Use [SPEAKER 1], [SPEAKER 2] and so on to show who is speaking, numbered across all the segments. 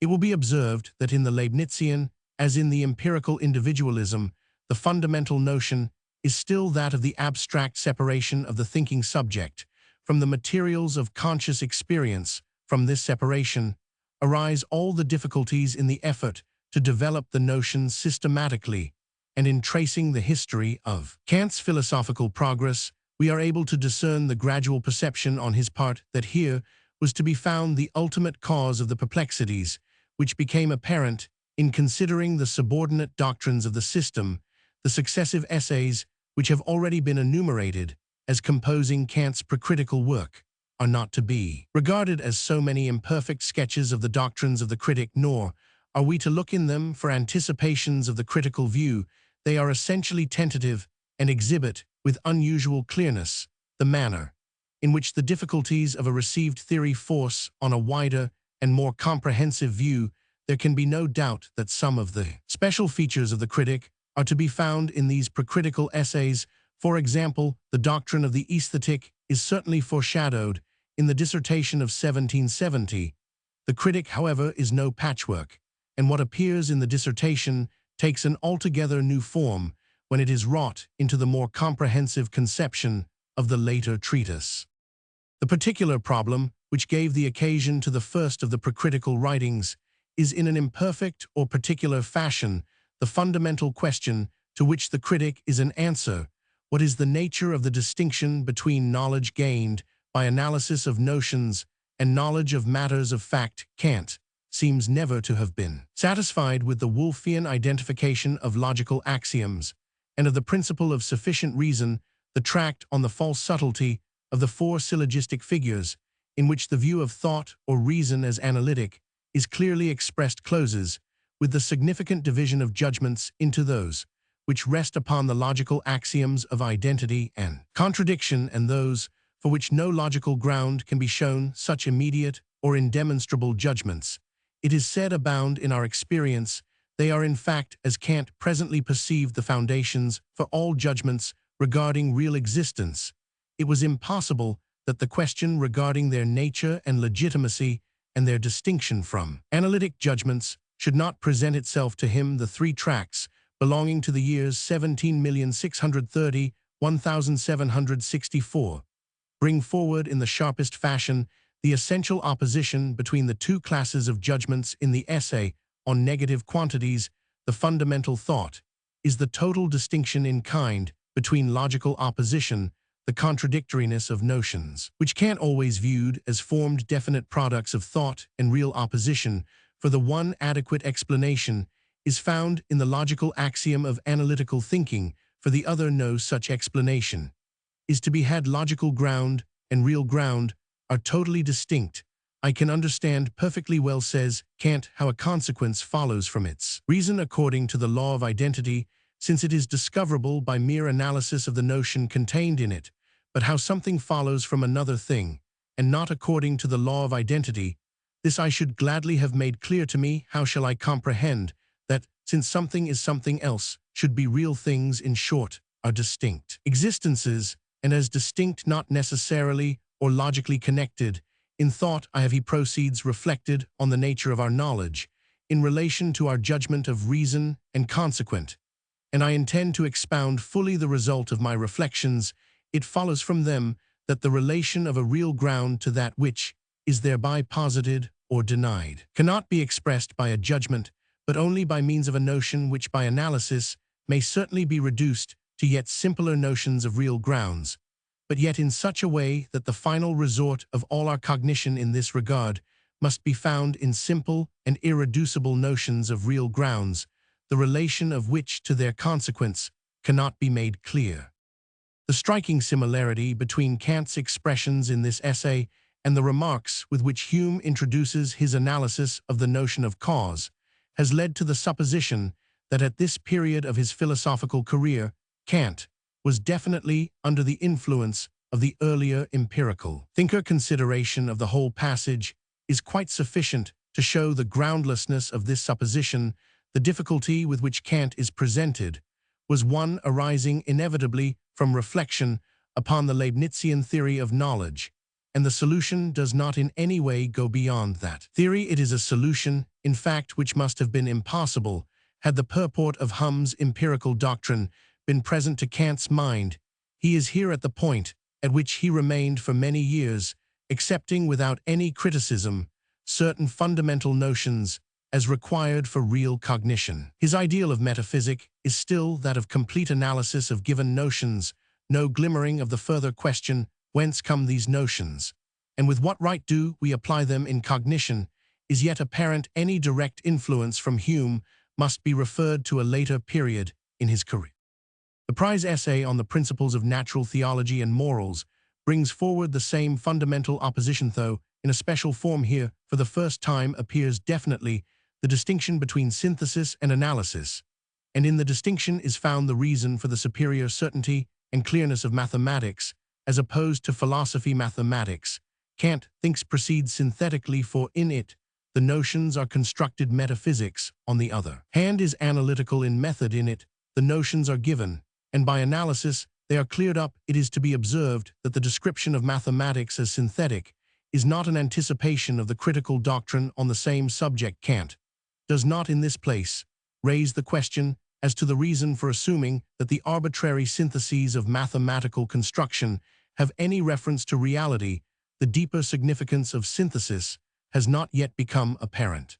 [SPEAKER 1] It will be observed that in the Leibnizian, as in the empirical individualism, the fundamental notion is still that of the abstract separation of the thinking subject from the materials of conscious experience. From this separation arise all the difficulties in the effort to develop the notion systematically, and in tracing the history of Kant's philosophical progress, we are able to discern the gradual perception on his part that here was to be found the ultimate cause of the perplexities, which became apparent in considering the subordinate doctrines of the system. The successive essays, which have already been enumerated as composing Kant's precritical work, are not to be regarded as so many imperfect sketches of the doctrines of the critic, nor are we to look in them for anticipations of the critical view. They are essentially tentative and exhibit, with unusual clearness, the manner in which the difficulties of a received theory force on a wider and more comprehensive view. There can be no doubt that some of the special features of the critic are to be found in these precritical essays. For example, the doctrine of the aesthetic is certainly foreshadowed in the dissertation of 1770. The critic, however, is no patchwork, and what appears in the dissertation takes an altogether new form when it is wrought into the more comprehensive conception of the later treatise. The particular problem which gave the occasion to the first of the precritical writings is in an imperfect or particular fashion the fundamental question to which the critic is an answer: what is the nature of the distinction between knowledge gained by analysis of notions and knowledge of matters of fact? Kant seems never to have been satisfied with the Wolffian identification of logical axioms and of the principle of sufficient reason. The tract on the false subtlety of the four syllogistic figures, in which the view of thought or reason as analytic is clearly expressed, closes with the significant division of judgments into those which rest upon the logical axioms of identity and contradiction, and those for which no logical ground can be shown. Such immediate or indemonstrable judgments, it is said, abound in our experience. They are in fact, as Kant presently perceived, the foundations for all judgments regarding real existence. It was impossible that the question regarding their nature and legitimacy and their distinction from analytic judgments should not present itself to him. The three tracts, belonging to the years 1760–1764, bring forward in the sharpest fashion the essential opposition between the two classes of judgments. In the essay on negative quantities, the fundamental thought is the total distinction in kind between logical opposition, the contradictoriness of notions, which Kant always viewed as formed definite products of thought, and real opposition. For the one, adequate explanation is found in the logical axiom of analytical thinking. For the other, no such explanation is to be had. Logical ground and real ground are totally distinct. I can understand perfectly well, says Kant, how a consequence follows from its reason according to the law of identity, since it is discoverable by mere analysis of the notion contained in it, but how something follows from another thing, and not according to the law of identity. This I should gladly have made clear to me. How shall I comprehend that, since something is something else, should be real things? In short, are distinct existences, and as distinct, not necessarily or logically connected. In thought, he proceeds, reflected on the nature of our knowledge in relation to our judgment of reason and consequent, and I intend to expound fully the result of my reflections. It follows from them that the relation of a real ground to that which is thereby posited or denied cannot be expressed by a judgment, but only by means of a notion which by analysis may certainly be reduced to yet simpler notions of real grounds, but yet in such a way that the final resort of all our cognition in this regard must be found in simple and irreducible notions of real grounds, the relation of which to their consequence cannot be made clear. The striking similarity between Kant's expressions in this essay and the remarks with which Hume introduces his analysis of the notion of cause has led to the supposition that at this period of his philosophical career, Kant was definitely under the influence of the earlier empirical thinker. Consideration of the whole passage is quite sufficient to show the groundlessness of this supposition. The difficulty with which Kant is presented was one arising inevitably from reflection upon the Leibnizian theory of knowledge, and the solution does not in any way go beyond that. Theory, it is a solution, in fact, which must have been impossible had the purport of Humme's empirical doctrine been present to Kant's mind. He is here at the point at which he remained for many years, accepting without any criticism certain fundamental notions as required for real cognition. His ideal of metaphysic is still that of complete analysis of given notions, no glimmering of the further question, whence come these notions, and with what right do we apply them in cognition, is yet apparent. Any direct influence from Hume must be referred to a later period in his career. The prize essay on the principles of natural theology and morals brings forward the same fundamental opposition, though in a special form. Here, for the first time, appears definitely the distinction between synthesis and analysis, and in the distinction is found the reason for the superior certainty and clearness of mathematics as opposed to philosophy. Mathematics, Kant thinks, proceeds synthetically, for in it the notions are constructed. Metaphysics, on the other hand, is analytical in method. In it the notions are given, and by analysis they are cleared up. It is to be observed that the description of mathematics as synthetic is not an anticipation of the critical doctrine on the same subject. Kant does not in this place raise the question as to the reason for assuming that the arbitrary syntheses of mathematical construction have any reference to reality. The deeper significance of synthesis has not yet become apparent.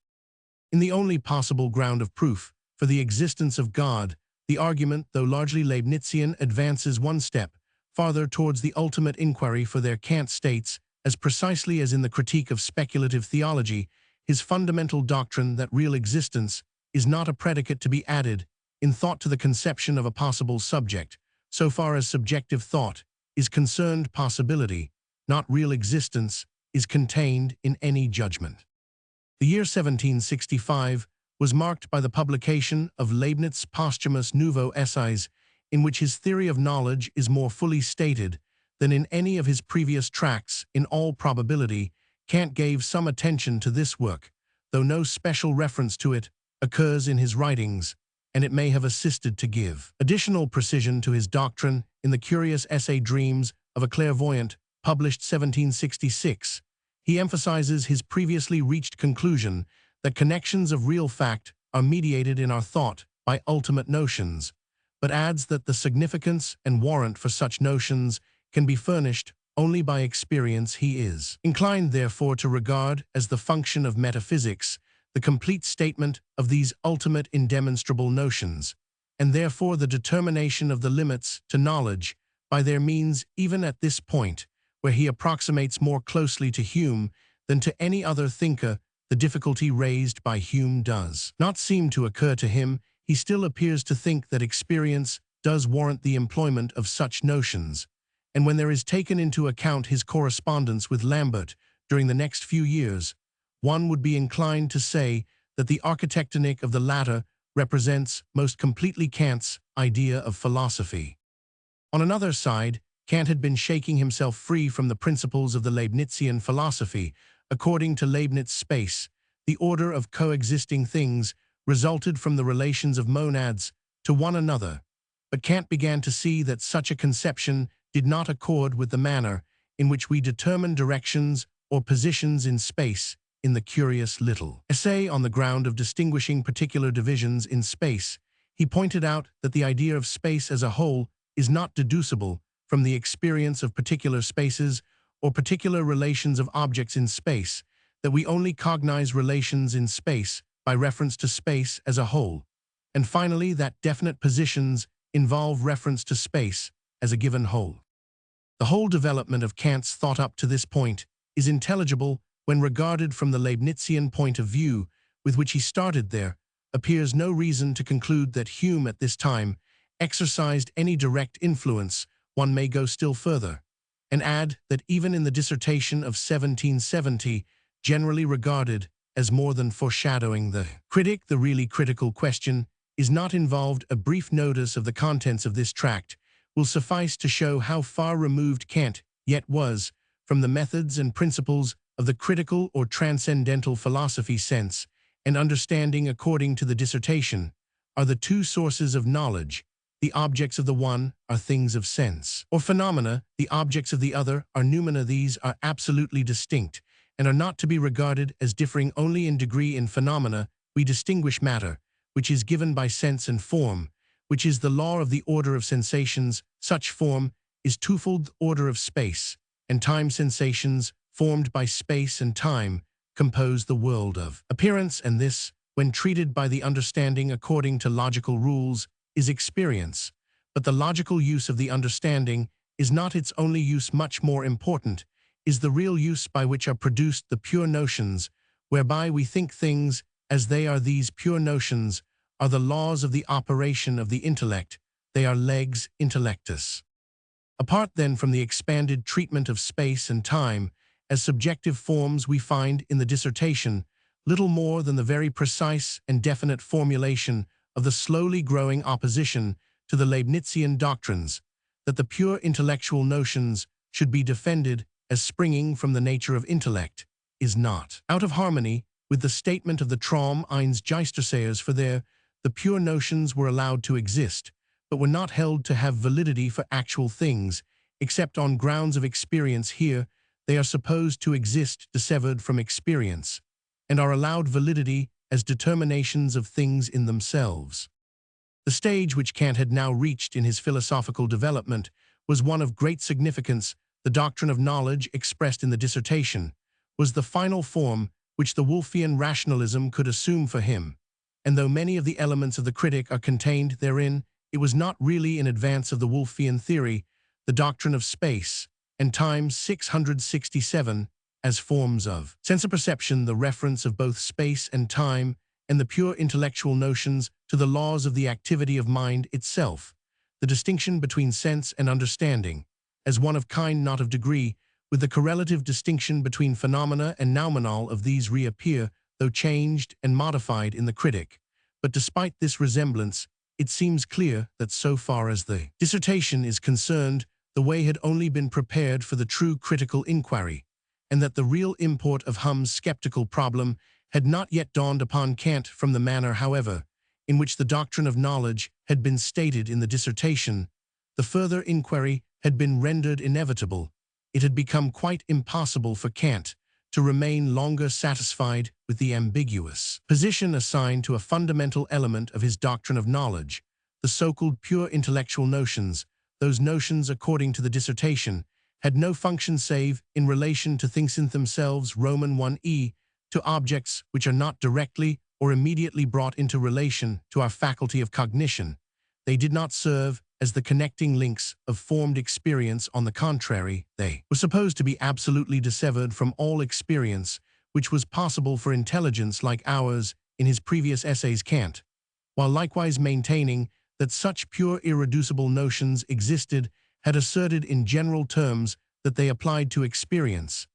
[SPEAKER 1] In the only possible ground of proof for the existence of God, the argument, though largely Leibnizian, advances one step farther towards the ultimate inquiry. For there Kant states, as precisely as in the critique of speculative theology, his fundamental doctrine that real existence is not a predicate to be added in thought to the conception of a possible subject. So far as subjective thought is concerned, possibility, not real existence, is contained in any judgment. The year 1765 was marked by the publication of Leibniz's posthumous Nouveaux Essays, in which his theory of knowledge is more fully stated than in any of his previous tracts. In all probability, Kant gave some attention to this work, though no special reference to it occurs in his writings, and it may have assisted to give additional precision to his doctrine in the curious essay Dreams of a Clairvoyant, published 1766. He emphasizes his previously reached conclusion that connections of real fact are mediated in our thought by ultimate notions, but adds that the significance and warrant for such notions can be furnished only by experience. He is inclined, therefore, to regard as the function of metaphysics the complete statement of these ultimate indemonstrable notions, and therefore the determination of the limits to knowledge by their means. Even at this point, where he approximates more closely to Hume than to any other thinker, the difficulty raised by Hume does not seem to occur to him. He still appears to think that experience does warrant the employment of such notions, and when there is taken into account his correspondence with Lambert during the next few years, one would be inclined to say that the architectonic of the latter represents most completely Kant's idea of philosophy. On another side, Kant had been shaking himself free from the principles of the Leibnizian philosophy. According to Leibniz, space, the order of coexisting things, resulted from the relations of monads to one another, but Kant began to see that such a conception did not accord with the manner in which we determine directions or positions in space. In the curious little essay on the ground of distinguishing particular divisions in space, he pointed out that the idea of space as a whole is not deducible from the experience of particular spaces or particular relations of objects in space, that we only cognize relations in space by reference to space as a whole, and finally that definite positions involve reference to space as a given whole. The whole development of Kant's thought up to this point is intelligible when regarded from the Leibnizian point of view with which he started. There appears no reason to conclude that Hume at this time exercised any direct influence. One may go still further and add that even in the dissertation of 1770, generally regarded as more than foreshadowing the critic, the really critical question is not involved. A brief notice of the contents of this tract will suffice to show how far removed Kant yet was from the methods and principles of the critical or transcendental philosophy. Sense and understanding, according to the dissertation, are the two sources of knowledge, the objects of the one are things of sense. Or phenomena, the objects of the other are noumena. These are absolutely distinct, and are not to be regarded as differing only in degree. In phenomena, we distinguish matter, which is given by sense, and form, which is the law of the order of sensations. Such form is twofold: order of space and time. Sensations, formed by space and time, compose the world of appearance, and this, when treated by the understanding according to logical rules, is experience. But the logical use of the understanding is not its only use. Much more important is the real use by which are produced the pure notions, whereby we think things as they are. These pure notions are the laws of the operation of the intellect. They are legs intellectus. Apart then from the expanded treatment of space and time as subjective forms, we find in the dissertation little more than the very precise and definite formulation of the slowly growing opposition to the Leibnizian doctrines, that the pure intellectual notions should be defended as springing from the nature of intellect, is not out of harmony with the statement of the Traum eins Geistersehers. For there, the pure notions were allowed to exist, but were not held to have validity for actual things, except on grounds of experience. Here, they are supposed to exist dissevered from experience, and are allowed validity as determinations of things in themselves. The stage which Kant had now reached in his philosophical development was one of great significance. The doctrine of knowledge, expressed in the dissertation, was the final form which the Wolffian rationalism could assume for him, and though many of the elements of the critic are contained therein, it was not really in advance of the Wolffian theory. The doctrine of space and time 667 as forms of sense perception, the reference of both space and time and the pure intellectual notions to the laws of the activity of mind itself, the distinction between sense and understanding as one of kind not of degree, with the correlative distinction between phenomena and noumenal of these reappear, though changed and modified, in the critic. But despite this resemblance, it seems clear that so far as the dissertation is concerned, the way had only been prepared for the true critical inquiry, and that the real import of Hum's skeptical problem had not yet dawned upon Kant. From the manner, however, in which the doctrine of knowledge had been stated in the dissertation, the further inquiry had been rendered inevitable. It had become quite impossible for Kant to remain longer satisfied with the ambiguous position assigned to a fundamental element of his doctrine of knowledge, the so-called pure intellectual notions. Those notions, according to the dissertation, had no function save in relation to things in themselves. Roman 1e, to objects which are not directly or immediately brought into relation to our faculty of cognition. They did not serve as the connecting links of formed experience. On the contrary, they were supposed to be absolutely dissevered from all experience which was possible for intelligence like ours. In his previous essays, Kant, while likewise maintaining that such pure irreducible notions existed, had asserted in general terms that they applied to experience,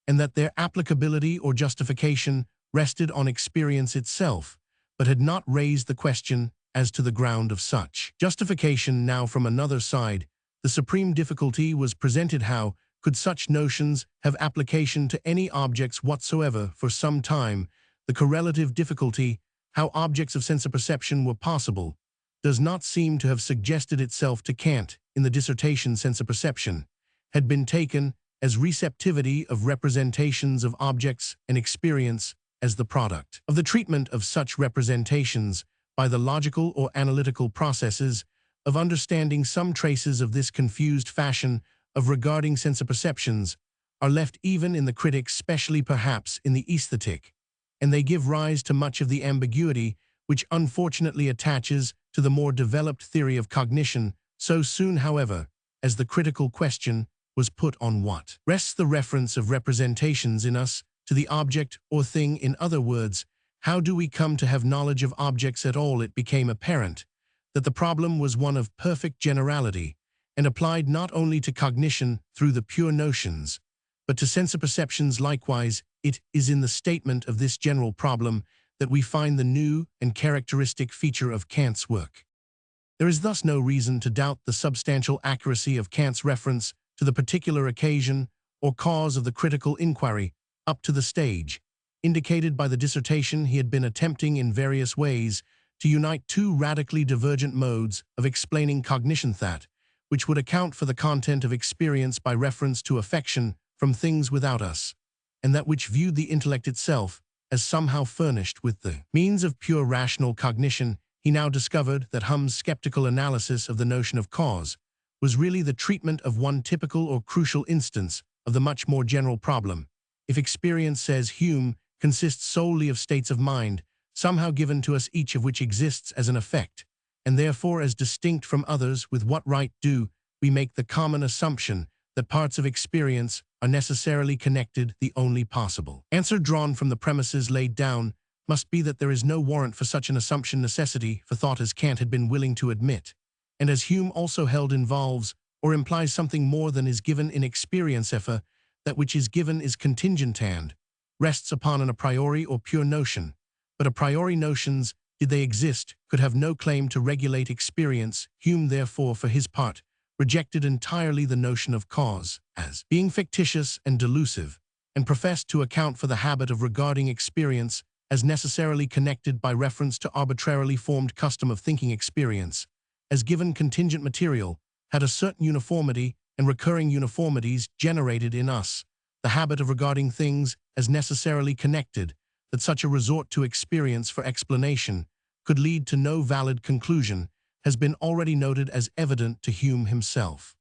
[SPEAKER 1] and that their applicability or justification rested on experience itself, but had not raised the question as to the ground of such justification. Now, from another side, the supreme difficulty was presented: how could such notions have application to any objects whatsoever? For some time, the correlative difficulty, how objects of sense perception were possible, does not seem to have suggested itself to Kant. In the dissertation, sense perception had been taken as receptivity of representations of objects, and experience as the product of the treatment of such representations by the logical or analytical processes of understanding. Some traces of this confused fashion of regarding sense perceptions are left even in the critic, especially perhaps in the aesthetic, and they give rise to much of the ambiguity which unfortunately attaches to the more developed theory of cognition. So soon, however, as the critical question was put on what rests the reference of representations in us to the object or thing, in other words, how do we come to have knowledge of objects at all, it became apparent that the problem was one of perfect generality, and applied not only to cognition through the pure notions, but to sense perceptions likewise. It is in the statement of this general problem that we find the new and characteristic feature of Kant's work. There is thus no reason to doubt the substantial accuracy of Kant's reference to the particular occasion or cause of the critical inquiry up to the stage indicated by the dissertation. He had been attempting in various ways to unite two radically divergent modes of explaining cognition, that which would account for the content of experience by reference to affection from things without us, and that which viewed the intellect itself as somehow furnished with the means of pure rational cognition. He now discovered that Hume's skeptical analysis of the notion of cause was really the treatment of one typical or crucial instance of the much more general problem. If experience, says Hume, consists solely of states of mind, somehow given to us, each of which exists as an effect, and therefore as distinct from others, with what right do we make the common assumption that parts of experience are necessarily connected? The only possible answer drawn from the premises laid down must be that there is no warrant for such an assumption, necessity for thought as Kant had been willing to admit, and as Hume also held involves or implies something more than is given in experience. If that which is given is contingent and rests upon an a priori or pure notion, but a priori notions, did they exist, could have no claim to regulate experience. Hume therefore, for his part, rejected entirely the notion of cause as being fictitious and delusive, and professed to account for the habit of regarding experience as necessarily connected by reference to arbitrarily formed custom of thinking. Experience, as given contingent material, had a certain uniformity and recurring uniformities generated in us, the habit of regarding things as necessarily connected, that such a resort to experience for explanation could lead to no valid conclusion, has been already noted as evident to Hume himself.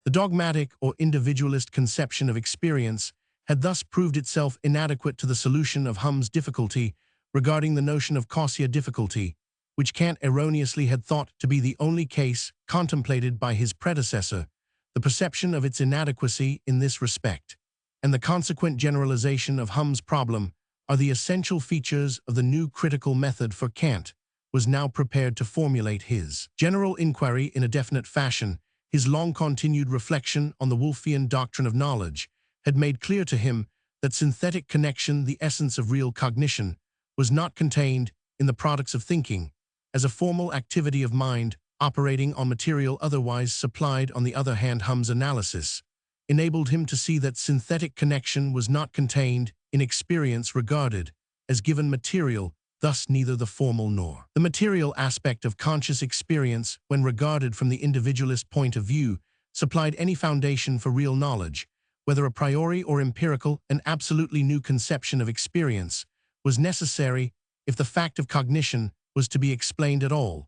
[SPEAKER 1] The dogmatic or individualist conception of experience had thus proved itself inadequate to the solution of Hume's difficulty regarding the notion of causa, difficulty, which Kant erroneously had thought to be the only case contemplated by his predecessor. The perception of its inadequacy in this respect, and the consequent generalization of Hume's problem, are the essential features of the new critical method, for Kant was now prepared to formulate his general inquiry in a definite fashion. His long-continued reflection on the Wolffian doctrine of knowledge had made clear to him that synthetic connection, the essence of real cognition, was not contained in the products of thinking, as a formal activity of mind operating on material otherwise supplied. On the other hand, Hume's analysis enabled him to see that synthetic connection was not contained in experience regarded as given material, thus neither the formal nor the material aspect of conscious experience, when regarded from the individualist point of view, supplied any foundation for real knowledge. Whether a priori or empirical, an absolutely new conception of experience was necessary if the fact of cognition was to be explained at all,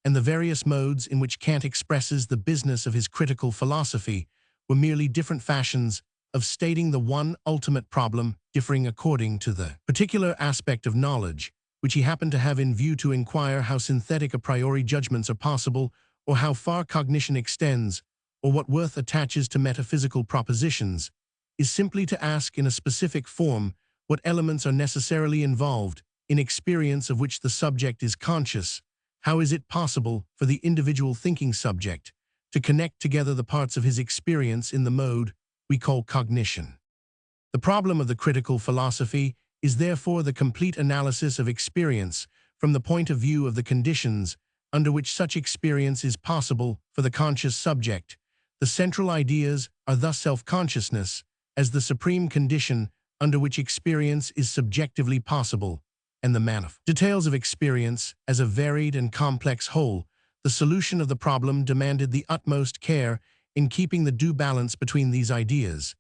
[SPEAKER 1] and the various modes in which Kant expresses the business of his critical philosophy were merely different fashions of stating the one ultimate problem, differing according to the particular aspect of knowledge which he happened to have in view. To inquire how synthetic a priori judgments are possible, or how far cognition extends, or what worth attaches to metaphysical propositions, is simply to ask in a specific form what elements are necessarily involved in experience of which the subject is conscious. How is it possible for the individual thinking subject to connect together the parts of his experience in the mode we call cognition? The problem of the critical philosophy is therefore the complete analysis of experience from the point of view of the conditions under which such experience is possible for the conscious subject. The central ideas are thus self-consciousness as the supreme condition under which experience is subjectively possible, and the manifold details of experience as a varied and complex whole. The solution of the problem demanded the utmost care in keeping the due balance between these ideas,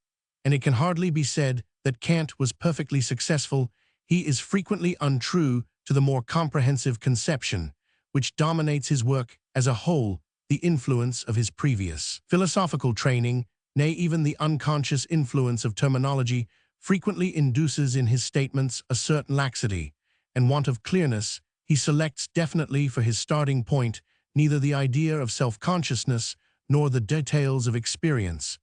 [SPEAKER 1] and it can hardly be said that Kant was perfectly successful. He is frequently untrue to the more comprehensive conception which dominates his work as a whole, the influence of his previous philosophical training, nay, even the unconscious influence of terminology, frequently induces in his statements a certain laxity and want of clearness. He selects definitely for his starting point neither the idea of self-consciousness nor the details of experience,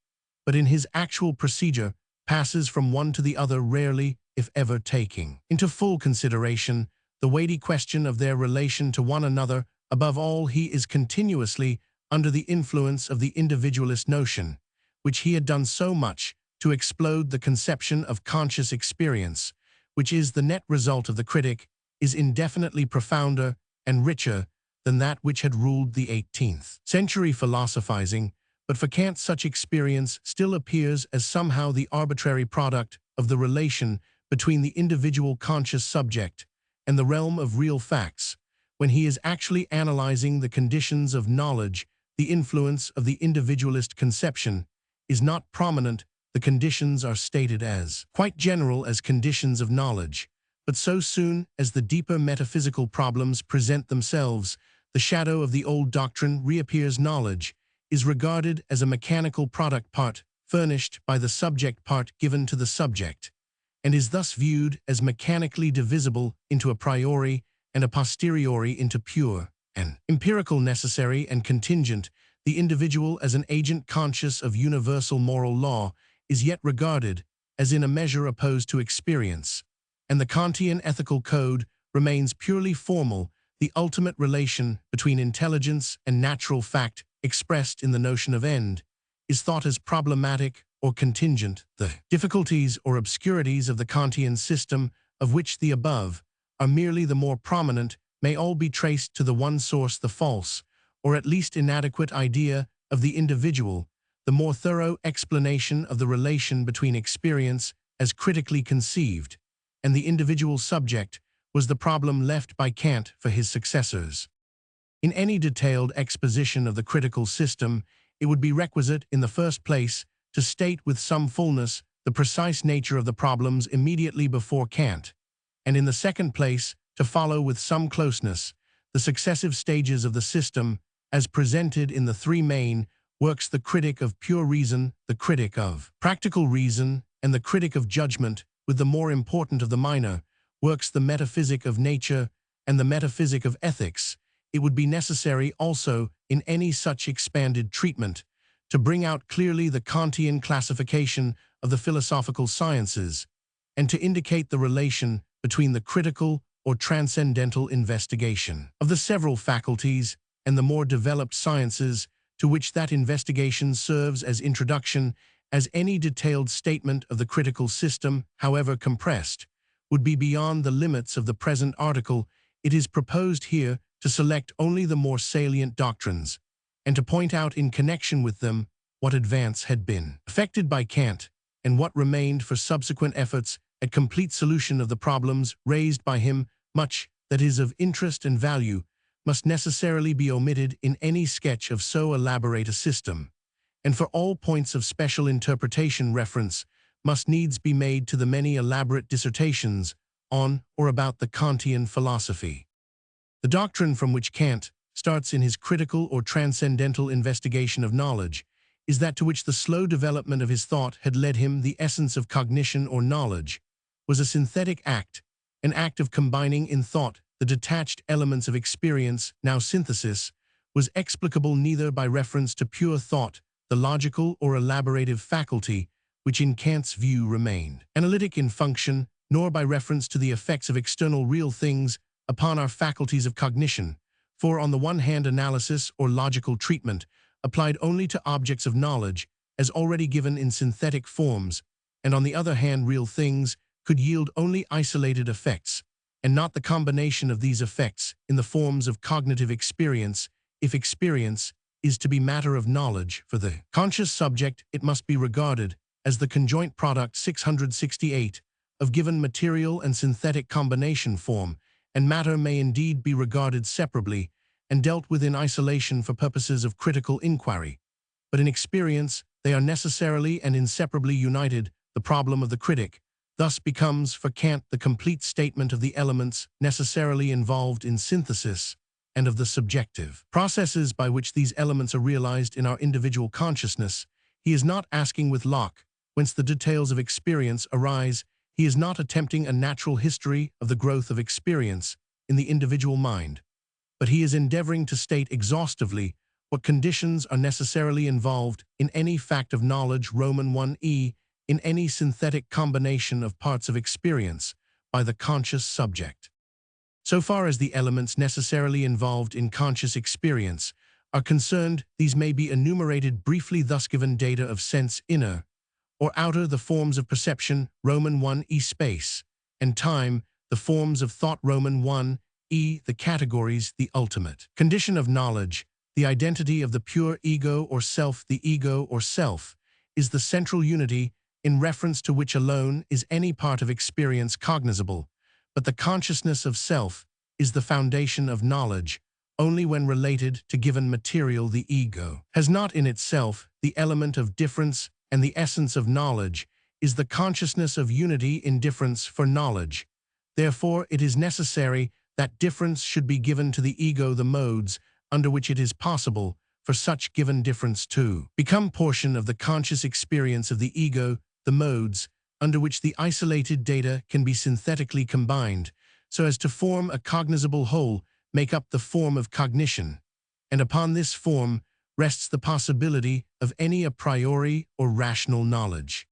[SPEAKER 1] but in his actual procedure passes from one to the other, rarely, if ever, taking into full consideration the weighty question of their relation to one another. Above all, he is continuously under the influence of the individualist notion, which he had done so much to explode. The conception of conscious experience, which is the net result of the critic, is indefinitely profounder and richer than that which had ruled the 18th century philosophizing, but for Kant such experience still appears as somehow the arbitrary product of the relation between the individual conscious subject and the realm of real facts, when he is actually analyzing the conditions of knowledge, the influence of the individualist conception is not prominent. The conditions are stated as quite general as conditions of knowledge, but so soon as the deeper metaphysical problems present themselves, the shadow of the old doctrine reappears. Knowledge is regarded as a mechanical product part furnished by the subject part given to the subject, and is thus viewed as mechanically divisible into a priori and a posteriori into pure and empirical, necessary and contingent. The individual as an agent conscious of universal moral law is yet regarded as in a measure opposed to experience, and the Kantian ethical code remains purely formal. The ultimate relation between intelligence and natural fact expressed in the notion of end is thought as problematic or contingent. The difficulties or obscurities of the Kantian system, of which the above are merely the more prominent, may all be traced to the one source, the false, or at least inadequate idea of the individual. The more thorough explanation of the relation between experience as critically conceived and the individual subject was the problem left by Kant for his successors. In any detailed exposition of the critical system, it would be requisite, in the first place, to state with some fullness the precise nature of the problems immediately before Kant, and in the second place, to follow with some closeness the successive stages of the system as presented in the three main works: the critic of pure reason, the critic of practical reason, and the critic of judgment, with the more important of the minor works, the metaphysic of nature and the metaphysic of ethics. It would be necessary also, in any such expanded treatment, to bring out clearly the Kantian classification of the philosophical sciences, and to indicate the relation between the critical or transcendental investigation of the several faculties and the more developed sciences to which that investigation serves as introduction. As any detailed statement of the critical system, however compressed, would be beyond the limits of the present article, it is proposed here to select only the more salient doctrines, and to point out in connection with them what advance had been effected by Kant, and what remained for subsequent efforts at complete solution of the problems raised by him. Much that is of interest and value must necessarily be omitted in any sketch of so elaborate a system, and for all points of special interpretation reference must needs be made to the many elaborate dissertations on or about the Kantian philosophy. The doctrine from which Kant starts in his critical or transcendental investigation of knowledge is that to which the slow development of his thought had led him. The essence of cognition or knowledge was a synthetic act, an act of combining in thought the detached elements of experience. Now synthesis was explicable neither by reference to pure thought, the logical or elaborative faculty, which in Kant's view remained analytic in function, nor by reference to the effects of external real things upon our faculties of cognition. For on the one hand, analysis or logical treatment applied only to objects of knowledge as already given in synthetic forms, and on the other hand, real things could yield only isolated effects, and not the combination of these effects in the forms of cognitive experience. If experience is to be matter of knowledge for the conscious subject, it must be regarded as the conjoint product 668 of given material and synthetic combination form, and matter may indeed be regarded separately and dealt with in isolation for purposes of critical inquiry, but in experience they are necessarily and inseparably united. The problem of the critic thus becomes for Kant the complete statement of the elements necessarily involved in synthesis and of the subjective processes by which these elements are realized in our individual consciousness. He is not asking with Locke whence the details of experience arise. He is not attempting a natural history of the growth of experience in the individual mind, but he is endeavoring to state exhaustively what conditions are necessarily involved in any fact of knowledge. Roman 1e, in any synthetic combination of parts of experience by the conscious subject. So far as the elements necessarily involved in conscious experience are concerned, these may be enumerated briefly. Thus given data of sense, inner or outer, the forms of perception, Roman 1e, space and time, the forms of thought, Roman 1e, the categories, the ultimate condition of knowledge, the identity of the pure ego or self. The ego or self is the central unity in reference to which alone is any part of experience cognizable, but the consciousness of self is the foundation of knowledge only when related to given material. The ego has not in itself the element of difference, and the essence of knowledge is the consciousness of unity in difference for knowledge. Therefore, it is necessary that difference should be given to the ego the modes under which it is possible for such given difference to become portion of the conscious experience of the ego, the modes under which the isolated data can be synthetically combined so as to form a cognizable whole, make up the form of cognition, and upon this form rests the possibility of any a priori or rational knowledge.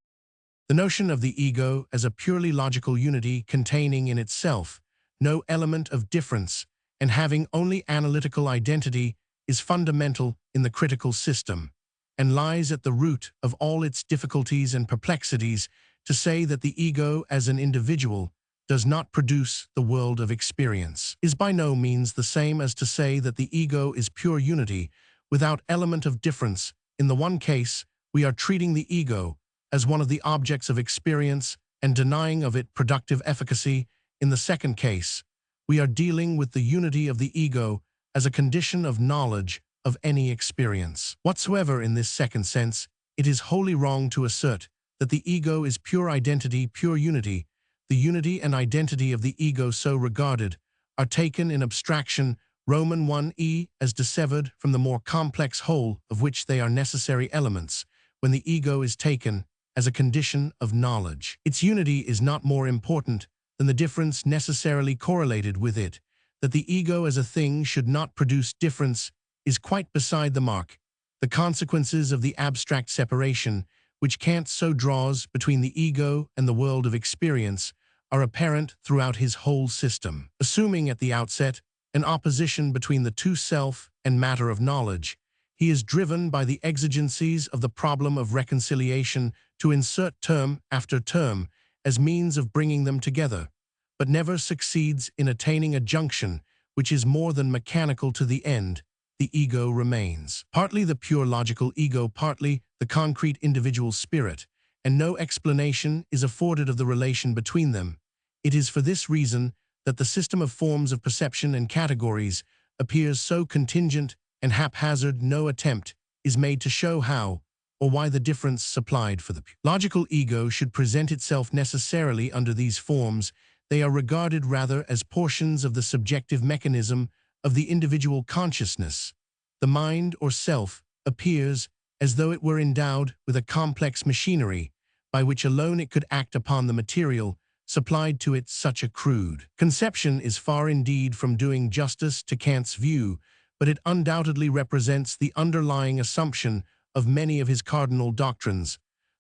[SPEAKER 1] The notion of the ego as a purely logical unity containing in itself no element of difference and having only analytical identity is fundamental in the critical system, and lies at the root of all its difficulties and perplexities. To say that the ego as an individual does not produce the world of experience is by no means the same as to say that the ego is pure unity without element of difference. In the one case, we are treating the ego as one of the objects of experience and denying of it productive efficacy. In the second case, we are dealing with the unity of the ego as a condition of knowledge of any experience whatsoever. In this second sense, it is wholly wrong to assert that the ego is pure identity, pure unity. The unity and identity of the ego so regarded are taken in abstraction, Roman 1e, as dissevered from the more complex whole of which they are necessary elements, when the ego is taken as a condition of knowledge. Its unity is not more important than the difference necessarily correlated with it. That the ego as a thing should not produce difference is quite beside the mark. The consequences of the abstract separation which Kant so draws between the ego and the world of experience are apparent throughout his whole system. Assuming at the outset an opposition between the two self and matter of knowledge, he is driven by the exigencies of the problem of reconciliation to insert term after term as means of bringing them together, but never succeeds in attaining a junction which is more than mechanical to the end. The ego remains partly the pure logical ego, partly the concrete individual spirit, and no explanation is afforded of the relation between them. It is for this reason that the system of forms of perception and categories appears so contingent and haphazard. No attempt is made to show how or why the difference supplied for the logical ego should present itself necessarily under these forms. They are regarded rather as portions of the subjective mechanism of the individual consciousness. The mind or self appears as though it were endowed with a complex machinery by which alone it could act upon the material supplied to it. Such a crude conception is far indeed from doing justice to Kant's view, but it undoubtedly represents the underlying assumption of many of his cardinal doctrines.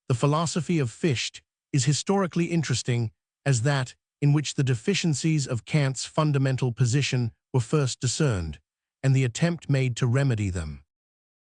[SPEAKER 1] The philosophy of Fichte is historically interesting as that in which the deficiencies of Kant's fundamental position were first discerned, and the attempt made to remedy them.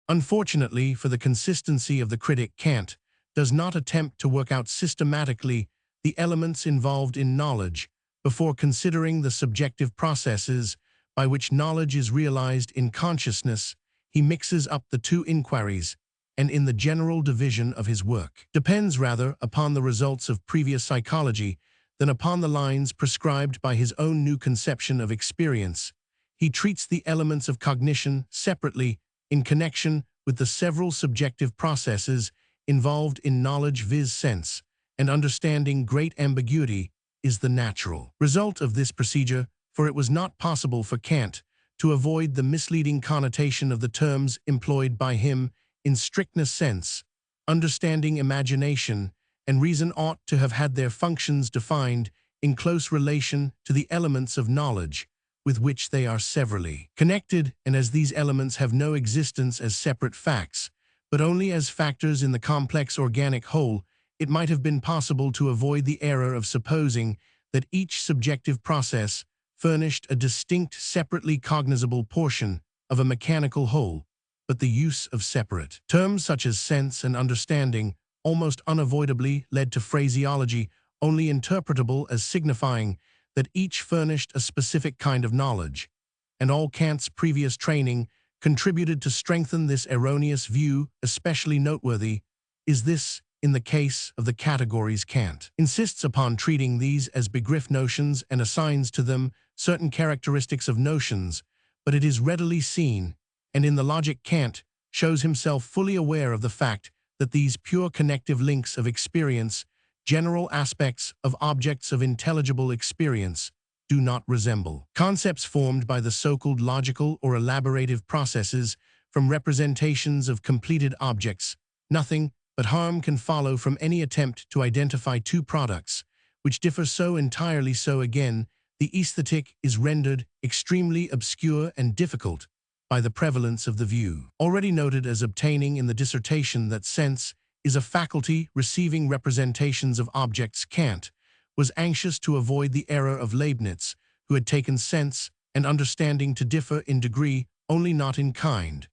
[SPEAKER 1] Unfortunately for the consistency of the critic, Kant does not attempt to work out systematically the elements involved in knowledge before considering the subjective processes by which knowledge is realized in consciousness. He mixes up the two inquiries, and in the general division of his work depends rather upon the results of previous psychology than upon the lines prescribed by his own new conception of experience. He treats the elements of cognition separately in connection with the several subjective processes involved in knowledge, viz. Sense and understanding. Great ambiguity is the natural result of this procedure, for it was not possible for Kant to avoid the misleading connotation of the terms employed by him. In strictness, sense, understanding, imagination, and reason ought to have had their functions defined in close relation to the elements of knowledge with which they are severally connected, and as these elements have no existence as separate facts, but only as factors in the complex organic whole, it might have been possible to avoid the error of supposing that each subjective process furnished a distinct, separately cognizable portion of a mechanical whole, but the use of separate terms such as sense and understanding almost unavoidably led to phraseology only interpretable as signifying that each furnished a specific kind of knowledge, and all Kant's previous training contributed to strengthen this erroneous view. Especially noteworthy is this in the case of the categories. Kant insists upon treating these as begriff notions and assigns to them certain characteristics of notions, but it is readily seen, and in the logic Kant shows himself fully aware of the fact that these pure connective links of experience, general aspects of objects of intelligible experience, do not resemble concepts formed by the so-called logical or elaborative processes from representations of completed objects. Nothing but harm can follow from any attempt to identify two products, which differ so entirely. So again, the aesthetic is rendered extremely obscure and difficult by the prevalence of the view, already noted as obtaining in the dissertation, that sense is a faculty receiving representations of objects. Kant was anxious to avoid the error of Leibniz, who had taken sense and understanding to differ in degree, only not in kind.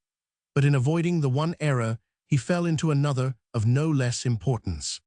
[SPEAKER 1] But in avoiding the one error, he fell into another of no less importance.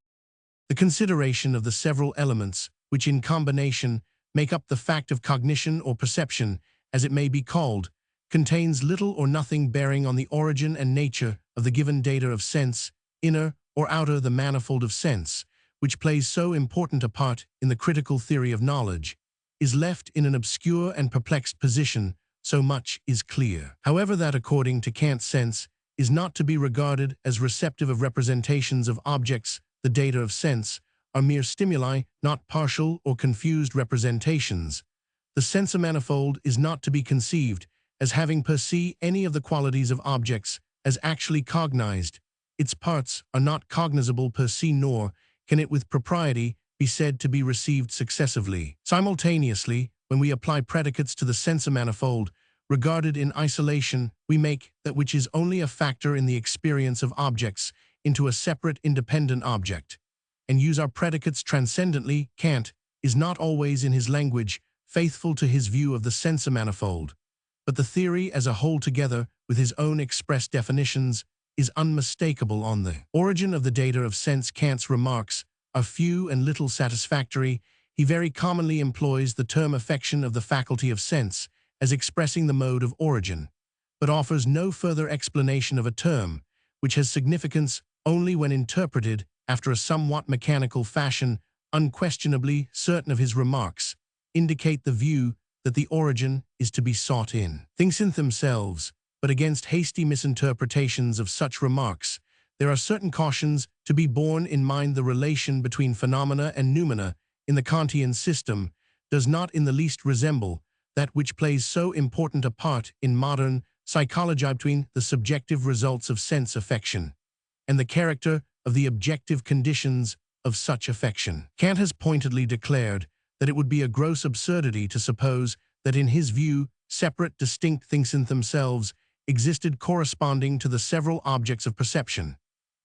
[SPEAKER 1] The consideration of the several elements which in combination make up the fact of cognition or perception, as it may be called, contains little or nothing bearing on the origin and nature of the given data of sense, inner or outer. The manifold of sense, which plays so important a part in the critical theory of knowledge, is left in an obscure and perplexed position. So much is clear, however, that according to Kant, sense is not to be regarded as receptive of representations of objects. The data of sense are mere stimuli, not partial or confused representations. The sense manifold is not to be conceived as having per se any of the qualities of objects as actually cognized. Its parts are not cognizable per se, nor can it with propriety be said to be received successively. Simultaneously, when we apply predicates to the sense manifold, regarded in isolation, we make that which is only a factor in the experience of objects into a separate independent object, and use our predicates transcendently. Kant is not always in his language faithful to his view of the sense manifold, but the theory as a whole, together with his own express definitions, is unmistakable on the origin of the data of sense. Kant's remarks are few and little satisfactory. He very commonly employs the term affection of the faculty of sense as expressing the mode of origin, but offers no further explanation of a term which has significance only when interpreted after a somewhat mechanical fashion. Unquestionably, certain of his remarks indicate the view that the origin is to be sought in things in themselves, but against hasty misinterpretations of such remarks, there are certain cautions to be borne in mind. The relation between phenomena and noumena in the Kantian system does not in the least resemble that which plays so important a part in modern psychology between the subjective results of sense affection and the character of the objective conditions of such affection. Kant has pointedly declared that it would be a gross absurdity to suppose that in his view separate distinct things in themselves existed corresponding to the several objects of perception.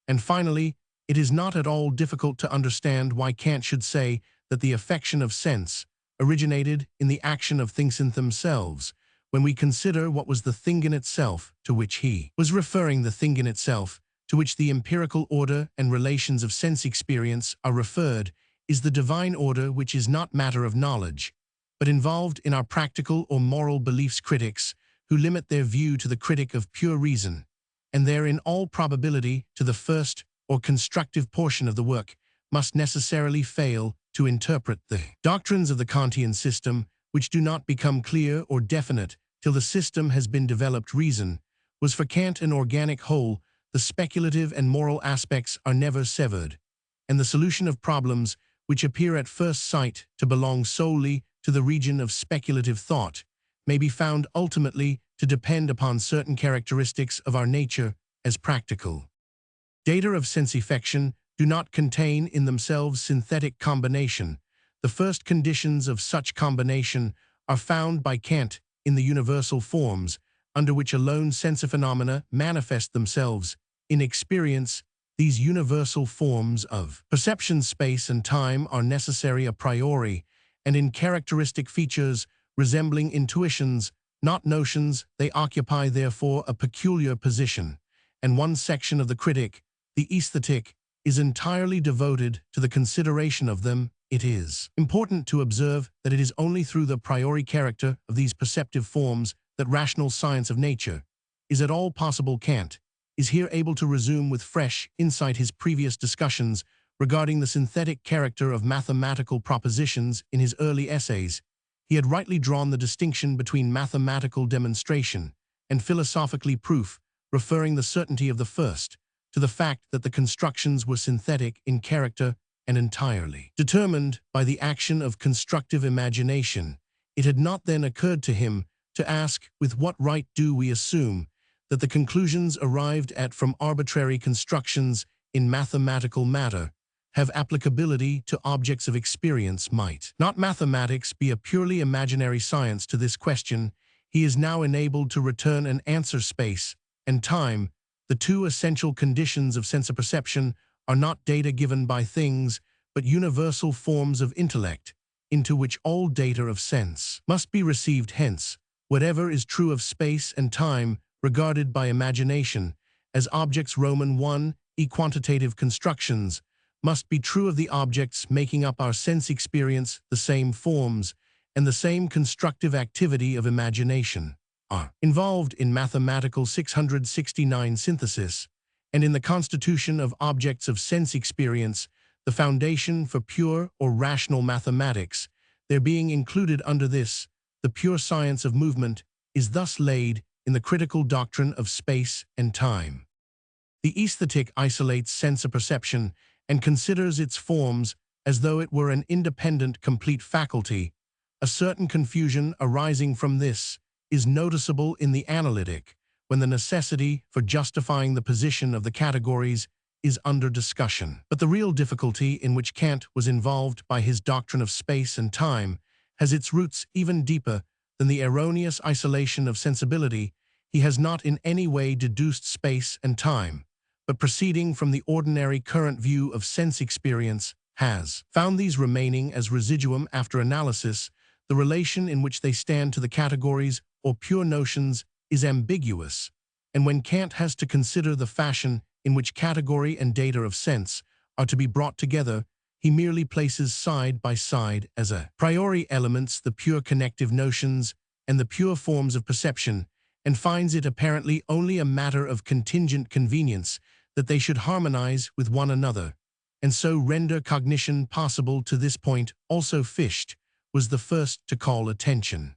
[SPEAKER 1] And finally, it is not at all difficult to understand why Kant should say that the affection of sense originated in the action of things in themselves, when we consider what was the thing in itself to which he was referring. The thing in itself, to which the empirical order and relations of sense experience are referred, is the divine order, which is not matter of knowledge, but involved in our practical or moral beliefs. Critics who limit their view to the critic of pure reason, and there in all probability to the first or constructive portion of the work, must necessarily fail to interpret the doctrines of the Kantian system, which do not become clear or definite till the system has been developed. Reason was for Kant an organic whole. The speculative and moral aspects are never severed, and the solution of problems which appear at first sight to belong solely to the region of speculative thought may be found ultimately to depend upon certain characteristics of our nature as practical. Data of sense affection do not contain in themselves synthetic combination. The first conditions of such combination are found by Kant in the universal forms, under which alone sense phenomena manifest themselves. In experience, these universal forms of perception, space and time, are necessary a priori, and in characteristic features resembling intuitions, not notions, they occupy therefore a peculiar position, and one section of the critic, the aesthetic, is entirely devoted to the consideration of them. It is important to observe that it is only through the priori character of these perceptive forms that rational science of nature is at all possible. Kant is here able to resume with fresh insight his previous discussions regarding the synthetic character of mathematical propositions in his early essays. he had rightly drawn the distinction between mathematical demonstration and philosophically proof, referring the certainty of the first to the fact that the constructions were synthetic in character and entirely determined by the action of constructive imagination. It had not then occurred to him to ask, with what right do we assume that the conclusions arrived at from arbitrary constructions in mathematical matter have applicability to objects of experience? Might not mathematics be a purely imaginary science? To this question, he is now enabled to return an answer. Space and time, the two essential conditions of sense perception, are not data given by things, but universal forms of intellect, into which all data of sense must be received. Hence, whatever is true of space and time regarded by imagination as objects Roman 1, quantitative constructions, must be true of the objects making up our sense experience. The same forms and the same constructive activity of imagination are involved in mathematical 669 synthesis and in the constitution of objects of sense experience, the foundation for pure or rational mathematics. There being included under this, the pure science of movement, is thus laid in the critical doctrine of space and time. The aesthetic isolates sense perception and considers its forms as though it were an independent, complete faculty. A certain confusion arising from this is noticeable in the analytic, when the necessity for justifying the position of the categories is under discussion. But the real difficulty in which Kant was involved by his doctrine of space and time has its roots even deeper than the erroneous isolation of sensibility. He has not in any way deduced space and time, but proceeding from the ordinary current view of sense experience, has found these remaining as residuum after analysis. The relation in which they stand to the categories or pure notions is ambiguous, and when Kant has to consider the fashion in which category and data of sense are to be brought together, he merely places side by side as a priori elements the pure connective notions and the pure forms of perception, and finds it apparently only a matter of contingent convenience that they should harmonize with one another, and so render cognition possible. To this point also Fichte was the first to call attention.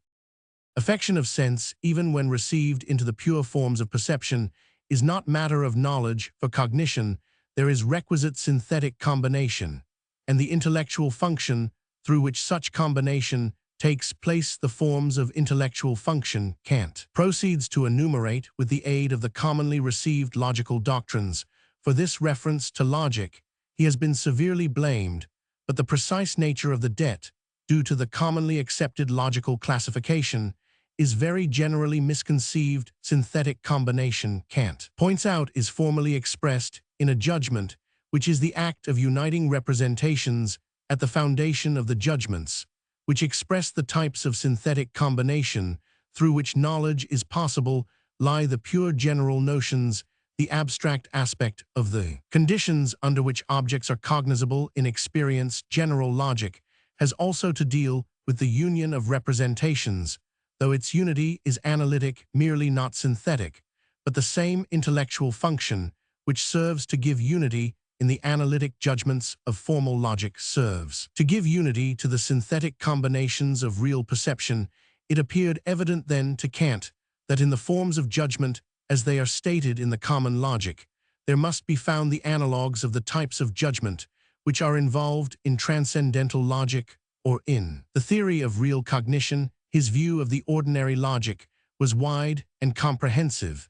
[SPEAKER 1] Affection of sense, even when received into the pure forms of perception, is not matter of knowledge. For cognition, there is requisite synthetic combination, and the intellectual function through which such combination takes place. The forms of intellectual function Kant proceeds to enumerate with the aid of the commonly received logical doctrines. For this reference to logic, he has been severely blamed, but the precise nature of the debt, due to the commonly accepted logical classification, is very generally misconceived. Synthetic combination, Kant points out, is formally expressed in a judgment, which is the act of uniting representations at the foundation of the judgments, which express the types of synthetic combination through which knowledge is possible, lie the pure general notions, the abstract aspect of the conditions under which objects are cognizable in experience. General logic has also to deal with the union of representations, though its unity is analytic merely, not synthetic, but the same intellectual function which serves to give unity in the analytic judgments of formal logic serves to give unity to the synthetic combinations of real perception. It appeared evident then to Kant that in the forms of judgment, as they are stated in the common logic, there must be found the analogues of the types of judgment which are involved in transcendental logic or in the theory of real cognition. His view of the ordinary logic was wide and comprehensive,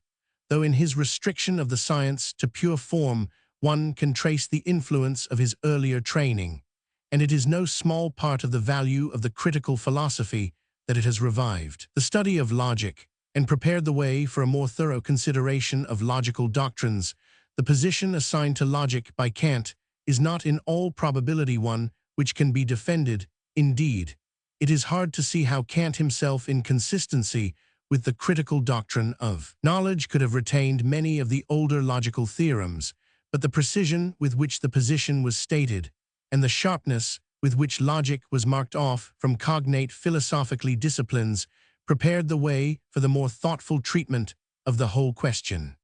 [SPEAKER 1] though in his restriction of the science to pure form, one can trace the influence of his earlier training, and it is no small part of the value of the critical philosophy that it has revived the study of logic and prepared the way for a more thorough consideration of logical doctrines. The position assigned to logic by Kant is not in all probability one which can be defended. Indeed, it is hard to see how Kant himself, in consistency with the critical doctrine of knowledge, could have retained many of the older logical theorems, but the precision with which the position was stated, and the sharpness with which logic was marked off from cognate philosophically disciplines, prepared the way for the more thoughtful treatment of the whole question.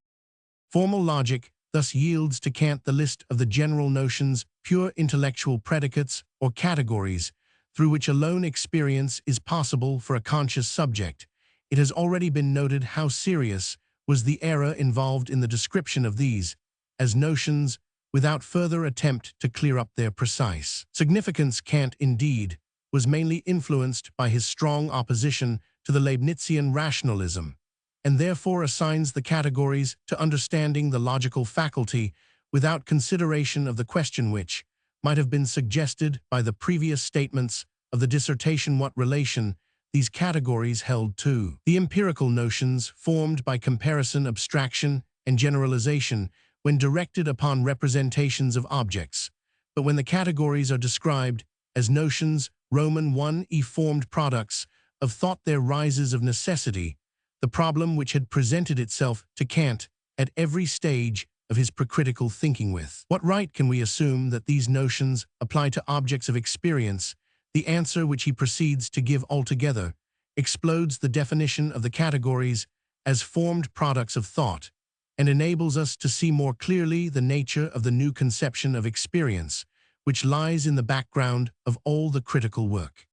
[SPEAKER 1] Formal logic thus yields to Kant the list of the general notions, pure intellectual predicates or categories, through which alone experience is possible for a conscious subject, it has already been noted how serious was the error involved in the description of these as notions without further attempt to clear up their precise significance. Kant, indeed, was mainly influenced by his strong opposition to the Leibnizian rationalism, and therefore assigns the categories to understanding the logical faculty without consideration of the question which might have been suggested by the previous statements of the dissertation: what relation these categories held to the empirical notions formed by comparison, abstraction, and generalization when directed upon representations of objects. But when the categories are described as notions, Roman 1e formed products of thought, there rises of necessity the problem which had presented itself to Kant at every stage of his precritical thinking: with what right can we assume that these notions apply to objects of experience? The answer, which he proceeds to give altogether, explodes the definition of the categories as formed products of thought, and enables us to see more clearly the nature of the new conception of experience, which lies in the background of all the critical work.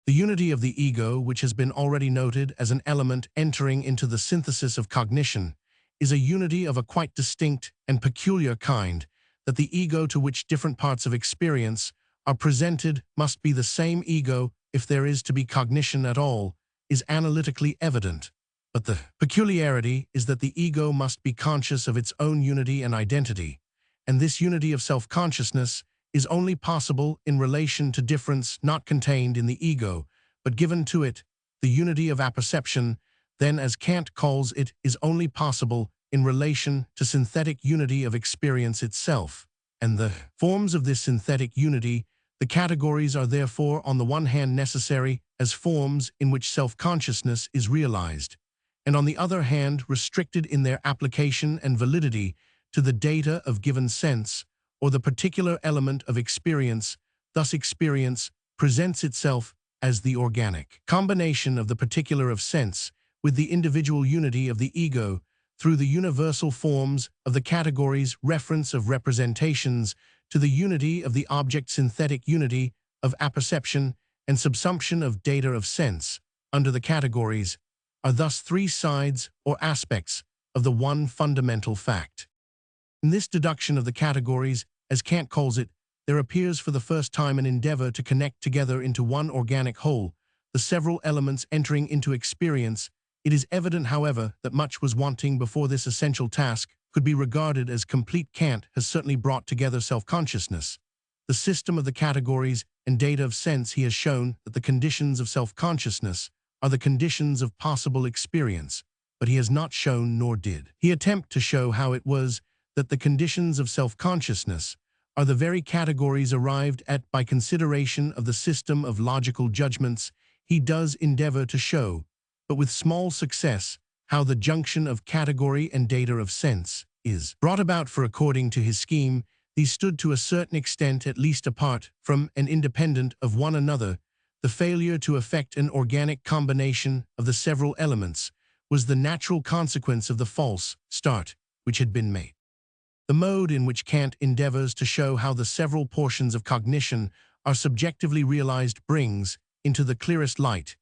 [SPEAKER 1] The unity of the ego, which has been already noted as an element entering into the synthesis of cognition, is a unity of a quite distinct and peculiar kind. That the ego to which different parts of experience are presented must be the same ego if there is to be cognition at all, is analytically evident. But the peculiarity is that the ego must be conscious of its own unity and identity, and this unity of self-consciousness is only possible in relation to difference not contained in the ego, but given to it. The unity of apperception, then, as Kant calls it, is only possible in relation to synthetic unity of experience itself, and the forms of this synthetic unity. The categories are therefore on the one hand necessary as forms in which self-consciousness is realized, and on the other hand restricted in their application and validity to the data of given sense, or the particular element of experience. Thus experience presents itself as the organic combination of the particular of sense with the individual unity of the ego through the universal forms of the categories, reference of representations to the unity of the object, synthetic unity of apperception, and subsumption of data of sense under the categories are thus three sides or aspects of the one fundamental fact. In this deduction of the categories, as Kant calls it, there appears for the first time an endeavor to connect together into one organic whole the several elements entering into experience. It is evident, however, that much was wanting before this essential task could be regarded as complete. Kant has certainly brought together self-consciousness, the system of the categories and data of sense. He has shown that the conditions of self-consciousness are the conditions of possible experience, but he has not shown, nor did he attempt to show, how it was that the conditions of self-consciousness are the very categories arrived at by consideration of the system of logical judgments. He does endeavor to show, but with small success, how the junction of category and data of sense is brought about, for according to his scheme, these stood to a certain extent at least apart from and independent of one another. The failure to effect an organic combination of the several elements was the natural consequence of the false start which had been made. The mode in which Kant endeavors to show how the several portions of cognition are subjectively realized brings into the clearest light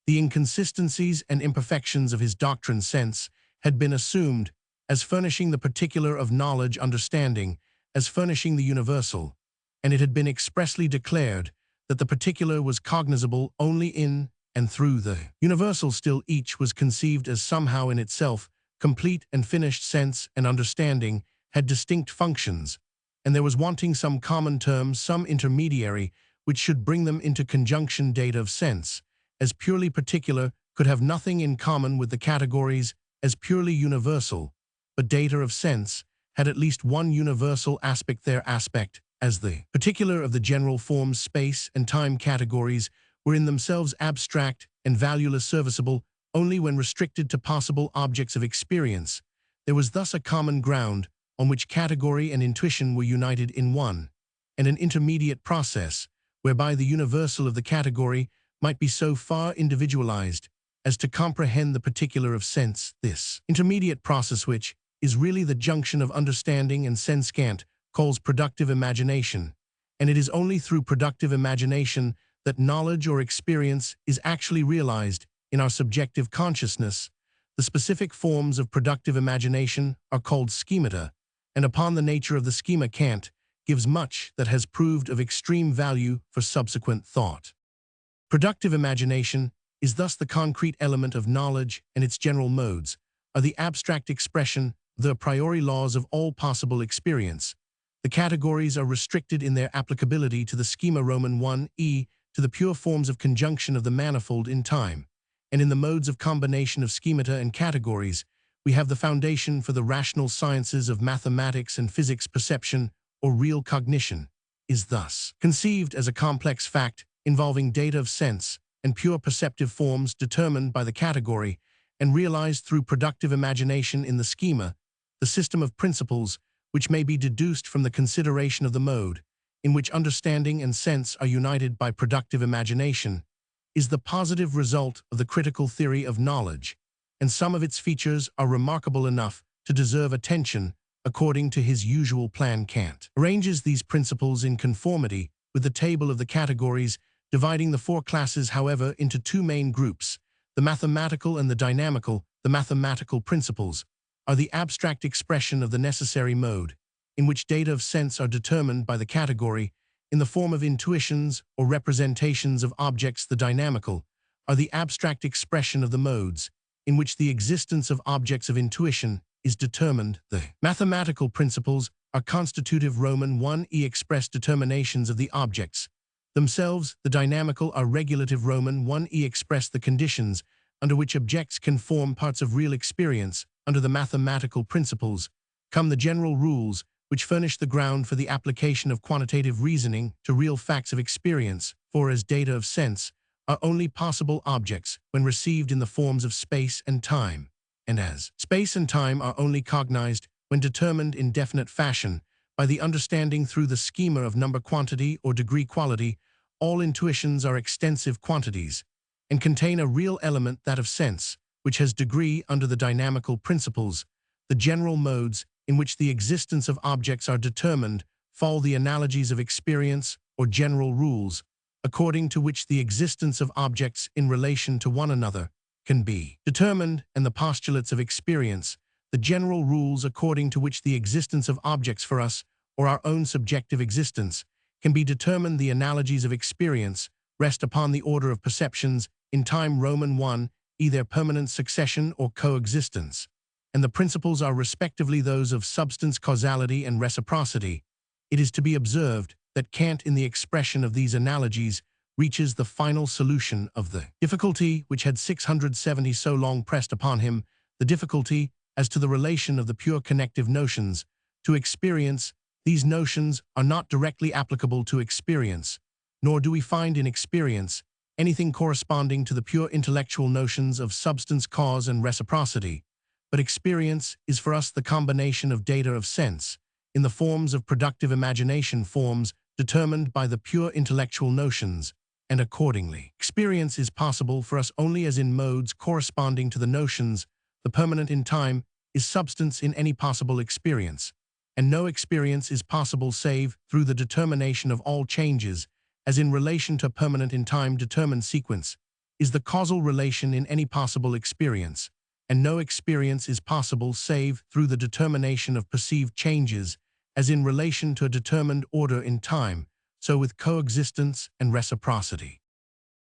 [SPEAKER 1] the inconsistencies and imperfections of his doctrine. Sense had been assumed as furnishing the particular of knowledge, understanding as furnishing the universal, and it had been expressly declared that the particular was cognizable only in and through the universal. Still, each was conceived as somehow in itself complete and finished. Sense and understanding had distinct functions, and there was wanting some common term, some intermediary, which should bring them into conjunction. Data of sense, as purely particular, could have nothing in common with the categories as purely universal, but data of sense had at least one universal aspect. Their aspect, as the particular of the general forms, space and time categories, were in themselves abstract and valueless, serviceable only when restricted to possible objects of experience. There was thus a common ground on which category and intuition were united in one, and an intermediate process whereby the universal of the category might be so far individualized as to comprehend the particular of sense. This intermediate process, which is really the junction of understanding and sense, Kant calls productive imagination, and it is only through productive imagination that knowledge or experience is actually realized in our subjective consciousness, the specific forms of productive imagination are called schemata, and upon the nature of the schema Kant gives much that has proved of extreme value for subsequent thought. Productive imagination is thus the concrete element of knowledge, and its general modes are the abstract expression, the a priori laws of all possible experience. The categories are restricted in their applicability to the schema Roman 1e, to the pure forms of conjunction of the manifold in time, and in the modes of combination of schemata and categories, we have the foundation for the rational sciences of mathematics and physics. Perception, or real cognition, is thus conceived as a complex fact involving data of sense and pure perceptive forms determined by the category and realized through productive imagination in the schema, the system of principles which may be deduced from the consideration of the mode, in which understanding and sense are united by productive imagination, is the positive result of the critical theory of knowledge, and some of its features are remarkable enough to deserve attention. According to his usual plan, Kant arranges these principles in conformity with the table of the categories, dividing the four classes, however, into two main groups, the mathematical and the dynamical. The mathematical principles are the abstract expression of the necessary mode, in which data of sense are determined by the category in the form of intuitions or representations of objects. The dynamical are the abstract expression of the modes, in which the existence of objects of intuition is determined. The mathematical principles are constitutive Roman 1e express determinations of the objects themselves. The dynamical are regulative Roman 1e express the conditions under which objects can form parts of real experience. Under the mathematical principles come the general rules which furnish the ground for the application of quantitative reasoning to real facts of experience, for as data of sense are only possible objects when received in the forms of space and time, and as space and time are only cognized when determined in definite fashion by the understanding through the schema of number quantity or degree quality, all intuitions are extensive quantities and contain a real element, that of sense, which has degree. Under the dynamical principles, the general modes in which the existence of objects are determined fall the analogies of experience or general rules, according to which the existence of objects in relation to one another can be determined, and the postulates of experience, the general rules according to which the existence of objects for us or our own subjective existence can be determined. The analogies of experience rest upon the order of perceptions in time Roman 1, either permanent succession or coexistence, and the principles are respectively those of substance, causality, and reciprocity. It is to be observed that Kant, in the expression of these analogies, reaches the final solution of the difficulty which had 670 so long pressed upon him, the difficulty as to the relation of the pure connective notions to experience. These notions are not directly applicable to experience, nor do we find in experience anything corresponding to the pure intellectual notions of substance, cause, and reciprocity, but experience is for us the combination of data of sense in the forms of productive imagination, forms determined by the pure intellectual notions, and accordingly, experience is possible for us only as in modes corresponding to the notions. The permanent in time is substance in any possible experience, and no experience is possible save through the determination of all changes, as in relation to permanent in time. Determined sequence is the causal relation in any possible experience, and no experience is possible save through the determination of perceived changes, as in relation to a determined order in time, so with coexistence and reciprocity.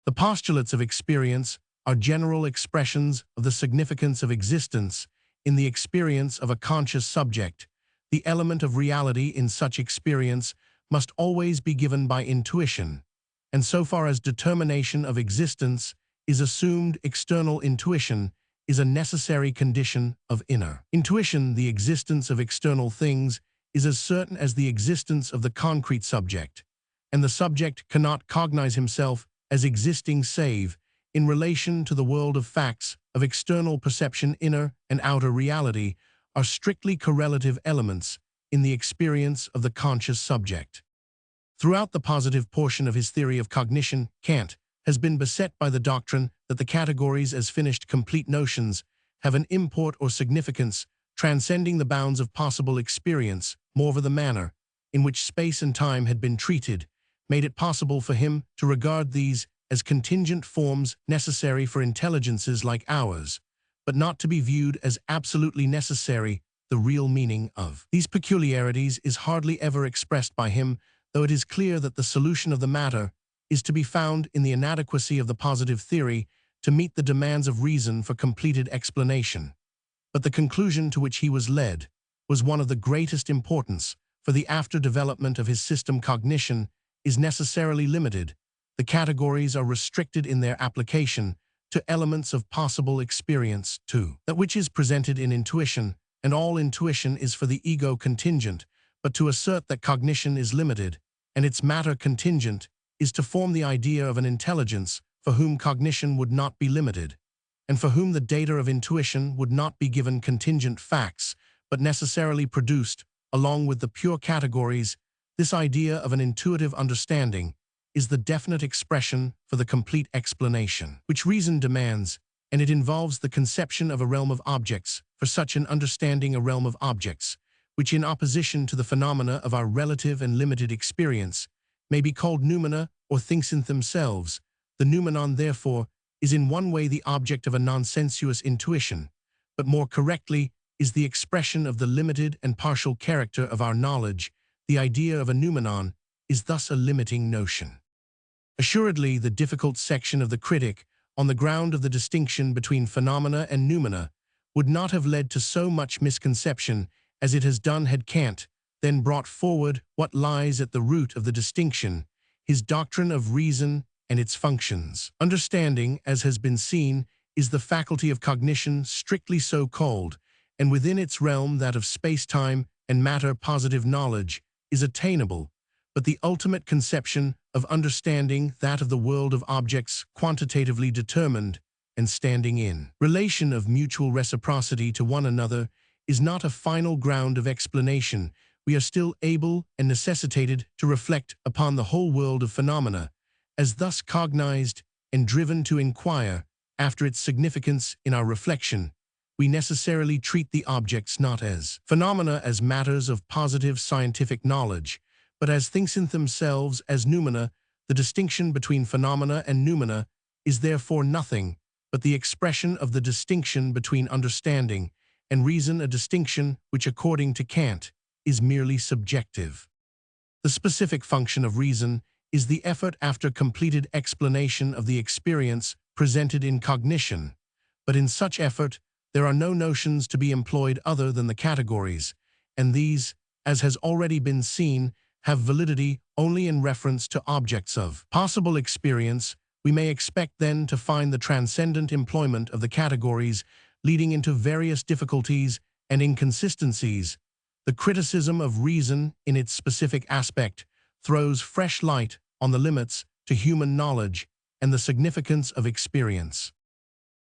[SPEAKER 1] The postulates of experience are general expressions of the significance of existence in the experience of a conscious subject. The element of reality in such experience must always be given by intuition, and so far as determination of existence is assumed, external intuition is a necessary condition of inner intuition. The existence of external things is as certain as the existence of the concrete subject, and the subject cannot cognize himself as existing save in relation to the world of facts of external perception. Inner and outer reality are strictly correlative elements in the experience of the conscious subject. Throughout the positive portion of his theory of cognition, Kant has been beset by the doctrine that the categories as finished complete notions have an import or significance transcending the bounds of possible experience. Moreover, the manner in which space and time had been treated made it possible for him to regard these as contingent forms necessary for intelligences like ours, but not to be viewed as absolutely necessary, the real meaning of. These peculiarities is hardly ever expressed by him, though it is clear that the solution of the matter is to be found in the inadequacy of the positive theory to meet the demands of reason for completed explanation. But the conclusion to which he was led was one of the greatest importance, for the after development of his system cognition is necessarily limited. The categories are restricted in their application to elements of possible experience too. That which is presented in intuition, and all intuition is for the ego contingent, but to assert that cognition is limited, and its matter contingent, is to form the idea of an intelligence for whom cognition would not be limited, and for whom the data of intuition would not be given contingent facts, but necessarily produced, along with the pure categories. This idea of an intuitive understanding is the definite expression for the complete explanation, which reason demands, and it involves the conception of a realm of objects, for such an understanding a realm of objects, which in opposition to the phenomena of our relative and limited experience, may be called noumena or things in themselves. The noumenon, therefore, is in one way the object of a non-sensuous intuition, but more correctly is the expression of the limited and partial character of our knowledge. The idea of a noumenon is thus a limiting notion. Assuredly, the difficult section of the critic, on the ground of the distinction between phenomena and noumena, would not have led to so much misconception as it has done had Kant then brought forward what lies at the root of the distinction, his doctrine of reason and its functions. Understanding, as has been seen, is the faculty of cognition strictly so called, and within its realm that of space-time and matter positive knowledge is attainable, but the ultimate conception of understanding, that of the world of objects quantitatively determined and standing in relation of mutual reciprocity to one another, is not a final ground of explanation. We are still able and necessitated to reflect upon the whole world of phenomena, as thus cognized and driven to inquire after its significance. In our reflection, we necessarily treat the objects not as phenomena as matters of positive scientific knowledge, but as things in themselves as noumena. The distinction between phenomena and noumena is therefore nothing but the expression of the distinction between understanding and reason, a distinction which, according to Kant, is merely subjective. The specific function of reason is the effort after completed explanation of the experience presented in cognition, but in such effort there are no notions to be employed other than the categories, and these, as has already been seen, have validity only in reference to objects of possible experience. We may expect then to find the transcendent employment of the categories leading into various difficulties and inconsistencies. The criticism of reason in its specific aspect throws fresh light on the limits to human knowledge and the significance of experience.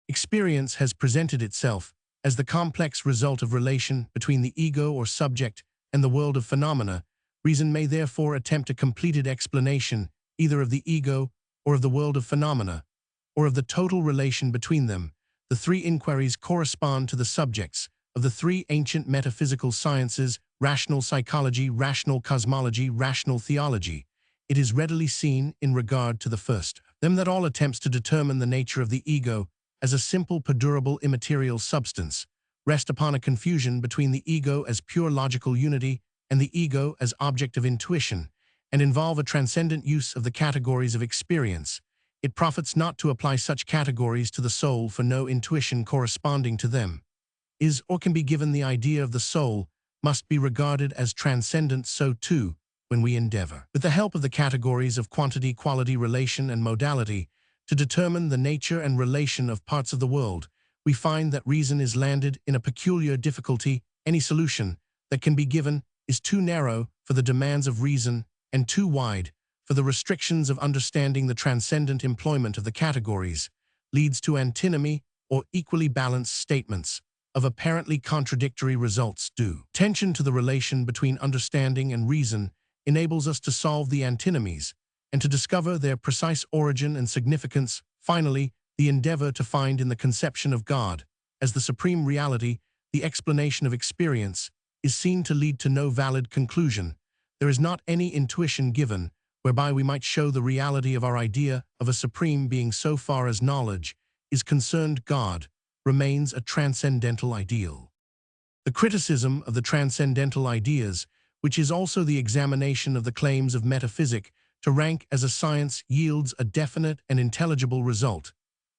[SPEAKER 1] Experience has presented itself as the complex result of relation between the ego or subject and the world of phenomena. Reason may therefore attempt a completed explanation either of the ego or of the world of phenomena, or of the total relation between them. The three inquiries correspond to the subjects of the three ancient metaphysical sciences: rational psychology, rational cosmology, rational theology. It is readily seen in regard to the first, them that all attempts to determine the nature of the ego as a simple, perdurable, immaterial substance rest upon a confusion between the ego as pure logical unity and the ego as object of intuition, and involve a transcendent use of the categories of experience. It profits not to apply such categories to the soul, for no intuition corresponding to them is or can be given. The idea of the soul must be regarded as transcendent. So too, when we endeavor, with the help of the categories of quantity, quality, relation, and modality, to determine the nature and relation of parts of the world, we find that reason is landed in a peculiar difficulty. Any solution that can be given is too narrow for the demands of reason and too wide for the restrictions of understanding. The transcendent employment of the categories leads to antinomy or equally balanced statements of apparently contradictory results. Due tension to the relation between understanding and reason enables us to solve the antinomies and to discover their precise origin and significance. Finally, the endeavor to find in the conception of God as the supreme reality the explanation of experience is seen to lead to no valid conclusion. There is not any intuition given whereby we might show the reality of our idea of a supreme being so far as knowledge is concerned. God remains a transcendental ideal. The criticism of the transcendental ideas, which is also the examination of the claims of metaphysic to rank as a science, yields a definite and intelligible result.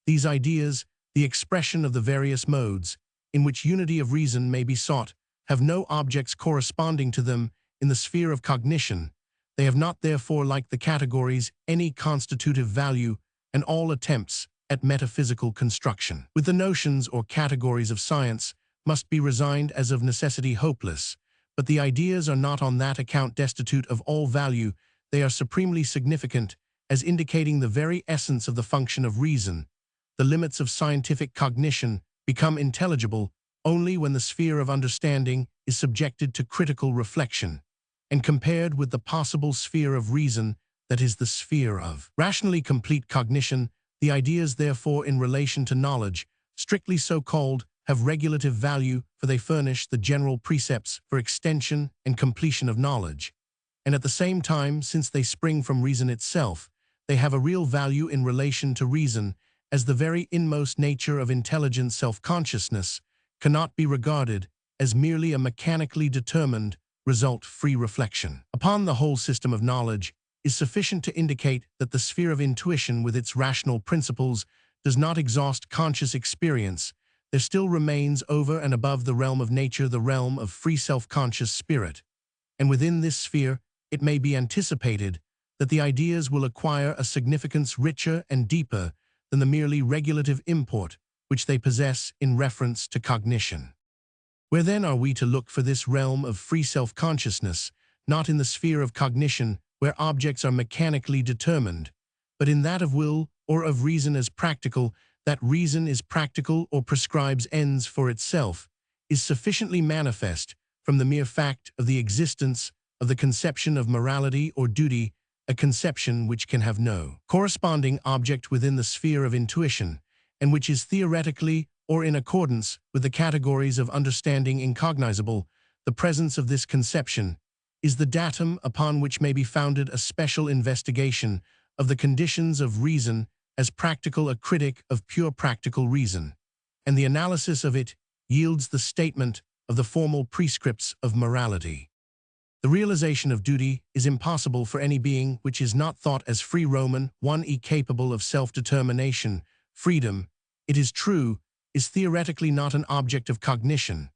[SPEAKER 1] These ideas, the expression of the various modes in which unity of reason may be sought, have no objects corresponding to them in the sphere of cognition. They have not, therefore, like the categories, any constitutive value, and all attempts at metaphysical construction, with the notions or categories of science, must be resigned as of necessity hopeless. But the ideas are not on that account destitute of all value. They are supremely significant, as indicating the very essence of the function of reason. The limits of scientific cognition become intelligible only when the sphere of understanding is subjected to critical reflection, and compared with the possible sphere of reason, that is the sphere of rationally complete cognition. The ideas, therefore, in relation to knowledge, strictly so called, have regulative value, for they furnish the general precepts for extension and completion of knowledge. And at the same time, since they spring from reason itself, they have a real value in relation to reason, as the very inmost nature of intelligent self-consciousness cannot be regarded as merely a mechanically determined, result-free reflection upon the whole system of knowledge, is sufficient to indicate that the sphere of intuition with its rational principles does not exhaust conscious experience. There still remains over and above the realm of nature the realm of free self-conscious spirit, and within this sphere it may be anticipated that the ideas will acquire a significance richer and deeper than the merely regulative import which they possess in reference to cognition. Where then are we to look for this realm of free self-consciousness? Not in the sphere of cognition, where objects are mechanically determined, but in that of will or of reason as practical. That reason is practical or prescribes ends for itself is sufficiently manifest from the mere fact of the existence of the conception of morality or duty, a conception which can have no corresponding object within the sphere of intuition, and which is theoretically or in accordance with the categories of understanding incognizable. The presence of this conception is the datum upon which may be founded a special investigation of the conditions of reason as practical, a critic of pure practical reason, and the analysis of it yields the statement of the formal prescripts of morality. The realization of duty is impossible for any being which is not thought as free. Roman 1 capable of self-determination. Freedom, it is true, is theoretically not an object of cognition,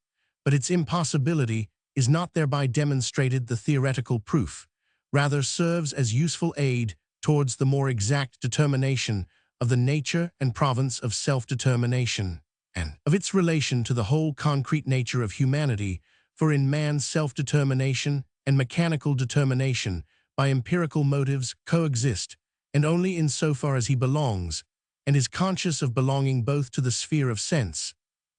[SPEAKER 1] but its impossibility is not thereby demonstrated. The theoretical proof rather serves as useful aid towards the more exact determination of the nature and province of self-determination, and of its relation to the whole concrete nature of humanity. For in man self-determination and mechanical determination by empirical motives coexist, and only in so far as he belongs, and is conscious of belonging both to the sphere of sense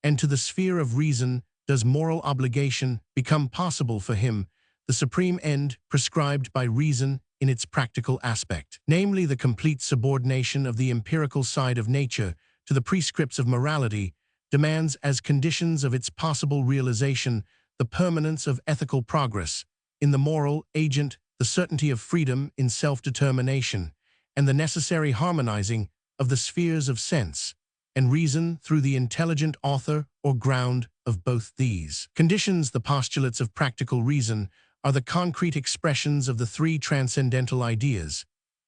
[SPEAKER 1] and to the sphere of reason, does moral obligation become possible for him, the supreme end prescribed by reason in its practical aspect, namely the complete subordination of the empirical side of nature to the prescripts of morality, demands as conditions of its possible realization the permanence of ethical progress in the moral agent, the certainty of freedom in self-determination, and the necessary harmonizing of the spheres of sense and reason through the intelligent author or ground of both these conditions. The postulates of practical reason are the concrete expressions of the three transcendental ideas,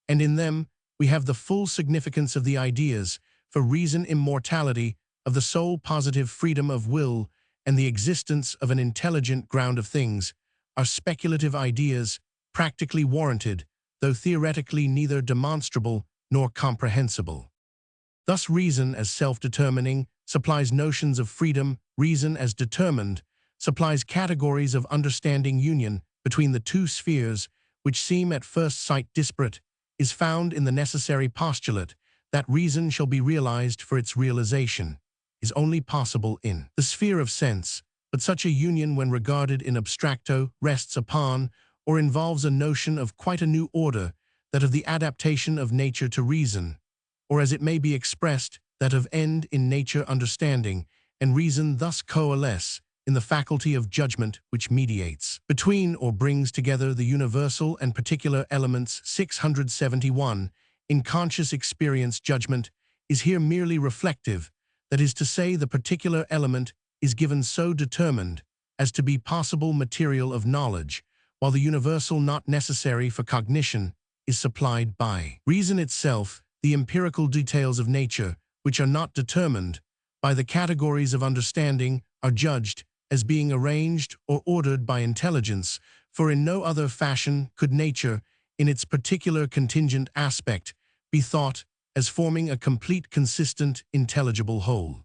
[SPEAKER 1] and in them we have the full significance of the ideas for reason, immortality of the soul, positive freedom of will, and the existence of an intelligent ground of things, are speculative ideas, practically warranted, though theoretically neither demonstrable nor comprehensible. Thus reason as self-determining supplies notions of freedom, reason as determined supplies categories of understanding. Union between the two spheres, which seem at first sight disparate, is found in the necessary postulate that reason shall be realized. For its realization is only possible in the sphere of sense, but such a union, when regarded in abstracto, rests upon or involves a notion of quite a new order, that of the adaptation of nature to reason, or as it may be expressed, that of end in nature understanding, and reason thus coalesce in the faculty of judgment which mediates between or brings together the universal and particular elements. 671. In conscious experience, judgment is here merely reflective, that is to say, the particular element is given so determined as to be possible material of knowledge, while the universal not necessary for cognition is supplied by reason itself. The empirical details of nature, which are not determined by the categories of understanding, are judged as being arranged or ordered by intelligence, for in no other fashion could nature, in its particular contingent aspect, be thought as forming a complete, consistent, intelligible whole.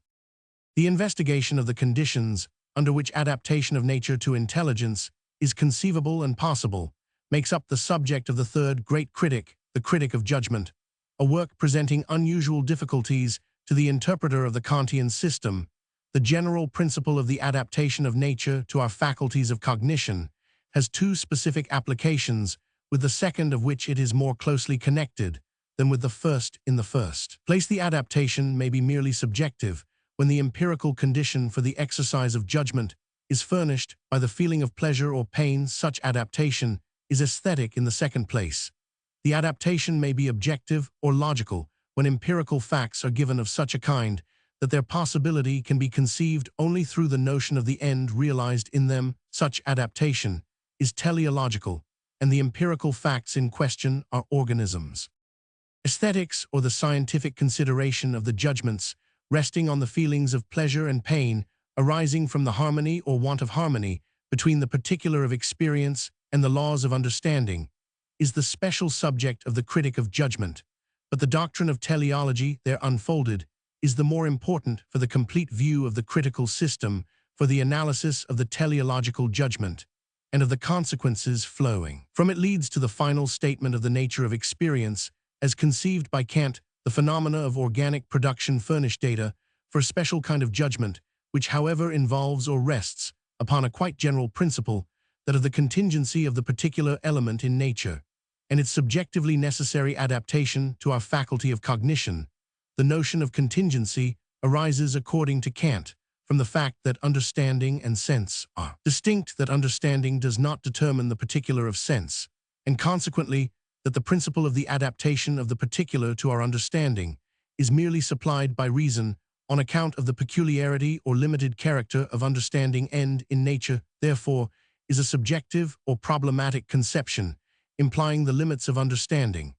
[SPEAKER 1] The investigation of the conditions under which adaptation of nature to intelligence is conceivable and possible makes up the subject of the third great critic, the Critic of Judgment, a work presenting unusual difficulties to the interpreter of the Kantian system. The general principle of the adaptation of nature to our faculties of cognition has two specific applications, with the second of which it is more closely connected than with the first. In the first place, the adaptation may be merely subjective, when the empirical condition for the exercise of judgment is furnished by the feeling of pleasure or pain. Such adaptation is aesthetic. In the second place, the adaptation may be objective or logical, when empirical facts are given of such a kind that their possibility can be conceived only through the notion of the end realized in them. Such adaptation is teleological, and the empirical facts in question are organisms. Aesthetics, or the scientific consideration of the judgments resting on the feelings of pleasure and pain arising from the harmony or want of harmony between the particular of experience and the laws of understanding, is the special subject of the Critic of Judgment, but the doctrine of teleology there unfolded is the more important for the complete view of the critical system, for the analysis of the teleological judgment, and of the consequences flowing from it leads to the final statement of the nature of experience, as conceived by Kant. The phenomena of organic production furnish data for a special kind of judgment, which however involves or rests upon a quite general principle, that of the contingency of the particular element in nature, and its subjectively necessary adaptation to our faculty of cognition. The notion of contingency arises, according to Kant, from the fact that understanding and sense are distinct, that understanding does not determine the particular of sense, and consequently that the principle of the adaptation of the particular to our understanding is merely supplied by reason on account of the peculiarity or limited character of understanding. End in nature, therefore, is a subjective or problematic conception, implying the limits of understanding,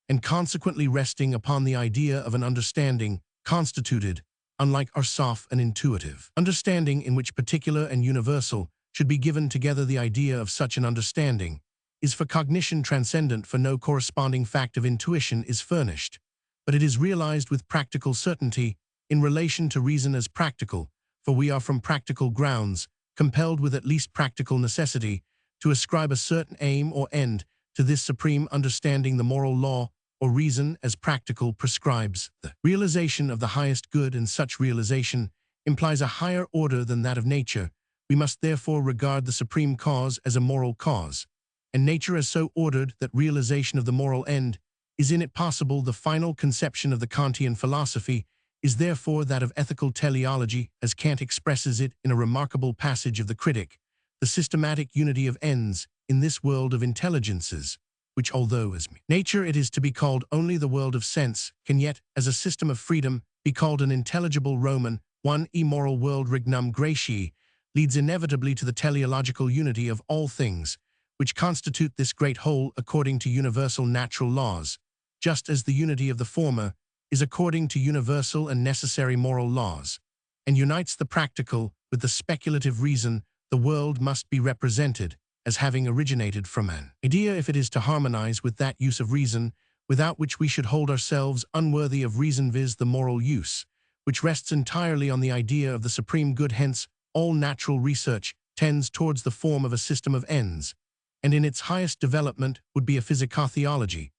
[SPEAKER 1] and consequently resting upon the idea of an understanding constituted, unlike our soft and intuitive understanding, in which particular and universal should be given together. The idea of such an understanding is for cognition transcendent, for no corresponding fact of intuition is furnished, but it is realized with practical certainty in relation to reason as practical, for we are from practical grounds compelled with at least practical necessity to ascribe a certain aim or end to this supreme understanding. The moral law or reason as practical prescribes the realization of the highest good, and such realization implies a higher order than that of nature. We must therefore regard the supreme cause as a moral cause, and nature as so ordered that realization of the moral end is in it possible. The final conception of the Kantian philosophy is therefore that of ethical teleology, as Kant expresses it in a remarkable passage of the Critic, the systematic unity of ends in this world of intelligences, which although as nature it is to be called only the world of sense, can yet, as a system of freedom, be called an intelligible Roman, one immoral world. Regnum Graecii leads inevitably to the teleological unity of all things, which constitute this great whole according to universal natural laws, just as the unity of the former is according to universal and necessary moral laws, and unites the practical with the speculative reason. The world must be represented as having originated from an idea, if it is to harmonize with that use of reason without which we should hold ourselves unworthy of reason, viz. the moral use, which rests entirely on the idea of the supreme good. Hence, all natural research tends towards the form of a system of ends, and in its highest development would be a physicotheology.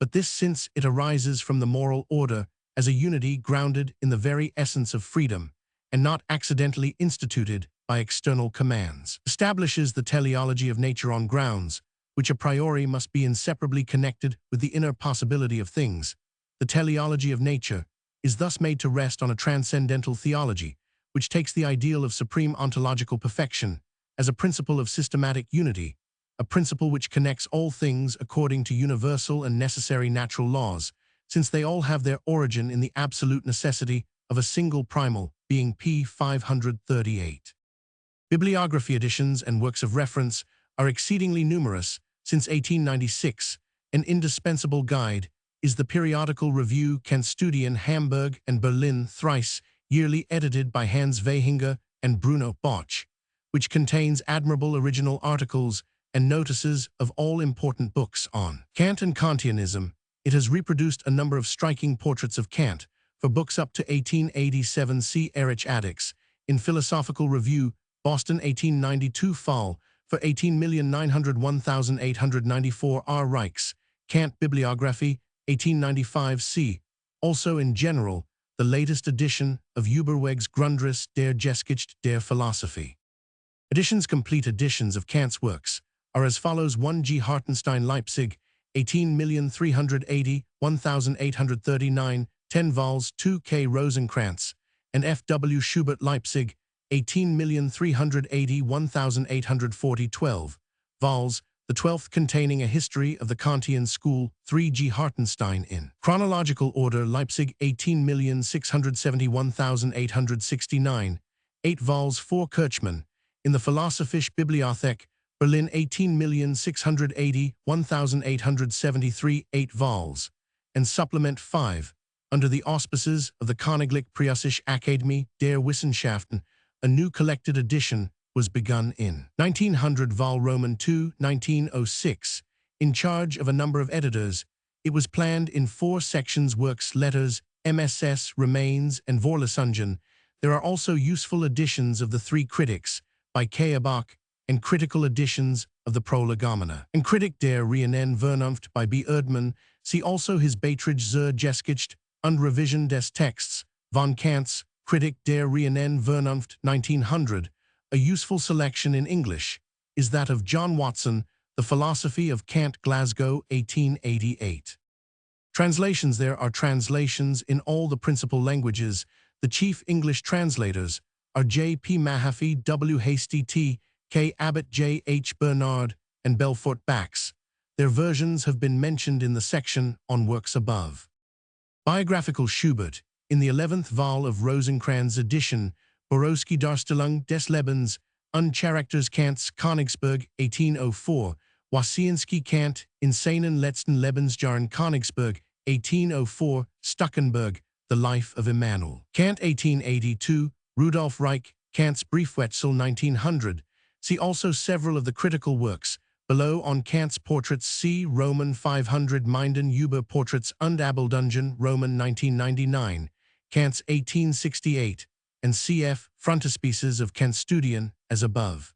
[SPEAKER 1] But this, since it arises from the moral order as a unity grounded in the very essence of freedom, and not accidentally instituted by external commands, establishes the teleology of nature on grounds which a priori must be inseparably connected with the inner possibility of things. The teleology of nature is thus made to rest on a transcendental theology, which takes the ideal of supreme ontological perfection as a principle of systematic unity, a principle which connects all things according to universal and necessary natural laws, since they all have their origin in the absolute necessity of a single primal, being p. 538. Bibliography editions and works of reference are exceedingly numerous. Since 1896, an indispensable guide is the periodical review Kantstudien Hamburg and Berlin, thrice yearly edited by Hans Vaihinger and Bruno Boch, which contains admirable original articles and notices of all important books on Kant and Kantianism. It has reproduced a number of striking portraits of Kant for books up to 1887. See Erich Addix in Philosophical Review, Boston 1892, Fall for 18,901,894. R. Reichs, Kant Bibliography, 1895. C. Also in general, the latest edition of Überwegs Grundriss der Geschichte der Philosophie. Editions. Complete editions of Kant's works are as follows: 1 G. Hartenstein, Leipzig, 18,380,1839, 10 vols. 2 K. Rosenkranz and F. W. Schubert, Leipzig, 18,380,1840, 12 vols. The 12th containing a history of the Kantian school. 3 G. Hartenstein in chronological order, Leipzig, 18,671,869, 8 vols. 4 Kirchmann in the Philosophische Bibliothek, Berlin, 18,680,1873, 8 vols. And Supplement 5, under the auspices of the Königliche Preußische Akademie der Wissenschaften, a new collected edition was begun in 1900, Vol. Roman II, 1906. In charge of a number of editors, it was planned in 4 sections: works, letters, MSS, remains, and Vorlesungen. There are also useful editions of the 3 critics by K. Bach and critical editions of the Prolegomena and Kritik der reinen Vernunft by B. Erdmann. See also his Beiträge zur Geschichte und Revision des Texts von Kants, Kritik der reinen Vernunft, 1900. A useful selection in English is that of John Watson, The Philosophy of Kant, Glasgow, 1888. Translations. There are translations in all the principal languages. The chief English translators are J. P. Mahaffey, W. Hasty, T. K. Abbott, J. H. Bernard, and Belfort Bax. Their versions have been mentioned in the section on works above. Biographical. Schubert, in the 11th vol of Rosenkranz edition, Borowski Darstellung des Lebens und Charakters Kants, Königsberg, 1804, Wasienski, Kant, in seinen letzten Lebensjahren, Königsberg, 1804, Stuckenberg, The Life of Immanuel Kant, 1882, Rudolf Reich, Kant's Briefwechsel, 1900. See also several of the critical works below on Kant's portraits. See Roman 500, Minden über Portraits und Abbildungen, Roman, 1999, Kant's 1868, and cf. Frontispieces of Kantstudien, as above.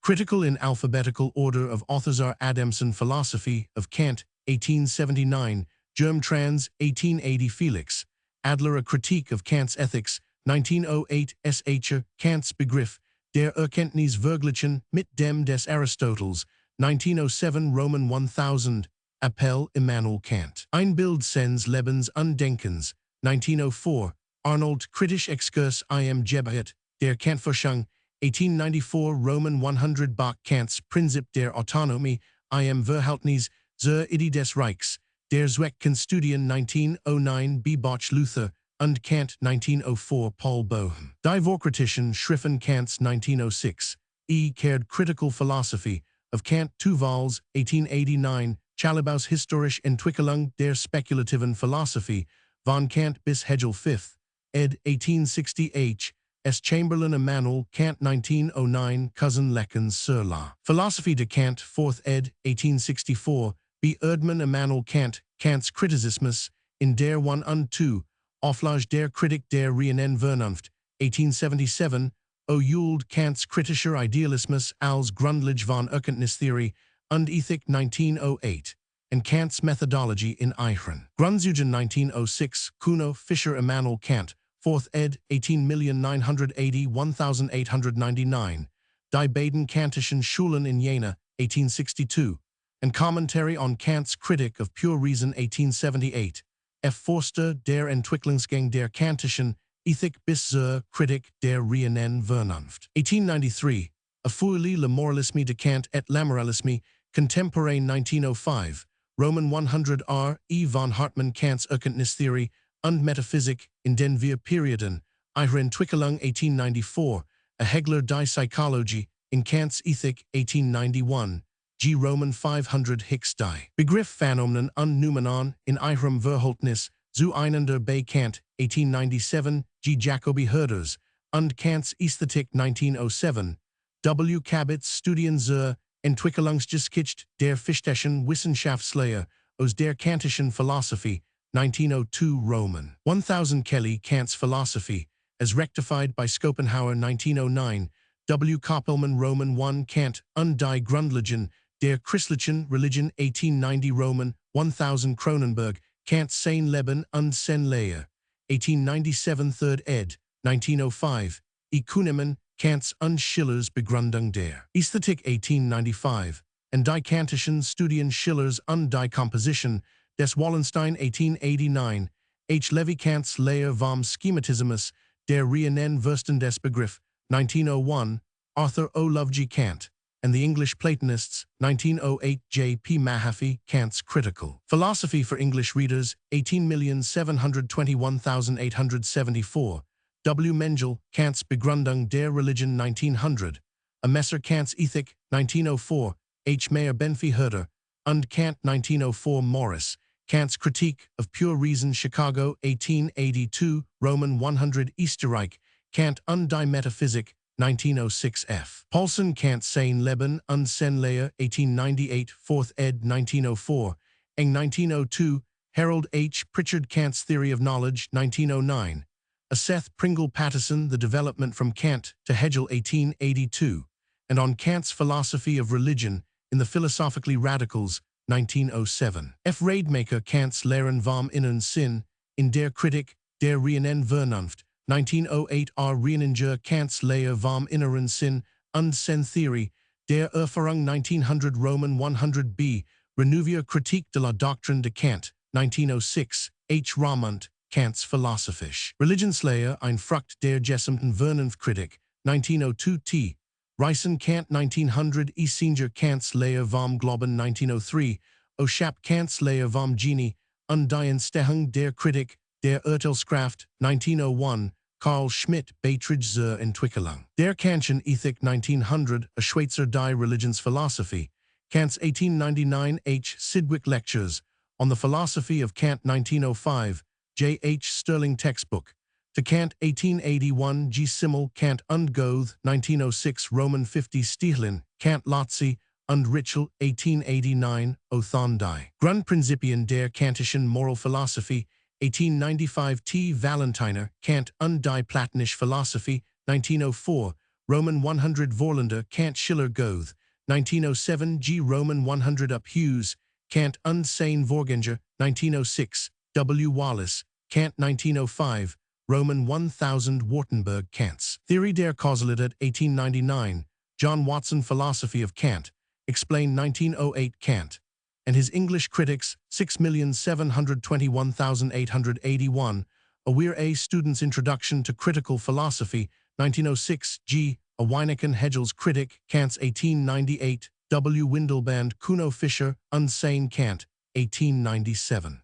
[SPEAKER 1] Critical in alphabetical order of authors are Adamson, Philosophy of Kant, 1879, Germtrans, 1880, Felix Adler, A Critique of Kant's Ethics, 1908, S. H. Kant's Begriff der Erkenntnis verglichen mit dem des Aristoteles, 1907, Roman 1000, Appell Immanuel Kant. Ein Bild seines Lebens und Denkens, 1904, Arnold, Kritisch Exkurs im Gebiet der Kantforschung, 1894, Roman 100, Bach, Kants Prinzip der Autonomie im Verhältnis zur Idee des Reichs, der Zweckkonstudien, 1909, B. Boch, Luther und Kant, 1904, Paul Bohm. Die Vorkritischen Schriften Kants, 1906, E. Caird, Critical Philosophy of Kant, 2 vols, 1889, Chalibaus Historische Entwicklung der Spekulativen Philosophie von Kant bis Hegel, 5th, ed. 1860, H. S. Chamberlain, Immanuel Kant, 1909, Cousin Leckens sur la Philosophie de Kant, 4th ed. 1864, B. Erdmann, Immanuel Kant, Kants Kritisismus in der 1 und 2, Auflage der Kritik der reinen Vernunft, 1877, O. Ewald, Kants Kritischer Idealismus als Grundlage von Erkenntnistheorie und Ethik, 1908, and Kant's Methodology in Eichhorn. Grundzeugen, 1906, Kuno, Fischer, Immanuel Kant, 4th ed., 18,980,1899, Die beiden Kantischen Schulen in Jena, 1862, and Commentary on Kant's Kritik of Pure Reason, 1878, F. Forster, Der Entwicklungsgang der Kantischen Ethik bis zur Kritik der reinen Vernunft. 1893, Erfuerli le Moralisme de Kant et l'Amoralisme, Contemporain 1905, Roman 100 R. E. von Hartmann Kant's Erkenntnistheorie und Metaphysik in den vier Perioden, ihrer Entwicklung 1894, A Hegler die Psychologie, in Kant's Ethik 1891, G. Roman 500 Hicks die Begriff Phänomen und Noumenon in ihrem Verhältnis zueinander bei Kant 1897, G. Jacobi Herders, und Kant's Ästhetik 1907, W. Cabot's Studien zur Entwicklungsgeschichte der Fichteschen Wissenschaftslehre aus der Kantischen Philosophie, 1902 Roman 1000 Kelly Kant's Philosophy, as rectified by Schopenhauer 1909, W. Koppelmann Roman 1 Kant und die Grundlagen der christlichen Religion 1890 Roman 1000 Cronenberg Kant's Sein Leben und seine Lehre, 1897 3rd ed., 1905, Kuhnemann, Kant's und Schiller's Begründung der Ästhetik 1895, and die Kantischen Studien Schillers und die Komposition des Wallenstein 1889, H. Levi Kant's Lehre vom Schematismus der reinen Verstehen des Begriff, 1901, Arthur O. Lovejoy Kant, and the English Platonists, 1908 J. P. Mahaffey, Kant's Critical Philosophy for English Readers, 18,721,874, W. Mengel, Kant's Begründung der Religion 1900, A Messer Kant's Ethik, 1904, H. Mayer Benfey Herder, und Kant 1904 Morris, Kant's Critique of Pure Reason Chicago 1882, Roman 100 Easterreich, Kant und die Metaphysik, 1906 F. Paulson Kant's Sein Leben und seine Lehre 1898 4th ed. 1904, Eng 1902, Harold H. Pritchard Kant's Theory of Knowledge 1909, A. Seth Pringle Patterson The Development from Kant to Hegel 1882, and on Kant's Philosophy of Religion in the Philosophically Radicals 1907. F. Rademacher Kant's Lehren vom inneren Sinn in der Kritik der reinen Vernunft 1908 R. Reininger Kant's Lehre vom inneren Sinn und seine Theorie der Erfahrung 1900 Roman 100 b. Renouvier Critique de la Doctrine de Kant 1906 H. Ramont Kant's Philosophische Religionslehre ein Frucht der gesamten Vernunftkritik 1902 T. Reisen Kant 1900 Singer Kant's Lehre vom Glauben 1903 O'Shap Kant's Lehre vom Genie und die Entstehung der Kritik der Urteilskraft 1901 Carl Schmitt Beiträge zur Entwicklung der Kantischen Ethik 1900 A Schweizer die Religionsphilosophie, Kant's 1899 H. Sidgwick Lectures on the Philosophy of Kant 1905, J. H. Sterling Textbook, to Kant 1881 G. Simmel Kant und Goethe 1906 Roman 50 Stihlin, Kant Lotzi und Ritschl 1889 Othon die Grundprinzipien der Kantischen Moralphilosophie 1895 T. Valentiner, Kant und die Platonische Philosophie, 1904, Roman 100 Vorländer, Kant Schiller Goethe, 1907 G. Roman 100 Up Hughes, Kant und seine Vorgänger, 1906, W. Wallace, Kant 1905, Roman 1000 Wartenberg Kant's Theory der Kausalität 1899, John Watson Philosophy of Kant, explained 1908 Kant, and his English critics 6,721,881, A Weir A. Student's Introduction to Critical Philosophy, 1906 G. A Weineken Hegel's Critic, Kant's 1898, W. Windelband Kuno Fischer, Unsein Kant, 1897.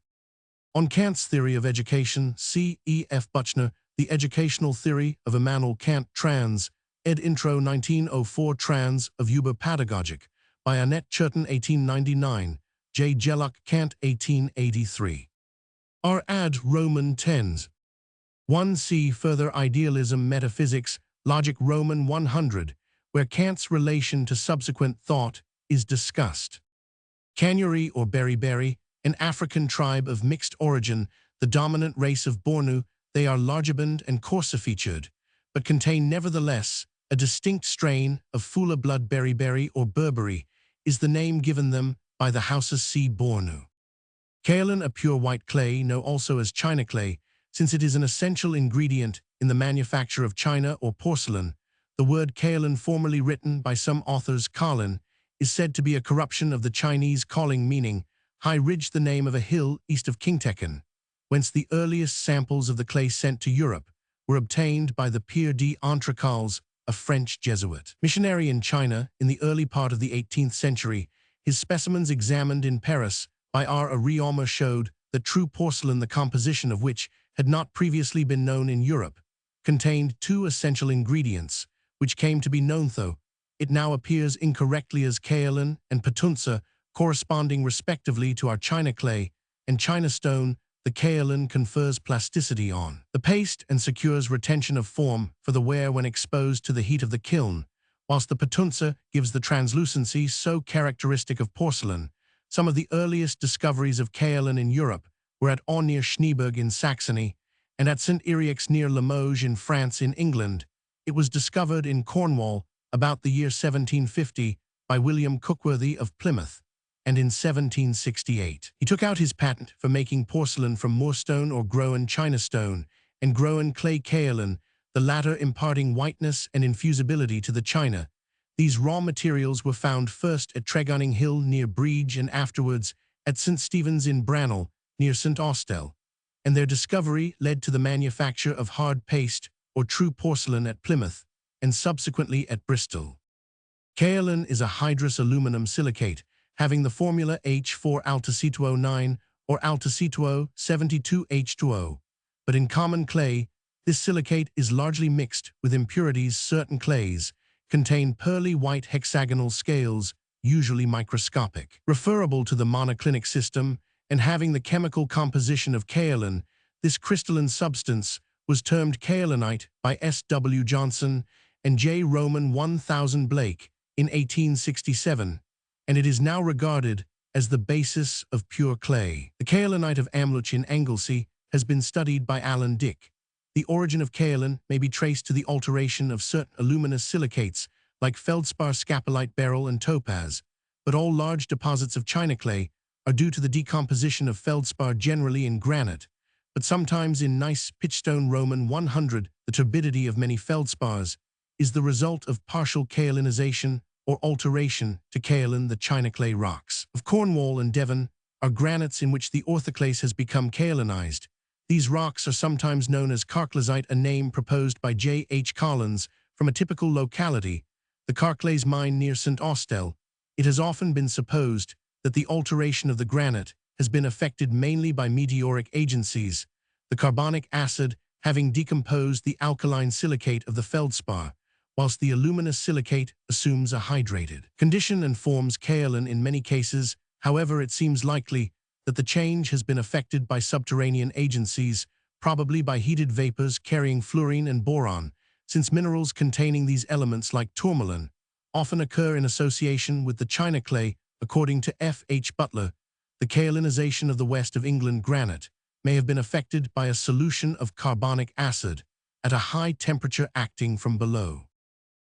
[SPEAKER 1] On Kant's Theory of Education, C. E. F. Buchner, The Educational Theory of Immanuel Kant Trans, ed. Intro 1904 Trans of Überpädagogik, by Annette Churton 1899, J. Jelluck Kant 1883. R. Ad Roman Tens. 1. See further Idealism Metaphysics, Logic Roman 100, where Kant's relation to subsequent thought is discussed. Kanuri or Beriberi, an African tribe of mixed origin, the dominant race of Bornu, they are largeband and coarser-featured, but contain nevertheless a distinct strain of Fula blood Beriberi or Berberi, is the name given them by the Hausa C. Bornu. Kaolin, a pure white clay, known also as China clay, since it is an essential ingredient in the manufacture of china or porcelain. The word kaolin, formerly written by some authors Kalin, is said to be a corruption of the Chinese calling meaning high ridge, the name of a hill east of Kingteken, whence the earliest samples of the clay sent to Europe, were obtained by the Père d'Entrecalles, a French Jesuit. Missionary in China in the early part of the 18th century, his specimens examined in Paris by R. Riaume showed that true porcelain, the composition of which had not previously been known in Europe, contained two essential ingredients, which came to be known, though it now appears incorrectly, as kaolin and patunca, corresponding respectively to our china clay and china stone. The kaolin confers plasticity on the paste and secures retention of form for the wear when exposed to the heat of the kiln, whilst the patunca gives the translucency so characteristic of porcelain. Some of the earliest discoveries of kaolin in Europe were at Auen near Schneeberg in Saxony and at St. Yrieix near Limoges in France. In England, it was discovered in Cornwall about the year 1750 by William Cookworthy of Plymouth, and in 1768 he took out his patent for making porcelain from moorstone or Groen china stone and Groen clay kaolin, the latter imparting whiteness and infusibility to the china. These raw materials were found first at Tregunning Hill near Breege and afterwards at St. Stephen's in Brannel near St. Austell, and their discovery led to the manufacture of hard paste or true porcelain at Plymouth and subsequently at Bristol. Kaolin is a hydrous aluminum silicate having the formula H4-altacetuo9 or altacetuo72H2O, but in common clay, this silicate is largely mixed with impurities. Certain clays contain pearly white hexagonal scales, usually microscopic. Referable to the monoclinic system and having the chemical composition of kaolin, this crystalline substance was termed kaolinite by S. W. Johnson and J. Roman 1000 Blake in 1867, and it is now regarded as the basis of pure clay. The kaolinite of Amluch in Anglesey has been studied by Alan Dick. The origin of kaolin may be traced to the alteration of certain aluminous silicates like feldspar, scapolite, beryl, and topaz, but all large deposits of china clay are due to the decomposition of feldspar, generally in granite, but sometimes in gneiss pitchstone. Roman 100. The turbidity of many feldspars is the result of partial kaolinization or alteration to kaolin. The china clay rocks of Cornwall and Devon are granites in which the orthoclase has become kaolinized. These rocks are sometimes known as carclasite, a name proposed by J. H. Collins from a typical locality, the Carclase mine near St. Austell. It has often been supposed that the alteration of the granite has been effected mainly by meteoric agencies, the carbonic acid having decomposed the alkaline silicate of the feldspar, whilst the aluminous silicate assumes a hydrated condition and forms kaolin. In many cases, however, it seems likely that the change has been affected by subterranean agencies, probably by heated vapors carrying fluorine and boron, since minerals containing these elements like tourmaline often occur in association with the china clay. According to F. H. Butler, the kaolinization of the west of England granite may have been affected by a solution of carbonic acid at a high temperature acting from below.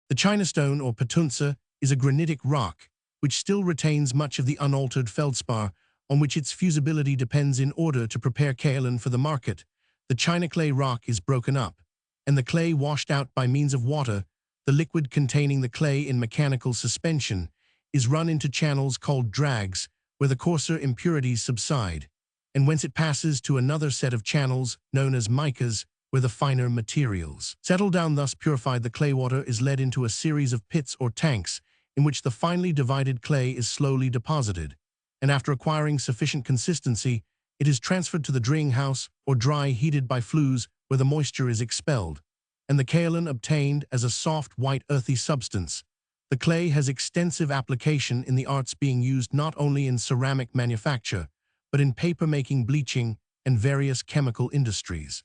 [SPEAKER 1] The china stone or patunca is a granitic rock which still retains much of the unaltered feldspar on which its fusibility depends. In order to prepare kaolin for the market, the china clay rock is broken up, and the clay washed out by means of water. The liquid containing the clay in mechanical suspension is run into channels called drags, where the coarser impurities subside, and whence it passes to another set of channels known as micas, where the finer materials settle down. Thus purified, the clay water is led into a series of pits or tanks in which the finely divided clay is slowly deposited, and after acquiring sufficient consistency, it is transferred to the drying house or dry heated by flues, where the moisture is expelled, and the kaolin obtained as a soft, white, earthy substance. The clay has extensive application in the arts, being used not only in ceramic manufacture, but in paper-making, bleaching, and various chemical industries.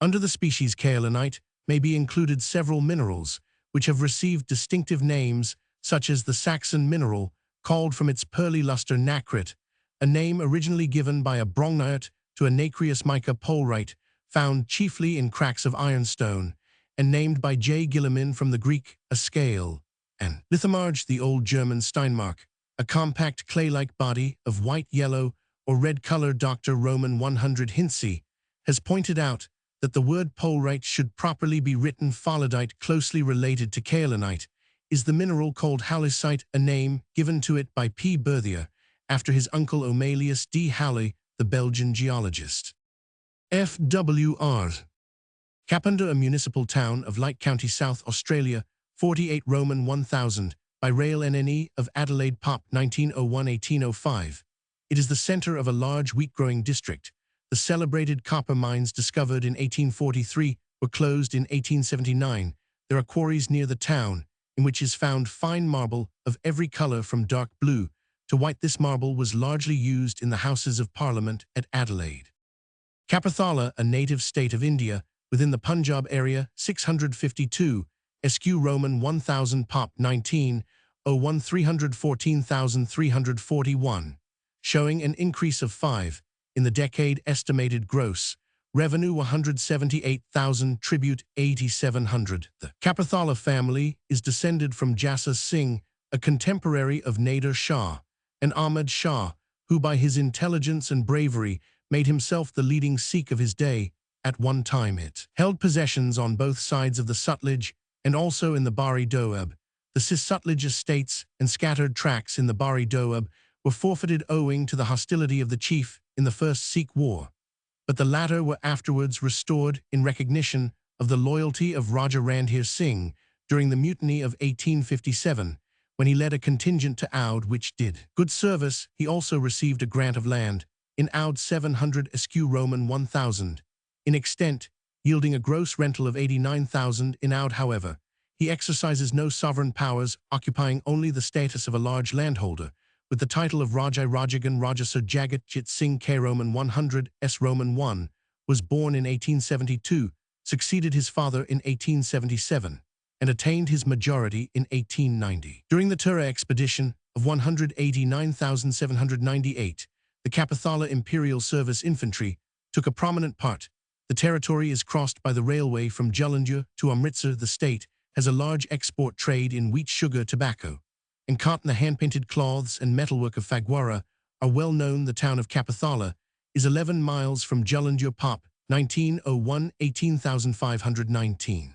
[SPEAKER 1] Under the species kaolinite may be included several minerals, which have received distinctive names, such as the Saxon mineral, called from its pearly luster nacrit, a name originally given by a brongniart to a nacreous mica polrite, found chiefly in cracks of ironstone, and named by J. Gilliman from the Greek, a scale, and lithomarge, the Old German Steinmark, a compact clay-like body of white, yellow, or red color. Dr. Roman 100 Hintzey has pointed out that the word polrite should properly be written pholodite. Closely related to kaolinite is the mineral called halloysite, a name given to it by P. Berthier after his uncle Omelius D. Halley, the Belgian geologist. F.W.R. Kapunda, a municipal town of Light County, South Australia, 48 Roman 1000, by rail NNE of Adelaide Pop 1901-1805. It is the centre of a large wheat-growing district. The celebrated copper mines discovered in 1843 were closed in 1879. There are quarries near the town, in which is found fine marble of every colour from dark blue to white. This marble was largely used in the Houses of Parliament at Adelaide. Kapurthala, a native state of India, within the Punjab area, 652, SQ Roman 1000 Pop 1901 314,341, showing an increase of 5 in the decade. Estimated gross revenue 178,000, tribute 8,700. The Kapurthala family is descended from Jassa Singh, a contemporary of Nader Shah, and Ahmad Shah, who by his intelligence and bravery made himself the leading Sikh of his day. At one time it held possessions on both sides of the Sutlej and also in the Bari Doab. The Cis-Sutlej estates and scattered tracts in the Bari Doab were forfeited owing to the hostility of the chief in the First Sikh War, but the latter were afterwards restored in recognition of the loyalty of Raja Randhir Singh during the mutiny of 1857, when he led a contingent to Oudh which did good service. He also received a grant of land in Oudh 700 SQ Roman 1000, in extent, yielding a gross rental of 89,000 in Oudh. However, he exercises no sovereign powers, occupying only the status of a large landholder, with the title of Rajai Rajagan. Raja Sir Jagat Jit Singh K Roman 100 S Roman 1, was born in 1872, succeeded his father in 1877, and attained his majority in 1890. During the Tura expedition of 189,798, the Kapurthala Imperial Service Infantry took a prominent part. The territory is crossed by the railway from Jalandhar to Amritsar. The state has a large export trade in wheat, sugar, tobacco, and cotton. The hand-painted cloths and metalwork of Phagwara are well known. The town of Kapurthala is 11 miles from Jalandhar. Pop 1901 18,519.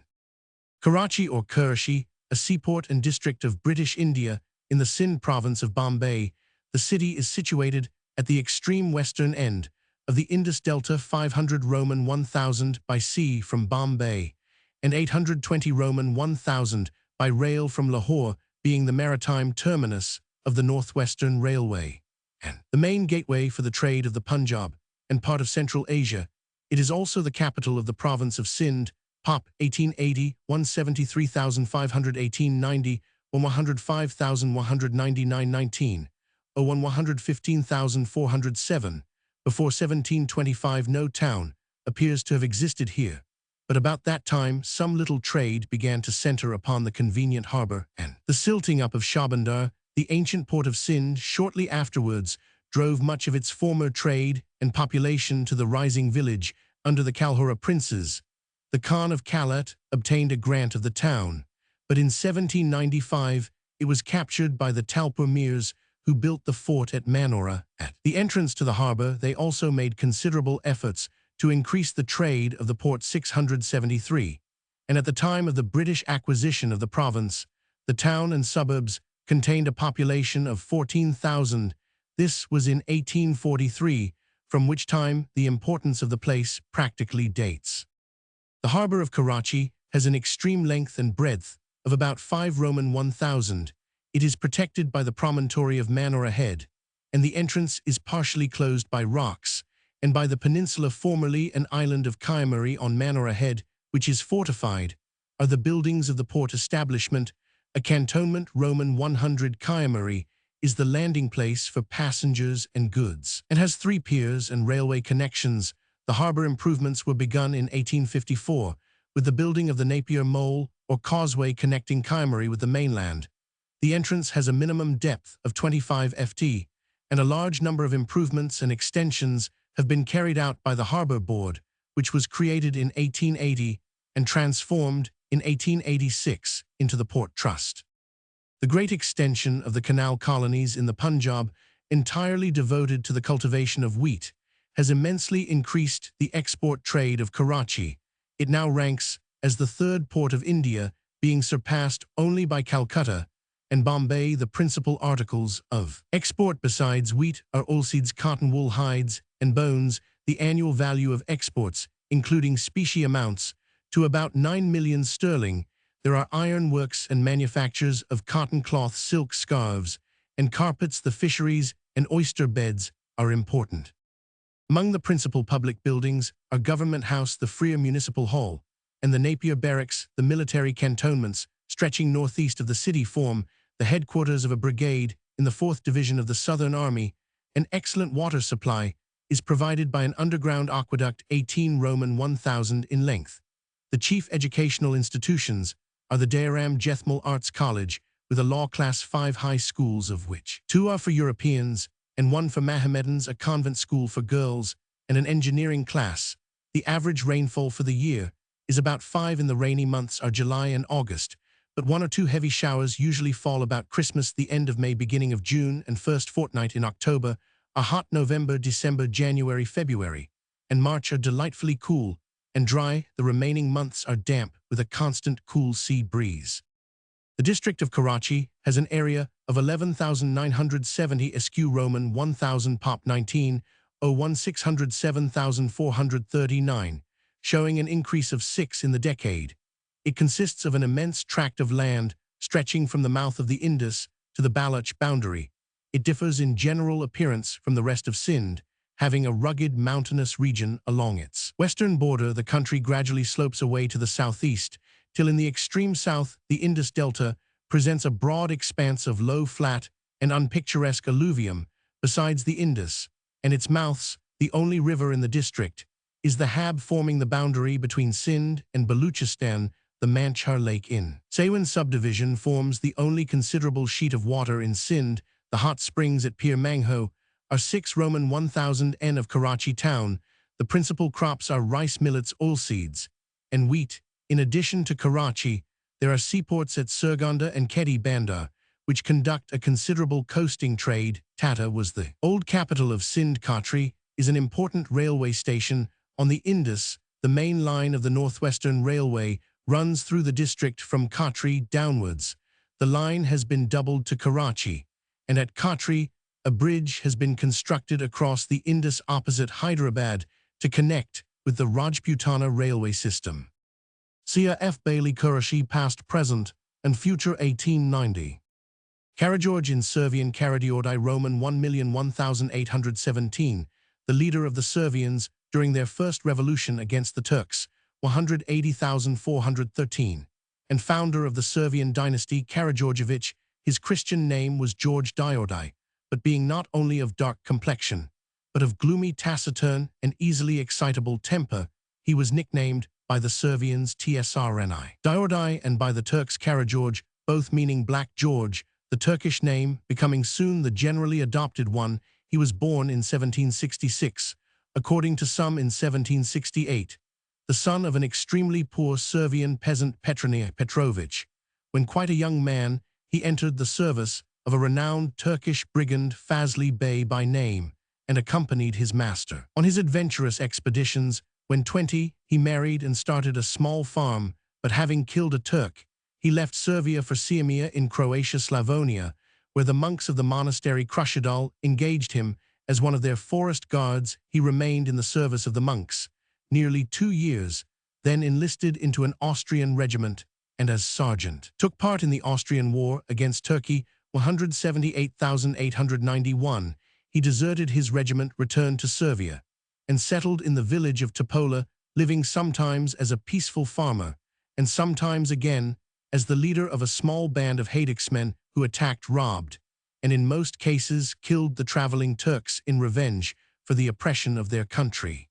[SPEAKER 1] Karachi or Karachi, a seaport and district of British India in the Sindh province of Bombay. The city is situated at the extreme western end of the Indus Delta, 500 Roman 1000 by sea from Bombay, and 820 Roman 1000 by rail from Lahore, being the maritime terminus of the Northwestern Railway, and the main gateway for the trade of the Punjab and part of Central Asia. It is also the capital of the province of Sindh. Pop 1880, 173,500, 1890, 105,199, 19, 115,407. Before 1725 no town appears to have existed here, but about that time some little trade began to center upon the convenient harbor and the silting up of Shabandar, the ancient port of Sindh. Shortly afterwards drove much of its former trade and population to the rising village under the Kalhora princes. The Khan of Kalat obtained a grant of the town, but in 1795 it was captured by the Talpur Mirs, who built the fort at Manora. At the entrance to the harbor, they also made considerable efforts to increase the trade of the port. 673, and at the time of the British acquisition of the province, the town and suburbs contained a population of 14,000. This was in 1843, from which time the importance of the place practically dates. The harbor of Karachi has an extreme length and breadth of about 5 Roman 1000. It is protected by the promontory of Manora Head, and the entrance is partially closed by rocks, and by the peninsula, formerly an island of Kayamari on Manora Head, which is fortified, are the buildings of the port establishment. A cantonment. Roman 100 Kayamari is the landing place for passengers and goods, and has 3 piers and railway connections. The harbor improvements were begun in 1854, with the building of the Napier Mole, or causeway connecting Kayamari with the mainland. The entrance has a minimum depth of 25 ft, and a large number of improvements and extensions have been carried out by the Harbor Board, which was created in 1880 and transformed in 1886 into the Port Trust. The great extension of the canal colonies in the Punjab, entirely devoted to the cultivation of wheat, has immensely increased the export trade of Karachi. It now ranks as the 3rd port of India, being surpassed only by Calcutta and Bombay. The principal articles of export besides wheat are oilseeds, cotton, wool, hides, and bones. The annual value of exports, including specie amounts, to about 9 million sterling, there are iron works and manufactures of cotton cloth, silk scarves, and carpets. The fisheries and oyster beds are important. Among the principal public buildings are Government House, the Freer Municipal Hall, and the Napier Barracks. The military cantonments, stretching northeast of the city, form the headquarters of a brigade in the 4th Division of the Southern Army. An excellent water supply is provided by an underground aqueduct 18 Roman 1000 in length. The chief educational institutions are the Dairam Jethmal Arts College, with a law class 5 high schools, of which 2 are for Europeans and 1 for Mohammedans, a convent school for girls, and an engineering class. The average rainfall for the year is about 5. In the rainy months are July and August, but 1 or 2 heavy showers usually fall about Christmas, the end of May, beginning of June, and first fortnight in October. A hot November, December, January, February, and March are delightfully cool and dry. The remaining months are damp, with a constant cool sea breeze. The district of Karachi has an area of 11,970 sq Roman 1000 Pop 19/01/607,439, showing an increase of 6 in the decade. It consists of an immense tract of land stretching from the mouth of the Indus to the Baloch boundary. It differs in general appearance from the rest of Sindh, having a rugged mountainous region along its western border. The country gradually slopes away to the southeast, till in the extreme south the Indus Delta presents a broad expanse of low, flat, and unpicturesque alluvium. Besides the Indus and its mouths, the only river in the district is the Hab, forming the boundary between Sindh and Baluchistan. The Manchar Lake in Sawan subdivision forms the only considerable sheet of water in Sindh. The hot springs at Pir Mangho are 6 Roman 1000 N of Karachi town. The principal crops are rice, millets, oilseeds, and wheat. In addition to Karachi, there are seaports at Surganda and Kedi Bandar, which conduct a considerable coasting trade. Tata was the old capital of Sindh. Khatri is an important railway station on the Indus. The main line of the Northwestern Railway runs through the district from Khatri downwards. The line has been doubled to Karachi, and at Khatri, a bridge has been constructed across the Indus opposite Hyderabad to connect with the Rajputana railway system. Sia F. Bailey, Karachi, past, present, and future 1890. Karageorge in Servian, Karageorgi Roman 1,001,817, the leader of the Servians during their first revolution against the Turks, 180,413, and founder of the Servian dynasty. Karageorgevich, his Christian name was George Diordi, but being not only of dark complexion, but of gloomy, taciturn, and easily excitable temper, he was nicknamed by the Servians Tsrni Diordi and by the Turks Karageorge, both meaning Black George, the Turkish name becoming soon the generally adopted one. He was born in 1766, according to some in 1768, the son of an extremely poor Servian peasant Petroniy Petrovich. When quite a young man, he entered the service of a renowned Turkish brigand, Fazli Bey by name, and accompanied his master on his adventurous expeditions. When 20, he married and started a small farm, but having killed a Turk, he left Servia for Siamia in Croatia, Slavonia, where the monks of the monastery Krushadal engaged him as one of their forest guards. He remained in the service of the monks nearly 2 years, then enlisted into an Austrian regiment, and as sergeant took part in the Austrian war against Turkey, 178,891. He deserted his regiment, returned to Servia, and settled in the village of Topola, living sometimes as a peaceful farmer, and sometimes again as the leader of a small band of Haydixmen who attacked, robbed, and in most cases killed the traveling Turks in revenge for the oppression of their country.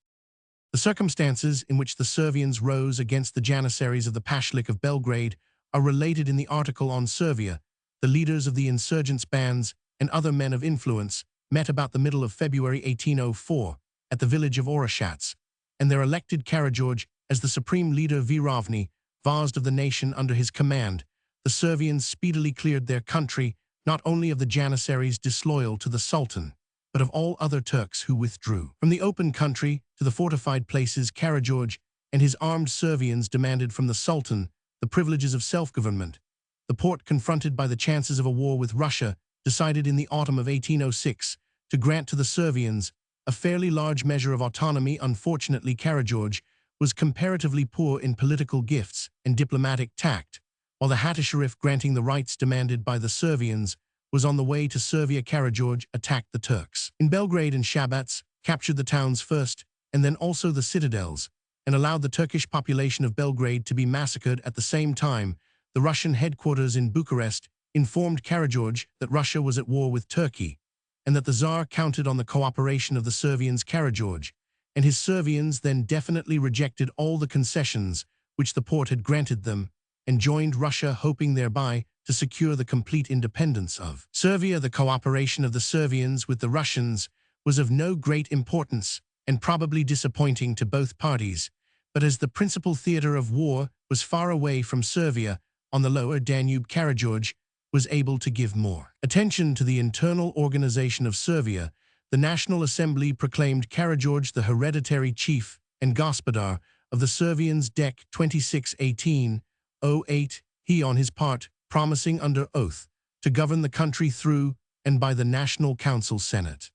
[SPEAKER 1] The circumstances in which the Servians rose against the Janissaries of the Pashalik of Belgrade are related in the article on Servia. The leaders of the insurgents' bands and other men of influence met about the middle of February 1804 at the village of Orashats, and there elected Karageorge as the supreme leader. Virovni, Vazd of the nation under his command. The Servians speedily cleared their country not only of the Janissaries disloyal to the Sultan, but of all other Turks who withdrew from the open country to the fortified places. Karageorge and his armed Servians demanded from the Sultan the privileges of self-government. The Porte, confronted by the chances of a war with Russia, decided in the autumn of 1806 to grant to the Servians a fairly large measure of autonomy. Unfortunately, Karageorge was comparatively poor in political gifts and diplomatic tact, while the Hattesherif granting the rights demanded by the Servians was on the way to Servia. Karageorge attacked the Turks in Belgrade and Shabatz, captured the towns first and then also the citadels, and allowed the Turkish population of Belgrade to be massacred at the same time. The Russian headquarters in Bucharest informed Karageorge that Russia was at war with Turkey, and that the Tsar counted on the cooperation of the Servians. Karageorge and his Servians then definitely rejected all the concessions which the Porte had granted them, and joined Russia, hoping thereby to secure the complete independence of Servia. The cooperation of the Servians with the Russians was of no great importance and probably disappointing to both parties, but as the principal theater of war was far away from Servia on the lower Danube, Karageorge was able to give more attention to the internal organization of Servia. The National Assembly proclaimed Karageorge the hereditary chief and gospodar of the Servians. Dec. 26, 1808, he on his part promising under oath to govern the country through and by the National Council Senate.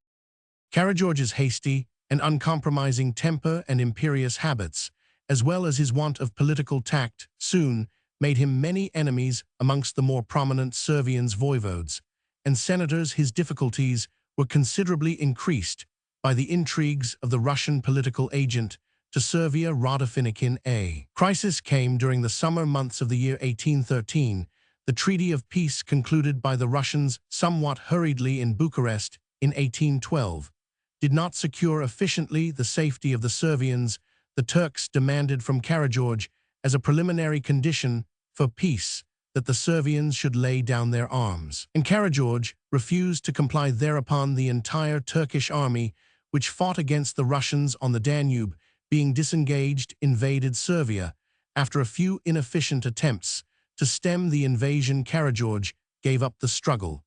[SPEAKER 1] Karageorge's hasty and uncompromising temper and imperious habits, as well as his want of political tact, soon made him many enemies amongst the more prominent Servians. Voivodes and senators. His difficulties were considerably increased by the intrigues of the Russian political agent to Servia, Rodofinikin. A crisis came during the summer months of the year 1813. The treaty of peace concluded by the Russians somewhat hurriedly in Bucharest in 1812 did not secure efficiently the safety of the Servians. The Turks demanded from Karageorge, as a preliminary condition for peace, that the Servians should lay down their arms, and Karageorge refused to comply. Thereupon the entire Turkish army, which fought against the Russians on the Danube, being disengaged, invaded Servia. After a few inefficient attempts to stem the invasion, Karageorge gave up the struggle,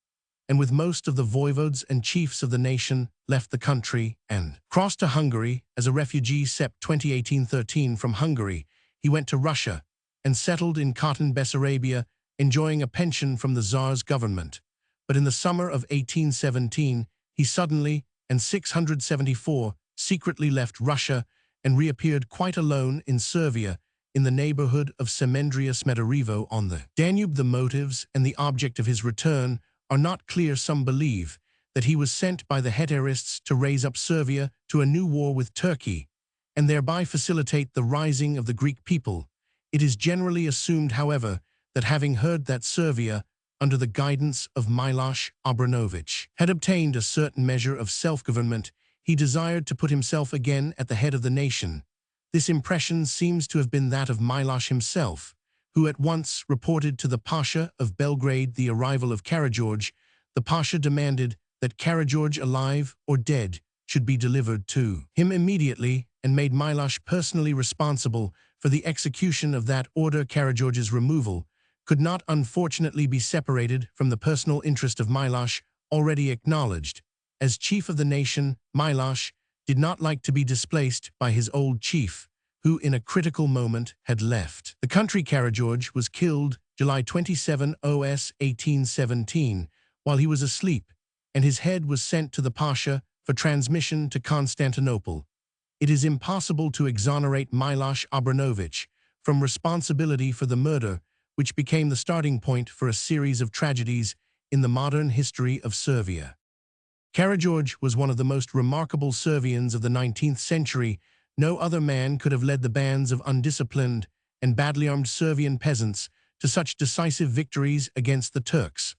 [SPEAKER 1] and with most of the voivodes and chiefs of the nation left the country and crossed to Hungary as a refugee. Sept. 20, 1813. From Hungary, he went to Russia and settled in Cotton, Bessarabia, enjoying a pension from the Tsar's government. But in the summer of 1817, he suddenly, and 674, secretly left Russia and reappeared quite alone in Servia, in the neighborhood of Semendria Smederevo on the Danube. The motives and the object of his return are not clear. Some believe that he was sent by the Hetterists to raise up Servia to a new war with Turkey, and thereby facilitate the rising of the Greek people. It is generally assumed, however, that having heard that Servia, under the guidance of Miloš Obrenović, had obtained a certain measure of self-government, he desired to put himself again at the head of the nation. This impression seems to have been that of Miloš himself, who at once reported to the Pasha of Belgrade the arrival of Karageorge. The Pasha demanded that Karageorge, alive or dead, should be delivered to him immediately, and made Miloš personally responsible for the execution of that order. Karageorge's removal could not unfortunately be separated from the personal interest of Miloš, already acknowledged. As chief of the nation, Miloš did not like to be displaced by his old chief, who in a critical moment had left the country. Karageorge was killed July 27, 1817, while he was asleep, and his head was sent to the Pasha for transmission to Constantinople. It is impossible to exonerate Miloš Obrenović from responsibility for the murder, which became the starting point for a series of tragedies in the modern history of Servia. Karageorge was one of the most remarkable Servians of the 19th century. No other man could have led the bands of undisciplined and badly armed Servian peasants to such decisive victories against the Turks.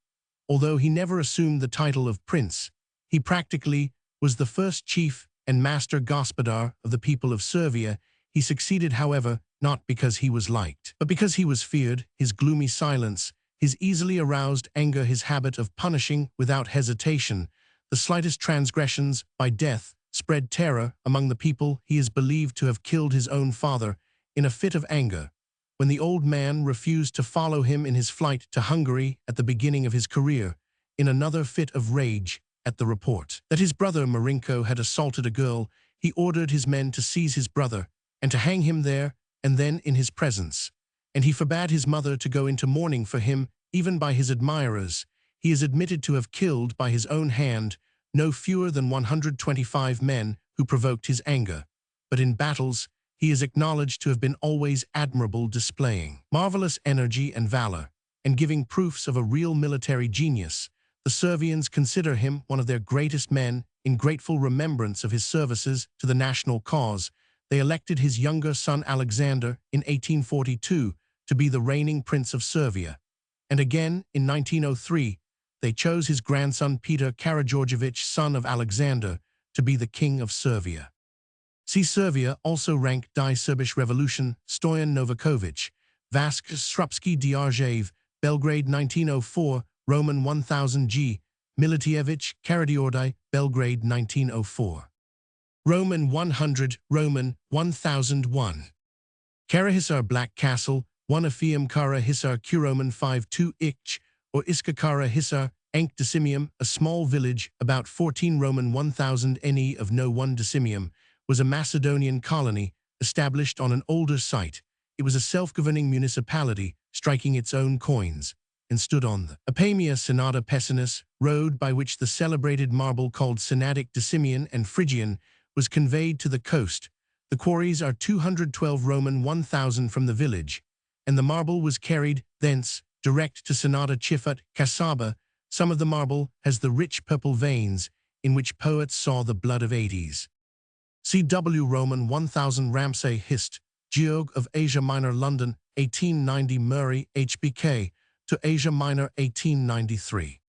[SPEAKER 1] Although he never assumed the title of prince, he practically was the first chief and master gospodar of the people of Servia. He succeeded, however, not because he was liked, but because he was feared. His gloomy silence, his easily aroused anger, his habit of punishing without hesitation the slightest transgressions by death, spread terror among the people. He is believed to have killed his own father in a fit of anger, when the old man refused to follow him in his flight to Hungary at the beginning of his career, in another fit of rage at the report that his brother Marinko had assaulted a girl. He ordered his men to seize his brother and to hang him there and then in his presence, and he forbade his mother to go into mourning for him, even by his admirers. He is admitted to have killed by his own hand no fewer than 125 men who provoked his anger, but in battles he is acknowledged to have been always admirable, displaying marvelous energy and valor, and giving proofs of a real military genius. The Servians consider him one of their greatest men. In grateful remembrance of his services to the national cause, they elected his younger son Alexander in 1842 to be the reigning prince of Servia, and again in 1903 they chose his grandson Peter Karageorgevich, son of Alexander, to be the king of Servia. See Servia also ranked Die Serbisch Revolution, Stojan Novakovic, Vask Srpski Djarjev, Belgrade 1904, Roman 1000 G, Militievich, Karađorđe, Belgrade 1904. Roman 100, Roman 1001. Karahisar Black Castle, 1 Afium Kara Hisar Kuroman 52 Ich, or Iskakara Hisar, Enk Decimium, a small village, about 14 Roman 1000 NE of no 1 decimium, was a Macedonian colony, established on an older site. It was a self-governing municipality, striking its own coins, and stood on the Apamia Synada Pessinus road by which the celebrated marble called Sinaitic Decimian and Phrygian was conveyed to the coast. The quarries are 212 Roman 1000 from the village, and the marble was carried thence direct to Synada Chifat, Kasaba. Some of the marble has the rich purple veins in which poets saw the blood of 80s. C.W. Roman 1000 Ramsay Hist, Geog of Asia Minor London, 1890 Murray, HBK, to Asia Minor 1893.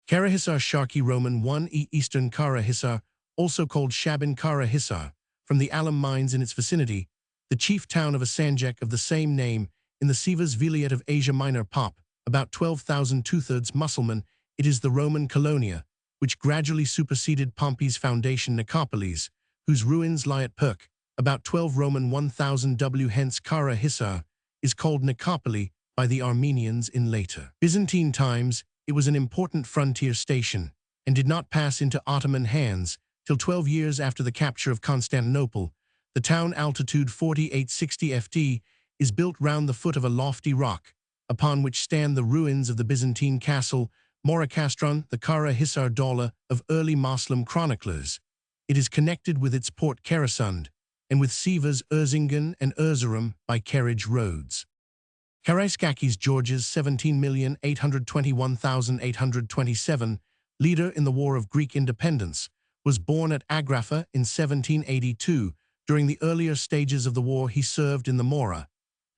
[SPEAKER 1] Karahisar Sharki Roman 1E Eastern Karahisar, also called Shabin Karahisar, from the alum mines in its vicinity, the chief town of a Sanjak of the same name in the Sivas Vilayet of Asia Minor Pop, about 12,000 2/3 Mussulman. It is the Roman Colonia, which gradually superseded Pompey's foundation Nicopolis, whose ruins lie at Perk, about 12 Roman 1000 W. Hence Kara Hisar is called Nicopoli by the Armenians in later Byzantine times. It was an important frontier station, and did not pass into Ottoman hands till 12 years after the capture of Constantinople. The town, altitude 4860 ft, is built round the foot of a lofty rock, upon which stand the ruins of the Byzantine castle Morakastron, the Kara Hisar Dawla of early Moslem chroniclers. It is connected with its port Karasund, and with Sivas, Erzingen, and Erzurum by carriage roads. Karaiskakis Georges 17,821,827, leader in the War of Greek Independence, was born at Agrapha in 1782. During the earlier stages of the war he served in the Mora,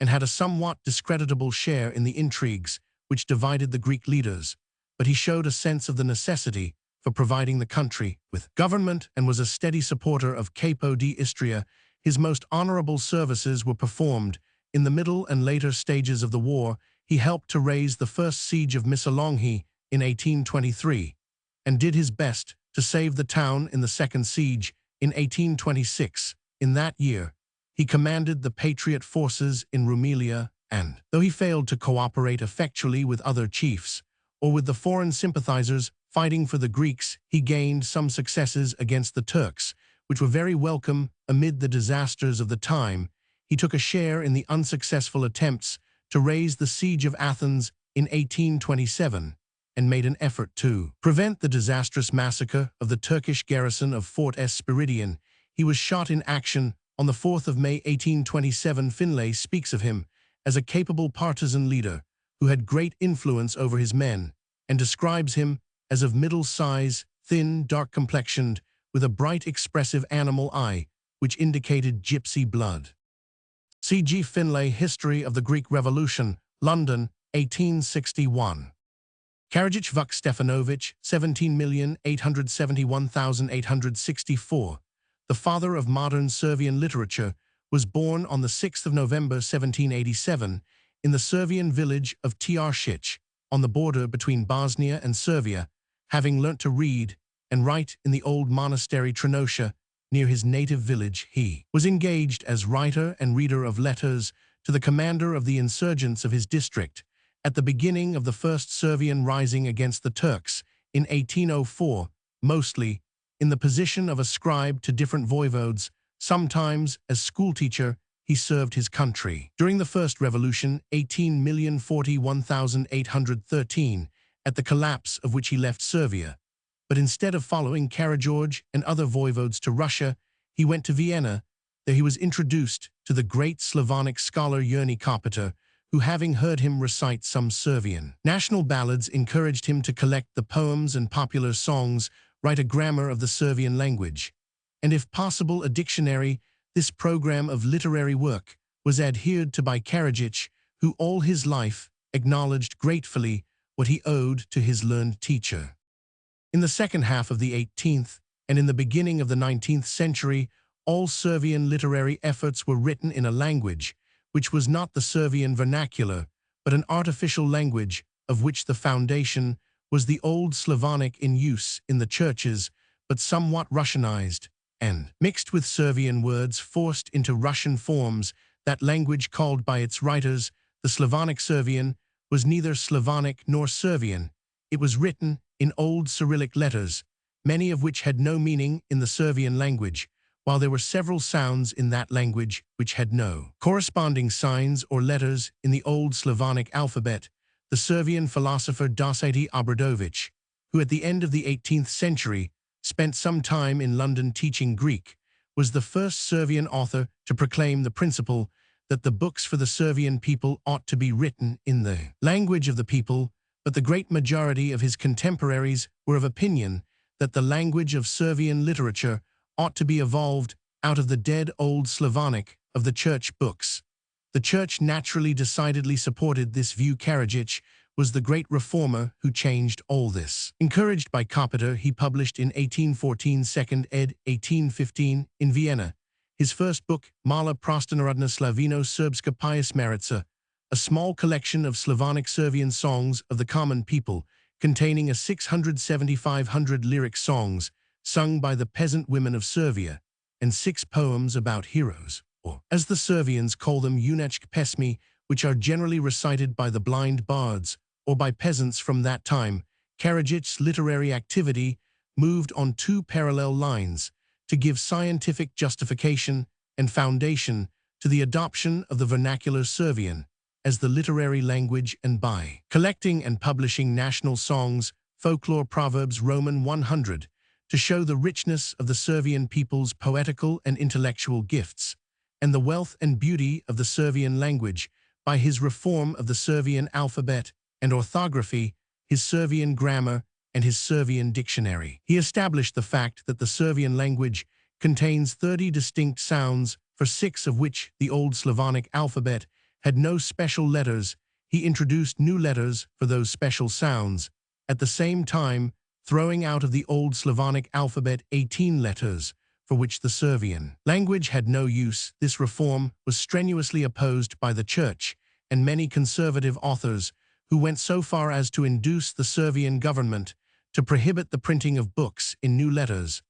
[SPEAKER 1] and had a somewhat discreditable share in the intrigues which divided the Greek leaders, but he showed a sense of the necessity for providing the country with government and was a steady supporter of Capo di Istria. His most honorable services were performed in the middle and later stages of the war. He helped to raise the first siege of Missolonghi in 1823, and did his best to save the town in the second siege in 1826. In that year, he commanded the Patriot forces in Rumelia, and, though he failed to cooperate effectually with other chiefs, or with the foreign sympathizers fighting for the Greeks, he gained some successes against the Turks, which were very welcome amid the disasters of the time. He took a share in the unsuccessful attempts to raise the siege of Athens in 1827, and made an effort to prevent the disastrous massacre of the Turkish garrison of Fort Spiridion. He was shot in action on the 4th of May 1827. Finlay speaks of him as a capable partisan leader who had great influence over his men, and describes him as of middle size, thin, dark-complexioned, with a bright expressive animal eye, which indicated gypsy blood. C. G. Finlay, History of the Greek Revolution, London, 1861. Karadzic Vuk Stefanovich, 17,871,864, the father of modern Servian literature, was born on the 6th of November 1787 in the Servian village of Tiarshich, on the border between Bosnia and Servia. Having learnt to read and write in the old monastery Trinotia, near his native village, he was engaged as writer and reader of letters to the commander of the insurgents of his district at the beginning of the first Servian rising against the Turks in 1804, mostly in the position of a scribe to different voivodes. Sometimes, as schoolteacher, he served his country. During the First Revolution, 18,041,813, at the collapse of which he left Servia, but instead of following Karageorge and other voivodes to Russia, he went to Vienna there he was introduced to the great Slavonic scholar Jernej Carpenter, who, having heard him recite some Servian national ballads, encouraged him to collect the poems and popular songs, write a grammar of the Servian language, and if possible a dictionary. This program of literary work was adhered to by Karadzic, who all his life acknowledged gratefully what he owed to his learned teacher. In the second half of the 18th and in the beginning of the 19th century, all Servian literary efforts were written in a language which was not the Servian vernacular, but an artificial language of which the foundation was the Old Slavonic in use in the churches, but somewhat Russianized, and, mixed with Servian words forced into Russian forms, that language called by its writers the Slavonic Servian was neither Slavonic nor Servian. It was written in Old Cyrillic letters, many of which had no meaning in the Servian language, while there were several sounds in that language which had no corresponding signs or letters in the Old Slavonic alphabet. The Servian philosopher Dosity Obradovich, who at the end of the 18th century spent some time in London teaching Greek, was the first Servian author to proclaim the principle that the books for the Servian people ought to be written in the language of the people, but the great majority of his contemporaries were of opinion that the language of Servian literature ought to be evolved out of the dead Old Slavonic of the church books. The church naturally decidedly supported this view. Karadzic was the great reformer who changed all this. Encouraged by Carpenter, he published in 1814, second ed. 1815, in Vienna, his first book, Mala Prostanarodna Slavino-Serbska Pjesmerica, a small collection of Slavonic Servian songs of the common people, containing a 675 lyric songs sung by the peasant women of Servia, and 6 poems about heroes, or, as the Servians call them, junečke pesmi, which are generally recited by the blind bards, or by peasants from that time. Karadzic's literary activity moved on 2 parallel lines to give scientific justification and foundation to the adoption of the vernacular Servian as the literary language, and by collecting and publishing national songs, folklore, proverbs, Roman 100, to show the richness of the Servian people's poetical and intellectual gifts, and the wealth and beauty of the Servian language. By his reform of the Servian alphabet and orthography, his Servian grammar, and his Servian dictionary, he established the fact that the Servian language contains 30 distinct sounds, for 6 of which the Old Slavonic alphabet had no special letters. He introduced new letters for those special sounds, at the same time throwing out of the Old Slavonic alphabet 18 letters, for which the Servian language had no use. This reform was strenuously opposed by the Church and many conservative authors, who went so far as to induce the Servian government to prohibit the printing of books in new letters,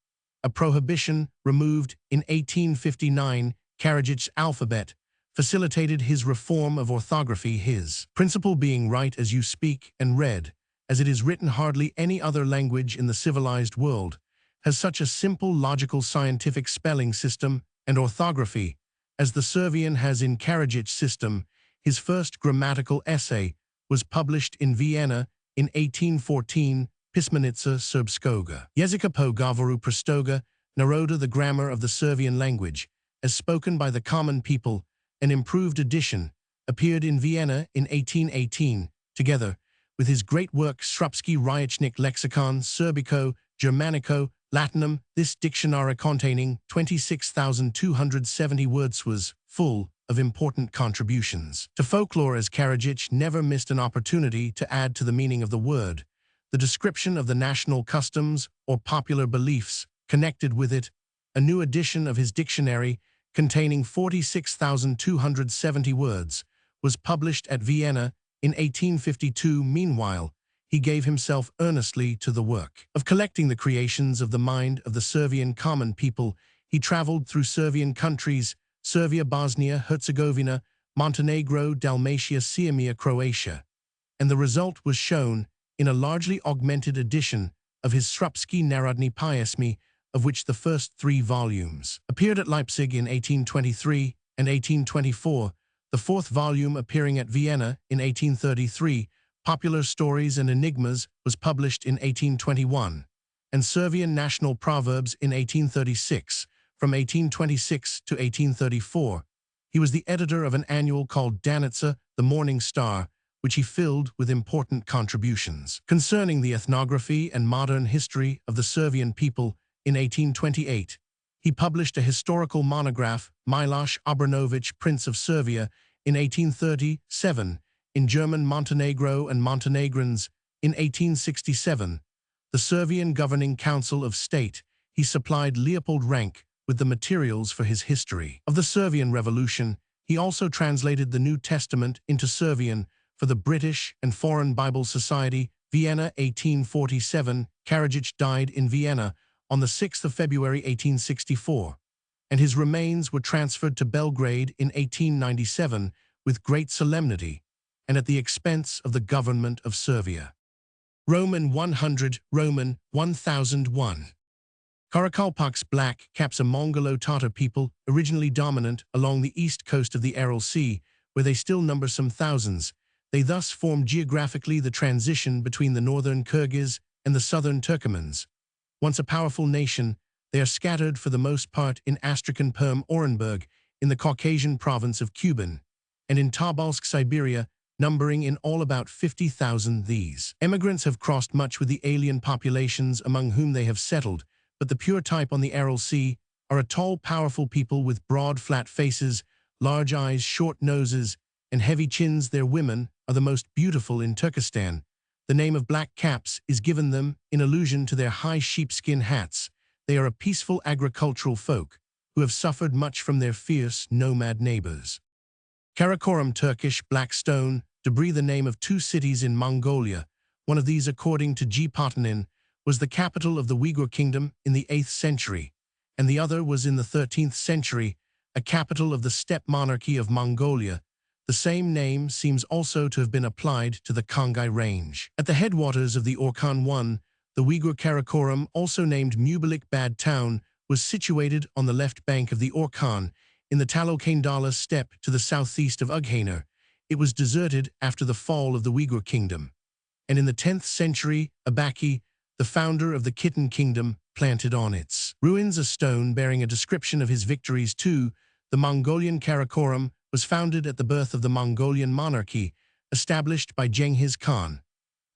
[SPEAKER 1] a prohibition removed in 1859. Karadzic's alphabet facilitated his reform of orthography, his principle being write as you speak and read as it is written. Hardly any other language in the civilized world has such a simple, logical, scientific spelling system and orthography as the Servian has. In Karadzic's system, his first grammatical essay was published in Vienna in 1814, Pismenica Serbskoga Jezika po govoru prostoga naroda, the grammar of the Servian language, as spoken by the common people. An improved edition appeared in Vienna in 1818, together with his great work Srpski Rječnik Lexicon Serbico Germanico Latinum. This dictionary, containing 26,270 words, was full of important contributions to folklore, as Karadzic never missed an opportunity to add to the meaning of the word the description of the national customs or popular beliefs connected with it. A new edition of his dictionary, containing 46,270 words, was published at Vienna in 1852. Meanwhile, he gave himself earnestly to the work of collecting the creations of the mind of the Servian common people. He traveled through Servian countries, Servia, Bosnia, Herzegovina, Montenegro, Dalmatia, Siamia, Croatia, and the result was shown in a largely augmented edition of his Srpski Narodni Pjesmi, of which the first 3 volumes appeared at Leipzig in 1823 and 1824, the 4th volume appearing at Vienna in 1833. Popular Stories and Enigmas was published in 1821, and Servian National Proverbs in 1836, From 1826 to 1834, he was the editor of an annual called Danica, the Morning Star, which he filled with important contributions. Concerning the ethnography and modern history of the Servian people in 1828, he published a historical monograph, Miloš Obrenović, Prince of Servia, in 1837, in German Montenegro and Montenegrins. In 1867, the Servian Governing Council of State, he supplied Leopold Ranke with the materials for his history. Of the Servian Revolution, he also translated the New Testament into Servian for the British and Foreign Bible Society, Vienna 1847. Karadzic died in Vienna on the 6th of February 1864, and his remains were transferred to Belgrade in 1897 with great solemnity and at the expense of the government of Servia. Roman 100, Roman 1001. Karakalpaks Black Caps, a Mongolo-Tatar people originally dominant along the east coast of the Aral Sea, where they still number some thousands. They thus form geographically the transition between the northern Kyrgyz and the southern Turkomans. Once a powerful nation, they are scattered for the most part in Astrakhan Perm Orenburg, in the Caucasian province of Kuban, and in Tobolsk, Siberia, numbering in all about 50,000. These emigrants have crossed much with the alien populations among whom they have settled, but the pure type on the Aral Sea are a tall, powerful people with broad, flat faces, large eyes, short noses, and heavy chins. Their women are the most beautiful in Turkestan. The name of Black Caps is given them in allusion to their high sheepskin hats. They are a peaceful agricultural folk who have suffered much from their fierce nomad neighbors. Karakorum Turkish Black Stone, debris, the name of two cities in Mongolia. One of these, according to G. Potanin, was the capital of the Uyghur Kingdom in the 8th century, and the other was in the 13th century, a capital of the steppe monarchy of Mongolia. The same name seems also to have been applied to the Kongai Range. At the headwaters of the Orkhan I, the Uyghur Karakorum, also named Mubilik Bad Town, was situated on the left bank of the Orkhan, in the Talokandala steppe to the southeast of Ughaner. It was deserted after the fall of the Uyghur Kingdom. And in the 10th century, Abaki, the founder of the Khitan Kingdom, planted on its ruins a stone bearing a description of his victories too. The Mongolian Karakorum was founded at the birth of the Mongolian monarchy, established by Genghis Khan.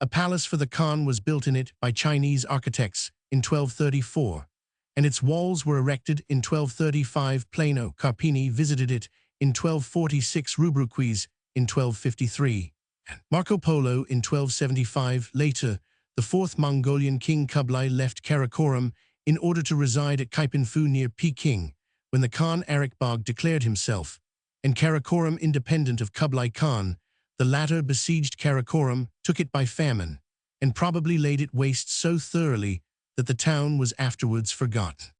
[SPEAKER 1] A palace for the Khan was built in it by Chinese architects in 1234, and its walls were erected in 1235. Plano Carpini visited it in 1246, Rubruquis in 1253, and Marco Polo in 1275. Later, the fourth Mongolian king Kublai left Karakorum in order to reside at Kaipanfu near Peking, when the Khan Arikbog declared himself, and Karakorum independent of Kublai Khan. The latter besieged Karakorum, took it by famine, and probably laid it waste so thoroughly that the town was afterwards forgot.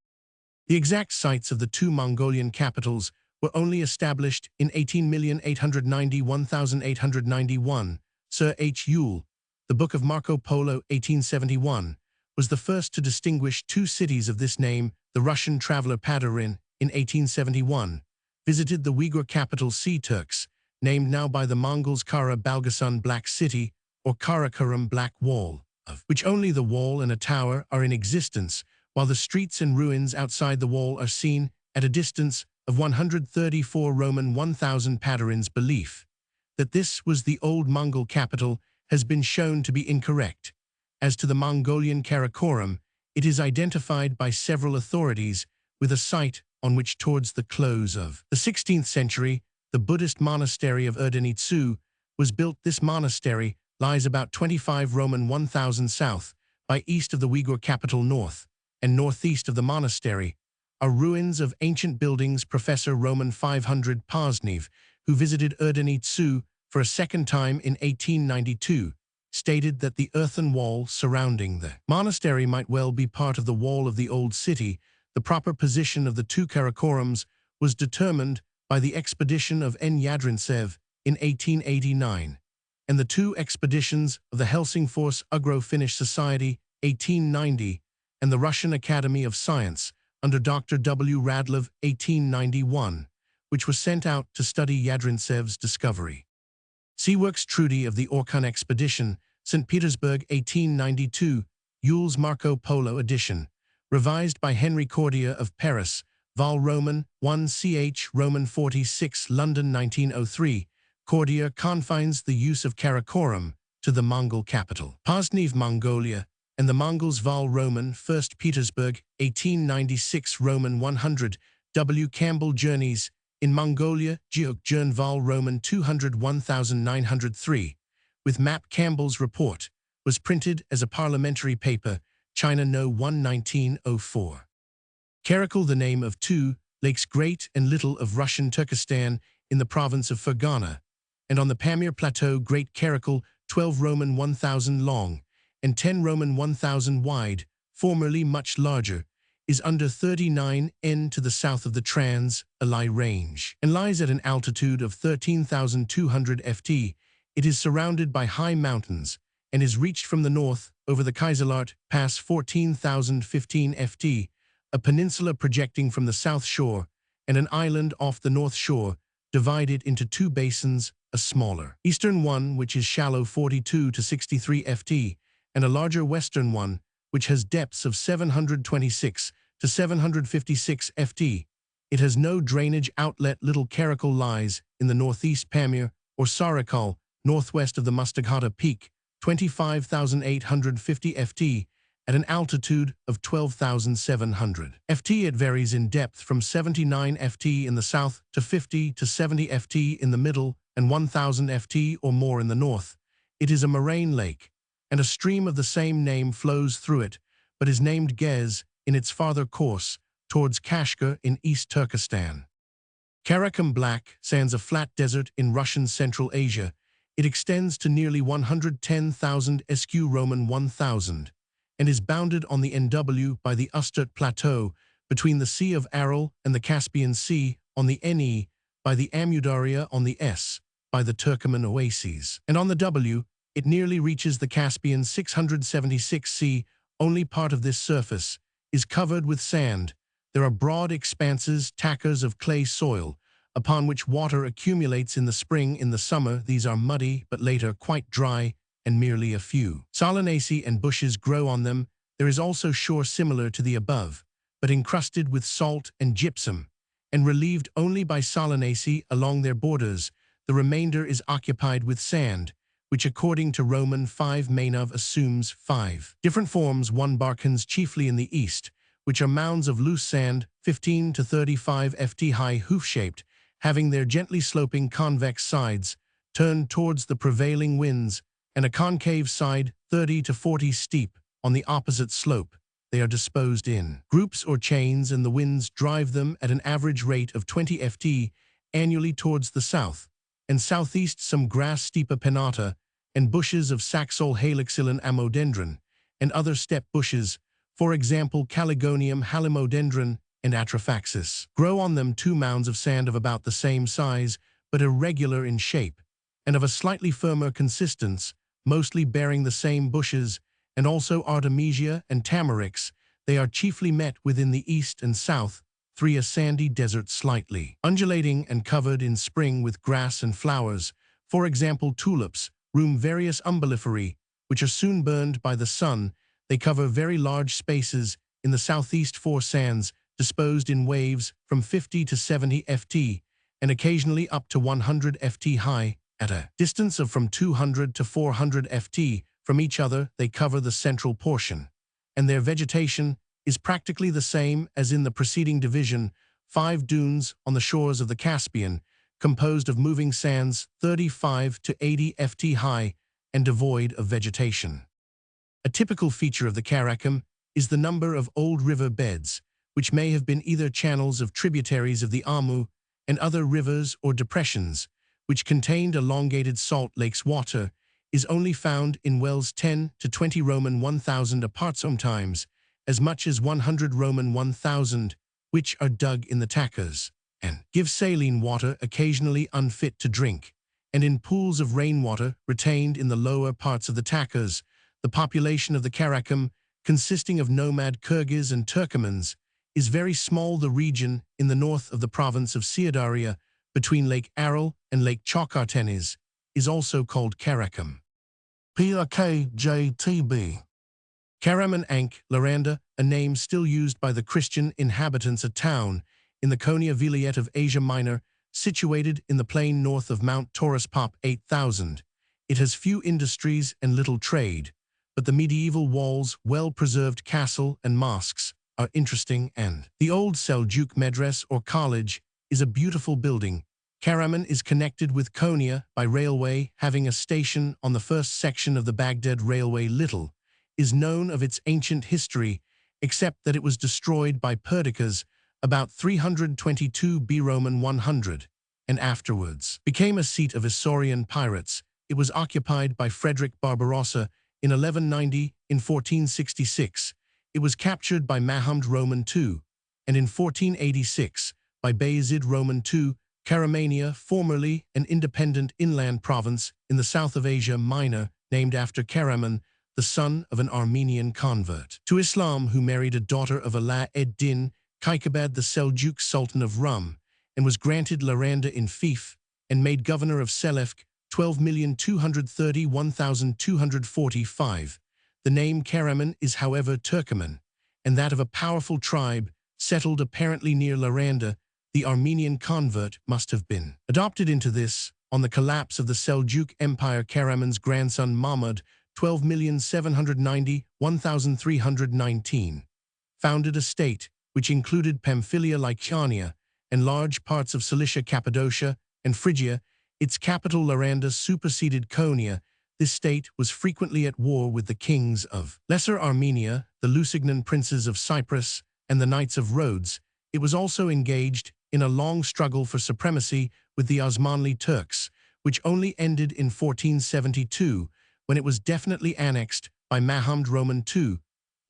[SPEAKER 1] The exact sites of the two Mongolian capitals were only established in 18,891,891. Sir H. Yule, The Book of Marco Polo, 1871, was the first to distinguish two cities of this name. The Russian traveler Padarin, in 1871, visited the Uyghur capital Sea Turks, named now by the Mongols Kara Balgasun Black City, or Karakorum Black Wall, of which only the wall and a tower are in existence, while the streets and ruins outside the wall are seen at a distance of 134. Roman 1000. Padarin's belief that this was the old Mongol capital has been shown to be incorrect. As to the Mongolian Karakorum, it is identified by several authorities with a site on which towards the close of the 16th century, the Buddhist monastery of erudite was built. This monastery lies about 25 Roman 1000 south by east of the Uyghur capital. North and northeast of the monastery are ruins of ancient buildings. Professor Roman 500 Poznev, who visited erudite for a second time in 1892, stated that the earthen wall surrounding the monastery might well be part of the wall of the old city. The proper position of the two Karakorums was determined by the expedition of N. Yadrintsev in 1889, and the two expeditions of the Helsingfors Ugro-Finnish Society, 1890, and the Russian Academy of Science, under Dr. W. Radlov, 1891, which were sent out to study Yadrintsev's discovery. Seaworks Trudy of the Orkhan Expedition, St. Petersburg, 1892, Yule's Marco Polo edition, revised by Henry Cordia of Paris, Val Roman 1 ch Roman 46 London 1903. Cordia confines the use of Karakoram to the Mongol capital. Poznev Mongolia and the Mongols Val Roman 1 Petersburg 1896 Roman 100. W. Campbell Journeys in Mongolia Geok Jern Val Roman 201,903 with map. Campbell's report was printed as a parliamentary paper, China No. 1 1904. Karakul, the name of two lakes, Great and Little, of Russian Turkestan in the province of Fergana, and on the Pamir Plateau, Great Karakul, 12 Roman 1,000 long and 10 Roman 1,000 wide, formerly much larger, is under 39 n to the south of the Trans-Alai Range, and lies at an altitude of 13,200 ft. It is surrounded by high mountains, and is reached from the north over the Kaiserlart Pass 14,015 ft, a peninsula projecting from the south shore, and an island off the north shore, divided into two basins, a smaller eastern one which is shallow 42 to 63 ft, and a larger western one which has depths of 726 to 756 ft. It has no drainage outlet. Little Karakul lies in the northeast Pamir, or Sarakal, northwest of the Mustaghata Peak, 25,850 ft, at an altitude of 12,700 ft. It varies in depth from 79 ft in the south to 50 to 70 ft in the middle and 1,000 ft or more in the north. It is a moraine lake, and a stream of the same name flows through it, but is named Gez in its farther course towards Kashgar in East Turkestan. Karakum Black sands, a flat desert in Russian Central Asia. It extends to nearly 110,000 sq Roman 1,000 and is bounded on the NW by the Usturt Plateau, between the Sea of Aral and the Caspian Sea on the NE, by the Amudarya on the S, by the Turkoman oases, and on the W. It nearly reaches the Caspian 676 c. Only part of this surface is covered with sand. There are broad expanses, takkers of clay soil, upon which water accumulates in the spring. In the summer, these are muddy, but later quite dry, and merely a few solanaceae and bushes grow on them. There is also shore similar to the above, but encrusted with salt and gypsum, and relieved only by solanaceae along their borders. The remainder is occupied with sand, which according to Roman 5 Mainov assumes 5 different forms. 1 Barkans, chiefly in the east, which are mounds of loose sand, 15 to 35 ft high, hoof-shaped, having their gently sloping convex sides turned towards the prevailing winds, and a concave side 30 to 40 steep on the opposite slope. They are disposed in groups or chains, and the winds drive them at an average rate of 20 ft annually towards the south and southeast. Some grass Stipa pennata and bushes of Saxol halixilin amodendron and other steppe bushes, for example Caligonium halimodendron and Atrophaxis, grow on them. 2 mounds of sand of about the same size but irregular in shape and of a slightly firmer consistence, mostly bearing the same bushes, and also Artemisia and Tamarix. They are chiefly met with in the east and south. 3 A sandy desert, slightly undulating and covered in spring with grass and flowers, for example tulips, room various umbelliferae, which are soon burned by the sun. They cover very large spaces. In the southeast 4 sands, disposed in waves from 50 to 70 ft, and occasionally up to 100 ft high, at a distance of from 200 to 400 ft from each other. They cover the central portion, and their vegetation is practically the same as in the preceding division. 5 dunes on the shores of the Caspian, composed of moving sands 35 to 80 ft high and devoid of vegetation. A typical feature of the Karakum is the number of old river beds, which may have been either channels of tributaries of the Amu and other rivers or depressions, which contained elongated salt lakes. Water is only found in wells 10 to 20 Roman 1,000 apart, sometimes as much as 100 Roman 1,000, which are dug in the takkers, and give saline water, occasionally unfit to drink, and in pools of rainwater retained in the lower parts of the takkers. The population of the Karakum, consisting of nomad Kyrgyz and Turkomans, is very small. The region in the north of the province of Siadaria, between Lake Aral and Lake Chokarteniz, is also called Karakum. PRKJTB. Karaman Ankh, Laranda, a name still used by the Christian inhabitants. A town in the Konya Vilayet of Asia Minor, situated in the plain north of Mount Taurus Pop 8000. It has few industries and little trade, but the medieval walls, well-preserved castle and mosques are interesting, and the old Seljuk Medres or college is a beautiful building. Karaman is connected with Konya by railway, having a station on the first section of the Baghdad Railway. Little is known of its ancient history, except that it was destroyed by Perdiccas about 322 B. Roman 100, and afterwards became a seat of Isaurian pirates. It was occupied by Frederick Barbarossa in 1190. In 1466, it was captured by Mahmud Roman II, and in 1486 by Bayezid Roman II. Karamania, formerly an independent inland province in the south of Asia Minor, named after Karaman, the son of an Armenian convert to Islam who married a daughter of Ala ed-Din Kaikabad, the Seljuk Sultan of Rum, and was granted Laranda in fief and made governor of Selefk 12,231,245. The name Karaman is, however, Turkoman, and that of a powerful tribe settled apparently near Laranda. The Armenian convert must have been adopted into this on the collapse of the Seljuk Empire. Karaman's grandson Mahmud, 12,790,1319, founded a state which included Pamphylia, Lycaonia, and large parts of Cilicia, Cappadocia, and Phrygia. Its capital Laranda superseded Konya. This state was frequently at war with the kings of Lesser Armenia, the Lusignan princes of Cyprus, and the Knights of Rhodes. It was also engaged in a long struggle for supremacy with the Osmanli Turks, which only ended in 1472, when it was definitely annexed by Mahmud Roman II.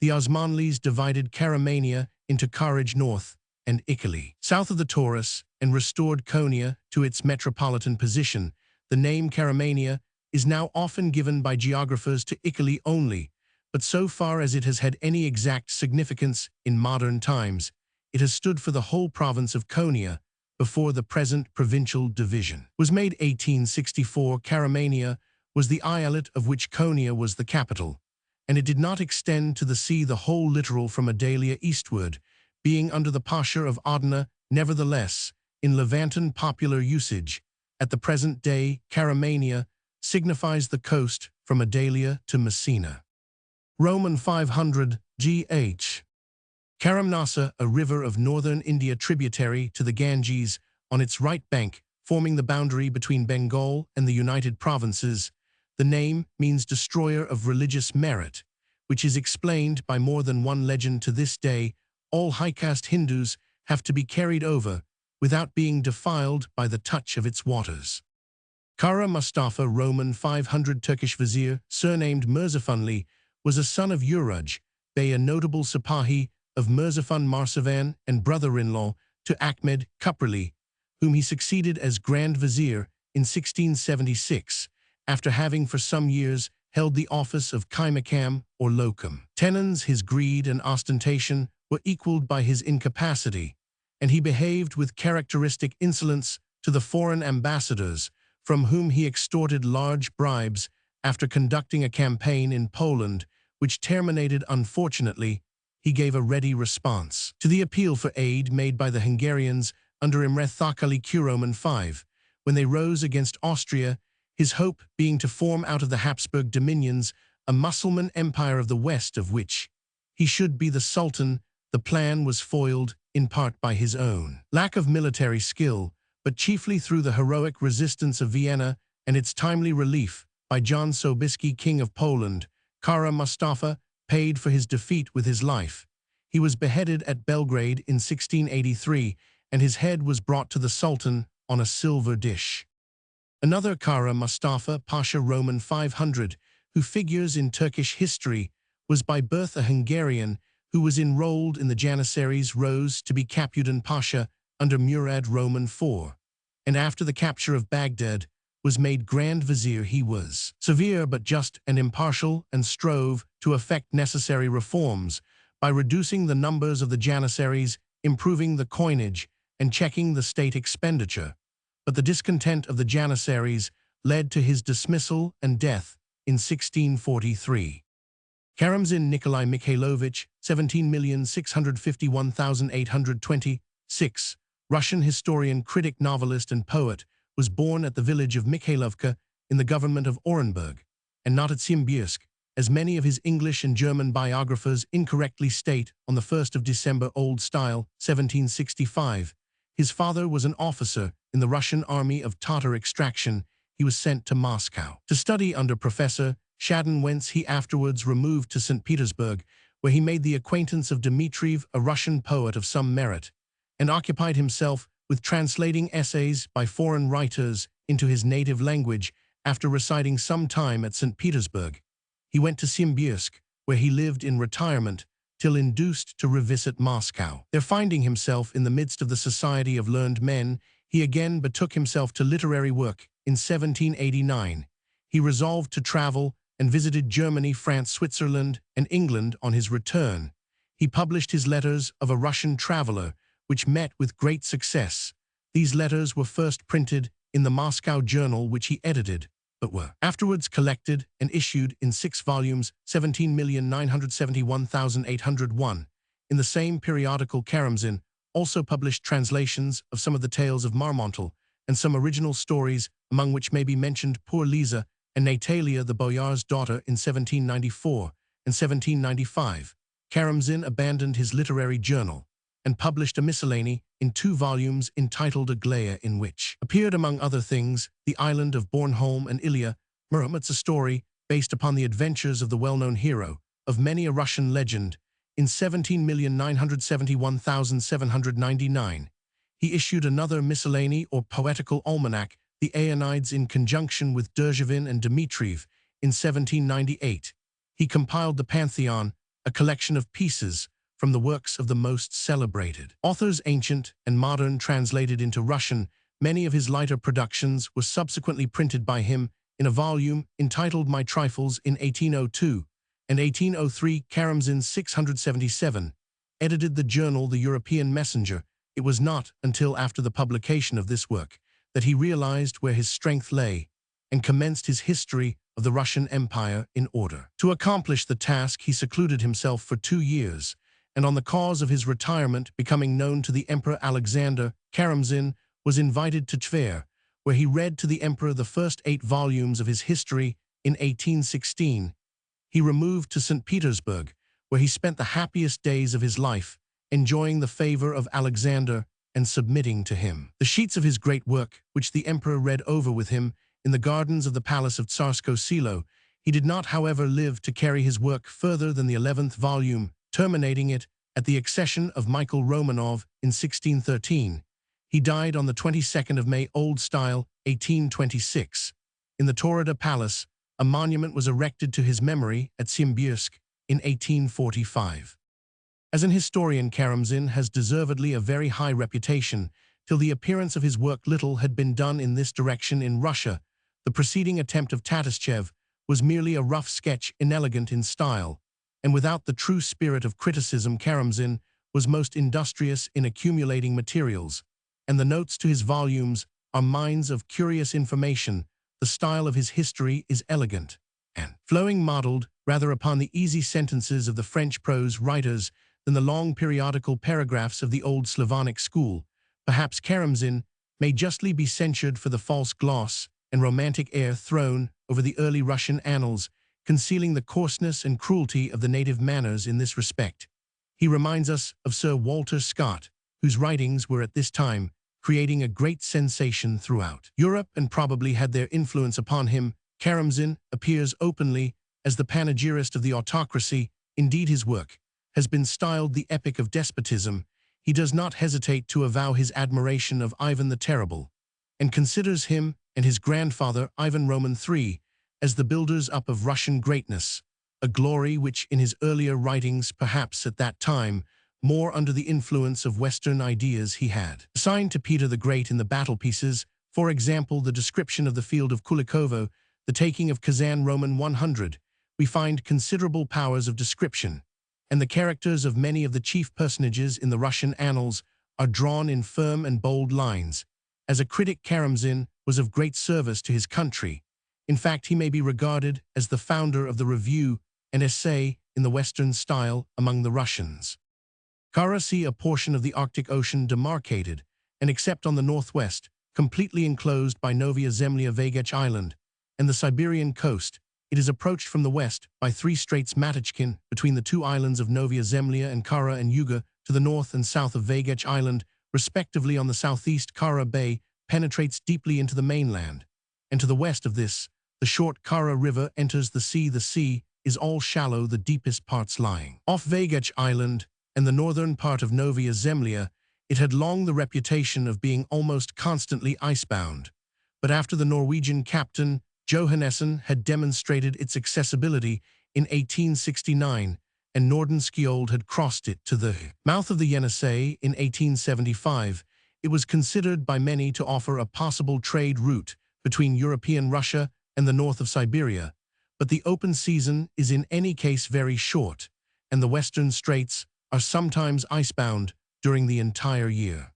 [SPEAKER 1] The Osmanlis divided Karamania into Karaj north and Ikili south of the Taurus and restored Konya to its metropolitan position. The name Karamania is now often given by geographers to Ikili only, but so far as it has had any exact significance in modern times, it has stood for the whole province of Konya before the present provincial division was made. 1864, Karamania was the eyalet of which Konya was the capital, and it did not extend to the sea, the whole littoral from Adalia eastward, being under the Pasha of Adana. Nevertheless, in Levantan popular usage, at the present day, Karamania signifies the coast from Adalia to Messina. Roman 500 GH. Karamnasa, a river of northern India tributary to the Ganges, on its right bank, forming the boundary between Bengal and the United Provinces. The name means destroyer of religious merit, which is explained by more than one legend. To this day, all high-caste Hindus have to be carried over without being defiled by the touch of its waters. Kara Mustafa, Roman 500 Turkish vizier, surnamed Mirzafanli, was a son of Uruj Bey, a notable Sipahi of Mirzafan Marsavan and brother-in-law to Ahmed Kuprali, whom he succeeded as Grand Vizier in 1676, after having for some years held the office of Kaimakam or Locum Tenens. His greed and ostentation were equaled by his incapacity, and he behaved with characteristic insolence to the foreign ambassadors, from whom he extorted large bribes after conducting a campaign in Poland, which terminated unfortunately. He gave a ready response to the appeal for aid made by the Hungarians under Imre Thakali Kuroman V, when they rose against Austria, his hope being to form out of the Habsburg dominions a Mussulman empire of the west, of which he should be the Sultan. The plan was foiled in part by his own lack of military skill, but chiefly through the heroic resistance of Vienna and its timely relief by John Sobieski, King of Poland. Kara Mustafa paid for his defeat with his life. He was beheaded at Belgrade in 1683, and his head was brought to the Sultan on a silver dish. Another Kara Mustafa Pasha, Roman 500, who figures in Turkish history, was by birth a Hungarian who was enrolled in the Janissaries, rose to be Capudan Pasha under Murad Roman IV, and after the capture of Baghdad, was made Grand Vizier. He was severe but just and impartial, and strove to effect necessary reforms by reducing the numbers of the Janissaries, improving the coinage, and checking the state expenditure. But the discontent of the Janissaries led to his dismissal and death in 1643. Karamzin Nikolai Mikhailovich, 17,651,826, Russian historian, critic, novelist, and poet, was born at the village of Mikhailovka in the government of Orenburg, and not at Simbirsk, as many of his English and German biographers incorrectly state, on the 1st of December Old Style, 1765. His father was an officer in the Russian army of Tatar extraction. He was sent to Moscow to study under Professor Shadin, whence he afterwards removed to St. Petersburg, where he made the acquaintance of Dmitriev, a Russian poet of some merit, and occupied himself with translating essays by foreign writers into his native language. After residing some time at St. Petersburg, he went to Simbirsk, where he lived in retirement till induced to revisit Moscow. There, finding himself in the midst of the society of learned men, he again betook himself to literary work. In 1789, he resolved to travel and visited Germany, France, Switzerland, and England. On his return, he published his Letters of a Russian Traveler, which met with great success. These letters were first printed in the Moscow Journal, which he edited, but were afterwards collected and issued in 6 volumes, 17,971,801. In the same periodical, Karamzin also published translations of some of the tales of Marmontel and some original stories, among which may be mentioned Poor Liza and Natalia the Boyar's Daughter in 1794 and 1795. Karamzin abandoned his literary journal and published a miscellany in 2 volumes entitled Aglaia, in which appeared, among other things, The Island of Bornholm and Ilya Muromets, a story based upon the adventures of the well-known hero of many a Russian legend. In 17,971,799, he issued another miscellany or poetical almanac, The Aeonides, in conjunction with Derzhavin and Dmitriev. In 1798, he compiled the Pantheon, a collection of pieces from the works of the most celebrated authors, ancient and modern, translated into Russian. Many of his lighter productions were subsequently printed by him in a volume entitled My Trifles in 1802 and 1803. Karamzin 677 edited the journal The European Messenger. It was not until after the publication of this work that he realized where his strength lay and commenced his history of the Russian Empire. In order to accomplish the task, he secluded himself for 2 years, and on the cause of his retirement becoming known to the Emperor Alexander, Karamzin was invited to Tver, where he read to the emperor the first 8 volumes of his history. In 1816, he removed to St. Petersburg, where he spent the happiest days of his life, enjoying the favor of Alexander and submitting to him the sheets of his great work, which the emperor read over with him in the gardens of the palace of Tsarsko Selo. He did not, however, live to carry his work further than the 11th volume, terminating it at the accession of Michael Romanov in 1613. He died on the 22nd of May Old Style, 1826. In the Taurida Palace, a monument was erected to his memory at Simbirsk in 1845. As an historian, Karamzin has deservedly a very high reputation. Till the appearance of his work, little had been done in this direction in Russia. The preceding attempt of Tatishev was merely a rough sketch, inelegant in style, and without the true spirit of criticism. Karamzin was most industrious in accumulating materials, and the notes to his volumes are mines of curious information. The style of his history is elegant and flowing, modeled rather upon the easy sentences of the French prose writers than the long periodical paragraphs of the old Slavonic school. Perhaps Karamzin may justly be censured for the false gloss and romantic air thrown over the early Russian annals, concealing the coarseness and cruelty of the native manners. In this respect, he reminds us of Sir Walter Scott, whose writings were at this time creating a great sensation throughout Europe and probably had their influence upon him. Karamzin appears openly as the panegyrist of the autocracy. Indeed, his work has been styled the epic of despotism. He does not hesitate to avow his admiration of Ivan the Terrible, and considers him and his grandfather, Ivan Roman III, as the builders up of Russian greatness, a glory which in his earlier writings, perhaps at that time, more under the influence of Western ideas, he had assigned to Peter the Great in the battle pieces. For example, the description of the field of Kulikovo, the taking of Kazan, Roman 100. We find considerable powers of description, and the characters of many of the chief personages in the Russian annals are drawn in firm and bold lines. As a critic, Karamzin was of great service to his country. In fact, he may be regarded as the founder of the review and essay in the Western style among the Russians. Kara, see a portion of the Arctic Ocean demarcated and except on the northwest, completely enclosed by Novaya Zemlya Vagech Island, and the Siberian coast. It is approached from the west by three straits Matichkin between the two islands of Novaya Zemlya and Kara and Yuga to the north and south of Vagech Island, respectively. On the southeast, Kara Bay penetrates deeply into the mainland, and to the west of this, the short Kara River enters the sea. The sea is all shallow, the deepest parts lying off Vagech Island and the northern part of Novaya Zemlya. It had long the reputation of being almost constantly icebound, but after the Norwegian captain Johannessen had demonstrated its accessibility in 1869, and Nordenskjold had crossed it to the mouth of the Yenisei in 1875, it was considered by many to offer a possible trade route between European Russia and the north of Siberia, but the open season is in any case very short, and the western straits are sometimes icebound during the entire year.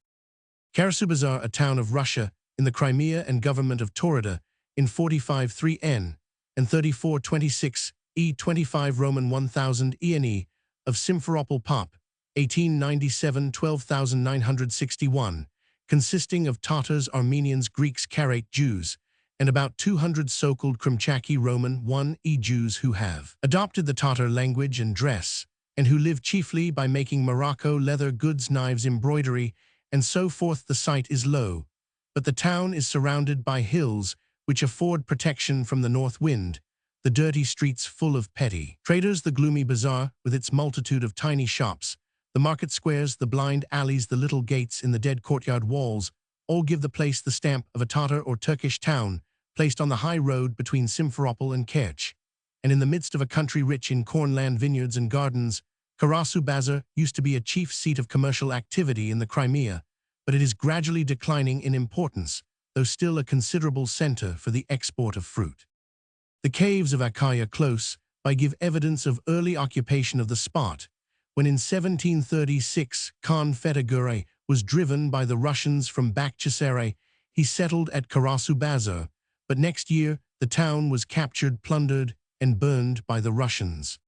[SPEAKER 1] Karasubazar, a town of Russia in the Crimea and government of Taurida, in 45.3 N and 34.26 E 25 Roman 1000 ENE of Simferopol Pop, 1897 12,961, consisting of Tatars, Armenians, Greeks, Karate Jews, and about 200 so-called Krimchaki Roman 1 E Jews who have adopted the Tatar language and dress, and who live chiefly by making Morocco leather goods, knives, embroidery, and so forth. The site is low, but the town is surrounded by hills which afford protection from the north wind, the dirty streets full of petty traders, the gloomy bazaar with its multitude of tiny shops, the market squares, the blind alleys, the little gates in the dead courtyard walls, all give the place the stamp of a Tatar or Turkish town, placed on the high road between Simferopol and Kerch, and in the midst of a country rich in cornland, vineyards, and gardens. Karasubazar used to be a chief seat of commercial activity in the Crimea, but it is gradually declining in importance, though still a considerable center for the export of fruit. The caves of Akaya close by give evidence of early occupation of the spot, when in 1736 Khan Fethagure was driven by the Russians from Bakhchisaray. He settled at Karasubazar, but next year the town was captured, plundered, and burned by the Russians.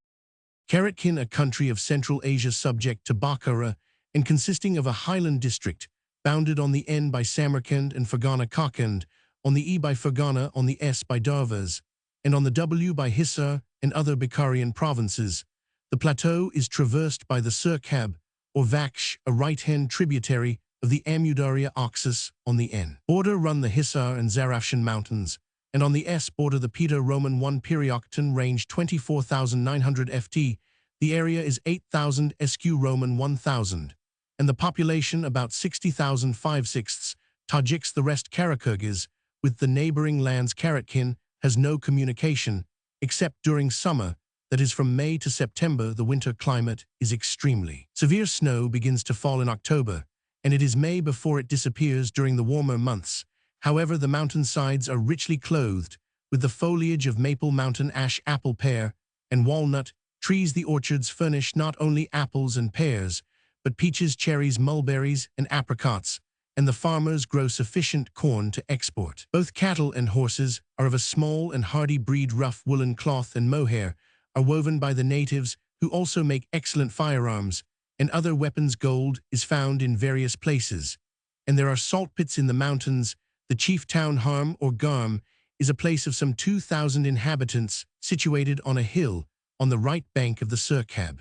[SPEAKER 1] Karatkin, a country of Central Asia subject to Bukhara and consisting of a highland district, bounded on the N by Samarkand and Fergana Kakand, on the E by Fergana, on the S by Darvaz, and on the W by Hisar and other Bukharian provinces. The plateau is traversed by the Surkhab, or Vaksh, a right-hand tributary of the Amudarya Oxus. On the N border run the Hisar and Zarafshan mountains, and on the S border the Peter Roman 1 Perioktan range 24,900 ft. The area is 8,000 SQ Roman 1,000. And the population about 60,000 5/6 Tajiks. The rest Karakyrgyz, with the neighboring lands. Karatkin has no communication, except during summer, that is from May to September. The winter climate is extremely severe. Snow begins to fall in October, and it is May before it disappears during the warmer months. However, the mountainsides are richly clothed with the foliage of maple, mountain ash, apple, pear, and walnut trees. The orchards furnish not only apples and pears, but peaches, cherries, mulberries, and apricots, and the farmers grow sufficient corn to export. Both cattle and horses are of a small and hardy breed. Rough woolen cloth and mohair are woven by the natives, who also make excellent firearms and other weapons. Gold is found in various places, and there are salt pits in the mountains. The chief town, Harm or Garm, is a place of some 2,000 inhabitants, situated on a hill on the right bank of the Surkhab.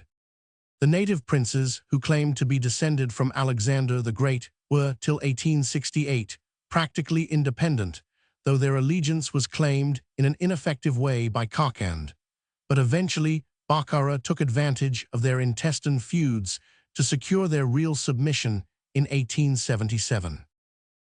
[SPEAKER 1] The native princes, who claimed to be descended from Alexander the Great, were, till 1868, practically independent, though their allegiance was claimed in an ineffective way by Kakand. But eventually, Bukhara took advantage of their intestine feuds to secure their real submission in 1877.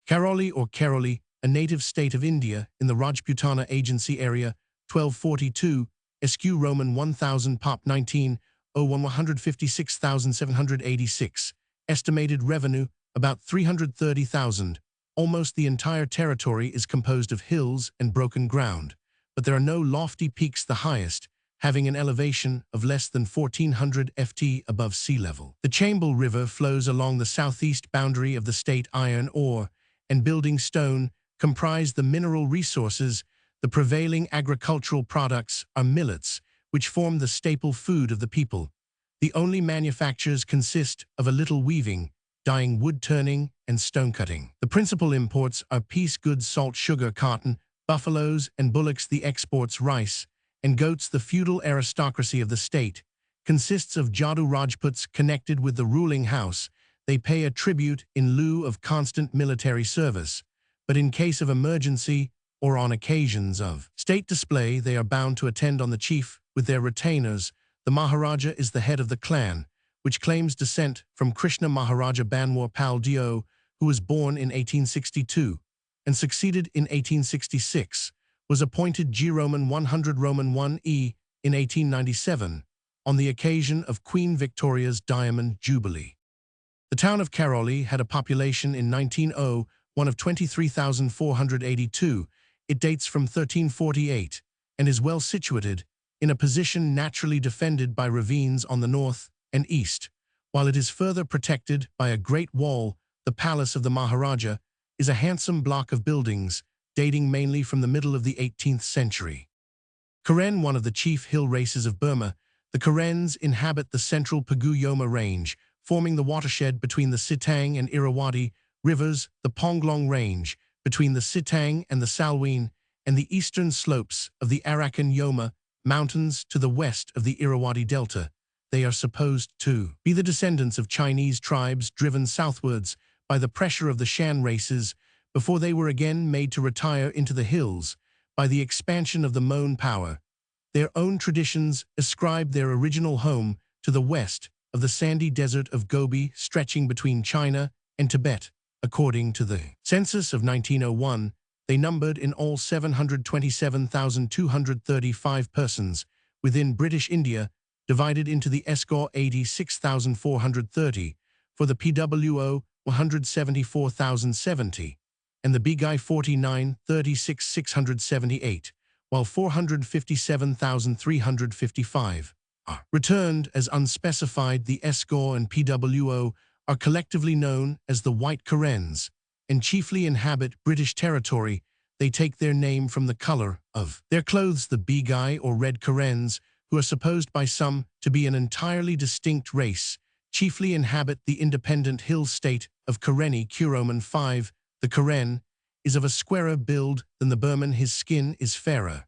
[SPEAKER 1] Karoli or Karoli, a native state of India in the Rajputana Agency area, 1242, SQ Roman 1000 Pop 19, 156,786, estimated revenue about 330,000. Almost the entire territory is composed of hills and broken ground, but there are no lofty peaks, the highest having an elevation of less than 1,400 ft above sea level. The Chambal River flows along the southeast boundary of the state. Iron ore and building stone comprise the mineral resources. The prevailing agricultural products are millets, which form the staple food of the people. The only manufactures consist of a little weaving, dyeing, wood turning, and stone cutting. The principal imports are piece goods, salt, sugar, cotton, buffaloes and bullocks. The exports, rice and goats. The feudal aristocracy of the state consists of Jadoo Rajputs connected with the ruling house. They pay a tribute in lieu of constant military service, but in case of emergency or on occasions of state display, they are bound to attend on the chief with their retainers. The Maharaja is the head of the clan, which claims descent from Krishna Maharaja Banwar Pal Dio, who was born in 1862 and succeeded in 1866, was appointed G Roman 100 Roman 1e in 1897 on the occasion of Queen Victoria's Diamond Jubilee. The town of Karoli had a population in 1901 of 23,482. It dates from 1348 and is well situated in a position naturally defended by ravines on the north and east, while it is further protected by a great wall. The palace of the Maharaja is a handsome block of buildings dating mainly from the middle of the 18th century. Karen, one of the chief hill races of Burma, the Karens inhabit the central Pagu-Yoma range, forming the watershed between the Sitang and Irrawaddy rivers, the Ponglong Range between the Sitang and the Salween, and the eastern slopes of the Arakan-Yoma Mountains to the west of the Irrawaddy Delta. They are supposed to be the descendants of Chinese tribes driven southwards by the pressure of the Shan races before they were again made to retire into the hills by the expansion of the Mon power. Their own traditions ascribe their original home to the west of the sandy desert of Gobi stretching between China and Tibet. According to the census of 1901, they numbered in all 727,235 persons within British India, divided into the Esgor 86,430, for the PWO 174,070, and the Bigai 49,36,678, while 457,355 are returned as unspecified. The Esgor and PWO are collectively known as the White Karens and chiefly inhabit British territory. They take their name from the color of their clothes. The Bigai or Red Karens, who are supposed by some to be an entirely distinct race, chiefly inhabit the independent hill state of Karenni. Kuroman 5. The Karen is of a squarer build than the Burman. His skin is fairer,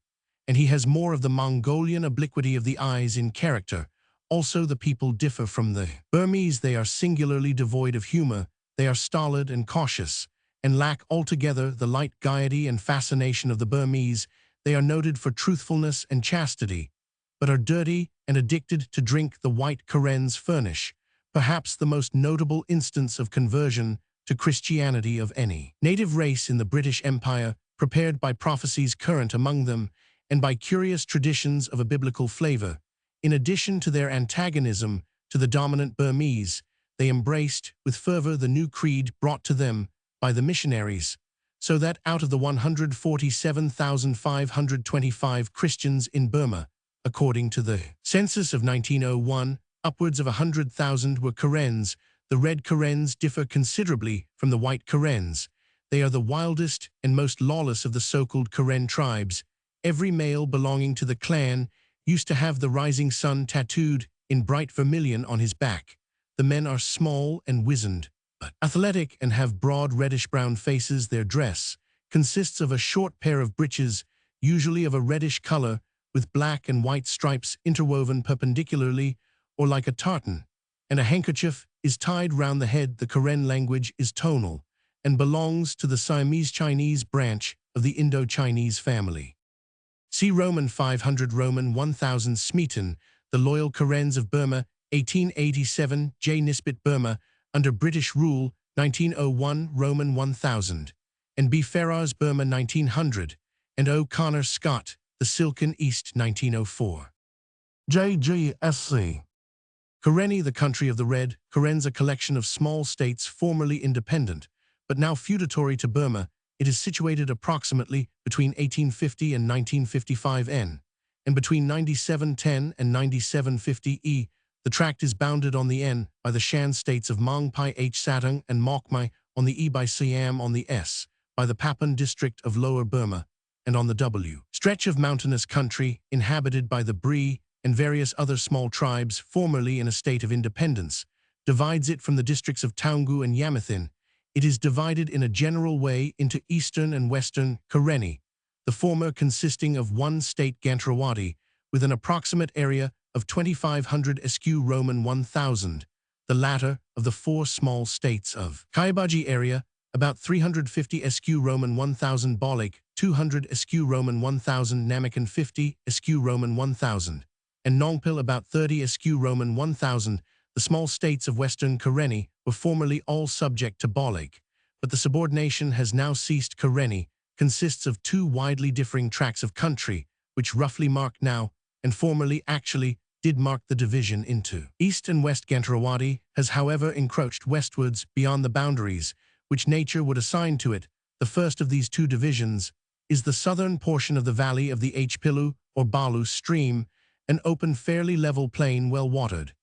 [SPEAKER 1] and he has more of the Mongolian obliquity of the eyes in character. Also, the people differ from the Burmese. They are singularly devoid of humor. They are stolid and cautious, and lack altogether the light gaiety and fascination of the Burmese. They are noted for truthfulness and chastity, but are dirty and addicted to drink. The White Karens furnish perhaps the most notable instance of conversion to Christianity of any native race in the British Empire, prepared by prophecies current among them and by curious traditions of a biblical flavor. In addition to their antagonism to the dominant Burmese, they embraced with fervor the new creed brought to them by the missionaries, so that out of the 147,525 Christians in Burma, according to the census of 1901, upwards of 100,000 were Karens. The Red Karens differ considerably from the White Karens. They are the wildest and most lawless of the so-called Karen tribes. Every male belonging to the clan used to have the rising sun tattooed in bright vermilion on his back. The men are small and wizened, but athletic, and have broad reddish-brown faces. Their dress consists of a short pair of breeches, usually of a reddish color, with black and white stripes interwoven perpendicularly or like a tartan, and a handkerchief is tied round the head. The Karen language is tonal and belongs to the Siamese Chinese branch of the Indo-Chinese family. See Roman 500 Roman 1000 Smeaton, The Loyal Karens of Burma, 1887, J. Nisbet Burma, under British rule, 1901 Roman 1000, and B. Ferrars Burma 1900, and O'Connor Scott, The Silken East 1904. JGSC. Karenni, the country of the Red Karens, a collection of small states formerly independent, but now feudatory to Burma. It is situated approximately between 1850 and 1955 N, and between 9710 and 9750 E. The tract is bounded on the N by the Shan states of Mong Pai H Satang and Mokmai, on the E by Siam, on the S by the Papan district of Lower Burma, and on the W stretch of mountainous country inhabited by the Bri and various other small tribes formerly in a state of independence. divides it from the districts of Taungu and Yamathin, it is divided in a general way into eastern and western Karenni, the former consisting of one state Gantrawadi, with an approximate area of 2,500 SQ Roman 1,000, the latter of the four small states of Kaibaji area, about 350 SQ Roman 1,000 Bolek, 200 SQ Roman 1,000 Namakan 50 SQ Roman 1,000, and Nongpil about 30 SQ Roman 1,000. The small states of Western Karenni were formerly all subject to Bolek, but the subordination has now ceased. Karenni consists of two widely differing tracts of country, which roughly mark now, and formerly actually did mark the division into East and West. Gantrawadi has however encroached westwards beyond the boundaries which nature would assign to it. The first of these two divisions is the southern portion of the valley of the Hpilu or Balu stream, an open fairly level plain well watered,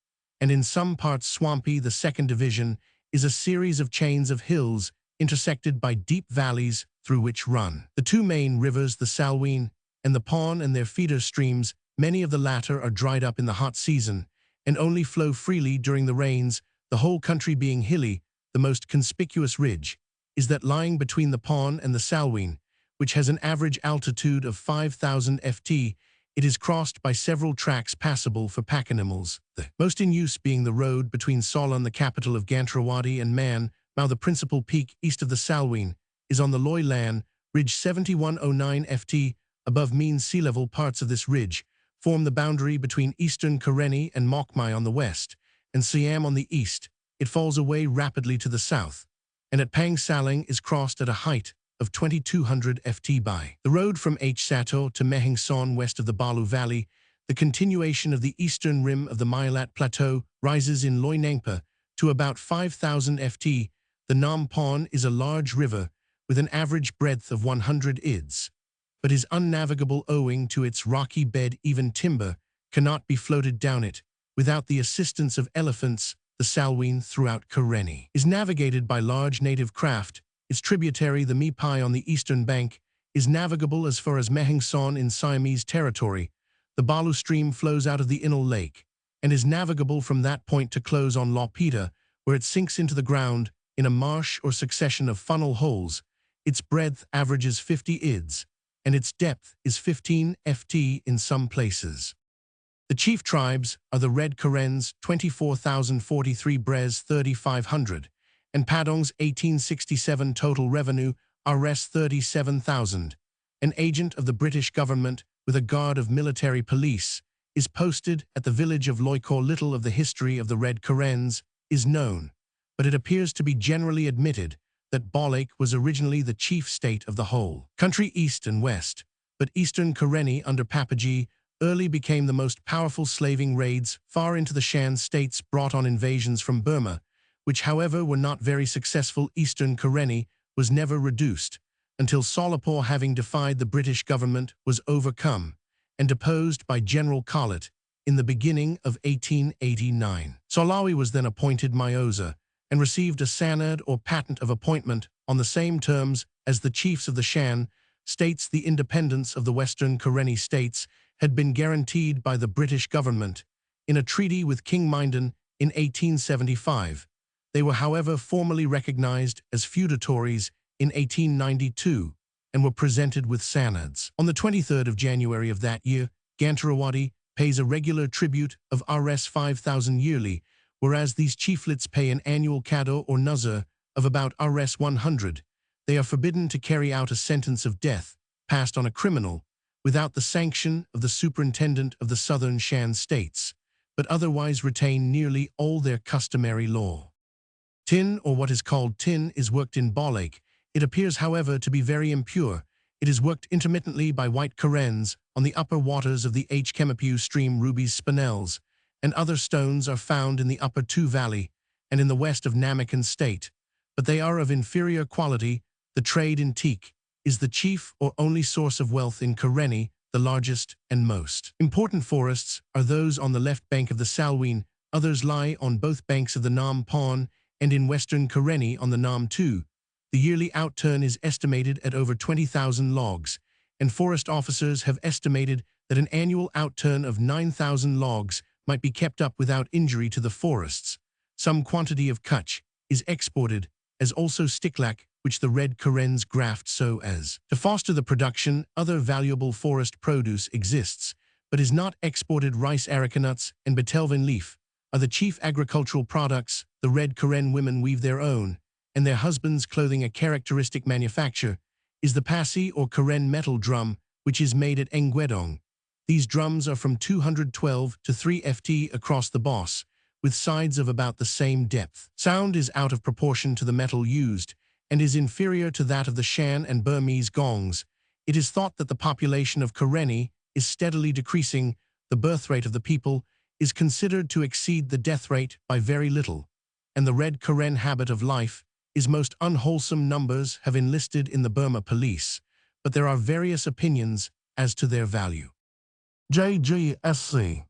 [SPEAKER 1] and in some parts swampy. The second division is a series of chains of hills intersected by deep valleys through which run the two main rivers, the Salween and the Pawn, and their feeder streams. Many of the latter are dried up in the hot season and only flow freely during the rains, the whole country being hilly. The most conspicuous ridge is that lying between the Pawn and the Salween, which has an average altitude of 5,000 ft. It is crossed by several tracks passable for pack animals, the most in use being the road between Solon, the capital of Gantrawadi, and Man. Now the principal peak east of the Salween is on the Loy Lan ridge 7109 ft. Above mean sea level. Parts of this ridge form the boundary between eastern Karenni and Mokmai on the west, and Siam on the east. It falls away rapidly to the south, and at Pang Saling is crossed at a height of 2,200 ft by the road from Sato to Mehing Son west of the Balu Valley. The continuation of the eastern rim of the Myalat Plateau rises in Loy Nangpa to about 5,000 ft. The Nam Pon is a large river with an average breadth of 100 ids, but is unnavigable owing to its rocky bed. Even timber cannot be floated down it without the assistance of elephants. The Salween throughout Karenni is navigated by large native craft. Its tributary, the Mipai on the eastern bank, is navigable as far as Mehing Son in Siamese territory. The Balu stream flows out of the Inal Lake and is navigable from that point to close on Lopita, where it sinks into the ground in a marsh or succession of funnel holes. Its breadth averages 50 ids, and its depth is 15 ft in some places. The chief tribes are the Red Karens, 24,043 Brez, 3,500, and Padong's 1867 total revenue, Rs 37,000. An agent of the British government with a guard of military police is posted at the village of Loikor. Little of the history of the Red Karens is known, but it appears to be generally admitted that Bolek was originally the chief state of the whole country east and west, but eastern Karenni under Papaji early became the most powerful. Slaving raids far into the Shan states brought on invasions from Burma, which however were not very successful. Eastern Karenni was never reduced until Solapur, having defied the British government, was overcome and deposed by General Collett in the beginning of 1889. Solawi was then appointed Myoza and received a sanad or patent of appointment on the same terms as the chiefs of the Shan states. The independence of the Western Karenni states had been guaranteed by the British government in a treaty with King Mindon in 1875. They were however formally recognized as feudatories in 1892 and were presented with sanads. On the 23rd of January of that year, Gantrawadi pays a regular tribute of Rs 5,000 yearly, whereas these chieflets pay an annual kado or nuzzer of about Rs 100. They are forbidden to carry out a sentence of death passed on a criminal without the sanction of the superintendent of the southern Shan states, but otherwise retain nearly all their customary law. Tin, or what is called tin, is worked in Bolek. It appears, however, to be very impure. It is worked intermittently by white Karens on the upper waters of the Kemapu stream. Rubies, spinels, and other stones are found in the upper Tu Valley and in the west of Namakan state, but they are of inferior quality. The trade in teak is the chief or only source of wealth in Karenni. The largest and most important forests are those on the left bank of the Salween. Others lie on both banks of the Nam Pon and in western Karenni on the Nam Tu. The yearly outturn is estimated at over 20,000 logs, and forest officers have estimated that an annual outturn of 9,000 logs might be kept up without injury to the forests. Some quantity of kutch is exported, as also sticklac, which the red Karens graft so as to foster the production. Other valuable forest produce exists, but is not exported. Rice, areca nuts, and betelvin leaf are the chief agricultural products. The red Karen women weave their own, and their husbands' clothing. A characteristic manufacture is the pasi or Karen metal drum, which is made at Engwedong. These drums are from 212 to 3 ft across the boss, with sides of about the same depth. Sound is out of proportion to the metal used, and is inferior to that of the Shan and Burmese gongs. It is thought that the population of Karenni is steadily decreasing. The birth rate of the people is considered to exceed the death rate by very little, and the red Karen habit of life is most unwholesome. Numbers have enlisted in the Burma police, but there are various opinions as to their value. JGSC.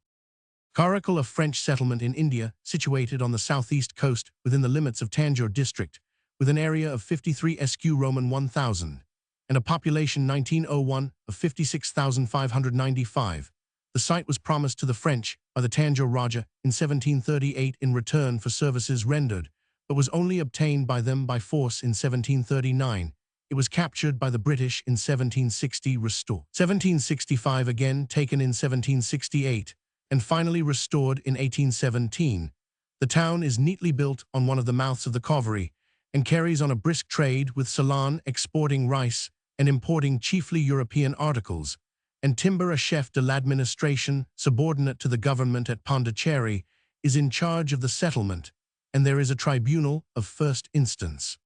[SPEAKER 1] Karakal, a French settlement in India, situated on the southeast coast within the limits of Tanjore district, with an area of 53 sq Roman 1000, and a population 1901 of 56,595. The site was promised to the French by the Tanjore Raja in 1738 in return for services rendered, but was only obtained by them by force in 1739. It was captured by the British in 1760, restored 1765, again taken in 1768, and finally restored in 1817. The town is neatly built on one of the mouths of the Cauvery, and carries on a brisk trade with Ceylon, exporting rice and importing chiefly European articles, and timber. A chef de l'administration, subordinate to the government at Pondicherry, is in charge of the settlement, and there is a tribunal of first instance.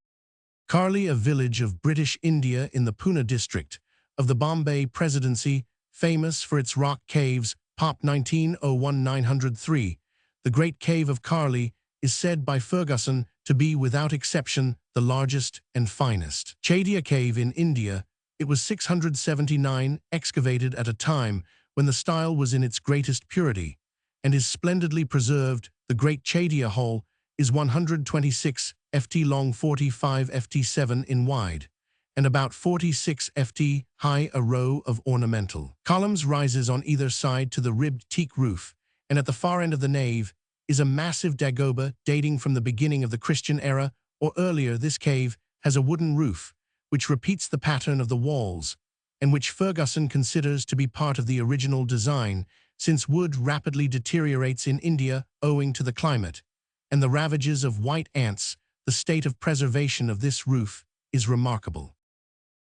[SPEAKER 1] Karli, a village of British India in the Pune district of the Bombay Presidency, famous for its rock caves. Pop 1901-903. The Great Cave of Karli is said by Ferguson to be, without exception, the largest and finest. Chadia Cave in India. It was 679, excavated at a time when the style was in its greatest purity, and is splendidly preserved. The Great Chadia Hole is 126 ft long, 45 ft 7 in wide, and about 46 ft high. A row of ornamental columns rises on either side to the ribbed teak roof, and at the far end of the nave is a massive dagoba dating from the beginning of the Christian era or earlier. This cave has a wooden roof, which repeats the pattern of the walls, and which Ferguson considers to be part of the original design, since wood rapidly deteriorates in India owing to the climate and the ravages of white ants. The state of preservation of this roof is remarkable.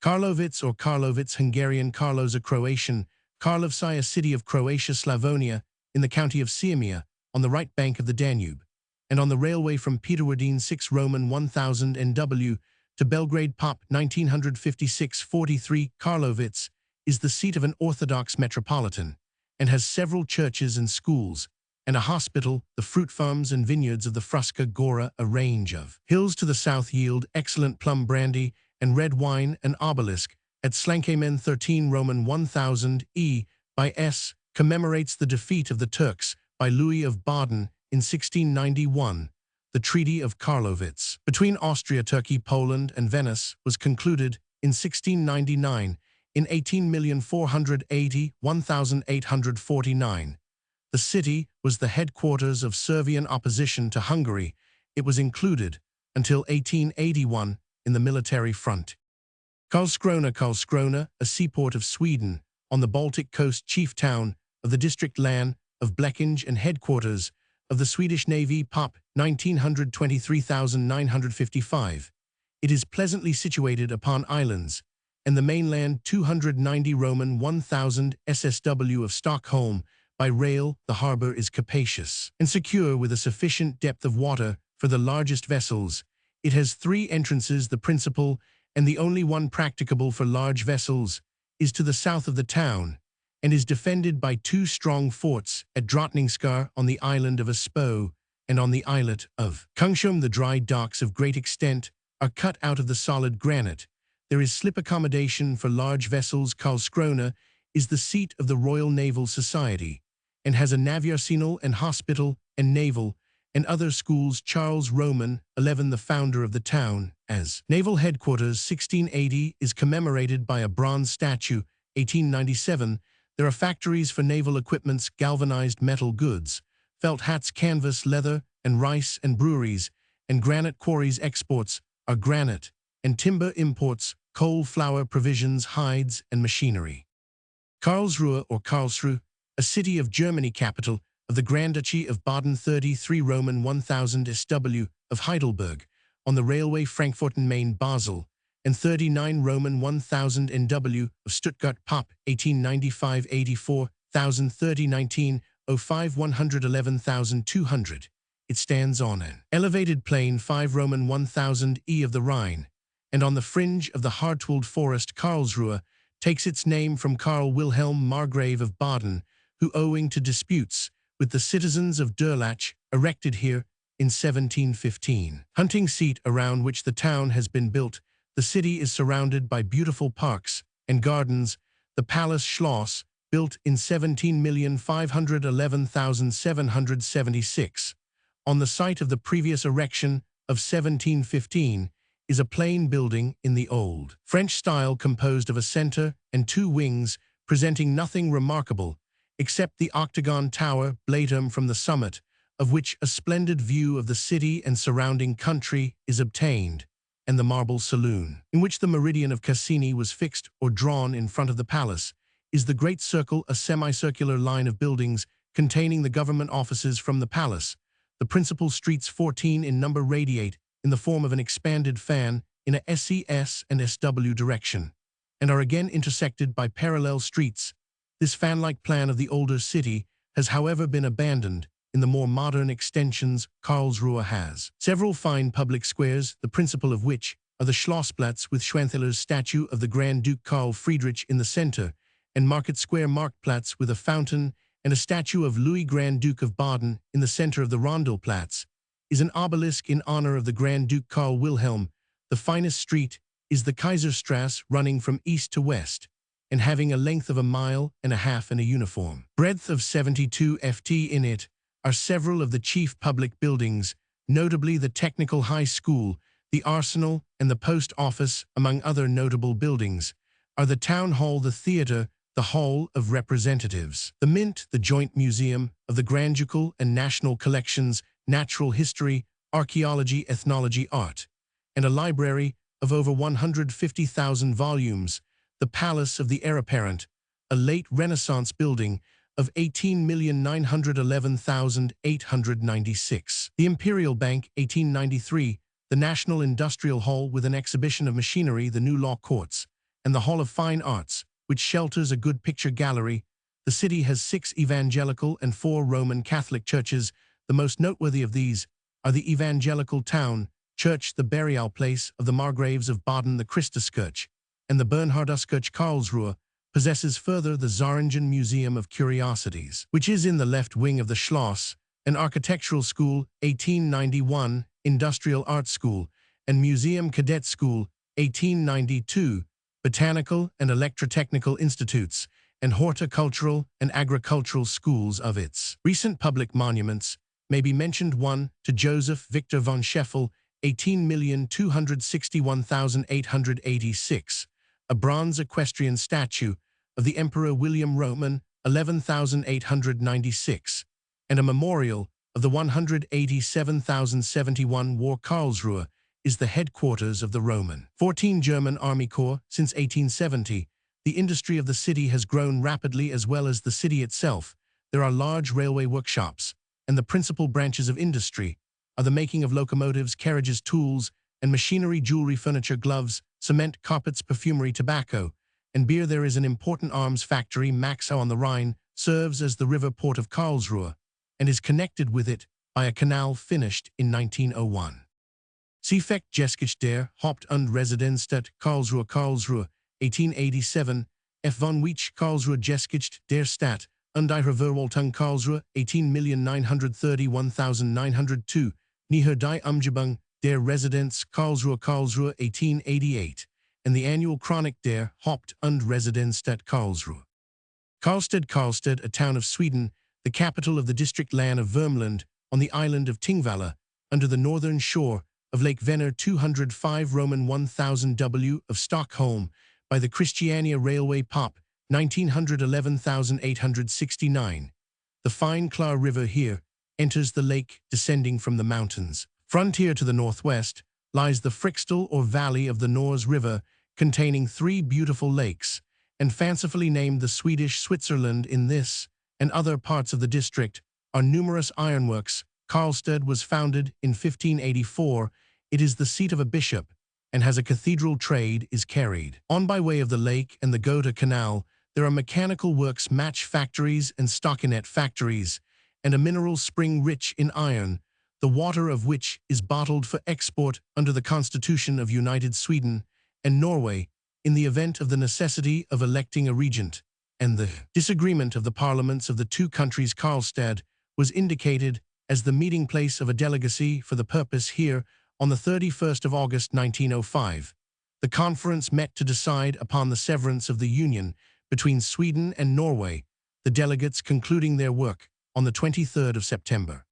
[SPEAKER 1] Karlovic or Karlovic, Hungarian, Karloza, Croatian, Karlovci, a city of Croatia, Slavonia, in the county of Sirmia, on the right bank of the Danube, and on the railway from Peterwardein 6 Roman 1000 NW to Belgrade. Pop 1956-43. Karlovic is the seat of an Orthodox metropolitan, and has several churches and schools, and a hospital. The fruit farms and vineyards of the Fruska Gora, a range of hills to the south, yield excellent plum brandy and red wine. An obelisk at Slankamen 13 Roman 1000 E by S commemorates the defeat of the Turks by Louis of Baden in 1691. The Treaty of Karlovic between Austria, Turkey, Poland, and Venice was concluded in 1699 in 18,480,1849. The city was the headquarters of Servian opposition to Hungary. It was included until 1881 in the military front. Karlskrona, a seaport of Sweden, on the Baltic coast, chief town of the district Lan of Blekinge and headquarters of the Swedish Navy. Pop 1923,955. It is pleasantly situated upon islands, and the mainland 290 Roman 1000 SSW of Stockholm. By rail, the harbor is capacious and secure, with a sufficient depth of water for the largest vessels. It has 3 entrances. The principal, and the only one practicable for large vessels, is to the south of the town, and is defended by 2 strong forts at Drottningskar on the island of Espo and on the islet of Kungsholm. The dry docks, of great extent, are cut out of the solid granite. There is slip accommodation for large vessels. Karlskrona is the seat of the Royal Naval Society, and has a naviarsenal and hospital and naval and other schools. Charles Roman 11, the founder of the town, as naval headquarters 1680, is commemorated by a bronze statue. 1897. There are factories for naval equipments, galvanized metal goods, felt hats, canvas, leather, and rice and breweries, and granite quarries exports are granite, and timber imports, coal, flour, provisions, hides, and machinery. Karlsruhe or Karlsruhe, a city of Germany, capital of the Grand Duchy of Baden, 33 Roman 1000 SW of Heidelberg, on the railway Frankfurt and Main Basel, and 39 Roman 1000 NW of Stuttgart Pop, 1895-84, 1030-19, 05 111,200. It stands on an elevated plain 5 Roman 1000 E of the Rhine, and on the fringe of the Hartwald forest. Karlsruhe takes its name from Karl Wilhelm Margrave of Baden, who, owing to disputes with the citizens of Durlach, erected here in 1715. Hunting seat around which the town has been built, the city is surrounded by beautiful parks and gardens. The palace Schloss, built in 17,511,776, on the site of the previous erection of 1715, is a plain building in the old French style composed of a center and two wings, presenting nothing remarkable except the octagon tower Blatum, from the summit of which a splendid view of the city and surrounding country is obtained, and the marble saloon, in which the meridian of Cassini was fixed or drawn in front of the palace, is the great circle, a semicircular line of buildings containing the government offices. From the palace, the principal streets, 14 in number, radiate in the form of an expanded fan in a SES and SW direction, and are again intersected by parallel streets. This fan-like plan of the older city has, however, been abandoned. In the more modern extensions, Karlsruhe has several fine public squares, the principal of which are the Schlossplatz with Schwanthaler's statue of the Grand Duke Karl Friedrich in the center, and Market Square Marktplatz with a fountain and a statue of Louis Grand Duke of Baden in the center of the Rondelplatz, is an obelisk in honor of the Grand Duke Karl Wilhelm. The finest street is the Kaiserstrasse, running from east to west, and having a length of 1.5 miles and a uniform breadth of 72 ft. In it are several of the chief public buildings, notably the Technical High School, the Arsenal, and the Post Office. Among other notable buildings are the Town Hall, the Theatre, the Hall of Representatives, the Mint, the Joint Museum of the Grand Ducal and National Collections, Natural History, Archaeology, Ethnology, Art, and a library of over 150,000 volumes, the Palace of the Heir Apparent, a late Renaissance building of 18,911,896. The Imperial Bank, 1893, the National Industrial Hall with an exhibition of machinery, the New Law Courts, and the Hall of Fine Arts, which shelters a good picture gallery. The city has 6 evangelical and 4 Roman Catholic churches. The most noteworthy of these are the Evangelical Town Church, the burial place of the Margraves of Baden, the Christuskirche, and the Bernharduskirche. Karlsruhe possesses further the Zaringen Museum of Curiosities, which is in the left wing of the Schloss, an architectural school, 1891, industrial art school, and museum cadet school, 1892, botanical and electrotechnical institutes, and horticultural and agricultural schools. Of its recent public monuments may be mentioned 1 to Joseph Victor von Scheffel, 18,261,886, a bronze equestrian statue of the Emperor William Roman, 11,896, and a memorial of the 187,071 war. Karlsruhe is the headquarters of the Roman 14 German Army Corps. Since 1870, the industry of the city has grown rapidly, as well as the city itself. There are large railway workshops, and the principal branches of industry are the making of locomotives, carriages, tools, and machinery, jewelry, furniture, gloves, cement, carpets, perfumery, tobacco, and beer. There is an important arms factory. Maxau on the Rhine serves as the river port of Karlsruhe and is connected with it by a canal finished in 1901. Seefekt Geschichte der Haupt- und Residenzstadt Karlsruhe. Karlsruhe, 1887, F. von Weich. Karlsruhe Geschichte der Stadt und ihrer Verwaltung. Karlsruhe, 18,931,902, Näher die Umgebung der Residenz. Karlsruhe. Karlsruhe, 1888, and the annual Chronik der Haupt- und Residenzstadt Karlsruhe. Karlstad. Karlstad, a town of Sweden, the capital of the district land of Värmland, on the island of Tingvalla, under the northern shore of Lake Vänern. 205 Roman 1000 W of Stockholm, by the Christiania Railway Pop, 1911,869. The fine Klar River here enters the lake descending from the mountains. Frontier to the northwest lies the Frixtal or Valley of the Nors River, containing 3 beautiful lakes, and fancifully named the Swedish Switzerland. In this and other parts of the district are numerous ironworks. Karlstad was founded in 1584. It is the seat of a bishop and has a cathedral. Trade is carried on by way of the lake and the Gotha Canal. There are mechanical works, match factories and stockinet factories, and a mineral spring rich in iron, the water of which is bottled for export under the Constitution of United Sweden and Norway in the event of the necessity of electing a regent, and the disagreement of the parliaments of the 2 countries. Karlstad was indicated as the meeting place of a delegacy for the purpose. Here, on the 31st of August 1905, the conference met to decide upon the severance of the union between Sweden and Norway, the delegates concluding their work on the 23rd of September.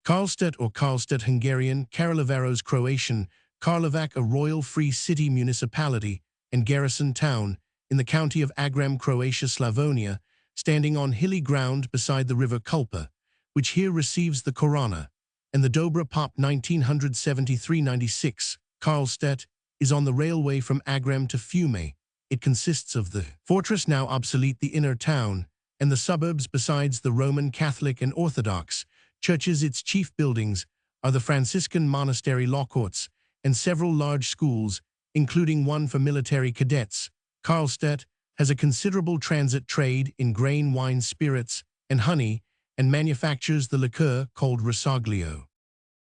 [SPEAKER 1] Karlstad or Karlstad Hungarian, Karlovaros Croatian, Karlovac, a royal free city municipality and garrison town in the county of Agram, Croatia, Slavonia, standing on hilly ground beside the river Kulpa, which here receives the Korana, and the Dobra Pop 1973-96. Karlstad is on the railway from Agram to Fiume. It consists of the fortress, now obsolete, the inner town, and the suburbs. Besides the Roman Catholic and Orthodox churches, its chief buildings are the Franciscan monastery, law courts, and several large schools, including one for military cadets. Karlstad has a considerable transit trade in grain, wine, spirits, and honey, and manufactures the liqueur called Rosaglio.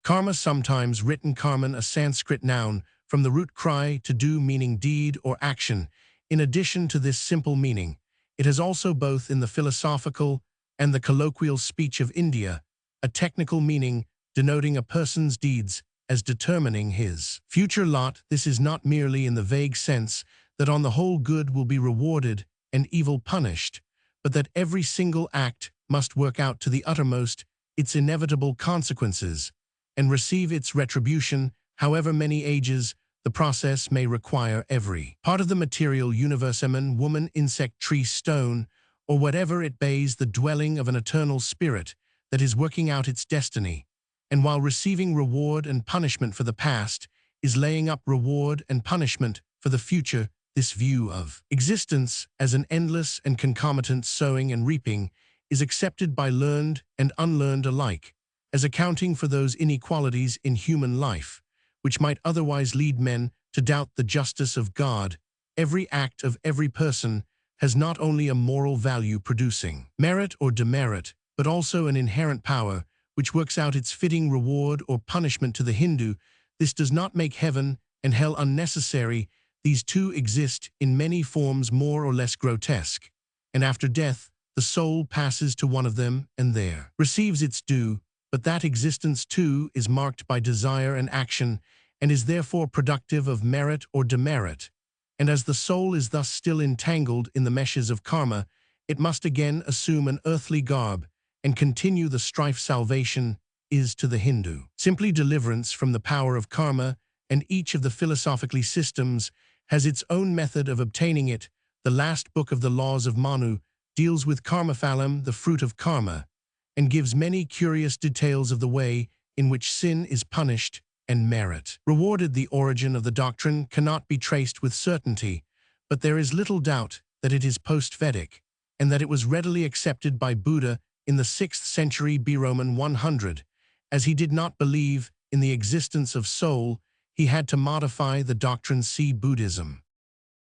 [SPEAKER 1] Karma, sometimes written Karman, a Sanskrit noun from the root kry, to do, meaning deed or action. In addition to this simple meaning, it has also, both in the philosophical and the colloquial speech of India, a technical meaning denoting a person's deeds as determining his future lot. This is not merely in the vague sense that on the whole good will be rewarded and evil punished, but that every single act must work out to the uttermost its inevitable consequences and receive its retribution, however many ages the process may require. Every part of the material universe, man, woman, insect, tree, stone, or whatever it bays, the dwelling of an eternal spirit that is working out its destiny, and while receiving reward and punishment for the past, is laying up reward and punishment for the future. This view of existence as an endless and concomitant sowing and reaping is accepted by learned and unlearned alike, as accounting for those inequalities in human life which might otherwise lead men to doubt the justice of God. Every act of every person has not only a moral value producing merit or demerit, but also an inherent power which works out its fitting reward or punishment. To the Hindu, this does not make heaven and hell unnecessary. These two exist in many forms, more or less grotesque, and after death, the soul passes to one of them and there receives its due, but that existence too is marked by desire and action, and is therefore productive of merit or demerit. And as the soul is thus still entangled in the meshes of karma, it must again assume an earthly garb and continue the strife. Salvation is, to the Hindu, simply deliverance from the power of karma, and each of the philosophically systems has its own method of obtaining it. The last book of the Laws of Manu deals with karmaphalam, the fruit of karma, and gives many curious details of the way in which sin is punished and merit rewarded. The origin of the doctrine cannot be traced with certainty, but there is little doubt that it is post-Vedic, and that it was readily accepted by Buddha in the 6th century B. Roman 100. As he did not believe in the existence of soul, he had to modify the doctrine. See Buddhism.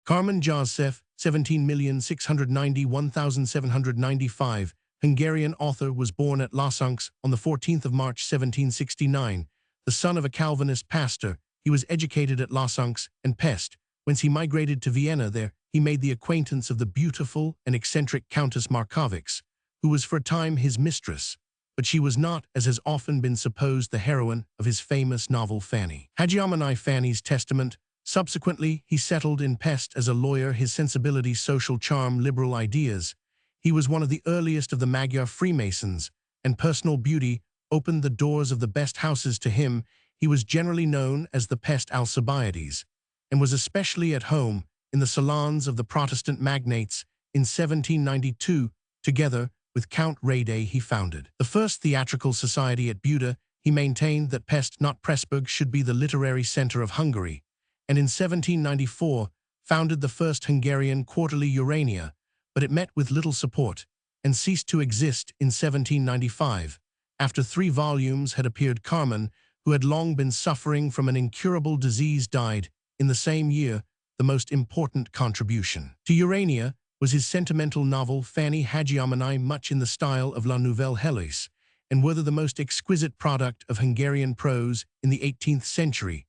[SPEAKER 1] Karman Joseph, 17,691,795, Hungarian author, was born at Lasanx on the 14th of March 1769. The son of a Calvinist pastor, he was educated at Lasanx and Pest, whence he migrated to Vienna. There he made the acquaintance of the beautiful and eccentric Countess Markovics, who was for a time his mistress, but she was not, as has often been supposed, the heroine of his famous novel Fanny. Hagiomani Fanny's Testament. Subsequently, he settled in Pest as a lawyer. His sensibility, social charm, liberal ideas. He was one of the earliest of the Magyar Freemasons, and personal beauty opened the doors of the best houses to him. He was generally known as the Pest Alcibiades, and was especially at home in the salons of the Protestant magnates. In 1792, together with Count Rade he founded the first theatrical society at Buda. He maintained that Pest, not Pressburg, should be the literary center of Hungary, and in 1794 founded the first Hungarian quarterly Urania, but it met with little support and ceased to exist in 1795. After 3 volumes had appeared, Carman, who had long been suffering from an incurable disease, died in the same year. The most important contribution to Urania was his sentimental novel Fanny Hagiomani, much in the style of La Nouvelle Héloïse, and were the most exquisite product of Hungarian prose in the 18th century,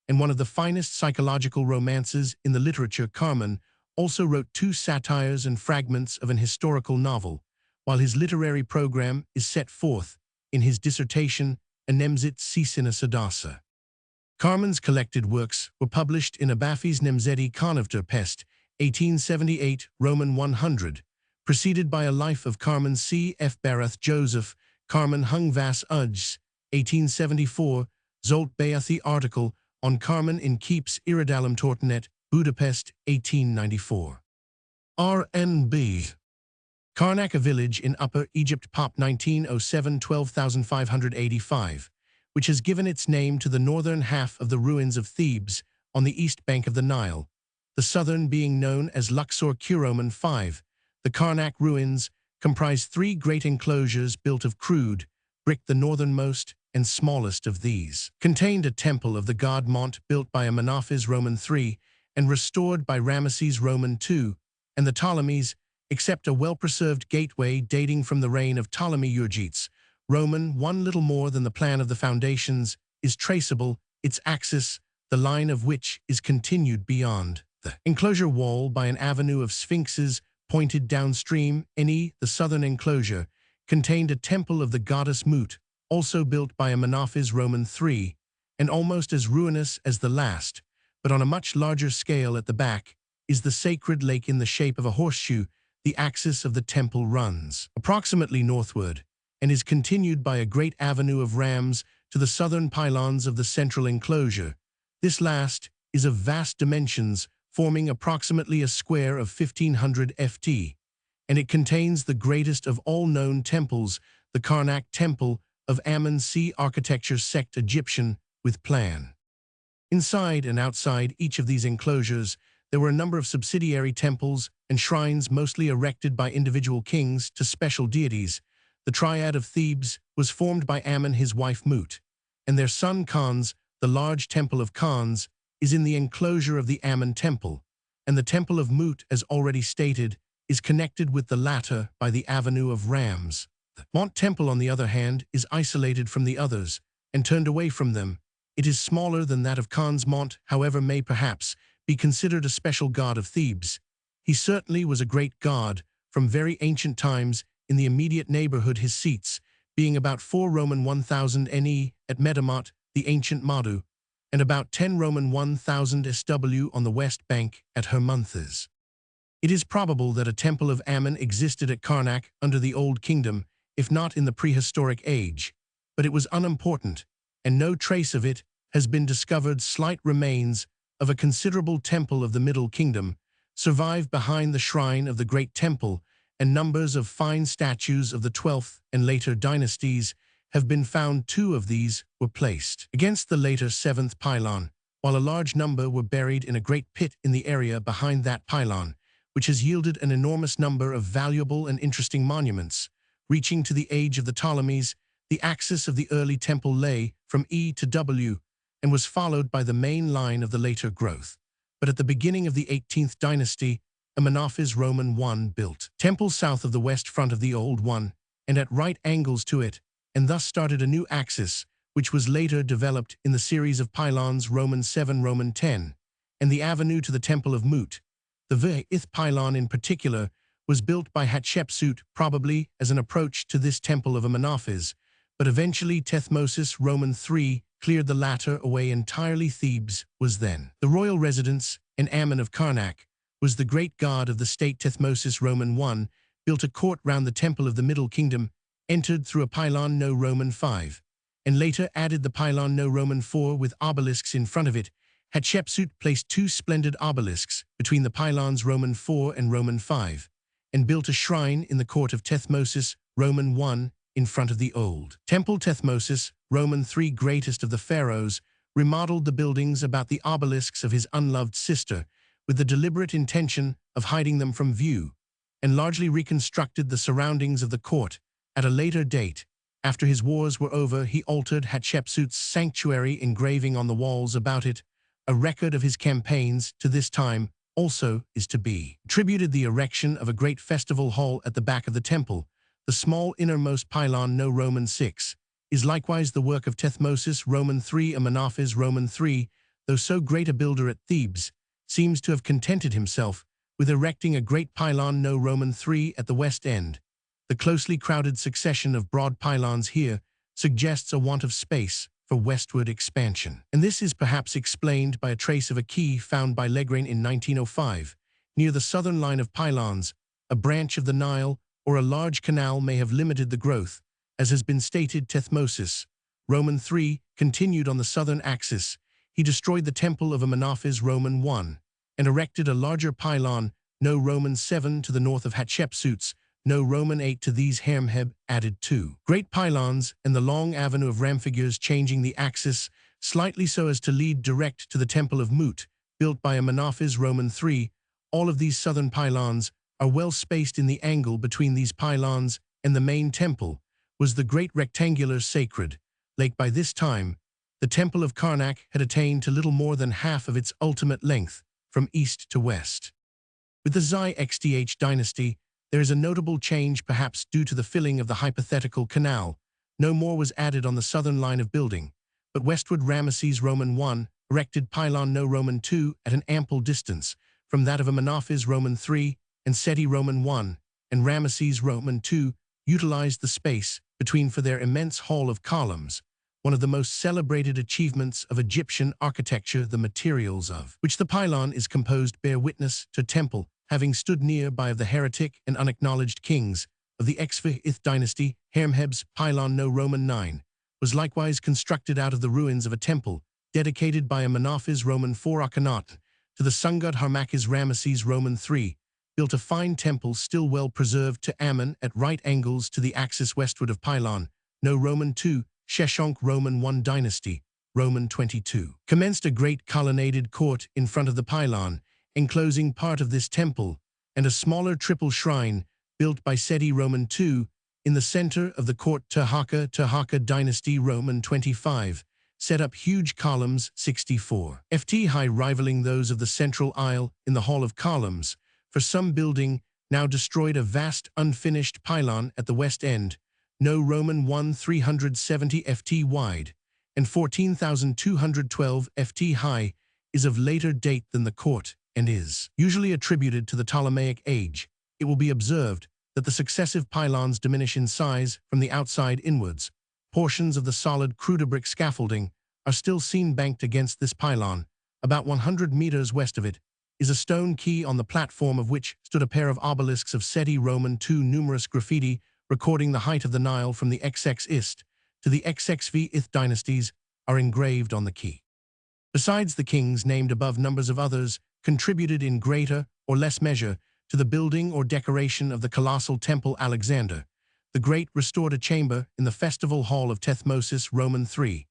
[SPEAKER 1] and one of the finest psychological romances in the literature. Carman also wrote 2 satires and fragments of an historical novel, while his literary program is set forth in his dissertation Anemzit Sisina Sadasa. Carman's collected works were published in Abafis Nemzeti Kanavter Pest, 1878, Roman 100, preceded by a life of Carman C. F. Barath Joseph, Carman Hung Vas Ujs, 1874, Zolt Beathi article on Carman in Keeps Iridalum Tortenet, Budapest, 1894. R.N.B. Karnak, a village in Upper Egypt, Pop 1907, 12,585, which has given its name to the northern half of the ruins of Thebes on the east bank of the Nile, the southern being known as Luxor Kuroman 5. The Karnak ruins comprise 3 great enclosures built of crude brick. The northernmost and smallest of these contained a temple of the god Mont, built by Amenophis Roman 3 and restored by Ramesses Roman 2 and the Ptolemies, except a well-preserved gateway dating from the reign of Ptolemy Euergetes Roman 1. Little more than the plan of the foundations is traceable, its axis, the line of which is continued beyond the enclosure wall by an avenue of sphinxes pointed downstream. The southern enclosure contained a temple of the goddess Mut, also built by Amenophis Roman 3, and almost as ruinous as the last, but on a much larger scale. At the back is the sacred lake in the shape of a horseshoe. The axis of the temple runs approximately northward and is continued by a great avenue of rams to the southern pylons of the central enclosure. This last is of vast dimensions, forming approximately a square of 1,500 ft, and it contains the greatest of all known temples, the Karnak Temple of Amun. See Architecture Sect Egyptian with plan. Inside and outside each of these enclosures, there were a number of subsidiary temples and shrines, mostly erected by individual kings to special deities. The Triad of Thebes was formed by Amun, his wife Mut, and their son Khans. The large temple of Khans is in the enclosure of the Amun temple, and the temple of Mut, as already stated, is connected with the latter by the avenue of rams. The Mont temple, on the other hand, is isolated from the others and turned away from them. It is smaller than that of Khans. Mont, however, may perhaps be considered a special god of Thebes. He certainly was a great god from very ancient times in the immediate neighborhood, his seats being about 4 Roman 1000 NE at Medamot, the ancient Madu, and about 10 Roman 1000 SW on the west bank at Hermonthis. It is probable that a temple of Amun existed at Karnak under the Old Kingdom, if not in the prehistoric age, but it was unimportant, and no trace of it has been discovered. Slight remains of a considerable temple of the Middle Kingdom survive behind the shrine of the Great Temple, and numbers of fine statues of the 12th and later dynasties have been found. 2 of these were placed against the later 7th pylon, while a large number were buried in a great pit in the area behind that pylon, which has yielded an enormous number of valuable and interesting monuments. Reaching to the age of the Ptolemies, the axis of the early temple lay from E to W and was followed by the main line of the later growth. But at the beginning of the 18th dynasty, Amenophis Roman 1 built temple south of the west front of the old one and at right angles to it, and thus started a new axis, which was later developed in the series of pylons Roman 7, Roman 10, and the avenue to the Temple of Mut. The V-th pylon in particular was built by Hatshepsut, probably as an approach to this temple of Amenophis, but eventually Thutmose Roman 3 cleared the latter away entirely. Thebes was then the royal residence, and Amun of Karnak was the great god of the state. Thutmose Roman 1 built a court round the temple of the Middle Kingdom, entered through a pylon no Roman 5, and later added the pylon no Roman 4 with obelisks in front of it. Hatshepsut placed 2 splendid obelisks between the pylons Roman 4 and Roman 5, and built a shrine in the court of Thutmose, Roman I, in front of the old temple. Thutmose, Roman III, greatest of the pharaohs, remodeled the buildings about the obelisks of his unloved sister, with the deliberate intention of hiding them from view, and largely reconstructed the surroundings of the court. At a later date, after his wars were over, he altered Hatshepsut's sanctuary, engraving on the walls about it a record of his campaigns. To this time also is to be attributed the erection of a great festival hall at the back of the temple. The small innermost pylon, no Roman VI, is likewise the work of Thutmose, Roman III. Amenophis, Roman III, though so great a builder at Thebes, seems to have contented himself with erecting a great pylon, no Roman III, at the west end. The closely crowded succession of broad pylons here suggests a want of space for westward expansion. And this is perhaps explained by a trace of a key found by Legrain in 1905. Near the southern line of pylons, a branch of the Nile or a large canal may have limited the growth. As has been stated, Thutmose, Roman III, continued on the southern axis. He destroyed the temple of Amenophis, Roman I, and erected a larger pylon, no Roman VII, to the north of Hatshepsut's, no Roman VIII. To these Hermheb added two great pylons and the long avenue of ramfigures, changing the axis slightly so as to lead direct to the temple of Mut, built by Amenophis, Roman III. All of these southern pylons are well spaced. In the angle between these pylons and the main temple was the great rectangular sacred lake. By this time, the temple of Karnak had attained to little more than half of its ultimate length from east to west. With the Xdh dynasty, there is a notable change, perhaps due to the filling of the hypothetical canal. No more was added on the southern line of building, but westward Ramesses, Roman I, erected pylon, no Roman II, at an ample distance from that of Amenophis, Roman III, and Seti, Roman I, and Ramesses, Roman II, utilized the space between for their immense hall of columns, one of the most celebrated achievements of Egyptian architecture. The materials of which the pylon is composed bear witness to temple having stood nearby of the heretic and unacknowledged kings of the Xth dynasty. Hermheb's pylon, no Roman IX, was likewise constructed out of the ruins of a temple dedicated by Amenophis, Roman IV. Akhenaten to the Sungud Harmakhis. Ramesses, Roman III, built a fine temple still well preserved to Ammon at right angles to the axis westward of pylon, no Roman II. Sheshonq, Roman I dynasty, Roman 22, commenced a great colonnaded court in front of the pylon, enclosing part of this temple, and a smaller triple shrine built by Seti, Roman II, in the center of the court. Taharqa dynasty, Roman 25, set up huge columns 64 ft high, rivaling those of the central aisle in the Hall of Columns. For some building now destroyed a vast unfinished pylon at the west end, no Roman I, 370 ft wide and 14,212 ft high, is of later date than the court and is usually attributed to the Ptolemaic age. It will be observed that the successive pylons diminish in size from the outside inwards. Portions of the solid crudibrick scaffolding are still seen banked against this pylon. About 100 meters west of it is a stone quay on the platform of which stood a pair of obelisks of Seti, Roman II. Numerous graffiti recording the height of the Nile from the XX to the XXV dynasties are engraved on the quay. Besides the kings named above, numbers of others contributed in greater or less measure to the building or decoration of the colossal temple. Alexander the Great restored a chamber in the festival hall of Thutmose, Roman III,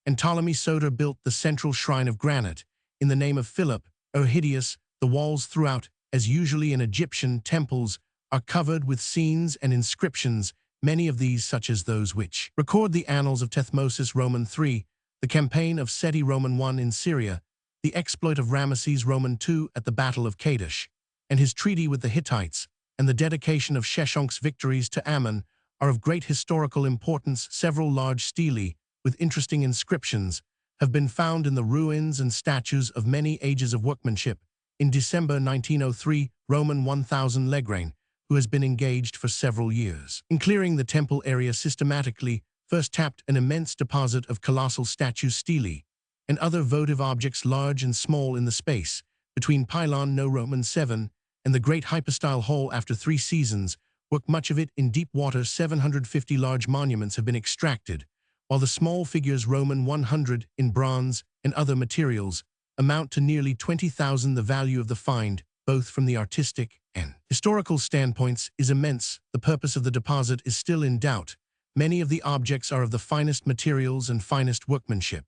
[SPEAKER 1] and Ptolemy Soter built the central shrine of granite in the name of Philip. Hideous, the walls throughout, as usually in Egyptian temples, are covered with scenes and inscriptions, many of these such as those which record the annals of Thutmose, Roman III, the campaign of Seti, Roman I in Syria, the exploit of Ramesses, Roman II at the Battle of Kadesh, and his treaty with the Hittites, and the dedication of Sheshonq's victories to Ammon, are of great historical importance. Several large stelae with interesting inscriptions have been found in the ruins and statues of many ages of workmanship. In December 1903, Roman 1000 Legrain, who has been engaged for several years in clearing the temple area systematically, first tapped an immense deposit of colossal statue stelae and other votive objects large and small in the space between pylon no Roman 7 and the great hypostyle hall. After 3 seasons, work much of it in deep water, 750 large monuments have been extracted, while the small figures Roman 100 in bronze and other materials amount to nearly 20,000. The value of the find, both from the artistic N. Historical standpoints is immense. The purpose of the deposit is still in doubt. Many of the objects are of the finest materials and finest workmanship,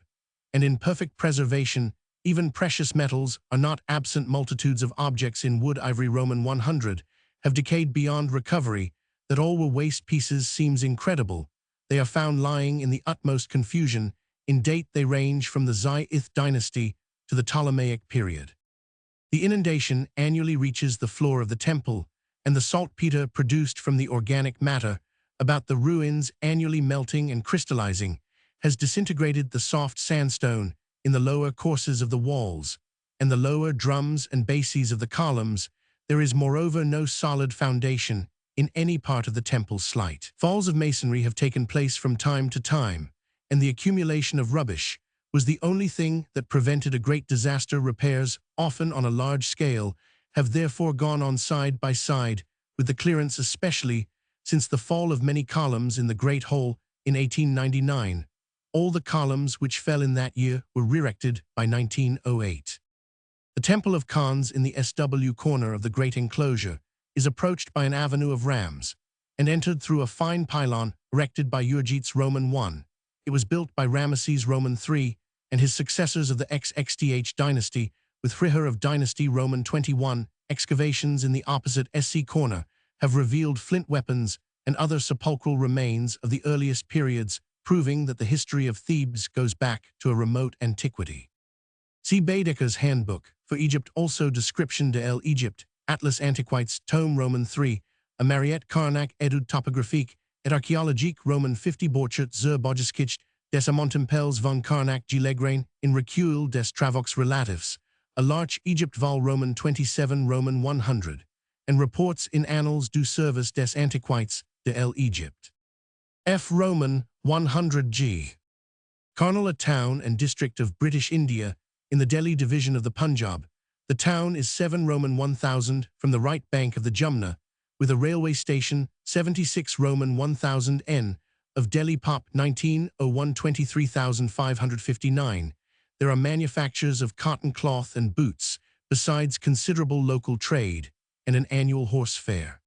[SPEAKER 1] and in perfect preservation. Even precious metals are not absent. Multitudes of objects in wood, ivory, Roman 100, have decayed beyond recovery. That all were waste pieces seems incredible. They are found lying in the utmost confusion. In date they range from the Zi-ith dynasty to the Ptolemaic period. The inundation annually reaches the floor of the temple, and the saltpeter produced from the organic matter about the ruins annually melting and crystallizing has disintegrated the soft sandstone in the lower courses of the walls and the lower drums and bases of the columns. There is moreover no solid foundation in any part of the temple site. Falls of masonry have taken place from time to time, and the accumulation of rubbish was the only thing that prevented a great disaster. Repairs, often on a large scale, have therefore gone on side by side with the clearance, especially since the fall of many columns in the Great Hall in 1899. All the columns which fell in that year were re-erected by 1908. The Temple of Khans in the SW corner of the great enclosure is approached by an avenue of rams and entered through a fine pylon erected by Urgits Roman I. It was built by Ramesses Roman III and his successors of the XXTH dynasty, with Hrihor of dynasty Roman 21. Excavations in the opposite SC corner have revealed flint weapons and other sepulchral remains of the earliest periods, proving that the history of Thebes goes back to a remote antiquity. See Baedeker's Handbook for Egypt, also Description de l'Egypte, Atlas Antiquites, Tome Roman 3, a Mariette Karnak Étude topographique et archéologique Roman 50 Borchardt zur Baugeschichte des Amontempels von Karnak Gilegrain in Recueil des Travaux Relatifs, a Larch Egypt Vol Roman 27 Roman 100, and reports in Annals du Service des Antiquités de l'Egypte. F. Roman 100 G. Karnal, a town and district of British India in the Delhi division of the Punjab. The town is 7 Roman 1000 from the right bank of the Jumna, with a railway station 76 Roman 1000 N of Delhi Pop 1901 23,559. There are manufactures of cotton cloth and boots, besides considerable local trade and an annual horse fair.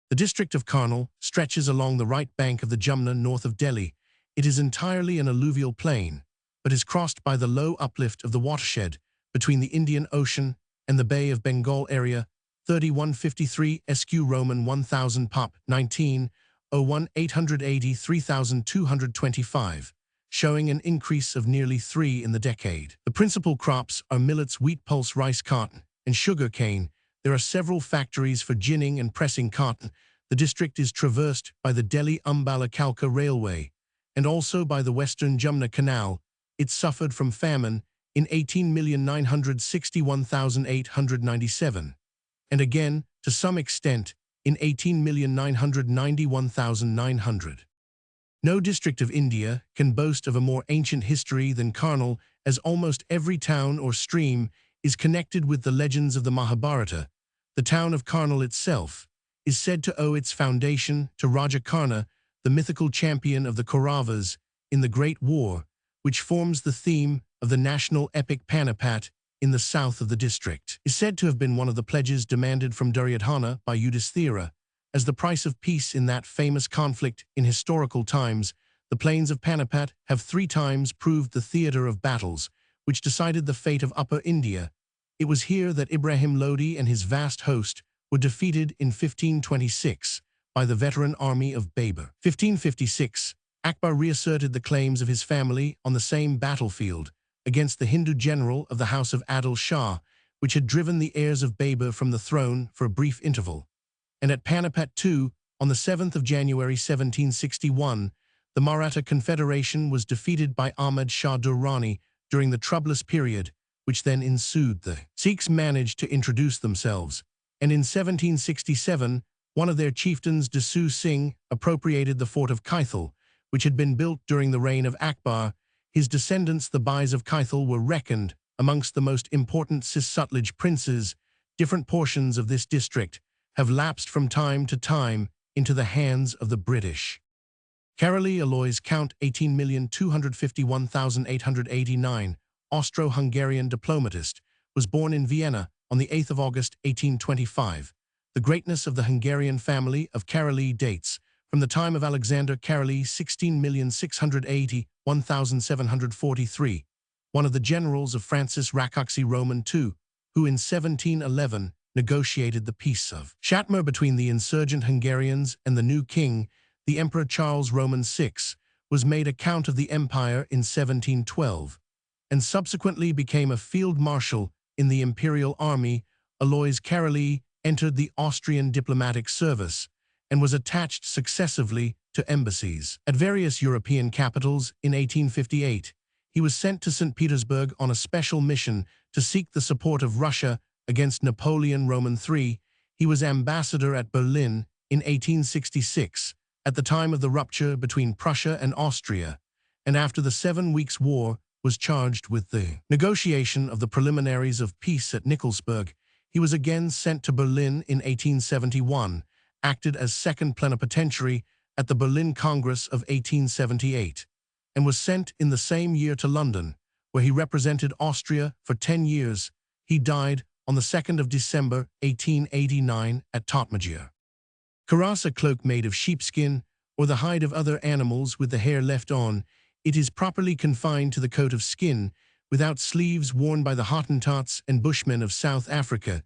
[SPEAKER 1] The district of Karnal stretches along the right bank of the Jumna north of Delhi. It is entirely an alluvial plain, but is crossed by the low uplift of the watershed between the Indian Ocean and the Bay of Bengal area 3153 SQ Roman 1000 Pop 1901 880 3225, showing an increase of nearly 3 in the decade. The principal crops are millets, wheat, pulse, rice, cotton, and sugar cane. There are several factories for ginning and pressing cotton. The district is traversed by the Delhi-Ambala Kalka Railway and also by the Western Jumna Canal. It suffered from famine in 18,961,897, and again, to some extent, in 18,991,900. No district of India can boast of a more ancient history than Karnal, as almost every town or stream is connected with the legends of the Mahabharata. The town of Karnal itself is said to owe its foundation to Raja Karna, the mythical champion of the Kauravas in the Great War, which forms the theme of the national epic Panipat in the south of the district. Is said to have been one of the pledges demanded from Duryodhana by Yudhisthira as the price of peace in that famous conflict in historical times. The plains of Panipat have 3 times proved the theater of battles which decided the fate of Upper India. It was here that Ibrahim Lodi and his vast host were defeated in 1526 by the veteran army of Babur. 1556, Akbar reasserted the claims of his family on the same battlefield against the Hindu general of the house of Adil Shah, which had driven the heirs of Babur from the throne for a brief interval. And at Panipat too, on the 7th of January 1761, the Maratha Confederation was defeated by Ahmad Shah Durrani during the troublous period which then ensued. The Sikhs managed to introduce themselves, and in 1767, one of their chieftains, Desu Singh, appropriated the fort of Kaithal, which had been built during the reign of Akbar. His descendants, the Bais of Kaithal, were reckoned amongst the most important Cis-Sutlej princes. Different portions of this district have lapsed from time to time into the hands of the British. Karoli Alois, Count 18,251,889, Austro-Hungarian diplomatist, was born in Vienna on the 8th of August 1825. The greatness of the Hungarian family of Karolyi dates from the time of Alexander Karolyi 16,680–1743, one of the generals of Francis Rákóczi Roman II, who in 1711 negotiated the Peace of Shatmur between the insurgent Hungarians and the new king, the Emperor Charles Roman VI, was made a Count of the Empire in 1712, and subsequently became a field marshal in the imperial army. Alois Karolyi entered the Austrian diplomatic service and was attached successively to embassies at various European capitals. In 1858, he was sent to St. Petersburg on a special mission to seek the support of Russia against Napoleon Roman III. He was ambassador at Berlin in 1866, at the time of the rupture between Prussia and Austria, and after the 7 Weeks' War was charged with the negotiation of the preliminaries of peace at Nikolsburg. He was again sent to Berlin in 1871, acted as second plenipotentiary at the Berlin Congress of 1878, and was sent in the same year to London, where he represented Austria for 10 years. He died on the 2nd of December, 1889, at Totmajer. Cuirass, a cloak made of sheepskin or the hide of other animals with the hair left on. It is properly confined to the coat of skin, without sleeves, worn by the Hottentots and Bushmen of South Africa.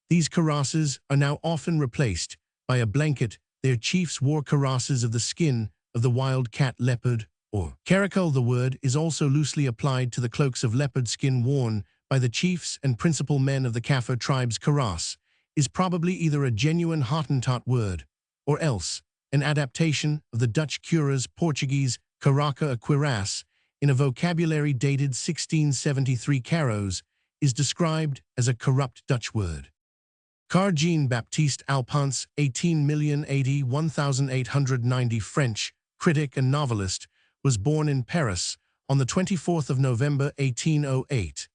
[SPEAKER 1] These cuirasses are now often replaced by a blanket. Their chiefs wore cuirasses of the skin of the wild cat, leopard, or caracal. The word is also loosely applied to the cloaks of leopard skin worn by the chiefs and principal men of the Kaffir tribes. Cuirass is probably either a genuine Hottentot word, or else an adaptation of the Dutch cuirass, Portuguese caraca, a cuirass, in a vocabulary dated 1673. Carros is described as a corrupt Dutch word. Car Jean-Baptiste Alphonse, 1880–1890, French critic and novelist, was born in Paris on the 24th of November, 1808,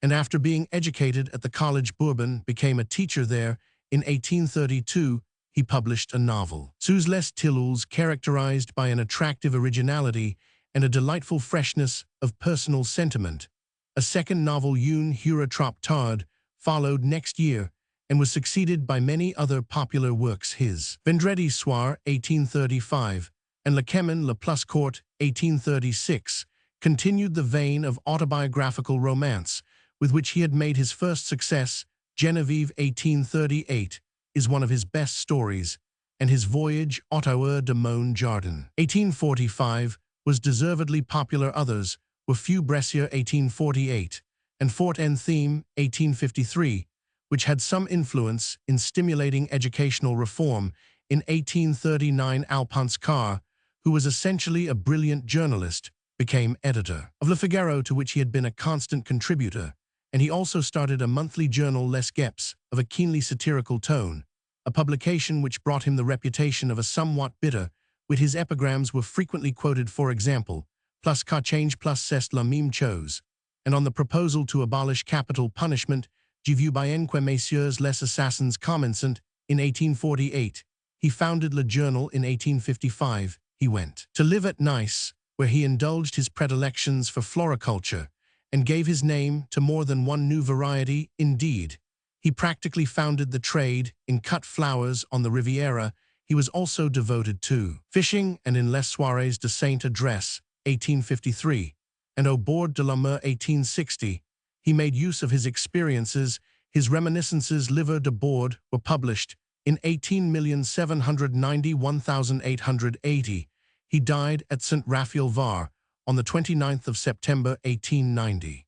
[SPEAKER 1] and after being educated at the Collège Bourbon, became a teacher there. In 1832, he published a novel, Sous les Tilleuls, characterized by an attractive originality and a delightful freshness of personal sentiment. A second novel, Une heure trop tard, followed next year and was succeeded by many other popular works. His Vendredi Soir, 1835, and Le Chemin le plus court, 1836, continued the vein of autobiographical romance with which he had made his first success. Genevieve, 1838, is one of his best stories, and his voyage, Auteur de mon Jardin, 1845, was deservedly popular. Others were Few Bressier, 1848, and Fort en Theme, 1853, which had some influence in stimulating educational reform. In 1839, Alphonse Karr, who was essentially a brilliant journalist, became editor of Le Figaro, to which he had been a constant contributor, and he also started a monthly journal, Les Geps, of a keenly satirical tone, a publication which brought him the reputation of a somewhat bitter wit. His epigrams were frequently quoted. For example, plus qu'a change plus c'est la même chose, and on the proposal to abolish capital punishment, j'ai vu bien que messieurs les assassins commencent. In 1848, he founded Le Journal. In 1855, he went to live at Nice, where he indulged his predilections for floriculture and gave his name to more than one new variety. Indeed, he practically founded the trade in cut flowers on the Riviera. He was also devoted to fishing, and in Les Soirées de Saint-Adresse, 1853, and Au bord de la mer, 1860, he made use of his experiences. His reminiscences, Livres de bord, were published in 18,791,880. He died at St. Raphael, Var, on the 29th of September, 1890.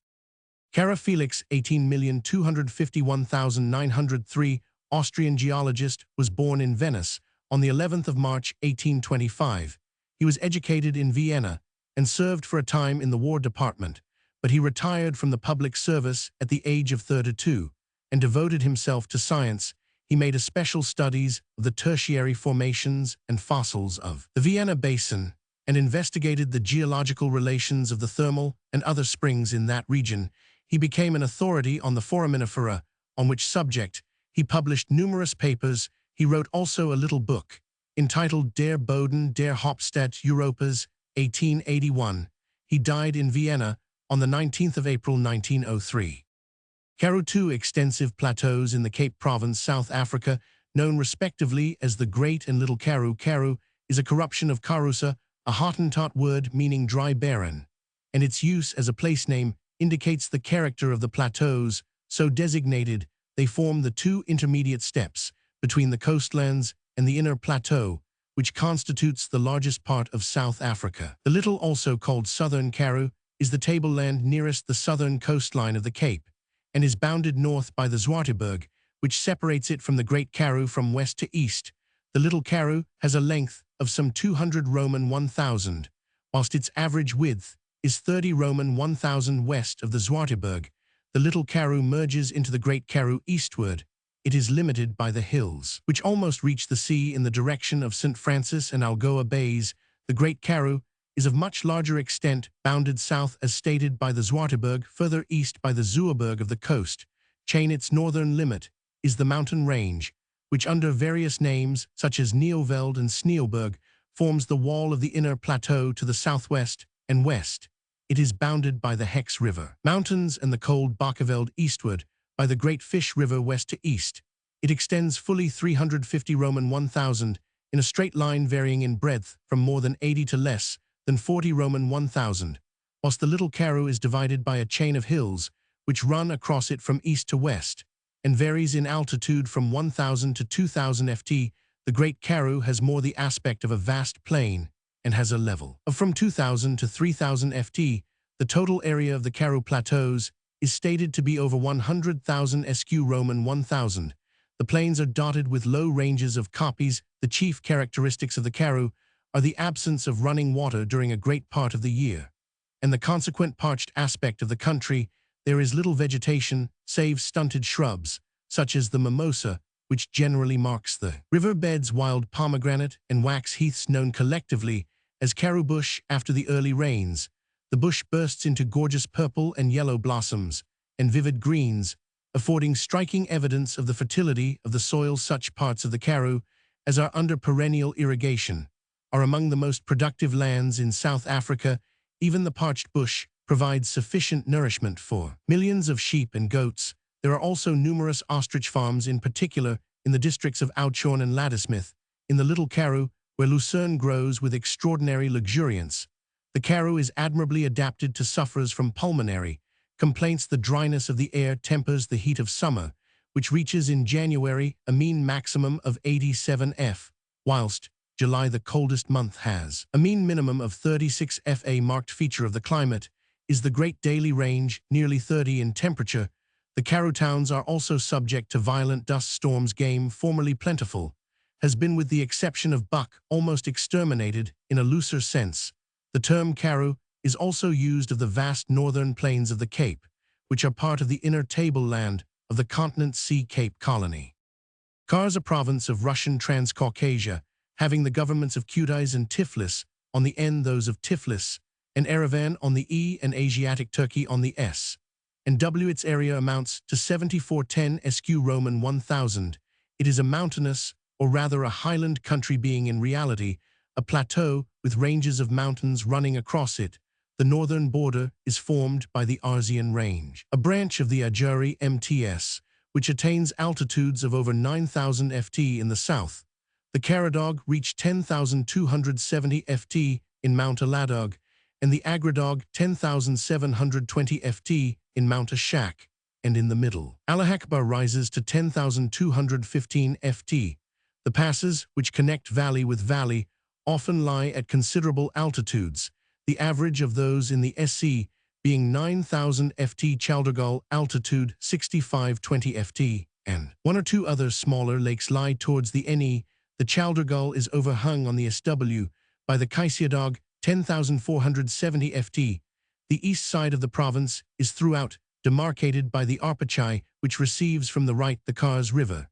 [SPEAKER 1] Cara Felix, 18,251,903, Austrian geologist, was born in Venice on the 11th of March, 1825. He was educated in Vienna and served for a time in the War Department, but he retired from the public service at the age of 32 and devoted himself to science. He made especial studies of the tertiary formations and fossils of the Vienna Basin and investigated the geological relations of the thermal and other springs in that region. He became an authority on the foraminifera, on which subject he published numerous papers. He wrote also a little book entitled Der Boden der Hauptstadt Europas, 1881. He died in Vienna on the 19th of April, 1903. Karutu, extensive plateaus in the Cape Province, South Africa, known respectively as the Great and Little Karoo. Karoo is a corruption of Karusa, a Hottentot word meaning dry barren, and its use as a place name indicates the character of the plateaus. So designated, they form the two intermediate steps between the coastlands and the inner plateau, which constitutes the largest part of South Africa. The Little, also called Southern Karoo, is the tableland nearest the southern coastline of the Cape, and is bounded north by the Zwartberg, which separates it from the Great Karoo from west to east. The Little Karoo has a length of some 200 Roman 1000, whilst its average width is 30 Roman 1000 west of the Zwartberg. The Little Karoo merges into the Great Karoo eastward. It is limited by the hills, which almost reach the sea in the direction of St. Francis and Algoa Bays. The Great Karoo is of much larger extent, bounded south as stated by the Zwartberg, further east by the Zouwerberg of the coast chain. Its northern limit is the mountain range, which under various names, such as Neoveld and Sneeuwberg, forms the wall of the inner plateau to the southwest and west. It is bounded by the Hex River mountains and the cold Bakkerveld eastward, by the Great Fish River west to east. It extends fully 350 Roman 1000 in a straight line, varying in breadth from more than 80 to less than 40 Roman 1000, whilst the Little Karoo is divided by a chain of hills which run across it from east to west, and varies in altitude from 1000 to 2000 ft. The Great Karoo has more the aspect of a vast plain, and has a level of from 2000 to 3000 ft. The total area of the Karoo Plateaus is stated to be over 100,000 sq Roman 1000. The plains are dotted with low ranges of kopjes. The chief characteristics of the Karoo are the absence of running water during a great part of the year, and the consequent parched aspect of the country. There is little vegetation, save stunted shrubs, such as the mimosa, which generally marks the river beds, wild pomegranate, and wax heaths known collectively as Karoo bush. After the early rains, the bush bursts into gorgeous purple and yellow blossoms and vivid greens, affording striking evidence of the fertility of the soil. Such parts of the Karoo as are under perennial irrigation are among the most productive lands in South Africa. Even the parched bush provides sufficient nourishment for millions of sheep and goats. There are also numerous ostrich farms, in particular in the districts of Oudtshoorn and Ladysmith. In the Little Karoo, where lucerne grows with extraordinary luxuriance, the Karoo is admirably adapted to sufferers from pulmonary complaints. The dryness of the air tempers the heat of summer, which reaches in January a mean maximum of 87 F, whilst July, the coldest month, has a mean minimum of 36 F. A marked feature of the climate is the great daily range, nearly 30 in temperature. The Karoo towns are also subject to violent dust storms. Game, formerly plentiful, has been, with the exception of buck, almost exterminated. In a looser sense, the term Karoo is also used of the vast northern plains of the Cape, which are part of the inner tableland of the continent. Sea Cape Colony. Kars, a province of Russian Transcaucasia, having the governments of Kutaisi and Tiflis on the N, those of Tiflis and Yerevan on the E, and Asiatic Turkey on the S and W. Its area amounts to 7410 sq Roman 1000. It is a mountainous, or rather a highland country, being in reality a plateau with ranges of mountains running across it. The northern border is formed by the Arzian Range, a branch of the Ajuri MTS, which attains altitudes of over 9,000 ft in the south. The Karadog reached 10,270 ft in Mount Aladog, and the Agradog 10,720 ft in Mount Ashak, and in the middle, Alahakbar rises to 10,215 ft. The passes, which connect valley with valley, often lie at considerable altitudes, the average of those in the SC being 9,000 ft. Chaldergal altitude 6,520 ft, and one or two other smaller lakes lie towards the NE. The Chaldergal is overhung on the SW by the Kaisiadog 10,470 ft. The east side of the province is throughout demarcated by the Arpachai, which receives from the right the Kars River,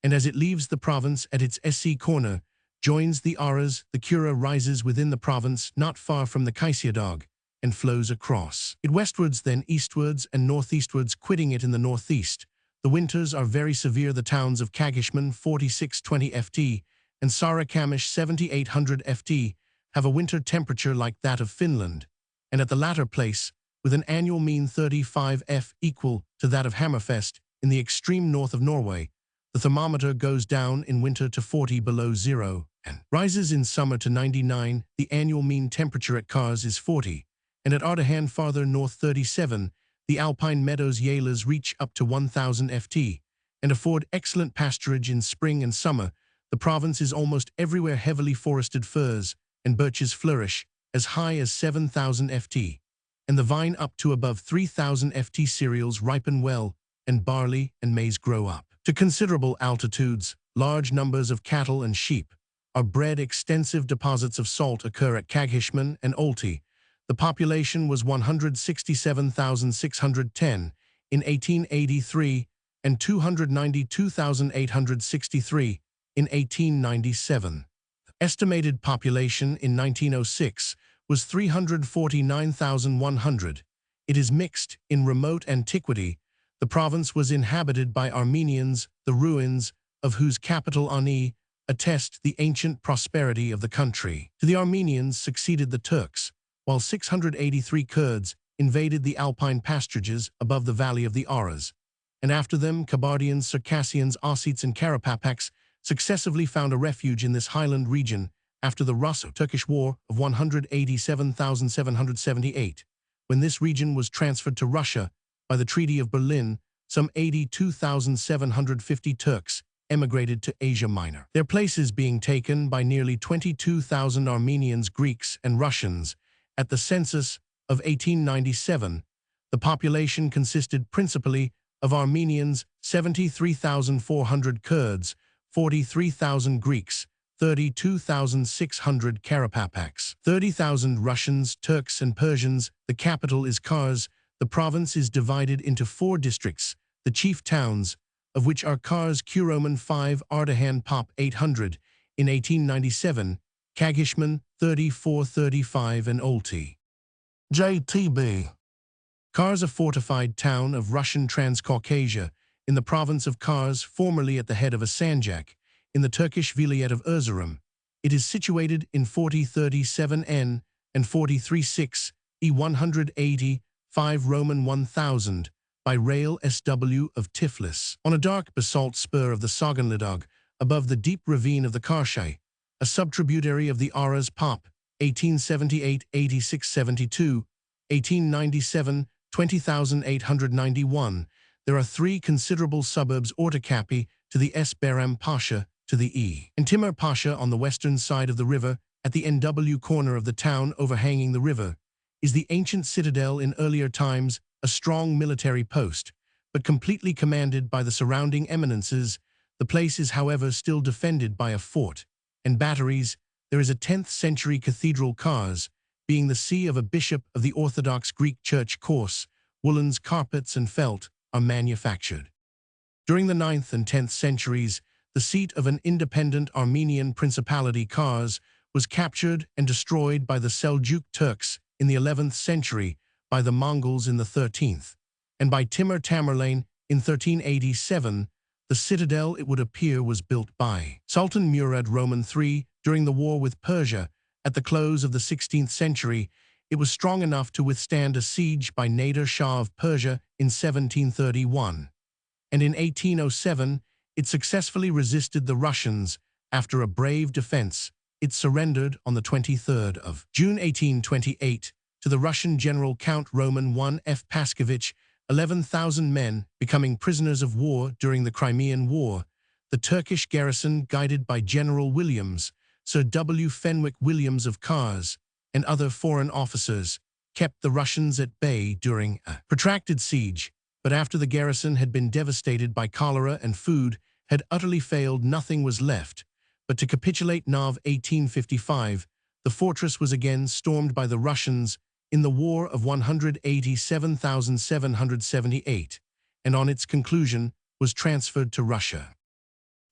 [SPEAKER 1] and as it leaves the province at its SC corner, joins the Aras. The Kura rises within the province not far from the Kaisiadog and flows across it westwards, then eastwards and northeastwards, quitting it in the northeast. The winters are very severe. The towns of Kagishman 4620 ft and Sarakamish 7800 ft have a winter temperature like that of Finland, and at the latter place, with an annual mean 35 F equal to that of Hammerfest in the extreme north of Norway. The thermometer goes down in winter to 40 below zero and rises in summer to 99. The annual mean temperature at Kars is 40, and at Ardahan farther north 37. The alpine meadows Yalas reach up to 1,000 ft and afford excellent pasturage in spring and summer. The province is almost everywhere heavily forested. Firs and birches flourish as high as 7,000 ft, and the vine up to above 3,000 ft. Cereals ripen well, and barley and maize grow up to considerable altitudes. Large numbers of cattle and sheep are bred. Extensive deposits of salt occur at Kaghishman and Olti. The population was 167,610 in 1883 and 292,863 in 1897. Estimated population in 1906 was 349,100. It is mixed. In remote antiquity, the province was inhabited by Armenians, the ruins of whose capital Ani attest the ancient prosperity of the country. To the Armenians succeeded the Turks, while 683 Kurds invaded the alpine pasturages above the valley of the Aras, and after them Kabardians, Circassians, Ossets, and Karapapaks successively found a refuge in this highland region after the Russo-Turkish War of 187,778. When this region was transferred to Russia by the Treaty of Berlin, some 82,750 Turks emigrated to Asia Minor, their places being taken by nearly 22,000 Armenians, Greeks, and Russians. At the census of 1897, the population consisted principally of Armenians, 73,400 Kurds, 43,000 Greeks, 32,600 Karapapaks, 30,000 Russians, Turks, and Persians. The capital is Kars. The province is divided into 4 districts, the chief towns of which are Kars, Kuroman 5, Ardahan Pop 800 in 1897, Kaghishman 3435, and Olti. JTB. Kars, a fortified town of Russian Transcaucasia in the province of Kars, formerly at the head of a sanjak in the Turkish vilayet of Erzurum. It is situated in 4037 N and 436 E 180 5 Roman 1000 by rail SW of Tiflis. On a dark basalt spur of the Saganlidog, above the deep ravine of the Karshai, a subtributary of the Aras Pop, 1878-8672, 1897, 20,891, there are 3 considerable suburbs: Ortacapi to the S. Behram Pasha to the E. and Timur Pasha. On the western side of the river, at the NW corner of the town overhanging the river, is the ancient citadel. In earlier times, a strong military post, but completely commanded by the surrounding eminences. The place is, however, still defended by a fort and batteries. There is a 10th-century cathedral. Kars, being the see of a bishop of the Orthodox Greek Church, coarse woolens, carpets, and felt are manufactured. During the 9th and 10th centuries, the seat of an independent Armenian principality, Kars, was captured and destroyed by the Seljuk Turks in the 11th century, by the Mongols in the 13th, and by Timur Tamerlane in 1387. The citadel, it would appear, was built by Sultan Murad Roman III during the war with Persia. At the close of the 16th century, it was strong enough to withstand a siege by Nader Shah of Persia in 1731, and in 1807 it successfully resisted the Russians. After a brave defense, it surrendered on the 23rd of June 1828 to the Russian General Count Roman I F. Paskovich. 11,000 men becoming prisoners of war during the Crimean War. The Turkish garrison, guided by General Williams, Sir W. Fenwick Williams of Kars, and other foreign officers, kept the Russians at bay during a protracted siege. But after the garrison had been devastated by cholera and food had utterly failed, nothing was left but to capitulate. Nov 1855, the fortress was again stormed by the Russians in the War of 187,778, and on its conclusion was transferred to Russia.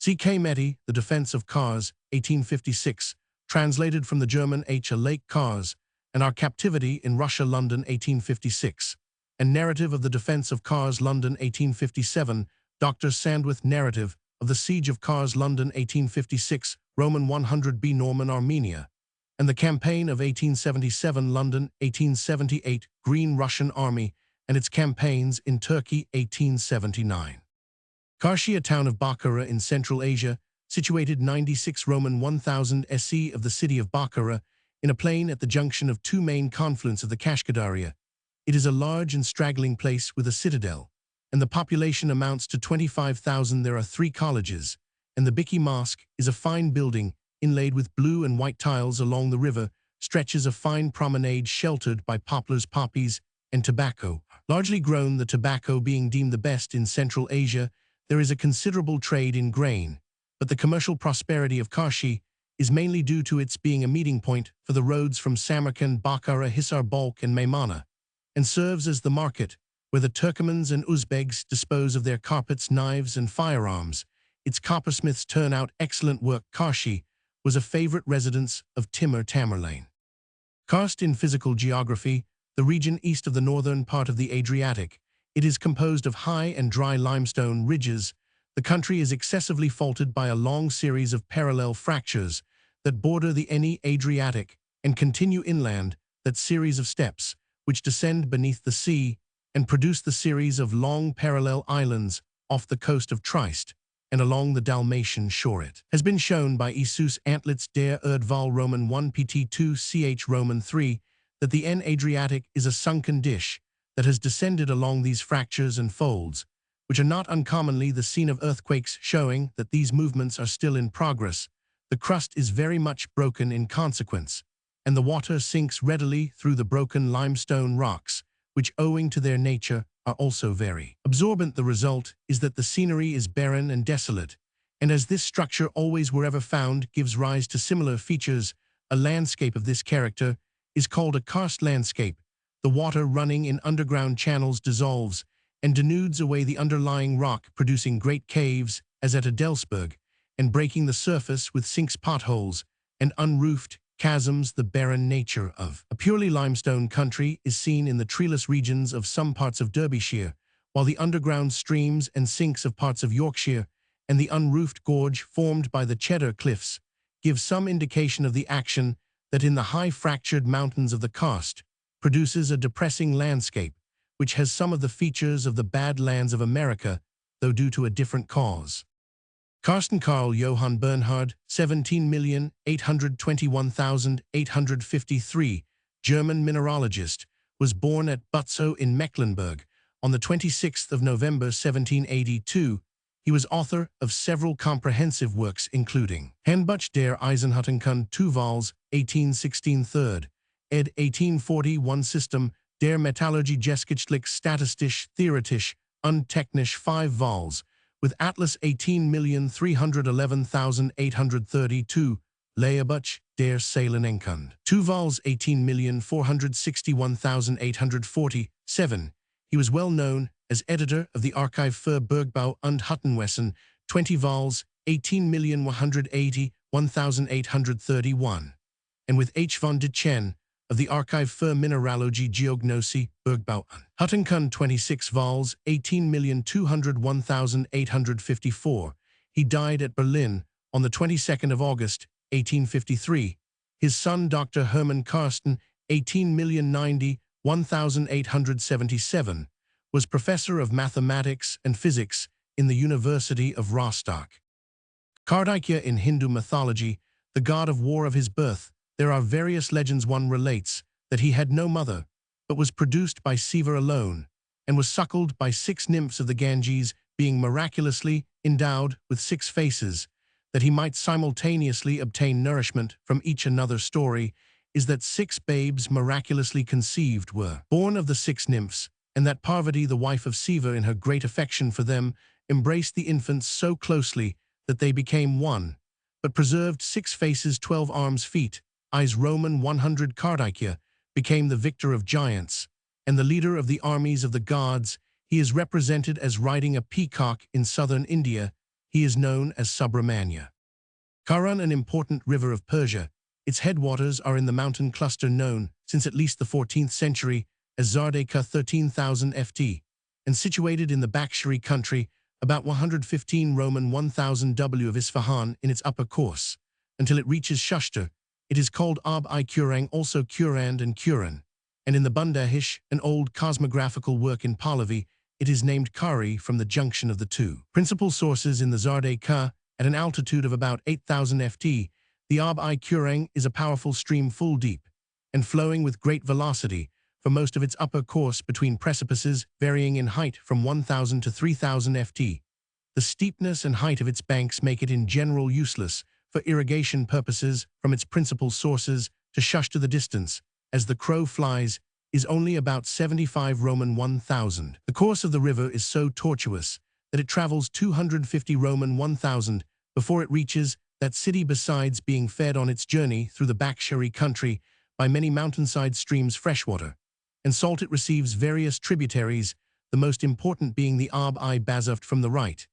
[SPEAKER 1] C.K. Meti, The Defense of Kars, 1856, translated from the German H. A Lake Kars, and Our Captivity in Russia, London, 1856, and Narrative of the Defense of Kars, London, 1857, Dr. Sandwith, Narrative of the Siege of Kars, London, 1856, Roman 100b, Norman, Armenia, and the Campaign of 1877, London, 1878, Green Russian Army and its Campaigns in Turkey, 1879. Karshi, a town of Bokhara in Central Asia, situated 96 Roman 1000 SE of the city of Bokhara, in a plain at the junction of two main confluents of the Kashkadaria. It is a large and straggling place with a citadel, and the population amounts to 25,000. There are 3 colleges, and the Biki Mosque is a fine building inlaid with blue and white tiles. Along the river stretches a fine promenade sheltered by poplars, poppies, and tobacco. Largely grown, the tobacco being deemed the best in Central Asia, there is a considerable trade in grain, but the commercial prosperity of Karshi is mainly due to its being a meeting point for the roads from Samarkand, Bokhara, Hisar, Balkh, and Maymana, and serves as the market where the Turkomans and Uzbegs dispose of their carpets, knives, and firearms. Its coppersmiths turn out excellent work. Karshi was a favorite residence of Timur Tamerlane. Karst in physical geography, the region east of the northern part of the Adriatic. It is composed of high and dry limestone ridges. The country is excessively faulted by a long series of parallel fractures that border the Adriatic and continue inland, that series of steps which descend beneath the sea and produce the series of long parallel islands off the coast of Trieste and along the Dalmatian shore. It has been shown by Isus Antlitz der Erdval Roman 1 pt 2 ch Roman 3 that the Adriatic is a sunken dish that has descended along these fractures and folds, which are not uncommonly the scene of earthquakes, showing that these movements are still in progress. The crust is very much broken in consequence, and the water sinks readily through the broken limestone rocks, which, owing to their nature, are also very absorbent. The result is that the scenery is barren and desolate, and as this structure always wherever found gives rise to similar features, a landscape of this character is called a karst landscape. The water running in underground channels dissolves and denudes away the underlying rock, producing great caves, as at Adelsberg, and breaking the surface with sinks, potholes, and unroofed chasms. The barren nature of a purely limestone country is seen in the treeless regions of some parts of Derbyshire, while the underground streams and sinks of parts of Yorkshire and the unroofed gorge formed by the Cheddar Cliffs give some indication of the action that in the high fractured mountains of the karst produces a depressing landscape, which has some of the features of the bad lands of America, though due to a different cause. Carsten Karl Johann Bernhard, 17,821,853, German mineralogist, was born at Butzow in Mecklenburg on the 26th of November 1782. He was author of several comprehensive works, including Handbuch der Eisenhüttenkund 2 vols, 1816 3rd, ed. 1841 System der Metallurgie geschichtlich statistisch theoretisch und technisch 5 vols, with Atlas 18,311,832, Lehrbuch der Seelenenkund 2 vols, 18,461,847. He was well known as editor of the Archive für Bergbau und Huttenwesen 20 vols, 18,180,1831, and with H. von de Chen of the Archive für Mineralogie, Geognosie, Bergbau und Huttenkund 26 vols, 18,201,854. He died at Berlin on the 22nd of August, 1853. His son, Dr. Hermann Karsten, 18,090,1877, was professor of mathematics and physics in the University of Rostock. Kardikya in Hindu mythology, the god of war of his birth. There are various legends. One relates that he had no mother, but was produced by Siva alone, and was suckled by 6 nymphs of the Ganges, being miraculously endowed with 6 faces, that he might simultaneously obtain nourishment from each. Another story is that 6 babes miraculously conceived were born of the 6 nymphs, and that Parvati, the wife of Siva, in her great affection for them, embraced the infants so closely that they became one, but preserved 6 faces, 12 arms, feet, eyes. Roman 100 Kardikya became the victor of giants and the leader of the armies of the gods. He is represented as riding a peacock in southern India. He is known as Subramanya. Karan, an important river of Persia. Its headwaters are in the mountain cluster known, since at least the 14th century, as Zardeka 13,000 ft, and situated in the Bakshari country, about 115 Roman 1000 W of Isfahan in its upper course, until it reaches Shushtar. It is called Ab-i-Kurang, also Kurand and Kuran, and in the Bundahish, an old cosmographical work in Pahlavi, it is named Kari from the junction of the two. Principal sources in the Zarde Ka, at an altitude of about 8,000 ft, the Ab-i-Kurang is a powerful stream full deep and flowing with great velocity for most of its upper course between precipices varying in height from 1,000 to 3,000 ft. The steepness and height of its banks make it in general useless for irrigation purposes from its principal sources to shush to the distance, as the crow flies, is only about 75 Roman 1,000. The course of the river is so tortuous that it travels 250 Roman 1,000 before it reaches that city, besides being fed on its journey through the Bakshari country by many mountainside streams freshwater and salt. It receives various tributaries, the most important being the Ab-i-Bazaft from the right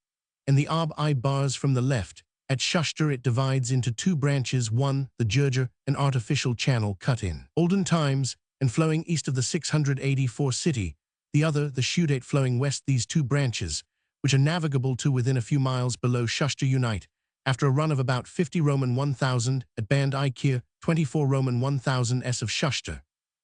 [SPEAKER 1] and the Ab-i-Bars from the left. At Shushtar it divides into two branches, one, the Jurjar, an artificial channel cut in olden times and flowing east of the 684 city, the other, the Shudate, flowing west. These two branches, which are navigable to within a few miles below Shushtar, unite after a run of about 50 Roman 1,000 at Band-i-Kir, 24 Roman 1,000 s of Shushtar,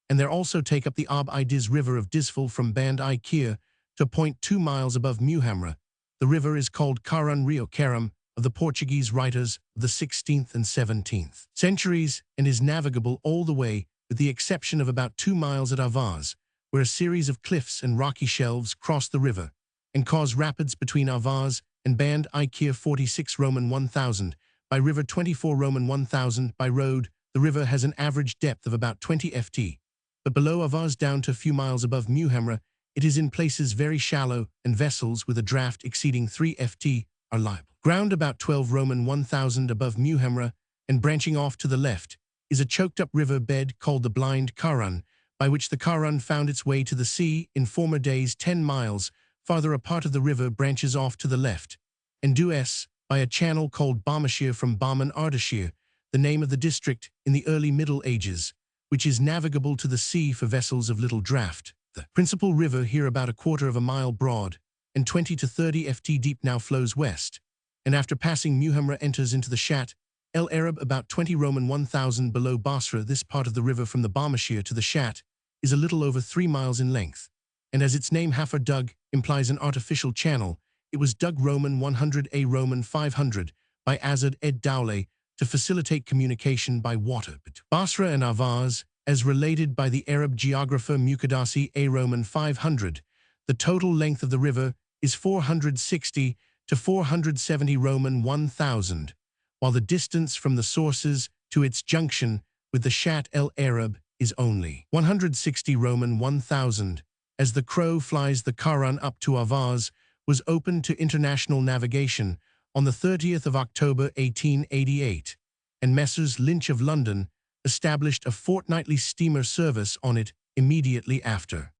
[SPEAKER 1] and there also take up the Ab-i-Diz river of Dizful from Band-i-Kir to a point 2 miles above Muhamra. The river is called Karun Rio Karam of the Portuguese writers of the 16th and 17th centuries and is navigable all the way, with the exception of about 2 miles at Avaz, where a series of cliffs and rocky shelves cross the river and cause rapids between Avaz and Band-i-Kir. 46 Roman 1,000 by river, 24 Roman 1,000 by road. The river has an average depth of about 20 ft, but below Avaz down to a few miles above Muhamra, it is in places very shallow, and vessels with a draft exceeding 3 ft are liable. Ground about 12 Roman 1,000 above Muhamra and branching off to the left is a choked-up river bed called the Blind Karun, by which the Karun found its way to the sea in former days. 10 miles farther a part of the river branches off to the left and dues by a channel called Bamashir from Baman Ardashir, the name of the district in the early Middle Ages, which is navigable to the sea for vessels of little draft. The principal river, here about a quarter of a mile broad and 20 to 30 ft deep, now flows west, and after passing Muhamra enters into the Shat El Arab about 20 Roman 1,000 below Basra. This part of the river from the Bamashir to the Shat is a little over 3 miles in length, and as its name Hafar Dug implies an artificial channel, it was dug Roman 100 A Roman 500 by Azad ed Dowleh to facilitate communication by water between Basra and Avaz, as related by the Arab geographer Muqaddasi A Roman 500. The total length of the river is 460 to 470 Roman 1,000, while the distance from the sources to its junction with the Shat El Arab is only 160 Roman 1,000. As the crow flies, the Karun up to Avaz was opened to international navigation on the 30th of October 1888, and Messrs. Lynch of London established a fortnightly steamer service on it immediately after.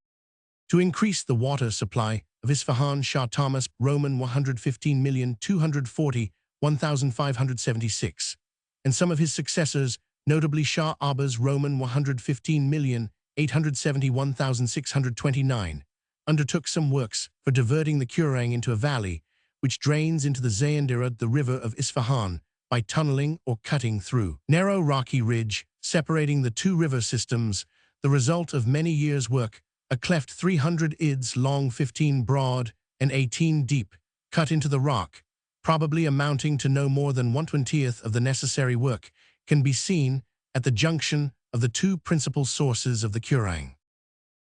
[SPEAKER 1] To increase the water supply of Isfahan, Shah Thomas Roman 115,240,1576, and some of his successors, notably Shah Abbas Roman 115,871,629, undertook some works for diverting the Kurang into a valley which drains into the Zayandirud, the river of Isfahan, by tunneling or cutting through narrow rocky ridge separating the two river systems, the result of many years' work. A cleft 300 ids long, 15 broad, and 18 deep, cut into the rock, probably amounting to no more than 1/20th of the necessary work, can be seen at the junction of the two principal sources of the Kurang.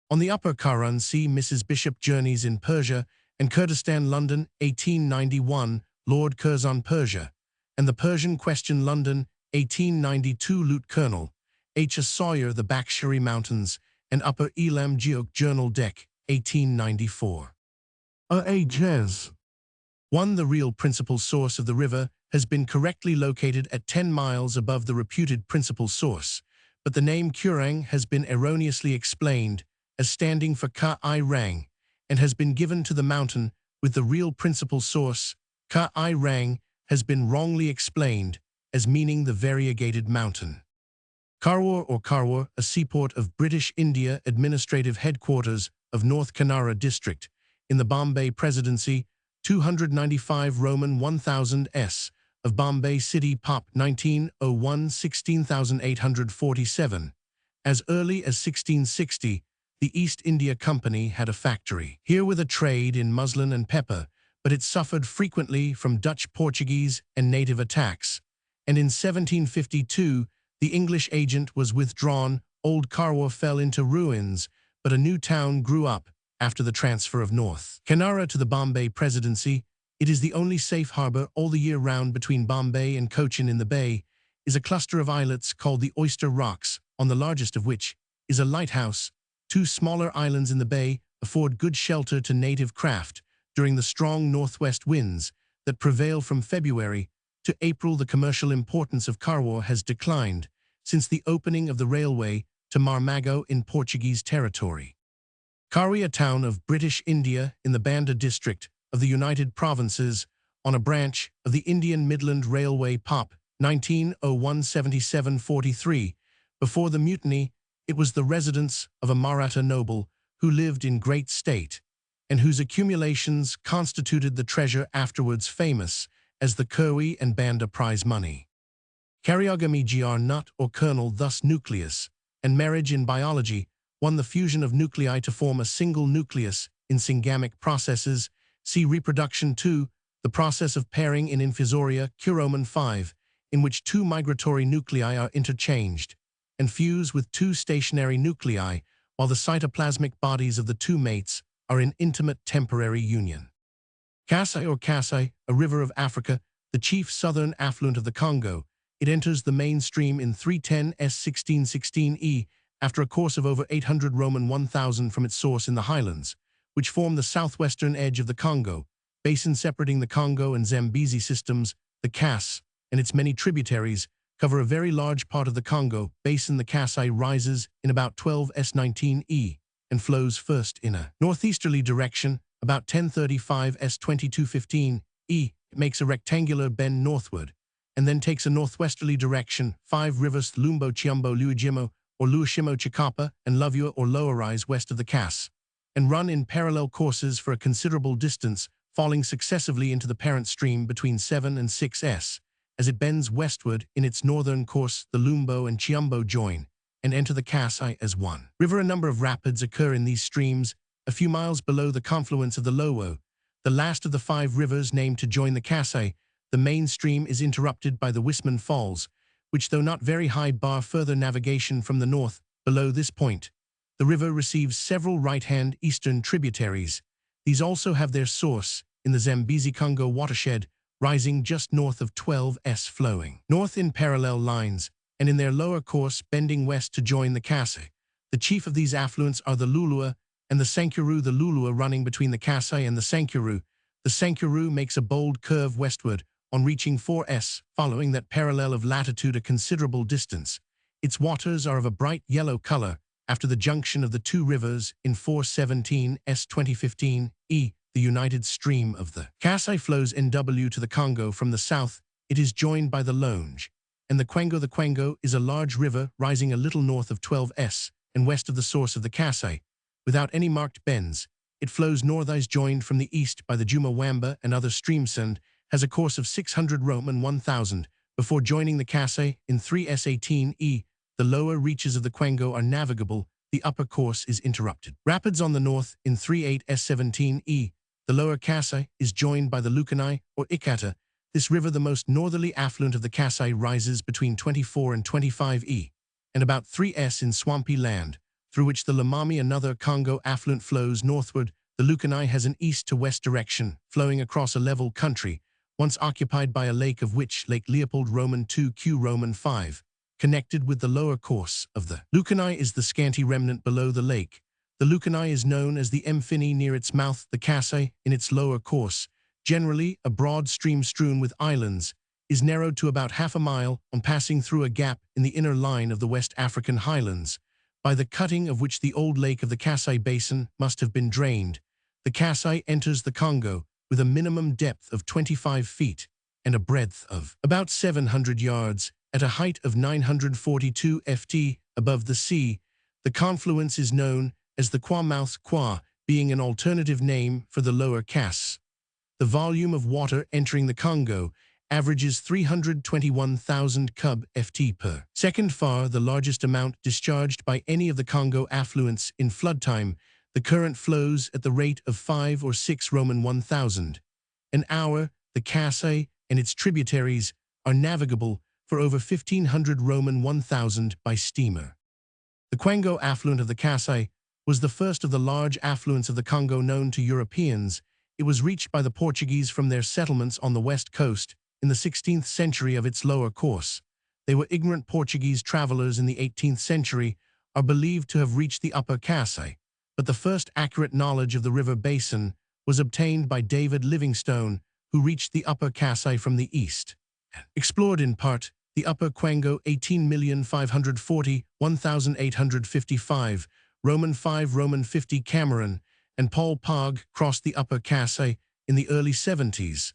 [SPEAKER 1] On the upper Karun, see Mrs. Bishop Journeys in Persia and Kurdistan, London, 1891, Lord Curzon, Persia, and the Persian Question, London, 1892, Lieutenant Colonel H. A. Sawyer, The Bakshari Mountains, and Upper Elam Geog Journal Dec, 1894. A. Jez. 1. The real principal source of the river has been correctly located at 10 miles above the reputed principal source, but the name Kurang has been erroneously explained as standing for Ka-i-Rang and has been given to the mountain with the real principal source. Ka-i-Rang has been wrongly explained as meaning the variegated mountain. Karwar or Karwar, a seaport of British India, administrative headquarters of North Kanara district in the Bombay Presidency, 295 Roman 1000 s of Bombay City, Pop 1901, 16,847. As early as 1660, the East India Company had a factory here with a trade in muslin and pepper, but it suffered frequently from Dutch, Portuguese, and native attacks. And in 1752, the English agent was withdrawn, old Karwar fell into ruins, but a new town grew up after the transfer of North Kanara to the Bombay Presidency. It is the only safe harbor all the year round between Bombay and Cochin in the bay, is a cluster of islets called the Oyster Rocks, on the largest of which is a lighthouse. Two smaller islands in the bay afford good shelter to native craft during the strong northwest winds that prevail from February to April. The commercial importance of Karwar has declined since the opening of the railway to Marmago in Portuguese territory. Karwar, a town of British India in the Banda district of the United Provinces, on a branch of the Indian Midland Railway Pop. 1901-77-43. Before the mutiny, it was the residence of a Maratha noble who lived in great state, and whose accumulations constituted the treasure afterwards famous as the Kurwi and Banda prize money. Karyogamy gr nut or kernel, thus nucleus, and marriage in biology, one the fusion of nuclei to form a single nucleus in syngamic processes. See reproduction 2, the process of pairing in Infusoria, Q. 5, in which two migratory nuclei are interchanged and fuse with two stationary nuclei, while the cytoplasmic bodies of the two mates are in intimate temporary union. Kasai or Kasai, a river of Africa, the chief southern affluent of the Congo. It enters the main stream in 310 s 1616 e after a course of over 800 Roman 1000 from its source in the highlands, which form the southwestern edge of the Congo, basin separating the Congo and Zambezi systems. The Kas and its many tributaries cover a very large part of the Congo basin. The Kasai rises in about 12 s 19 e and flows first in a northeasterly direction, about 1035 s 2215 e. It makes a rectangular bend northward, and then takes a northwesterly direction. 5 rivers Lumbo, Chiumbo, Luajimo, or Luashimo, Chikapa, and Lovua or Lower rise west of the Kas, and run in parallel courses for a considerable distance, falling successively into the parent stream between 7 and 6 s. As it bends westward in its northern course, the Lumbo and Chiumbo join and enter the Kasai as one river. A number of rapids occur in these streams, a few miles below the confluence of the Lowo, the last of the 5 rivers named to join the Kasai. The main stream is interrupted by the Wisman Falls, which, though not very high, bar further navigation from the north. Below this point, the river receives several right-hand eastern tributaries. These also have their source in the Zambezi-Congo watershed, rising just north of 12 s, flowing north in parallel lines, and in their lower course bending west to join the Kasai. The chief of these affluents are the Lulua and the Sankuru. The Lulua running between the Kasai and the Sankuru. The Sankuru makes a bold curve westward on reaching 4 s, following that parallel of latitude a considerable distance. Its waters are of a bright yellow color after the junction of the two rivers in 417 s 2015 e. The united stream of the Kasai flows NW to the Congo from the south. It is joined by the Longe and the Kwango. The Kwango is a large river rising a little north of 12 s and west of the source of the Kasai. Without any marked bends, it flows northeast, joined from the east by the Juma Wamba and other streams, and has a course of 600 Roman 1000 before joining the Kasai in 3 s 18 e. The lower reaches of the Kwango are navigable. The upper course is interrupted. Rapids on the north in 38 s 17 e. The lower Kasai is joined by the Lukanai or Ikata. This river, the most northerly affluent of the Kasai, rises between 24 and 25 e and about 3 s in swampy land, through which the Lamami, another Congo affluent, flows northward. The Lukanai has an east to west direction, flowing across a level country, once occupied by a lake, of which Lake Leopold Roman 2 Q Roman 5, connected with the lower course of the Lukanai, is the scanty remnant below the lake. The Lukanai is known as the Mfini near its mouth. The Kasai, in its lower course, generally a broad stream strewn with islands, is narrowed to about half a mile on passing through a gap in the inner line of the West African highlands, by the cutting of which the old lake of the Kasai Basin must have been drained. The Kasai enters the Congo with a minimum depth of 25 feet and a breadth of about 700 yards at a height of 942 ft above the sea. The confluence is known as the Kwa Mouth Kwa, being an alternative name for the lower Kas. The volume of water entering the Congo averages 321,000 cub-ft per second, far the largest amount discharged by any of the Congo affluents in flood time. The current flows at the rate of 5 or 6 Roman 1000 an hour. The Kasai and its tributaries are navigable for over 1,500 Roman 1000 by steamer. The Kwango affluent of the Kasai was the first of the large affluents of the Congo known to Europeans. It was reached by the Portuguese from their settlements on the west coast in the 16th century of its lower course. They were ignorant Portuguese travelers in the 18th century, are believed to have reached the upper Kasai, but the first accurate knowledge of the river basin was obtained by David Livingstone, who reached the upper Kasai from the east. Explored in part, the upper Kwango 18,540,1855, Roman 5 Roman 50 Cameron, and Paul Pog crossed the upper Kasai in the early 70s.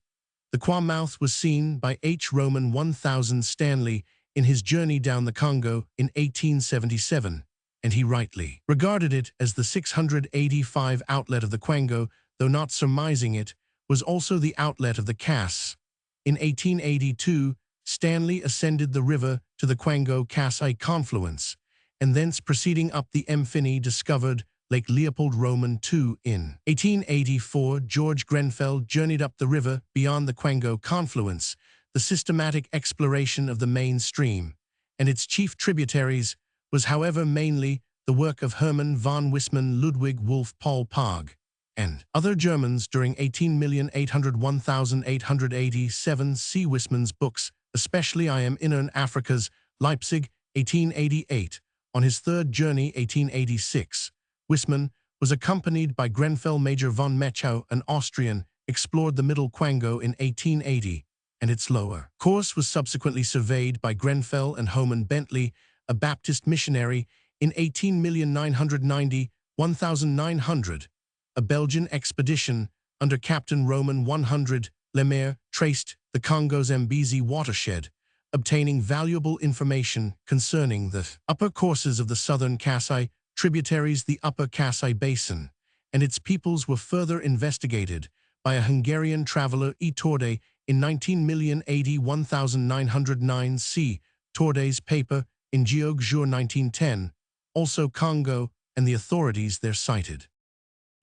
[SPEAKER 1] The Kwa mouth was seen by H. Roman 1000 Stanley in his journey down the Congo in 1877, and he rightly regarded it as the 685 outlet of the Kwango, though not surmising it was also the outlet of the Kas. In 1882, Stanley ascended the river to the Kwango-Kasai confluence, and thence proceeding up the Mfini discovered Lake Leopold Roman II. In 1884, George Grenfell journeyed up the river beyond the Kwango confluence, the systematic exploration of the main stream, and its chief tributaries was however mainly the work of Hermann von Wissmann, Ludwig Wolf, Paul Pog, and other Germans during 18,801,887. See Wissmann's books, especially I Am Innern Afrika's, Leipzig, 1888. On his third journey, 1886, Wissmann was accompanied by Grenfell. Major von Mechow, an Austrian, explored the middle Kwango in 1880, and its lower course was subsequently surveyed by Grenfell and Homan Bentley, a Baptist missionary, in 18,990,1900. A Belgian expedition under Captain Roman 100 Lemaire traced the Congo's Zambezi watershed, obtaining valuable information concerning the upper courses of the southern Kasai tributaries. The upper Kasai basin and its peoples were further investigated by a Hungarian traveler E. Torde in 19,081,909. See Torde's paper in Geog Jour 1910, also Congo and the authorities there cited.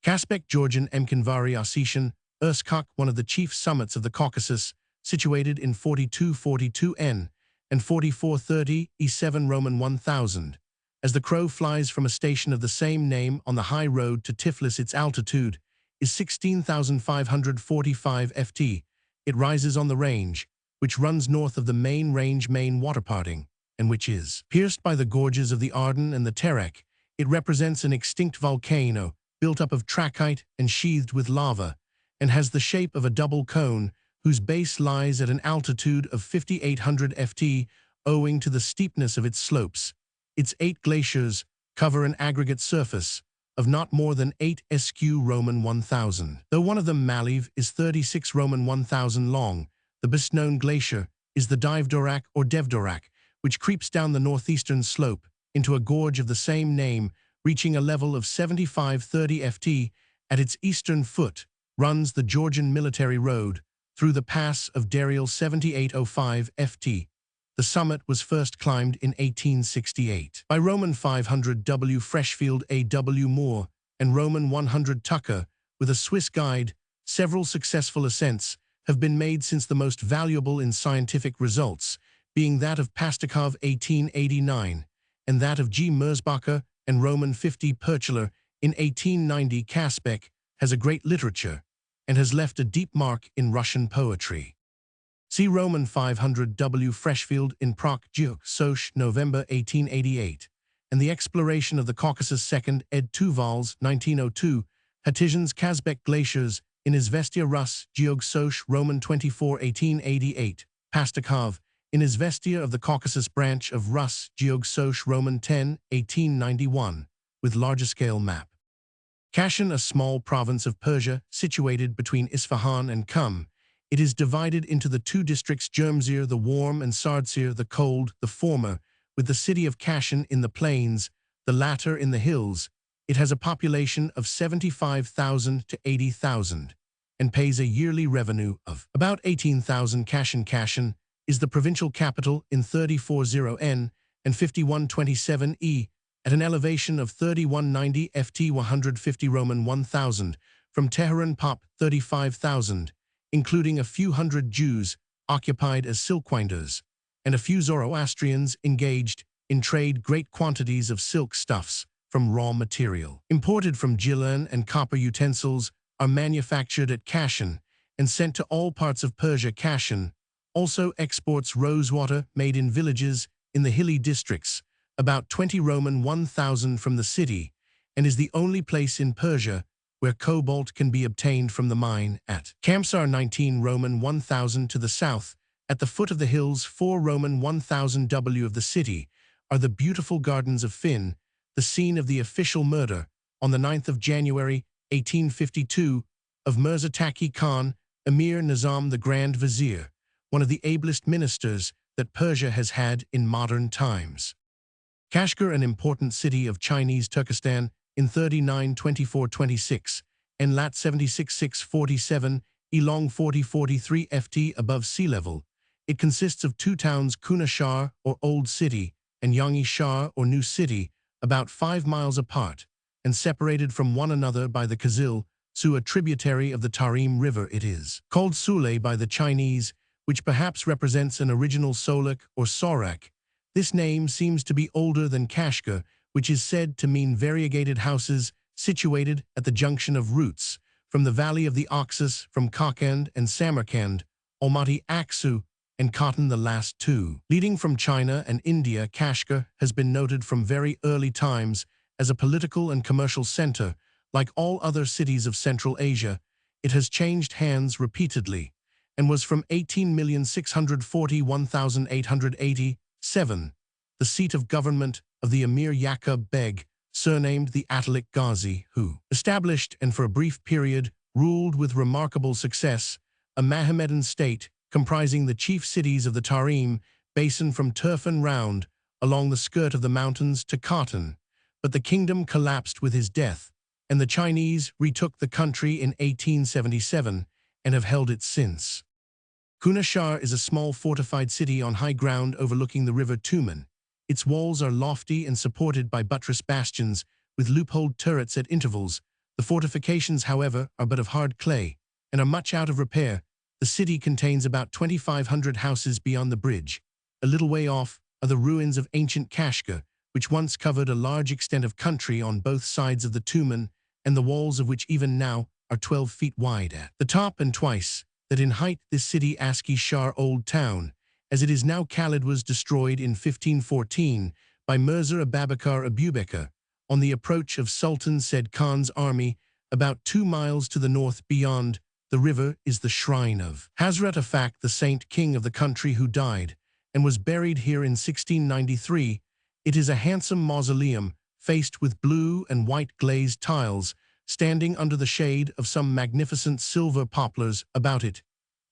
[SPEAKER 1] Kaspek Georgian Mkinvari Ossetian, Urskok, one of the chief summits of the Caucasus, situated in 4242 N and 4430 E7 Roman 1000. As the crow flies from a station of the same name on the high road to Tiflis, its altitude is 16,545 ft. It rises on the range, which runs north of the main range main waterparting, and which is pierced by the gorges of the Arden and the Terek. It represents an extinct volcano, built up of trachyte and sheathed with lava, and has the shape of a double cone, whose base lies at an altitude of 5,800 ft, owing to the steepness of its slopes. Its 8 glaciers cover an aggregate surface of not more than 8 sq Roman 1000. Though one of them, Maliv, is 36 Roman 1000 long, the best known glacier is the Divdorak or Devdorak, which creeps down the northeastern slope into a gorge of the same name, reaching a level of 7530 ft. At its eastern foot runs the Georgian military road through the pass of Dariel 7805 ft. The summit was first climbed in 1868 by Roman 500 W. Freshfield A. W. Moore and Roman 100 Tucker with a Swiss guide. Several successful ascents have been made since, the most valuable in scientific results being that of Pastakov 1889 and that of G. Merzbacher and Roman 50 Perchler in 1890. Kaspek has a great literature and has left a deep mark in Russian poetry. See Roman 500 W. Freshfield in Proc. Geog. Soch, November 1888, and The Exploration of the Caucasus 2nd ed. 2 vols. 1902, Hatizhan's Kazbek Glaciers in Izvestia Rus. Geog. Soch, Roman 24 1888, Pastakov in Izvestia of the Caucasus branch of Rus. Geog. Soch, Roman 10 1891, with larger-scale map. Kashan, a small province of Persia situated between Isfahan and Qum. It is divided into the 2 districts Jurmzir the warm and Sardsir the cold, the former, with the city of Kashan in the plains, the latter in the hills. It has a population of 75,000 to 80,000. and pays a yearly revenue of about 18,000 Kashan. Kashan is the provincial capital in 340N and 5127E at an elevation of 3190 ft 150 Roman 1000 from Tehran Pop 35,000, including a few hundred Jews occupied as silkwinders, and a few Zoroastrians engaged in trade great quantities of silk stuffs from raw material. Imported from Gilan and copper utensils are manufactured at Kashan and sent to all parts of Persia. Kashan also exports rosewater made in villages in the hilly districts, about 20 Roman 1000 from the city, and is the only place in Persia where cobalt can be obtained from the mine at Kamsar 19 Roman 1000 to the south. At the foot of the hills 4 Roman 1000 W of the city are the beautiful gardens of Fin, the scene of the official murder on the 9th of January 1852 of Mirza Taqi Khan, Emir Nizam the Grand Vizier, one of the ablest ministers that Persia has had in modern times. Kashgar, an important city of Chinese Turkestan, in 39-24-26, and lat 76-647, Elong 40-43 ft above sea level. It consists of two towns, Kuna Shah, or Old City, and Yangi Shah, or New City, about 5 miles apart, and separated from one another by the Kazil, Su, a tributary of the Tarim River. It is called Sule by the Chinese, which perhaps represents an original Solak or Sorak. This name seems to be older than Kashgar, which is said to mean variegated houses situated at the junction of routes, from the valley of the Oxus, from Kokand and Samarkand, Almaty Aksu, and Cotton, the last two. Leading from China and India, Kashgar has been noted from very early times as a political and commercial center. Like all other cities of Central Asia, it has changed hands repeatedly, and was from 18,641,887 the seat of government of the Emir Yaqub Beg, surnamed the Atalik Ghazi, who established and for a brief period ruled with remarkable success a Mohammedan state comprising the chief cities of the Tarim basin from Turfan round along the skirt of the mountains to Cotton. But the kingdom collapsed with his death, and the Chinese retook the country in 1877 and have held it since. Kuna Shah is a small fortified city on high ground overlooking the river Tuman. Its walls are lofty and supported by buttress bastions with loopholed turrets at intervals. The fortifications, however, are but of hard clay and are much out of repair. The city contains about 2,500 houses beyond the bridge. A little way off are the ruins of ancient Kashgar, which once covered a large extent of country on both sides of the Tuman, and the walls of which even now are 12 feet wide at the top and twice that in height. This city, Aski Shar Old Town, as it is now Khalid, was destroyed in 1514 by Mirza Abubakar Abubekar on the approach of Sultan Said Khan's army. About 2 miles to the north beyond the river is the shrine of Hazrat Afak, the saint king of the country, who died and was buried here in 1693. It is a handsome mausoleum faced with blue and white glazed tiles, standing under the shade of some magnificent silver poplars about it.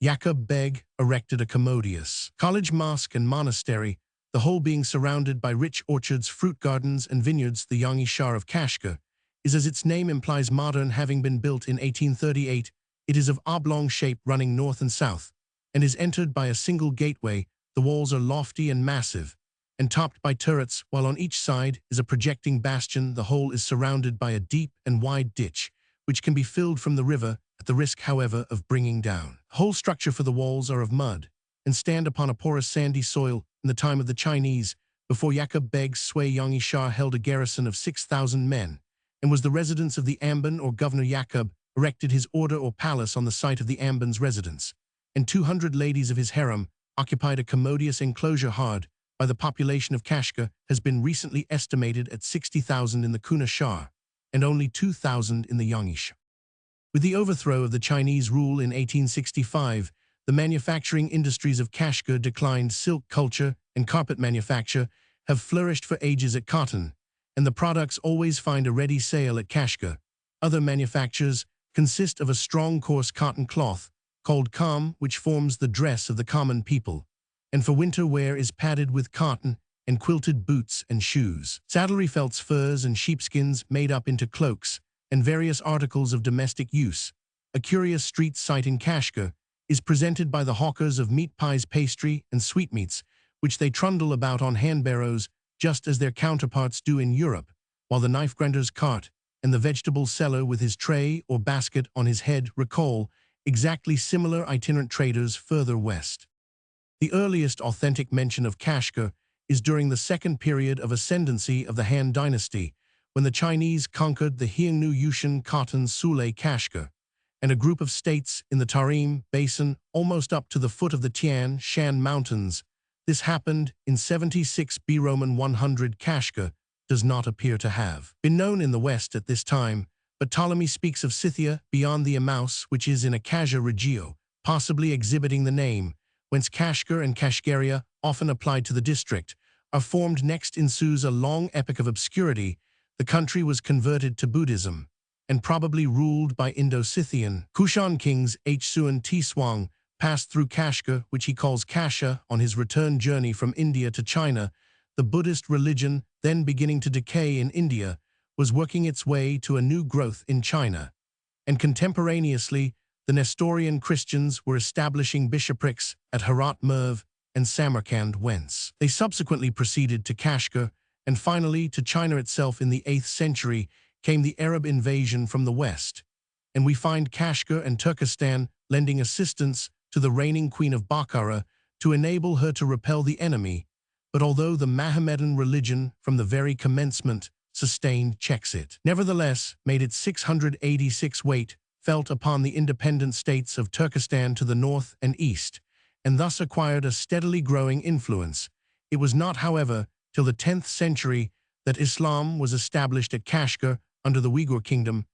[SPEAKER 1] Yaqub Beg erected a commodious college, mosque, and monastery, the whole being surrounded by rich orchards, fruit gardens, and vineyards. The Yangi Shah of Kashgar is, as its name implies, modern, having been built in 1838. It is of oblong shape, running north and south, and is entered by a single gateway. The walls are lofty and massive, and topped by turrets, while on each side is a projecting bastion. The whole is surrounded by a deep and wide ditch, which can be filled from the river, at the risk, however, of bringing down. The whole structure, for the walls are of mud, and stand upon a porous sandy soil. In the time of the Chinese, before Yaqub Beg's sway, Yangi Shah held a garrison of 6,000 men, and was the residence of the Amban, or Governor. Yaqub erected his order or palace on the site of the Amban's residence, and 200 ladies of his harem occupied a commodious enclosure hard by the population of Kashgar has been recently estimated at 60,000 in the Kuna Shah, and only 2,000 in the Yangi Shah. With the overthrow of the Chinese rule in 1865, the manufacturing industries of Kashgar declined. Silk culture and carpet manufacture have flourished for ages at Cotton, and the products always find a ready sale at Kashgar. Other manufactures consist of a strong coarse cotton cloth, called kham, which forms the dress of the common people, and for winter wear is padded with cotton, and quilted boots and shoes. Saddlery, felts, furs, and sheepskins made up into cloaks, and various articles of domestic use. a curious street sight in Kashgar, is presented by the hawkers of meat pies, pastry, and sweetmeats, which they trundle about on hand-barrows, just as their counterparts do in Europe, while the knife-grinder's cart and the vegetable seller with his tray or basket on his head recall exactly similar itinerant traders further west. The earliest authentic mention of Kashgar is during the second period of ascendancy of the Han dynasty, when the Chinese conquered the Xiongnu Yushan Cotton Sule Kashgar, and a group of states in the Tarim Basin almost up to the foot of the Tian Shan Mountains. This happened in 76 B. Roman 100. Kashgar does not appear to have been known in the West at this time, but Ptolemy speaks of Scythia beyond the Emmaus, which is in Acacia Regio, possibly exhibiting the name, whence Kashgar and Kashgaria, often applied to the district, are formed. Next ensues a long epoch of obscurity. The country was converted to Buddhism, and probably ruled by Indo-Scythian Kushan kings. Suan Tiswang passed through Kashgar, which he calls Kasha, on his return journey from India to China. The Buddhist religion, then beginning to decay in India, was working its way to a new growth in China, and contemporaneously, the Nestorian Christians were establishing bishoprics at Herat Merv and Samarkand, whence they subsequently proceeded to Kashgar, and finally to China itself. In the 8th century came the Arab invasion from the west, and we find Kashgar and Turkestan lending assistance to the reigning queen of Bukhara to enable her to repel the enemy. But although the Mohammedan religion from the very commencement sustained checks, it nevertheless made its 686 weight felt upon the independent states of Turkestan to the north and east, and thus acquired a steadily growing influence. It was not, however, till the 10th century that Islam was established at Kashgar under the Uyghur kingdom.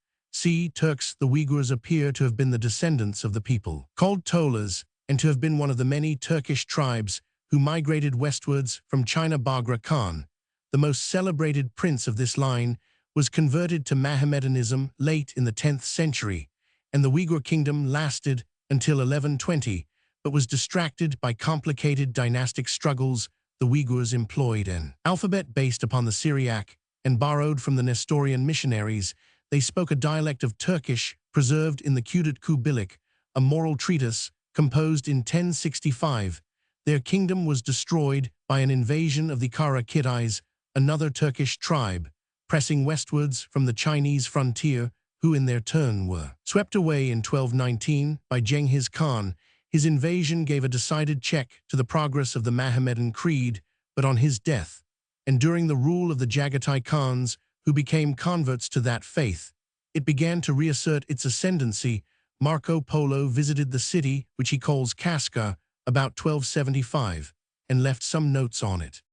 [SPEAKER 1] Turks. The Uyghurs appear to have been the descendants of the people called Tolas, and to have been one of the many Turkish tribes who migrated westwards from China. Bagra Khan, the most celebrated prince of this line, was converted to Mohammedanism late in the 10th century, and the Uyghur kingdom lasted until 1120, but was distracted by complicated dynastic struggles. The Uyghurs employed an alphabet based upon the Syriac and borrowed from the Nestorian missionaries. They spoke a dialect of Turkish preserved in the Kudat Kubilik, a moral treatise composed in 1065. Their kingdom was destroyed by an invasion of the Kara Kittais, another Turkish tribe, pressing westwards from the Chinese frontier, who in their turn were swept away in 1219 by Genghis Khan. His invasion gave a decided check to the progress of the Mohammedan creed, but on his death, and during the rule of the Jagatai Khans, who became converts to that faith, it began to reassert its ascendancy. Marco Polo visited the city, which he calls Kashgar, about 1275, and left some notes on it.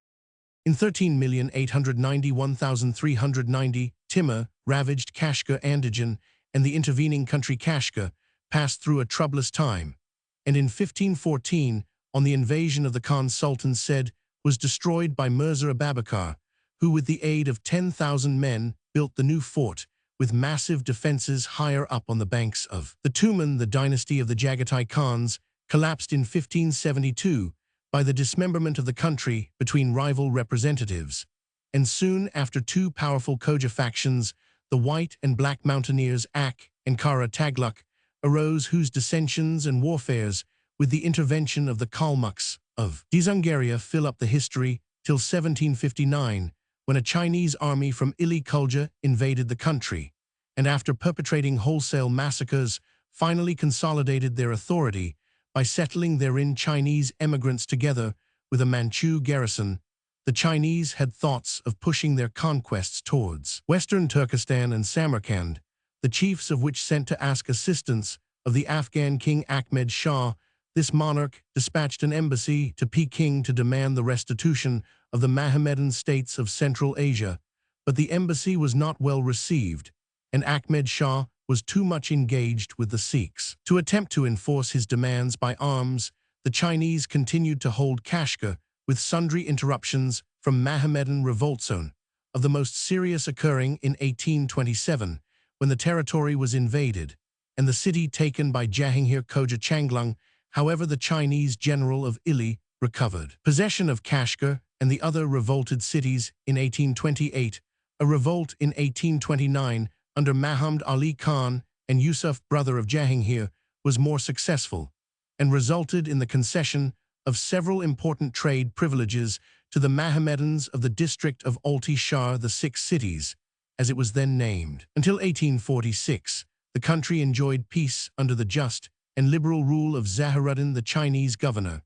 [SPEAKER 1] In 13,891,390, Timur ravaged Kashgar Andijan, and the intervening country Kashgar passed through a troublous time, and in 1514, on the invasion of the Khan Sultan said, was destroyed by Mirza Abubakar, who with the aid of 10,000 men built the new fort, with massive defenses higher up on the banks of the Tuman. The dynasty of the Jagatai Khans collapsed in 1572 by the dismemberment of the country between rival representatives, and soon after two powerful Khoja factions, the White and Black Mountaineers Ak and Kara Tagluk, arose, whose dissensions and warfares, with the intervention of the Kalmucks of Dzungaria, fill up the history till 1759, when a Chinese army from Ili Kulja invaded the country, and after perpetrating wholesale massacres, finally consolidated their authority by settling therein Chinese emigrants together with a Manchu garrison. The Chinese had thoughts of pushing their conquests towards western Turkestan and Samarkand, the chiefs of which sent to ask assistance of the Afghan king Ahmed Shah. This monarch dispatched an embassy to Peking to demand the restitution of the Mohammedan states of Central Asia, but the embassy was not well received, and Ahmed Shah was too much engaged with the Sikhs to attempt to enforce his demands by arms. The Chinese continued to hold Kashgar, with sundry interruptions from Mohammedan revolts, of the most serious occurring in 1827, when the territory was invaded, and the city taken by Jahangir Khoja Changlung. However, the Chinese general of Ili recovered possession of Kashgar and the other revolted cities in 1828, a revolt in 1829 under Muhammad Ali Khan and Yusuf, brother of Jahangir, was more successful, and resulted in the concession of several important trade privileges to the Mohammedans of the district of Alti-Shar, the Six Cities, as it was then named. Until 1846, the country enjoyed peace under the just and liberal rule of Zahiruddin, the Chinese governor.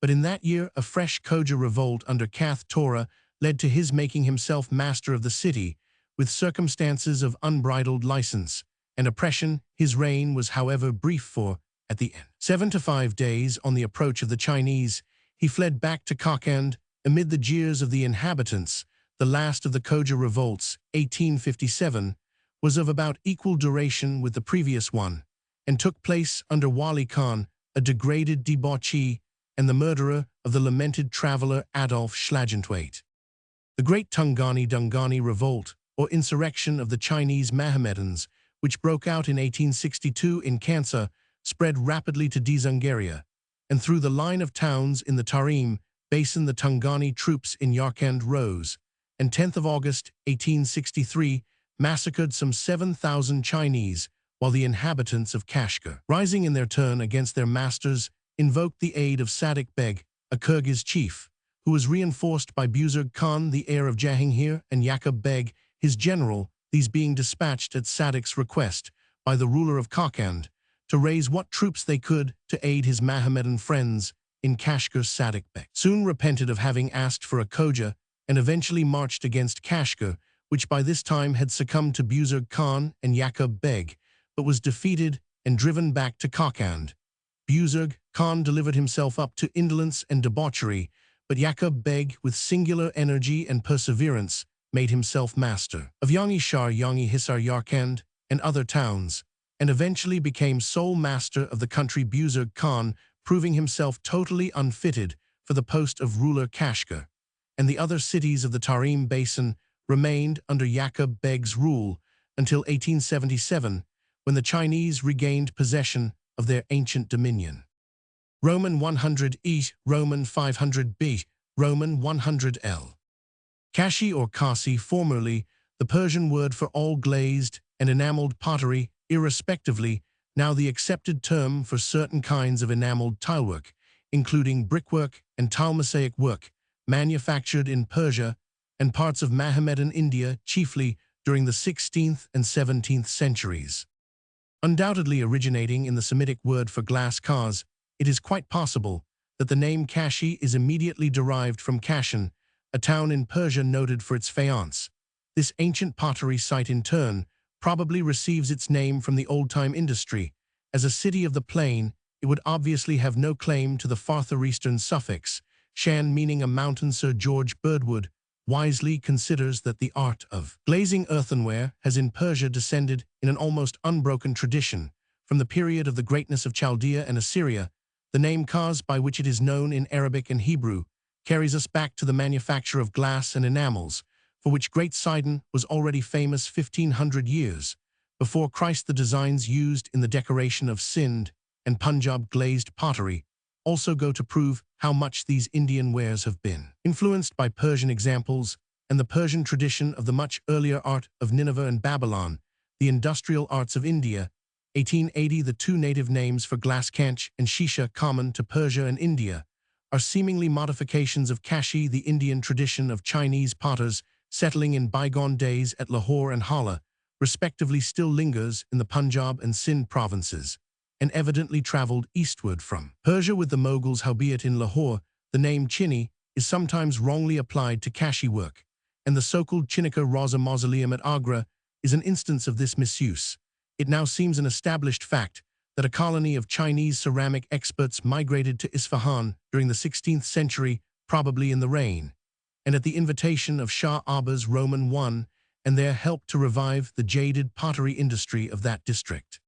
[SPEAKER 1] But in that year, a fresh Khoja revolt under Kath Torah led to his making himself master of the city, with circumstances of unbridled license and oppression. His reign was, however, brief, for, at the end, 7 to 5 days on the approach of the Chinese, he fled back to Kokand amid the jeers of the inhabitants. The last of the Khoja revolts, 1857, was of about equal duration with the previous one, and took place under Wali Khan, a degraded debauchee and the murderer of the lamented traveler Adolf Schlagentweit. The Great Tungani-Dungani Revolt, or insurrection of the Chinese Mohammedans, which broke out in 1862 in Kansa, spread rapidly to Dzungaria, and through the line of towns in the Tarim Basin the Tungani troops in Yarkand rose, and 10th of August, 1863, massacred some 7,000 Chinese, while the inhabitants of Kashgar, rising in their turn against their masters, invoked the aid of Sadik Beg, a Kyrgyz chief, who was reinforced by Buzurg Khan, the heir of Jahangir, and Yakub Beg, his general, these being dispatched at Sadik's request by the ruler of Kokand to raise what troops they could to aid his Mohammedan friends in Kashgar. Sadik Beg soon repented of having asked for a Khoja and eventually marched against Kashgar, which by this time had succumbed to Buzurg Khan and Yakub Beg, but was defeated and driven back to Kokand. Buzurg Khan delivered himself up to indolence and debauchery, but Yakub Beg, with singular energy and perseverance, made himself master of Yangi Shar, Yangi Hisar, Yarkand, and other towns, and eventually became sole master of the country. Buzurg Khan, proving himself totally unfitted for the post of ruler. Kashgar and the other cities of the Tarim Basin remained under Yakub Beg's rule until 1877, when the Chinese regained possession of their ancient dominion. Roman 100 E, Roman 500 B, Roman 100 L. Kashi or Kasi, formerly the Persian word for all glazed and enameled pottery, irrespectively, now the accepted term for certain kinds of enameled tilework, including brickwork and tile-mosaic work, manufactured in Persia and parts of Mohammedan India, chiefly during the 16th and 17th centuries. Undoubtedly originating in the Semitic word for glass cars, it is quite possible that the name Kashi is immediately derived from Kashan, a town in Persia noted for its faience. This ancient pottery site, in turn, probably receives its name from the old-time industry. As a city of the plain, it would obviously have no claim to the farther eastern suffix, shan, meaning a mountain. Sir George Birdwood wisely considers that the art of glazing earthenware has in Persia descended in an almost unbroken tradition from the period of the greatness of Chaldea and Assyria. The name Kaz, by which it is known in Arabic and Hebrew, carries us back to the manufacture of glass and enamels, for which Great Sidon was already famous 1,500 years before Christ. The designs used in the decoration of Sind and Punjab glazed pottery also go to prove how much these Indian wares have been influenced by Persian examples and the Persian tradition of the much earlier art of Nineveh and Babylon. The industrial arts of India, 1880. The two native names for glass, Kanch and Shisha, common to Persia and India, are seemingly modifications of Kashi. The Indian tradition of Chinese potters settling in bygone days at Lahore and Hala, respectively, still lingers in the Punjab and Sindh provinces, and evidently traveled eastward from Persia with the Mughals. Howbeit in Lahore, the name Chini is sometimes wrongly applied to Kashi work, and the so-called Chinika Raza Mausoleum at Agra is an instance of this misuse. It now seems an established fact that a colony of Chinese ceramic experts migrated to Isfahan during the 16th century, probably in the reign, and at the invitation of Shah Abbas Roman I, and there helped to revive the jaded pottery industry of that district.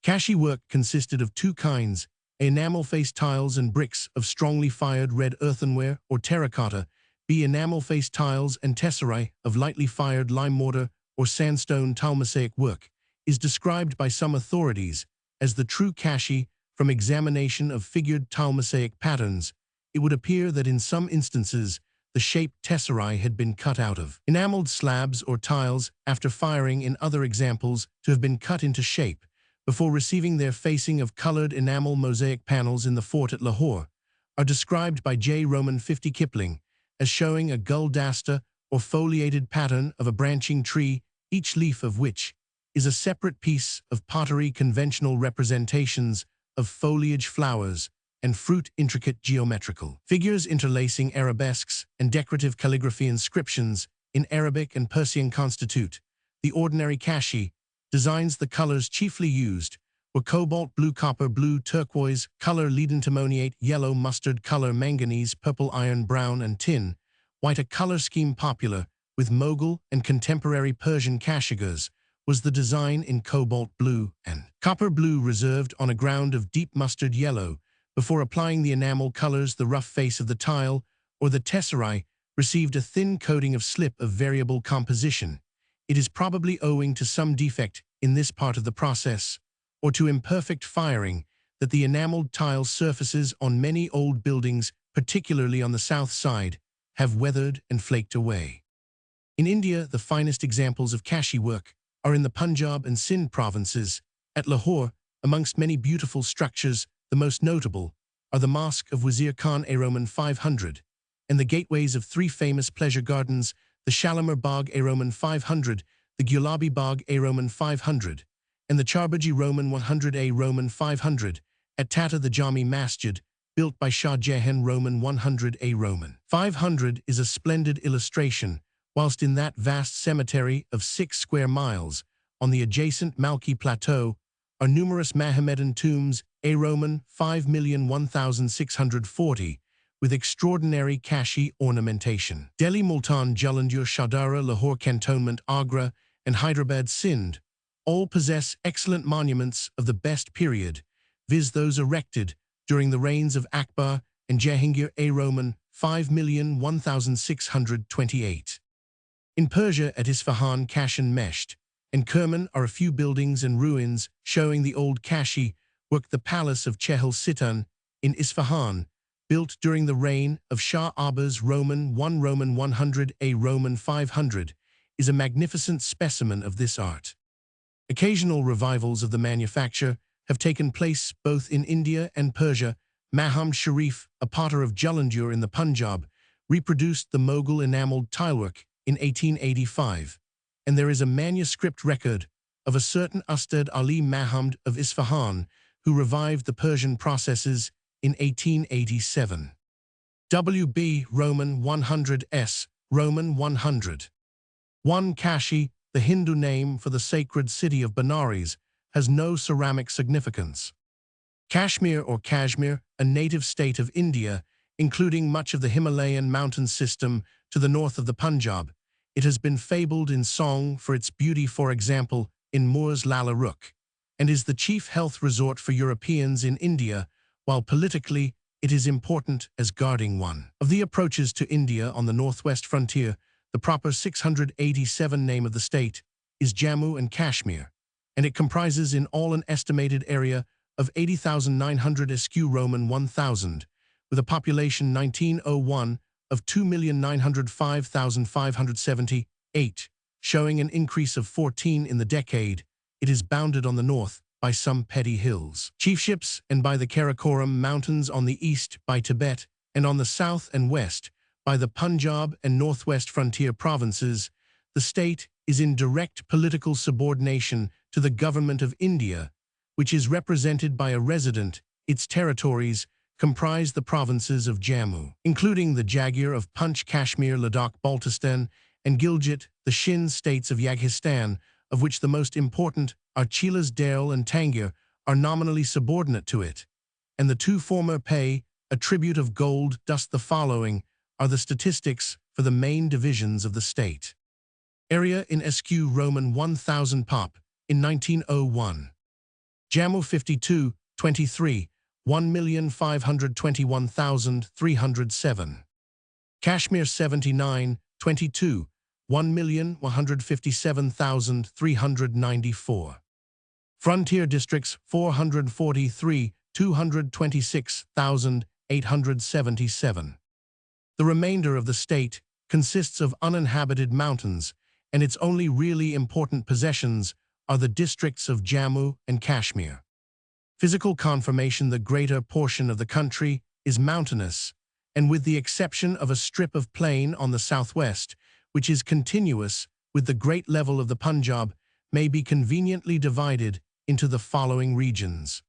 [SPEAKER 1] Kashi work consisted of two kinds, enamel-faced tiles and bricks of strongly fired red earthenware or terracotta, b. enamel-faced tiles and tesserae of lightly fired lime mortar or sandstone. Tile-mosaic work is described by some authorities as the true Kashi. From examination of figured tile-mosaic patterns, it would appear that in some instances the shaped tesserae had been cut out of enameled slabs or tiles after firing, in other examples to have been cut into shape, before receiving their facing of colored enamel mosaic panels in the fort at Lahore, are described by J. Roman 50 Kipling as showing a guldasta or foliated pattern of a branching tree, each leaf of which is a separate piece of pottery, conventional representations of foliage, flowers, and fruit, intricate geometrical figures interlacing arabesques and decorative calligraphy inscriptions in Arabic and Persian constitute the ordinary kashi. Designs. The colors chiefly used were cobalt blue, copper blue, turquoise color, lead antimoniate, yellow, mustard color, manganese, purple, iron, brown, and tin white. A color scheme popular with Mughal and contemporary Persian kashigars was the design in cobalt blue and copper blue, reserved on a ground of deep mustard yellow. Before applying the enamel colors, the rough face of the tile or the tesserae received a thin coating of slip of variable composition. It is probably owing to some defect in this part of the process, or to imperfect firing, that the enameled tile surfaces on many old buildings, particularly on the south side, have weathered and flaked away. In India, the finest examples of kashi work are in the Punjab and Sindh provinces. At Lahore, amongst many beautiful structures, the most notable are the Mosque of Wazir Khan A Roman 500 and the gateways of three famous pleasure gardens, the Shalimar Bagh A Roman 500, the Gulabi Bagh A Roman 500, and the Charbaji Roman 100 A Roman 500. At Tata, the Jami Masjid, built by Shah Jahan Roman 100 A Roman 500, is a splendid illustration, whilst in that vast cemetery of 6 square miles, on the adjacent Malki Plateau, are numerous Mohammedan tombs A Roman 5,001,640, with extraordinary kashi ornamentation. Delhi, Multan, Jalandhar, Shahdara, Lahore Cantonment, Agra, and Hyderabad, Sindh, all possess excellent monuments of the best period, viz. Those erected during the reigns of Akbar and Jahangir A Roman 5,001,628. In Persia, at Isfahan, Kashan, Mesht, and Kerman are a few buildings and ruins showing the old kashi work. The Palace of Chehel Sitan in Isfahan, built during the reign of Shah Abbas Roman 1 Roman 100 A Roman 500, is a magnificent specimen of this art. Occasional revivals of the manufacture have taken place both in India and Persia. Muhammad Sharif, a potter of Jalandhar in the Punjab, reproduced the Mughal enameled tilework in 1885, and there is a manuscript record of a certain Ustad Ali Muhammad of Isfahan who revived the Persian processes in 1887. W.B. Roman 100 S. Roman 100. 1. Kashi, the Hindu name for the sacred city of Benares, has no ceramic significance. Kashmir or Kashmir, a native state of India, including much of the Himalayan mountain system to the north of the Punjab. It has been fabled in song for its beauty, for example, in Moor's Lalla Rookh, and is the chief health resort for Europeans in India, while politically it is important as guarding one of the approaches to India on the northwest frontier. The proper 687 name of the state is Jammu and Kashmir, and it comprises in all an estimated area of 80,900 sq Roman 1,000, with a population 1901 of 2,905,578, showing an increase of 14 in the decade. It is bounded on the north by some petty hills, chiefships, and by the Karakoram Mountains on the east, by Tibet, and on the south and west by the Punjab and northwest frontier provinces. The state is in direct political subordination to the government of India, which is represented by a resident. Its territories comprise the provinces of Jammu, including the Jagiar of Punch, Kashmir, Ladakh, Baltistan, and Gilgit, the Shin states of Yagistan, of which the most important are Chilas, Dale, and Tangier, are nominally subordinate to it, and the two former pay a tribute of gold dust. The following are the statistics for the main divisions of the state. Area in SQ Roman 1000 Pop in 1901. Jammu 52.23, 1,521,307. Kashmir 79.22, 1,157,394. Frontier districts 443, 226,877. The remainder of the state consists of uninhabited mountains, and its only really important possessions are are the districts of Jammu and Kashmir. Physical conformation: the greater portion of the country is mountainous, and with the exception of a strip of plain on the southwest, which is continuous with the great level of the Punjab, may be conveniently divided into the following regions.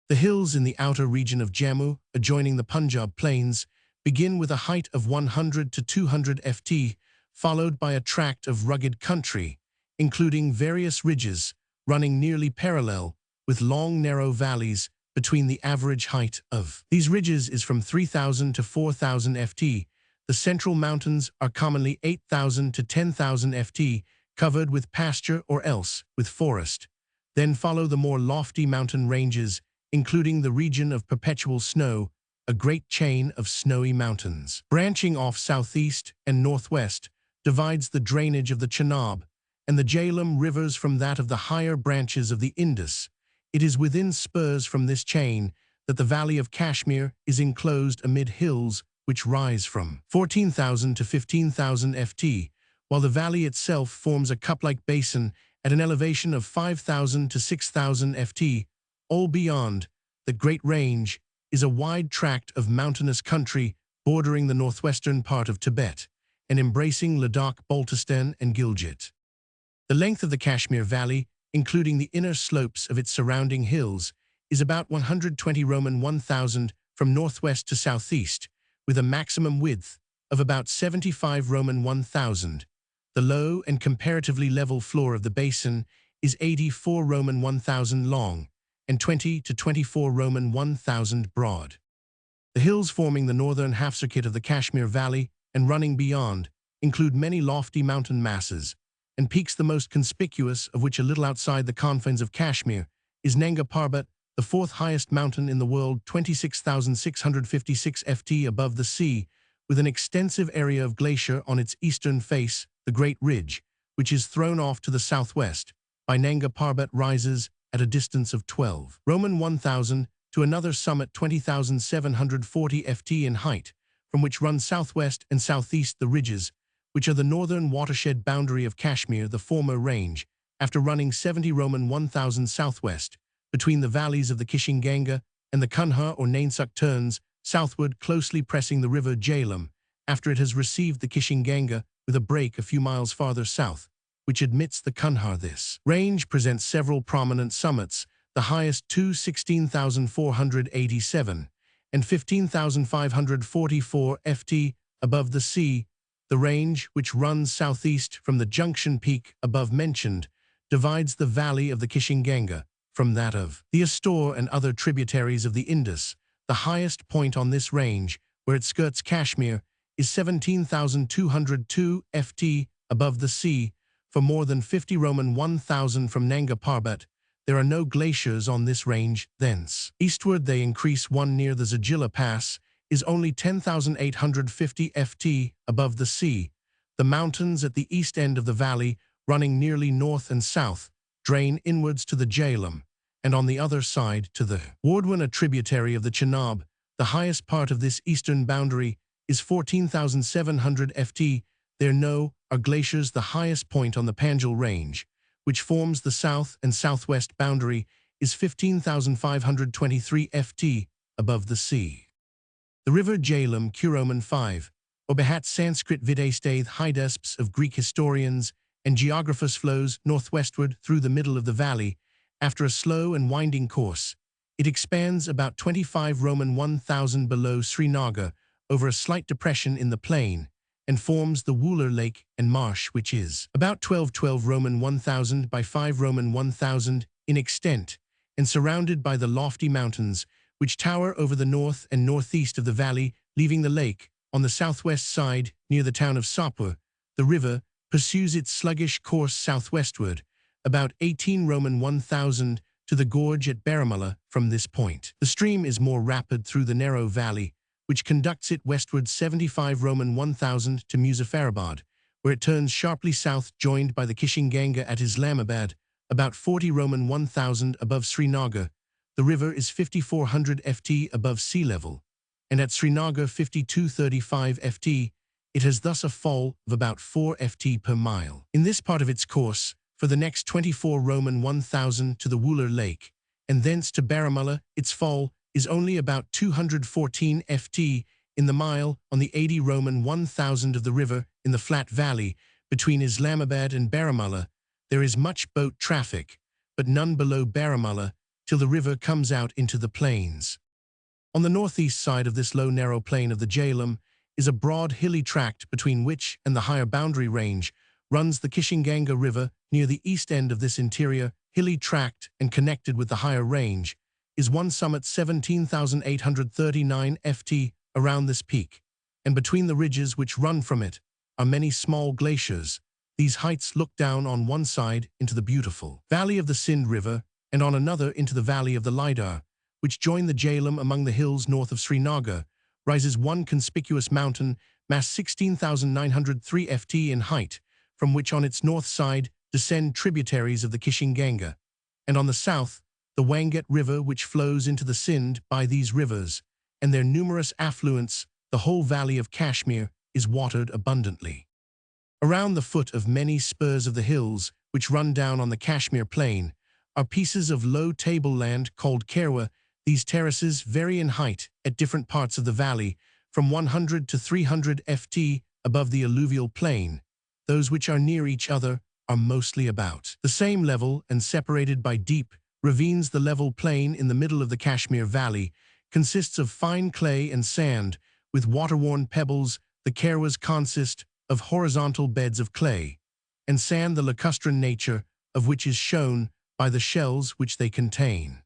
[SPEAKER 1] The hills in the outer region of Jammu, adjoining the Punjab plains, begin with a height of 100 to 200 ft, followed by a tract of rugged country, including various ridges running nearly parallel, with long narrow valleys between. The average height of these ridges is from 3,000 to 4,000 ft. The central mountains are commonly 8,000 to 10,000 ft, covered with pasture or else with forest. Then follow the more lofty mountain ranges, including the region of perpetual snow, a great chain of snowy mountains. Branching off southeast and northwest divides the drainage of the Chenab and the Jhelum rivers from that of the higher branches of the Indus. It is within spurs from this chain that the Valley of Kashmir is enclosed amid hills which rise from 14,000 to 15,000 ft, while the valley itself forms a cup-like basin at an elevation of 5,000 to 6,000 ft. All beyond the Great Range is a wide tract of mountainous country bordering the northwestern part of Tibet and embracing Ladakh, Baltistan, and Gilgit. The length of the Kashmir Valley, including the inner slopes of its surrounding hills, is about 120 Roman 1,000 from northwest to southeast, with a maximum width of about 75 Roman 1,000. The low and comparatively level floor of the basin is 84 Roman 1,000 long and 20 to 24 Roman 1,000 broad. The hills forming the northern half-circuit of the Kashmir Valley and running beyond include many lofty mountain masses and peaks, the most conspicuous of which, a little outside the confines of Kashmir, is Nanga Parbat, the fourth highest mountain in the world, 26,656 ft above the sea, with an extensive area of glacier on its eastern face. The Great Ridge, which is thrown off to the southwest by Nanga Parbat, rises at a distance of 12 Roman 1,000 to another summit 20,740 ft in height, from which run southwest and southeast the ridges, which are the northern watershed boundary of Kashmir. The former range, after running 70 Roman 1,000 southwest, between the valleys of the Kishinganga and the Kanha or Nainsuck, turns southward, closely pressing the river Jhelum, after it has received the Kishinganga, with a break a few miles farther south, which admits the Kanhar. This range presents several prominent summits, the highest 16,487 and 15,544 ft above the sea. The range, which runs southeast from the junction peak above mentioned, divides the valley of the Kishinganga from that of the Astor and other tributaries of the Indus. The highest point on this range, where it skirts Kashmir, is 17,202 ft above the sea. For more than 50 Roman 1,000 from Nanga Parbat, there are no glaciers on this range. Thence eastward they increase. One near the Zagila Pass is only 10,850 ft above the sea. The mountains at the east end of the valley, running nearly north and south, drain inwards to the Jhelum, and on the other side to the Wardwan, a tributary of the Chenab. The highest part of this eastern boundary is 14,700 ft. There are glaciers. The highest point on the Panjal Range, which forms the south and southwest boundary, is 15,523 ft above the sea. The river Jhelum, Kuroman 5, or Behat Sanskrit Videsthath Hydesps of Greek historians and geographers, flows northwestward through the middle of the valley. After a slow and winding course, it expands about 25 Roman 1,000 below Srinagar over a slight depression in the plain, and forms the Wooler Lake and Marsh, which is about 12 Roman 1,000 by 5 Roman 1,000 in extent, and surrounded by the lofty mountains which tower over the north and northeast of the valley. Leaving the lake on the southwest side near the town of Sapur, the river pursues its sluggish course southwestward, about 18 Roman 1,000 to the gorge at Baramula. From this point, the stream is more rapid through the narrow valley, which conducts it westward 75 Roman 1,000 to Muzaffarabad, where it turns sharply south, joined by the Kishinganga at Islamabad, about 40 Roman 1,000 above Srinagar. The river is 5,400 ft above sea level, and at Srinagar 5,235 ft. It has thus a fall of about 4 ft per mile. In this part of its course, for the next 24 Roman 1000 to the Wooler Lake, and thence to Baramulla. Its fall is only about 214 ft in the mile on the 80 Roman 1000 of the river in the flat valley between Islamabad and Baramulla. There is much boat traffic, but none below Baramulla till the river comes out into the plains. On the northeast side of this low narrow plain of the Jhelum is a broad hilly tract between which and the higher boundary range runs the Kishinganga River. Near the east end of this interior hilly tract and connected with the higher range is one summit 17,839 ft around this peak, and between the ridges which run from it are many small glaciers. These heights look down on one side into the beautiful valley of the Sindh River and on another into the valley of the Lidar, which join the Jhelum. Among the hills north of Srinagar rises one conspicuous mountain, mass 16,903 ft in height, from which on its north side descend tributaries of the Kishinganga, and on the south the Wangat River, which flows into the Sindh. By these rivers and their numerous affluents, the whole valley of Kashmir is watered abundantly. Around the foot of many spurs of the hills which run down on the Kashmir plain are pieces of low tableland called Kerwa. These terraces vary in height at different parts of the valley, from 100 to 300 ft above the alluvial plain. Those which are near each other are mostly about the same level and separated by deep ravines. The level plain in the middle of the Kashmir Valley consists of fine clay and sand with water-worn pebbles. The Kerwas consist of horizontal beds of clay and sand, the lacustrine nature of which is shown by the shells which they contain.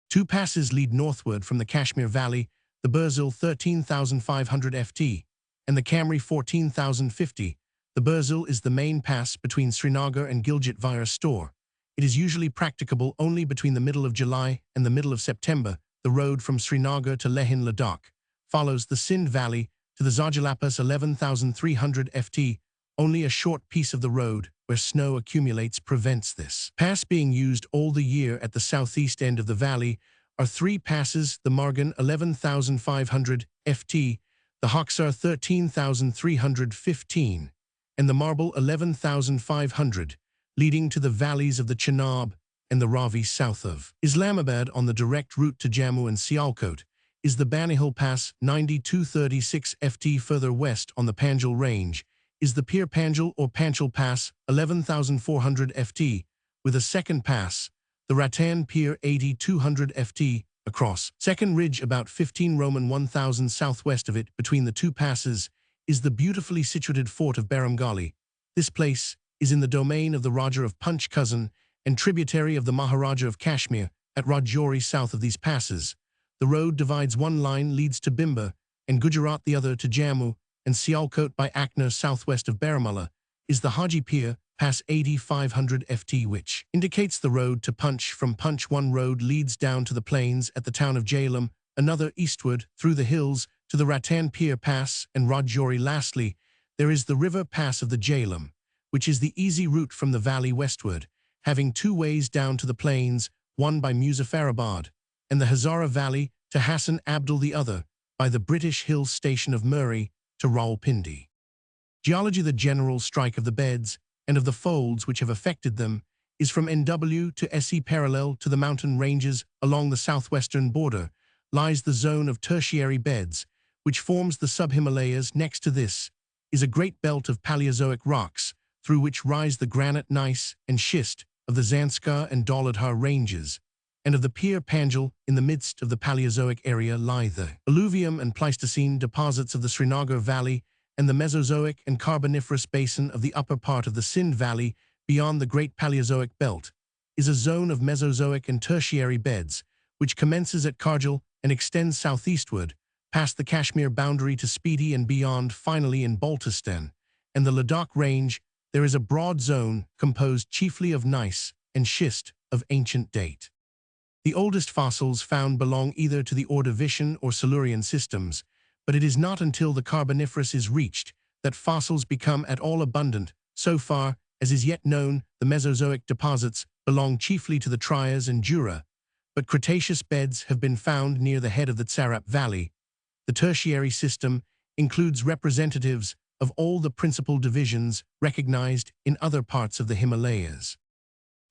[SPEAKER 1] Two passes lead northward from the Kashmir Valley, the Burzil 13,500 ft and the Kamri 14,050. The Burzil is the main pass between Srinagar and Gilgit via Store. It is usually practicable only between the middle of July and the middle of September. The road from Srinagar to Lehin, Ladakh follows the Sindh Valley to the Zajalapas 11,300 ft. Only a short piece of the road where snow accumulates prevents this pass being used all the year. At the southeast end of the valley are three passes: the Margan 11,500 ft, the Hoxar 13,315, and the Marble 11,500, leading to the valleys of the Chenab and the Ravi. South of Islamabad on the direct route to Jammu and Sialkot is the Banihal Pass 9236 ft. Further west on the Panjal Range is the Pir Panjal or Panchal Pass 11,400 ft, with a second pass, the Ratan Pir 8,200 ft, across. Second ridge about 15 Roman 1000 southwest of it between the two passes is the beautifully situated fort of Baramgali. This place is in the domain of the Raja of Punch, cousin and tributary of the Maharaja of Kashmir. At Rajouri south of these passes, the road divides. One line leads to Bimba and Gujarat, the other to Jammu and Sialkot. By Akner southwest of Baramulla is the Haji Pir Pass 8,500 ft, which indicates the road to Punch. From Punch one road leads down to the plains at the town of Jhelum, another eastward through the hills to the Ratan Pir Pass and Rajouri. Lastly, there is the river pass of the Jhelum, which is the easy route from the valley westward, having two ways down to the plains, one by Muzaffarabad and the Hazara Valley to Hassan Abdul, the other by the British Hills station of Murray to Rawalpindi. Geology: the general strike of the beds and of the folds which have affected them is from NW to SE. Parallel to the mountain ranges along the southwestern border lies the zone of tertiary beds, which forms the sub-Himalayas. Next to this is a great belt of Paleozoic rocks, through which rise the granite, gneiss, and schist of the Zanskar and Dauladhar ranges, and of the Pir Panjal. In the midst of the Paleozoic area lie the alluvium and Pleistocene deposits of the Srinagar Valley and the Mesozoic and Carboniferous basin of the upper part of the Sindh Valley. Beyond the Great Paleozoic belt is a zone of Mesozoic and Tertiary beds, which commences at Kargil and extends southeastward, past the Kashmir boundary to Spiti and beyond. Finally, in Baltistan and the Ladakh Range, there is a broad zone composed chiefly of gneiss and schist of ancient date. The oldest fossils found belong either to the Ordovician or Silurian systems, but it is not until the Carboniferous is reached that fossils become at all abundant. So far as is yet known, the Mesozoic deposits belong chiefly to the Trias and Jura, but Cretaceous beds have been found near the head of the Tsarap Valley. The Tertiary system includes representatives of all the principal divisions recognized in other parts of the Himalayas.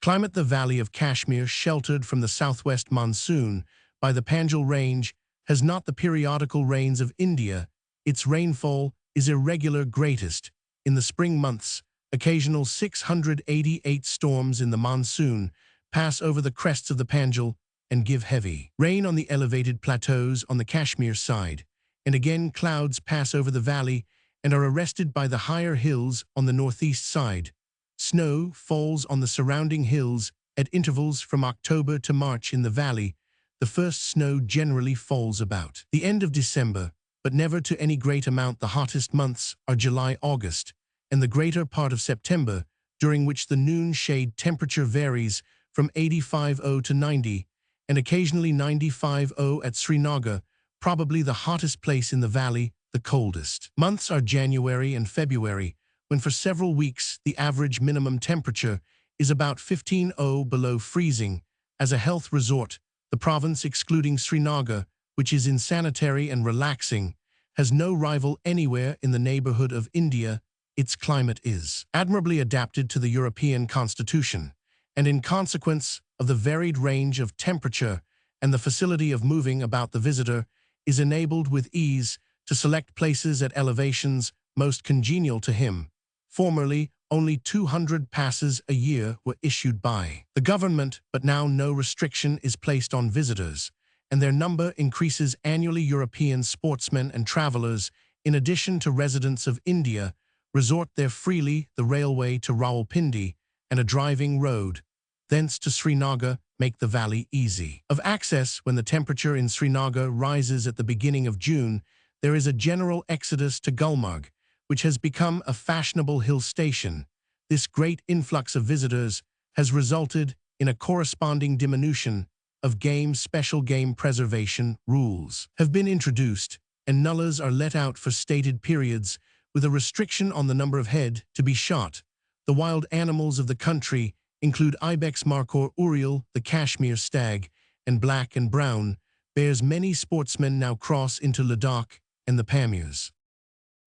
[SPEAKER 1] Climate: the valley of Kashmir, sheltered from the southwest monsoon by the Panjal Range, has not the periodical rains of India. Its rainfall is irregular, greatest in the spring months. Occasional 688 storms in the monsoon pass over the crests of the Panjal and give heavy rain on the elevated plateaus on the Kashmir side, and again clouds pass over the valley and are arrested by the higher hills on the northeast side. Snow falls on the surrounding hills at intervals from October to March in the valley. The first snow generally falls about the end of December, but never to any great amount. The hottest months are July, August, and the greater part of September, during which the noon shade temperature varies from 85° to 90°, and occasionally 95° at Srinagar, probably the hottest place in the valley. The coldest months are January and February, when for several weeks the average minimum temperature is about 15° below freezing. As a health resort, the province, excluding Srinagar, which is insanitary and relaxing, has no rival anywhere in the neighborhood of India. Its climate is admirably adapted to the European constitution, and in consequence of the varied range of temperature and the facility of moving about, the visitor is enabled with ease to select places at elevations most congenial to him. Formerly, only 200 passes a year were issued by the government, but now no restriction is placed on visitors, and their number increases annually. European sportsmen and travelers, in addition to residents of India, resort there freely. The railway to Rawalpindi and a driving road thence to Srinagar make the valley easy of access. When the temperature in Srinagar rises at the beginning of June, there is a general exodus to Gulmarg, which has become a fashionable hill station. This great influx of visitors has resulted in a corresponding diminution of game. Special game preservation rules have been introduced, and nullahs are let out for stated periods, with a restriction on the number of head to be shot. The wild animals of the country include ibex, markhor, urial, the Kashmir stag, and black and brown bears. Many sportsmen now cross into Ladakh and the Pamirs.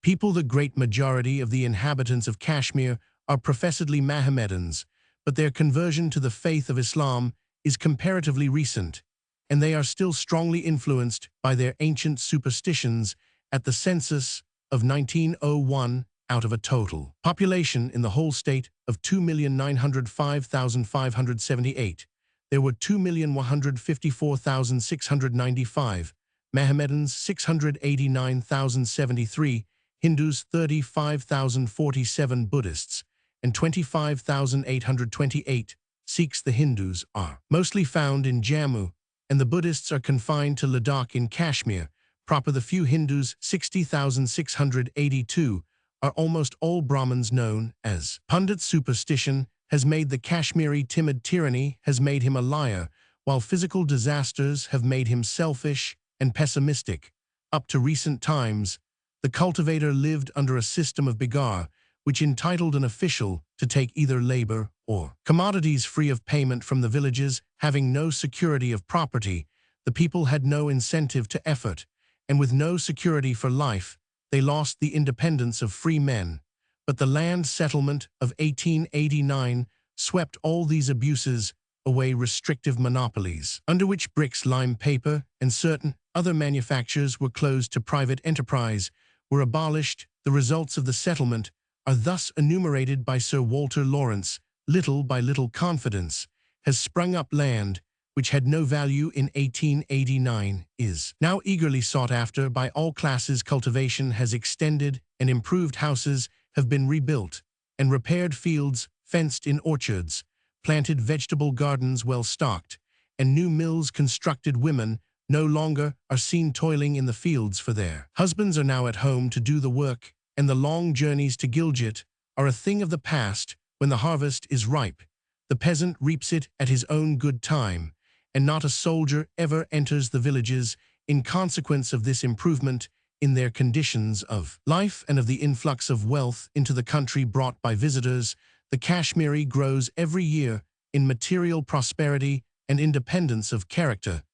[SPEAKER 1] People: the great majority of the inhabitants of Kashmir are professedly Mohammedans, but their conversion to the faith of Islam is comparatively recent, and they are still strongly influenced by their ancient superstitions. At the census of 1901, out of a total population in the whole state of 2,905,578, there were 2,154,695, Mohammedans 689,073, Hindus 35,047, Buddhists, and 25,828, Sikhs. The Hindus are mostly found in Jammu, and the Buddhists are confined to Ladakh in Kashmir proper. The few Hindus, 60,682, are almost all Brahmins, known as Pundit. Superstition has made the Kashmiri timid. Tyranny has made him a liar, while physical disasters have made him selfish and pessimistic. Up to recent times, the cultivator lived under a system of bigar, which entitled an official to take either labor or commodities free of payment from the villages. Having no security of property, the people had no incentive to effort, and with no security for life, they lost the independence of free men. But the land settlement of 1889 swept all these abuses away. Restrictive monopolies, under which bricks, lime, paper, and certain other manufactures were closed to private enterprise, were abolished. The results of the settlement are thus enumerated by Sir Walter Lawrence. Little by little, confidence has sprung up. Land which had no value in 1889 is now eagerly sought after by all classes. Cultivation has extended and improved. Houses have been rebuilt and repaired, fields fenced in, orchards planted, vegetable gardens well stocked, and new mills constructed. Women no longer are seen toiling in the fields, for their husbands are now at home to do the work, and the long journeys to Gilgit are a thing of the past. When the harvest is ripe, the peasant reaps it at his own good time, and not a soldier ever enters the villages. In consequence of this improvement in their conditions of life and of the influx of wealth into the country brought by visitors, the Kashmiri grows every year in material prosperity and independence of character.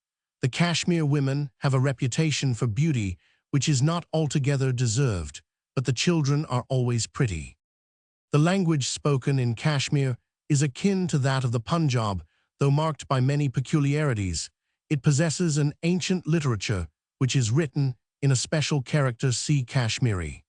[SPEAKER 1] The Kashmir women have a reputation for beauty which is not altogether deserved, but the children are always pretty. The language spoken in Kashmir is akin to that of the Punjab, though marked by many peculiarities. It possesses an ancient literature, which is written in a special character see Kashmiri.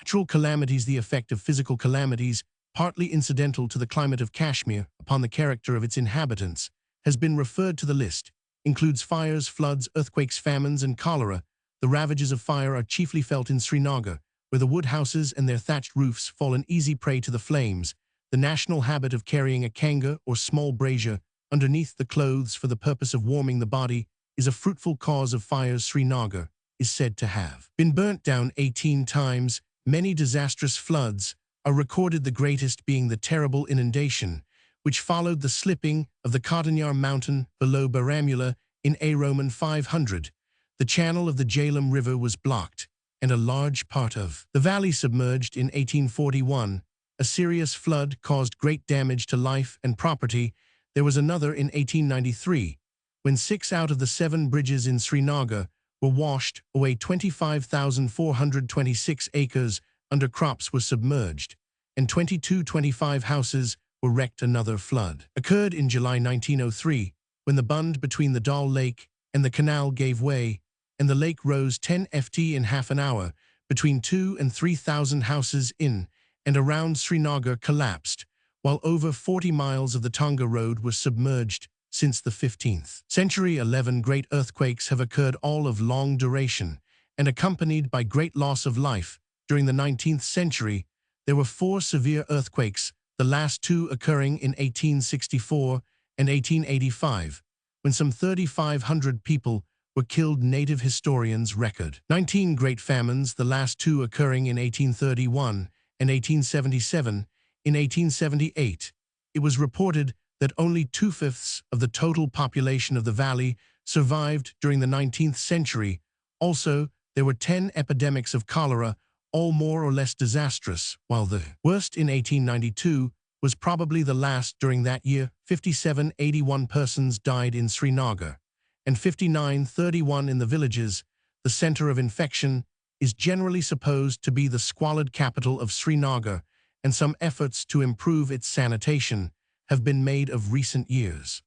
[SPEAKER 1] Natural calamities. The effect of physical calamities, partly incidental to the climate of Kashmir, upon the character of its inhabitants, has been referred to the list, includes fires, floods, earthquakes, famines, and cholera. The ravages of fire are chiefly felt in Srinagar, where the wood houses and their thatched roofs fall an easy prey to the flames. The national habit of carrying a kanga or small brazier underneath the clothes for the purpose of warming the body is a fruitful cause of fires. Srinagar is said to have been burnt down 18 times. Many disastrous floods are recorded, the greatest being the terrible inundation, which followed the slipping of the Katanyar mountain below Baramulla in A. Roman 500. The channel of the Jhelum River was blocked, and a large part of the valley submerged in 1841. A serious flood caused great damage to life and property. There was another in 1893, when 6 out of the 7 bridges in Srinagar were washed away. 25,426 acres under crops were submerged, and 2225 houses were wrecked. Another flood occurred in July 1903, when the bund between the Dal Lake and the canal gave way, and the lake rose 10 ft in half an hour. Between 2,000 and 3,000 houses in and around Srinagar collapsed, while over 40 miles of the Tonga Road were submerged. Since the 15th century, 11 great earthquakes have occurred, all of long duration, and accompanied by great loss of life. During the 19th century, there were 4 severe earthquakes, the last 2 occurring in 1864 and 1885, when some 3,500 people were killed. Native historians record 19 great famines, the last 2 occurring in 1831 and 1877. In 1878, it was reported that only 2/5 of the total population of the valley survived during the 19th century. Also, there were 10 epidemics of cholera, all more or less disastrous, while the worst in 1892 was probably the last. During that year, 5781 persons died in Srinagar, and 5931 in the villages. The center of infection is generally supposed to be the squalid capital of Srinagar, and some efforts to improve its sanitation have been made of recent years.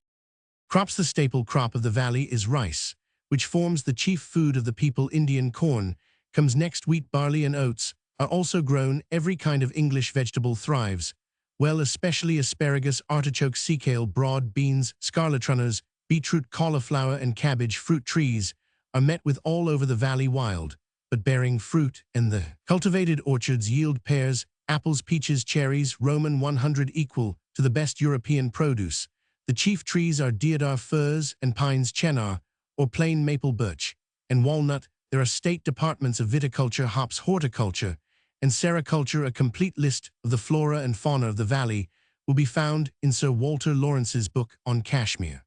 [SPEAKER 1] Crops. The staple crop of the valley is rice, which forms the chief food of the people. Indian corn comes next. Wheat, barley, and oats are also grown. Every kind of English vegetable thrives well, especially asparagus, artichoke, sea kale, broad beans, scarlet runners, beetroot, cauliflower, and cabbage. Fruit trees are met with all over the valley, wild but bearing fruit, and the cultivated orchards yield pears, apples, peaches, cherries. Roman 100 equal to the best European produce. The chief trees are deodar, firs, and pines, chenar, or plain maple, birch, and walnut. There are state departments of viticulture, hops, horticulture, and sericulture. A complete list of the flora and fauna of the valley will be found in Sir Walter Lawrence's book on Kashmir.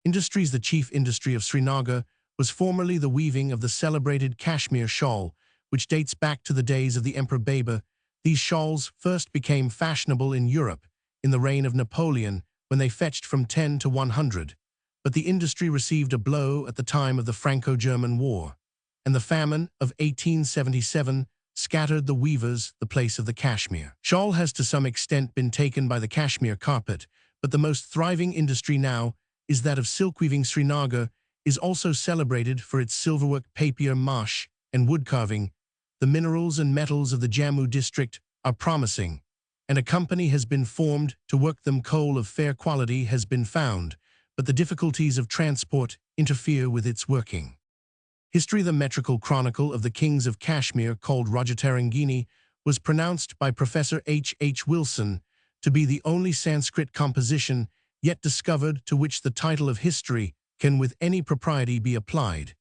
[SPEAKER 1] Industries. The chief industry of Srinagar was formerly the weaving of the celebrated Kashmir shawl, which dates back to the days of the Emperor Baber. These shawls first became fashionable in Europe in the reign of Napoleon, when they fetched from 10 to 100. But the industry received a blow at the time of the Franco-German War, and the famine of 1877 scattered the weavers. The place of the Kashmir shawl has to some extent been taken by the Kashmir carpet, but the most thriving industry now is that of silk weaving. Srinagar is also celebrated for its silverwork, papier mâche, and wood carving. The minerals and metals of the Jammu district are promising, and a company has been formed to work them. Coal of fair quality has been found, but the difficulties of transport interfere with its working. History. The metrical chronicle of the kings of Kashmir, called Rajatarangini, was pronounced by Professor H. H. Wilson to be the only Sanskrit composition yet discovered to which the title of history can with any propriety be applied.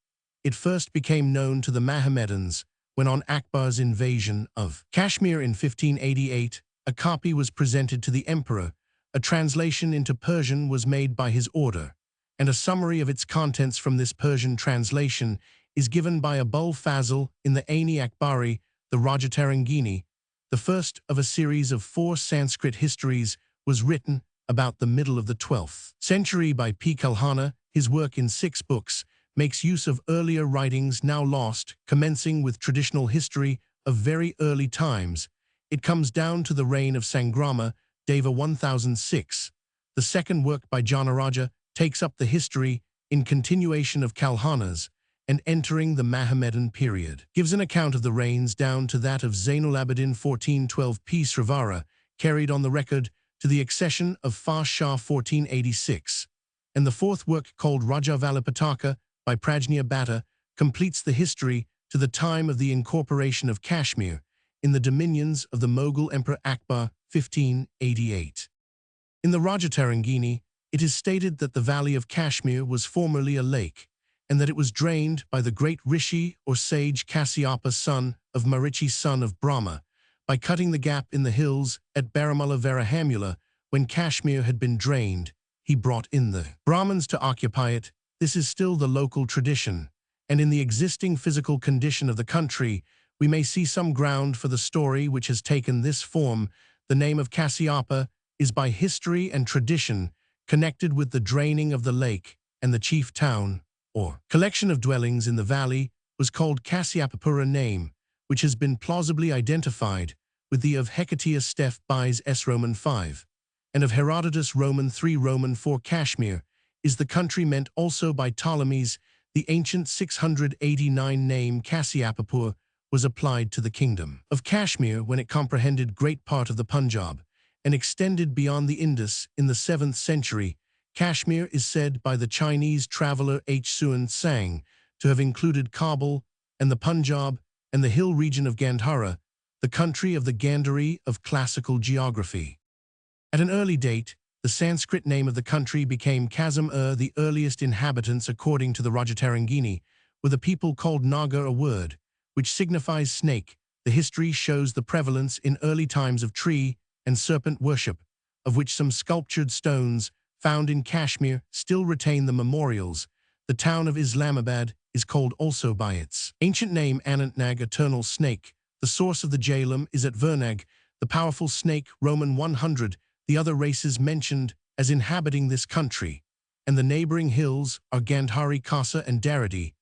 [SPEAKER 1] It first became known to the Mohammedans when, on Akbar's invasion of Kashmir in 1588, a copy was presented to the emperor. A translation into Persian was made by his order, and a summary of its contents from this Persian translation is given by Abul Fazl in the Aini Akbari, the Rajatarangini. The first of a series of 4 Sanskrit histories was written about the middle of the 12th century by P. Kulhana. His work in 6 books makes use of earlier writings now lost, commencing with traditional history of very early times. It comes down to the reign of Sangrama, Deva 1006. The second work by Janaraja takes up the history in continuation of Kalhanas and entering the Mohammedan period. Gives an account of the reigns down to that of Zainul Abidin 1412 P. Srivara, carried on the record to the accession of Fah Shah 1486. And the fourth work, called Rajavalipataka by Prajna Bhatta, completes the history to the time of the incorporation of Kashmir in the dominions of the Mughal Emperor Akbar 1588. In the Rajatarangini, it is stated that the valley of Kashmir was formerly a lake, and that it was drained by the great rishi or sage Kasyapa, son of Marichi, son of Brahma, by cutting the gap in the hills at Baramula Varahamula. When Kashmir had been drained, he brought in the Brahmins to occupy it. This is still the local tradition, and in the existing physical condition of the country, we may see some ground for the story which has taken this form. The name of Kasyapa is by history and tradition connected with the draining of the lake, and the chief town, or collection of dwellings in the valley, was called Kasyapapura, name, which has been plausibly identified with the of Hecataea Steph Bys S. Roman 5, and of Herodotus Roman 3 Roman 4. Kashmir is the country meant also by Ptolemies. The ancient 689 name Kasyapapur was applied to the kingdom of Kashmir when it comprehended great part of the Punjab and extended beyond the Indus in the 7th century. Kashmir is said by the Chinese traveler H. Suan Sang to have included Kabul and the Punjab and the hill region of Gandhara, the country of the Gandhari of classical geography. At an early date, the Sanskrit name of the country became Kazim-ur. The earliest inhabitants, according to the Rajatarangini, were the people called Nagar, a word which signifies snake. The history shows the prevalence in early times of tree and serpent worship, of which some sculptured stones found in Kashmir still retain the memorials. The town of Islamabad is called also by its ancient name Anantnag, eternal snake. The source of the Jhelum is at Vernag, the powerful snake, Roman 100. The other races mentioned as inhabiting this country and the neighboring hills are Gandhari, Khasa, and Daradi.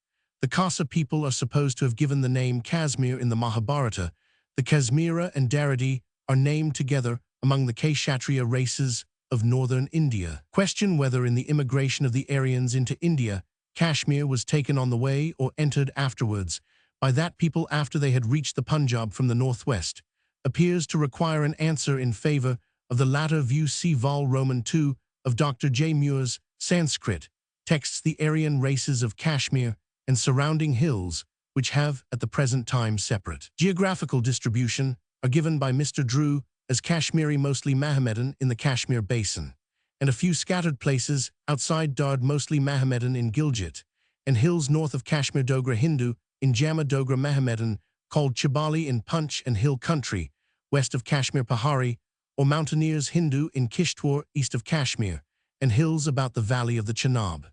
[SPEAKER 1] The Khasa people are supposed to have given the name Kashmir in the Mahabharata. The Kashmira and Daradi are named together among the Kshatriya races of northern India. Question whether in the immigration of the Aryans into India, Kashmir was taken on the way or entered afterwards by that people after they had reached the Punjab from the northwest, appears to require an answer in favor of the latter view. See Vol. Roman 2 of Dr. J. Muir's Sanskrit texts. The Aryan races of Kashmir and surrounding hills, which have at the present time separate geographical distribution, are given by Mr. Drew as Kashmiri, mostly Mohammedan in the Kashmir Basin, and a few scattered places outside Dard, mostly Mohammedan in Gilgit, and hills north of Kashmir Dogra Hindu in Jammu Dogra Mohammedan, called Chibali in Punch and Hill Country, west of Kashmir Pahari, or Mountaineers Hindu in Kishtwar, east of Kashmir, and hills about the valley of the Chenab.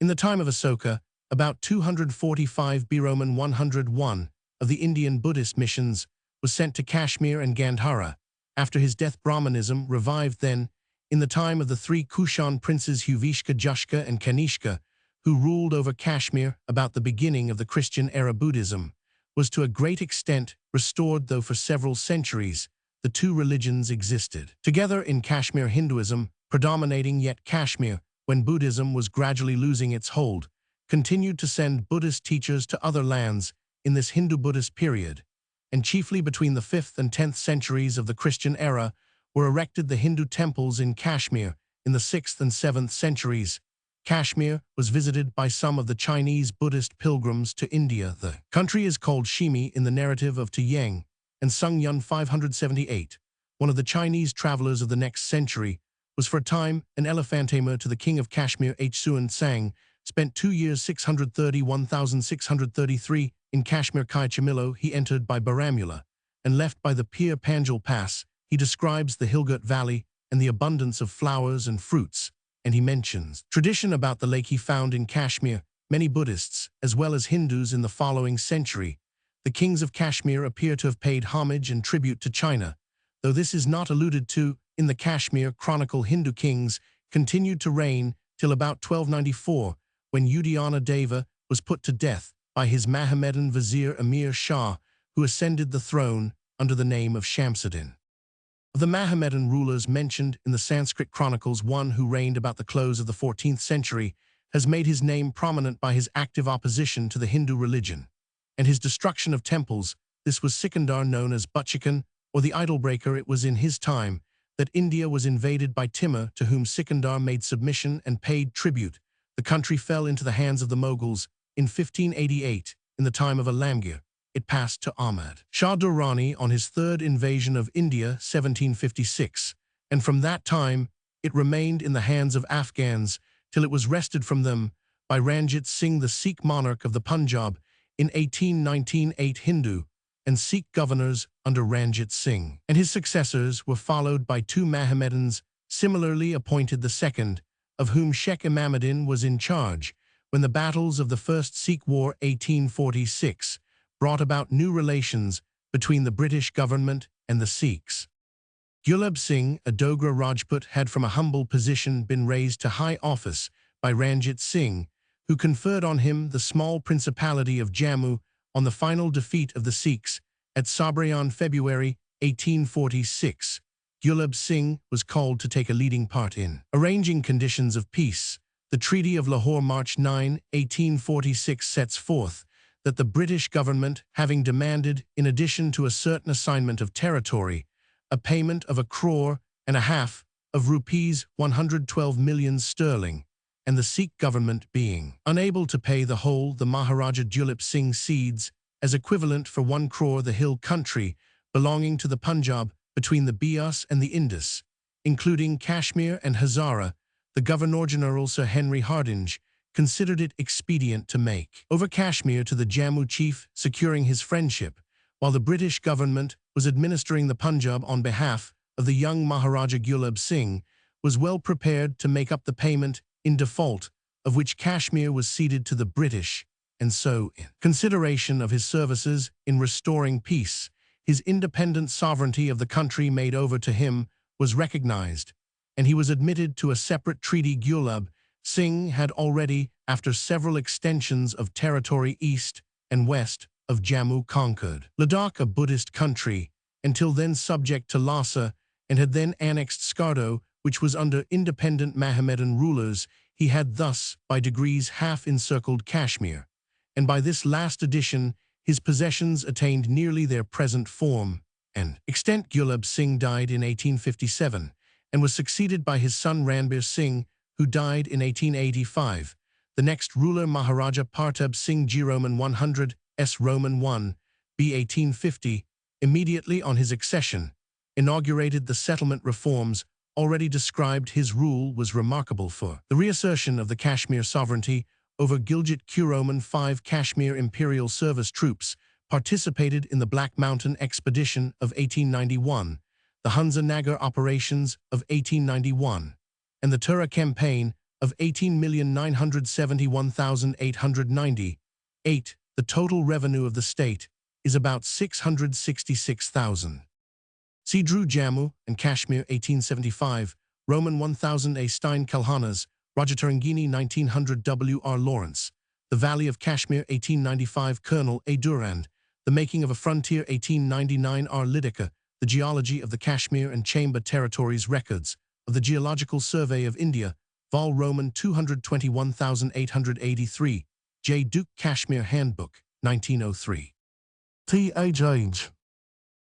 [SPEAKER 1] In the time of Asoka, about 245 B. Roman 101 of the Indian Buddhist missions was sent to Kashmir and Gandhara. After his death, Brahmanism revived then, in the time of the three Kushan princes Huvishka, Jushka, and Kanishka, who ruled over Kashmir. About the beginning of the Christian era, Buddhism was to a great extent restored, though for several centuries the two religions existed together in Kashmir. Hinduism, predominating, yet Kashmir, when Buddhism was gradually losing its hold, continued to send Buddhist teachers to other lands in this Hindu-Buddhist period, and chiefly between the 5th and 10th centuries of the Christian era were erected the Hindu temples in Kashmir. In the 6th and 7th centuries, Kashmir was visited by some of the Chinese Buddhist pilgrims to India. The country is called Shimi in the narrative of Tu Yang and Sung Yun 578. One of the Chinese travelers of the next century was for a time an elephantamer to the king of Kashmir. H. Suan Sang spent 2 years 631,633 in Kashmir. Kai Chamilo he entered by Baramula and left by the Pir Panjal Pass. He describes the Hilgurt Valley and the abundance of flowers and fruits, and he mentions tradition about the lake he found in Kashmir. Many Buddhists, as well as Hindus in the following century, the kings of Kashmir appear to have paid homage and tribute to China, though this is not alluded to in the Kashmir Chronicle. Hindu kings continued to reign till about 1294, when Udayana Deva was put to death by his Mohammedan vizier Amir Shah, who ascended the throne under the name of Shamsuddin. Of the Mohammedan rulers mentioned in the Sanskrit chronicles, one who reigned about the close of the 14th century has made his name prominent by his active opposition to the Hindu religion and his destruction of temples. This was Sikandar, known as Butchikan, or the idol-breaker. It was in his time that India was invaded by Timur, to whom Sikandar made submission and paid tribute. The country fell into the hands of the Mughals in 1588, in the time of Alamgir. It passed to Ahmad Shah Durrani on his third invasion of India, 1756, and from that time it remained in the hands of Afghans till it was wrested from them by Ranjit Singh, the Sikh monarch of the Punjab, in 1819. 8 Hindu and Sikh governors under Ranjit Singh and his successors were followed by 2 Mohammedans, similarly appointed, the second of whom, Sheikh Imamuddin, was in charge when the battles of the First Sikh War 1846 brought about new relations between the British government and the Sikhs. Gulab Singh, a Dogra Rajput, had from a humble position been raised to high office by Ranjit Singh, who conferred on him the small principality of Jammu on the final defeat of the Sikhs at Sabrayan, February 1846. Gulab Singh was called to take a leading part in arranging conditions of peace. The Treaty of Lahore, March 9, 1846, sets forth that the British government, having demanded, in addition to a certain assignment of territory, a payment of 1.5 crore of rupees 112 million sterling, and the Sikh government being unable to pay the whole, the Maharaja Dulip Singh cedes as equivalent for 1 crore the hill country belonging to the Punjab between the Beas and the Indus, including Kashmir and Hazara. The Governor-General Sir Henry Hardinge considered it expedient to make over Kashmir to the Jammu chief, securing his friendship, while the British government was administering the Punjab on behalf of the young Maharaja Gulab Singh, was well prepared to make up the payment, in default of which Kashmir was ceded to the British, and so, in consideration of his services in restoring peace, his independent sovereignty of the country made over to him was recognized, and he was admitted to a separate treaty. Gulab Singh had already, after several extensions of territory east and west of Jammu, conquered Ladakh, a Buddhist country, until then subject to Lhasa, and had then annexed Skardu, which was under independent Mohammedan rulers. He had thus, by degrees, half-encircled Kashmir, and by this last addition his possessions attained nearly their present form and extent. Gulab Singh died in 1857, and was succeeded by his son Ranbir Singh, who died in 1885. The next ruler, Maharaja Parteb Singh G. Roman 100 S. Roman 1 B. 1850, immediately on his accession, inaugurated the settlement reforms already described. His rule was remarkable for the reassertion of the Kashmir sovereignty over Gilgit. Q. Roman 5 Kashmir Imperial Service troops participated in the Black Mountain Expedition of 1891, the Hunza Nagar operations of 1891, and the Tura campaign of 18,971,890. 8. The total revenue of the state is about 666,000. See Drew Jammu and Kashmir 1875, Roman 1000 A. Stein Kalhanas, Rajatarangini 1900 W. R. Lawrence, The Valley of Kashmir 1895 Colonel A. Durand, The Making of a Frontier 1899 R. Lidicka, The Geology of the Kashmir and Chamba Territories Records of the Geological Survey of India, Vol. Roman 221,883, J. Duke Kashmir Handbook, 1903. Th.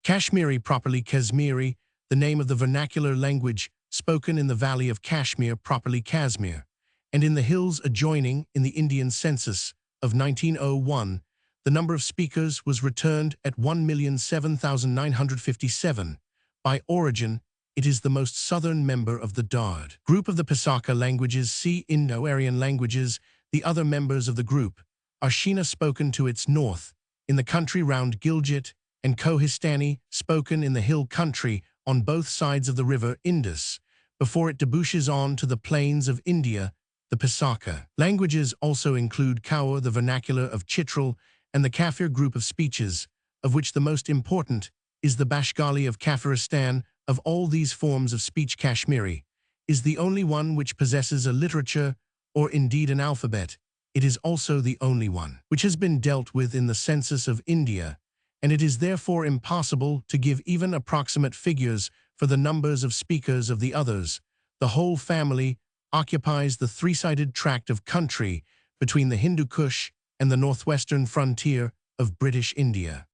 [SPEAKER 1] Kashmiri, properly Kashmiri, the name of the vernacular language spoken in the Valley of Kashmir, properly Kashmir, and in the hills adjoining. In the Indian census of 1901, the number of speakers was returned at 1,007,957. By origin, it is the most southern member of the Dard group of the Pisaka languages. See Indo-Aryan languages. The other members of the group are Shina, spoken to its north, in the country round Gilgit, and Kohistani, spoken in the hill country on both sides of the river Indus, before it debouches on to the plains of India. The Pisaka languages also include Kaur, the vernacular of Chitral, and the Kafir group of speeches, of which the most important is the Bashgali of Kafiristan. Of all these forms of speech, Kashmiri is the only one which possesses a literature, or indeed an alphabet. It is also the only one which has been dealt with in the census of India, and it is therefore impossible to give even approximate figures for the numbers of speakers of the others. The whole family occupies the three-sided tract of country between the Hindu Kush and the northwestern frontier of British India.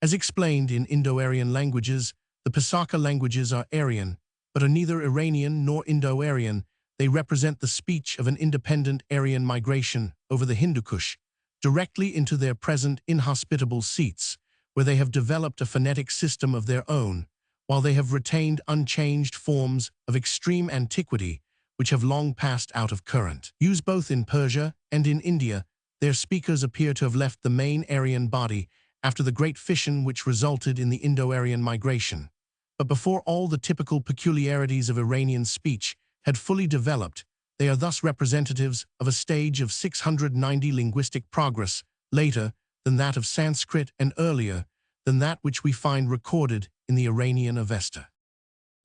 [SPEAKER 1] As explained in Indo-Aryan languages, the Pusaka languages are Aryan, but are neither Iranian nor Indo-Aryan. They represent the speech of an independent Aryan migration over the Hindu Kush, directly into their present inhospitable seats, where they have developed a phonetic system of their own, while they have retained unchanged forms of extreme antiquity which have long passed out of current. Used both in Persia and in India, their speakers appear to have left the main Aryan body after the great fission which resulted in the Indo-Aryan migration. But before all the typical peculiarities of Iranian speech had fully developed, they are thus representatives of a stage of 690 linguistic progress, later than that of Sanskrit and earlier than that which we find recorded in the Iranian Avesta.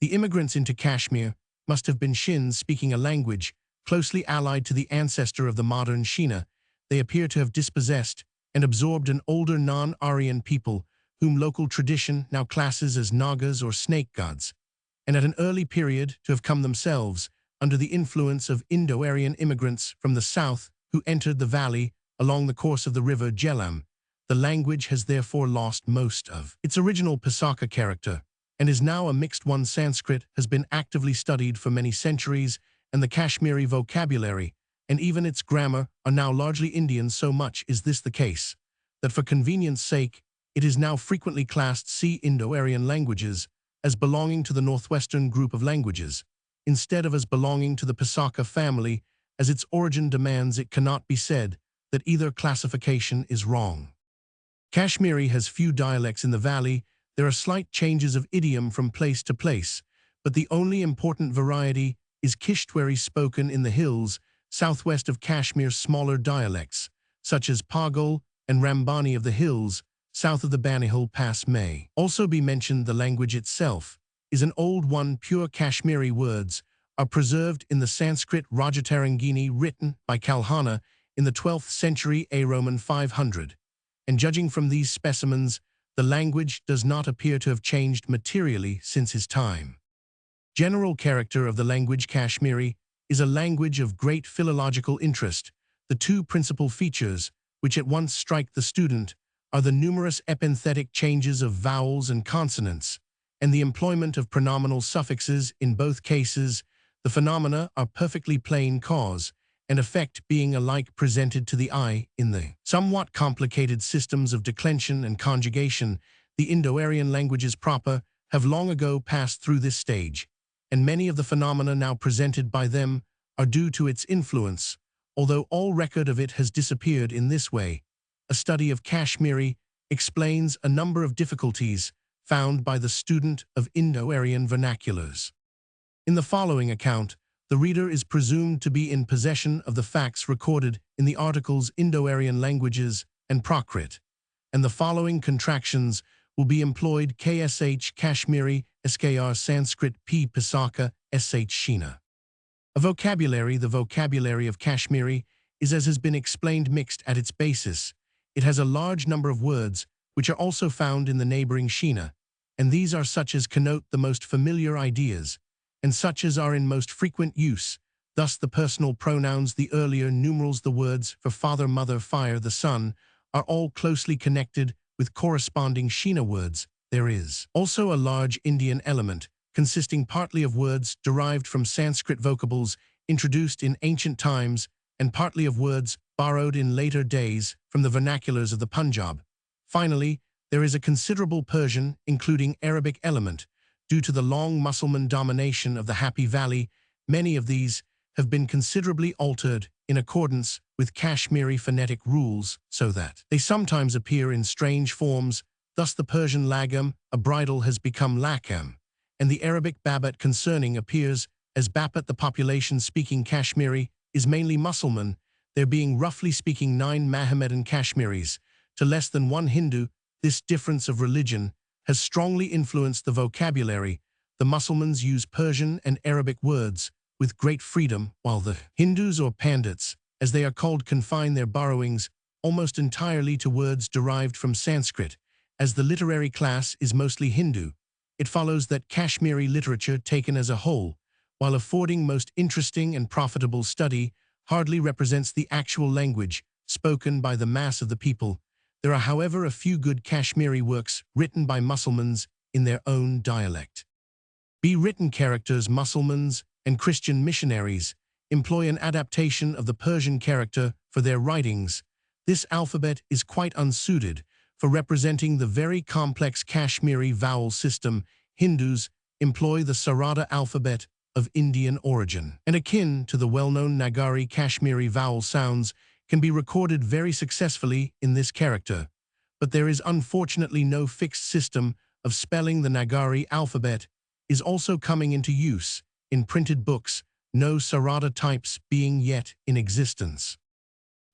[SPEAKER 1] The immigrants into Kashmir must have been Shins speaking a language closely allied to the ancestor of the modern Shina. They appear to have dispossessed and absorbed an older non-Aryan people whom local tradition now classes as Nagas or snake gods, and at an early period to have come themselves under the influence of Indo-Aryan immigrants from the south who entered the valley along the course of the river Jhelum. The language has therefore lost most of its original Pusaka character and is now a mixed one. Sanskrit has been actively studied for many centuries, and the Kashmiri vocabulary and even its grammar are now largely Indian. So much is this the case that for convenience sake it is now frequently classed Indo-Aryan languages as belonging to the northwestern group of languages, instead of as belonging to the Pusaka family. As its origin demands, it cannot be said that either classification is wrong. Kashmiri has few dialects in the valley. There are slight changes of idiom from place to place, but the only important variety is Kishtwari spoken in the hills southwest of Kashmir. Smaller dialects, such as Pagal and Rambani of the hills south of the Banihal Pass may also be mentioned. The language itself is an old one. Pure Kashmiri words are preserved in the Sanskrit Rajatarangini written by Kalhana in the 12th century A. Roman 500, and judging from these specimens, the language does not appear to have changed materially since his time. General character of the language: Kashmiri is a language of great philological interest. The two principal features which at once strike the student are the numerous epenthetic changes of vowels and consonants, and the employment of pronominal suffixes in both cases. The phenomena are perfectly plain, cause and effect being alike presented to the eye. In the somewhat complicated systems of declension and conjugation, the Indo-Aryan languages proper have long ago passed through this stage, and many of the phenomena now presented by them are due to its influence, although all record of it has disappeared. In this way, a study of Kashmiri explains a number of difficulties found by the student of Indo-Aryan vernaculars. In the following account, the reader is presumed to be in possession of the facts recorded in the articles Indo-Aryan languages and Prakrit, and the following contractions will be employed: KSH Kashmiri, SKR Sanskrit, P Pusaka, SH Shina. A vocabulary: the vocabulary of Kashmiri is, as has been explained, mixed at its basis. It has a large number of words which are also found in the neighboring Shina, and these are such as connote the most familiar ideas, and such as are in most frequent use. Thus the personal pronouns, the earlier numerals, the words for father, mother, fire, the sun, are all closely connected with corresponding Shina words. There is also a large Indian element, consisting partly of words derived from Sanskrit vocables introduced in ancient times, and partly of words borrowed in later days from the vernaculars of the Punjab. Finally, there is a considerable Persian, including Arabic element. Due to the long Mussulman domination of the Happy Valley, many of these have been considerably altered in accordance with Kashmiri phonetic rules, so that they sometimes appear in strange forms. Thus the Persian lagam, a bridle, has become lakam, and the Arabic babat concerning appears as bapat. The population speaking Kashmiri is mainly Mussulman, there being roughly speaking 9 Mohammedan Kashmiris to less than 1 Hindu. This difference of religion has strongly influenced the vocabulary. The Mussulmans use Persian and Arabic words with great freedom, while the Hindus, or Pandits, as they are called, confine their borrowings almost entirely to words derived from Sanskrit. As the literary class is mostly Hindu, it follows that Kashmiri literature taken as a whole, while affording most interesting and profitable study, hardly represents the actual language spoken by the mass of the people. There are, however, a few good Kashmiri works written by Mussulmans in their own dialect. Written characters Mussulmans and Christian missionaries employ an adaptation of the Persian character for their writings. This alphabet is quite unsuited for representing the very complex Kashmiri vowel system. Hindus employ the Sarada alphabet of Indian origin, and akin to the well-known Nagari Kashmiri vowel sounds can be recorded very successfully in this character. But there is unfortunately no fixed system of spelling. The Nagari alphabet is also coming into use in printed books, no Sarada types being yet in existence.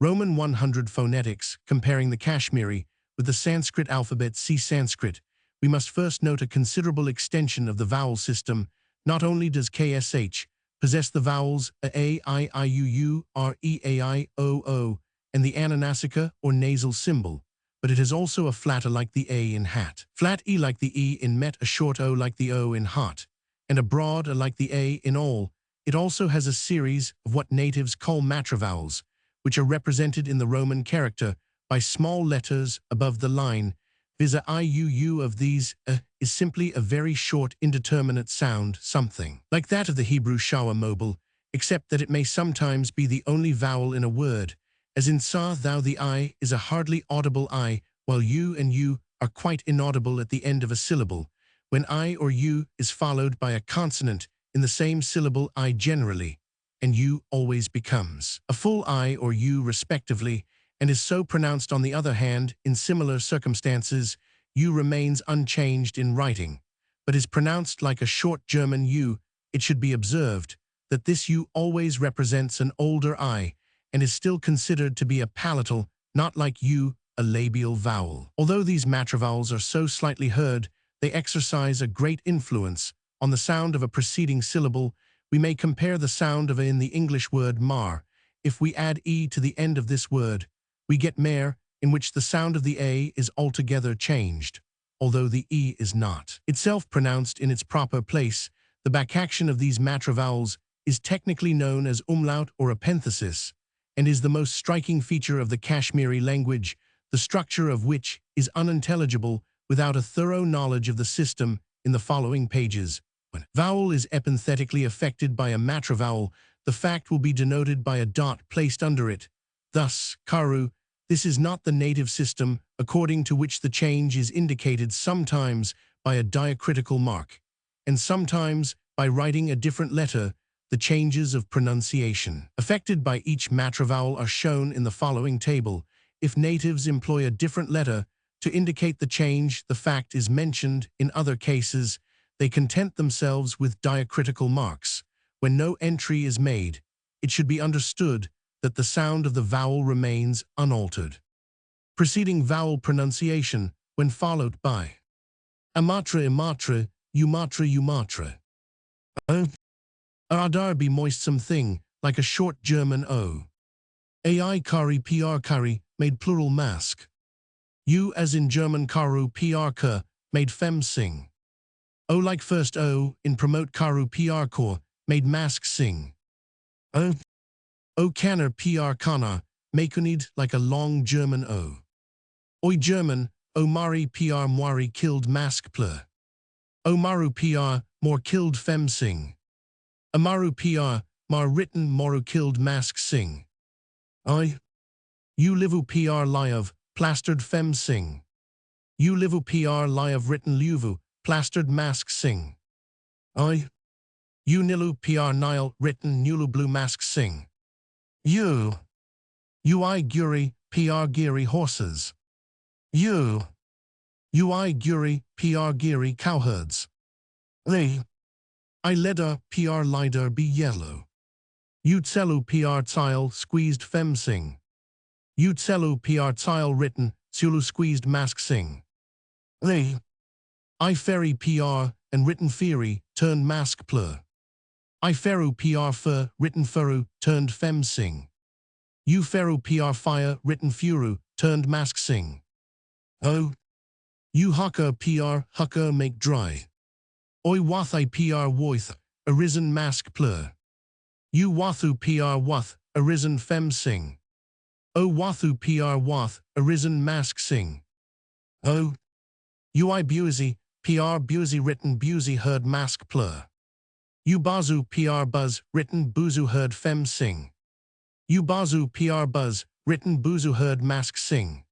[SPEAKER 1] Roman 100 phonetics, comparing the Kashmiri with the Sanskrit alphabet. See Sanskrit. We must first note a considerable extension of the vowel system. Not only does KSH possess the vowels a, I, u, r, e, a, I, o, and the ananasika or nasal symbol, but it has also a flatter like the A in hat, flat E like the E in met, a short O like the O in hot, and a broad A like the A in all. It also has a series of what natives call matravowels, which are represented in the Roman character by small letters above the line. Visa iuu of these is simply a very short indeterminate sound, something like that of the Hebrew shawa mobile, except that it may sometimes be the only vowel in a word, as in sa thou. The I is a hardly audible I, while u and u are quite inaudible at the end of a syllable. When I or u is followed by a consonant in the same syllable, I generally, and u always becomes a full I or u respectively, and is so pronounced. On the other hand, in similar circumstances, u remains unchanged in writing, but is pronounced like a short German u. It should be observed that this u always represents an older I, and is still considered to be a palatal, not like u, a labial vowel. Although these matravowels are so slightly heard, they exercise a great influence on the sound of a preceding syllable. We may compare the sound of a in the English word mar. If we add e to the end of this word, we get mare, in which the sound of the a is altogether changed, although the e is not itself pronounced in its proper place. The backaction of these matravowels is technically known as umlaut or epenthesis, and is the most striking feature of the Kashmiri language, the structure of which is unintelligible without a thorough knowledge of the system. In the following pages, when vowel is epenthetically affected by a matravowel, the fact will be denoted by a dot placed under it. Thus, karu. This is not the native system, according to which the change is indicated sometimes by a diacritical mark, and sometimes by writing a different letter. The changes of pronunciation affected by each matravowel are shown in the following table. If natives employ a different letter to indicate the change, the fact is mentioned. In other cases, they content themselves with diacritical marks. When no entry is made, it should be understood that the sound of the vowel remains unaltered. Preceding vowel pronunciation, when followed by amatra, imatra, umatra, umatra. Adar be moist something, like a short German O. Ai kari pr kari, made plural mask. U as in German karu pr ka, made fem sing. O like first O, in promote karu pr kor, made mask sing. O kanner pr kana, makunid like a long German O. Oi German, O mari pr moiri killed mask plur. O maru pr, more killed fem sing. Amaru pr, mar written moru killed mask sing. I. U livu pr liav, plastered fem sing. U livu pr liav written luvu, plastered mask sing. I. U nilu pr nile, written nulu blue mask sing. U. Ui guri, pr giri horses. U. Ui guri, pr giri cowherds. Li. I leda, pr lider be yellow. Utselu pr tile, squeezed fem sing. Utselu pr tile written, sulu squeezed mask sing. Li. I ferry pr, and written fury, turned mask plur. I feru pr fur, written furu, turned fem sing. U feru pr fire, written furu, turned mask sing. O. U hucker pr, hucker make dry. Oi wathai pr woith, arisen mask plur. U wathu pr wath, arisen fem sing. O wathu pr wath, arisen mask sing. O. Ui buzi, pr buzi written buzi heard mask plur. U bazu pr buzz, written buzu heard fem sing. U bazu pr buzz, written buzu heard mask sing.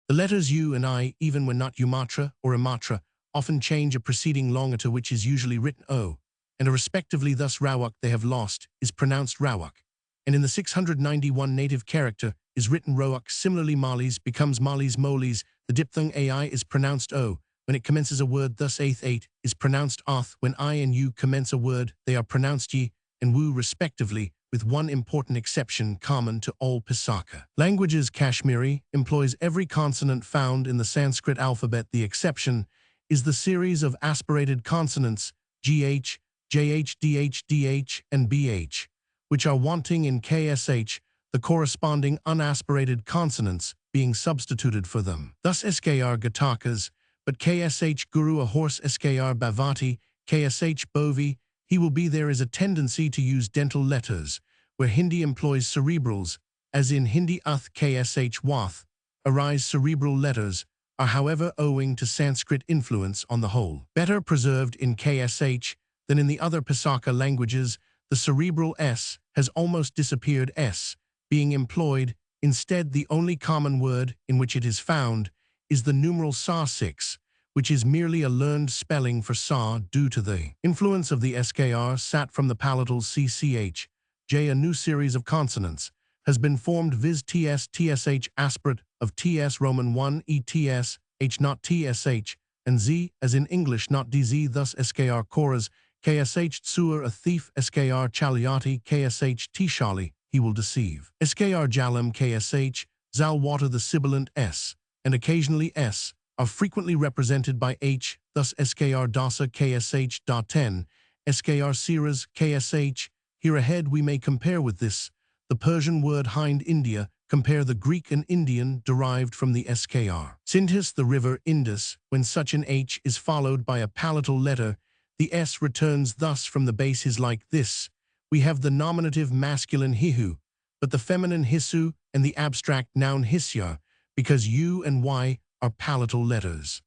[SPEAKER 1] The letters U and I, even when not Umatra or Imatra, often change a preceding longiter which is usually written O, and a respectively thus Rawak they have lost is pronounced Rawak, and in the 691 native character is written Roak. Similarly Malis becomes Malis Molis, the diphthong AI is pronounced O, when it commences a word thus eight is pronounced Oth, when I and U commence a word they are pronounced Ye and Wu respectively, with one important exception common to all Pisaka languages. Kashmiri employs every consonant found in the Sanskrit alphabet. The exception is the series of aspirated consonants GH, JH, DH, DH, and BH, which are wanting in KSH, the corresponding unaspirated consonants being substituted for them. Thus SKR Gatakas, but KSH Guru a horse SKR Bhavati, KSH Bovi, he will be. There is a tendency to use dental letters, where Hindi employs cerebrals, as in Hindi Uth KSH Wath, arise cerebral letters, are however owing to Sanskrit influence on the whole better preserved in KSH than in the other Pisaka languages. The cerebral S has almost disappeared, S being employed. Instead, the only common word in which it is found is the numeral Sa6, which is merely a learned spelling for Sa due to the influence of the SKR sat from the palatal CCH, J. A new series of consonants has been formed viz TS TSH aspirate of TS Roman 1 ETS, H not TSH, and Z as in English not DZ. Thus SKR choras, KSH Tsur a thief, SKR Chaliati, KSH Tishali, he will deceive. SKR Jalam KSH, Zal water the sibilant S, and occasionally S, are frequently represented by H, thus SKR Dasa KSH .10, SKR Siras KSH. Here ahead we may compare with this, the Persian word Hind India, compare the Greek and Indian derived from the SKR. Sindhis, the river Indus, when such an H is followed by a palatal letter, the S returns thus from the base is like this. We have the nominative masculine hihu, but the feminine hisu and the abstract noun hisya, because U and Y are palatal letters.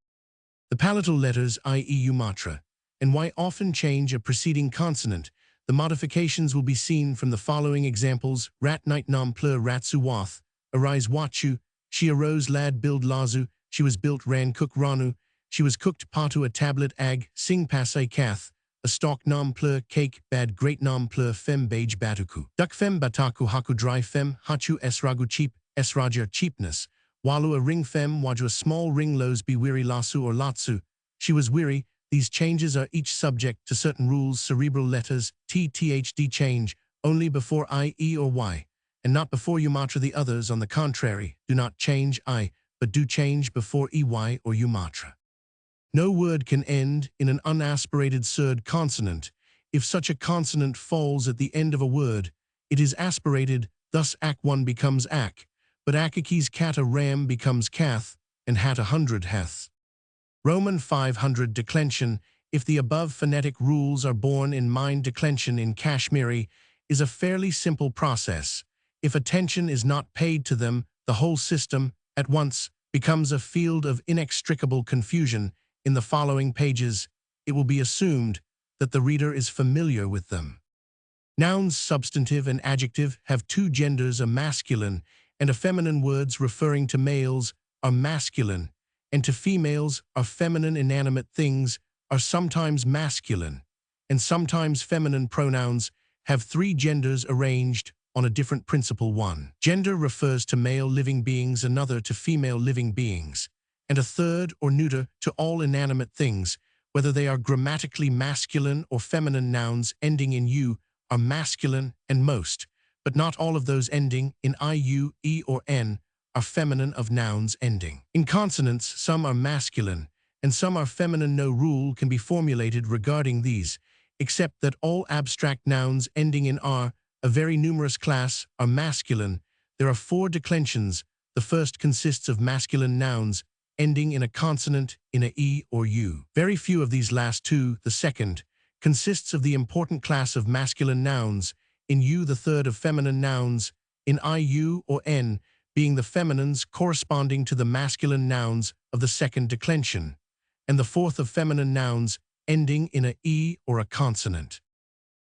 [SPEAKER 1] The palatal letters, i.e. Umatra, and Y often change a preceding consonant. The modifications will be seen from the following examples. Rat night nam plur ratsu wath, arise wachu, she arose lad build lazu, she was built ran cook ranu, she was cooked patu a tablet ag, sing passe kath, a stalk nam plur cake bad great nam plur fem bage batuku. Duck fem bataku haku dry fem, hachu esragu cheap, esraja cheapness, walu a ring fem waju a small ring lows be weary lasu or latsu, she was weary. These changes are each subject to certain rules. Cerebral letters, TTHD change only before I, E or Y, and not before Umatra. The others, on the contrary, do not change I, but do change before EY or Umatra. No word can end in an unaspirated surd consonant. If such a consonant falls at the end of a word, it is aspirated, thus ak1 becomes ak, but akakis kata ram becomes kath, and hat 100 hath. Roman 500 declension, if the above phonetic rules are borne in mind. Declension in Kashmiri is a fairly simple process. If attention is not paid to them, the whole system, at once, becomes a field of inextricable confusion. In the following pages, it will be assumed that the reader is familiar with them. Nouns, substantive and adjective, have two genders, a masculine and a feminine. Words referring to males are masculine, and to females are feminine. Inanimate things are sometimes masculine, and sometimes feminine. Pronouns have three genders arranged on a different principle. One gender refers to male living beings, another to female living beings, and a third or neuter to all inanimate things, whether they are grammatically masculine or feminine. Nouns ending in U are masculine, and most, but not all of those ending in IU, E, or N are feminine. Of nouns ending in consonants, some are masculine and some are feminine. No rule can be formulated regarding these, except that all abstract nouns ending in R, a very numerous class, are masculine. There are 4 declensions. The first consists of masculine nouns ending in a consonant, in a e or u. Very few of these last two, the second, consists of the important class of masculine nouns, in u the third of feminine nouns, in iu or n being the feminines corresponding to the masculine nouns of the second declension, and the fourth of feminine nouns ending in a e or a consonant.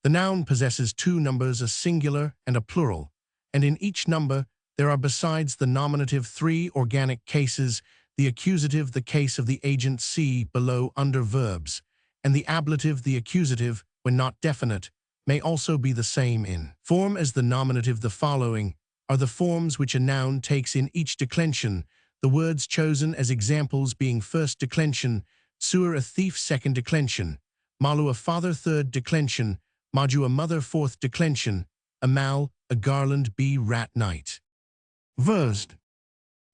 [SPEAKER 1] The noun possesses two numbers, a singular and a plural, and in each number there are besides the nominative three organic cases, the accusative the case of the agent see below under verbs, and the ablative the accusative, when not definite, may also be the same in form as the nominative. The following are the forms which a noun takes in each declension, the words chosen as examples being first declension, suer a thief second declension, malu a father third declension, maju a mother fourth declension, a mal, a garland b rat night. First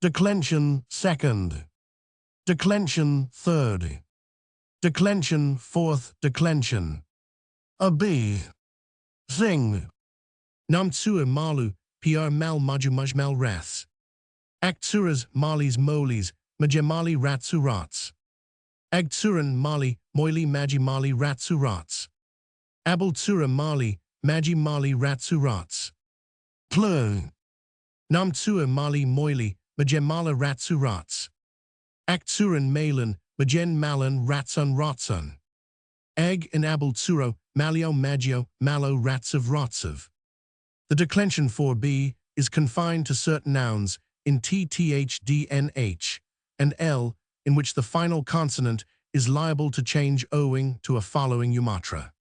[SPEAKER 1] declension second, declension third, declension fourth declension, a b, sing, nam tsua malu, pr mal maju mujmal raths, aktsuras malis molis, majemali ratsu rats, agtsuran mali, moili maji mali ratsu rats, abultsura mali, maji mali ratsu rats, plur, nam tsua mali moili, majemala ratsu rats, aktsuran malan, majen malan ratsun ratsun, ag and abultsuro, malio magio, malo ratsav ratsav. The declension for b is confined to certain nouns in tth, dnh, and l, in which the final consonant is liable to change owing to a following eumatra.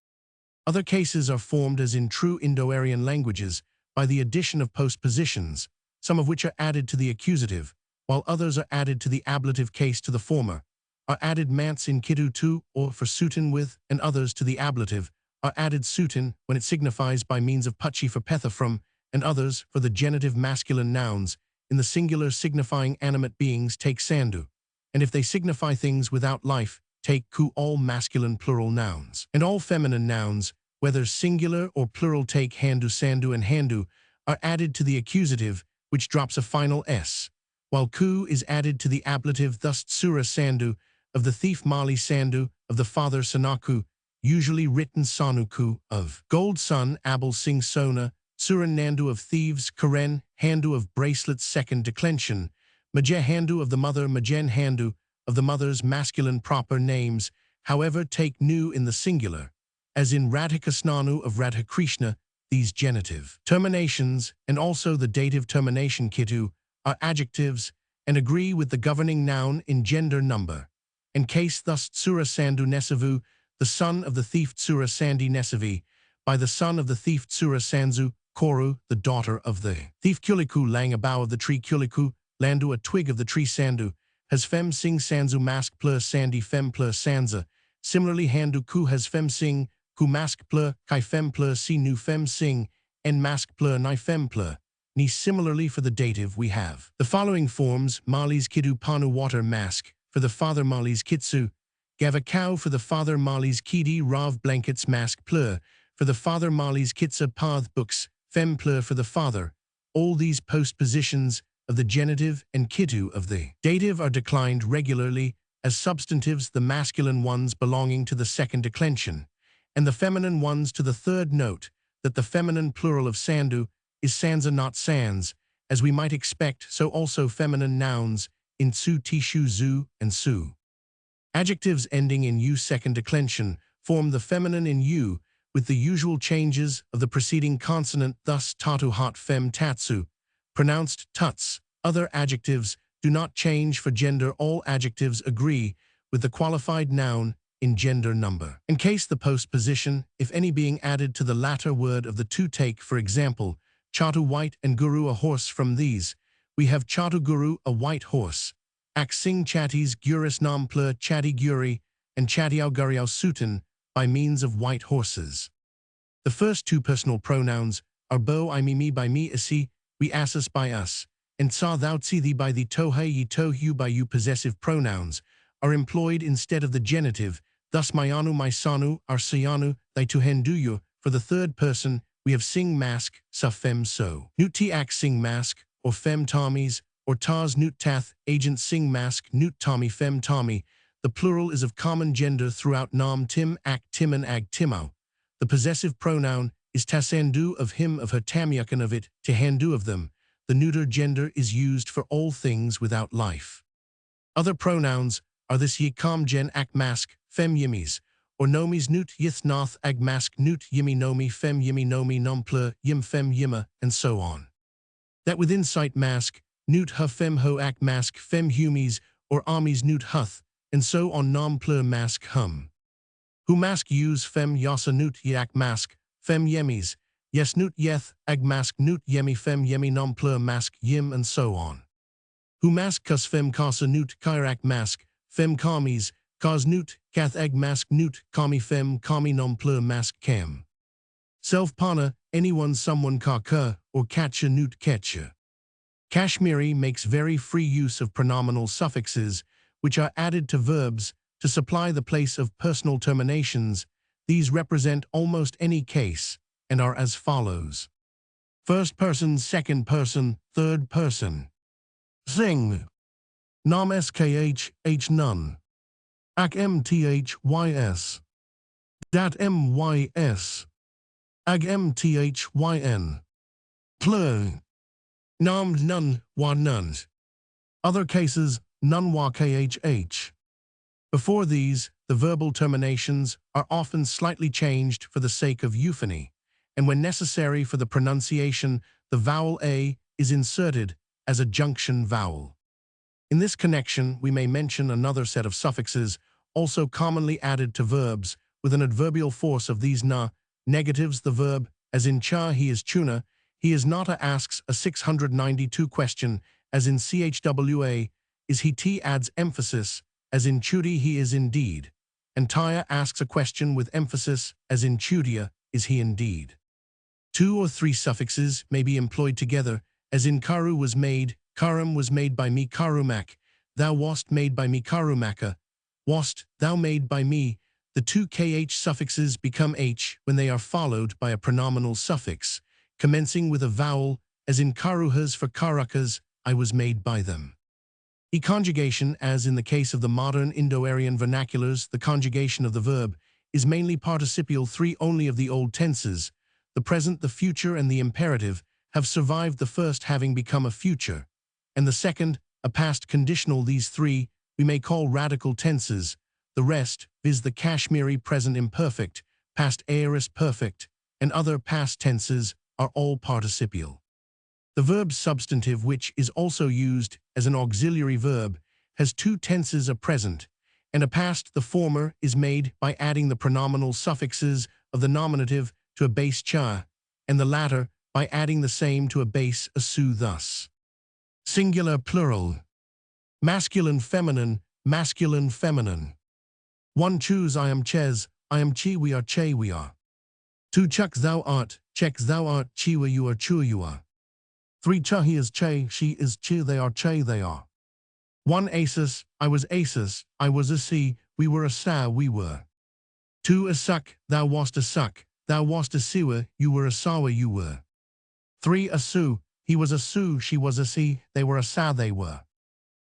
[SPEAKER 1] Other cases are formed as in true Indo-Aryan languages by the addition of postpositions, some of which are added to the accusative, while others are added to the ablative case. To the former are added mants in kidu to or for suitin with, and others to the ablative are added suitin when it signifies by means of pachi for petha from, and others for the genitive masculine nouns in the singular signifying animate beings take sandu, and if they signify things without life take ku. All masculine plural nouns and all feminine nouns, whether singular or plural, take handu, sandu, and handu, are added to the accusative, which drops a final s, while ku is added to the ablative. Thus tsura sandu, of the thief mali sandu, of the father sanaku, usually written sanuku, of gold sun abel sing sona, suran nandu of thieves, karen handu of bracelets second declension, maje handu of the mother, majen handu of the mother's masculine proper names, however take nu in the singular, as in Radhika snanu of Radha Krishna. These genitive terminations and also the dative termination kitu are adjectives and agree with the governing noun in gender number and case. Thus tsura sandu nesavu, the son of the thief tsura sandi nesavi, by the son of the thief tsura sanzu, koru, the daughter of the thief, kuliku lang a bough of the tree, kuliku landu a twig of the tree, sandu has fem sing sanzu mask plur sandi fem plur sanza. Similarly handu ku has fem sing ku mask plur kai fem plur si nu fem sing en mask plur ni fem plur ni. Similarly for the dative we have the following forms: malis kidu panu water mask for the father, malis kitsu gava cow for the father, malis kidi rav blankets mask plur for the father, malis kitsa path books fem plur for the father. All these postpositions of the genitive and kitu of the dative are declined regularly as substantives, the masculine ones belonging to the second declension, and the feminine ones to the third. Note that the feminine plural of sandu is sansa, not sans, as we might expect, so also feminine nouns in tsu, tishu, zu, and su. Adjectives ending in u second declension form the feminine in u with the usual changes of the preceding consonant, thus tatu hot fem tatsu, pronounced tuts. Other adjectives do not change for gender. All adjectives agree with the qualified noun in gender number. In case the postposition, if any, being added to the latter word of the two, take, for example, chatu white and guru a horse. From these, we have chatu guru, a white horse, ak sing chatis guris nam plur chati guri, and chatiao guriao sutan, by means of white horses. The first two personal pronouns are bo I me by me isi, we assus by us, and sa thou tsi thee by the tohei ye tohu by you. Possessive pronouns are employed instead of the genitive, thus mayanu my sanu, our sayanu, thy tuhenduyu. For the third person we have sing mask, sa fem so. Nuti ak sing mask, or fem tommies, or tars nut tath, agent sing mask nut tommy fem tommy. The plural is of common gender throughout nam tim ak timon ag timau. The possessive pronoun is tasandu of him of her tamyakan of it, tahandu of them. The neuter gender is used for all things without life. Other pronouns are this yikam gen ak mask, fem yimis, or nomis nut yith nath ag mask nut yimi nomi fem yimi nomi nomplur yim fem yima, and so on. That within sight mask, nut ha fem ho ak mask fem humis, or amis nut huth, and so on nom plur mask hum. Who mask use fem yasa nut yak mask, fem yemis, yes nut yeth ag mask nut yemi fem yemi nom plur mask yim, and so on. Who mask kus fem kasa nut kairak mask, fem kamis, kas nut kath ag mask nut kami fem kami nom plur mask kem. Self pana, anyone someone ka or catcha nut ketcha. Kashmiri makes very free use of pronominal suffixes, which are added to verbs to supply the place of personal terminations. These represent almost any case and are as follows. First person, second person, third person. Sing. Nam skh, h none. Ak mthys. Dat mys. Ag mthyn. Plur. Nam none, wa nuns. Other cases, none wa khh. Before these, the verbal terminations are often slightly changed for the sake of euphony, and when necessary for the pronunciation, the vowel a is inserted as a junction vowel. In this connection, we may mention another set of suffixes, also commonly added to verbs, with an adverbial force of these na, negatives the verb, as in cha he is tuna, he is nota asks a 692 question, as in chwa, is he t adds emphasis, as in chudi he is indeed, and taya asks a question with emphasis, as in chudia, is he indeed. 2 or 3 suffixes may be employed together, as in karu was made, karam was made by me karumak, thou wast made by me karumaka, wast thou made by me. The 2 kh suffixes become h when they are followed by a pronominal suffix, commencing with a vowel, as in karuhas for karakas, I was made by them. E-conjugation, as in the case of the modern Indo-Aryan vernaculars, the conjugation of the verb is mainly participial 3 only of the old tenses. The present, the future, and the imperative have survived, the first having become a future, and the second, a past conditional. These 3 we may call radical tenses. The rest, viz. The Kashmiri present imperfect, past aorist perfect, and other past tenses, are all participial. The verb substantive, which is also used as an auxiliary verb, has 2 tenses, a present and a past. The former is made by adding the pronominal suffixes of the nominative to a base cha, and the latter by adding the same to a base asu. Thus, singular, plural, masculine, feminine, masculine, feminine. 1 choose, I am ches, I am chi, we are che, we are. 2 chuck, thou art, checks, thou art, chiwa, you are, chua, you are. 3 cha, he is che, she is chi, they are che, they are. 1 asus, I was asus, I was a si, we were a sa, we were. 2 a suck, thou wast a suck, thou wast a siwa, you were a sawa, you were. 3 a su, he was a su, she was a si, they were a sa, they were.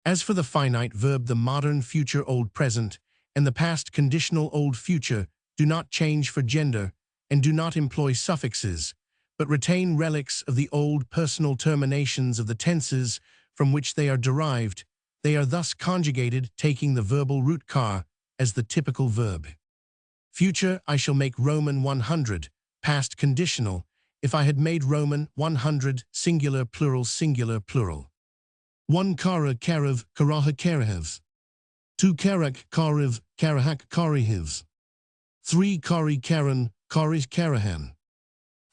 [SPEAKER 1] As for the finite verb, the modern future old present and the past conditional old future do not change for gender and do not employ suffixes, but retain relics of the old personal terminations of the tenses from which they are derived. They are thus conjugated, taking the verbal root kar as the typical verb. Future, I shall make Roman 100, past conditional, if I had made Roman 100, singular, plural, singular, plural. 1 kara, karav, karaha, karahevs. 2 karak, kariv, karahak, karihivs. 3 kari, karan, karis, karahan.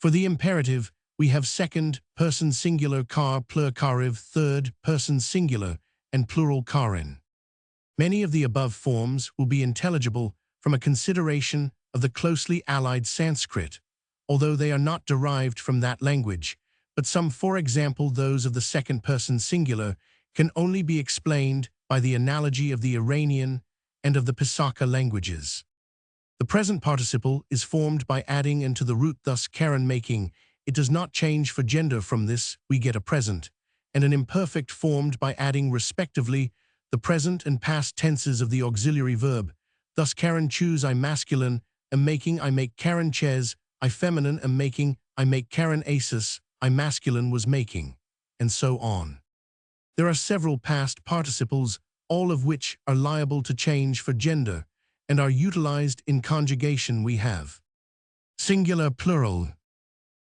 [SPEAKER 1] For the imperative, we have second person singular kar, plur, kariv, third person singular, and plural karin. Many of the above forms will be intelligible from a consideration of the closely allied Sanskrit, although they are not derived from that language, but some, for example, those of the second person singular, can only be explained by the analogy of the Iranian and of the Pisaka languages. The present participle is formed by adding into the root, thus Karen, making. It does not change for gender. From this we get a present, and an imperfect formed by adding respectively the present and past tenses of the auxiliary verb. Thus Karen choose I masculine, am making I make Karen ches, I feminine am making I make Karen aces, I masculine was making, and so on. There are several past participles, all of which are liable to change for gender, and are utilized in conjugation. We have singular plural,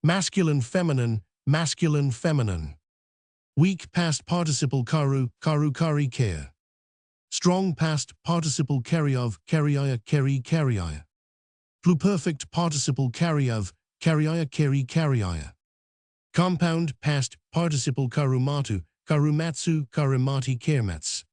[SPEAKER 1] masculine feminine, masculine feminine. Weak past participle karu, karu kari care. Strong past participle kariov, kariya keri kariya. Pluperfect participle kariov, kariya keri kariya. Compound past participle karumatu, karumatsu karumati kermats.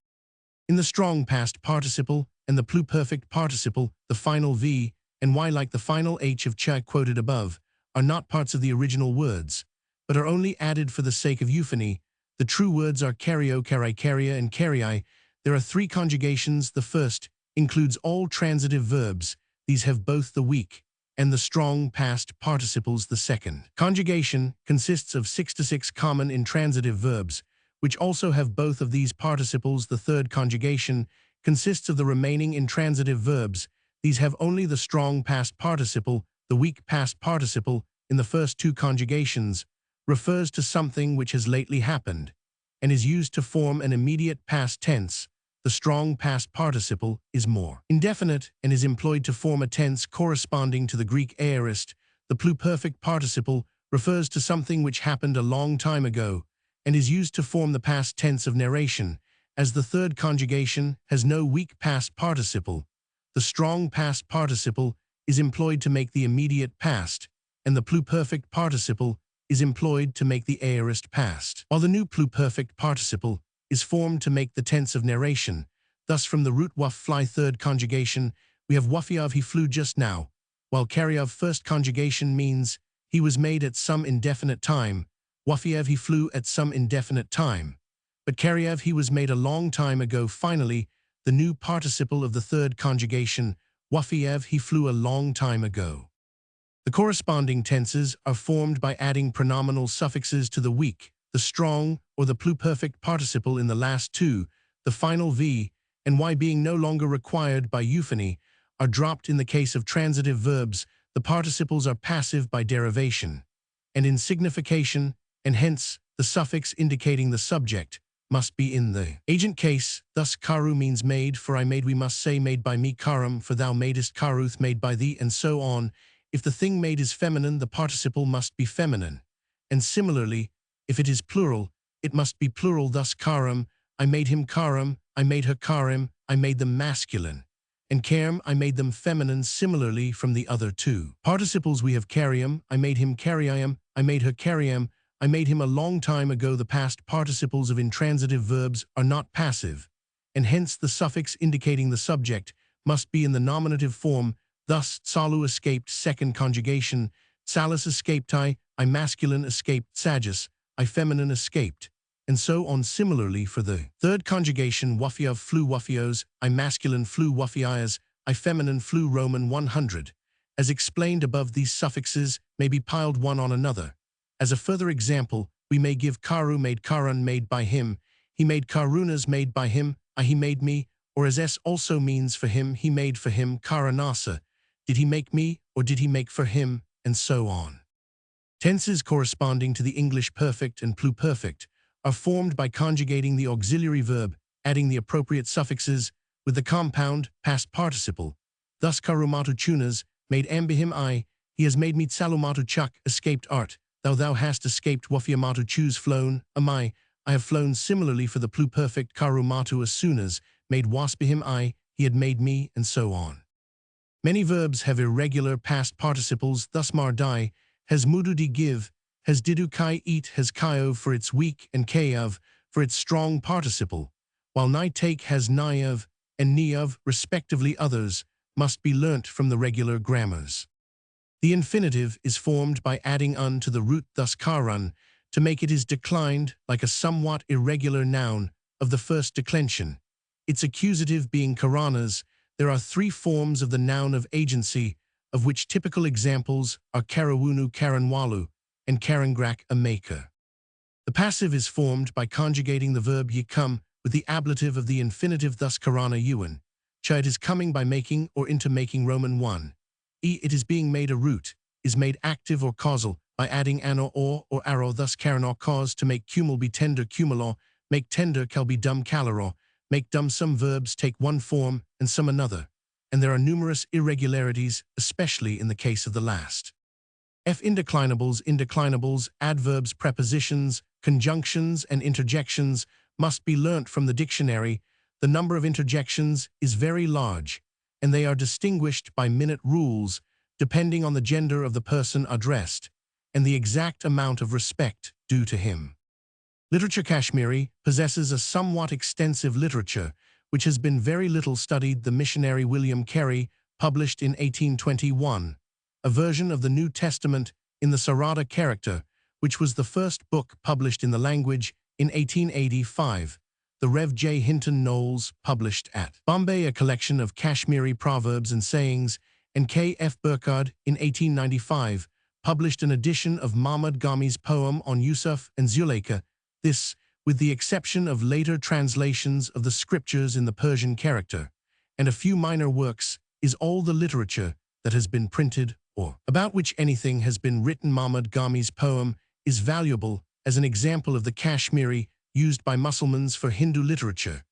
[SPEAKER 1] In the strong past participle and the pluperfect participle, the final v and y, like the final h of cha quoted above, are not parts of the original words, but are only added for the sake of euphony. The true words are kario, karai, karia, and karii. There are three conjugations. The first includes all transitive verbs. These have both the weak and the strong past participles. The second conjugation consists of 6 to 6 common intransitive verbs, which also have both of these participles. The third conjugation consists of the remaining intransitive verbs. These have only the strong past participle. The weak past participle in the first two conjugations refers to something which has lately happened and is used to form an immediate past tense. The strong past participle is more indefinite and is employed to form a tense corresponding to the Greek aorist. The pluperfect participle refers to something which happened a long time ago and is used to form the past tense of narration. As the third conjugation has no weak past participle, the strong past participle is employed to make the immediate past, and the pluperfect participle is employed to make the aorist past, while the new pluperfect participle is formed to make the tense of narration. Thus from the root waf fly third conjugation, we have wafiav he flew just now, while kariav first conjugation means he was made at some indefinite time, wafiev he flew at some indefinite time, but kariev he was made a long time ago. Finally, the new participle of the third conjugation, wafiev he flew a long time ago. The corresponding tenses are formed by adding pronominal suffixes to the weak, the strong, or the pluperfect participle in the last two. The final v and y, being no longer required by euphony, are dropped. In the case of transitive verbs, the participles are passive by derivation and in signification, and hence the suffix indicating the subject must be in the agent case. Thus karu means made. For I made, we must say made by me. Karum, for thou madest. Karuth, made by thee, and so on. If the thing made is feminine, the participle must be feminine, and similarly, if it is plural, it must be plural. Thus karam, I made him. Karam, I made her. Karim, I made them masculine, and karm, I made them feminine. Similarly, from the other two participles we have kariam, I made him. Kariam, I made her. Kariam, I made him a long time ago. The past participles of intransitive verbs are not passive, and hence the suffix indicating the subject must be in the nominative form. Thus, Salu escaped second conjugation, Salus escaped I masculine escaped Sagus, I feminine escaped, and so on. Similarly for the third conjugation, Wafiav flew Wafios, I masculine flew Wafias, I feminine flew Roman 100. As explained above, these suffixes may be piled one on another. As a further example, we may give Karu made Karun made by him, he made Karunas made by him, I he made me, or as S also means for him, he made for him. Karanasa, did he make me, or did he make for him, and so on. Tenses corresponding to the English perfect and pluperfect are formed by conjugating the auxiliary verb, adding the appropriate suffixes with the compound past participle. Thus karumatu tunas, made ambihim I, he has made me. Tsalumatu chuk, escaped art, thou hast escaped. Wafiamatu choose flown, am I have flown. Similarly for the pluperfect karumatu, as soon as, made waspihim I, he had made me, and so on. Many verbs have irregular past participles. Thus mardai has mududi give, has didu kai eat, has kaiov for its weak and kayav for its strong participle, while nai take has naiv and niav respectively. Others must be learnt from the regular grammars. The infinitive is formed by adding un to the root, thus karun, to make it is declined like a somewhat irregular noun of the first declension. Its accusative being karanas. There are three forms of the noun of agency, of which typical examples are karawunu, karanwalu, and karangrak, a maker. The passive is formed by conjugating the verb ye come with the ablative of the infinitive, thus karana yuan. Cha, it is coming by making or into making Roman 1. It is being made a root, is made active or causal by adding an or arrow, thus karan cause to make cumul be tender cumulor, make tender cal be dumb caloror, make dumb. Some verbs take one form and some another, and there are numerous irregularities, especially in the case of the last. Indeclinables, adverbs, prepositions, conjunctions, and interjections must be learnt from the dictionary. The number of interjections is very large, and they are distinguished by minute rules, depending on the gender of the person addressed, and the exact amount of respect due to him. Literature. Kashmiri possesses a somewhat extensive literature, which has been very little studied. The missionary William Carey published in 1821 a version of the New Testament in the Sarada character, which was the first book published in the language. In 1885, the Rev. J. Hinton Knowles published at Bombay a collection of Kashmiri proverbs and sayings, and K. F. Burkhard in 1895 published an edition of Mahmud Ghami's poem on Yusuf and Zuleika. This, with the exception of later translations of the scriptures in the Persian character, and a few minor works, is all the literature that has been printed or about which anything has been written. Mahmud Ghami's poem is valuable as an example of the Kashmiri used by Mussulmans for Hindu literature.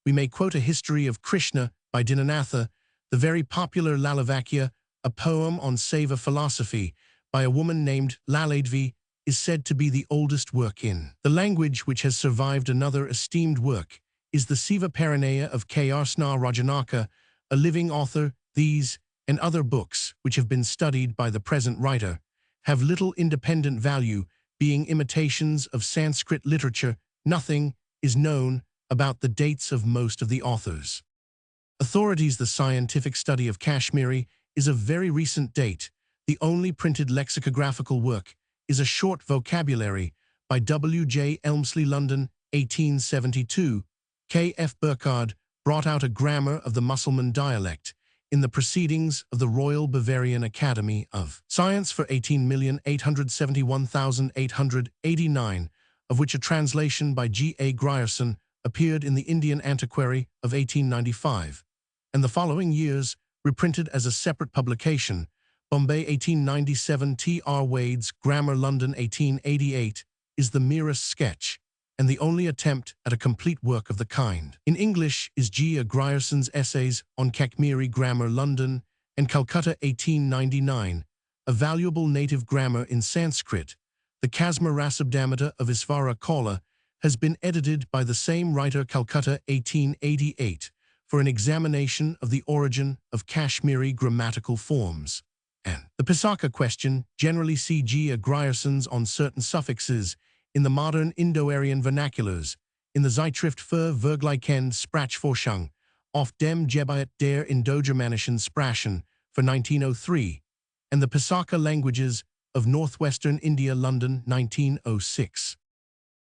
[SPEAKER 1] We may quote a history of Krishna by Dinanatha, the very popular Lalavakya, a poem on Saiva philosophy by a woman named Laladvi, is said to be the oldest work in the language which has survived. Another esteemed work is the Siva Parinaya of Krsna Rajanaka, a living author. These and other books, which have been studied by the present writer, have little independent value, being imitations of Sanskrit literature. Nothing is known about the dates of most of the authors. Authorities. The scientific study of Kashmiri is of very recent date. The only printed lexicographical work is a short vocabulary by W. J. Elmsley, London, 1872. K. F. Burkhard brought out a grammar of the Mussulman dialect in the Proceedings of the Royal Bavarian Academy of Science for 18,871,889, of which a translation by G. A. Grierson appeared in the Indian Antiquary of 1895, and the following years reprinted as a separate publication. Bombay 1897. T. R. Wade's Grammar, London 1888, is the merest sketch, and the only attempt at a complete work of the kind. In English is G. A. Grierson's Essays on Kashmiri Grammar, London and Calcutta 1899, a valuable native grammar in Sanskrit. The Kasma Rasabdamata of Isvara Kaula has been edited by the same writer, Calcutta 1888, for an examination of the origin of Kashmiri grammatical forms. And the Pisaka question, generally see G. A. Grierson's On Certain Suffixes in the Modern Indo-Aryan Vernaculars, in the Zeitschrift für Vergleichende Sprachforschung, auf dem Gebiet der Indogermanischen Sprachen for 1903, and the Pisaka Languages of Northwestern India, London, 1906.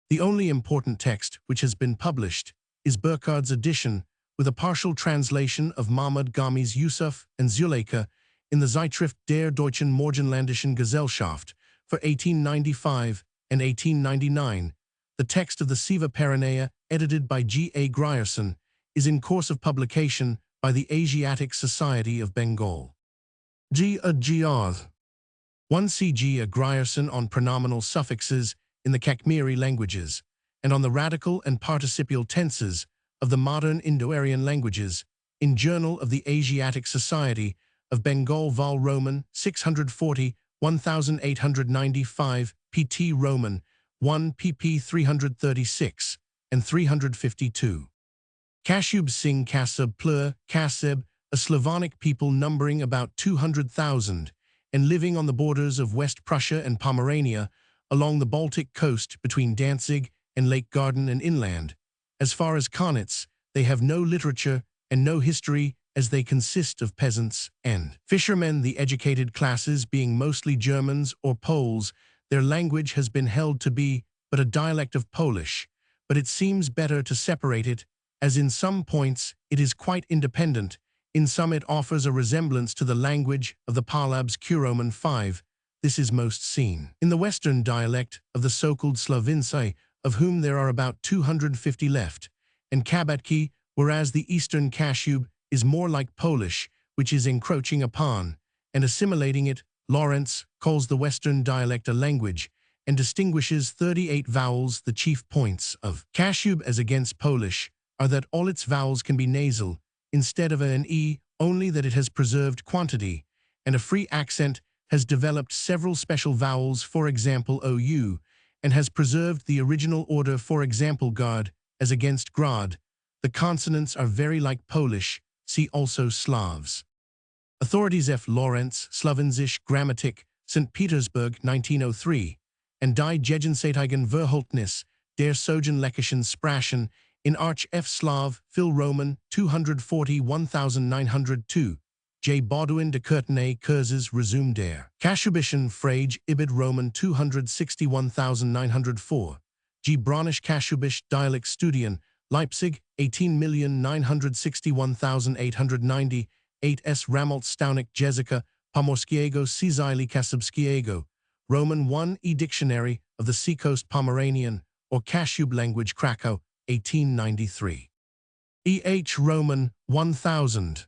[SPEAKER 1] The only important text which has been published is Burkhard's edition with a partial translation of Mahmud Ghami's Yusuf and Zuleika in the Zeitschrift der Deutschen Morgenländischen Gesellschaft for 1895 and 1899. The text of the Siva Parinaya, edited by G. A. Grierson, is in course of publication by the Asiatic Society of Bengal. G. A. Gr. 1 C. G. A. Grierson on pronominal suffixes in the Kashmiri languages, and on the radical and participial tenses of the modern Indo-Aryan languages, in Journal of the Asiatic Society of Bengal, Vol. Roman 640, 1895, pt. Roman 1, pp. 336 and 352. Kashub Singh Kasab Plur, Kaseb, a Slavonic people numbering about 200,000 and living on the borders of West Prussia and Pomerania, along the Baltic coast between Danzig and Lake Garden and inland. As far as Konitz, they have no literature and no history, as they consist of peasants and fishermen. The educated classes being mostly Germans or Poles, their language has been held to be but a dialect of Polish, but it seems better to separate it, as in some points it is quite independent. In some it offers a resemblance to the language of the Palabs Kuroman 5, this is most seen in the Western dialect of the so-called Slavinsai, of whom there are about 250 left, and Kabatki, whereas the Eastern Kashub is more like Polish, which is encroaching upon and assimilating it. Lawrence calls the Western dialect a language and distinguishes 38 vowels. The chief points of Kashub as against Polish are that all its vowels can be nasal instead of an e, only that it has preserved quantity, and a free accent has developed several special vowels, for example ou, and has preserved the original order, for example gard, as against grad. The consonants are very like Polish, see also Slavs. Authorities F. Lawrence, Slavensisch Grammatik, St. Petersburg, 1903, and Die Gegenseitigen Verhältnis der Sogenleckischen Sprachen in Arch F. Slav, Phil Roman, 240-1902, J. Baudouin de Courtenay Curses Resume der Kashubischen Frage Ibid Roman 261,904, G. Bronisch Kashubisch Dialect Studien, Leipzig, 18,961,890, 8 Ramalt Staunik Jezika, Pomorskiego Cizili Kasubskiego, Roman 1 E-Dictionary of the Seacoast Pomeranian or Kashub language, Krakow, 1893. E.H. Roman 1000.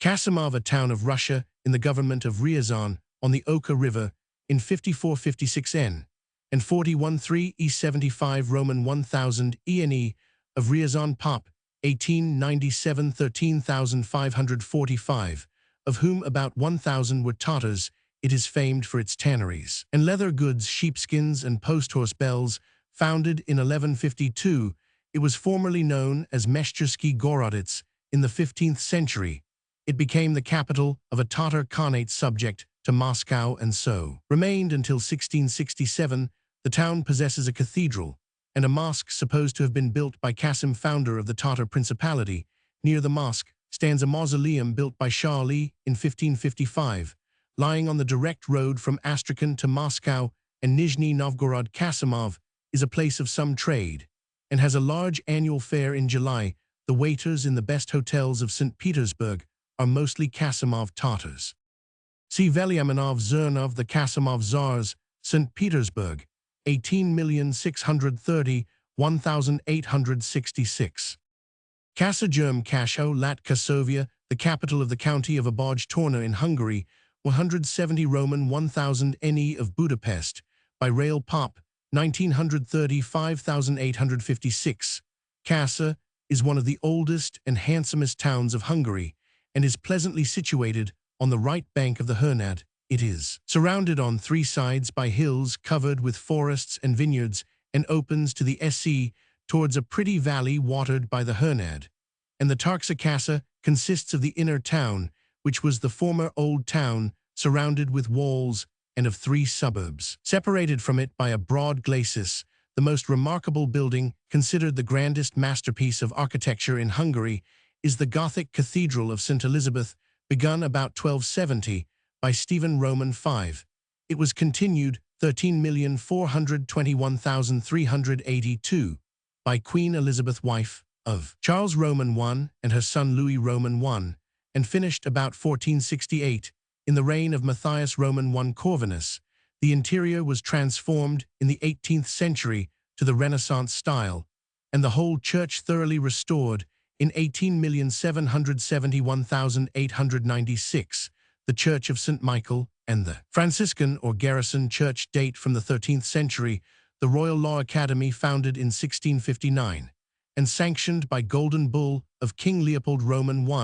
[SPEAKER 1] Kasimov, a town of Russia in the government of Ryazan on the Oka River in 5456 N and 41-3 E75 Roman 1000 ENE of Ryazan Pop, 1897 13,545, of whom about 1,000 were Tatars. It is famed for its tanneries and leather goods, sheepskins, and post-horse bells. Founded in 1152, it was formerly known as Meshchersky Gorodets. In the 15th century, it became the capital of a Tatar Khanate subject to Moscow and so remained until 1667. The town possesses a cathedral and a mosque supposed to have been built by Qasim, founder of the Tatar Principality. Near the mosque stands a mausoleum built by Shah Ali in 1555, lying on the direct road from Astrakhan to Moscow and Nizhny Novgorod. Kasimov is a place of some trade and has a large annual fair in July. The waiters in the best hotels of St. Petersburg are mostly Kasimov Tatars. See Velyaminov Zernov, the Kasimov Tsars, St. Petersburg, 18,630-1866. Kassa Germ Kasho, Lat Kasovia, the capital of the county of Abaj Torna in Hungary, 170 Roman 1000 NE of Budapest, by rail Pop, 1930 5856. Kassa is one of the oldest and handsomest towns of Hungary and is pleasantly situated on the right bank of the Hernad. It is surrounded on three sides by hills covered with forests and vineyards and opens to the sea towards a pretty valley watered by the Hernad. And the Tarksa Kassa consists of the inner town, which was the former old town, surrounded with walls, and of three suburbs. Separated from it by a broad glacis, the most remarkable building, considered the grandest masterpiece of architecture in Hungary, is the Gothic Cathedral of St. Elizabeth, begun about 1270, by Stephen Roman V. It was continued 13,421,382 by Queen Elizabeth, wife of Charles Roman I and her son Louis Roman I, and finished about 1468 in the reign of Matthias Roman I Corvinus. The interior was transformed in the 18th century to the Renaissance style, and the whole church thoroughly restored in 18,771,896. The Church of St. Michael and the Franciscan or Garrison Church date from the 13th century. The Royal Law Academy, founded in 1659 and sanctioned by Golden Bull of King Leopold Roman I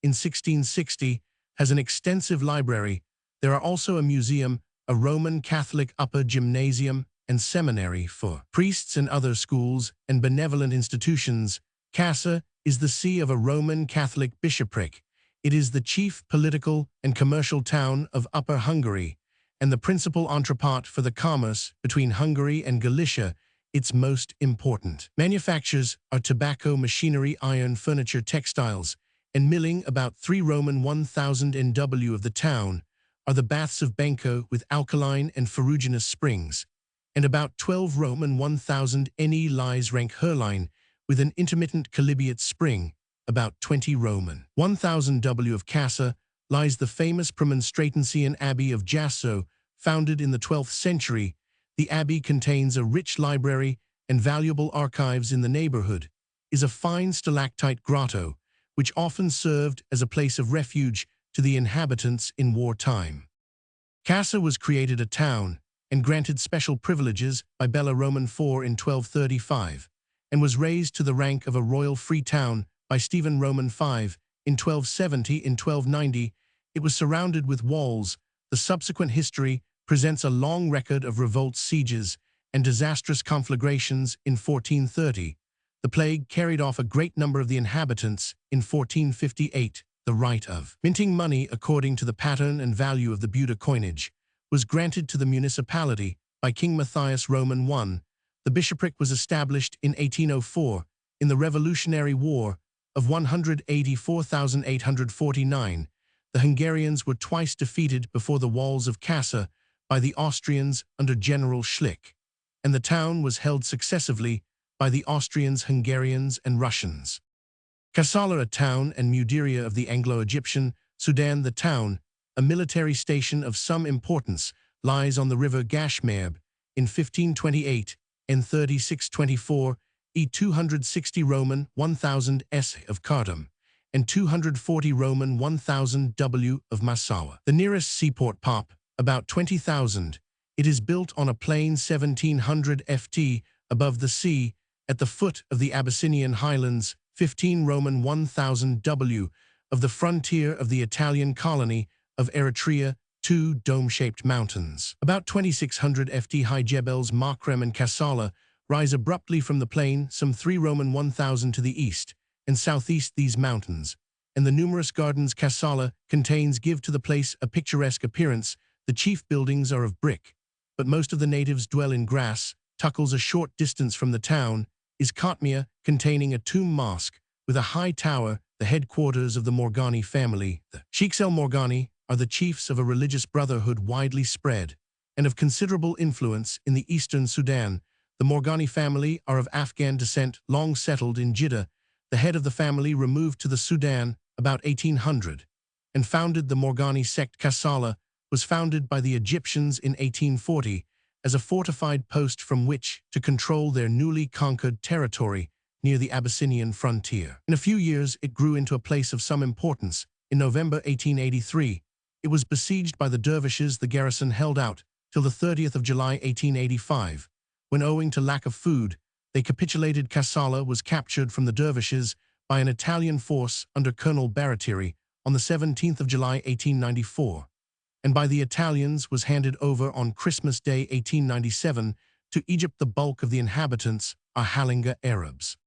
[SPEAKER 1] in 1660, has an extensive library. There are also a museum, a Roman Catholic upper gymnasium and seminary for priests and other schools and benevolent institutions. Kassa is the see of a Roman Catholic bishopric. It is the chief political and commercial town of Upper Hungary and the principal entrepot for the commerce between Hungary and Galicia. Its most important manufactures are tobacco, machinery, iron, furniture, textiles, and milling. About 3 Roman 1000 NW of the town are the baths of Benko with alkaline and ferruginous springs, and about 12 Roman 1000 NE lies Rank Herline with an intermittent chalybeate spring. About 20 Roman 1000 W of Kassa lies the famous Premonstratensian Abbey of Jasso, founded in the 12th century, the abbey contains a rich library and valuable archives in the neighborhood, is a fine stalactite grotto, which often served as a place of refuge to the inhabitants in wartime. Casa was created a town and granted special privileges by Bella Roman IV in 1235, and was raised to the rank of a royal free town by Stephen Roman V in 1270. In 1290, it was surrounded with walls. The subsequent history presents a long record of revolts, sieges, and disastrous conflagrations. In 1430, the plague carried off a great number of the inhabitants. In 1458, the right of minting money according to the pattern and value of the Buda coinage was granted to the municipality by King Matthias Roman I. The bishopric was established in 1804 in the Revolutionary War of 184,849. The Hungarians were twice defeated before the walls of Kassa by the Austrians under General Schlick, and the town was held successively by the Austrians, Hungarians, and Russians. Kassala, a town and Mudiria of the Anglo-Egyptian Sudan. The town, a military station of some importance, lies on the river Gashmerb. In 1528 and 3624, e 260 Roman 1000 s of Khartoum, and 240 Roman 1000 w of Massawa. The nearest seaport Pop, about 20,000. It is built on a plain 1700 ft above the sea, at the foot of the Abyssinian highlands, 15 Roman 1000 w of the frontier of the Italian colony of Eritrea, two dome-shaped mountains. About 2600 ft high Jebels Makrem and Kassala rise abruptly from the plain, some 3 Roman 1000 to the east and southeast these mountains, and the numerous gardens Kassala contains give to the place a picturesque appearance. The chief buildings are of brick, but most of the natives dwell in grass. Tuckles, a short distance from the town, is Kotmia, containing a tomb mosque with a high tower, the headquarters of the Morgani family. The Sheikhs el Morgani are the chiefs of a religious brotherhood widely spread and of considerable influence in the eastern Sudan. The Morgani family are of Afghan descent, long settled in Jeddah. The head of the family removed to the Sudan about 1800 and founded the Morgani sect. Kassala was founded by the Egyptians in 1840 as a fortified post from which to control their newly conquered territory near the Abyssinian frontier. In a few years, it grew into a place of some importance. In November 1883, it was besieged by the dervishes. The garrison held out till the 30th of July 1885, when, owing to lack of food, they capitulated. Kassala was captured from the dervishes by an Italian force under Colonel Baratieri on the 17th of July 1894, and by the Italians was handed over on Christmas Day 1897 to Egypt. The bulk of the inhabitants are Halinga Arabs.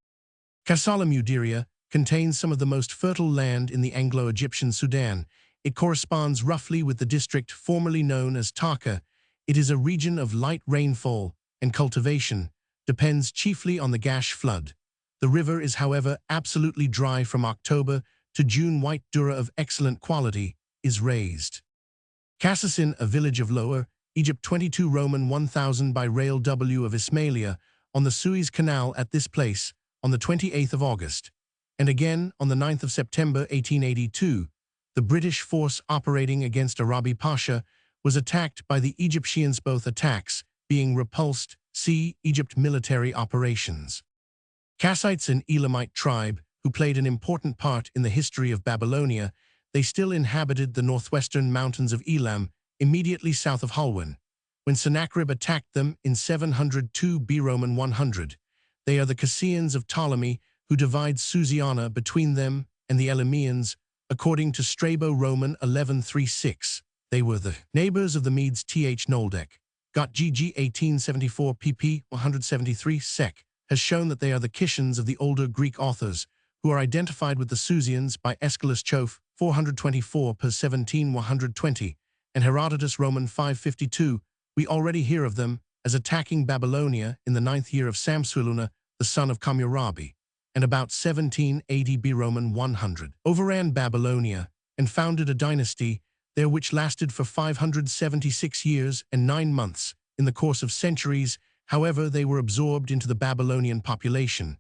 [SPEAKER 1] Kassala Mudiria contains some of the most fertile land in the Anglo-Egyptian Sudan. It corresponds roughly with the district formerly known as Taka. It is a region of light rainfall, and cultivation depends chiefly on the Gash flood. The river is, however, absolutely dry from October to June. White dura of excellent quality is raised. Kassasin, a village of Lower Egypt, 22 Roman 1000 by rail W of Ismailia on the Suez Canal. At this place, on the 28th of August, and again on the 9th of September 1882, the British force operating against Arabi Pasha was attacked by the Egyptians, both attacks being repulsed. See Egypt military operations. Kassites, an Elamite tribe who played an important part in the history of Babylonia. They still inhabited the northwestern mountains of Elam, immediately south of Halwan, when Sennacherib attacked them in 702 B. Roman 100. They are the Kassians of Ptolemy, who divides Susiana between them and the Elamians, according to Strabo. Roman 1136. They were the neighbors of the Medes. Th. Noldek, Got GG 1874 pp. 173 sec. has shown that they are the Kishans of the older Greek authors, who are identified with the Susians by Aeschylus Choph 424 per 17 120, and Herodotus Roman 552. We already hear of them as attacking Babylonia in the 9th year of Samsuluna, the son of Hammurabi, and about 1780 B. Roman 100. Overran Babylonia and founded a dynasty there which lasted for 576 years and 9 months. In the course of centuries, however, they were absorbed into the Babylonian population.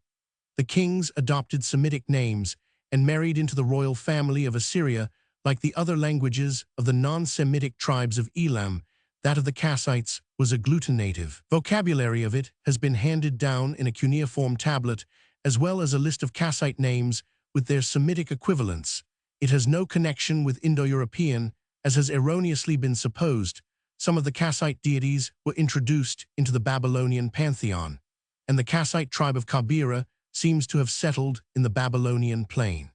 [SPEAKER 1] The kings adopted Semitic names and married into the royal family of Assyria. Like the other languages of the non-Semitic tribes of Elam, That of the Kassites was agglutinative. Vocabulary of it has been handed down in a cuneiform tablet, as well as a list of Kassite names with their Semitic equivalents. It has no connection with Indo-European, as has erroneously been supposed. Some of the Kassite deities were introduced into the Babylonian pantheon, and the Kassite tribe of Kabira seems to have settled in the Babylonian plain.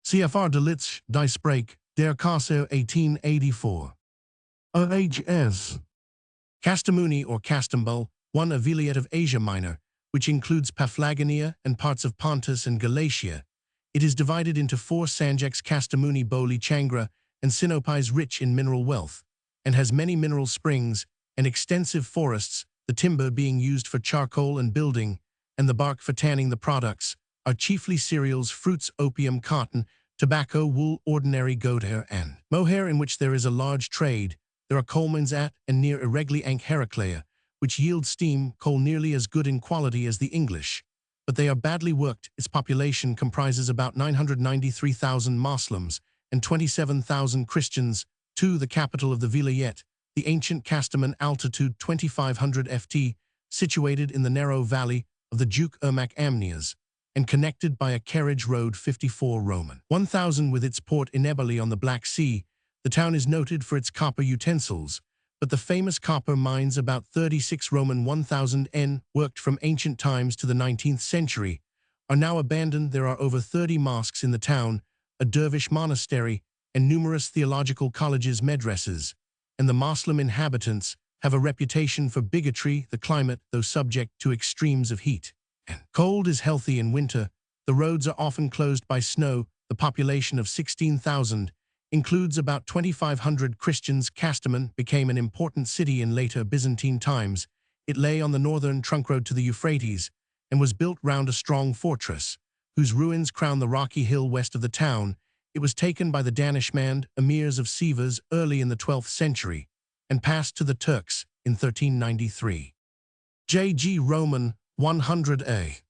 [SPEAKER 1] CFR de Litz, Die Sprache, der Kasse 1884. OHS. Kastamuni or Castambul, one a vilayet of Asia Minor, which includes Paphlagonia and parts of Pontus and Galatia. It is divided into 4 sanjaks: Kastamuni, Boli, Changra, and Sinopis, rich in mineral wealth, and has many mineral springs and extensive forests, the timber being used for charcoal and building, and the bark for tanning. The products are chiefly cereals, fruits, opium, cotton, tobacco, wool, ordinary goat hair, and mohair, in which there is a large trade. There are coal mines at and near Eregli and Heraclea, which yield steam coal nearly as good in quality as the English, but they are badly worked. Its population comprises about 993,000 Moslems and 27,000 Christians. The capital of the vilayet, the ancient Kastamon, altitude 2,500 ft, situated in the narrow valley of the Juk Ermak Amnias, and connected by a carriage road 54 Roman 1000 with its port in Eboli on the Black Sea. The town is noted for its copper utensils, but the famous copper mines about 36 Roman 1000 N, worked from ancient times to the 19th century, are now abandoned. There are over 30 mosques in the town, a dervish monastery, and numerous theological colleges, medresses, and the Moslem inhabitants have a reputation for bigotry. The climate, though subject to extremes of heat and cold, is healthy in winter. The roads are often closed by snow. The population of 16,000 includes about 2,500 Christians. Kastamon became an important city in later Byzantine times. It lay on the northern trunk road to the Euphrates and was built round a strong fortress, whose ruins crown the rocky hill west of the town. It was taken by the Danishmend, emirs of Sivas, early in the 12th century, and passed to the Turks in 1393. J.G. Roman 100a.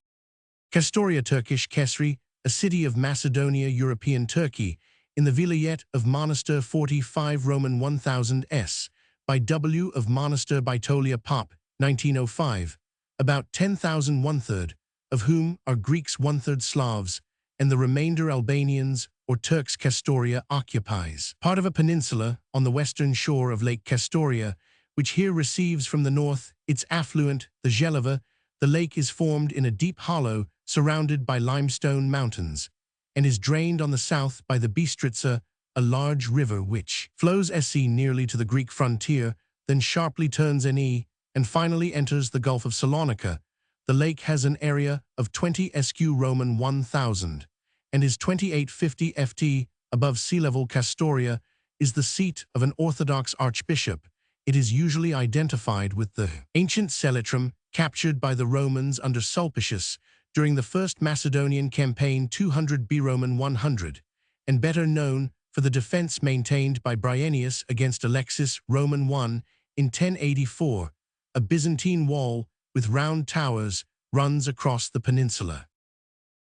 [SPEAKER 1] Kastoria, Turkish Kesri, a city of Macedonia, European Turkey, in the vilayet of Monastir 45 Roman 1000 s. by W. of Monastir, Bitolia, Pop, 1905, about 10,000, 1/3 of whom are Greeks, 1/3 Slavs, and the remainder Albanians or Turks. Kastoria occupies part of a peninsula on the western shore of Lake Kastoria, which here receives from the north its affluent, the Jelava. The lake is formed in a deep hollow surrounded by limestone mountains, and is drained on the south by the Bistritsa, a large river which flows nearly to the Greek frontier, then sharply turns and finally enters the Gulf of Salonika. The lake has an area of 20 sq Roman 1000 and is 2850 ft above sea level. Kastoria is the seat of an Orthodox archbishop. It is usually identified with the ancient Seletrum, captured by the Romans under Sulpicius during the First Macedonian Campaign 200 B Roman 100, and better known for the defense maintained by Bryennius against Alexis Roman 1 in 1084. A Byzantine wall with round towers runs across the peninsula.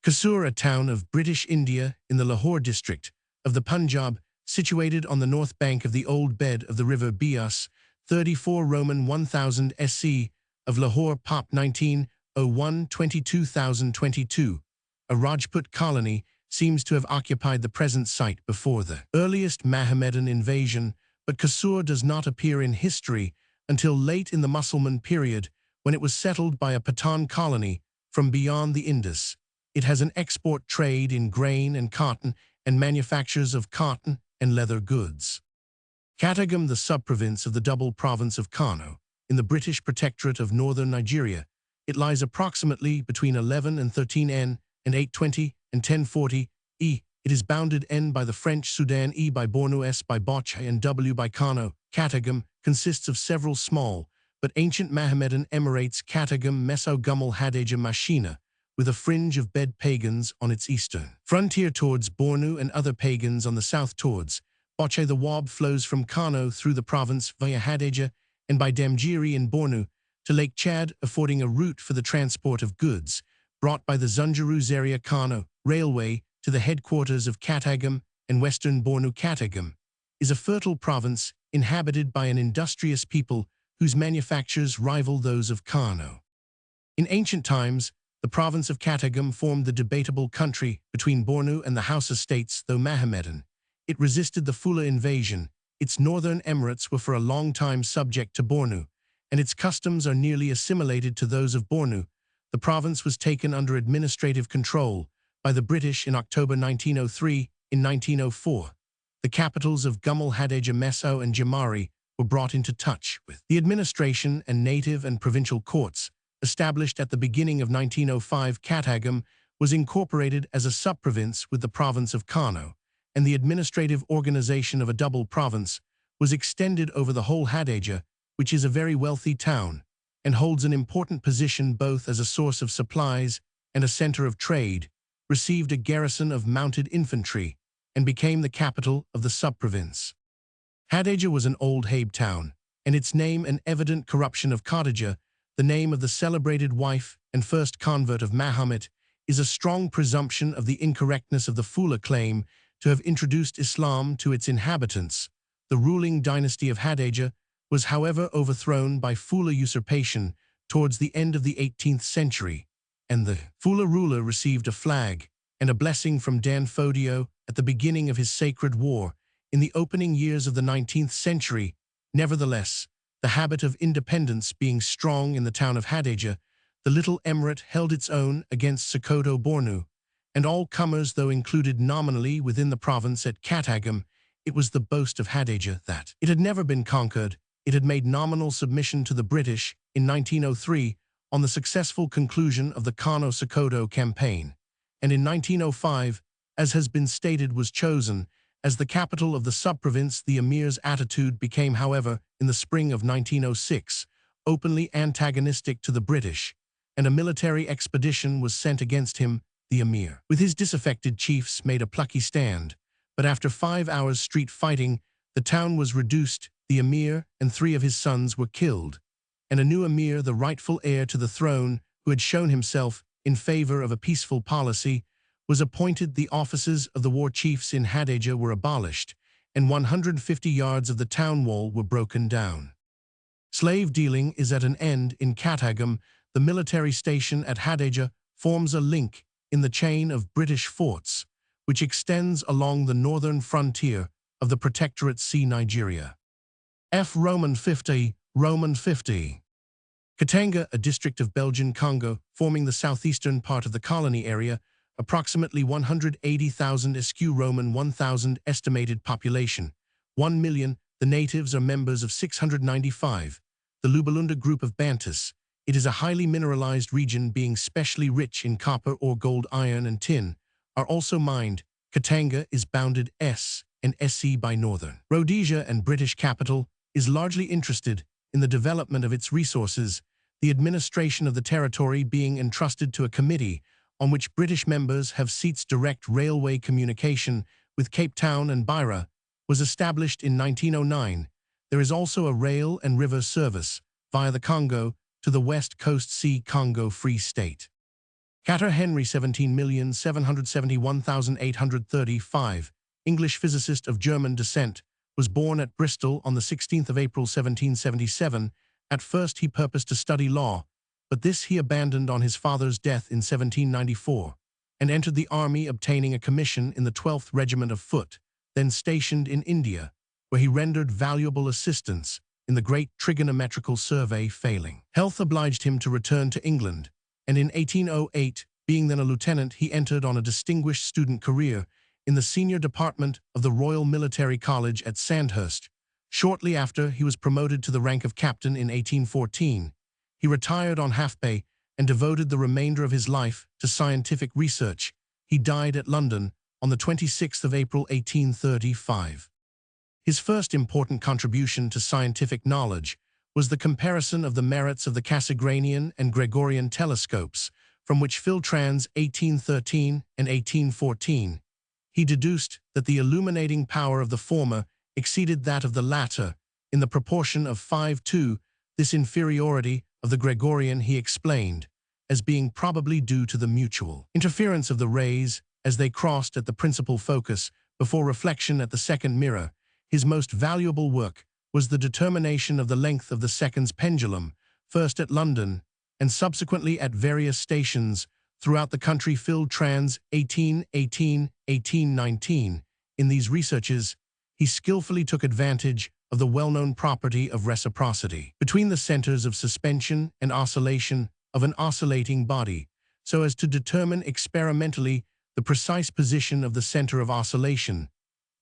[SPEAKER 1] Kasur, a town of British India in the Lahore district of the Punjab, situated on the north bank of the old bed of the river Bias, 34 Roman 1000 SC, of Lahore, Pop, 1901, 22,022. A Rajput colony seems to have occupied the present site before the earliest Mohammedan invasion, but Kasur does not appear in history until late in the Mussulman period, when it was settled by a Pathan colony from beyond the Indus. It has an export trade in grain and cotton, and manufactures of cotton and leather goods. Katagum, the subprovince of the double province of Kano, in the British Protectorate of Northern Nigeria. It lies approximately between 11 and 13 N and 820 and 1040 E. It is bounded N by the French Sudan, E by Bornu, S by Boche, and W by Kano. Katagum consists of several small but ancient Mohammedan emirates: Katagum, Mesogumal, Hadejah, Mashina, with a fringe of Bed pagans on its eastern frontier towards Bornu and other pagans on the south towards Boche. The Wab flows from Kano through the province via Hadejah and by Damjiri in Bornu to Lake Chad, affording a route for the transport of goods brought by the Zunjuru Zaria Kano Railway to the headquarters of Katagum and western Bornu. Katagum is a fertile province inhabited by an industrious people whose manufactures rival those of Kano. In ancient times, the province of Katagum formed the debatable country between Bornu and the Hausa states. Though Mohammedan, it resisted the Fula invasion. Its northern emirates were for a long time subject to Bornu, and its customs are nearly assimilated to those of Bornu. The province was taken under administrative control by the British in October 1903. In 1904, the capitals of Gumal Hadejia Meso and Jamari were brought into touch with the administration, and native and provincial courts, established at the beginning of 1905. Katagum was incorporated as a sub-province with the province of Kano, and the administrative organization of a double province was extended over the whole Hadejia, which is a very wealthy town and holds an important position both as a source of supplies and a center of trade, received a garrison of mounted infantry, and became the capital of the sub-province. Hadejia was an old Habe town, and its name an evident corruption of Khadija, the name of the celebrated wife and first convert of Mahomet, is a strong presumption of the incorrectness of the Fula claim to have introduced Islam to its inhabitants. The ruling dynasty of Hadejia was, however, overthrown by Fula usurpation towards the end of the 18th century, and the Fula ruler received a flag and a blessing from Dan Fodio at the beginning of his sacred war in the opening years of the 19th century. Nevertheless, the habit of independence being strong in the town of Hadejia, the little emirate held its own against Sokoto Bornu, and all comers, though included nominally within the province at Katagum. It was the boast of Hadejia that it had never been conquered. It had made nominal submission to the British in 1903 on the successful conclusion of the Kano-Sokoto campaign, and in 1905, as has been stated, was chosen as the capital of the sub-province. The emir's attitude became, however, in the spring of 1906, openly antagonistic to the British, and a military expedition was sent against him. The emir, with his disaffected chiefs, made a plucky stand, but after 5 hours' street fighting, the town was reduced. The emir and 3 of his sons were killed, and a new emir, the rightful heir to the throne, who had shown himself in favor of a peaceful policy, was appointed. The offices of the war chiefs in Hadejia were abolished, and 150 yards of the town wall were broken down. Slave dealing is at an end in Katagum. The military station at Hadejia forms a link in the chain of British forts, which extends along the northern frontier of the Protectorate. See Nigeria. Roman 50. Katanga, a district of Belgian Congo, forming the southeastern part of the colony area, approximately 180,000 sq. Roman 1,000 estimated population, 1 million. The natives are members of 695. The Lubalunda group of Bantus. It is a highly mineralized region, being specially rich in copper ore, gold, iron, and tin are also mined. Katanga is bounded S and SC by northern Rhodesia, and British capital is largely interested in the development of its resources, the administration of the territory being entrusted to a committee on which British members have seats. Direct railway communication with Cape Town and Beira was established in 1909. There is also a rail and river service via the Congo to the west coast. See Congo Free State. Carter Henry, 17,771,835, English physicist of German descent, was born at Bristol on the 16th of April 1777. At first he purposed to study law, but this he abandoned on his father's death in 1794, and entered the army, obtaining a commission in the 12th Regiment of Foot, then stationed in India, where he rendered valuable assistance in the great trigonometrical survey. Failing health obliged him to return to England, and in 1808, being then a lieutenant, he entered on a distinguished student career in the senior department of the Royal Military College at Sandhurst. Shortly after, he was promoted to the rank of captain in 1814. He retired on half-pay and devoted the remainder of his life to scientific research. He died at London on the 26th of April 1835. His first important contribution to scientific knowledge was the comparison of the merits of the Cassegrainian and Gregorian telescopes, from which Philtrans 1813 and 1814. He deduced that the illuminating power of the former exceeded that of the latter in the proportion of 5:2. This inferiority of the Gregorian he explained as being probably due to the mutual interference of the rays as they crossed at the principal focus before reflection at the second mirror. His most valuable work was the determination of the length of the seconds pendulum, first at London and subsequently at various stations throughout the country filled trans 1819. In these researches, he skillfully took advantage of the well-known property of reciprocity between the centers of suspension and oscillation of an oscillating body, so as to determine experimentally the precise position of the center of oscillation.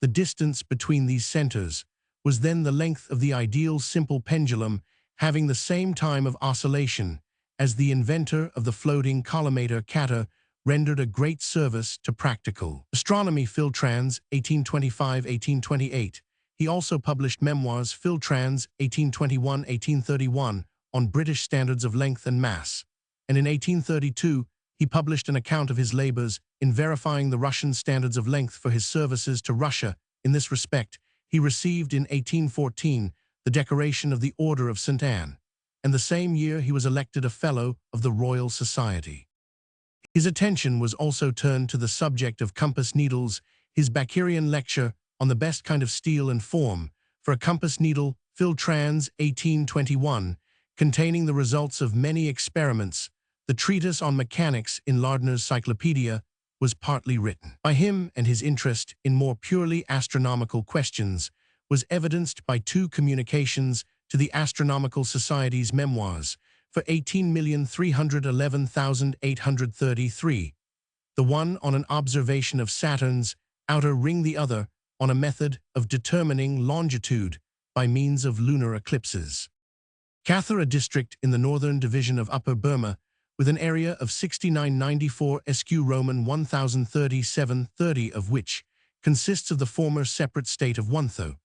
[SPEAKER 1] The distance between these centers was then the length of the ideal simple pendulum having the same time of oscillation, as the inventor of the floating collimator Catter rendered a great service to practical astronomy. Philtrans 1825-1828. He also published memoirs Philtrans 1821-1831 on British standards of length and mass, and in 1832 he published an account of his labors in verifying the Russian standards of length for his services to Russia. In this respect, he received in 1814 the decoration of the Order of St. Anne, and the same year he was elected a Fellow of the Royal Society. His attention was also turned to the subject of compass needles. His Bakerian lecture on the best kind of steel and form for a compass needle, Philtrans 1821, containing the results of many experiments, the treatise on mechanics in Lardner's Cyclopedia, was partly written by him, and his interest in more purely astronomical questions was evidenced by two communications to the Astronomical Society's memoirs for 18,311,833, the one on an observation of Saturn's outer ring, the other on a method of determining longitude by means of lunar eclipses. Katha, a district in the northern division of Upper Burma, with an area of 6994 sq Roman 1037/30, of which consists of the former separate state of Wontho.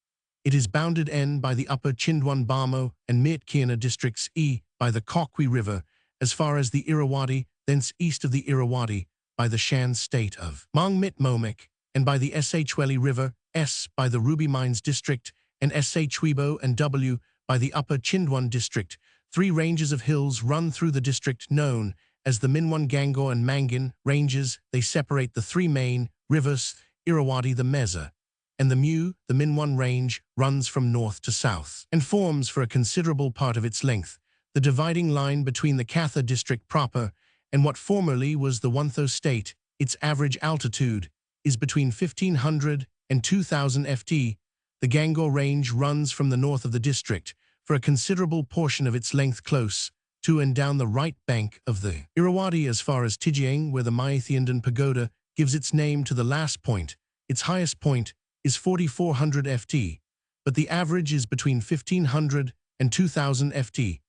[SPEAKER 1] It is bounded N by the Upper Chindwan Bamo and Metkina districts, E by the Kokwi River as far as the Irrawaddy, thence east of the Irrawaddy by the Shan state of Mong Mitmomik, and by the Shweli River, S by the Ruby Mines district, and Shwibo and W by the Upper Chindwan district. Three ranges of hills run through the district known as the Minwan Gangor and Mangin ranges. They separate the three main rivers, Irrawaddy, the Meza, and the Mu. The Minwan range runs from north to south and forms for a considerable part of its length the dividing line between the Katha district proper and what formerly was the Wontho state. Its average altitude is between 1,500 and 2,000 ft. The Gangor range runs from the north of the district for a considerable portion of its length close to and down the right bank of the Irrawaddy as far as Tijiang, where the Maithiandan Pagoda gives its name to the last point. Its highest point is 4,400 ft, but the average is between 1,500 and 2,000 ft.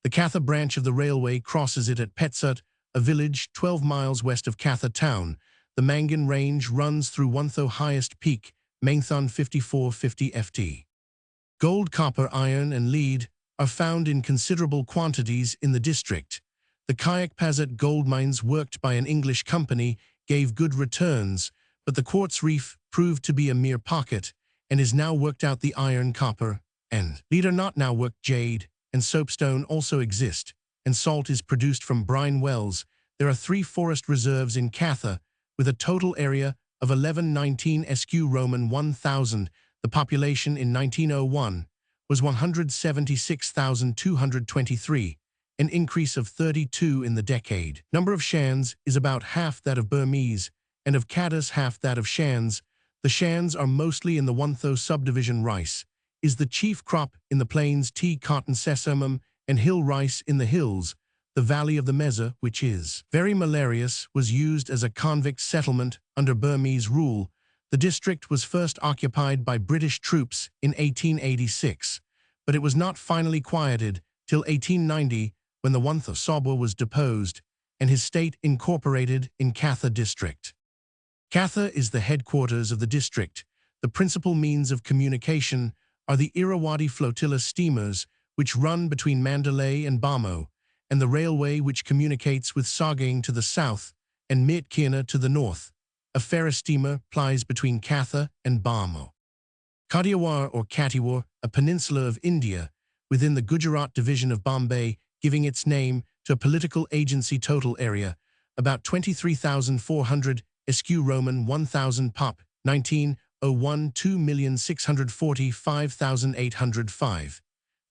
[SPEAKER 1] The Katha branch of the railway crosses it at Petsut, a village 12 miles west of Katha town. The Mangin range runs through Wontho highest peak, Mangthon 5450 ft. Gold, copper, iron, and lead are found in considerable quantities in the district. The Kayakpazat gold mines worked by an English company gave good returns, but the quartz reef proved to be a mere pocket and is now worked out. The iron, copper, and lead are not now worked. Jade and soapstone also exist, and salt is produced from brine wells. There are 3 forest reserves in Katha, with a total area of 1119 sq Roman 1000. The population in 1901 was 176,223, an increase of 32 in the decade. Number of Shans is about half that of Burmese, and of Kadas half that of Shans. The Shans are mostly in the Wontho subdivision. Rice is the chief crop in the plains, tea, cotton, sesamum, and hill rice in the hills. The valley of the Meza, which is very malarious, was used as a convict settlement under Burmese rule. The district was first occupied by British troops in 1886, but it was not finally quieted till 1890 when the Wontho Sobwa was deposed and his state incorporated in Katha district. Katha is the headquarters of the district. The principal means of communication are the Irrawaddy flotilla steamers, which run between Mandalay and Bamo, and the railway which communicates with Sagaing to the south and Metkina to the north. A ferry steamer plies between Katha and Bamo. Kathiawar or Kathiawar, a peninsula of India, within the Gujarat division of Bombay, giving its name to a political agency. Total area, about 23,400 sq Roman 1000 pop, 19, 2,645,805.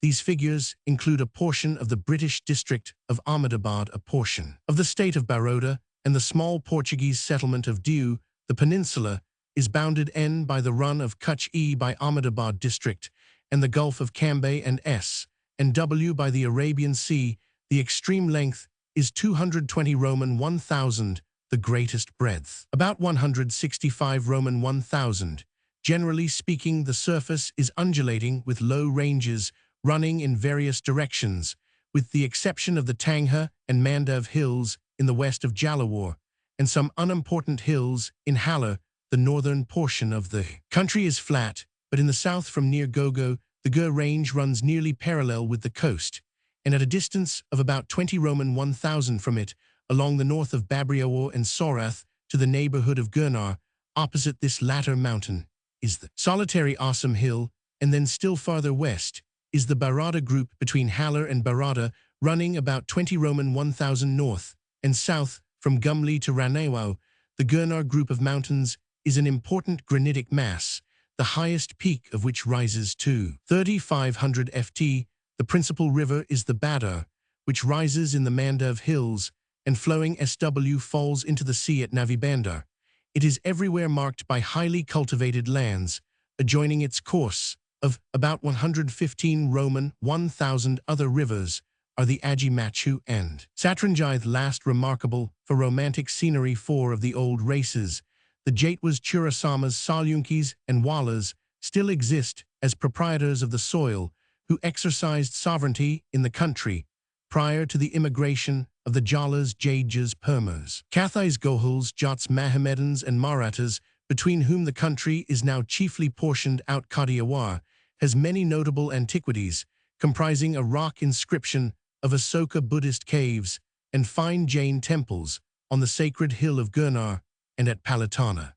[SPEAKER 1] These figures include a portion of the British district of Ahmedabad, a portion of the state of Baroda, and the small Portuguese settlement of Diu. The peninsula is bounded N by the run of Kutch, E by Ahmedabad district, and the Gulf of Cambay, and S and W by the Arabian Sea. The extreme length is 220 Roman 1,000, the greatest breadth about 165 Roman 1,000. Generally speaking, the surface is undulating with low ranges running in various directions, with the exception of the Tangha and Mandav hills in the west of Jalawar, and some unimportant hills in Halar. The northern portion of the country is flat, but in the south from near Gogo, the Gur range runs nearly parallel with the coast, and at a distance of about 20 Roman 1,000 from it, along the north of Babriawar and Sorath to the neighborhood of Gurnar. Opposite this latter mountain is the solitary Assam Hill, and then still farther west is the Barada group between Halar and Barada, running about 20 Roman 1,000 north and south from Gumli to Ranewau. The Gurnar group of mountains is an important granitic mass, the highest peak of which rises to 3,500 ft. The principal river is the Badar, which rises in the Mandav hills, and flowing SW falls into the sea at Navi Bandar. It is everywhere marked by highly cultivated lands, adjoining its course of about 115 Roman 1,000 other rivers are the Aji Machu and Satranjai. Last remarkable for romantic scenery, four of the old races, the Jaitwas, Churasamas, Salunkis, and Walas, still exist as proprietors of the soil, who exercised sovereignty in the country prior to the immigration of the Jalas, Jaijas, Permas, Kathais, Gohals, Jats, Mohammedans, and Marathas, between whom the country is now chiefly portioned out. Kathiawar has many notable antiquities, comprising a rock inscription of Asoka Buddhist caves and fine Jain temples on the sacred hill of Gurnar and at Palitana.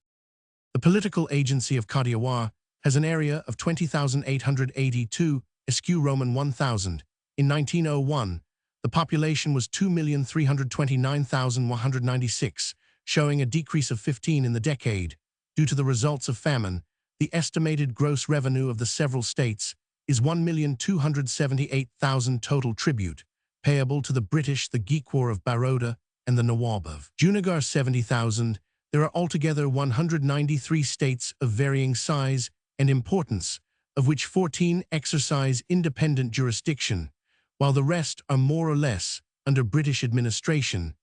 [SPEAKER 1] The political agency of Kathiawar has an area of 20,882 SQ Roman 1,000. In 1901, the population was 2,329,196, showing a decrease of 15 in the decade. Due to the results of famine, the estimated gross revenue of the several states is 1,278,000 total tribute, payable to the British, the Gikwar of Baroda, and the Nawab of Junagadh 70,000. There are altogether 193 states of varying size and importance, of which 14 exercise independent jurisdiction, while the rest are more or less under British administration.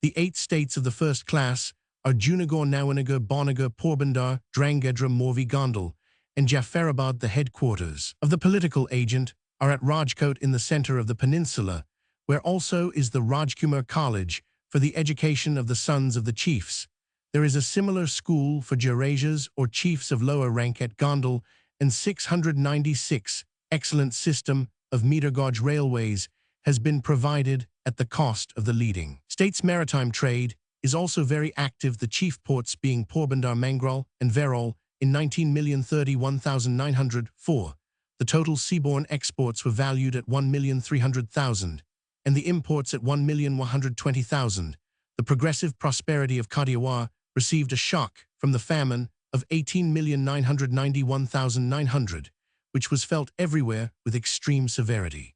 [SPEAKER 1] The 8 states of the first class are Junagadh, Nawanagar, Banagar, Porbandar, Drangadra, Morvi, Gondal, and Jafarabad. The headquarters of the political agent are at Rajkot in the center of the peninsula, where also is the Rajkumar College for the education of the sons of the chiefs. There is a similar school for Jarajas or chiefs of lower rank at Gondal, and 696 excellent system of meter gauge railways has been provided at the cost of the leading state's maritime trade is also very active, the chief ports being Porbandar, Mangrol, and Verol. In 19,031,904, the total seaborne exports were valued at 1,300,000, and the imports at 1,120,000. The progressive prosperity of Kathiawar received a shock from the famine of 18,991,900, which was felt everywhere with extreme severity.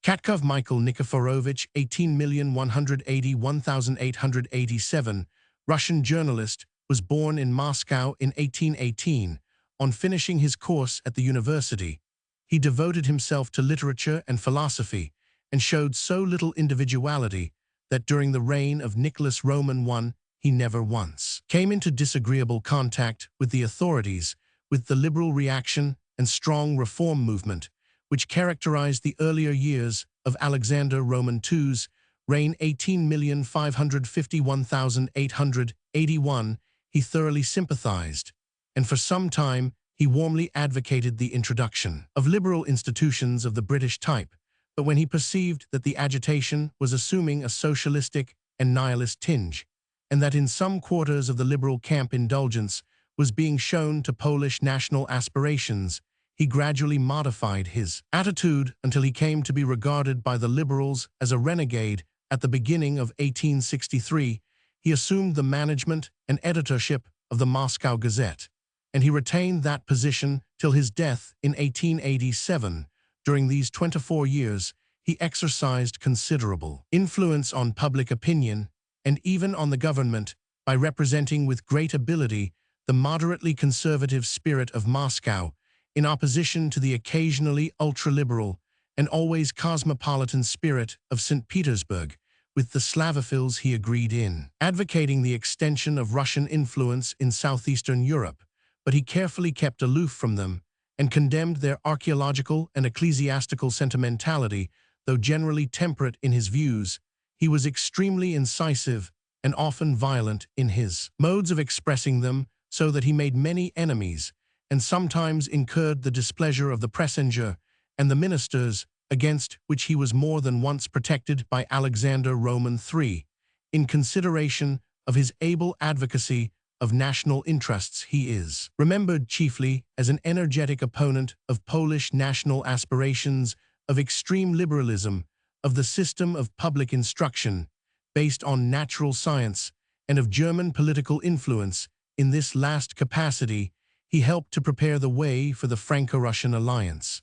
[SPEAKER 1] Katkov Michael Nikiforovich, 18,181,887, Russian journalist, was born in Moscow in 1818. On finishing his course at the university, he devoted himself to literature and philosophy and showed so little individuality that during the reign of Nicholas Roman I, he never once came into disagreeable contact with the authorities, with the liberal reaction and strong reform movement, which characterized the earlier years of Alexander Roman II's reign. 18,551,881, he thoroughly sympathized, and for some time he warmly advocated the introduction of liberal institutions of the British type. But when he perceived that the agitation was assuming a socialistic and nihilist tinge, and that in some quarters of the liberal camp indulgence was being shown to Polish national aspirations, he gradually modified his attitude until he came to be regarded by the liberals as a renegade. At the beginning of 1863, he assumed the management and editorship of the Moscow Gazette, and he retained that position till his death in 1887. During these 24 years, he exercised considerable influence on public opinion and even on the government by representing with great ability the moderately conservative spirit of Moscow in opposition to the occasionally ultra-liberal and always cosmopolitan spirit of St. Petersburg, with the Slavophiles he agreed in, advocating the extension of Russian influence in southeastern Europe, but he carefully kept aloof from them and condemned their archaeological and ecclesiastical sentimentality. Though generally temperate in his views, he was extremely incisive and often violent in his modes of expressing them, so that he made many enemies and sometimes incurred the displeasure of the Precentor and the ministers, against which he was more than once protected by Alexander Roman III. In consideration of his able advocacy of national interests, he is remembered chiefly as an energetic opponent of Polish national aspirations, of extreme liberalism, of the system of public instruction based on natural science, and of German political influence. In this last capacity, he helped to prepare the way for the Franco-Russian alliance.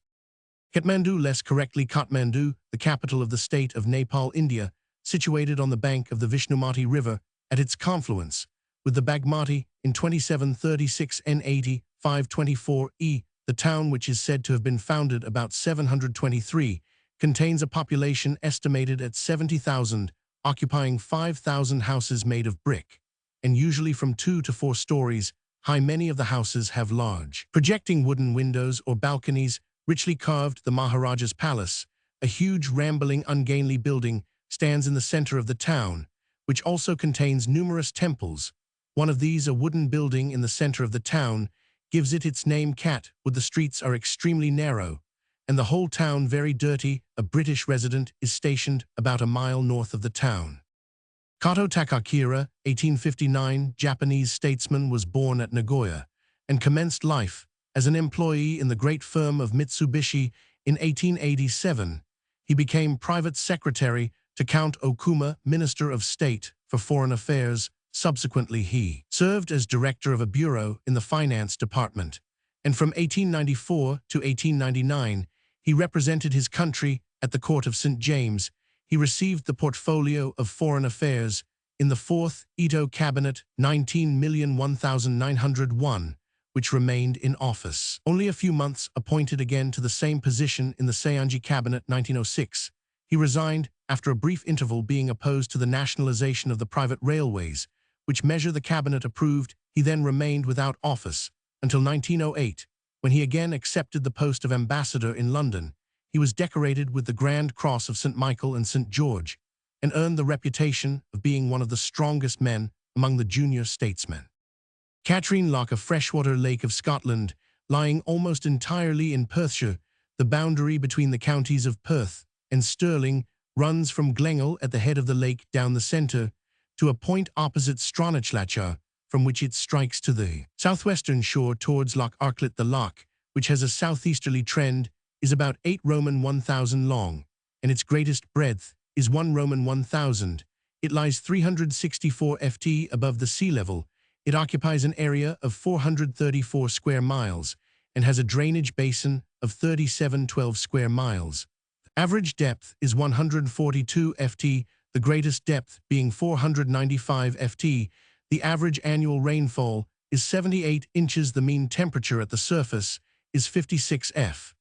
[SPEAKER 1] Kathmandu, less correctly Kathmandu, the capital of the state of Nepal, India, situated on the bank of the Vishnumati River at its confluence with the Bagmati in 2736 N80 524 E. The town, which is said to have been founded about 723, contains a population estimated at 70,000, occupying 5,000 houses made of brick, and usually from 2 to 4 stories high. Many of the houses have large, projecting wooden windows or balconies, richly carved. The Maharaja's Palace, a huge, rambling, ungainly building, stands in the center of the town, which also contains numerous temples. One of these, a wooden building in the center of the town, gives it its name Cat Wood. The streets are extremely narrow, and the whole town very dirty. A British resident is stationed about a mile north of the town. Kato Takakura, 1859, Japanese statesman, was born at Nagoya and commenced life as an employee in the great firm of Mitsubishi. In 1887, he became private secretary to Count Okuma, Minister of State for Foreign Affairs. Subsequently, he served as director of a bureau in the finance department, and from 1894 to 1899, he represented his country at the court of St. James. He received the portfolio of foreign affairs in the 4th Ito cabinet, 19,001,901, which remained in office. Only a few months appointed again to the same position in the Seonji cabinet, 1906. He resigned after a brief interval, being opposed to the nationalization of the private railways, which measure the cabinet approved. He then remained without office until 1908, when he again accepted the post of ambassador in London. He was decorated with the Grand Cross of St. Michael and St. George, and earned the reputation of being one of the strongest men among the junior statesmen. Katrine Loch, a freshwater lake of Scotland, lying almost entirely in Perthshire, the boundary between the counties of Perth and Stirling, runs from Glengel at the head of the lake down the centre to a point opposite Stronachlacha, from which it strikes to the southwestern shore towards Loch Arklet. The loch, which has a southeasterly trend, is about 8 Roman 1,000 long, and its greatest breadth is 1 Roman 1,000. It lies 364 ft above the sea level. It occupies an area of 434 square miles and has a drainage basin of 3712 square miles. The average depth is 142 ft, the greatest depth being 495 ft. The average annual rainfall is 78 inches. The mean temperature at the surface is 56 F,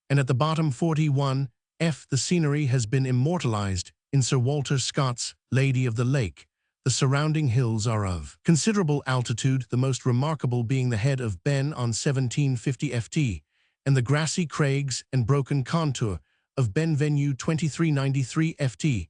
[SPEAKER 1] and at the bottom 41 F. The scenery has been immortalized in Sir Walter Scott's Lady of the Lake. The surrounding hills are of considerable altitude, the most remarkable being the head of Ben on 1750 ft, and the grassy craigs and broken contour of Benvenue 2393 ft.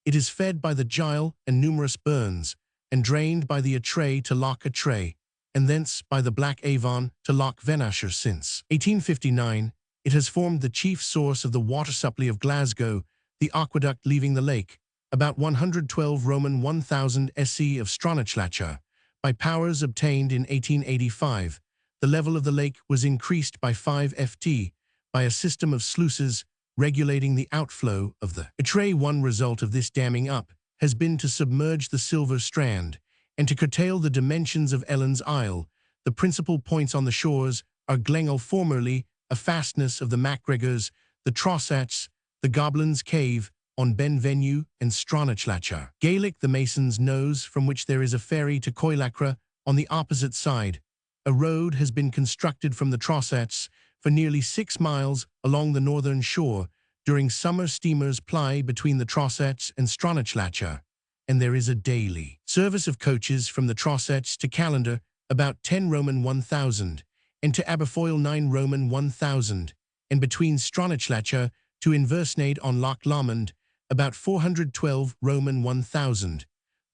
[SPEAKER 1] It is fed by the Gile and numerous burns, and drained by the Atray to Loch Atray, and thence by the Black Avon to Loch Venasher. Since 1859, it has formed the chief source of the water supply of Glasgow. The aqueduct leaving the lake, about 112 Roman 1,000 SE of Stronachlacha, by powers obtained in 1885. The level of the lake was increased by 5 ft by a system of sluices regulating the outflow of the Atray. One result of this damming up has been to submerge the Silver Strand and to curtail the dimensions of Ellen's Isle. The principal points on the shores are Glengel, formerly a fastness of the MacGregors, the Trossachs, the Goblin's Cave, on Benvenue and Stronachlacha. Gaelic, the Mason's Nose, from which there is a ferry to Coilacra on the opposite side. A road has been constructed from the Trossachs for nearly 6 miles along the northern shore. During summer, steamers ply between the Trossachs and Stronachlacha, and there is a daily service of coaches from the Trossachs to Callander, about 10 Roman 1000, and to Aberfoyle 9 Roman 1000, and between Stronachlacha to Inversnaid on Loch Lomond, about 412 Roman 1000.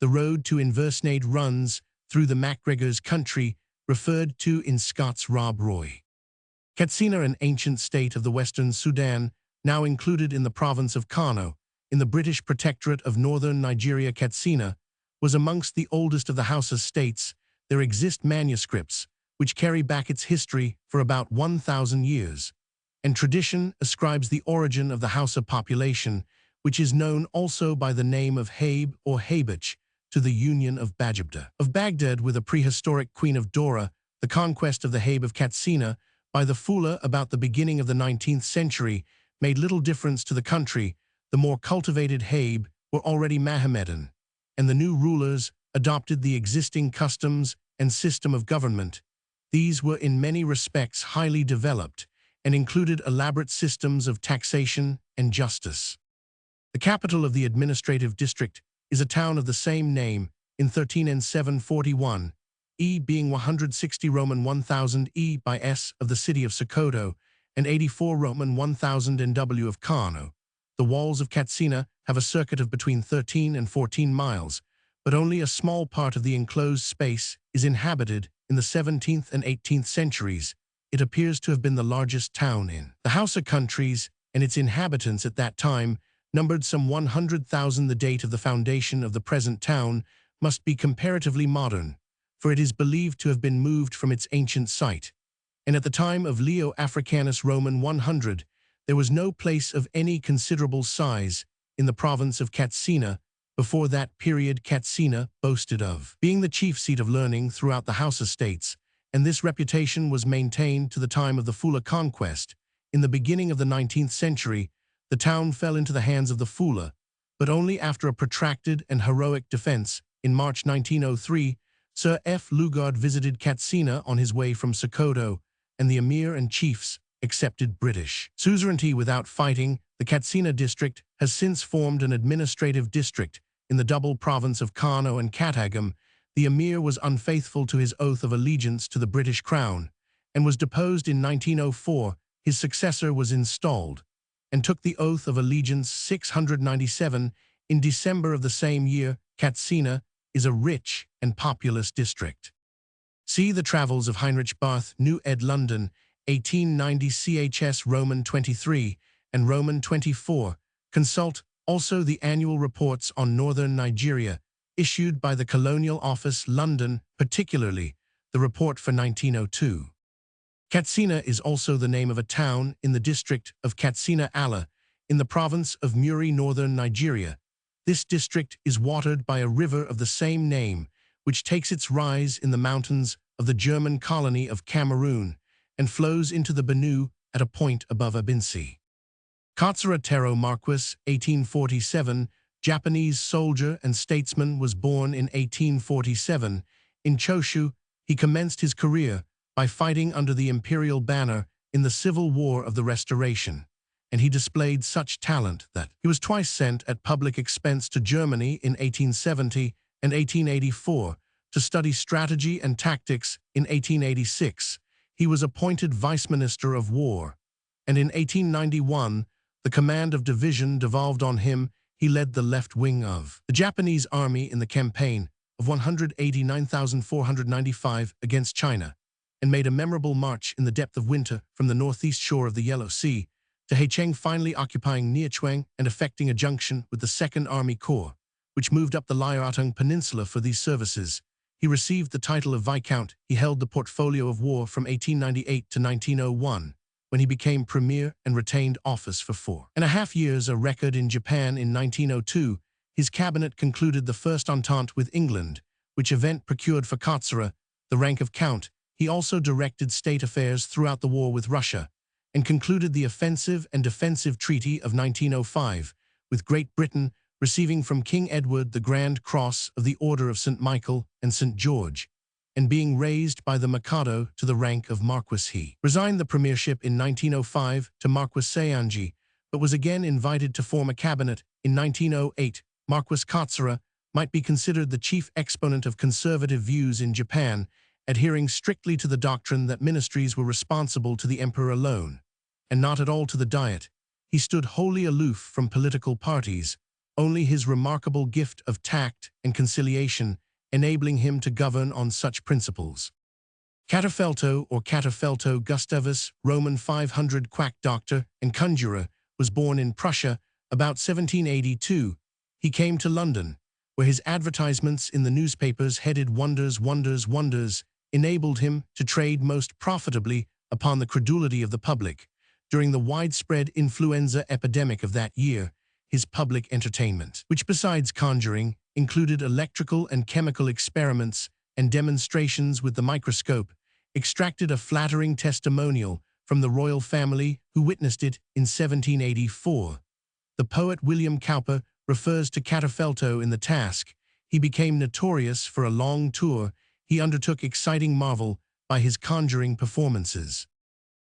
[SPEAKER 1] The road to Inversnaid runs through the MacGregors' country, referred to in Scott's Rob Roy. Katsina, an ancient state of the Western Sudan, now included in the province of Kano, in the British Protectorate of Northern Nigeria. Katsina was amongst the oldest of the Hausa states. There exist manuscripts which carry back its history for about 1,000 years, and tradition ascribes the origin of the Hausa population, which is known also by the name of Habe or Habich, to the union of Baghdad with a prehistoric queen of Dora. The conquest of the Habe of Katsina by the Fula about the beginning of the 19th century made little difference to the country. The more cultivated Habe were already Mohammedan, and the new rulers adopted the existing customs and system of government. These were in many respects highly developed and included elaborate systems of taxation and justice. The capital of the administrative district is a town of the same name in 13 and 741, E being 160 Roman 1000 E by S of the city of Sokoto and 84 Roman 1000 NW of Kano. The walls of Katsina have a circuit of between 13 and 14 miles, but only a small part of the enclosed space is inhabited. In the 17th and 18th centuries, it appears to have been the largest town in the Hausa countries, and its inhabitants at that time numbered some 100,000. The date of the foundation of the present town must be comparatively modern, for it is believed to have been moved from its ancient site, and at the time of Leo Africanus Roman 100, there was no place of any considerable size in the province of Katsina. Before that period, Katsina boasted of being the chief seat of learning throughout the Hausa states, and this reputation was maintained to the time of the Fula conquest. In the beginning of the 19th century, the town fell into the hands of the Fula, but only after a protracted and heroic defense. In March 1903, Sir F. Lugard visited Katsina on his way from Sokoto, and the emir and chiefs accepted British suzerainty without fighting. The Katsina district has since formed an administrative district in the double province of Kano and Katagum. The emir was unfaithful to his oath of allegiance to the British crown and was deposed in 1904. His successor was installed and took the oath of allegiance 697 in December of the same year. Katsina is a rich and populous district. See the Travels of Heinrich Barth, New Ed. London, 1890, chs. Roman 23 and Roman 24. Consult also the annual reports on northern Nigeria, issued by the Colonial Office, London, particularly the report for 1902. Katsina is also the name of a town in the district of Katsina Allah, in the province of Muri, northern Nigeria. This district is watered by a river of the same name, which takes its rise in the mountains of the German colony of Cameroon and flows into the Benue at a point above Abinsi. Katsura Tero Marquis, 1847, Japanese soldier and statesman, was born in 1847. In Choshu, he commenced his career by fighting under the imperial banner in the Civil War of the Restoration, and he displayed such talent that he was twice sent at public expense to Germany in 1870 and 1884 to study strategy and tactics. In 1886, he was appointed Vice Minister of War, and in 1891, the command of division devolved on him. He led the left wing of the Japanese army in the campaign of 189,495 against China, and made a memorable march in the depth of winter from the northeast shore of the Yellow Sea to Haicheng, finally occupying Niachuang and effecting a junction with the Second Army Corps, which moved up the Liaotung Peninsula for these services. He received the title of Viscount. He held the portfolio of war from 1898 to 1901, when he became premier and retained office for 4.5 years. A record in Japan in 1902, his cabinet concluded the First Entente with England, which event procured for Katsura the rank of Count. He also directed state affairs throughout the war with Russia and concluded the Offensive and Defensive Treaty of 1905, with Great Britain receiving from King Edward the Grand Cross of the Order of St. Michael and St. George, and being raised by the Mikado to the rank of Marquis. He resigned the premiership in 1905 to Marquis Sayanji, but was again invited to form a cabinet in 1908. Marquis Katsura might be considered the chief exponent of conservative views in Japan, adhering strictly to the doctrine that ministries were responsible to the emperor alone, and not at all to the Diet. He stood wholly aloof from political parties, only his remarkable gift of tact and conciliation enabling him to govern on such principles. Catafelto or Catafelto Gustavus, Roman 500 quack doctor and conjurer, was born in Prussia about 1782. He came to London, where his advertisements in the newspapers headed "Wonders, Wonders, Wonders," enabled him to trade most profitably upon the credulity of the public. During the widespread influenza epidemic of that year, his public entertainment, which besides conjuring, included electrical and chemical experiments and demonstrations with the microscope, extracted a flattering testimonial from the royal family who witnessed it in 1784. The poet William Cowper refers to Catafelto in the task. He became notorious for a long tour he undertook exciting marvel by his conjuring performances.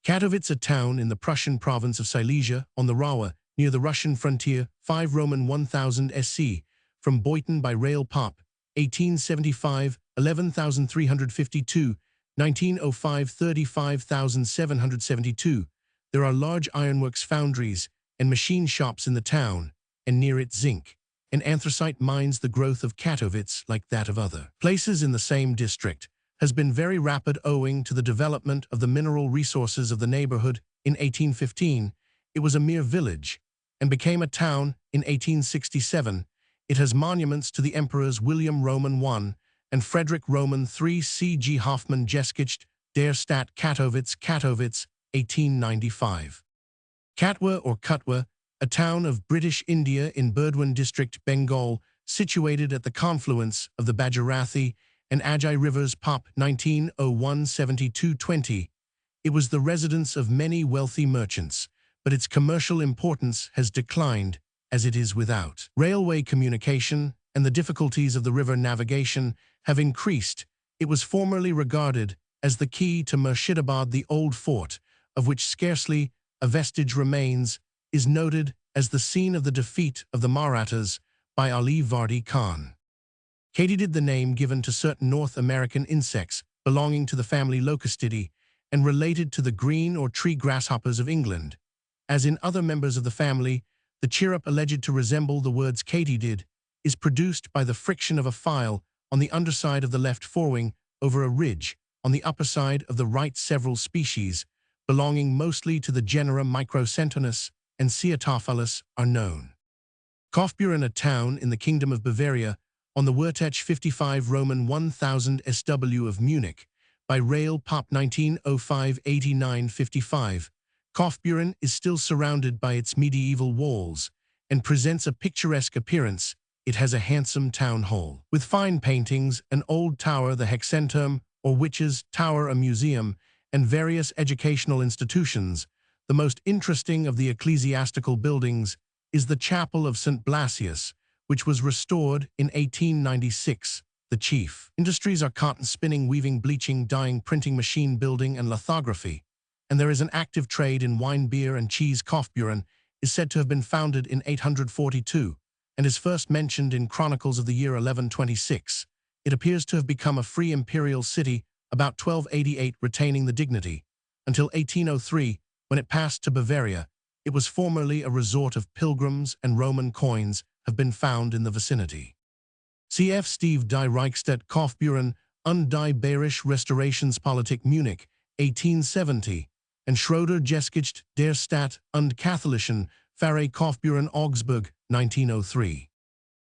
[SPEAKER 1] Katowice, a town in the Prussian province of Silesia on the Rawa, near the Russian frontier, 5 Roman 1000 SC, from Boyton by rail Pop, 1875, 11,352, 1905, 35,772. There are large ironworks foundries and machine shops in the town, and near it zinc and anthracite mines. The growth of Katowice, like that of other places in the same district, has been very rapid owing to the development of the mineral resources of the neighborhood. In 1815, it was a mere village and became a town in 1867. It has monuments to the emperors William Roman I and Frederick Roman III. C. G. Hoffmann Geschichte der Stadt Katowice, Katowice, 1895. Katwa or Kutwa, a town of British India in Burdwan district, Bengal, situated at the confluence of the Bhagirathi and Ajay rivers. Pop, 1901-7220. It was the residence of many wealthy merchants, but its commercial importance has declined as it is without railway communication, and the difficulties of the river navigation have increased. It was formerly regarded as the key to Murshidabad. The old fort, of which scarcely a vestige remains, is noted as the scene of the defeat of the Marathas by Ali Vardi Khan. Katydid, the name given to certain North American insects belonging to the family Locustidae and related to the green or tree grasshoppers of England. As in other members of the family, the chirrup alleged to resemble the words katydid is produced by the friction of a file on the underside of the left forewing over a ridge on the upper side of the right. Several species, belonging mostly to the genera Microcentonus and Ceatophilus, are known. Kaufbeuren, a town in the Kingdom of Bavaria, on the Wurtech 55 Roman 1000 SW of Munich, by rail. Pop, 1905-8955. Kaufbeuren is still surrounded by its medieval walls and presents a picturesque appearance. It has a handsome town hall with fine paintings, an old tower, the Hexenturm or Witches' Tower, a museum, and various educational institutions. The most interesting of the ecclesiastical buildings is the Chapel of St. Blasius, which was restored in 1896. The chief industries are cotton spinning, weaving, bleaching, dyeing, printing, machine building, and lithography, and there is an active trade in wine, beer, and cheese. Kaufbeuren is said to have been founded in 842 and is first mentioned in chronicles of the year 1126. It appears to have become a free imperial city about 1288, retaining the dignity until 1803, when it passed to Bavaria. It was formerly a resort of pilgrims, and Roman coins have been found in the vicinity. Cf. Steve die Reichstadt Kaufbeuren und die Bayerische Restaurationspolitik Munich, 1870, and Schroeder Geschichte der Stadt und katholischen Pfarrei Kaufbeuren Augsburg, 1903.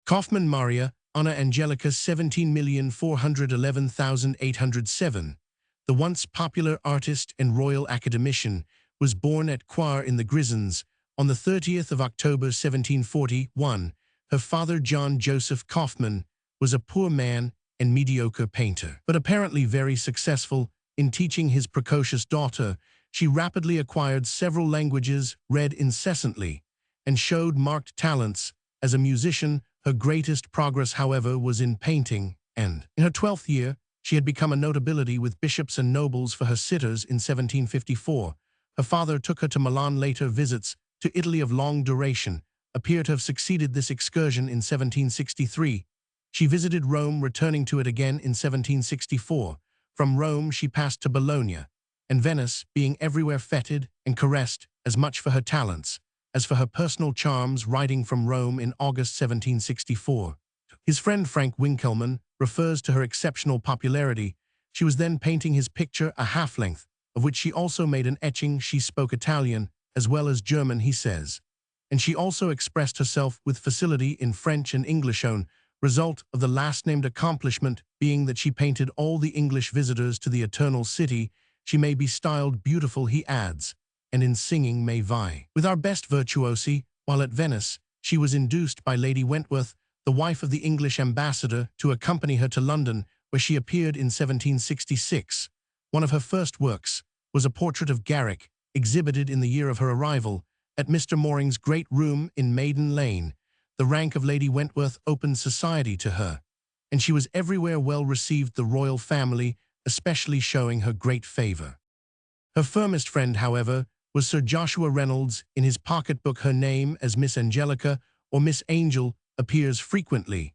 [SPEAKER 1] Kaufmann Maria Anna Angelica, 17,411,807, the once popular artist and royal academician, was born at Coire in the Grisons on the 30th of October 1741. Her father, John Joseph Kaufmann, was a poor man and mediocre painter, but apparently very successful In teaching his precocious daughter, she rapidly acquired several languages, read incessantly, and showed marked talents. As a musician, her greatest progress, however, was in painting, and in her 12th year, she had become a notability with bishops and nobles for her sitters in 1754. Her father took her to Milan. Later visits to Italy of long duration appear to have succeeded this excursion in 1763. She visited Rome, returning to it again in 1764. From Rome she passed to Bologna, and Venice, being everywhere feted and caressed as much for her talents as for her personal charms. Writing from Rome in August 1764, his friend Frank Winkelmann refers to her exceptional popularity. She was then painting his picture, a half-length, of which she also made an etching. She spoke Italian as well as German, he says, and she also expressed herself with facility in French and English. Own result of the last-named accomplishment being that she painted all the English visitors to the Eternal City. She may be styled beautiful, he adds, and in singing may vie with our best virtuosi. While at Venice, she was induced by Lady Wentworth, the wife of the English ambassador, to accompany her to London, where she appeared in 1766. One of her first works was a portrait of Garrick, exhibited in the year of her arrival at Mr. Moring's great room in Maiden Lane. The rank of Lady Wentworth opened society to her, and she was everywhere well received, the royal family especially showing her great favor. Her firmest friend, however, was Sir Joshua Reynolds. In his pocketbook her name as Miss Angelica or Miss Angel appears frequently,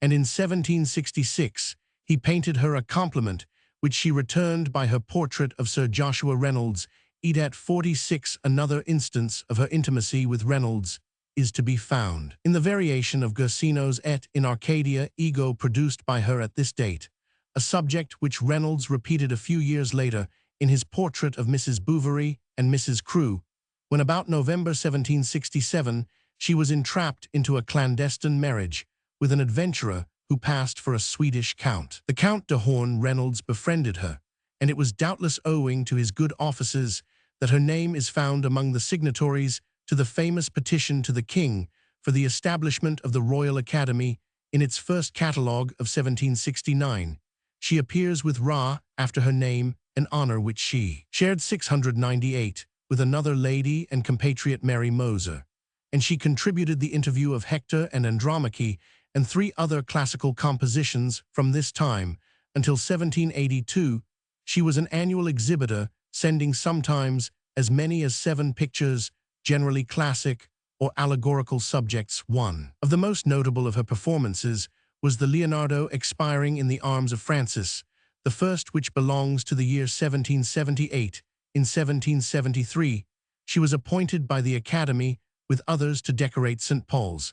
[SPEAKER 1] and in 1766 he painted her a compliment, which she returned by her portrait of Sir Joshua Reynolds. Edat 46. Another instance of her intimacy with Reynolds is to be found in the variation of Guercino's Et in Arcadia Ego, produced by her at this date, a subject which Reynolds repeated a few years later in his portrait of Mrs. Bouverie and Mrs. Crewe, when about November 1767 she was entrapped into a clandestine marriage with an adventurer who passed for a Swedish count. The Count de Horn. Reynolds befriended her, and it was doubtless owing to his good offices that her name is found among the signatories to the famous petition to the King for the establishment of the Royal Academy. In its first catalogue of 1769, she appears with Ra after her name, an honor which she shared 698 with another lady and compatriot, Mary Moser, and she contributed the interview of Hector and Andromache and 3 other classical compositions. From this time until 1782, she was an annual exhibitor, sending sometimes as many as 7 pictures, generally classic or allegorical subjects. One of the most notable of her performances was the Leonardo expiring in the arms of Francis, the first, which belongs to the year 1778. In 1773, she was appointed by the Academy with others to decorate St. Paul's,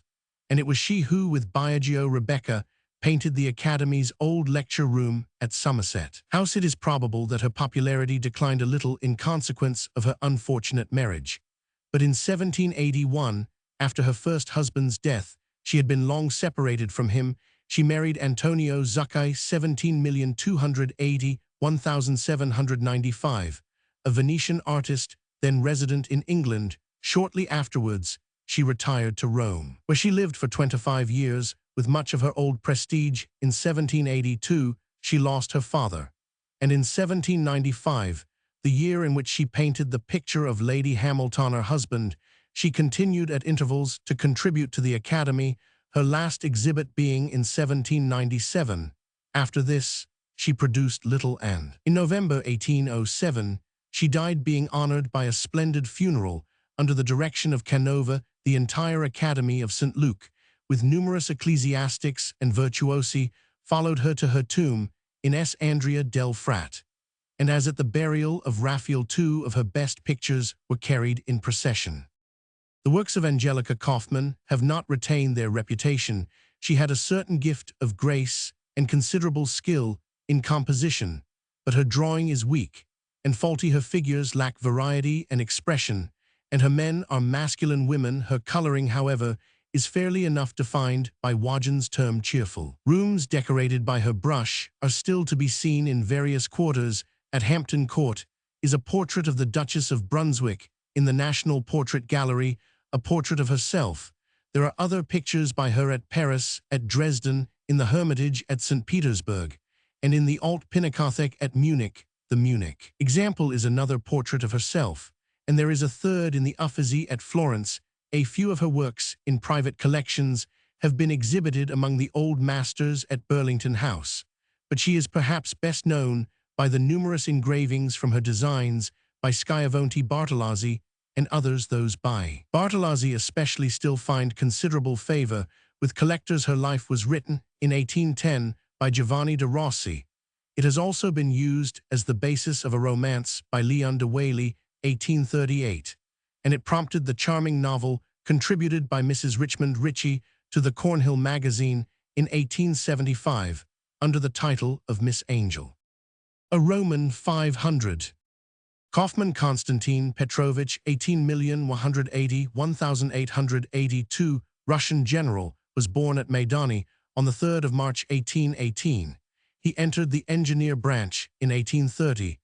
[SPEAKER 1] and it was she who, with Biagio Rebecca, painted the Academy's old lecture room at Somerset House. It is probable that her popularity declined a little in consequence of her unfortunate marriage, but in 1781, after her first husband's death, she had been long separated from him. She married Antonio Zuccai, 17,280,1795, a Venetian artist then resident in England. Shortly afterwards, she retired to Rome, where she lived for 25 years with much of her old prestige. In 1782, she lost her father, and in 1795, the year in which she painted the picture of Lady Hamilton, her husband, she continued at intervals to contribute to the Academy, her last exhibit being in 1797. After this, she produced little, and in November 1807, she died, being honored by a splendid funeral under the direction of Canova, the entire Academy of St. Luke, with numerous ecclesiastics and virtuosi, followed her to her tomb in S. Andrea del Frat, and as at the burial of Raphael, 2 of her best pictures were carried in procession. The works of Angelica Kauffmann have not retained their reputation. She had a certain gift of grace and considerable skill in composition, but her drawing is weak and faulty. Her figures lack variety and expression, and her men are masculine women. Her coloring, however, is fairly enough defined by Wagen's term cheerful. Rooms decorated by her brush are still to be seen in various quarters. At Hampton Court is a portrait of the Duchess of Brunswick in the National Portrait Gallery, a portrait of herself. There are other pictures by her at Paris, at Dresden, in the Hermitage at St. Petersburg, and in the Alt Pinakothek at Munich. The the Munich example is another portrait of herself, and there is a third in the Uffizi at Florence. A few of her works in private collections have been exhibited among the old masters at Burlington House, but she is perhaps best known by the numerous engravings from her designs by Schiavone Bartolazzi and others. Those by Bartolazzi especially still find considerable favor with collectors. Her life was written in 1810 by Giovanni de Rossi. It has also been used as the basis of a romance by Leon de Whaley, 1838, and it prompted the charming novel contributed by Mrs. Richmond Ritchie to the Cornhill magazine in 1875 under the title of Miss Angel. A Roman 500. Kaufman Konstantin Petrovich, 18,180,1882, Russian general, was born at Maidani on the 3rd of March 1818. He entered the engineer branch in 1830.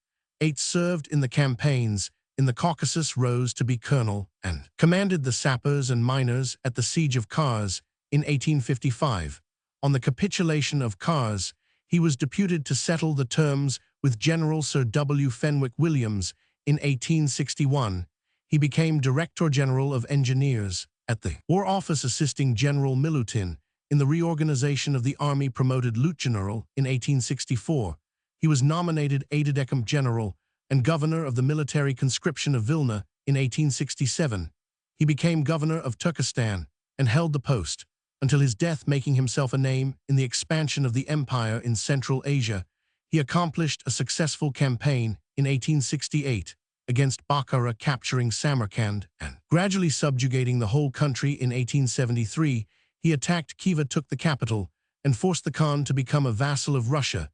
[SPEAKER 1] Served in the campaigns in the Caucasus, rose to be colonel, and commanded the sappers and miners at the siege of Kars in 1855. On the capitulation of Kars, he was deputed to settle the terms with General Sir W. Fenwick Williams in 1861. He became Director General of Engineers at the War Office, assisting General Milutin in the reorganization of the army, promoted Lieutenant in 1864. He was nominated aide-de-camp general and governor of the military conscription of Vilna in 1867. He became governor of Turkestan and held the post until his death, making himself a name in the expansion of the empire in Central Asia. He accomplished a successful campaign in 1868 against Bukhara, capturing Samarkand and gradually subjugating the whole country. In 1873, he attacked Khiva, took the capital, and forced the Khan to become a vassal of Russia.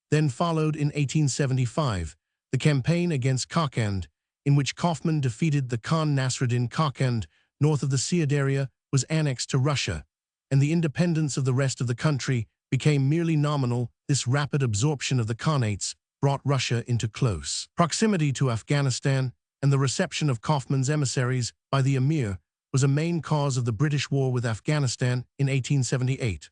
[SPEAKER 1] Then followed in 1875 the campaign against Kokand, in which Kaufman defeated the Khan. Nasruddin. Kokand, north of the Siadaria, was annexed to Russia, and the independence of the rest of the country became merely nominal. This rapid absorption of the Khanates brought Russia into close proximity to Afghanistan, and the reception of Kaufman's emissaries by the Emir was a main cause of the British war with Afghanistan in 1878.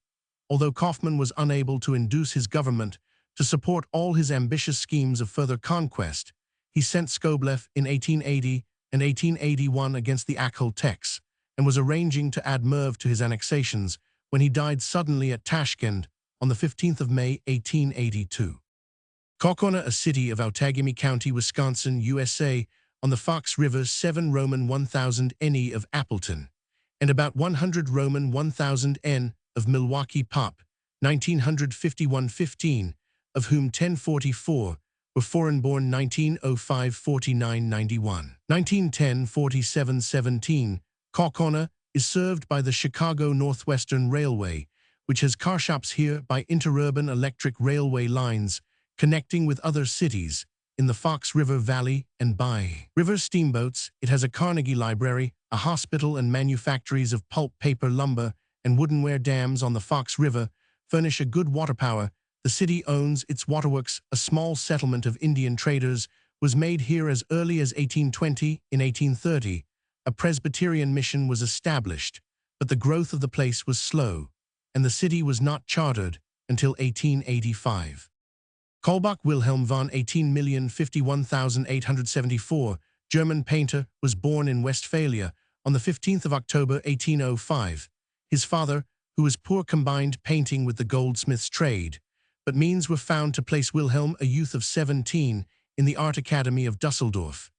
[SPEAKER 1] Although Kaufman was unable to induce his government to support all his ambitious schemes of further conquest, he sent Skobelev in 1880 and 1881 against the Akhal-Teks, and was arranging to add Merv to his annexations when he died suddenly at Tashkent on the 15th of May, 1882. Kokona, a city of Outagamie County, Wisconsin, USA, on the Fox River, 7 Roman 1000 NE of Appleton, and about 100 Roman 1000 N of Milwaukee Pop, 1951-15, of whom 1044 were foreign-born. 1905-49-91. 1910-47-17, Kokona is served by the Chicago Northwestern Railway, which has car shops here, by interurban electric railway lines connecting with other cities in the Fox River Valley and by river steamboats. It has a Carnegie Library, a hospital, and manufactories of pulp, paper, lumber, and woodenware. Dams on the Fox River furnish a good water power. The city owns its waterworks. A small settlement of Indian traders was made here as early as 1820. In 1830, a Presbyterian mission was established, but the growth of the place was slow, and the city was not chartered until 1885. Kaulbach Wilhelm von 18,051,874, German painter, was born in Westphalia on the 15th of October 1805. His father, who was poor, combined painting with the goldsmith's trade, but means were found to place Wilhelm, a youth of 17, in the Art Academy of Dusseldorf.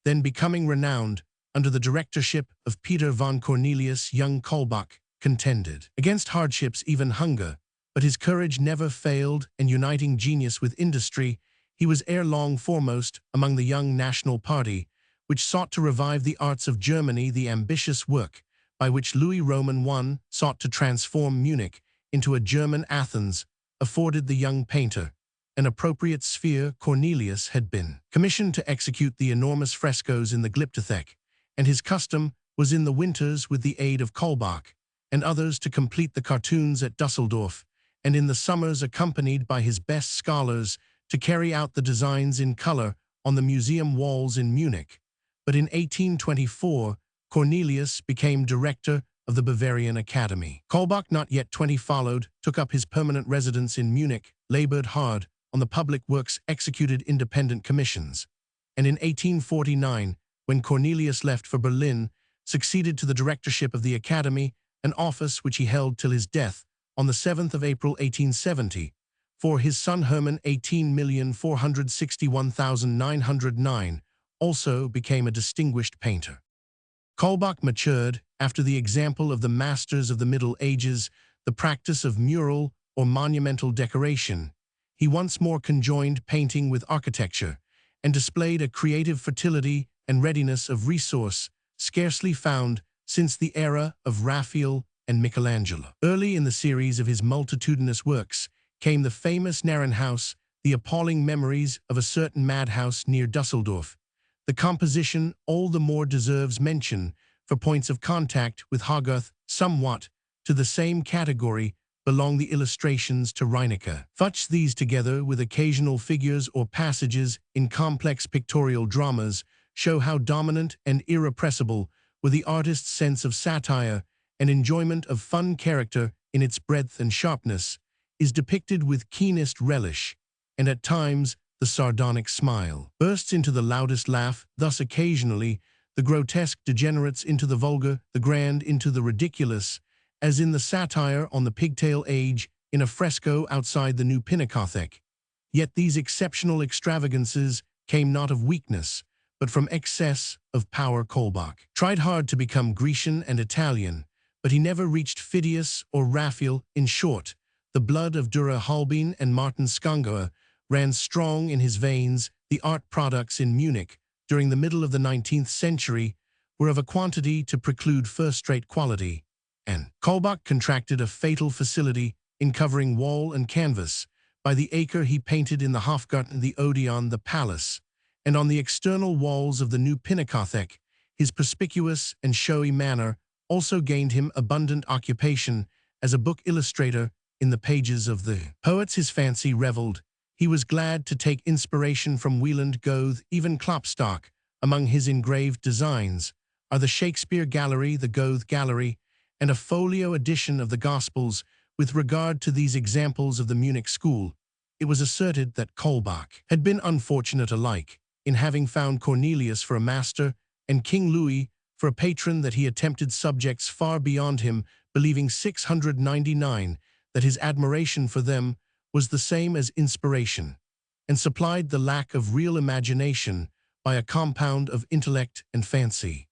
[SPEAKER 1] Then, becoming renowned under the directorship of Peter von Cornelius, young Kaulbach contended against hardships, even hunger, but his courage never failed, and uniting genius with industry, he was ere long foremost among the young National Party, which sought to revive the arts of Germany. The ambitious work by which Louis Roman I sought to transform Munich into a German Athens afforded the young painter an appropriate sphere. Cornelius had been commissioned to execute the enormous frescoes in the Glyptothek, and his custom was in the winters, with the aid of Kaulbach and others, to complete the cartoons at Dusseldorf, and in the summers, accompanied by his best scholars, to carry out the designs in color on the museum walls in Munich. But in 1824, Cornelius became director of the Bavarian Academy. Kaulbach, not yet 20, followed, took up his permanent residence in Munich, labored hard on the public works executed independent commissions, and in 1849, when Cornelius left for Berlin, succeeded to the directorship of the Academy, an office which he held till his death on the 7th of April 1870, for his son Hermann 18,461,909 also became a distinguished painter. Kaulbach matured, after the example of the masters of the Middle Ages, the practice of mural or monumental decoration. He once more conjoined painting with architecture, and displayed a creative fertility and readiness of resource scarcely found since the era of Raphael and Michelangelo. Early in the series of his multitudinous works came the famous Narrenhaus, the appalling memories of a certain madhouse near Dusseldorf. The composition all the more deserves mention for points of contact with Hogarth. Somewhat to the same category belong the illustrations to Reinecke. Fetch these together with occasional figures or passages in complex pictorial dramas show how dominant and irrepressible were the artist's sense of satire and enjoyment of fun. Character, in its breadth and sharpness, is depicted with keenest relish, and at times the sardonic smile bursts into the loudest laugh. Thus occasionally the grotesque degenerates into the vulgar, the grand into the ridiculous, as in the satire on the pigtail age in a fresco outside the new Pinakothek. Yet these exceptional extravagances came not of weakness, but from excess of power. Kaulbach tried hard to become Grecian and Italian, but he never reached Phidias or Raphael. In short, the blood of Dürer Holbein and Martin Scongoer ran strong in his veins. The art products in Munich during the middle of the 19th century were of a quantity to preclude first-rate quality, and Kaulbach contracted a fatal facility in covering wall and canvas. By the acre he painted in the Hofgarten, the Odeon, the palace, and on the external walls of the new Pinakothek. His perspicuous and showy manner also gained him abundant occupation as a book illustrator in the pages of the poets his fancy reveled. He was glad to take inspiration from Wieland, Goethe, even Klopstock. Among his engraved designs are the Shakespeare Gallery, the Goethe Gallery, and a folio edition of the Gospels. With regard to these examples of the Munich school, it was asserted that Kaulbach had been unfortunate alike in having found Cornelius for a master and King Louis for a patron, that he attempted subjects far beyond him, believing 699 that his admiration for them was the same as inspiration, and supplied the lack of real imagination by a compound of intellect and fancy.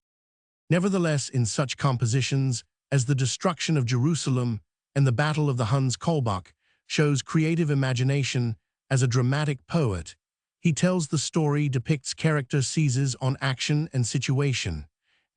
[SPEAKER 1] Nevertheless, in such compositions as the destruction of Jerusalem and the Battle of the Huns, Kaulbach shows creative imagination as a dramatic poet. He tells the story, depicts character, seizes on action and situation,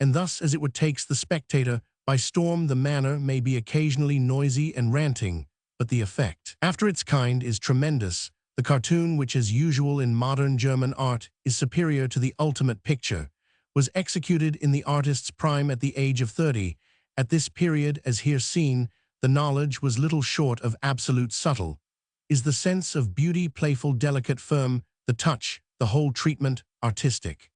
[SPEAKER 1] and thus as it would takes the spectator by storm. The manner may be occasionally noisy and ranting, but the effect, after its kind, is tremendous. The cartoon, which as usual in modern German art is superior to the ultimate picture, was executed in the artist's prime at the age of 30. At this period, as here seen, the knowledge was little short of absolute. Subtle is the sense of beauty, playful, delicate, firm, the touch, the whole treatment, artistic.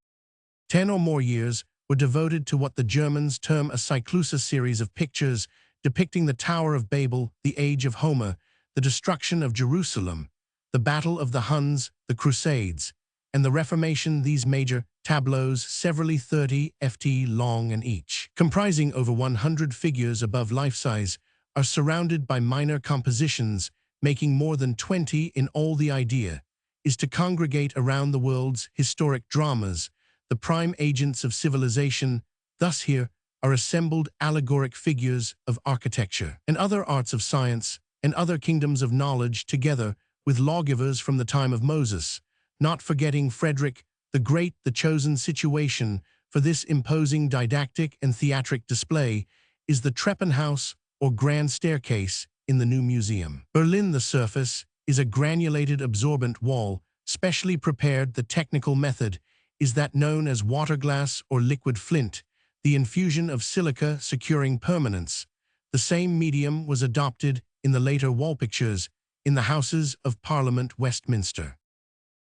[SPEAKER 1] 10 or more years were devoted to what the Germans term a Cyclusa series of pictures depicting the Tower of Babel, the age of Homer, the destruction of Jerusalem, the Battle of the Huns, the Crusades, and the Reformation. These major tableaus, severally 30 ft long and each comprising over 100 figures above life size, are surrounded by minor compositions, making more than 20 in all. The idea is to congregate around the world's historic dramas, the prime agents of civilization. Thus here are assembled allegoric figures of architecture and other arts of science and other kingdoms of knowledge, together with lawgivers from the time of Moses, not forgetting Frederick the Great. The chosen situation for this imposing didactic and theatric display is the Treppenhaus, or grand staircase, in the new museum. Berlin. The surface is a granulated absorbent wall, specially prepared. The technical method is that known as waterglass or liquid flint, the infusion of silica securing permanence. The same medium was adopted in the later wall pictures in the Houses of Parliament, Westminster.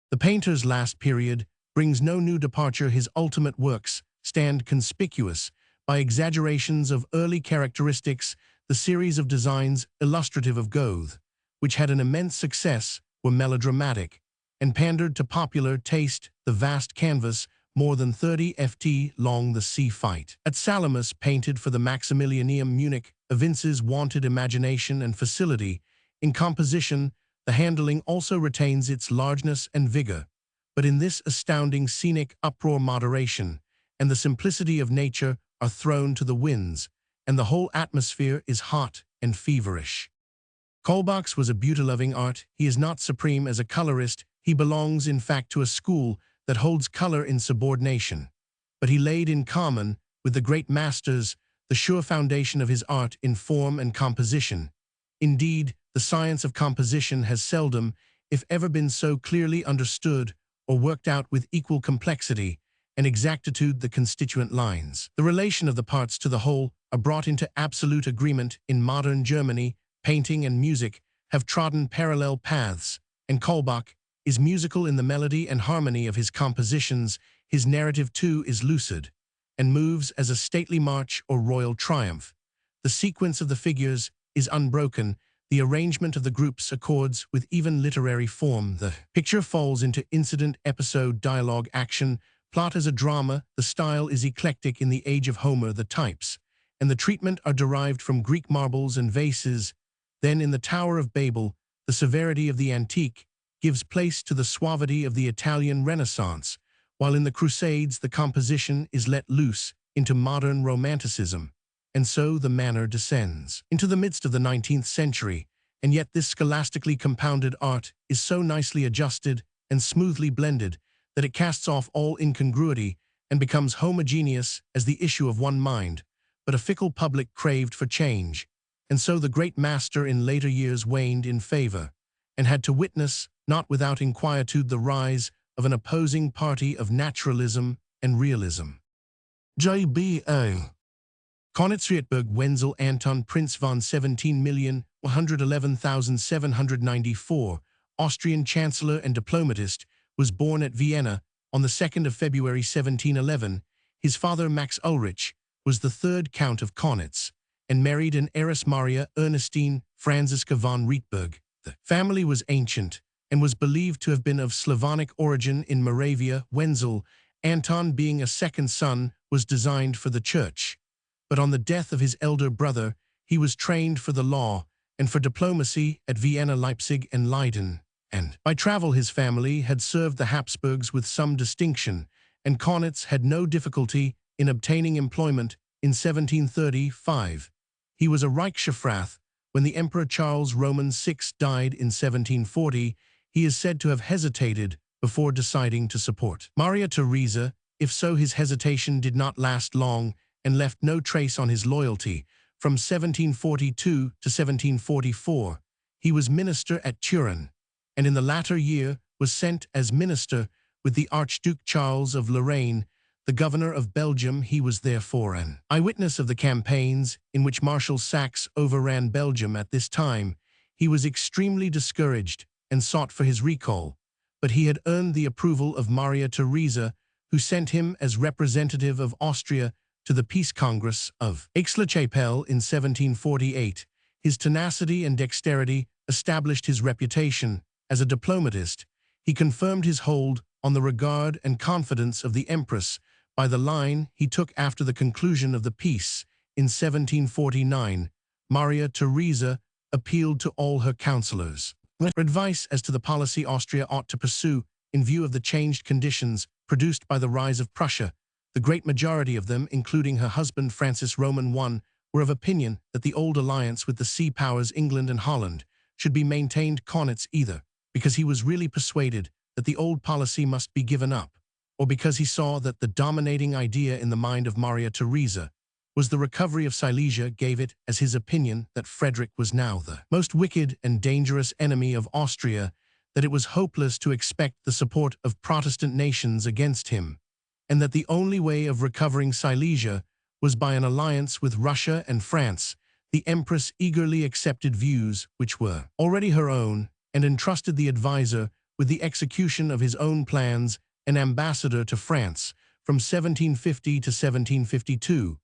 [SPEAKER 1] The painter's last period brings no new departure. His ultimate works stand conspicuous by exaggerations of early characteristics. The series of designs illustrative of Goethe, which had an immense success, were melodramatic and pandered to popular taste. The vast canvas, more than 30 ft long, the sea fight at Salamis, painted for the Maximilianeum Munich, evinces wanted imagination and facility in composition. The handling also retains its largeness and vigor, but in this astounding scenic uproar, moderation and the simplicity of nature are thrown to the winds, and the whole atmosphere is hot and feverish. Kaulbach's was a beauty-loving art. He is not supreme as a colorist. He belongs, in fact, to a school that holds color in subordination. But he laid in common with the great masters the sure foundation of his art in form and composition. Indeed, the science of composition has seldom, if ever, been so clearly understood or worked out with equal complexity and exactitude. The constituent lines, the relation of the parts to the whole, are brought into absolute agreement. In modern Germany, painting and music have trodden parallel paths, and Kaulbach is musical in the melody and harmony of his compositions. His narrative, too, is lucid and moves as a stately march or royal triumph. The sequence of the figures is unbroken. The arrangement of the groups accords with even literary form. The picture falls into incident, episode, dialogue, action, plot as a drama. The style is eclectic. In the age of Homer, the types and the treatment are derived from Greek marbles and vases. Then in the Tower of Babel, the severity of the antique gives place to the suavity of the Italian Renaissance, while in the Crusades the composition is let loose into modern romanticism. And so the manner descends into the midst of the 19th century, and yet this scholastically compounded art is so nicely adjusted and smoothly blended that it casts off all incongruity and becomes homogeneous as the issue of one mind. But a fickle public craved for change, and so the great master in later years waned in favor, and had to witness, not without inquietude, the rise of an opposing party of naturalism and realism. J.B.A. Königsberg Wenzel Anton Prince von 17,111,794, Austrian chancellor and diplomatist, was born at Vienna on the 2nd of February 1711. His father, Max Ulrich, was the third Count of Kaunitz, and married an heiress, Maria Ernestine Franziska von Rietberg. The family was ancient and was believed to have been of Slavonic origin. In Moravia, Wenzel Anton, being a second son, was designed for the church. But on the death of his elder brother, he was trained for the law and for diplomacy at Vienna, Leipzig, and Leiden. And by travel his family had served the Habsburgs with some distinction, and Kaunitz had no difficulty in obtaining employment. In 1735, he was a Reichsschafrath. When the Emperor Charles Roman VI died in 1740, he is said to have hesitated before deciding to support Maria Theresa. If so, his hesitation did not last long and left no trace on his loyalty. From 1742 to 1744, he was minister at Turin, and in the latter year was sent as minister with the Archduke Charles of Lorraine, the governor of Belgium. He was therefore an eyewitness of the campaigns in which Marshal Saxe overran Belgium. At this time, he was extremely discouraged and sought for his recall, but he had earned the approval of Maria Theresa, who sent him as representative of Austria to the Peace Congress of Aix-la-Chapelle in 1748. His tenacity and dexterity established his reputation as a diplomatist. He confirmed his hold on the regard and confidence of the Empress by the line he took after the conclusion of the peace. In 1749, Maria Theresa appealed to all her counselors for advice as to the policy Austria ought to pursue in view of the changed conditions produced by the rise of Prussia. The great majority of them, including her husband Francis Roman I, were of opinion that the old alliance with the sea powers England and Holland should be maintained. Kaunitz, either because he was really persuaded that the old policy must be given up, or because he saw that the dominating idea in the mind of Maria Theresa was the recovery of Silesia, gave it as his opinion that Frederick was now the most wicked and dangerous enemy of Austria, that it was hopeless to expect the support of Protestant nations against him, and that the only way of recovering Silesia was by an alliance with Russia and France. The Empress eagerly accepted views which were already her own, and entrusted the advisor with the execution of his own plans, an ambassador to France from 1750 to 1752,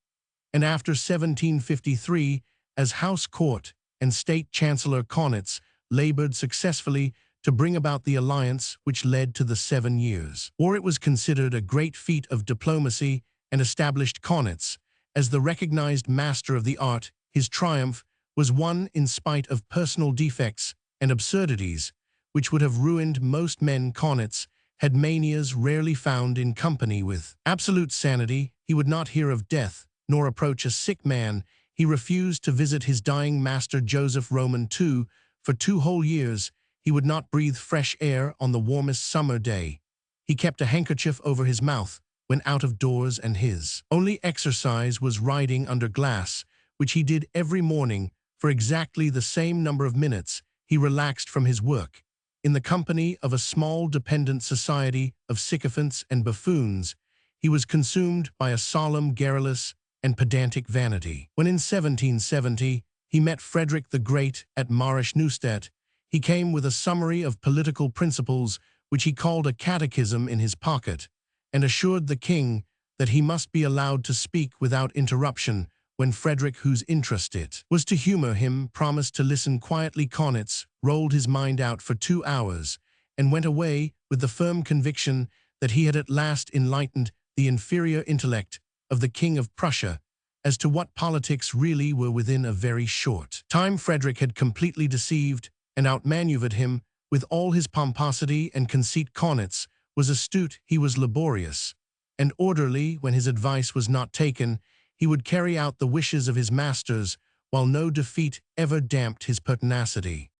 [SPEAKER 1] and after 1753 as House Court and State Chancellor. Kaunitz labored successfully to to bring about the alliance which led to the 7 Years' War. It was considered a great feat of diplomacy and established Kaunitz as the recognized master of the art. His triumph was won in spite of personal defects and absurdities, which would have ruined most men. Kaunitz had manias rarely found in company with absolute sanity. He would not hear of death, nor approach a sick man. He refused to visit his dying master Joseph Roman II. For 2 whole years, he would not breathe fresh air on the warmest summer day. He kept a handkerchief over his mouth when out of doors, and his only exercise was riding under glass, which he did every morning for exactly the same number of minutes. He relaxed from his work. In the company of a small dependent society of sycophants and buffoons, he was consumed by a solemn, garrulous, and pedantic vanity. When in 1770 he met Frederick the Great at Marisch Neustadt, he came with a summary of political principles which he called a catechism in his pocket, and assured the king that he must be allowed to speak without interruption. When Frederick, whose interest it was to humor him, promised to listen quietly, Kaunitz rolled his mind out for 2 hours and went away with the firm conviction that he had at last enlightened the inferior intellect of the King of Prussia as to what politics really were. Within a very short time, Frederick had completely deceived and outmaneuvered him with all his pomposity and conceit. Kaunitz was astute, he was laborious and orderly. When his advice was not taken, he would carry out the wishes of his masters, while no defeat ever damped his pertinacity.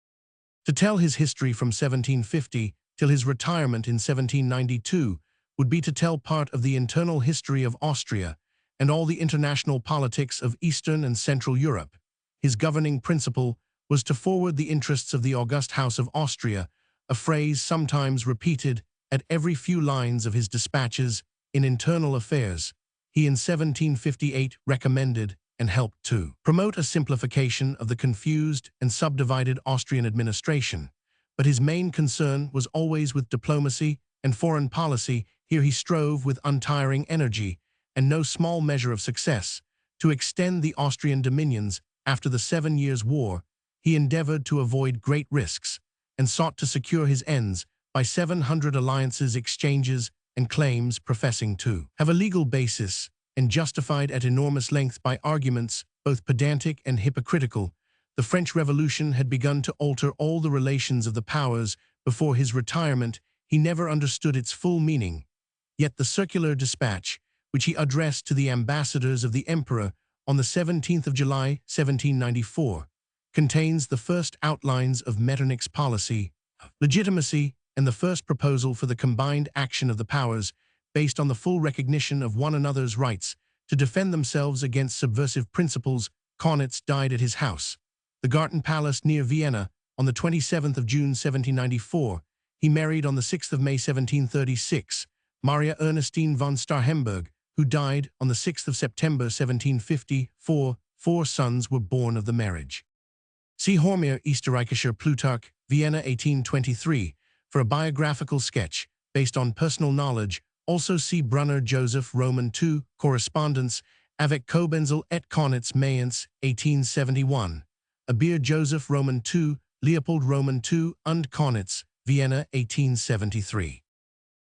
[SPEAKER 1] To tell his history from 1750 till his retirement in 1792 would be to tell part of the internal history of Austria and all the international politics of Eastern and Central Europe. His governing principle was to forward the interests of the august House of Austria, a phrase sometimes repeated at every few lines of his dispatches in internal affairs. He in 1758 recommended and helped to promote a simplification of the confused and subdivided Austrian administration, but his main concern was always with diplomacy and foreign policy. Here he strove with untiring energy and no small measure of success to extend the Austrian dominions. After the 7 Years' War, he endeavored to avoid great risks and sought to secure his ends by 700 alliances, exchanges, and claims professing to have a legal basis and justified at enormous length by arguments both pedantic and hypocritical. The French Revolution had begun to alter all the relations of the powers. Before his retirement, he never understood its full meaning. Yet the circular dispatch, which he addressed to the ambassadors of the Emperor on the 17th of July, 1794, contains the first outlines of Metternich's policy of legitimacy and the first proposal for the combined action of the powers, based on the full recognition of one another's rights to defend themselves against subversive principles. Kaunitz died at his house, the Garten Palace near Vienna, on the 27th of June 1794. He married on the 6th of May 1736, Maria Ernestine von Starhemberg, who died on the 6th of September 1754. 4 sons were born of the marriage. See Hormir Österreichischer Plutarch, Vienna 1823, for a biographical sketch based on personal knowledge. Also see Brunner Joseph Roman II, Correspondence avec Kobenzel et Kaunitz, Mayence, 1871. Abir Joseph Roman II, Leopold Roman II und Kaunitz, Vienna, 1873.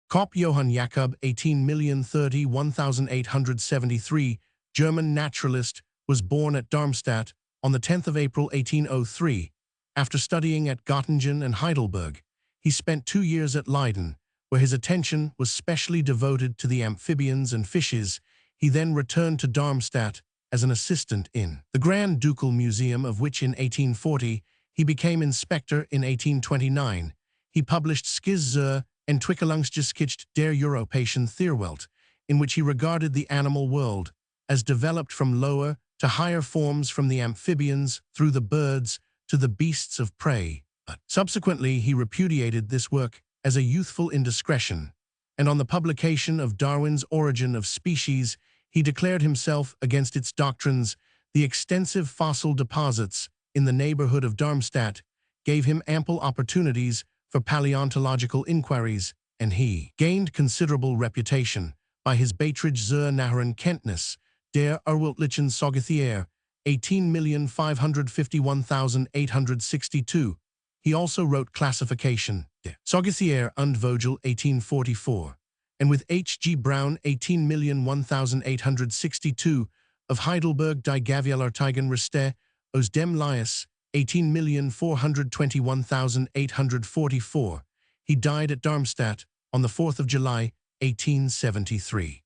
[SPEAKER 1] Kopp Johann Jakob, 18,031,873, German naturalist, was born at Darmstadt on the 10th of April 1803. After studying at Göttingen and Heidelberg, he spent 2 years at Leiden, where his attention was specially devoted to the amphibians and fishes. He then returned to Darmstadt as an assistant in the Grand Ducal Museum, of which in 1840 he became inspector. In 1829, he published Skiz zur Entwicklungsgeschichte der Europäischen Tierwelt, in which he regarded the animal world as developed from lower to higher forms, from the amphibians through the birds to the beasts of prey. But subsequently he repudiated this work as a youthful indiscretion, and on the publication of Darwin's Origin of Species, he declared himself against its doctrines. The extensive fossil deposits in the neighborhood of Darmstadt gave him ample opportunities for paleontological inquiries, and he gained considerable reputation by his Beiträge zur Nacheren Kenntnis der urweltlichen Säugetiere, 18,551,862, He also wrote Classification de Soggethier und Vogel 1844, and with H. G. Brown 18,01862 of Heidelberg die Gavialartigen Reste aus dem Lias 18,421,844. He died at Darmstadt on the 4th of July, 1873.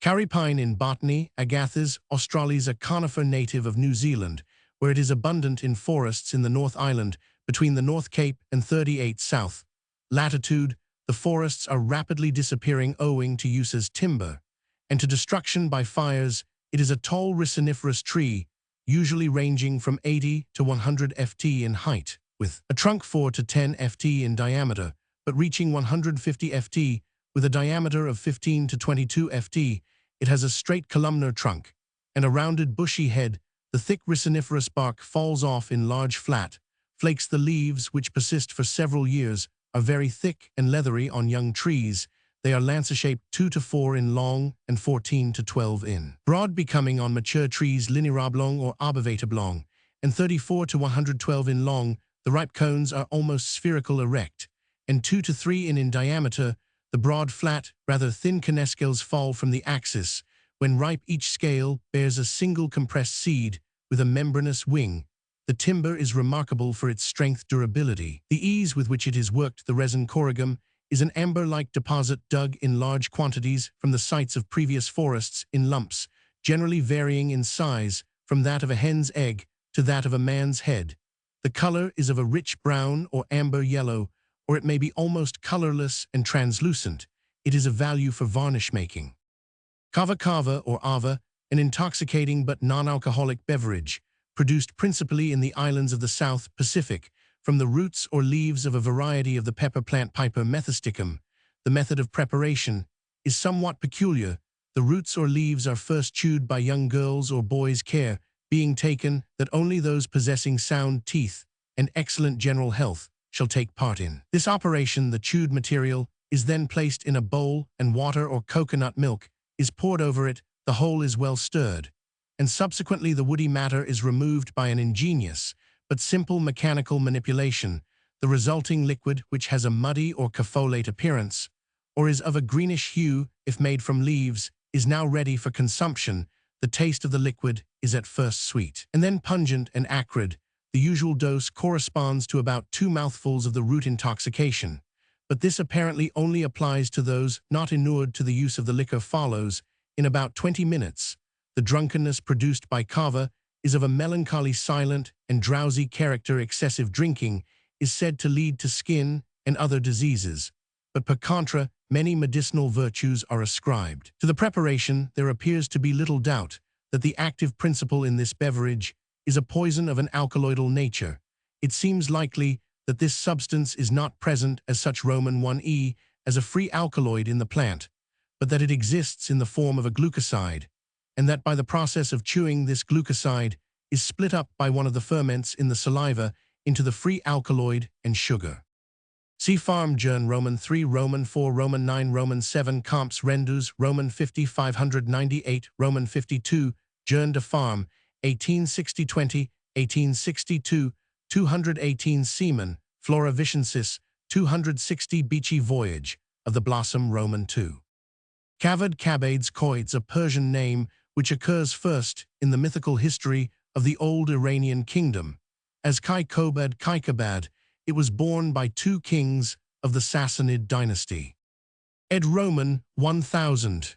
[SPEAKER 1] Caripine in botany, Agathis australis, a conifer native of New Zealand, where it is abundant in forests in the North Island between the North Cape and 38 south latitude. The forests are rapidly disappearing owing to use as timber and to destruction by fires. It is a tall resiniferous tree, usually ranging from 80 to 100 ft in height, with a trunk 4 to 10 ft in diameter, but reaching 150 ft with a diameter of 15 to 22 ft. It has a straight columnar trunk and a rounded bushy head. The thick resiniferous bark falls off in large flat flakes. The leaves, which persist for several years, are very thick and leathery on young trees. They are lancer-shaped, 2 to 4 in long and 14 to 12 in broad, becoming on mature trees linear-oblong or obovate-oblong, and 34 to 112 in long. The ripe cones are almost spherical erect, and 2 to 3 in diameter. The broad, flat, rather thin canescales fall from the axis. When ripe, each scale bears a single compressed seed with a membranous wing. The timber is remarkable for its strength, durability. The ease with which it is worked. The resin corrugum is an amber-like deposit dug in large quantities from the sites of previous forests in lumps, generally varying in size from that of a hen's egg to that of a man's head. The color is of a rich brown or amber yellow, or it may be almost colorless and translucent. It is of value for varnish making. Kava kava or ava, an intoxicating but non-alcoholic beverage, produced principally in the islands of the South Pacific from the roots or leaves of a variety of the pepper plant Piper methysticum. The method of preparation is somewhat peculiar. The roots or leaves are first chewed by young girls or boys, care being taken that only those possessing sound teeth and excellent general health shall take part in this operation. The chewed material is then placed in a bowl, and water or coconut milk is poured over it. The whole is well stirred, and subsequently the woody matter is removed by an ingenious but simple mechanical manipulation. The resulting liquid, which has a muddy or cafolate appearance, or is of a greenish hue if made from leaves, is now ready for consumption. The taste of the liquid is at first sweet, and then pungent and acrid. The usual dose corresponds to about 2 mouthfuls of the root intoxication, but this apparently only applies to those not inured to the use of the liquor. Follows in about 20 minutes. The drunkenness produced by kava is of a melancholy, silent, and drowsy character. Excessive drinking is said to lead to skin and other diseases, but per contra, many medicinal virtues are ascribed to the preparation. There appears to be little doubt that the active principle in this beverage is a poison of an alkaloidal nature. It seems likely that this substance is not present as such Roman 1e as a free alkaloid in the plant, but that it exists in the form of a glucoside, and that by the process of chewing, this glucoside is split up by one of the ferments in the saliva into the free alkaloid and sugar. See Farm Journ Roman 3, Roman 4, Roman 9, Roman 7, Comps Rendus, Roman 50, 598, Roman 52, Journ de Farm, 1860-20, 1862, 218 Seaman, Flora Vicensis, 260 Beachy Voyage of the Blossom, Roman 2. Kavad Kabades Koids, a Persian name which occurs first in the mythical history of the old Iranian kingdom. As Kai-Kobad Kaikabad, it was borne by 2 kings of the Sassanid dynasty. Ed Roman 1000.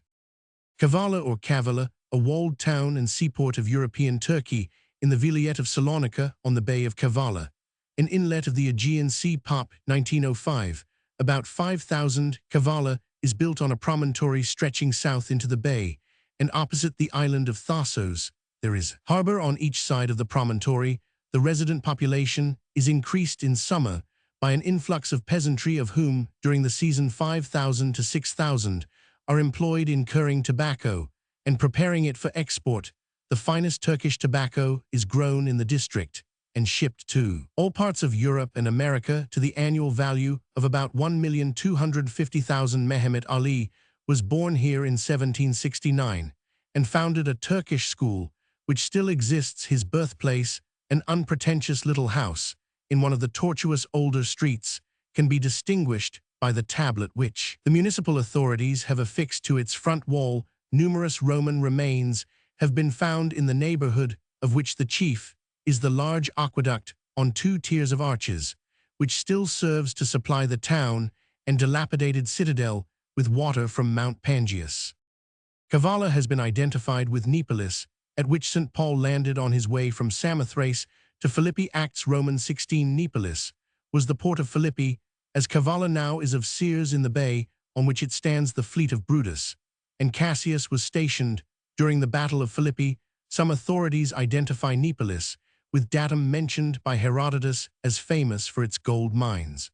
[SPEAKER 1] Kavala or Kavala, a walled town and seaport of European Turkey in the Vilayet of Salonika on the Bay of Kavala, an inlet of the Aegean Sea. Pop 1905. About 5,000. Kavala is built on a promontory stretching south into the bay, and opposite the island of Thassos. There is harbor on each side of the promontory. The resident population is increased in summer by an influx of peasantry, of whom, during the season, 5,000 to 6,000 are employed in curing tobacco and preparing it for export. The finest Turkish tobacco is grown in the district and shipped to all parts of Europe and America to the annual value of about 1,250,000. Mehmet Ali was born here in 1769 and founded a Turkish school which still exists. His birthplace, an unpretentious little house in one of the tortuous older streets, can be distinguished by the tablet which the municipal authorities have affixed to its front wall. Numerous Roman remains have been found in the neighborhood, of which the chief is the large aqueduct on 2 tiers of arches, which still serves to supply the town and dilapidated citadel with water from Mount Pangaeus. Kavala has been identified with Neapolis, at which St. Paul landed on his way from Samothrace to Philippi. Acts Roman 16. Neapolis was the port of Philippi, as Kavala now is of Sears in the bay on which it stands the fleet of Brutus, and Cassius was stationed during the Battle of Philippi. Some authorities identify Neapolis with datum mentioned by Herodotus as famous for its gold mines.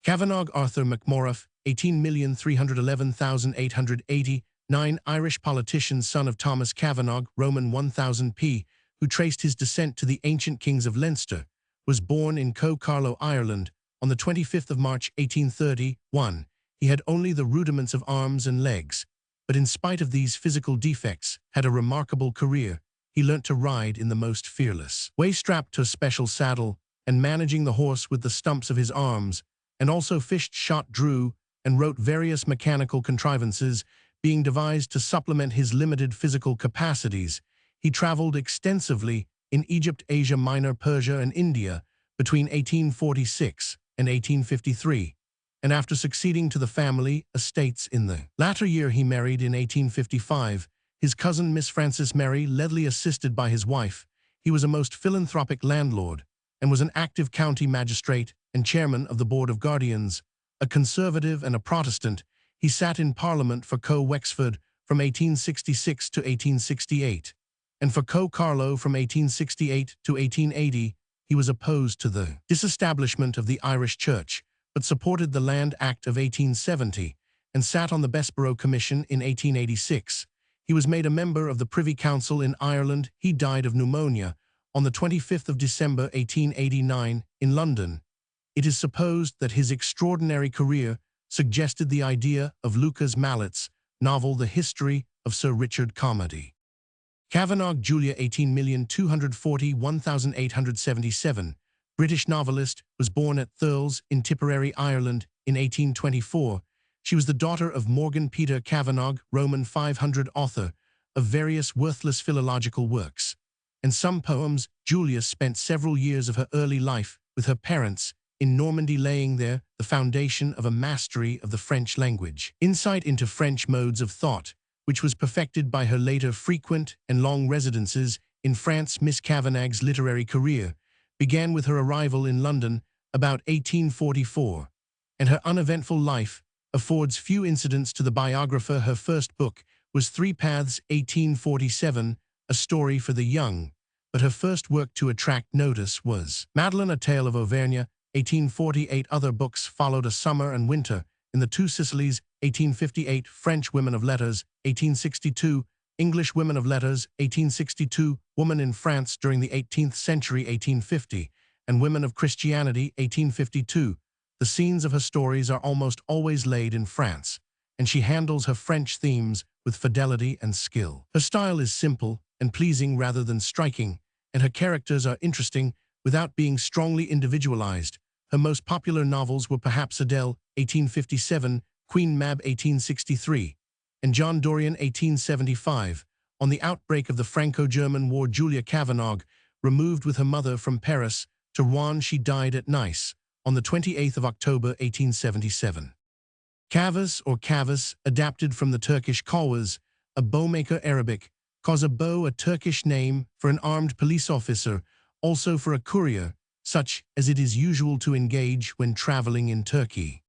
[SPEAKER 1] Kavanagh Arthur MacMorrough, 18,311,889, Irish politician, son of Thomas Kavanagh, Roman 1000 p., who traced his descent to the ancient kings of Leinster, was born in Co-Carlow, Ireland, on the 25th of March 1831. He had only the rudiments of arms and legs, but in spite of these physical defects, had a remarkable career. He learnt to ride in the most fearless way, strapped to a special saddle and managing the horse with the stumps of his arms, and also fished, shot, drew, and wrote various mechanical contrivances being devised to supplement his limited physical capacities. He traveled extensively in Egypt, Asia Minor, Persia, and India between 1846 and 1853, and after succeeding to the family estates in the latter year he married in 1855 his cousin Miss Frances Mary Ledley, assisted by his wife. He was a most philanthropic landlord, and was an active county magistrate and chairman of the Board of Guardians. A conservative and a Protestant, he sat in Parliament for Co-Wexford from 1866 to 1868, and for Co-Carlow from 1868 to 1880. He was opposed to the disestablishment of the Irish Church, but supported the Land Act of 1870, and sat on the Bessborough Commission in 1886. He was made a member of the Privy Council in Ireland. He died of pneumonia on the 25th of December 1889 in London. It is supposed that his extraordinary career suggested the idea of Lucas Mallet's novel The History of Sir Richard Comedy. Kavanagh Julia, 18,241,877, British novelist, was born at Thurles in Tipperary, Ireland in 1824. She was the daughter of Morgan Peter Kavanagh, Roman 500, author of various worthless philological works and some poems. Julia spent several years of her early life with her parents in Normandy, laying there the foundation of a mastery of the French language. Insight into French modes of thought, which was perfected by her later frequent and long residences in France. Miss Kavanagh's literary career began with her arrival in London about 1844, and her uneventful life affords few incidents to the biographer. Her first book was Three Paths, 1847, a story for the young, but her first work to attract notice was Madeline, A Tale of Auvergne, 1848. Other books followed, A Summer and Winter in the Two Sicilies, 1858, French Women of Letters, 1862, English Women of Letters, 1862, Woman in France during the 18th century, 1850, and Women of Christianity, 1852. The scenes of her stories are almost always laid in France, and she handles her French themes with fidelity and skill. Her style is simple and pleasing rather than striking, and her characters are interesting without being strongly individualized. Her most popular novels were perhaps Adele, 1857, Queen Mab, 1863, and John Dorian, 1875. On the outbreak of the Franco-German War, Julia Kavanagh removed with her mother from Paris to Rouen. She died at Nice on the 28th of October, 1877. Kavas or Kavas, adapted from the Turkish Kawaz, a bowmaker. Arabic, Kozabo, a Turkish name for an armed police officer, also for a courier, such as it is usual to engage when traveling in Turkey.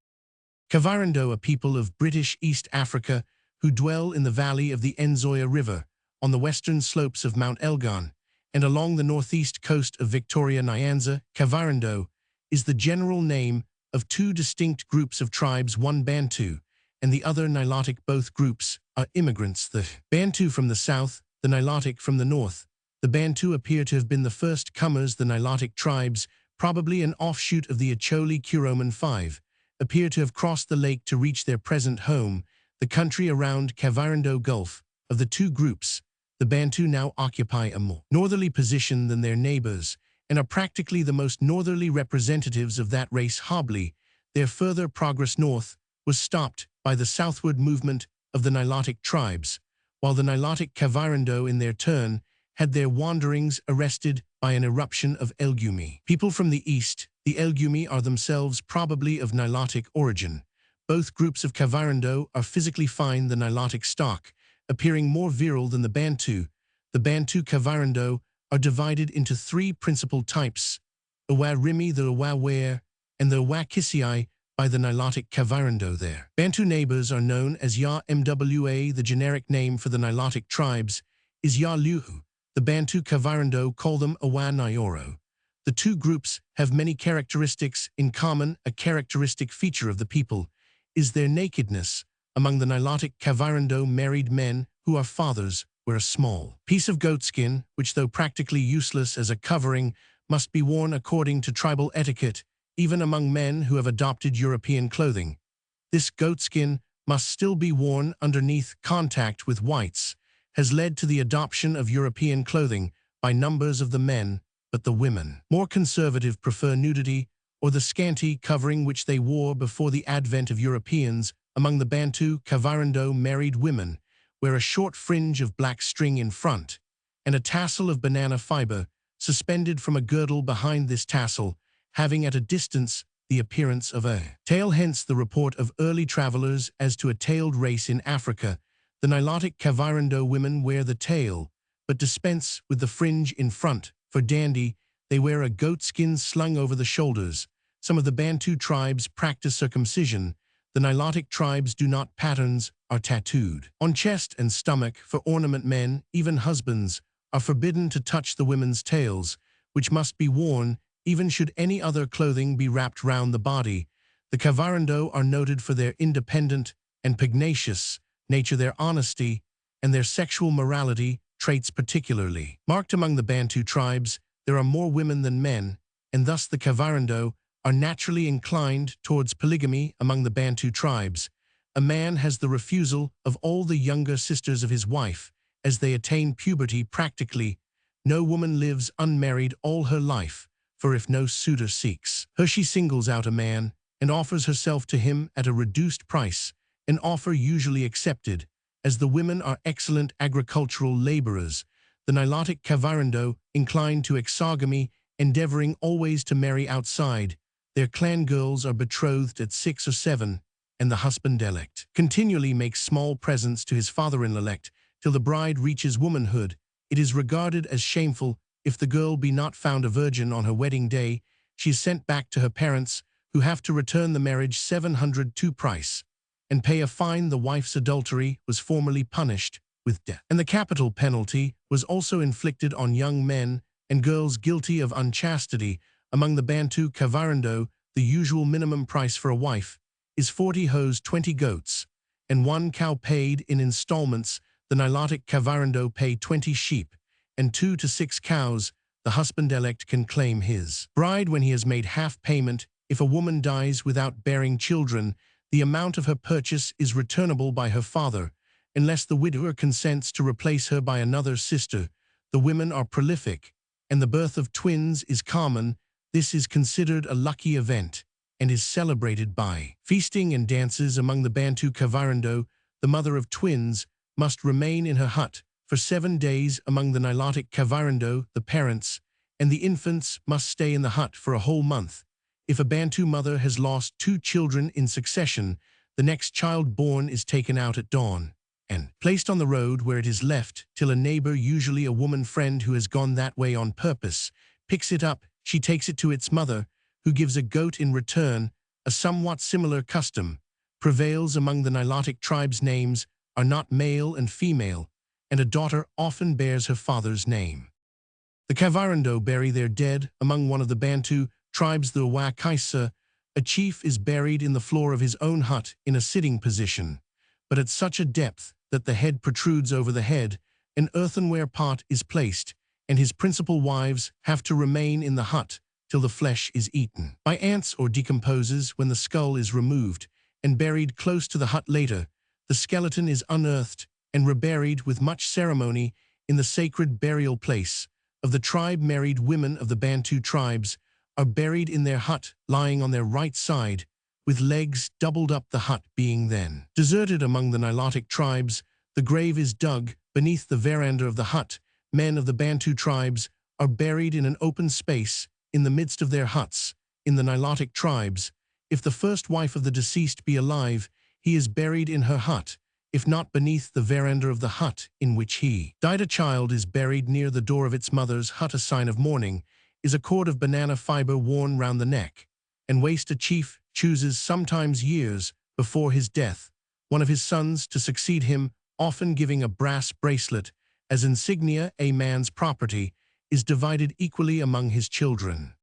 [SPEAKER 1] Kavirondo, a people of British East Africa who dwell in the valley of the Nzoia River, on the western slopes of Mount Elgon, and along the northeast coast of Victoria Nyanza. Kavirondo is the general name of two distinct groups of tribes, one Bantu and the other Nilotic. Both groups are immigrants, the Bantu from the south, the Nilotic from the north. The Bantu appear to have been the first comers. The Nilotic tribes, probably an offshoot of the Acholi Kuroman 5, appear to have crossed the lake to reach their present home, the country around Kavirondo Gulf. Of the two groups, the Bantu now occupy a more northerly position than their neighbors, and are practically the most northerly representatives of that race. Hobley, their further progress north was stopped by the southward movement of the Nilotic tribes, while the Nilotic Kavirando in their turn had their wanderings arrested by an eruption of Elgumi. People from the east, the Elgumi, are themselves probably of Nilotic origin. Both groups of Kavirando are physically fine, the Nilotic stock, appearing more virile than the Bantu. The Bantu Kavirando are divided into three principal types: Uwa Rimi, the Uwa Ware, and the Uwa Kisii by the Nilotic Kavirando there. Bantu neighbors are known as Ya Mwa. The generic name for the Nilotic tribes is Ya Luhu. The Bantu Kavirando call them Uwa Nyoro. The two groups have many characteristics in common. A characteristic feature of the people is their nakedness. Among the Nilotic Kavirando, married men who are fathers wear a small piece of goatskin, which, though practically useless as a covering, must be worn according to tribal etiquette, even among men who have adopted European clothing. This goatskin must still be worn underneath. Contact with whites has led to the adoption of European clothing by numbers of the men, but the women, more conservative, prefer nudity or the scanty covering which they wore before the advent of Europeans. Among the Bantu Kavirando, married women wear a short fringe of black string in front and a tassel of banana fiber suspended from a girdle behind. This tassel having at a distance the appearance of a tail, hence the report of early travelers as to a tailed race in Africa. The Nilotic Kavirando women wear the tail, but dispense with the fringe in front. For dandy, they wear a goatskin slung over the shoulders. Some of the Bantu tribes practice circumcision. The Nilotic tribes do not. Patterns are tattooed on chest and stomach for ornament. Men, even husbands, are forbidden to touch the women's tails, which must be worn even should any other clothing be wrapped round the body. The Kavirando are noted for their independent and pugnacious nature, their honesty, and their sexual morality, traits particularly marked. Among the Bantu tribes, there are more women than men, and thus the Kavirando are naturally inclined towards polygamy. Among the Bantu tribes, a man has the refusal of all the younger sisters of his wife as they attain puberty. Practically, no woman lives unmarried all her life, for if no suitor seeks her, she singles out a man and offers herself to him at a reduced price, an offer usually accepted, as the women are excellent agricultural laborers. The Nilotic Kavirando incline to exogamy, endeavoring always to marry outside. Their clan girls are betrothed at 6 or 7, and the husband-elect continually makes small presents to his father-in-elect till the bride reaches womanhood. It is regarded as shameful if the girl be not found a virgin on her wedding day. She is sent back to her parents, who have to return the marriage 702 price and pay a fine. The wife's adultery was formerly punished with death, and the capital penalty was also inflicted on young men and girls guilty of unchastity. Among the Bantu Kavirando, the usual minimum price for a wife is 40 hoes, 20 goats, and 1 cow paid in installments. The Nilotic Kavirando pay 20 sheep and 2 to 6 cows. The husband-elect can claim his bride when he has made half payment. If a woman dies without bearing children, the amount of her purchase is returnable by her father, unless the widower consents to replace her by another sister. The women are prolific, and the birth of twins is common. This is considered a lucky event and is celebrated by feasting and dances. Among the Bantu Kavirando, the mother of twins must remain in her hut for 7 days. Among the Nilotic Kavirando, the parents and the infants must stay in the hut for a whole month. If a Bantu mother has lost 2 children in succession, the next child born is taken out at dawn and placed on the road, where it is left till a neighbor, usually a woman friend who has gone that way on purpose, picks it up. She takes it to its mother, who gives a goat in return. A somewhat similar custom prevails among the Nilotic tribes. Names are not male and female, and a daughter often bears her father's name. The Kavirando bury their dead. Among one of the Bantu tribes, the Uwa Kaisa, a chief is buried in the floor of his own hut in a sitting position, but at such a depth that the head protrudes over the head. An earthenware pot is placed, and his principal wives have to remain in the hut till the flesh is eaten by ants or decomposes. When the skull is removed and buried close to the hut later, the skeleton is unearthed and reburied with much ceremony in the sacred burial place. of the tribe-married women of the Bantu tribes are buried in their hut, lying on their right side, with legs doubled up, the hut being then deserted. Among the Nilotic tribes, the grave is dug beneath the veranda of the hut. Men of the Bantu tribes are buried in an open space in the midst of their huts. In the Nilotic tribes, if the first wife of the deceased be alive, he is buried in her hut. If not, beneath the veranda of the hut in which he died. A child is buried near the door of its mother's hut. A sign of mourning is a cord of banana fiber worn round the neck and waist. A chief chooses, sometimes years before his death, one of his sons to succeed him, often giving a brass bracelet as insignia. A man's property is divided equally among his children.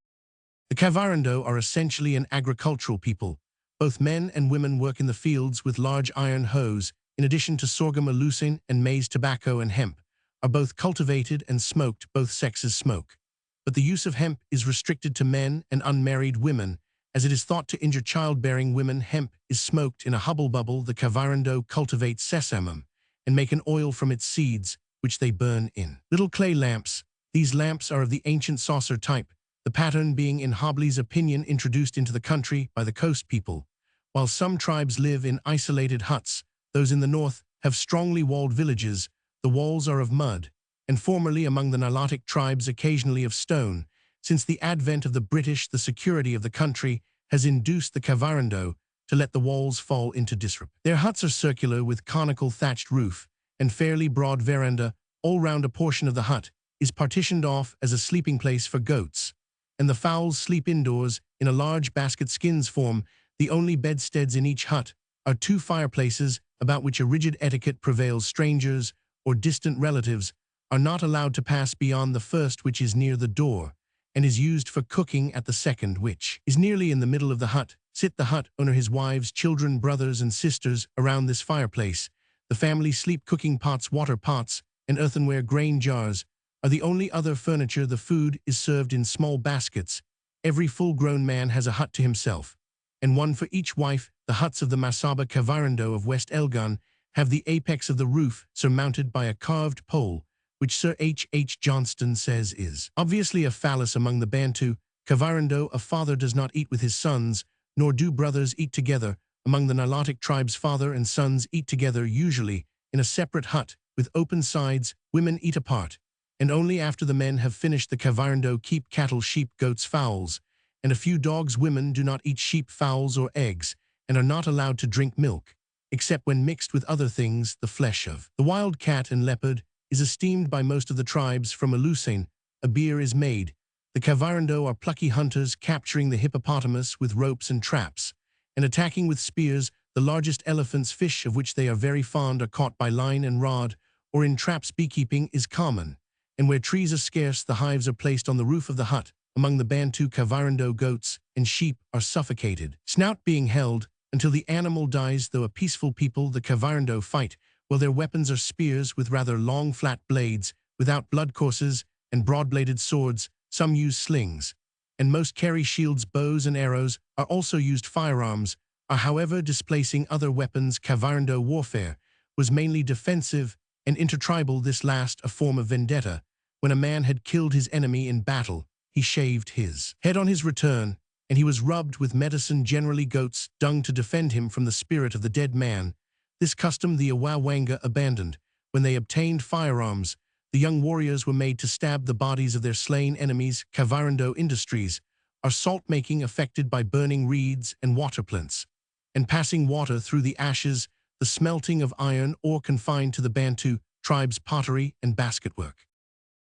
[SPEAKER 1] The Kavirondo are essentially an agricultural people. Both men and women work in the fields with large iron hoes. In addition to sorghum, alusane, and maize, tobacco and hemp are both cultivated and smoked. Both sexes smoke, but the use of hemp is restricted to men and unmarried women, as it is thought to injure childbearing women. Hemp is smoked in a hubble bubble. The Kavirondo cultivate sesamum and make an oil from its seeds, which they burn in little clay lamps. These lamps are of the ancient saucer type, the pattern being, in Hobley's opinion, introduced into the country by the coast people. While some tribes live in isolated huts, those in the north have strongly walled villages. The walls are of mud, and formerly among the Nilotic tribes occasionally of stone. Since the advent of the British, the security of the country has induced the Kavirondo to let the walls fall into disrepair. Their huts are circular with conical thatched roof and fairly broad veranda. All round a portion of the hut is partitioned off as a sleeping place for goats, and the fowls sleep indoors in a large basket. Skins form the only bedsteads in each hut. Are two fireplaces about which a rigid etiquette prevails. Strangers or distant relatives are not allowed to pass beyond the first, which is near the door, and is used for cooking. At the second, which is nearly in the middle of the hut, sit the hut owner, his wives, children, brothers and sisters around this fireplace. The family sleep. Cooking pots, water pots, and earthenware grain jars are the only other furniture. The food is served in small baskets. Every full-grown man has a hut to himself, and one for each wife. The huts of the Masaba Kavirondo of West Elgon have the apex of the roof surmounted by a carved pole, which Sir H. Johnston says is obviously a phallus. Among the Bantu Kavirondo, a father does not eat with his sons, nor do brothers eat together. Among the Nilotic tribes, father and sons eat together, usually in a separate hut with open sides. Women eat apart, and only after the men have finished. The Kavirondo keep cattle, sheep, goats, fowls, and a few dogs. Women do not eat sheep, fowls, or eggs, and are not allowed to drink milk, except when mixed with other things. The flesh of the wild cat and leopard is esteemed by most of the tribes. From alusane, a beer is made. The Kavirondo are plucky hunters, capturing the hippopotamus with ropes and traps, and attacking with spears the largest elephants. Fish, of which they are very fond, are caught by line and rod, or in traps. Beekeeping is common, and where trees are scarce, the hives are placed on the roof of the hut. Among the Bantu Kavirondo, goats and sheep are suffocated, snout being held until the animal dies. Though a peaceful people, the Kavirondo fight. Well, their weapons are spears with rather long flat blades, without blood courses, and broad-bladed swords. Some use slings, and most carry shields. Bows and arrows are also used. Firearms are, however, displacing other weapons. Kavirondo warfare was mainly defensive and intertribal, this last a form of vendetta. When a man had killed his enemy in battle, he shaved his head on his return, and he was rubbed with medicine, generally goat's dung, to defend him from the spirit of the dead man. This custom the Awawanga abandoned. When they obtained firearms, the young warriors were made to stab the bodies of their slain enemies. Kavirondo industries are salt-making, affected by burning reeds and water plants, and passing water through the ashes. The smelting of iron ore confined to the Bantu tribes. Pottery and basketwork.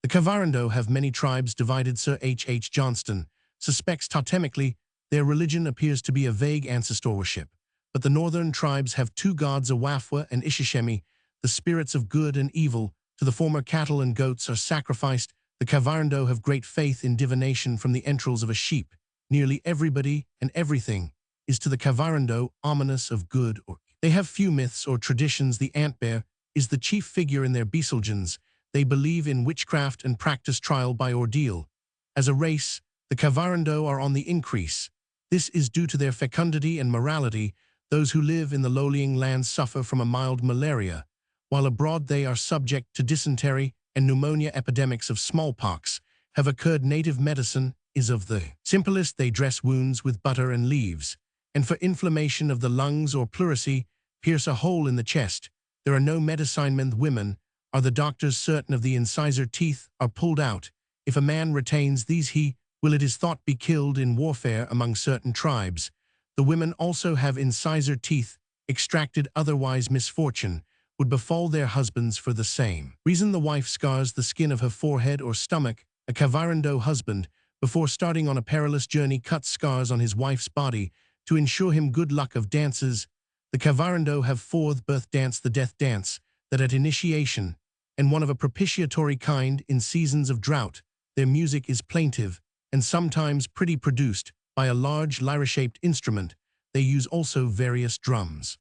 [SPEAKER 1] The Kavirondo have many tribes divided. Sir H. Johnston suspects totemically their religion appears to be a vague ancestor worship, but the northern tribes have two gods, Awafwa and Ishishemi, the spirits of good and evil. To the former, cattle and goats are sacrificed. The Kavirondo have great faith in divination from the entrails of a sheep. Nearly everybody and everything is to the Kavirondo ominous of good or evil. They have few myths or traditions. The ant-bear is the chief figure in their besolgens. They believe in witchcraft and practice trial by ordeal. As a race, the Kavirondo are on the increase. This is due to their fecundity and morality. Those who live in the lowlying lands suffer from a mild malaria, while abroad they are subject to dysentery and pneumonia epidemics of smallpox have occurred. Native medicine is of the simplest. They dress wounds with butter and leaves, and for inflammation of the lungs or pleurisy, pierce a hole in the chest. There are no medicine men. Women are the doctors certain of the incisor teeth are pulled out. If a man retains these, he will, it is thought, be killed in warfare among certain tribes. The women also have incisor teeth extracted, otherwise misfortune would befall their husbands for the same reason. The wife scars the skin of her forehead or stomach. A cavarando husband, before starting on a perilous journey, cuts scars on his wife's body to ensure him good luck. Of dances, the cavarando have fourth birth dance, the death dance, that at initiation, and one of a propitiatory kind in seasons of drought. Their music is plaintive and sometimes pretty, produced by a large lyra-shaped instrument. They use also various drums.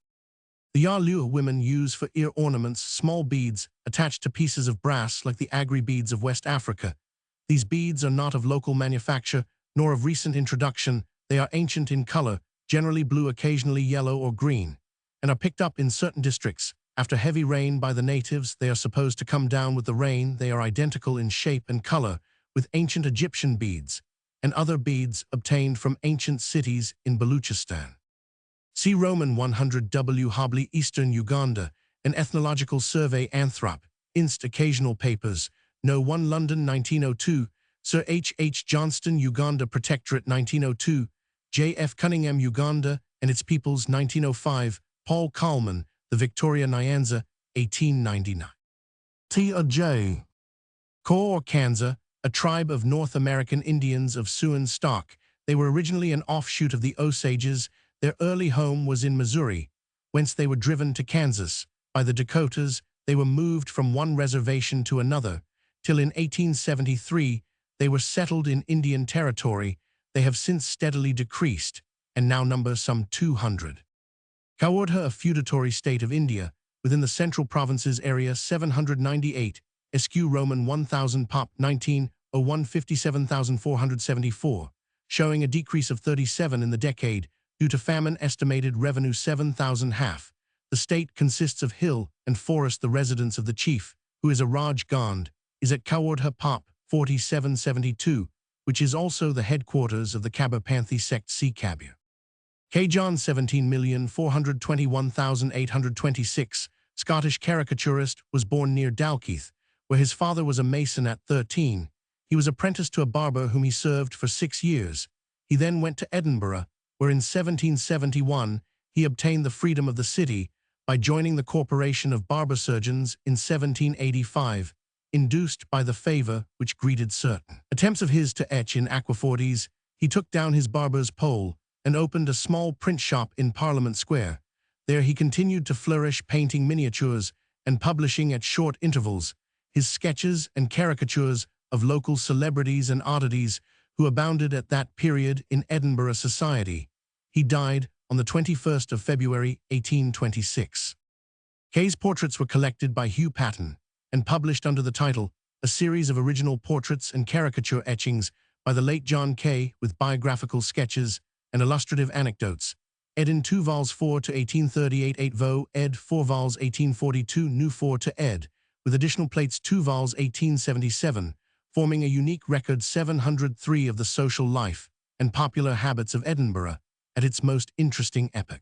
[SPEAKER 1] The Yalu women use for ear ornaments small beads attached to pieces of brass like the agri beads of West Africa. These beads are not of local manufacture nor of recent introduction. They are ancient in color, generally blue, occasionally yellow or green, and are picked up in certain districts after heavy rain by the natives. They are supposed to come down with the rain. They are identical in shape and color with ancient Egyptian beads and other beads obtained from ancient cities in Baluchistan. See Roman 100 W. Hobley, Eastern Uganda, an ethnological survey. Anthrop, Inst. Occasional Papers, No. 1, London, 1902. Sir H. H. Johnston, Uganda Protectorate, 1902. J. F. Cunningham, Uganda and its Peoples, 1905. Paul Kalman, The Victoria Nyanza, 1899. T. J. Kaw or Kanza, a tribe of North American Indians of Siouan stock. They were originally an offshoot of the Osages. Their early home was in Missouri, whence they were driven to Kansas by the Dakotas. They were moved from one reservation to another, till in 1873 they were settled in Indian Territory. They have since steadily decreased, and now number some 200. Kaurdha, a feudatory state of India, within the Central Provinces area, 798, Esq. Roman 1000 Pop 1901 57,474, showing a decrease of 37 in the decade due to famine. Estimated revenue 7,000 half. The state consists of hill and forest. The residence of the chief, who is a Raj Gand, is at Kaurdha Pop 4772, which is also the headquarters of the Kabapanthi sect. C. Kabir. K. John 17,421,826, Scottish caricaturist, was born near Dalkeith, where his father was a mason. At 13, he was apprenticed to a barber whom he served for 6 years. He then went to Edinburgh, where in 1771 he obtained the freedom of the city by joining the Corporation of Barber Surgeons in 1785, induced by the favor which greeted certain attempts of his to etch in aquafortis. He took down his barber's pole and opened a small print shop in Parliament Square. There he continued to flourish, painting miniatures and publishing at short intervals his sketches and caricatures of local celebrities and oddities who abounded at that period in Edinburgh society. He died on the 21st of February, 1826. Kay's portraits were collected by Hugh Patton and published under the title A Series of Original Portraits and Caricature Etchings by the late John Kay, with biographical sketches and illustrative anecdotes. Ed. in 2 vols 4 to 1838, 8 vo, ed. 4 vols 1842, new 4 to ed., with additional plates 2 vols 1877, forming a unique record 703 of the social life and popular habits of Edinburgh at its most interesting epoch.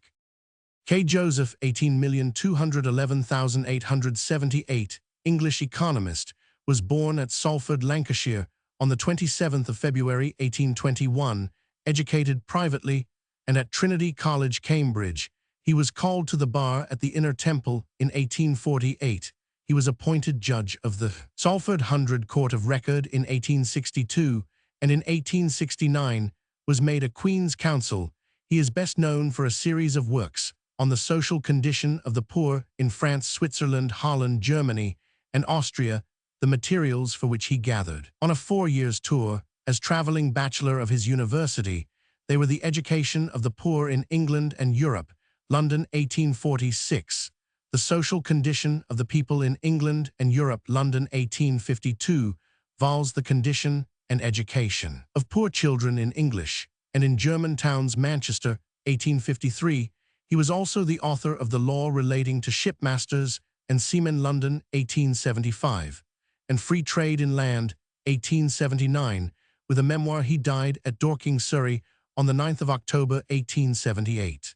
[SPEAKER 1] K. Joseph, 18,211,878, English economist, was born at Salford, Lancashire, on the 27th of February, 1821, educated privately and at Trinity College, Cambridge. He was called to the bar at the Inner Temple in 1848. He was appointed judge of the Salford Hundred Court of Record in 1862, and in 1869 was made a Queen's Counsel. He is best known for a series of works on the social condition of the poor in France, Switzerland, Holland, Germany, and Austria, the materials for which he gathered. On a 4 years tour, as traveling bachelor of his university, they were the education of the poor in England and Europe, London, 1846. The social condition of the people in England and Europe, London, 1852, vols the condition and education of poor children in English and in German towns, Manchester, 1853. He was also the author of the law relating to shipmasters and seamen, London, 1875, and Free Trade in Land, 1879, with a memoir. He died at Dorking, Surrey, on the 9th of October, 1878.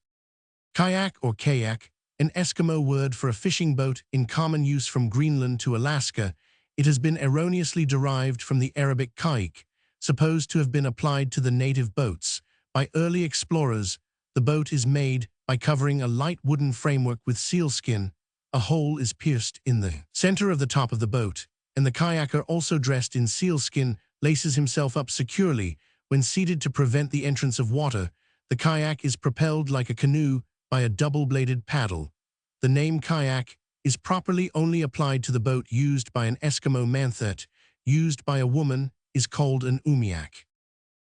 [SPEAKER 1] Kayak or kayak, an Eskimo word for a fishing boat in common use from Greenland to Alaska, it has been erroneously derived from the Arabic kayak, supposed to have been applied to the native boats. By early explorers, the boat is made by covering a light wooden framework with sealskin. A hole is pierced in the center of the top of the boat, and the kayaker, also dressed in sealskin, laces himself up securely. When seated to prevent the entrance of water, the kayak is propelled like a canoe by a double-bladed paddle. The name kayak is properly only applied to the boat used by an Eskimo manthet. Used by a woman is called an umiak.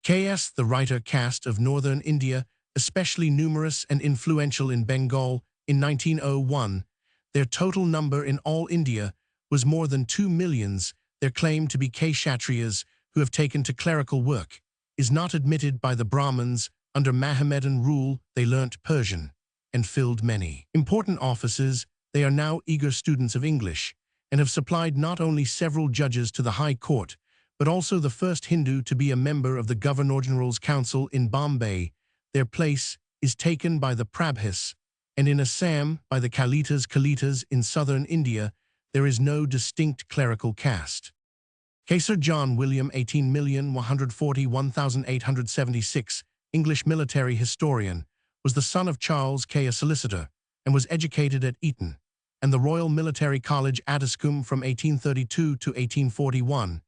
[SPEAKER 1] K.S. the writer caste of northern India, especially numerous and influential in Bengal, in 1901. Their total number in all India was more than 2 millions. Their claim to be Kshatriyas, who have taken to clerical work, is not admitted by the Brahmins. Under Mohammedan rule, they learnt Persian and filled many important offices. They are now eager students of English and have supplied not only several judges to the High Court, but also the first Hindu to be a member of the Governor-General's Council in Bombay. Their place is taken by the Prabhas, and in Assam by the Kalitas in southern India. There is no distinct clerical caste. Sir John William, 18,141,876, English military historian, was the son of Charles K. a solicitor, and was educated at Eton and the Royal Military College, Addiscombe, from 1832 to 1841.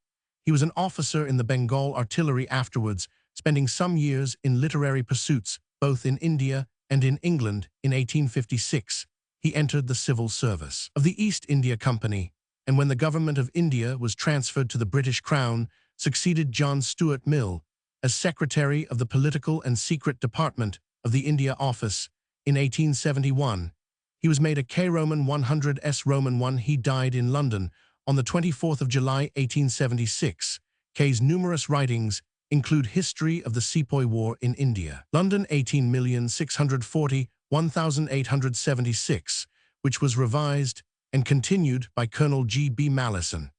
[SPEAKER 1] He was an officer in the Bengal Artillery afterwards, spending some years in literary pursuits, both in India and in England. In 1856, he entered the civil service of the East India Company, and when the government of India was transferred to the British Crown, succeeded John Stuart Mill as Secretary of the Political and Secret Department of the India Office. In 1871, he was made a K Roman 100s Roman 1. He died in London on the 24th of July, 1876. K's numerous writings include History of the Sepoy War in India, London, 18,640,1876, which was revised and continued by Colonel G. B. Malleson,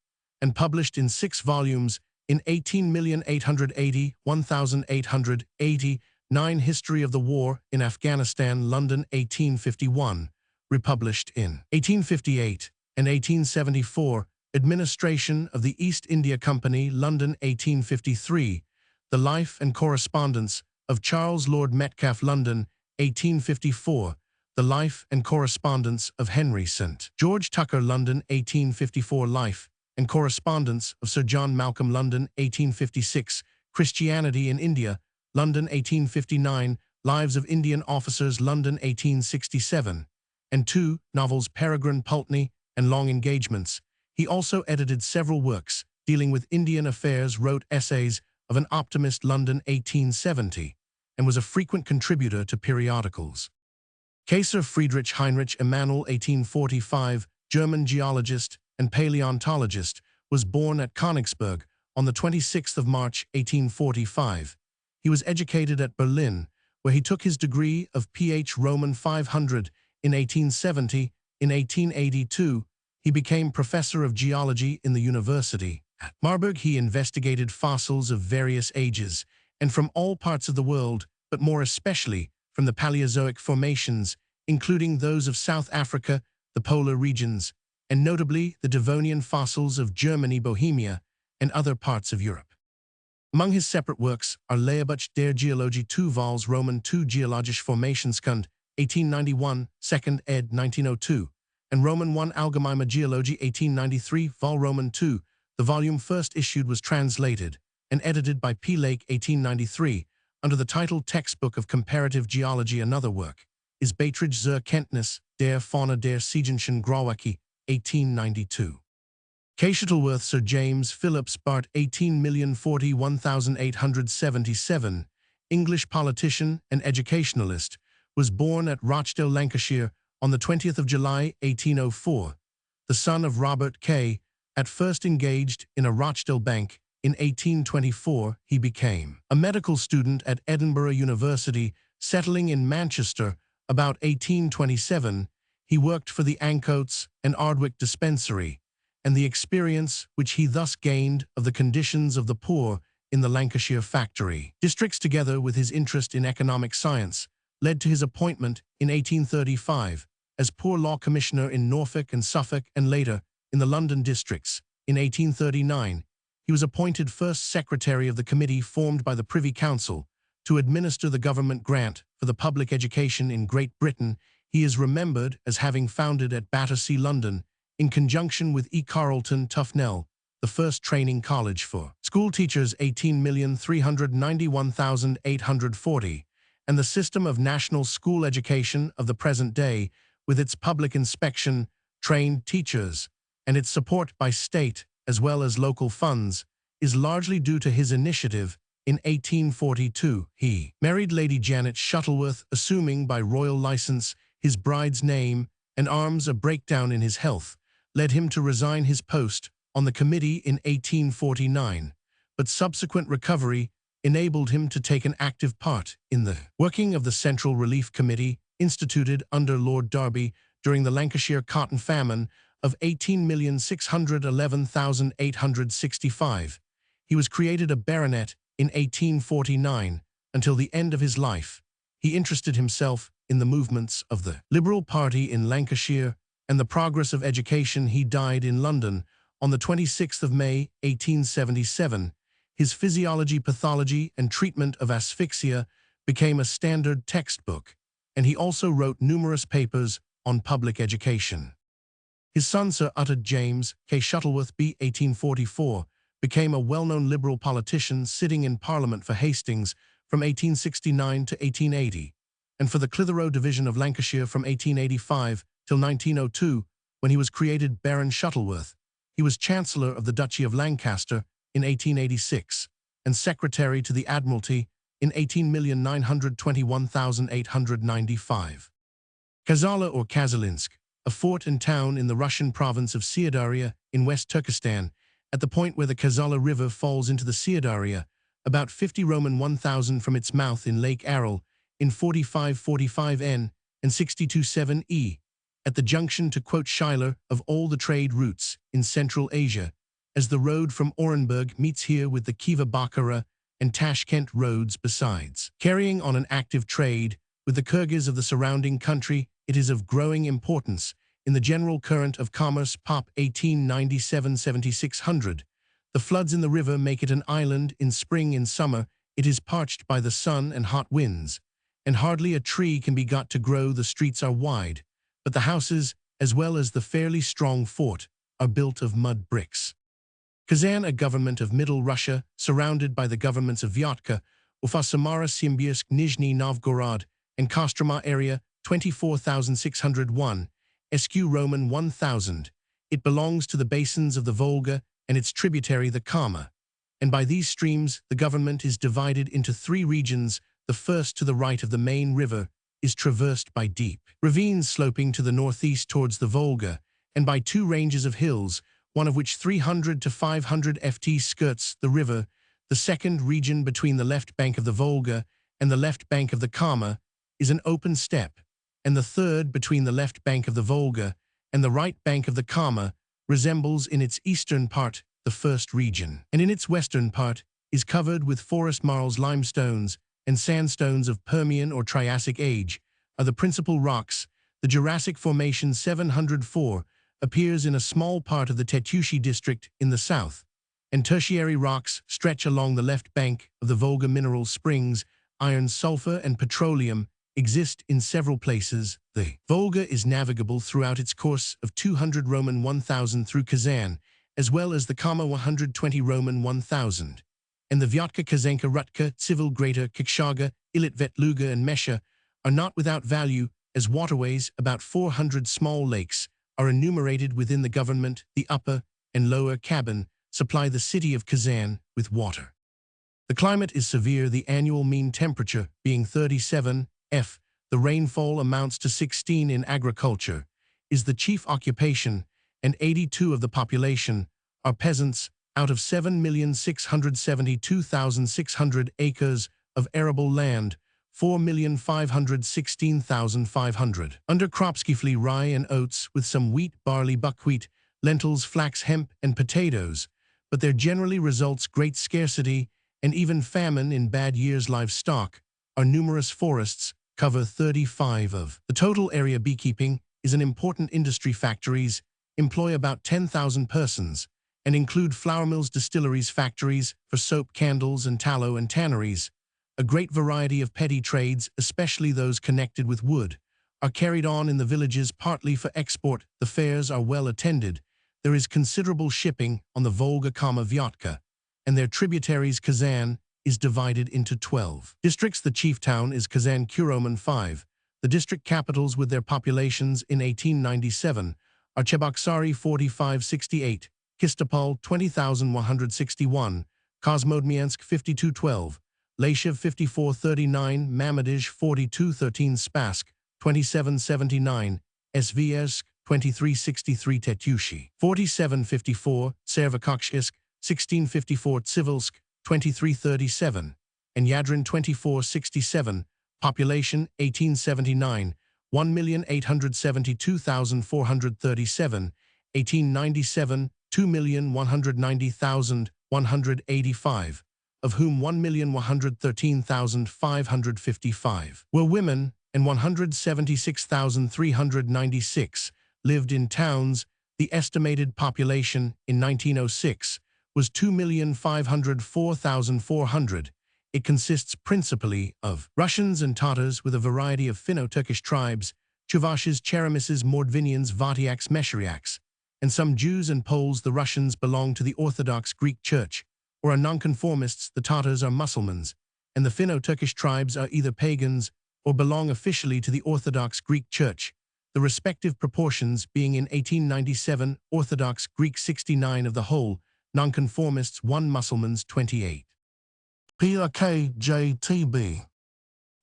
[SPEAKER 1] and published in 6 volumes in 18,880,1889. History of the War in Afghanistan, London, 1851, republished in 1858 and 1874. Administration of the East India Company, London, 1853. The Life and Correspondence of Charles Lord Metcalfe, London, 1854. The Life and Correspondence of Henry St. George Tucker, London, 1854. Life and Correspondence of Sir John Malcolm, London, 1856. Christianity in India, London, 1859. Lives of Indian Officers, London, 1867. And 2 novels, Peregrine Pulteney and Long Engagements. He also edited several works dealing with Indian affairs, wrote Essays of an Optimist, London, 1870, and was a frequent contributor to periodicals. Sir Friedrich Heinrich Emanuel, 1845, German geologist and paleontologist, was born at Königsberg on the 26th of March, 1845. He was educated at Berlin, where he took his degree of Ph. Roman 500 in 1870. In 1882, he became professor of geology in the university. At Marburg, he investigated fossils of various ages and from all parts of the world, but more especially from the Paleozoic formations, including those of South Africa, the polar regions, and notably the Devonian fossils of Germany, Bohemia, and other parts of Europe. Among his separate works are Lehrbuch der Geologie 2 vols Roman 2 Geologische Formationskund, 1891, 2nd ed. 1902, and Roman 1 Allgemeine Geologie, 1893, vol Roman 2. The volume first issued was translated and edited by P. Lake, 1893, under the title Textbook of Comparative Geology. Another work is Beiträge zur Kenntnis der Fauna der Siegenschen Grauwacke, 1892. Shuttleworth Sir James Phillips Bart, 18,041,877, English politician and educationalist, was born at Rochdale, Lancashire, on the 20th of July, 1804. The son of Robert K. At first engaged in a Rochdale bank, in 1824 he became a medical student at Edinburgh University, settling in Manchester about 1827. He worked for the Ancoats and Ardwick Dispensary, and the experience which he thus gained of the conditions of the poor in the Lancashire factory districts, together with his interest in economic science, led to his appointment in 1835 as Poor Law Commissioner in Norfolk and Suffolk, and later in the London districts. In 1839, he was appointed first Secretary of the committee formed by the Privy Council to administer the government grant for the public education in Great Britain. He is remembered as having founded at Battersea, London, in conjunction with E. Carleton Tuffnell, the first training college for school teachers, 18,391,840, and the system of national school education of the present day, with its public inspection, trained teachers, and its support by state as well as local funds, is largely due to his initiative. In 1842, he married Lady Janet Shuttleworth, assuming by royal license his bride's name, and arms. A breakdown in his health led him to resign his post on the committee in 1849, but subsequent recovery enabled him to take an active part in the working of the Central Relief Committee instituted under Lord Derby during the Lancashire cotton famine of 18,611,865. He was created a baronet in 1849. Until the end of his life, he interested himself in the movements of the Liberal Party in Lancashire and the progress of education. He died in London on the 26th of May, 1877. His Physiology, Pathology, and Treatment of Asphyxia became a standard textbook, and he also wrote numerous papers on public education. His son, Sir Uttered James K. Shuttleworth, b. 1844, became a well-known Liberal politician, sitting in Parliament for Hastings from 1869 to 1880, and for the Clitheroe division of Lancashire from 1885 till 1902, when he was created Baron Shuttleworth. He was Chancellor of the Duchy of Lancaster in 1886, and Secretary to the Admiralty in 18,921,895. Kazala or Kazalinsk, a fort and town in the Russian province of Siadaria in West Turkestan, at the point where the Kazala River falls into the Siadaria, about 50 Roman 1000 from its mouth in Lake Aral, in 4545 N and 62/7 E, at the junction, to quote Schuyler, of all the trade routes in Central Asia, as the road from Orenburg meets here with the Khiva Bakhara and Tashkent roads besides. Carrying on an active trade with the Kyrgyz of the surrounding country, it is of growing importance in the general current of commerce. Pop 1897-7600. The floods in the river make it an island in spring. In summer, it is parched by the sun and hot winds, and hardly a tree can be got to grow. The streets are wide, but the houses, as well as the fairly strong fort, are built of mud bricks. Kazan, a government of Middle Russia, surrounded by the governments of Vyatka, Ufa, Samara, Simbirsk, Nizhny Novgorod, and Kostroma area, 24,601, SQ Roman 1000. It belongs to the basins of the Volga and its tributary the Kama, and by these streams the government is divided into 3 regions. The first, to the right of the main river, is traversed by deep ravines sloping to the northeast towards the Volga, and by 2 ranges of hills, one of which 300 to 500 ft skirts the river. The second region, between the left bank of the Volga and the left bank of the Kama, is an open steppe, and the third, between the left bank of the Volga and the right bank of the Kama, resembles in its eastern part the first region, and in its western part is covered with forest marls. Limestones and sandstones of Permian or Triassic age are the principal rocks. The Jurassic Formation 704 appears in a small part of the Tetushi district in the south, and tertiary rocks stretch along the left bank of the Volga. Mineral springs, iron, sulfur, and petroleum exist in several places. The Volga is navigable throughout its course of 200 Roman 1000 through Kazan, as well as the Kama 120 Roman 1000, and the Vyatka, Kazanka, Rutka, Civil, Greater Kikshaga, Ilit, Vetluga, and Mesha are not without value as waterways. About 400 small lakes are enumerated within the government. The upper and lower Kaban supply the city of Kazan with water. The climate is severe, the annual mean temperature being 37 F. The rainfall amounts to 16. In agriculture is the chief occupation, and 82 of the population are peasants. Out of 7,672,600 acres of arable land, 4,516,500 under crops, chiefly rye and oats, with some wheat, barley, buckwheat, lentils, flax, hemp, and potatoes, but there generally results great scarcity and even famine in bad years. Livestock are numerous. Forests cover 35 of the total area. Beekeeping is an important industry. Factories employ about 10,000 persons and include flour mills, distilleries, factories for soap, candles, and tallow, and tanneries. A great variety of petty trades, especially those connected with wood, are carried on in the villages, partly for export. The fairs are well attended. There is considerable shipping on the Volga, Vyatka, and their tributaries. Kazan is divided into 12 districts. The chief town is Kazan. Kuroman 5. The district capitals with their populations in 1897 are Cheboksary 4568, Kistopol 20,161, Kosmodmyansk 5212, Lashev 5439, Mamadish 4213, Spask 2779, Sviersk 2363, Tetyushi 4754, Servakokshsk 1654, Tsivilsk 2337, and Yadrin 2467. Population 1879, 1,872,437, 1897, 2,190,185, of whom 1,113,555 were women, and 176,396 lived in towns. The estimated population in 1906 was 2,504,400. It consists principally of Russians and Tatars with a variety of Finno-Turkish tribes, Chuvashes, Cheremises, Mordvinians, Vatiaks, Mesheriaks, and some Jews and Poles. The Russians belong to the Orthodox Greek Church, or are nonconformists. The Tatars are Mussulmans, and the Finno-Turkish tribes are either pagans or belong officially to the Orthodox Greek Church, the respective proportions being in 1897 Orthodox Greek 69 of the whole, nonconformists 1, Mussulmans 28. PRKJTB.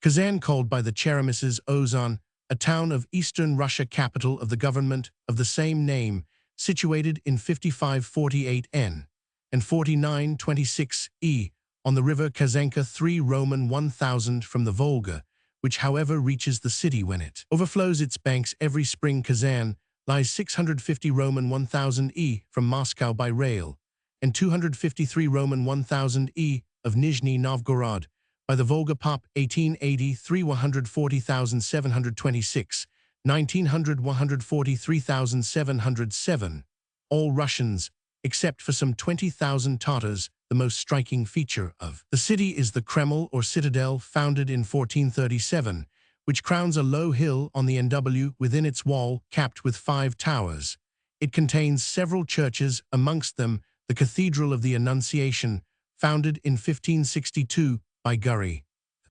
[SPEAKER 1] Kazan, called by the Cheremises Ozan, a town of eastern Russia, capital of the government of the same name, situated in 5548 N and 4926 E on the river Kazanka 3 Roman 1000 from the Volga, which however reaches the city when it overflows its banks every spring. Kazan lies 650 Roman 1000 E from Moscow by rail, and 253 Roman 1000 E of Nizhny Novgorod by the Volga. Pop 1883 140,726, 1900 143,707, all Russians, except for some 20,000 Tatars. The most striking feature of the city is the Kreml or citadel, founded in 1437, which crowns a low hill on the NW within its wall, capped with 5 towers. It contains several churches, amongst them the Cathedral of the Annunciation, founded in 1562 by Guri,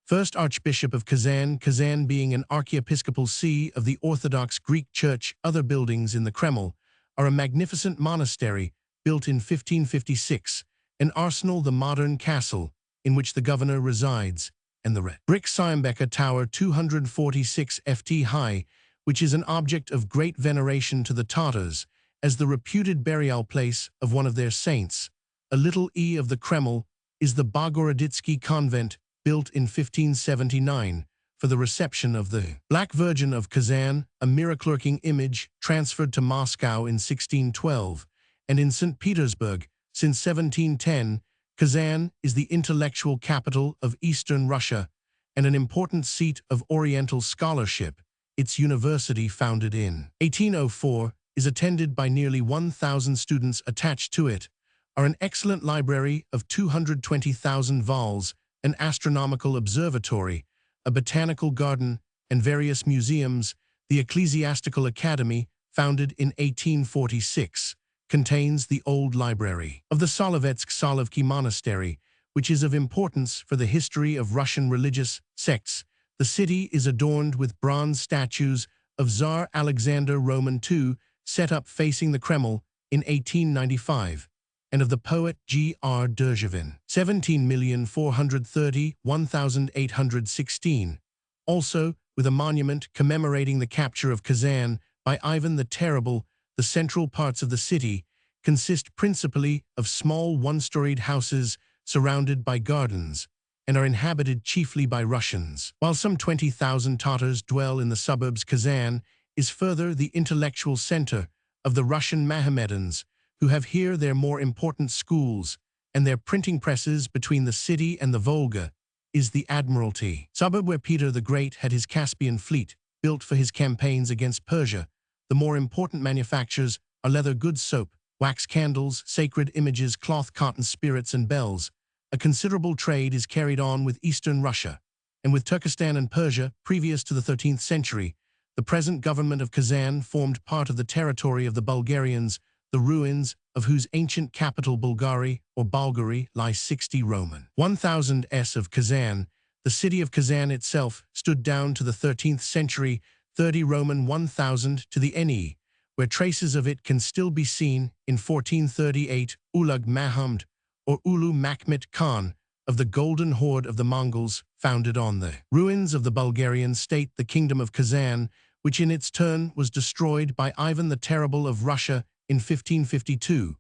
[SPEAKER 1] first Archbishop of Kazan, Kazan being an archiepiscopal see of the Orthodox Greek Church. Other buildings in the Kreml are a magnificent monastery built in 1556, an arsenal, the modern castle in which the governor resides, and the red brick Siembeka Tower 246 ft high, which is an object of great veneration to the Tatars as the reputed burial place of one of their saints. A little e of the Kreml is the Bogoroditsky convent, built in 1579 for the reception of the Black Virgin of Kazan, a miracle-working image transferred to Moscow in 1612, and in St. Petersburg since 1710. Kazan is the intellectual capital of Eastern Russia and an important seat of Oriental scholarship. Its university, founded in 1804, is attended by nearly 1,000 students. Attached to it are an excellent library of 220,000 vols, an astronomical observatory, a botanical garden, and various museums. The Ecclesiastical Academy, founded in 1846, contains the old library of the Solovetsky Solovki Monastery, which is of importance for the history of Russian religious sects. The city is adorned with bronze statues of Tsar Alexander Roman II, set up facing the Kreml in 1895, and of the poet G.R. Derzhavin, 17,430,1816, also with a monument commemorating the capture of Kazan by Ivan the Terrible. The central parts of the city consist principally of small one-storied houses surrounded by gardens, and are inhabited chiefly by Russians, while some 20,000 Tatars dwell in the suburbs. Kazan is further the intellectual center of the Russian Mohammedans, who have here their more important schools, and their printing presses between the city and the Volga, is the Admiralty, suburb where Peter the Great had his Caspian fleet, built for his campaigns against Persia. The more important manufactures are leather goods, soap, wax candles, sacred images, cloth, cotton, spirits, and bells. A considerable trade is carried on with eastern Russia, and with Turkestan and Persia. Previous to the 13th century, the present government of Kazan formed part of the territory of the Bulgarians, the ruins of whose ancient capital Bulgari or Bulgari lie 60 Roman 1000 s of Kazan. The city of Kazan itself stood down to the 13th century, 30 Roman 1000 to the NE, where traces of it can still be seen. In 1438, Ulugh Mahmud, or Ulu Makhmet Khan, of the Golden Horde of the Mongols, founded on the ruins of the Bulgarian state the kingdom of Kazan, which in its turn was destroyed by Ivan the Terrible of Russia in 1552,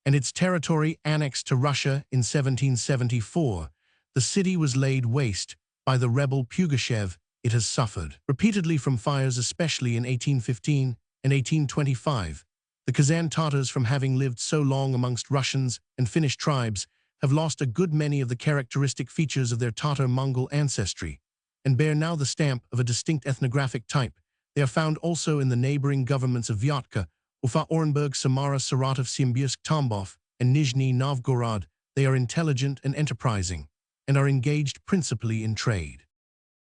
[SPEAKER 1] and its territory annexed to Russia in 1774. The city was laid waste by the rebel Pugachev. It has suffered repeatedly from fires, especially in 1815 and 1825. The Kazan Tatars, from having lived so long amongst Russians and Finnish tribes, have lost a good many of the characteristic features of their Tatar-Mongol ancestry, and bear now the stamp of a distinct ethnographic type. They are found also in the neighboring governments of Vyatka, Ufa, Orenburg, Samara, Saratov, Simbirsk, Tambov, and Nizhny Novgorod. They are intelligent and enterprising, and are engaged principally in trade.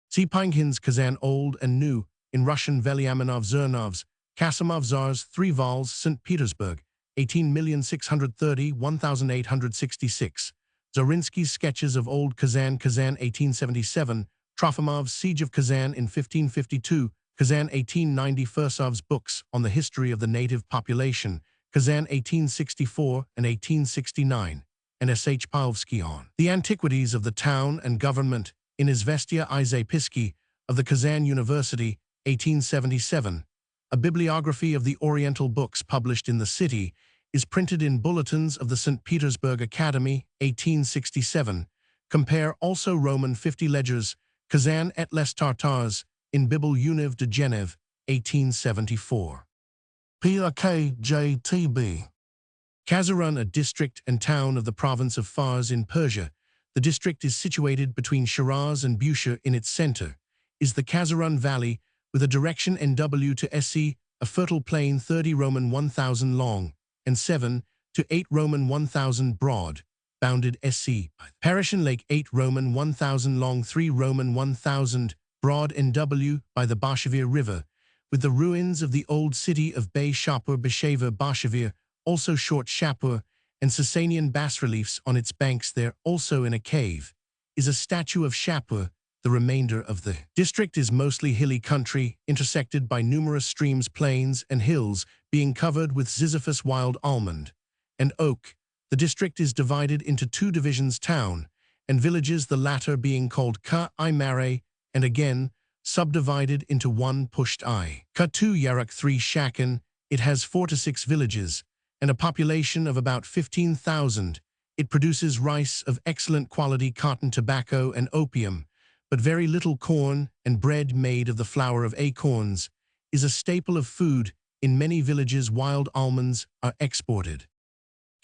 [SPEAKER 1] See Pinghins, Kazan Old and New, in Russian Velyaminov Zernovs, Kasimov Tsars, 3 vols, St. Petersburg, 18,630-1866. Zarinsky's Sketches of Old Kazan, Kazan 1877, Trofimov's Siege of Kazan in 1552, Kazan 1890, Fursov's Books on the History of the Native Population, Kazan 1864 and 1869, and S.H. Pavlovsky on the Antiquities of the Town and Government, in Izvestia i Zapisky of the Kazan University, 1877. A bibliography of the Oriental books published in the city is printed in Bulletins of the St. Petersburg Academy, 1867. Compare also Roman 50 ledgers, Kazan et les Tartars, in Bibel Univ de Genève, 1874. PRKJTB. Kazarun, a district and town of the province of Fars in Persia. The district is situated between Shiraz and Bushehr. In its center is the Kazarun Valley, with a direction NW to SE, a fertile plain 30 Roman 1000 long, and 7 to 8 Roman 1000 broad, bounded SE. Parishan Lake 8 Roman 1000 long, 3 Roman 1000 broad NW by the Bashavir River, with the ruins of the old city of Bey Shapur Beshava Bashavir, also short Shapur, and Sasanian bas-reliefs on its banks. There, also in a cave, is a statue of Shapur. The remainder of the district is mostly hilly country, intersected by numerous streams, plains, and hills, being covered with Ziziphus wild almond and oak. The district is divided into 2 divisions, town and villages, the latter being called Ka-I-Mare, and again subdivided into 1 Pusht-I. Ka-2 Yarak 3 Shakan. It has 4 to 6 villages and a population of about 15,000. It produces rice of excellent quality, cotton, tobacco, and opium, but very little corn, and bread made of the flour of acorns is a staple of food. In many villages wild almonds are exported.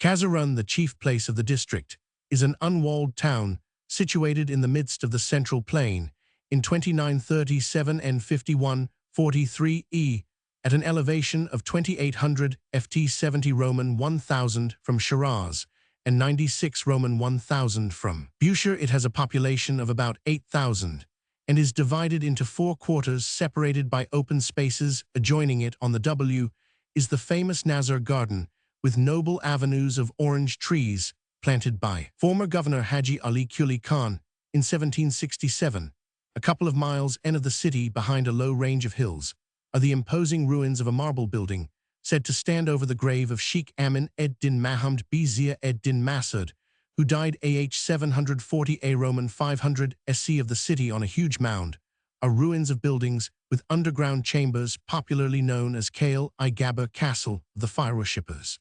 [SPEAKER 1] Kazarun, the chief place of the district, is an unwalled town situated in the midst of the central plain, in 2937 and 5143 E, at an elevation of 2800 ft 70 Roman 1000 from Shiraz, and 96 Roman 1000 from Bushehr. It has a population of about 8,000 and is divided into 4 quarters separated by open spaces. Adjoining it on the W is the famous Nazar Garden, with noble avenues of orange trees planted by former Governor Haji Ali Quli Khan in 1767. A couple of miles end of the city, behind a low range of hills, are the imposing ruins of a marble building said to stand over the grave of Sheikh Amin ed-Din Mahmud Bizia ed-Din Masud, who died AH 740 A Roman 500 SC. Of the city, on a huge mound, are ruins of buildings with underground chambers, popularly known as Kale-I-Gaba Castle of the fire worshippers.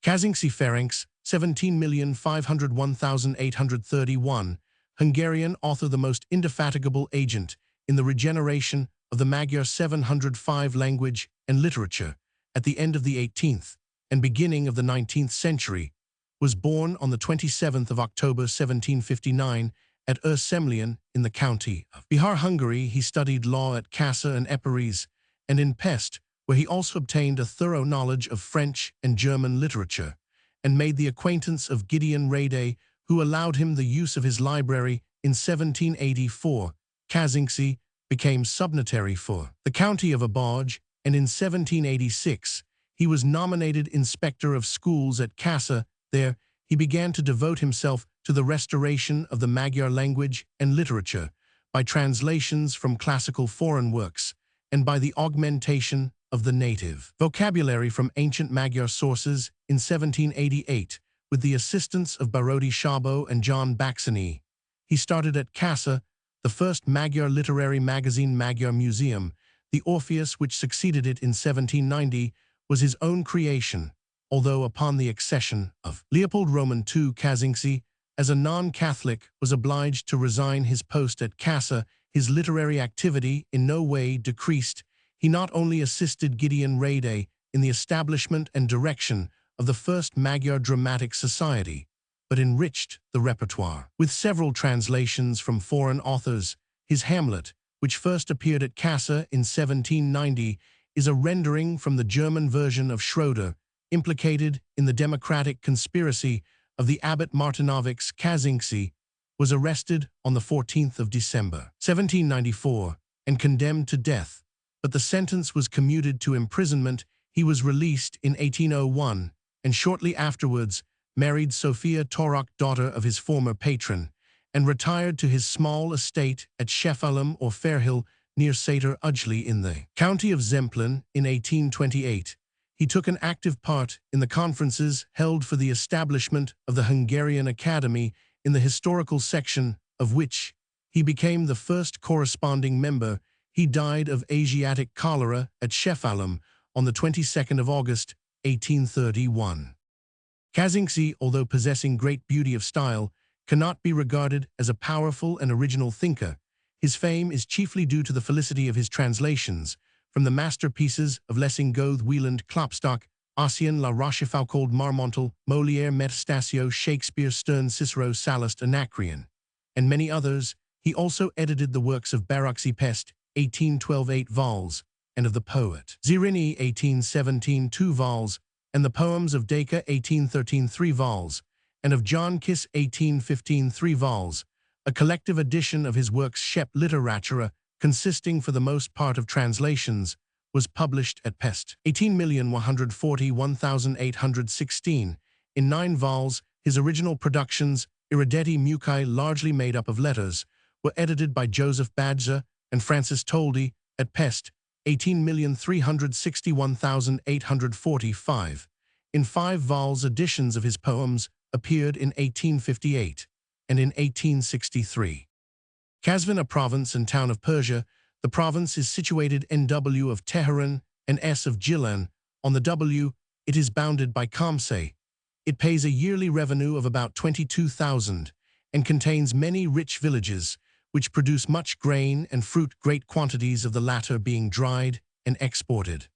[SPEAKER 1] Kazingsi Ferenc, 17,501,831, Hungarian author, the most indefatigable agent in the regeneration of the Magyar 705 language and literature, at the end of the 18th and beginning of the 19th century, was born on the 27th of October 1759 at Semlyan in the county of Bihar, Hungary. He studied law at Kassa and Epirus, and in Pest, where he also obtained a thorough knowledge of French and German literature, and made the acquaintance of Gideon Rede, who allowed him the use of his library. In 1784, Kazingsi became subnotary for the county of Abaj, and in 1786, he was nominated inspector of schools at Kassa. There, he began to devote himself to the restoration of the Magyar language and literature by translations from classical foreign works and by the augmentation of the native vocabulary from ancient Magyar sources. In 1788, with the assistance of Barodi Szabo and John Baxany, he started at Kassa the first Magyar literary magazine, Magyar Museum. The Orpheus, which succeeded it in 1790, was his own creation, although upon the accession of Leopold Roman II, Kazingsi, as a non-Catholic, was obliged to resign his post at Kassa. His literary activity in no way decreased. He not only assisted Gideon Rede in the establishment and direction of the first Magyar Dramatic Society, but enriched the repertoire with several translations from foreign authors. His Hamlet, which first appeared at Kassa in 1790, is a rendering from the German version of Schroeder, implicated in the democratic conspiracy of the abbot Martinovics. Kazingsi was arrested on the 14th of December, 1794, and condemned to death, but the sentence was commuted to imprisonment. He was released in 1801, and shortly afterwards married Sophia Torok, daughter of his former patron, and retired to his small estate at Sheffalum or Fairhill near Sator Ujli in the county of Zemplin. In 1828, he took an active part in the conferences held for the establishment of the Hungarian Academy, in the historical section of which he became the first corresponding member. He died of Asiatic cholera at Sheffalum on the 22nd of August, 1831. Kazingsi, although possessing great beauty of style, cannot be regarded as a powerful and original thinker. His fame is chiefly due to the felicity of his translations from the masterpieces of Lessing, Goethe, Wieland, Klopstock, Ossian, La Rochefoucauld, Marmontel, Molière, Metastasio, Shakespeare, Sterne, Cicero, Sallust, Anacreon, and many others. He also edited the works of Baruchsi Pest, 1812, 8 vols, and of the poet Zirini, 1817, 2 vols, and the poems of Dacre, 1813, 3 vols, and of John Kiss, 1815, 3 vols. A collective edition of his works, Shep Literatura, consisting for the most part of translations, was published at Pest, 18,141,816, in 9 vols. His original productions, Erudite Mucai, largely made up of letters, were edited by Joseph Badza and Francis Toldy at Pest, 18,361,845. In 5 vols, editions of his poems appeared in 1858 and in 1863. Kazvin, a province and town of Persia. The province is situated NW of Tehran and S of Gilan. On the W, it is bounded by Kamseh. It pays a yearly revenue of about 22,000 and contains many rich villages, which produce much grain and fruit, great quantities of the latter being dried and exported.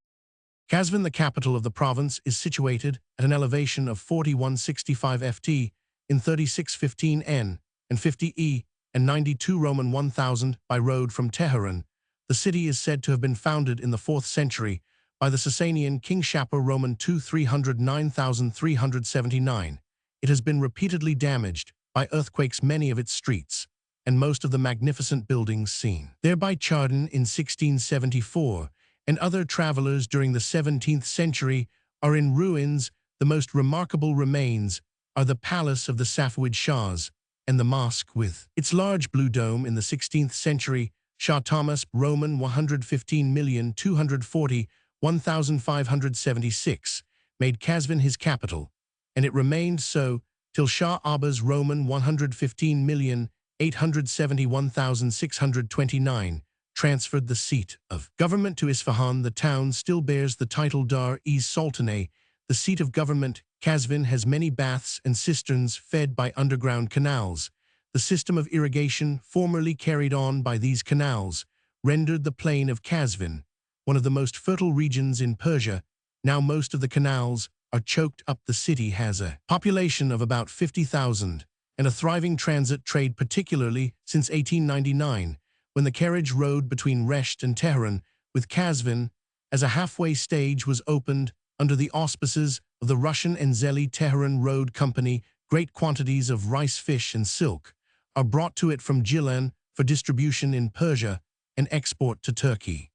[SPEAKER 1] Kazvin, the capital of the province, is situated at an elevation of 4165 ft in 3615 N and 50 E and 92 Roman 1000 by road from Tehran. The city is said to have been founded in the 4th century by the Sasanian King Shapur Roman II 309,379. It has been repeatedly damaged by earthquakes, many of its streets, and most of the magnificent buildings seen there by Chardin in 1674 and other travelers during the 17th century are in ruins. The most remarkable remains are the palace of the Safavid Shahs and the mosque with its large blue dome in the 16th century. Shah Thomas, Roman 115,240,1576, made Kazvin his capital, and it remained so till Shah Abbas, Roman 115,871,629, transferred the seat of government to Isfahan. The town still bears the title Dar-e-Sultaneh, the seat of government. Kazvin has many baths and cisterns fed by underground canals. The system of irrigation formerly carried on by these canals rendered the plain of Kazvin one of the most fertile regions in Persia. Now most of the canals are choked up. The city has a population of about 50,000 and a thriving transit trade, particularly since 1899, when the carriage road between Resht and Tehran with Kazvin as a halfway stage was opened under the auspices of the Russian Enzeli-Tehran Road Company. Great quantities of rice, fish, and silk are brought to it from Gilan for distribution in Persia and export to Turkey.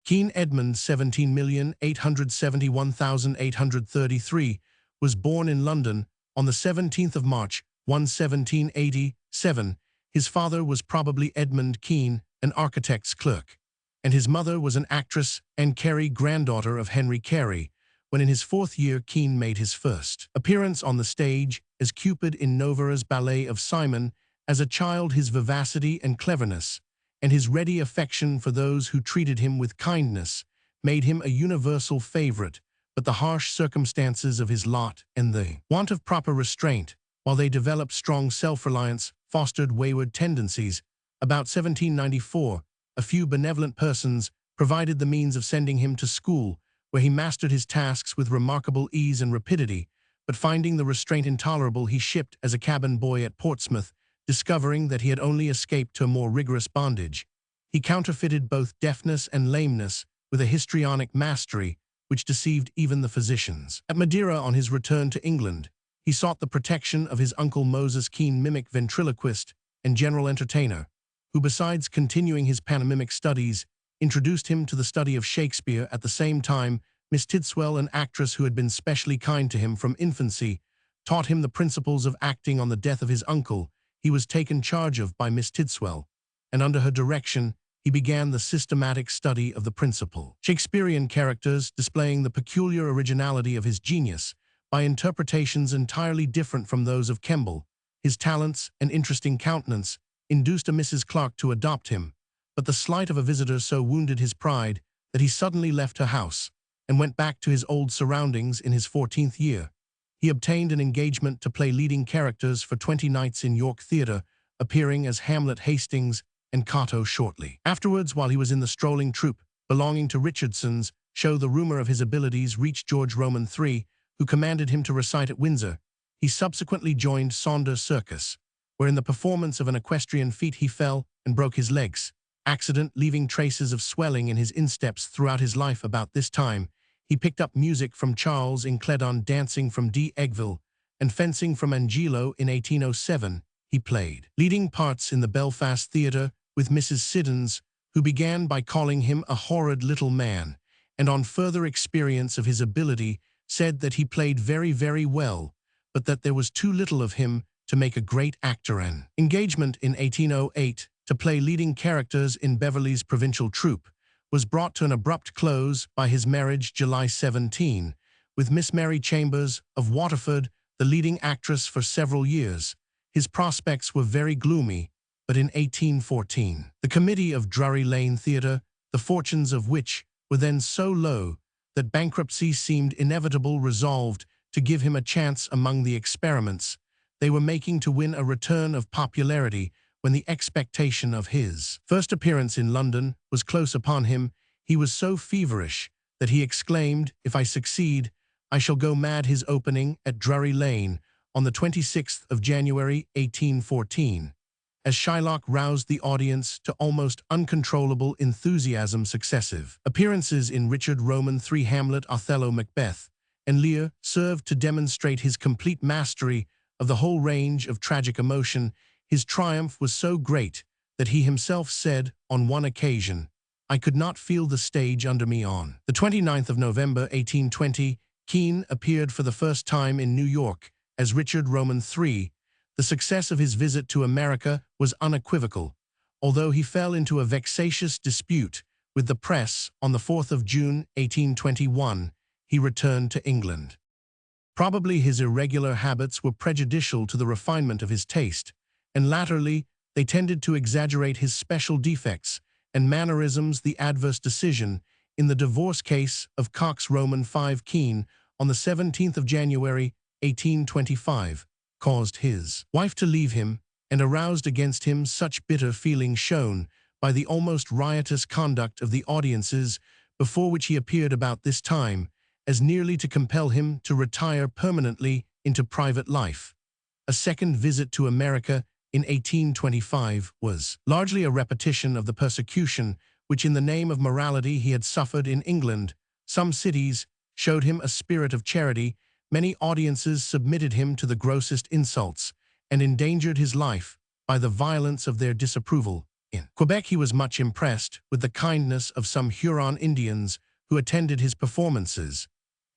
[SPEAKER 1] Keen Edmund 17,871,833 was born in London on the 17th of March 1787. His father was probably Edmund Kean, an architect's clerk, and his mother was an actress, Anne Carey, granddaughter of Henry Carey. When in his 4th year, Kean made his first appearance on the stage as Cupid in Novarra's ballet of Simon. As a child, his vivacity and cleverness, and his ready affection for those who treated him with kindness, made him a universal favorite, but the harsh circumstances of his lot and the want of proper restraint, while they developed strong self-reliance, fostered wayward tendencies. About 1794, a few benevolent persons provided the means of sending him to school, where he mastered his tasks with remarkable ease and rapidity, but finding the restraint intolerable, he shipped as a cabin boy at Portsmouth. Discovering that he had only escaped to a more rigorous bondage, he counterfeited both deafness and lameness with a histrionic mastery which deceived even the physicians. At Madeira, on his return to England, he sought the protection of his uncle Moses Kean, mimic, ventriloquist, and general entertainer, who, besides continuing his pantomimic studies, introduced him to the study of Shakespeare. At the same time, Miss Tidswell, an actress who had been specially kind to him from infancy, taught him the principles of acting. On the death of his uncle, he was taken charge of by Miss Tidswell, and under her direction, he began the systematic study of the principal Shakespearean characters, displaying the peculiar originality of his genius by interpretations entirely different from those of Kemble. His talents and interesting countenance induced a Mrs. Clark to adopt him, but the slight of a visitor so wounded his pride that he suddenly left her house and went back to his old surroundings. In his 14th year, he obtained an engagement to play leading characters for 20 nights in York Theatre, appearing as Hamlet, Hastings, and Cato shortly. Afterwards, while he was in the strolling troupe belonging to Richardson's show, the rumor of his abilities reached George Roman III, who commanded him to recite at Windsor. He subsequently joined Saunders Circus, where in the performance of an equestrian feat he fell and broke his legs. Accident leaving traces of swelling in his insteps throughout his life. About this time, he picked up music from Charles Incledon, dancing from D. Egville, and fencing from Angelo. In 1807, he played leading parts in the Belfast Theatre with Mrs. Siddons, who began by calling him a horrid little man, and on further experience of his ability said that he played very, very well, but that there was too little of him to make a great actor. An engagement in 1808 to play leading characters in Beverley's provincial troupe was brought to an abrupt close by his marriage July 17, with Miss Mary Chambers of Waterford, the leading actress for several years. His prospects were very gloomy, but in 1814, the committee of Drury Lane Theatre, the fortunes of which were then so low that bankruptcy seemed inevitable, resolved to give him a chance among the experiments they were making to win a return of popularity. When the expectation of his first appearance in London was close upon him, he was so feverish that he exclaimed, "If I succeed, I shall go mad." His opening at Drury Lane on the 26th of January, 1814, as Shylock roused the audience to almost uncontrollable enthusiasm. Successive appearances in Richard Roman III, Hamlet, Othello, Macbeth, and Lear served to demonstrate his complete mastery of the whole range of tragic emotion. His triumph was so great that he himself said on one occasion, "I could not feel the stage under me." On the 29th of November, 1820, Kean appeared for the first time in New York as Richard Roman III. The success of his visit to America was unequivocal, although he fell into a vexatious dispute with the press. On the 4th of June, 1821, he returned to England. Probably his irregular habits were prejudicial to the refinement of his taste, and latterly they tended to exaggerate his special defects and mannerisms. The adverse decision in the divorce case of Cox Roman V. Kean on the 17th of January, 1825, caused his wife to leave him and aroused against him such bitter feeling shown by the almost riotous conduct of the audiences before which he appeared about this time, as nearly to compel him to retire permanently into private life. A second visit to America in 1825 was largely a repetition of the persecution which in the name of morality he had suffered in England. Some cities showed him a spirit of charity, many audiences submitted him to the grossest insults, and endangered his life by the violence of their disapproval. In Quebec he was much impressed with the kindness of some Huron Indians who attended his performances,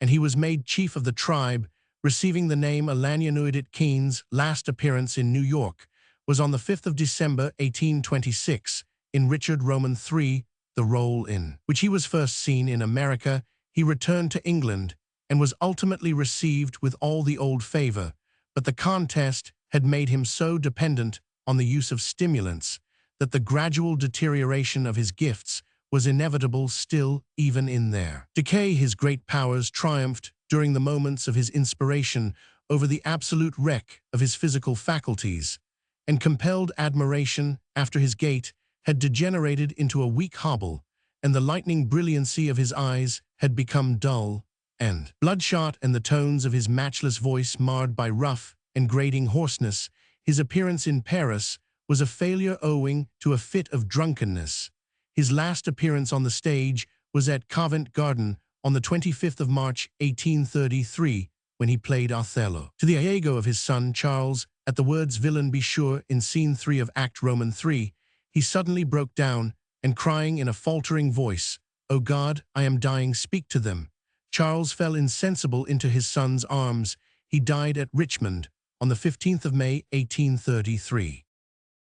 [SPEAKER 1] and he was made chief of the tribe, receiving the name Alanianuidit. Keen's last appearance in New York was on the 5th of December 1826 in Richard Roman III, the role in which he was first seen in America. He returned to England and was ultimately received with all the old favor, but the contest had made him so dependent on the use of stimulants that the gradual deterioration of his gifts was inevitable. Still, even in their decay, his great powers triumphed during the moments of his inspiration over the absolute wreck of his physical faculties, and compelled admiration after his gait had degenerated into a weak hobble, and the lightning brilliancy of his eyes had become dull and bloodshot, and the tones of his matchless voice marred by rough and grating hoarseness. His appearance in Paris was a failure owing to a fit of drunkenness. His last appearance on the stage was at Covent Garden on the 25th of March 1833, when he played Othello to the Iago of his son Charles. At the words "Villain, be sure," in Scene 3 of Act Roman 3, he suddenly broke down, and crying in a faltering voice, "O God, I am dying, speak to them," Charles fell insensible into his son's arms. He died at Richmond on the 15th of May 1833.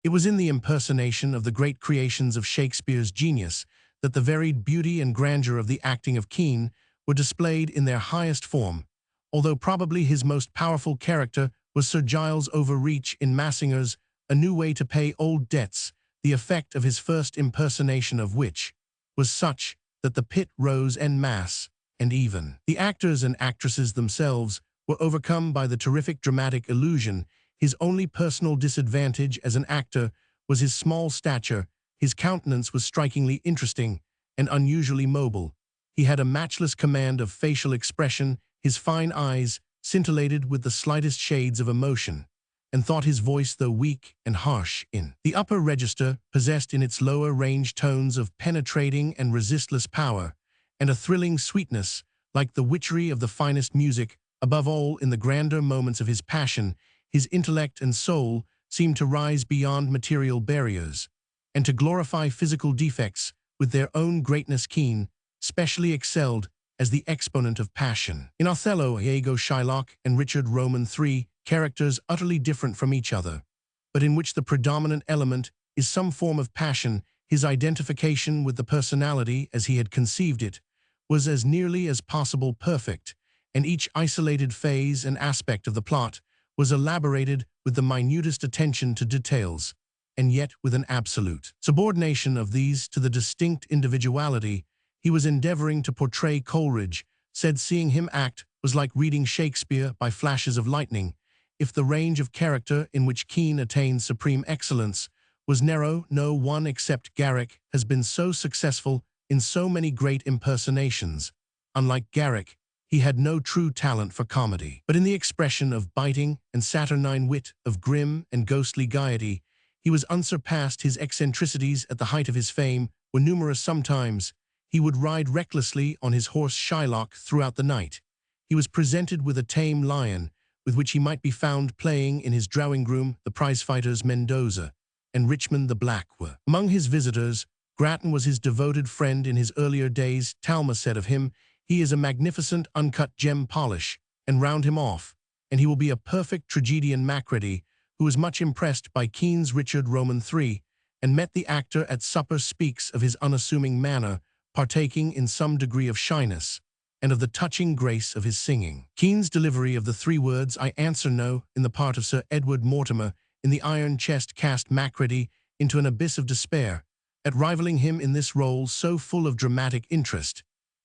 [SPEAKER 1] It was in the impersonation of the great creations of Shakespeare's genius that the varied beauty and grandeur of the acting of Kean were displayed in their highest form, although probably his most powerful character was Sir Giles Overreach in Massinger's A New Way to Pay Old Debts, the effect of his first impersonation of which was such that the pit rose en masse, and even the actors and actresses themselves were overcome by the terrific dramatic illusion. His only personal disadvantage as an actor was his small stature. His countenance was strikingly interesting and unusually mobile. He had a matchless command of facial expression. His fine eyes scintillated with the slightest shades of emotion, and thought his voice, though weak and harsh in the upper register, possessed in its lower range tones of penetrating and resistless power, and a thrilling sweetness, like the witchery of the finest music. Above all, in the grander moments of his passion, his intellect and soul seemed to rise beyond material barriers, and to glorify physical defects with their own greatness. Kean specially excelled as the exponent of passion. In Othello, Iago, Shylock, and Richard Roman III, characters utterly different from each other, but in which the predominant element is some form of passion, his identification with the personality as he had conceived it was as nearly as possible perfect, and each isolated phase and aspect of the plot was elaborated with the minutest attention to details, and yet with an absolute subordination of these to the distinct individuality he was endeavoring to portray. Coleridge said seeing him act was like reading Shakespeare by flashes of lightning. If the range of character in which Kean attained supreme excellence was narrow, no one except Garrick has been so successful in so many great impersonations. Unlike Garrick, he had no true talent for comedy, but in the expression of biting and saturnine wit, of grim and ghostly gaiety, he was unsurpassed. His eccentricities at the height of his fame were numerous. Sometimes he would ride recklessly on his horse Shylock throughout the night. He was presented with a tame lion, with which he might be found playing in his drawing-room. The prize-fighters Mendoza and Richmond the Black were among his visitors. Grattan was his devoted friend in his earlier days. Talma said of him, "He is a magnificent uncut gem polish, and round him off, and he will be a perfect tragedian." Macready, who was much impressed by Kean's Richard Roman III, and met the actor at supper, speaks of his unassuming manner, partaking in some degree of shyness, and of the touching grace of his singing. Kean's delivery of the three words, "I answer no," in the part of Sir Edward Mortimer in The Iron Chest cast Macready into an abyss of despair. At rivaling him in this role so full of dramatic interest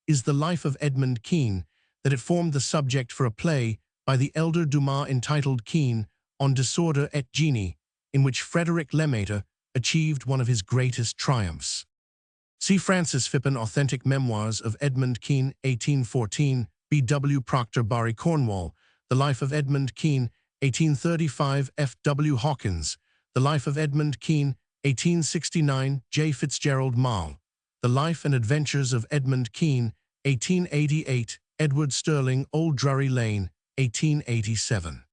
[SPEAKER 1] is The Life of Edmund Kean, that it formed the subject for a play by the elder Dumas entitled Kean on Disorder et Génie, in which Frederick Lemaître achieved one of his greatest triumphs. See Francis Phippen, Authentic Memoirs of Edmund Kean, 1814, B.W. Proctor Barry Cornwall, The Life of Edmund Kean, 1835, F.W. Hawkins, The Life of Edmund Kean, 1869, J. Fitzgerald Mall, The Life and Adventures of Edmund Kean, 1888, Edward Sterling, Old Drury Lane, 1887.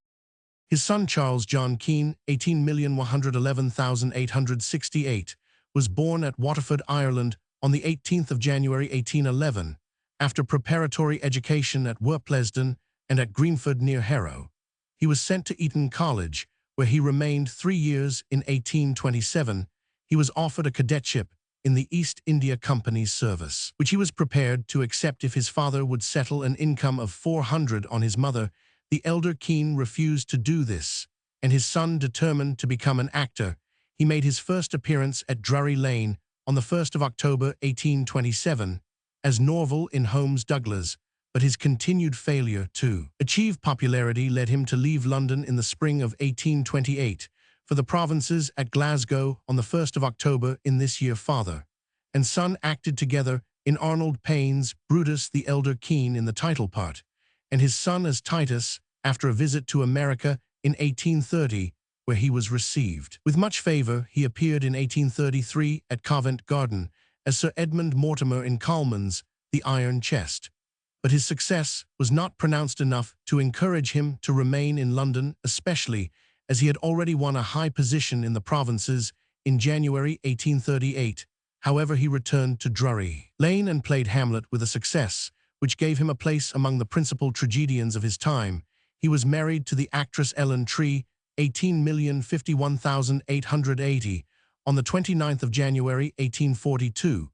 [SPEAKER 1] His son Charles John Kean, 18,111,868, was born at Waterford, Ireland, on the 18th of January 1811, after preparatory education at Worplesdon and at Greenford near Harrow. He was sent to Eton College, where he remained 3 years. In 1827, he was offered a cadetship in the East India Company's service, which he was prepared to accept if his father would settle an income of 400 on his mother. The elder Kean refused to do this, and his son determined to become an actor. He made his first appearance at Drury Lane on the 1st of October 1827 as Norval in Holmes Douglas, but his continued failure to achieve popularity led him to leave London in the spring of 1828 for the provinces at Glasgow on the 1st of October. In this year, father and son acted together in Arnold Payne's Brutus the Elder Kean in the title part, and his son as Titus after a visit to America in 1830, where he was received with much favor. He appeared in 1833 at Covent Garden as Sir Edmund Mortimer in Colman's The Iron Chest, but his success was not pronounced enough to encourage him to remain in London, especially as he had already won a high position in the provinces. In January 1838, however, he returned to Drury Lane and played Hamlet with a success which gave him a place among the principal tragedians of his time. He was married to the actress Ellen Tree, 18,051,880, on the 29th of January 1842,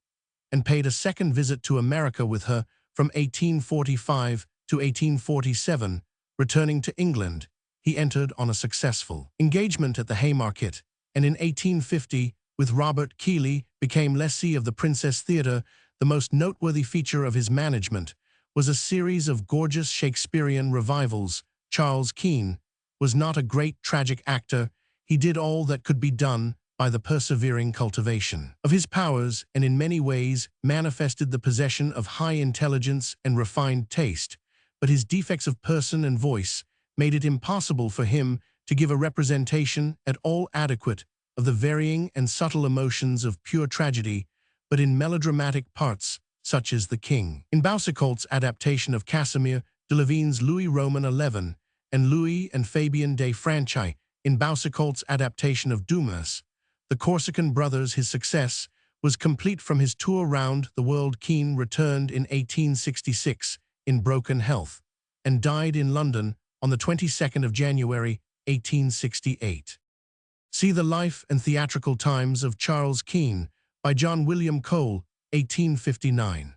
[SPEAKER 1] and paid a second visit to America with her from 1845 to 1847. Returning to England, he entered on a successful engagement at the Haymarket, and in 1850, with Robert Keeley, became lessee of the Princess Theatre. The most noteworthy feature of his management was a series of gorgeous Shakespearean revivals. Charles Kean was not a great tragic actor. He did all that could be done by the persevering cultivation of his powers, and in many ways manifested the possession of high intelligence and refined taste, but his defects of person and voice made it impossible for him to give a representation at all adequate of the varying and subtle emotions of pure tragedy, but in melodramatic parts, such as the King. In Boucicault's adaptation of Casimir Delavigne's Louis Roman XI, and Louis and Fabien de Franchi in Boucicault's adaptation of Dumas, the Corsican brothers, his success was complete. From his tour round the world, Kean returned in 1866 in broken health, and died in London on the 22nd of January, 1868. See The Life and Theatrical Times of Charles Kean by John William Cole, 1859.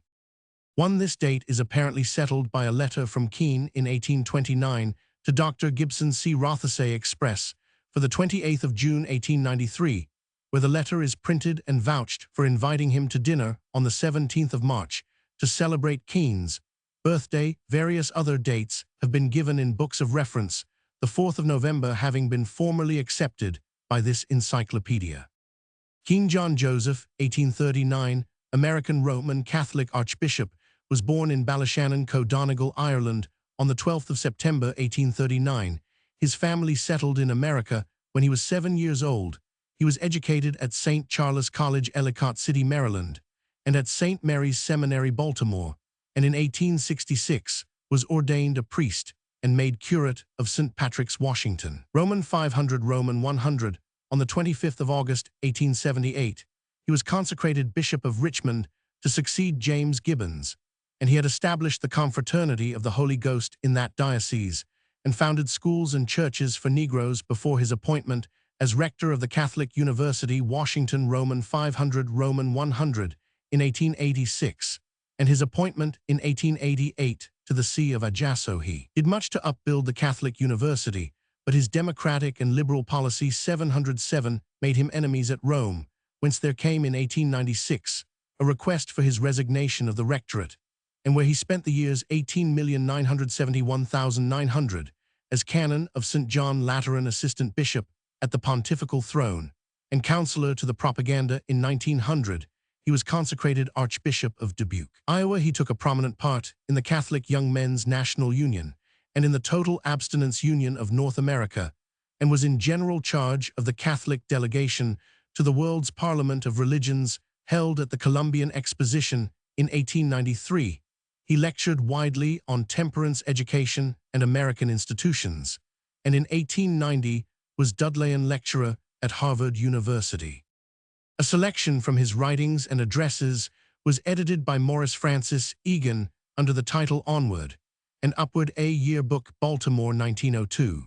[SPEAKER 1] This date is apparently settled by a letter from Kean in 1829 to Dr. Gibson C. Rothesay Express for the 28th of June, 1893, where the letter is printed and vouched for, inviting him to dinner on the 17th of March to celebrate Kean's birthday. Various other dates have been given in books of reference, the 4th of November having been formally accepted by this encyclopedia. Kean John Joseph, 1839, American Roman Catholic Archbishop, was born in Ballyshannon, Co-Donegal, Ireland, on the 12th of September, 1839. His family settled in America when he was 7 years old. He was educated at St. Charles College, Ellicott City, Maryland, and at St. Mary's Seminary, Baltimore, and in 1866 was ordained a priest and made curate of St. Patrick's, Washington. Roman 500 Roman 100, on the 25th of August, 1878, he was consecrated Bishop of Richmond to succeed James Gibbons, and he had established the Confraternity of the Holy Ghost in that diocese and founded schools and churches for Negroes before his appointment as rector of the Catholic University, Washington. Roman 500 Roman 100 in 1886, and his appointment in 1888 to the See of Ajaccio. He did much to upbuild the Catholic University, but his democratic and liberal policy 707 made him enemies at Rome, whence there came in 1896 a request for his resignation of the rectorate, and where he spent the years 18,971,900 as canon of St. John Lateran, assistant bishop at the pontifical throne, and counselor to the propaganda in 1900. he was consecrated Archbishop of Dubuque. Iowa, he took a prominent part in the Catholic Young Men's National Union and in the Total Abstinence Union of North America, and was in general charge of the Catholic delegation to the World's Parliament of Religions held at the Columbian Exposition in 1893. He lectured widely on temperance education and American institutions, and in 1890 was Dudleyan Lecturer at Harvard University. A selection from his writings and addresses was edited by Morris Francis Egan under the title Onward and Upward, a Yearbook, Baltimore, 1902.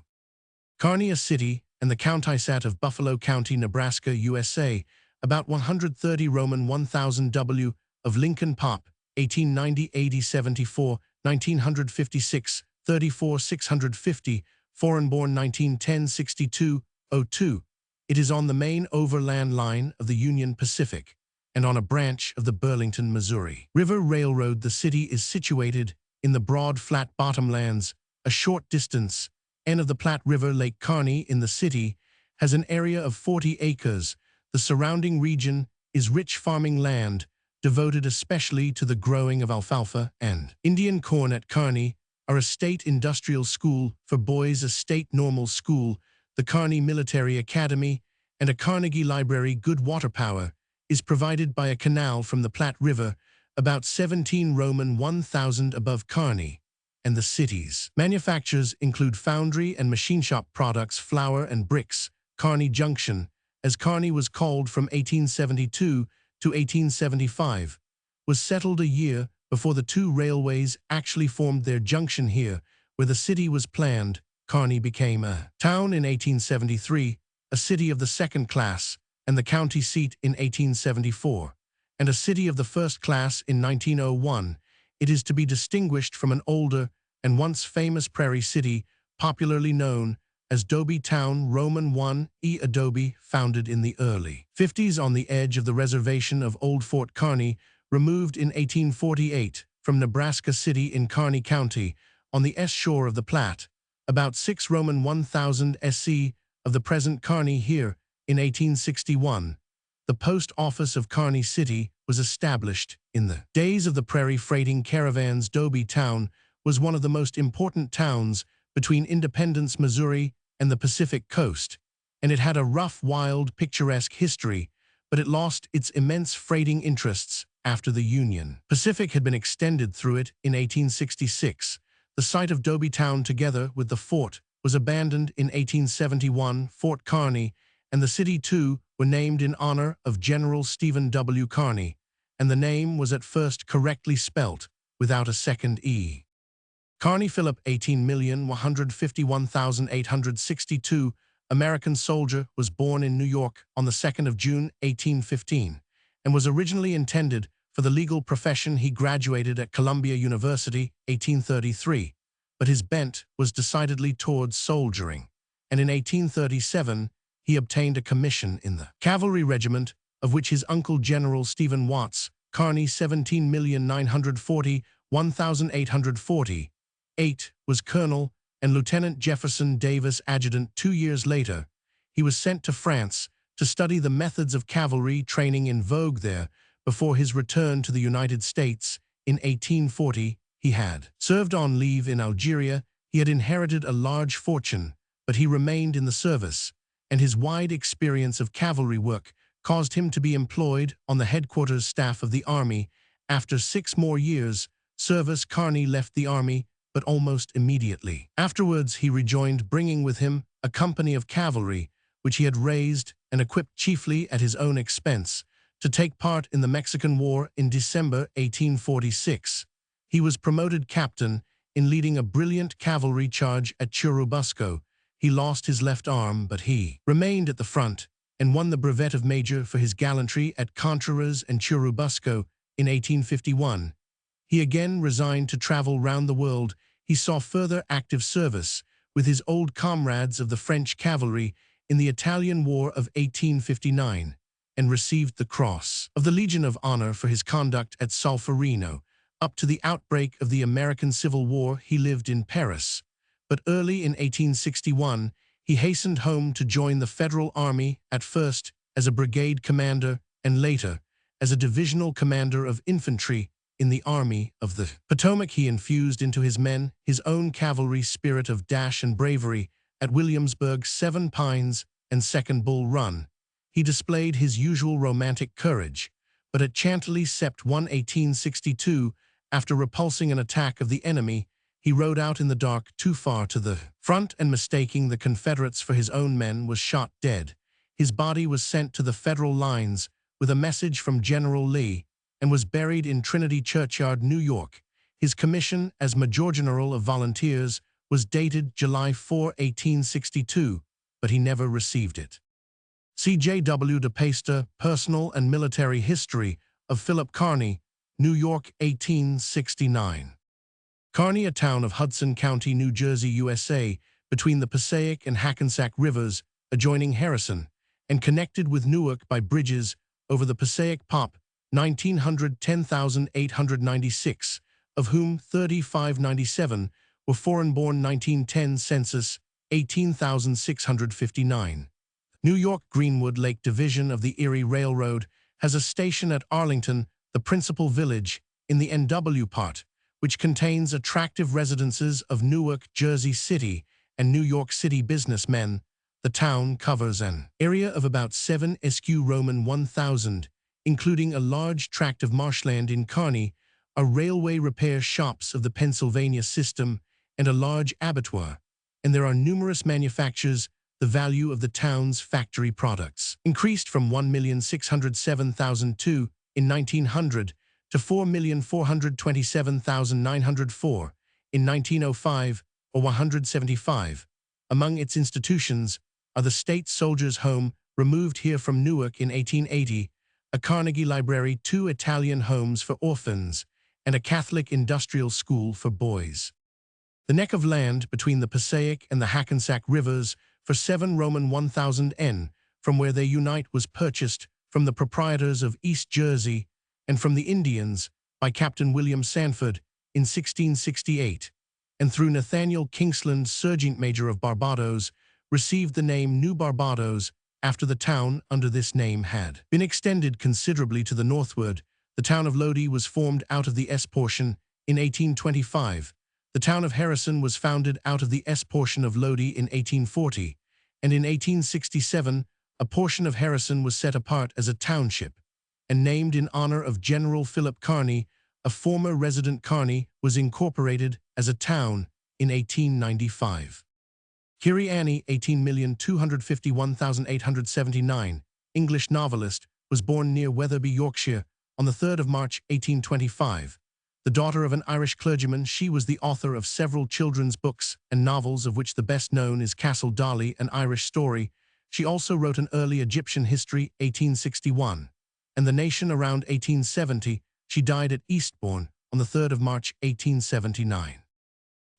[SPEAKER 1] Kearney, a city and the countisat of Buffalo County, Nebraska, USA, about 130 Roman 1000 W of Lincoln Pop, 1890 AD 74, 1956, 34 650, foreign-born 1910 62, 02. It is on the main overland line of the Union Pacific and on a branch of the Burlington, Missouri River Railroad. The city is situated in the broad flat bottomlands, a short distance end of the Platte River. Lake Kearney in the city has an area of 40 acres. The surrounding region is rich farming land, devoted especially to the growing of alfalfa and Indian corn. At Kearney are a state industrial school for boys, a state normal school, the Kearney Military Academy, and a Carnegie Library. Good water power is provided by a canal from the Platte River, about 17 Roman 1000 above Kearney, and the city's manufactures include foundry and machine shop products, flour and bricks. Kearney Junction, as Kearney was called from 1872 to 1875, was settled a year before the two railways actually formed their junction here, where the city was planned. Kearney became a town in 1873, a city of the second class, and the county seat in 1874, and a city of the first class in 1901. It is to be distinguished from an older and once famous prairie city, popularly known as Dobie Town, Roman I Adobe, founded in the early 50s on the edge of the reservation of Old Fort Kearney, removed in 1848 from Nebraska City in Kearney County on the S shore of the Platte, about 6 Roman 1000 SC of the present Kearney. Here, in 1861, the post office of Kearney City was established. In the days of the prairie freighting caravans, Dobie Town was one of the most important towns between Independence, Missouri, and the Pacific coast, and it had a rough, wild, picturesque history, but it lost its immense freighting interests after the Union Pacific had been extended through it in 1866. The site of Dobie Town, together with the fort, was abandoned in 1871. Fort Kearney and the city, too, were named in honor of General Stephen W. Kearney, and the name was at first correctly spelt without a second E. Kearney Philip, 18,151,862, American soldier, was born in New York on the 2nd of June, 1815, and was originally intended for the legal profession. He graduated at Columbia University, 1833, but his bent was decidedly towards soldiering, and in 1837 he obtained a commission in the cavalry regiment, of which his uncle General Stephen Watts, Kearney, 17,940,1840, was colonel, and Lieutenant Jefferson Davis adjutant. 2 years later, he was sent to France to study the methods of cavalry training in vogue there. Before his return to the United States in 1840, he had served on leave in Algeria. He had inherited a large fortune, but he remained in the service, and his wide experience of cavalry work caused him to be employed on the headquarters staff of the Army. After 6 more years' service, Kearney left the Army, but almost immediately afterwards he rejoined, bringing with him a company of cavalry, which he had raised and equipped chiefly at his own expense, to take part in the Mexican War. In December 1846, he was promoted captain in leading a brilliant cavalry charge at Churubusco. He lost his left arm, but he remained at the front and won the brevet of major for his gallantry at Contreras and Churubusco in 1851. He again resigned to travel round the world. He saw further active service with his old comrades of the French cavalry in the Italian War of 1859, and received the Cross of the Legion of Honor for his conduct at Solferino. Up to the outbreak of the American Civil War, he lived in Paris, but early in 1861, he hastened home to join the Federal Army, at first as a brigade commander and later as a divisional commander of infantry in the Army of the Potomac. He infused into his men his own cavalry spirit of dash and bravery. At Williamsburg, Seven Pines, and Second Bull Run, he displayed his usual romantic courage, but at Chantilly, Sept. 1, 1862, after repulsing an attack of the enemy, he rode out in the dark too far to the front and, mistaking the Confederates for his own men, was shot dead. His body was sent to the Federal lines with a message from General Lee and was buried in Trinity Churchyard, New York. His commission as Major General of Volunteers was dated July 4, 1862, but he never received it. C.J.W. de Peyster, Personal and Military History of Philip Kearny, New York, 1869. Kearny, a town of Hudson County, New Jersey, USA, between the Passaic and Hackensack Rivers, adjoining Harrison, and connected with Newark by bridges over the Passaic. Pop. 1900, 10,896, of whom 3,597 were foreign-born. 1910 census, 18,659. New York Greenwood Lake Division of the Erie Railroad has a station at Arlington, the principal village, in the NW part, which contains attractive residences of Newark, Jersey City, and New York City businessmen. The town covers an area of about 7 sq Roman 1,000, including a large tract of marshland. In Kearny are railway repair shops of the Pennsylvania system and a large abattoir, and there are numerous manufactures. The value of the town's factory products increased from $1,607,002 in 1900 to $4,427,904 in 1905, or 175. Among its institutions are the State Soldiers' Home, removed here from Newark in 1880, a Carnegie Library, 2 Italian homes for orphans, and a Catholic industrial school for boys. The neck of land between the Passaic and the Hackensack Rivers for 7 Roman 1,000 N, from where they unite, was purchased from the proprietors of East Jersey and from the Indians by Captain William Sanford in 1668, and through Nathaniel Kingsland, Sergeant Major of Barbados, received the name New Barbados after the town under this name had been extended considerably to the northward. The town of Lodi was formed out of the S portion in 1825. The town of Harrison was founded out of the S portion of Lodi in 1840, and in 1867 a portion of Harrison was set apart as a township and named in honor of General Philip Kearny. A former resident Kearny was incorporated as a town in 1895. Kiri Annie, 18,251,879, English novelist, was born near Wetherby, Yorkshire, on the 3rd of March, 1825. The daughter of an Irish clergyman, she was the author of several children's books and novels, of which the best known is Castle Dolly, an Irish story. She also wrote an early Egyptian history, 1861, and The Nation around 1870. She died at Eastbourne on the 3rd of March, 1879.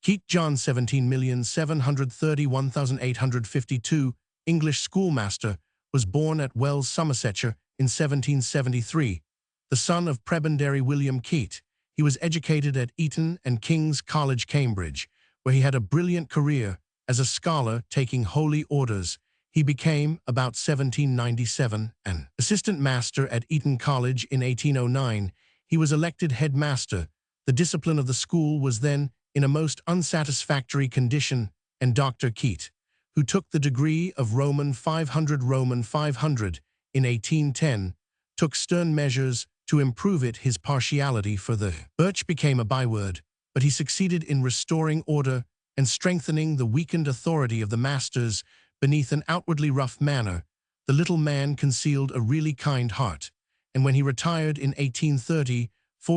[SPEAKER 1] Keat John, 17,731,852, English schoolmaster, was born at Wells, Somersetshire, in 1773, the son of Prebendary William Keat. He was educated at Eton and King's College, Cambridge, where he had a brilliant career as a scholar, taking holy orders. He became, about 1797, an assistant master at Eton College. In 1809, he was elected headmaster. The discipline of the school was then in a most unsatisfactory condition, and Dr. Keat, who took the degree of Roman 500 in 1810, took stern measures to improve it. His partiality for the birch became a byword, but he succeeded in restoring order and strengthening the weakened authority of the masters. Beneath an outwardly rough manner, the little man concealed a really kind heart, and when he retired in 1830,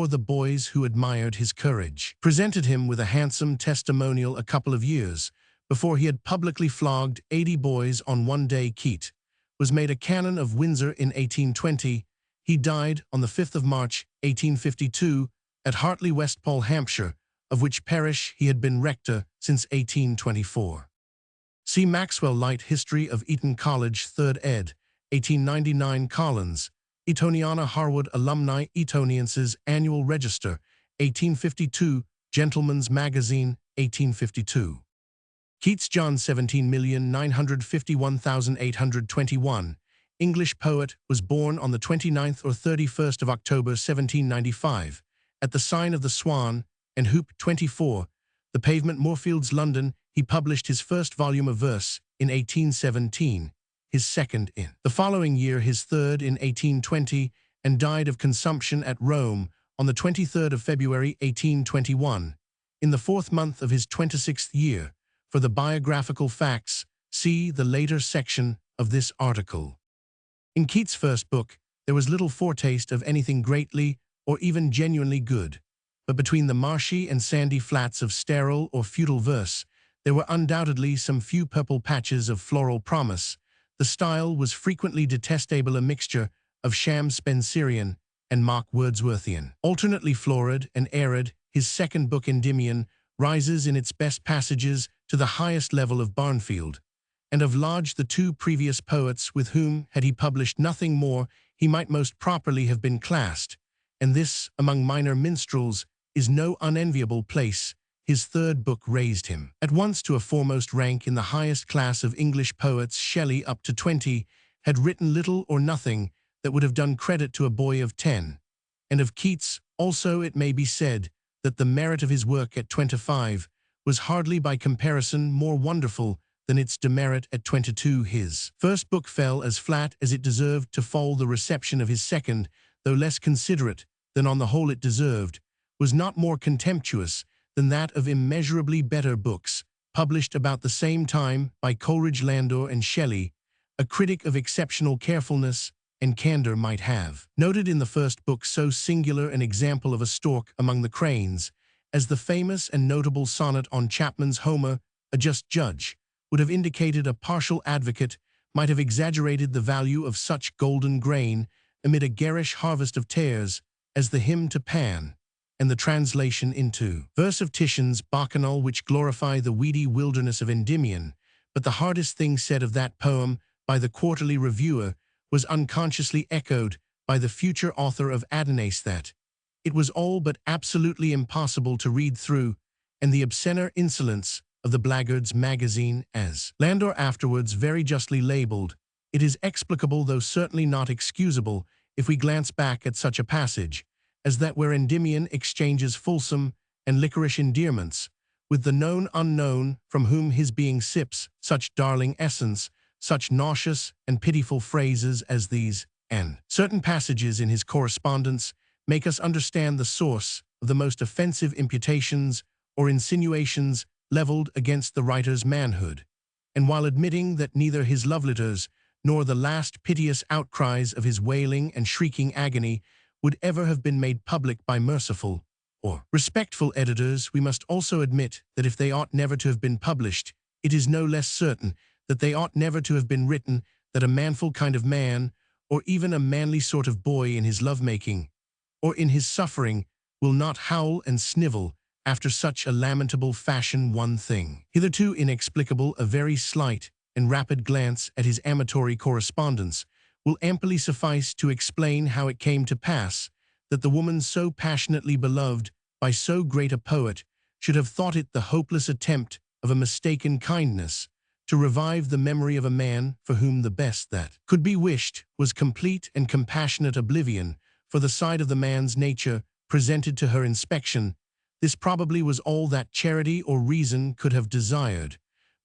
[SPEAKER 1] the boys who admired his courage presented him with a handsome testimonial a couple of years before he had publicly flogged 80 boys on one day. Keat was made a canon of Windsor in 1820. He died on the 5th of March, 1852, at Hartley, Westpole, Hampshire, of which parish he had been rector since 1824. See Maxwell Light History of Eton College, 3rd ed., 1899. Collins, Etoniana Harwood Alumni, Etonienses Annual Register, 1852, Gentleman's Magazine, 1852. Keats John, 17,951,821, English poet, was born on the 29th or 31st of October 1795, at the sign of the Swan and Hoop 24, the Pavement, Moorfields, London. He published his first volume of verse in 1817, his second in the following year, his third in 1820, and died of consumption at Rome on the 23rd of February 1821, in the fourth month of his 26th year. For the biographical facts, see the later section of this article. In Keats' first book, there was little foretaste of anything greatly or even genuinely good, but between the marshy and sandy flats of sterile or futile verse, there were undoubtedly some few purple patches of floral promise. The style was frequently detestable, a mixture of sham Spenserian and mock Wordsworthian. Alternately florid and arid, his second book, Endymion, rises in its best passages to the highest level of Barnfield, and of Lodge, the two previous poets with whom, had he published nothing more, he might most properly have been classed, and this, among minor minstrels, is no unenviable place. His third book raised him at once to a foremost rank in the highest class of English poets. Shelley, up to 20, had written little or nothing that would have done credit to a boy of 10, and of Keats also it may be said that the merit of his work at 25 was hardly by comparison more wonderful than its demerit at 22. His first book fell as flat as it deserved to fall. The reception of his second, though less considerate than on the whole it deserved, was not more contemptuous than that of immeasurably better books, published about the same time by Coleridge, Landor, and Shelley. A critic of exceptional carefulness and candor might have noted in the first book so singular an example of a stork among the cranes, as the famous and notable sonnet on Chapman's Homer, A Just Judge, would have indicated. A partial advocate might have exaggerated the value of such golden grain amid a garish harvest of tares as the hymn to Pan, and the translation into verse of Titian's Bacchanal, which glorify the weedy wilderness of Endymion. But the hardest thing said of that poem by the Quarterly Reviewer was unconsciously echoed by the future author of Adonais, that it was all but absolutely impossible to read through, and the obscener insolence of the Blackguard's magazine, as Landor afterwards very justly labeled, it is explicable, though certainly not excusable, if we glance back at such a passage as that where Endymion exchanges fulsome and liquorish endearments with the known unknown, from whom his being sips such darling essence, such nauseous and pitiful phrases as these, and certain passages in his correspondence, make us understand the source of the most offensive imputations or insinuations leveled against the writer's manhood. And while admitting that neither his love letters nor the last piteous outcries of his wailing and shrieking agony would ever have been made public by merciful or respectful editors, we must also admit that if they ought never to have been published, it is no less certain that they ought never to have been written, that a manful kind of man, or even a manly sort of boy in his love-making, or in his suffering, will not howl and snivel after such a lamentable fashion. One thing, hitherto inexplicable, a very slight and rapid glance at his amatory correspondence, will amply suffice to explain how it came to pass that the woman so passionately beloved by so great a poet should have thought it the hopeless attempt of a mistaken kindness to revive the memory of a man for whom the best that could be wished was complete and compassionate oblivion. For the side of the man's nature presented to her inspection, this probably was all that charity or reason could have desired,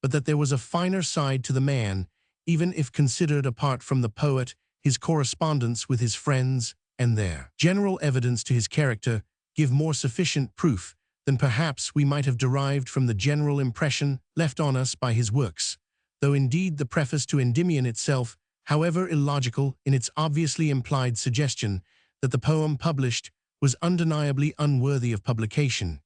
[SPEAKER 1] but that there was a finer side to the man, even if considered apart from the poet, his correspondence with his friends, and their general evidence to his character, give more sufficient proof than perhaps we might have derived from the general impression left on us by his works, though indeed the preface to Endymion itself, however illogical in its obviously implied suggestion that the poem published was undeniably unworthy of publication,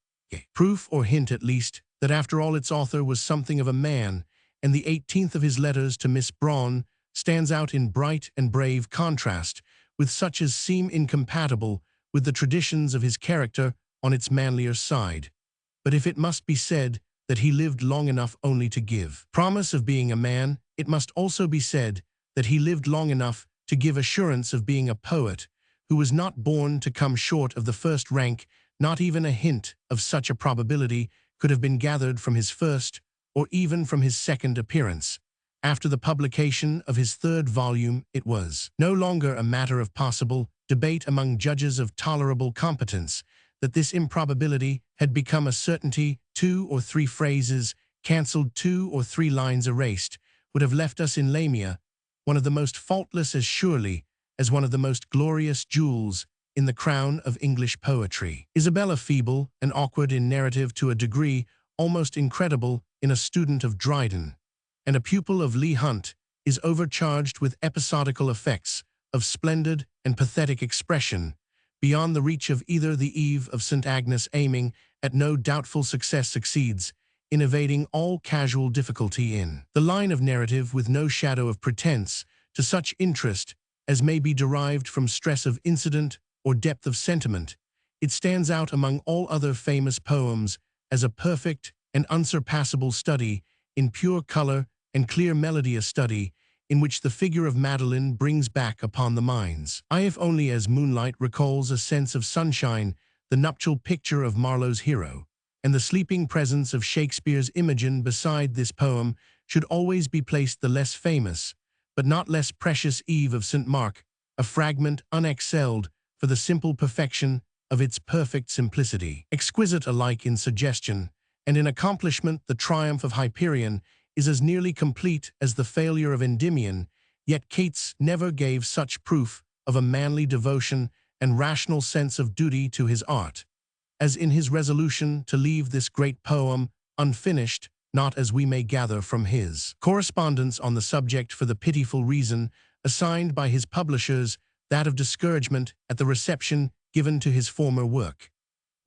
[SPEAKER 1] proof or hint at least that after all its author was something of a man, and the 18th of his letters to Miss Braun stands out in bright and brave contrast with such as seem incompatible with the traditions of his character on its manlier side. But if it must be said that he lived long enough only to give promise of being a man, it must also be said that he lived long enough to give assurance of being a poet, who was not born to come short of the first rank. Not even a hint of such a probability could have been gathered from his first, or even from his second appearance, After the publication of his third volume, it was no longer a matter of possible debate among judges of tolerable competence that this improbability had become a certainty. 2 or 3 phrases cancelled, 2 or 3 lines erased, would have left us in Lamia, one of the most faultless as surely as one of the most glorious jewels in the crown of English poetry. Isabella feeble and awkward in narrative to a degree almost incredible in a student of Dryden, and a pupil of Leigh Hunt, is overcharged with episodical effects of splendid and pathetic expression, beyond the reach of either. The Eve of St. Agnes, aiming at no doubtful success, succeeds in evading all casual difficulty in the line of narrative with no shadow of pretense to such interest as may be derived from stress of incident or depth of sentiment. It stands out among all other famous poems as a perfect and unsurpassable study in pure color and clear melody, a study in which the figure of Madeline brings back upon the mind's eye, if only as moonlight recalls a sense of sunshine, the nuptial picture of Marlowe's hero, and the sleeping presence of Shakespeare's Imogen. Beside this poem should always be placed the less famous, but not less precious Eve of St. Mark, a fragment unexcelled for the simple perfection of its perfect simplicity. Exquisite alike in suggestion and in accomplishment, the triumph of Hyperion is as nearly complete as the failure of Endymion, yet Keats never gave such proof of a manly devotion and rational sense of duty to his art as in his resolution to leave this great poem unfinished, not, as we may gather from his correspondence on the subject, for the pitiful reason assigned by his publishers, that of discouragement at the reception given to his former work,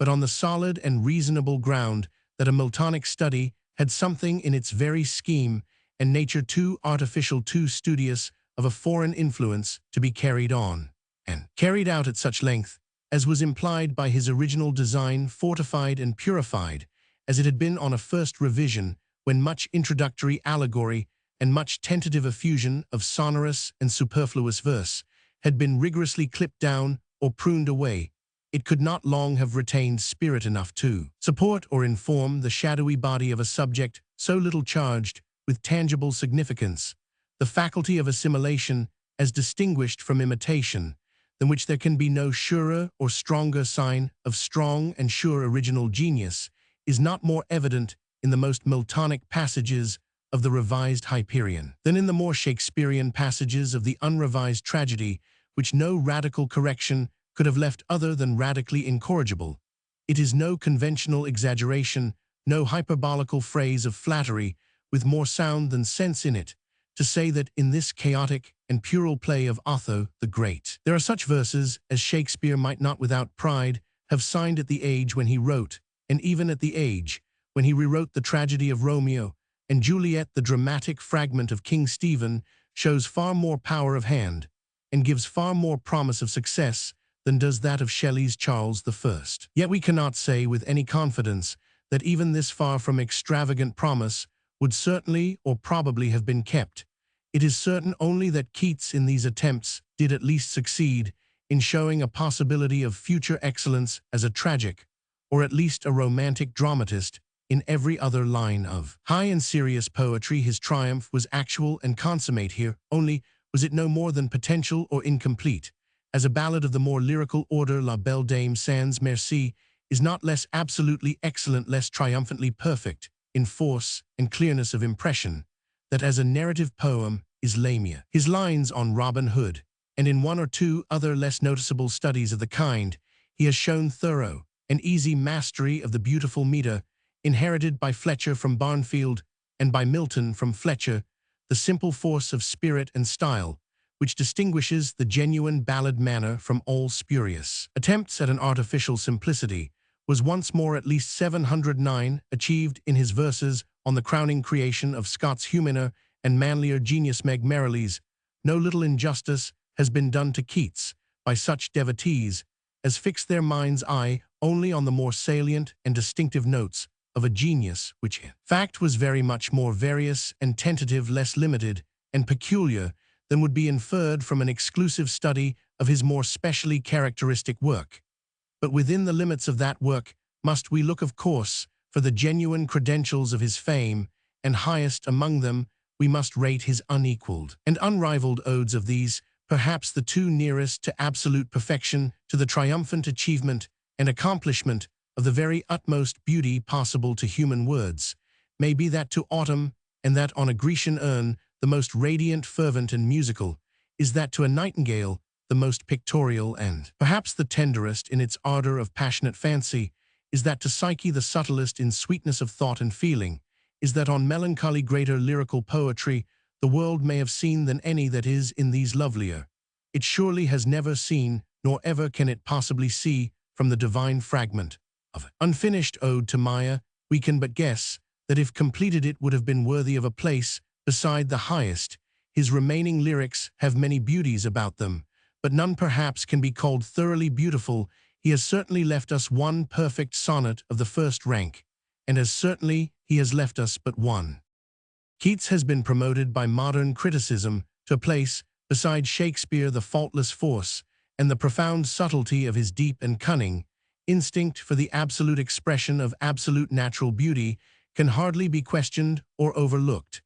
[SPEAKER 1] but on the solid and reasonable ground that a Miltonic study had something in its very scheme and nature too artificial, too studious of a foreign influence to be carried on, and carried out at such length as was implied by his original design, fortified and purified as it had been on a first revision, when much introductory allegory and much tentative effusion of sonorous and superfluous verse had been rigorously clipped down or pruned away. It could not long have retained spirit enough to support or inform the shadowy body of a subject so little charged with tangible significance, the faculty of assimilation as distinguished from imitation, than which there can be no surer or stronger sign of strong and sure original genius, is not more evident in the most Miltonic passages of the revised Hyperion than in the more Shakespearean passages of the unrevised tragedy, which no radical correction could have left other than radically incorrigible. It is no conventional exaggeration, no hyperbolical phrase of flattery, with more sound than sense in it, to say that in this chaotic and puerile play of Otho the Great, there are such verses as Shakespeare might not without pride have signed at the age when he wrote, and even at the age when he rewrote the tragedy of Romeo and Juliet. The dramatic fragment of King Stephen shows far more power of hand and gives far more promise of success than does that of Shelley's Charles I. Yet we cannot say with any confidence that even this far from extravagant promise would certainly or probably have been kept. It is certain only that Keats in these attempts did at least succeed in showing a possibility of future excellence as a tragic, or at least a romantic dramatist. In every other line of high and serious poetry his triumph was actual and consummate. Here only was it no more than potential or incomplete. As a ballad of the more lyrical order, La Belle Dame sans Merci is not less absolutely excellent, less triumphantly perfect in force and clearness of impression, that as a narrative poem is Lamia. His lines on Robin Hood, and in 1 or 2 other less noticeable studies of the kind, he has shown thorough and easy mastery of the beautiful meter, inherited by Fletcher from Barnfield and by Milton from Fletcher, the simple force of spirit and style, which distinguishes the genuine ballad manner from all spurious attempts at an artificial simplicity, was once more at least 709 achieved in his verses on the crowning creation of Scott's humaner and manlier genius Meg Merrilies. No little injustice has been done to Keats by such devotees as fix their mind's eye only on the more salient and distinctive notes of a genius which in fact was very much more various and tentative, less limited and peculiar than would be inferred from an exclusive study of his more specially characteristic work. But within the limits of that work must we look, of course, for the genuine credentials of his fame, and highest among them we must rate his unequaled and unrivaled odes. Of these, perhaps the two nearest to absolute perfection, to the triumphant achievement and accomplishment of the very utmost beauty possible to human words, may be that to autumn, and that on a Grecian urn, the most radiant, fervent, and musical, is that to a nightingale, the most pictorial, and perhaps the tenderest in its ardor of passionate fancy, is that to Psyche, the subtlest in sweetness of thought and feeling, is that on melancholy greater lyrical poetry the world may have seen than any that is in these lovelier. It surely has never seen, nor ever can it possibly see, from the divine fragment of unfinished ode to Maya, we can but guess that if completed it would have been worthy of a place beside the highest. His remaining lyrics have many beauties about them, but none perhaps can be called thoroughly beautiful. He has certainly left us one perfect sonnet of the first rank, and as certainly he has left us but one. Keats has been promoted by modern criticism to a place beside Shakespeare. The faultless force and the profound subtlety of his deep and cunning instinct for the absolute expression of absolute natural beauty can hardly be questioned or overlooked,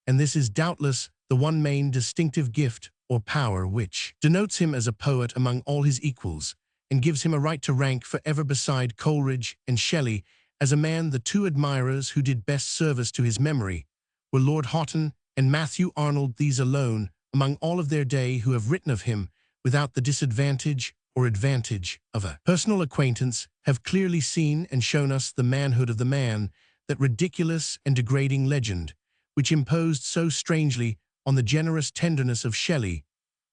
[SPEAKER 1] and this is doubtless the one main distinctive gift or power which denotes him as a poet among all his equals, and gives him a right to rank forever beside Coleridge and Shelley as a man. The two admirers who did best service to his memory were Lord Houghton and Matthew Arnold, these alone among all of their day who have written of him without the disadvantage or advantage of a personal acquaintance, have clearly seen and shown us the manhood of the man, that ridiculous and degrading legend, which imposed so strangely on the generous tenderness of Shelley,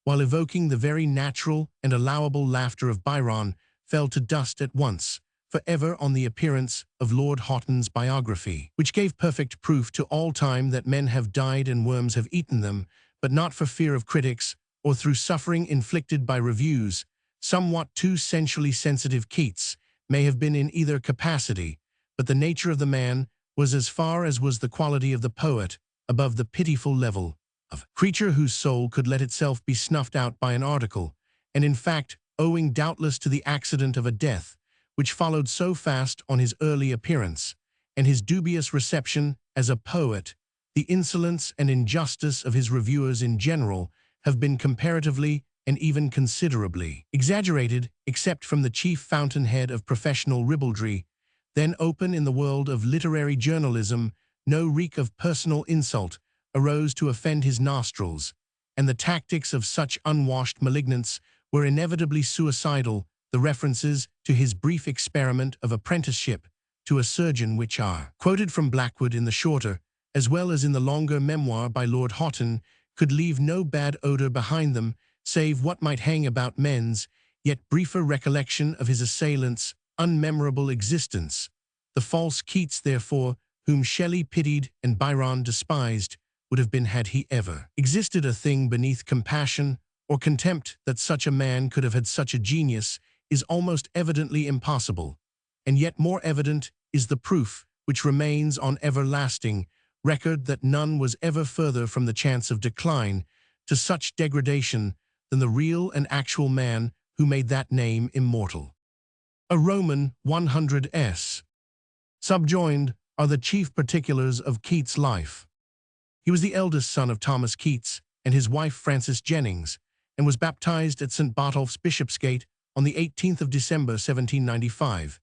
[SPEAKER 1] while evoking the very natural and allowable laughter of Byron, fell to dust at once, forever on the appearance of Lord Houghton's biography, which gave perfect proof to all time that men have died and worms have eaten them, but not for fear of critics, or through suffering inflicted by reviews. Somewhat too sensually sensitive Keats may have been in either capacity, but the nature of the man was, as far as was the quality of the poet, above the pitiful level of creature whose soul could let itself be snuffed out by an article, and in fact, owing doubtless to the accident of a death, which followed so fast on his early appearance, and his dubious reception as a poet, the insolence and injustice of his reviewers in general have been comparatively and even considerably exaggerated, except from the chief fountainhead of professional ribaldry, then open in the world of literary journalism. No reek of personal insult arose to offend his nostrils, and the tactics of such unwashed malignants were inevitably suicidal. The references to his brief experiment of apprenticeship to a surgeon, which are quoted from Blackwood in the shorter, as well as in the longer memoir by Lord Houghton, could leave no bad odor behind them, save what might hang about men's yet briefer recollection of his assailant's unmemorable existence. The false Keats, therefore, whom Shelley pitied and Byron despised, would have been, had he ever existed, a thing beneath compassion or contempt. That such a man could have had such a genius is almost evidently impossible, and yet more evident is the proof which remains on everlasting record that none was ever further from the chance of decline to such degradation than the real and actual man who made that name immortal. A Roman 100s. Subjoined are the chief particulars of Keats' life. He was the eldest son of Thomas Keats and his wife Frances Jennings, and was baptized at St. Botolph's Bishopsgate on the 18th of December 1795.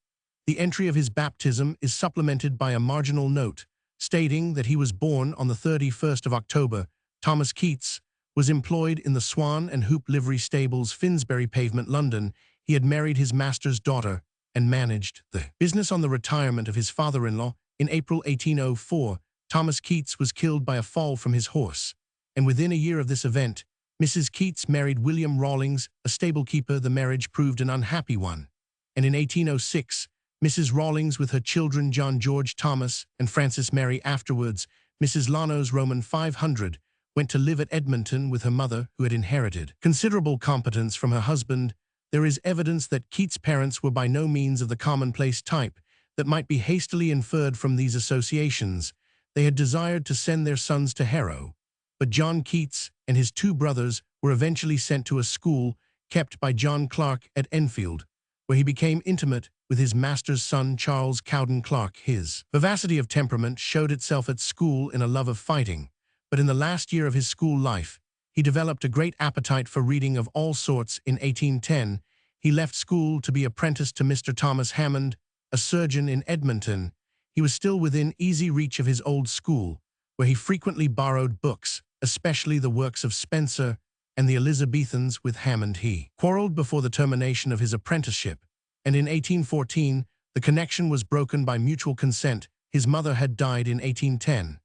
[SPEAKER 1] The entry of his baptism is supplemented by a marginal note, stating that he was born on the 31st of October. Thomas Keats was employed in the Swan and Hoop livery stables, Finsbury Pavement, London. He had married his master's daughter and managed the business on the retirement of his father-in-law. In April 1804, Thomas Keats was killed by a fall from his horse, and within a year of this event, Mrs. Keats married William Rawlings, a stable-keeper. The marriage proved an unhappy one, and in 1806, Mrs. Rawlings, with her children John George Thomas and Frances Mary, afterwards Mrs. Lano's Roman 500, went to live at Edmonton with her mother, who had inherited considerable competence from her husband. There is evidence that Keats' parents were by no means of the commonplace type that might be hastily inferred from these associations. They had desired to send their sons to Harrow, but John Keats and his two brothers were eventually sent to a school kept by John Clark at Enfield, where he became intimate with his master's son, Charles Cowden Clark. His vivacity of temperament showed itself at school in a love of fighting, but in the last year of his school life, he developed a great appetite for reading of all sorts. In 1810, he left school to be apprenticed to Mr. Thomas Hammond, a surgeon in Edmonton. He was still within easy reach of his old school, where he frequently borrowed books, especially the works of Spencer and the Elizabethans. With Hammond he quarreled before the termination of his apprenticeship, and in 1814 the connection was broken by mutual consent. His mother had died in 1810,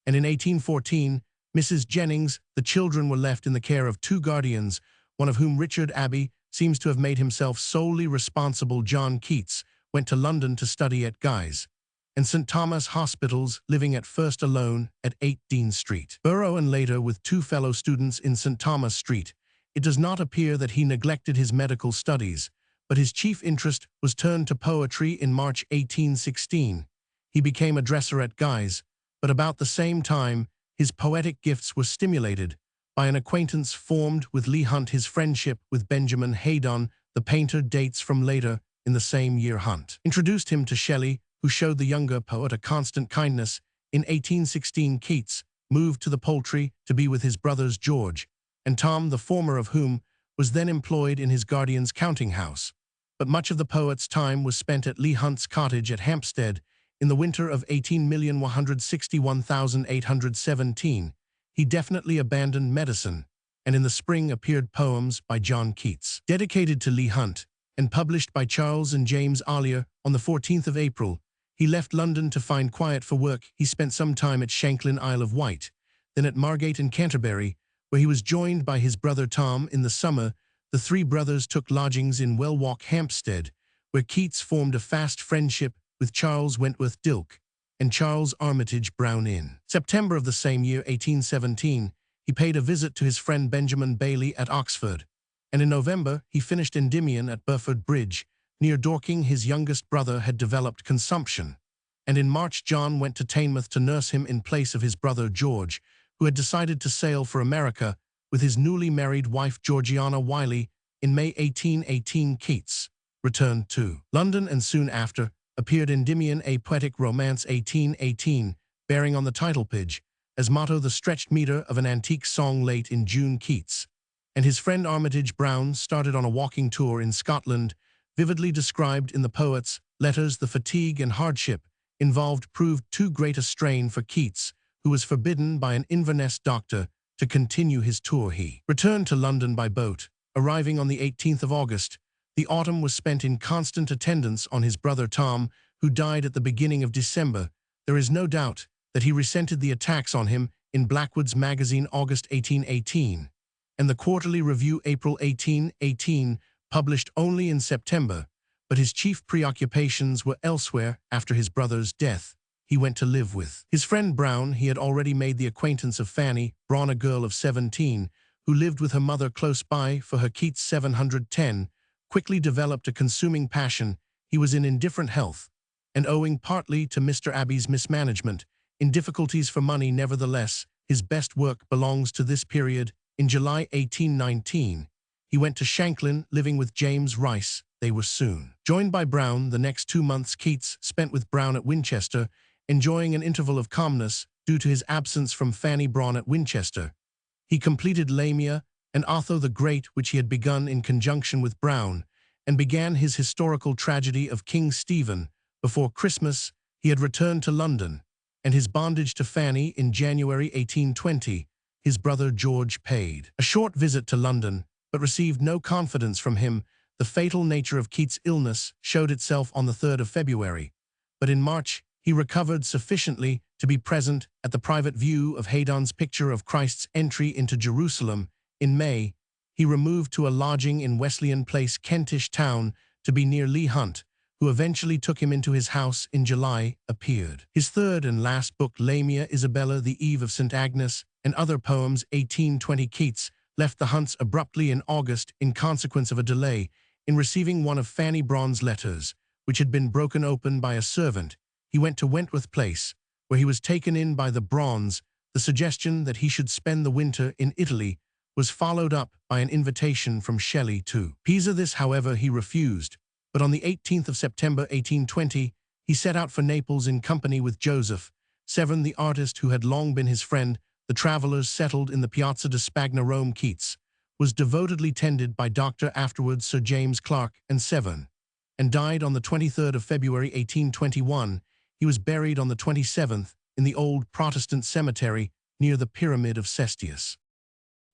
[SPEAKER 1] and in 1814, Mrs. Jennings, the children were left in the care of two guardians, one of whom, Richard Abbey, seems to have made himself solely responsible. John Keats went to London to study at Guy's and St. Thomas Hospitals, living at first alone at 8 Dean Street, Borough, and later with two fellow students in St. Thomas Street. It does not appear that he neglected his medical studies, but his chief interest was turned to poetry. In March 1816, he became a dresser at Guy's, but about the same time, his poetic gifts were stimulated by an acquaintance formed with Leigh Hunt. His friendship with Benjamin Haydon, the painter, dates from later in the same year. Hunt introduced him to Shelley, who showed the younger poet a constant kindness. In 1816, Keats moved to the Poultry to be with his brothers George and Tom, the former of whom was then employed in his guardian's counting house. But much of the poet's time was spent at Leigh Hunt's cottage at Hampstead. In the winter of 18,161,817, he definitely abandoned medicine, and in the spring appeared Poems by John Keats, dedicated to Leigh Hunt, and published by Charles and James Allier. On the 14th of April, he left London to find quiet for work. He spent some time at Shanklin, Isle of Wight, then at Margate and Canterbury, where he was joined by his brother Tom. In the summer, the three brothers took lodgings in Wellwalk, Hampstead, where Keats formed a fast friendship with Charles Wentworth Dilke and Charles Armitage Brown. In September of the same year, 1817, he paid a visit to his friend Benjamin Bailey at Oxford, and in November he finished Endymion at Burford Bridge, near Dorking. His youngest brother had developed consumption, and in March John went to Teignmouth to nurse him in place of his brother George, who had decided to sail for America with his newly married wife Georgiana Wiley. In May 1818, Keats returned to London and soon after appeared Endymion, a poetic romance, 1818, bearing on the title page as motto the stretched meter of an antique song. Late in June, Keats and his friend Armitage Brown started on a walking tour in Scotland. Vividly described in the poet's letters, the fatigue and hardship involved proved too great a strain for Keats, who was forbidden by an Inverness doctor to continue his tour. He returned to London by boat, arriving on the 18th of August. The autumn was spent in constant attendance on his brother Tom, who died at the beginning of December. There is no doubt that he resented the attacks on him in Blackwood's Magazine, August 1818, and the Quarterly Review, April 1818, published only in September. But his chief preoccupations were elsewhere. After his brother's death, he went to live with his friend Brown. He had already made the acquaintance of Fanny Braun, a girl of 17, who lived with her mother close by. For her, Keats 710 quickly developed a consuming passion. He was in indifferent health, and owing partly to Mr. Abbey's mismanagement, in difficulties for money. Nevertheless, his best work belongs to this period. In July 1819, he went to Shanklin, living with James Rice. They were soon joined by Brown. The next 2 months Keats spent with Brown at Winchester, enjoying an interval of calmness due to his absence from Fanny Braun at Winchester. He completed Lamia and Otho the Great, which he had begun in conjunction with Brown, and began his historical tragedy of King Stephen. Before Christmas, he had returned to London, and his bondage to Fanny. In January 1820, his brother George paid a short visit to London, but received no confidence from him. The fatal nature of Keats' illness showed itself on the 3rd of February, but in March he recovered sufficiently to be present at the private view of Haydon's picture of Christ's entry into Jerusalem. In May, he removed to a lodging in Wesleyan Place, Kentish Town, to be near Leigh Hunt, who eventually took him into his house. In July appeared his third and last book, Lamia, Isabella, the Eve of St. Agnes, and Other Poems, 1820. Keats left the Hunts abruptly in August in consequence of a delay in receiving one of Fanny Braun's letters, which had been broken open by a servant. He went to Wentworth Place, where he was taken in by the Brauns. The suggestion that he should spend the winter in Italy was followed up by an invitation from Shelley to Pisa. This, however, he refused, but on the 18th of September 1820, he set out for Naples in company with Joseph Severn, the artist who had long been his friend. the travelers settled in the Piazza di Spagna, Rome. Keats was devotedly tended by Dr. afterwards Sir James Clark and Severn, and died on the 23rd of February 1821. He was buried on the 27th in the old Protestant cemetery near the Pyramid of Cestius.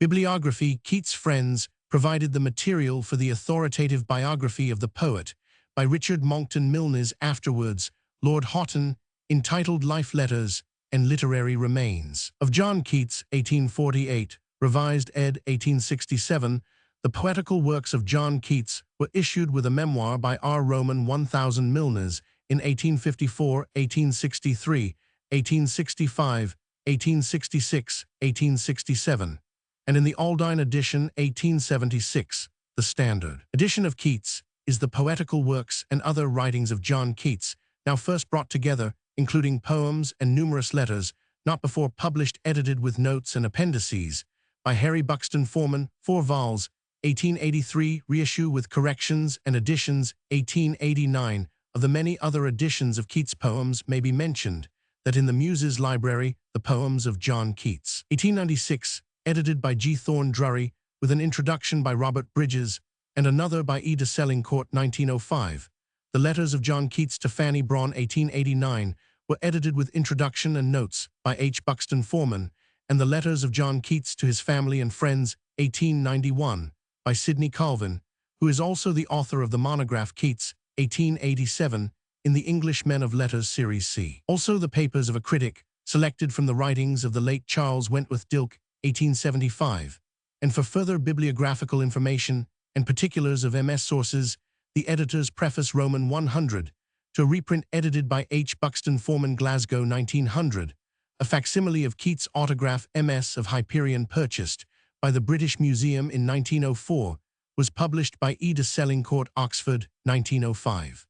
[SPEAKER 1] Bibliography. Keats' friends provided the material for the authoritative biography of the poet by Richard Monckton Milnes, afterwards Lord Houghton, entitled Life Letters and Literary Remains of John Keats, 1848, revised ed. 1867. The poetical works of John Keats were issued with a memoir by R. Roman 1000 Milnes in 1854, 1863, 1865, 1866, 1867, and in the Aldine edition 1876, the standard edition of Keats, is the poetical works and other writings of John Keats, now first brought together, including poems and numerous letters, not before published, edited with notes and appendices, by Harry Buxton Forman, 4 vols, 1883, reissue with corrections and additions, 1889. Of the many other editions of Keats' poems may be mentioned that in the Muses Library, the poems of John Keats, 1896, edited by G. Thorne Drury, with an introduction by Robert Bridges, and another by E. de Sellingcourt, 1905. The letters of John Keats to Fanny Brawne, 1889, were edited with introduction and notes by H. Buxton Forman, and the letters of John Keats to his family and friends, 1891, by Sidney Colvin, who is also the author of the monograph Keats, 1887, in the English Men of Letters Series C. Also the papers of a critic, selected from the writings of the late Charles Wentworth Dilke, 1875, and for further bibliographical information and particulars of MS sources, the editor's preface Roman 100, to a reprint edited by H. Buxton Forman, Glasgow, 1900, a facsimile of Keats' autograph MS of Hyperion, purchased by the British Museum in 1904, was published by E. de Sellingcourt, Oxford, 1905.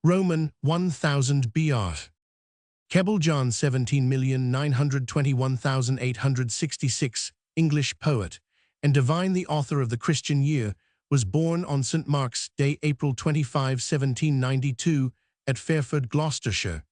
[SPEAKER 1] Roman 1000 BR. Keble John, 17,921,866, English poet, and divine, the author of the Christian Year, was born on St. Mark's Day, April 25, 1792, at Fairford, Gloucestershire.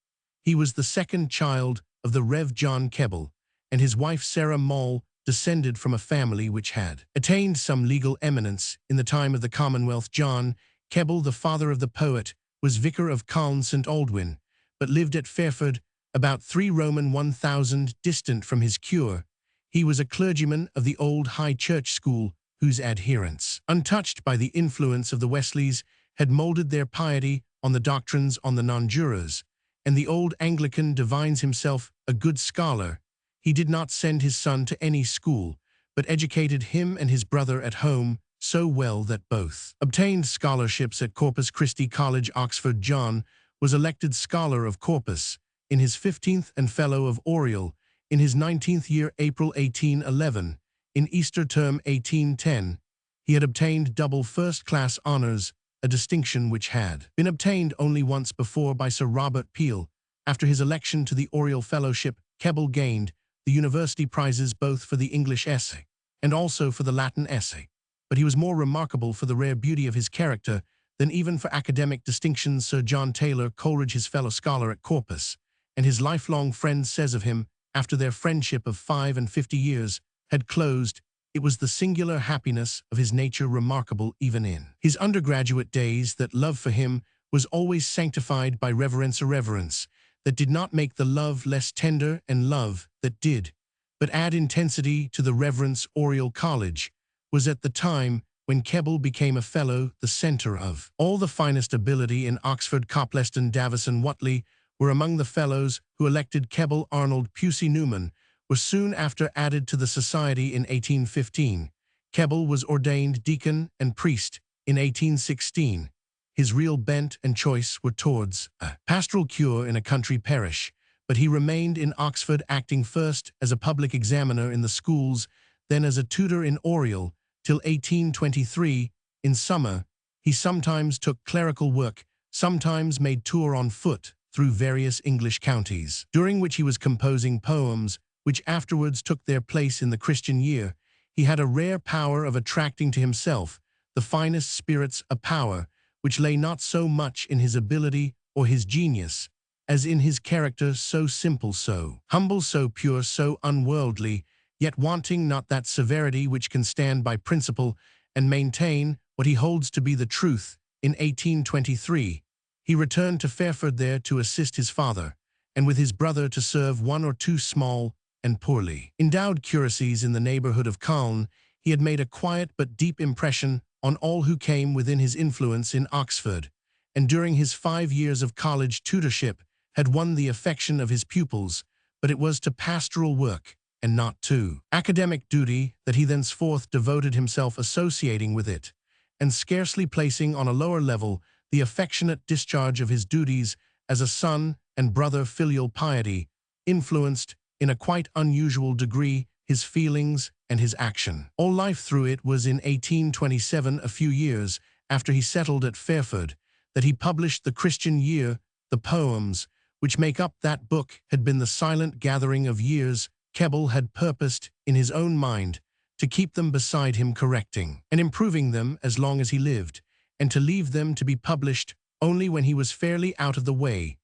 [SPEAKER 1] He was the second child of the Rev. John Keble, and his wife Sarah Moll descended from a family which had attained some legal eminence in the time of the Commonwealth. John Keble, the father of the poet, was vicar of Calne St. Aldwyn, but lived at Fairford, about 3 Roman 1000 distant from his cure. He was a clergyman of the old High Church school, whose adherents, untouched by the influence of the Wesleys, had moulded their piety on the doctrines on the nonjurors, and the old Anglican divines himself a good scholar. He did not send his son to any school, but educated him and his brother at home so well that both obtained scholarships at Corpus Christi College, Oxford. John was elected Scholar of Corpus in his 15th and Fellow of Oriel in his 19th year, April 1811. In Easter term 1810, he had obtained double first-class honors, a distinction which had been obtained only once before by Sir Robert Peel. After his election to the Oriel Fellowship, Keble gained the university prizes both for the English essay and also for the Latin essay, but he was more remarkable for the rare beauty of his character than even for academic distinctions. Sir John Taylor Coleridge, his fellow scholar at Corpus, and his lifelong friend, says of him, after their friendship of 55 years had closed, it was the singular happiness of his nature remarkable even in his undergraduate days, that love for him was always sanctified by reverence, a reverence that did not make the love less tender, and love that did but add intensity to the reverence. Oriel College was at the time when Keble became a fellow the center of all the finest ability in Oxford. Copleston, Davison, Whatley were among the fellows who elected Keble. Arnold Pusey Newman was soon after added to the society in 1815. Keble was ordained deacon and priest in 1816. His real bent and choice were towards a pastoral cure in a country parish, but he remained in Oxford, acting first as a public examiner in the schools, then as a tutor in Oriel, till 1823. In summer, he sometimes took clerical work, sometimes made tour on foot through various English counties, during which he was composing poems which afterwards took their place in the Christian Year. He had a rare power of attracting to himself the finest spirits, a power which lay not so much in his ability or his genius, as in his character so simple, so humble, so pure, so unworldly, yet wanting not that severity which can stand by principle and maintain what he holds to be the truth. In 1823, he returned to Fairford there to assist his father, and with his brother to serve one or two small and poorly endowed curacies in the neighborhood of Calne. He had made a quiet but deep impression on all who came within his influence in Oxford, and during his 5 years of college tutorship had won the affection of his pupils, but it was to pastoral work and not to academic duty that he thenceforth devoted himself, associating with it, and scarcely placing on a lower level the affectionate discharge of his duties as a son and brother. Filial piety influenced, in a quite unusual degree, his feelings and his action. All life through it was in 1827, a few years after he settled at Fairford, that he published The Christian Year. The poems which make up that book had been the silent gathering of years. Keble had purposed in his own mind to keep them beside him, correcting and improving them as long as he lived, and to leave them to be published only when he was fairly out of the way.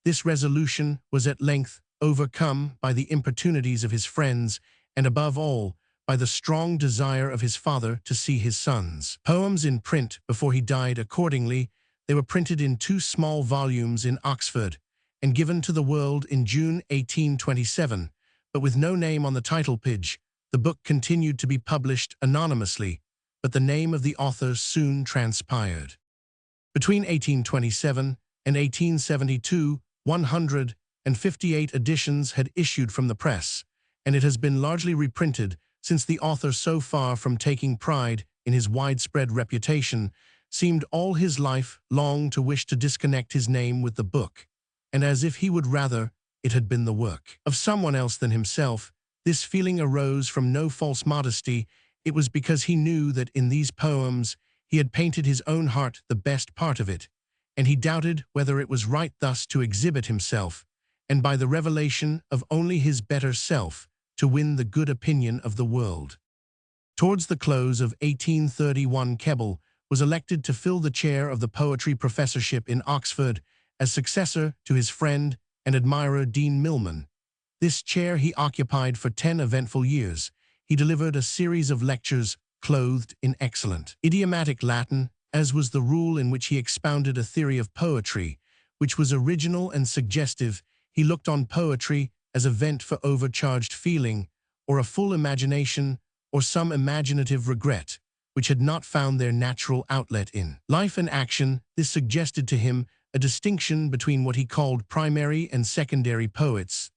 [SPEAKER 1] This resolution was at length overcome by the importunities of his friends, and above all, by the strong desire of his father to see his son's poems in print before he died. Accordingly, they were printed in 2 small volumes in Oxford, and given to the world in June 1827, but with no name on the title page. The book continued to be published anonymously, but the name of the author soon transpired. Between 1827 and 1872, 158 editions had issued from the press, and it has been largely reprinted since. The author, so far from taking pride in his widespread reputation, seemed all his life long to wish to disconnect his name with the book, and as if he would rather it had been the work of someone else than himself. This feeling arose from no false modesty. It was because he knew that in these poems he had painted his own heart, the best part of it, and he doubted whether it was right thus to exhibit himself, and by the revelation of only his better self, to win the good opinion of the world. Towards the close of 1831, Keble was elected to fill the chair of the poetry professorship in Oxford as successor to his friend and admirer Dean Milman. This chair he occupied for 10 eventful years. He delivered a series of lectures clothed in excellent idiomatic Latin, as was the rule, in which he expounded a theory of poetry, which was original and suggestive. He looked on poetry as a vent for overcharged feeling, or a full imagination, or some imaginative regret, which had not found their natural outlet in life and action. This suggested to him a distinction between what he called primary and secondary poets,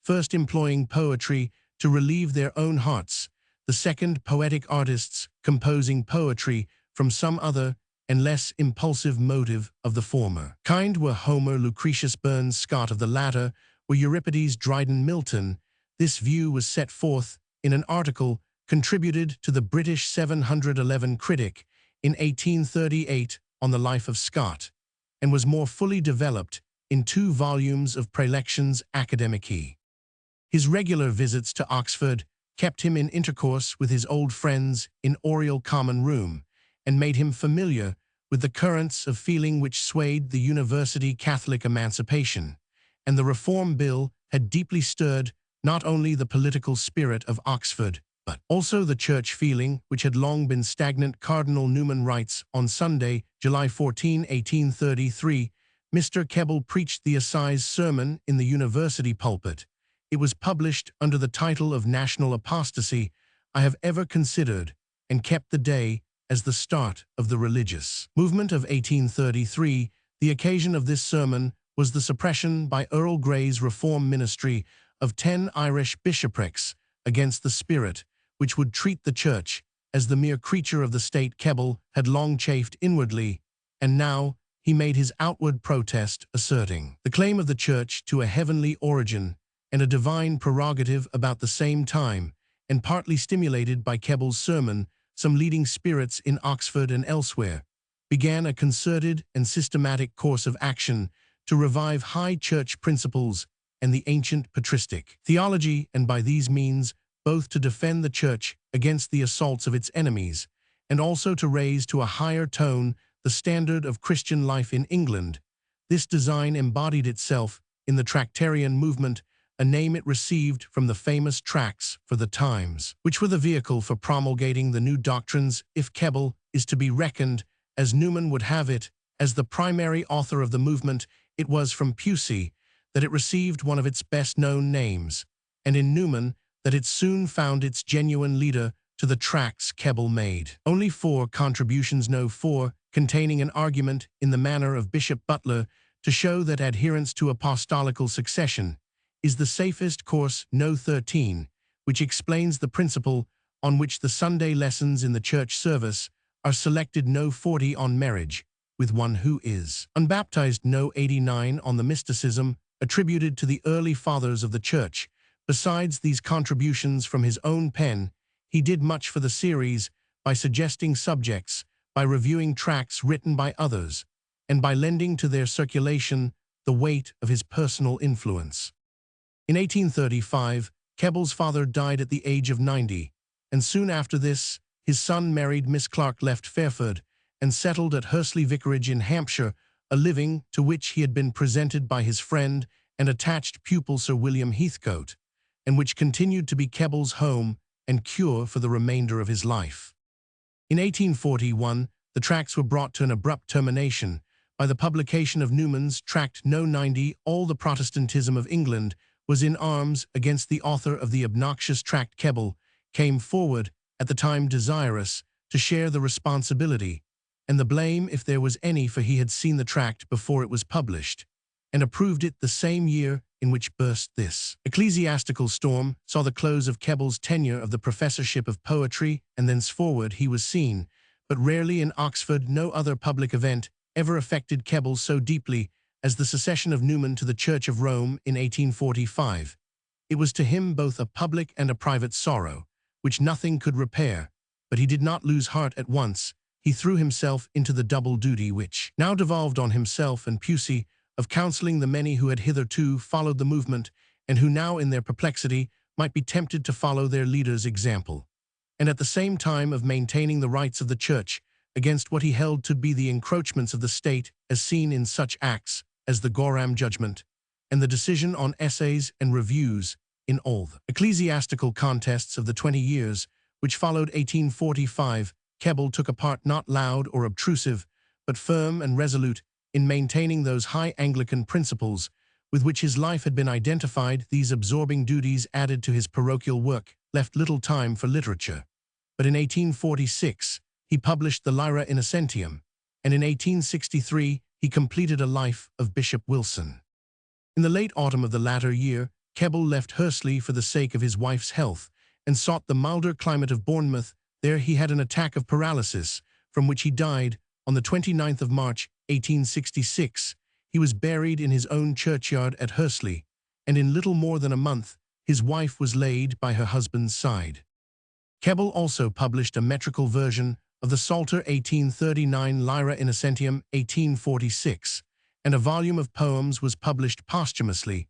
[SPEAKER 1] first employing poetry to relieve their own hearts, the second poetic artists composing poetry from some other and less impulsive motive. Of the former kind were Homer, Lucretius, Burns, Scott. Of the latter were Euripides, Dryden, Milton. This view was set forth in an article contributed to the British 711 Critic in 1838 on the life of Scott, and was more fully developed in 2 volumes of Praelections Academicae. His regular visits to Oxford kept him in intercourse with his old friends in Oriel Common Room, and made him familiar with the currents of feeling which swayed the university. Catholic emancipation and the Reform Bill had deeply stirred not only the political spirit of Oxford, but also the church feeling, which had long been stagnant. Cardinal Newman writes, on Sunday, July 14, 1833, Mr. Keble preached the assize sermon in the university pulpit. It was published under the title of National Apostasy. I have ever considered and kept the day as the start of the religious movement of 1833. The occasion of this sermon was the suppression by Earl Grey's Reform Ministry of 10 Irish bishoprics against the spirit which would treat the church as the mere creature of the state. Keble had long chafed inwardly, and now he made his outward protest, asserting the claim of the church to a heavenly origin and a divine prerogative. About the same time, and partly stimulated by Keble's sermon, some leading spirits in Oxford and elsewhere began a concerted and systematic course of action to revive high church principles and the ancient patristic theology, and by these means both to defend the church against the assaults of its enemies, and also to raise to a higher tone the standard of Christian life in England. This design embodied itself in the Tractarian movement, a name it received from the famous Tracts for the Times, which were the vehicle for promulgating the new doctrines. If Keble is to be reckoned, as Newman would have it, as the primary author of the movement, it was from Pusey that it received one of its best-known names, and in Newman that it soon found its genuine leader to the tracts Keble made. Only 4 contributions, no 4, containing an argument in the manner of Bishop Butler to show that adherence to apostolical succession is the safest course, no 13, which explains the principle on which the Sunday lessons in the church service are selected, no 40 on marriage, with one who is unbaptized, no 89 on the mysticism attributed to the early fathers of the church. Besides these contributions from his own pen, he did much for the series by suggesting subjects, by reviewing tracts written by others, and by lending to their circulation the weight of his personal influence. In 1835, Keble's father died at the age of 90, and soon after this, his son married Miss Clark, left Fairford, and settled at Hursley Vicarage in Hampshire, a living to which he had been presented by his friend and attached pupil Sir William Heathcote, and which continued to be Keble's home and cure for the remainder of his life. In 1841, the tracts were brought to an abrupt termination by the publication of Newman's Tract No. 90. All the Protestantism of England was in arms against the author of the obnoxious tract. Keble came forward, at the time desirous to share the responsibility and the blame, if there was any, for he had seen the tract before it was published, and approved it the same year in which burst this ecclesiastical storm, saw the close of Keble's tenure of the professorship of poetry, and thenceforward he was seen, but rarely, in Oxford. No other public event ever affected Keble so deeply as the secession of Newman to the Church of Rome in 1845. It was to him both a public and a private sorrow, which nothing could repair, but he did not lose heart at once. He threw himself into the double duty which now devolved on himself and Pusey, of counseling the many who had hitherto followed the movement, and who now in their perplexity might be tempted to follow their leader's example, and at the same time of maintaining the rights of the Church against what he held to be the encroachments of the state, as seen in such acts as the Gorham Judgment and the decision on essays and reviews in all the ecclesiastical contests of the 20 years which followed 1845. Keble took a part not loud or obtrusive, but firm and resolute in maintaining those high Anglican principles with which his life had been identified. These absorbing duties, added to his parochial work, left little time for literature. But in 1846, he published the Lyra Innocentium, and in 1863 he completed a life of Bishop Wilson. In the late autumn of the latter year, Keble left Hursley for the sake of his wife's health, and sought the milder climate of Bournemouth. There he had an attack of paralysis, from which he died on the 29th of March, 1866. He was buried in his own churchyard at Hursley, and in little more than a month, his wife was laid by her husband's side. Keble also published a metrical version of the Psalter 1839, Lyra Innocentium 1846, and a volume of poems was published posthumously,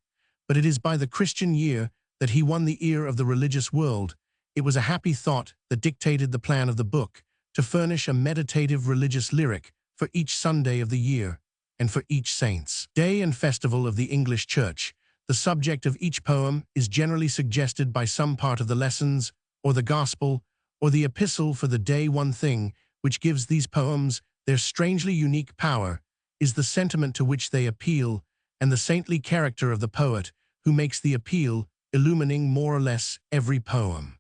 [SPEAKER 1] but it is by the Christian year that he won the ear of the religious world. It was a happy thought that dictated the plan of the book, to furnish a meditative religious lyric for each Sunday of the year, and for each saint's day and festival of the English Church. The subject of each poem is generally suggested by some part of the lessons, or the gospel, or the epistle for the day. One thing which gives these poems their strangely unique power is the sentiment to which they appeal, and the saintly character of the poet who makes the appeal, illumining more or less every poem.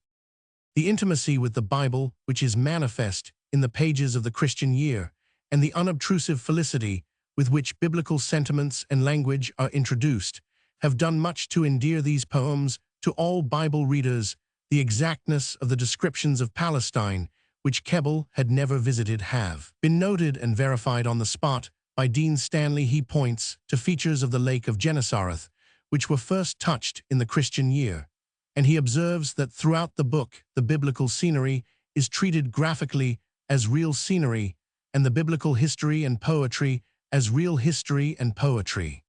[SPEAKER 1] The intimacy with the Bible, which is manifest in the pages of the Christian year, and the unobtrusive felicity with which biblical sentiments and language are introduced, have done much to endear these poems to all Bible readers. The exactness of the descriptions of Palestine, which Keble had never visited, have been noted and verified on the spot by Dean Stanley. He points to features of the Lake of Gennesareth, which were first touched in the Christian year, and he observes that throughout the book the biblical scenery is treated graphically as real scenery, and the biblical history and poetry as real history and poetry.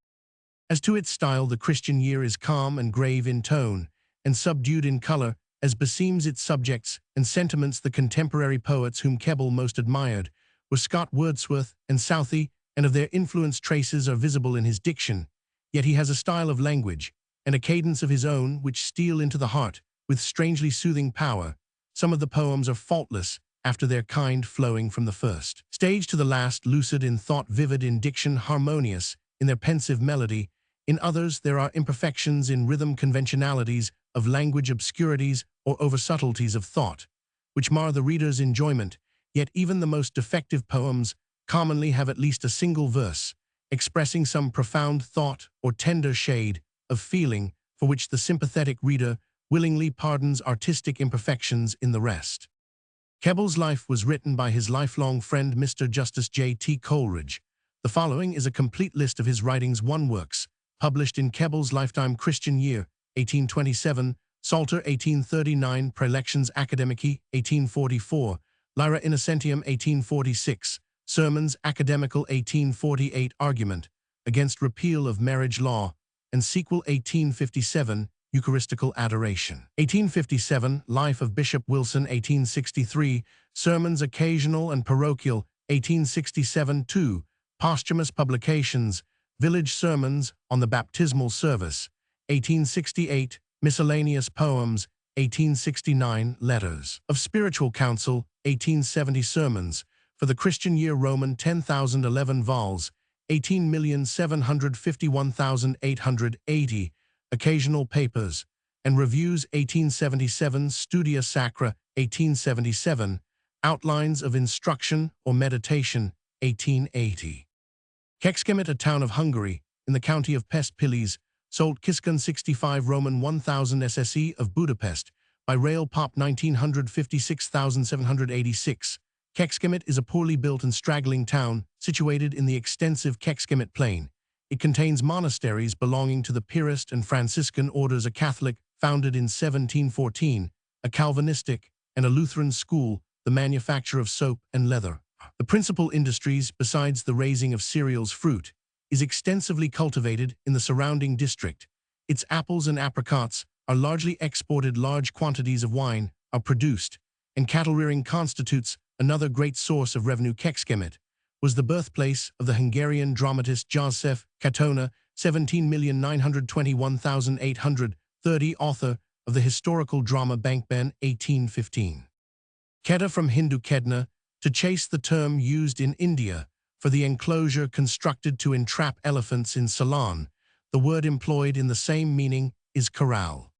[SPEAKER 1] As to its style, the Christian year is calm and grave in tone, and subdued in color, as beseems its subjects and sentiments. The contemporary poets whom Keble most admired were Scott, Wordsworth, and Southey, and of their influence traces are visible in his diction, Yet he has a style of language and a cadence of his own which steal into the heart with strangely soothing power. Some of the poems are faultless after their kind, flowing from the first stage to the last, lucid in thought, vivid in diction, harmonious in their pensive melody. In others there are imperfections in rhythm, conventionalities of language, obscurities or over-subtleties of thought, which mar the reader's enjoyment. Yet even the most defective poems commonly have at least a single verse, expressing some profound thought or tender shade of feeling for which the sympathetic reader willingly pardons artistic imperfections in the rest. Kebble's life was written by his lifelong friend Mr. Justice J.T. Coleridge. The following is a complete list of his writings. 1 Works, published in Kebble's lifetime: Christian Year, 1827, Psalter, 1839, Prelections Academici, 1844, Lyra Innocentium, 1846, Sermons Academical, 1848, Argument against Repeal of Marriage Law, and Sequel, 1857, Eucharistical Adoration. 1857, Life of Bishop Wilson. 1863, Sermons Occasional and Parochial. 1867. 2 Posthumous publications, Village Sermons on the Baptismal Service. 1868, Miscellaneous Poems. 1869, Letters of Spiritual Counsel. 1870, Sermons for the Christian Year, Roman 10,011 vols. 18,751,880, Occasional Papers and Reviews. 1877, Studia Sacra. 1877, Outlines of Instruction or Meditation. 1880. Kecskemét, a town of Hungary, in the county of Pest-Pilis, sold Kiskun 65 Roman 1000 SSE of Budapest, by rail pop 1956,786. Kecskemét is a poorly built and straggling town situated in the extensive Kecskemét Plain. It contains monasteries belonging to the Piarist and Franciscan orders, a Catholic founded in 1714, a Calvinistic, and a Lutheran school, the manufacture of soap and leather. The principal industries, besides the raising of cereals, fruit is extensively cultivated in the surrounding district. Its apples and apricots are largely exported. Large quantities of wine are produced, and cattle rearing constitutes another great source of revenue. Kecskemét was the birthplace of the Hungarian dramatist József Katona, 17,921,830, author of the historical drama Bankben, 1815. Keda, from Hindu kedna, to chase, the term used in India for the enclosure constructed to entrap elephants in Ceylon. The word employed in the same meaning is corral.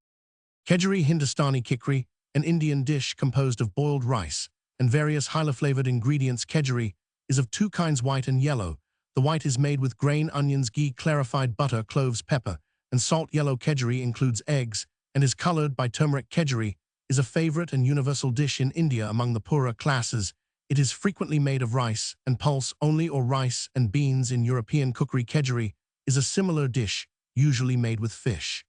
[SPEAKER 1] Kedgeree, Hindustani kikri, an Indian dish composed of boiled rice and various highly flavored ingredients. Kedgeree is of 2 kinds, white and yellow. The white is made with grain, onions, ghee, clarified butter, cloves, pepper, and salt. Yellow kedgeree includes eggs and is colored by turmeric. Kedgeree is a favorite and universal dish in India among the poorer classes. It is frequently made of rice and pulse only, or rice and beans in European cookery. Kedgeree is a similar dish, usually made with fish.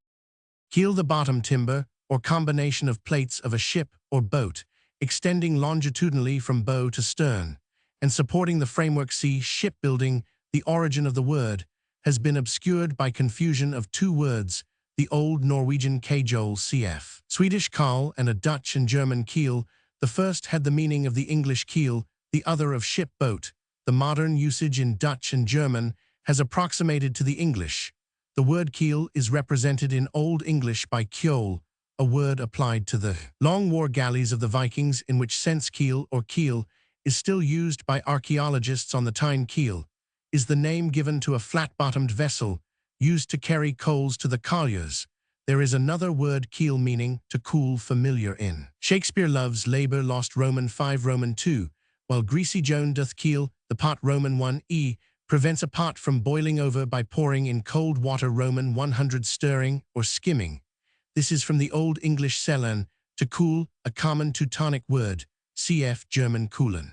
[SPEAKER 1] Keel, the bottom timber or combination of plates of a ship or boat, extending longitudinally from bow to stern and supporting the framework. See shipbuilding. The origin of the word has been obscured by confusion of 2 words, the Old Norwegian kjol cf. Swedish kal and a Dutch and German kiel. The first had the meaning of the English keel, the other of ship, boat. The modern usage in Dutch and German has approximated to the English. The word keel is represented in Old English by kjol, a word applied to the long war galleys of the Vikings, in which sense keel or keel is still used by archaeologists on the Tyne. Keel is the name given to a flat-bottomed vessel used to carry coals to the colliers. There is another word, keel, meaning to cool, familiar in Shakespeare Love's Labour Lost, Roman 5 Roman 2, while Greasy Joan doth keel the pot, Roman 1 prevents a pot from boiling over by pouring in cold water, Roman 100, stirring or skimming. This is from the Old English selen, to cool, a common Teutonic word, cf. German Kühlen.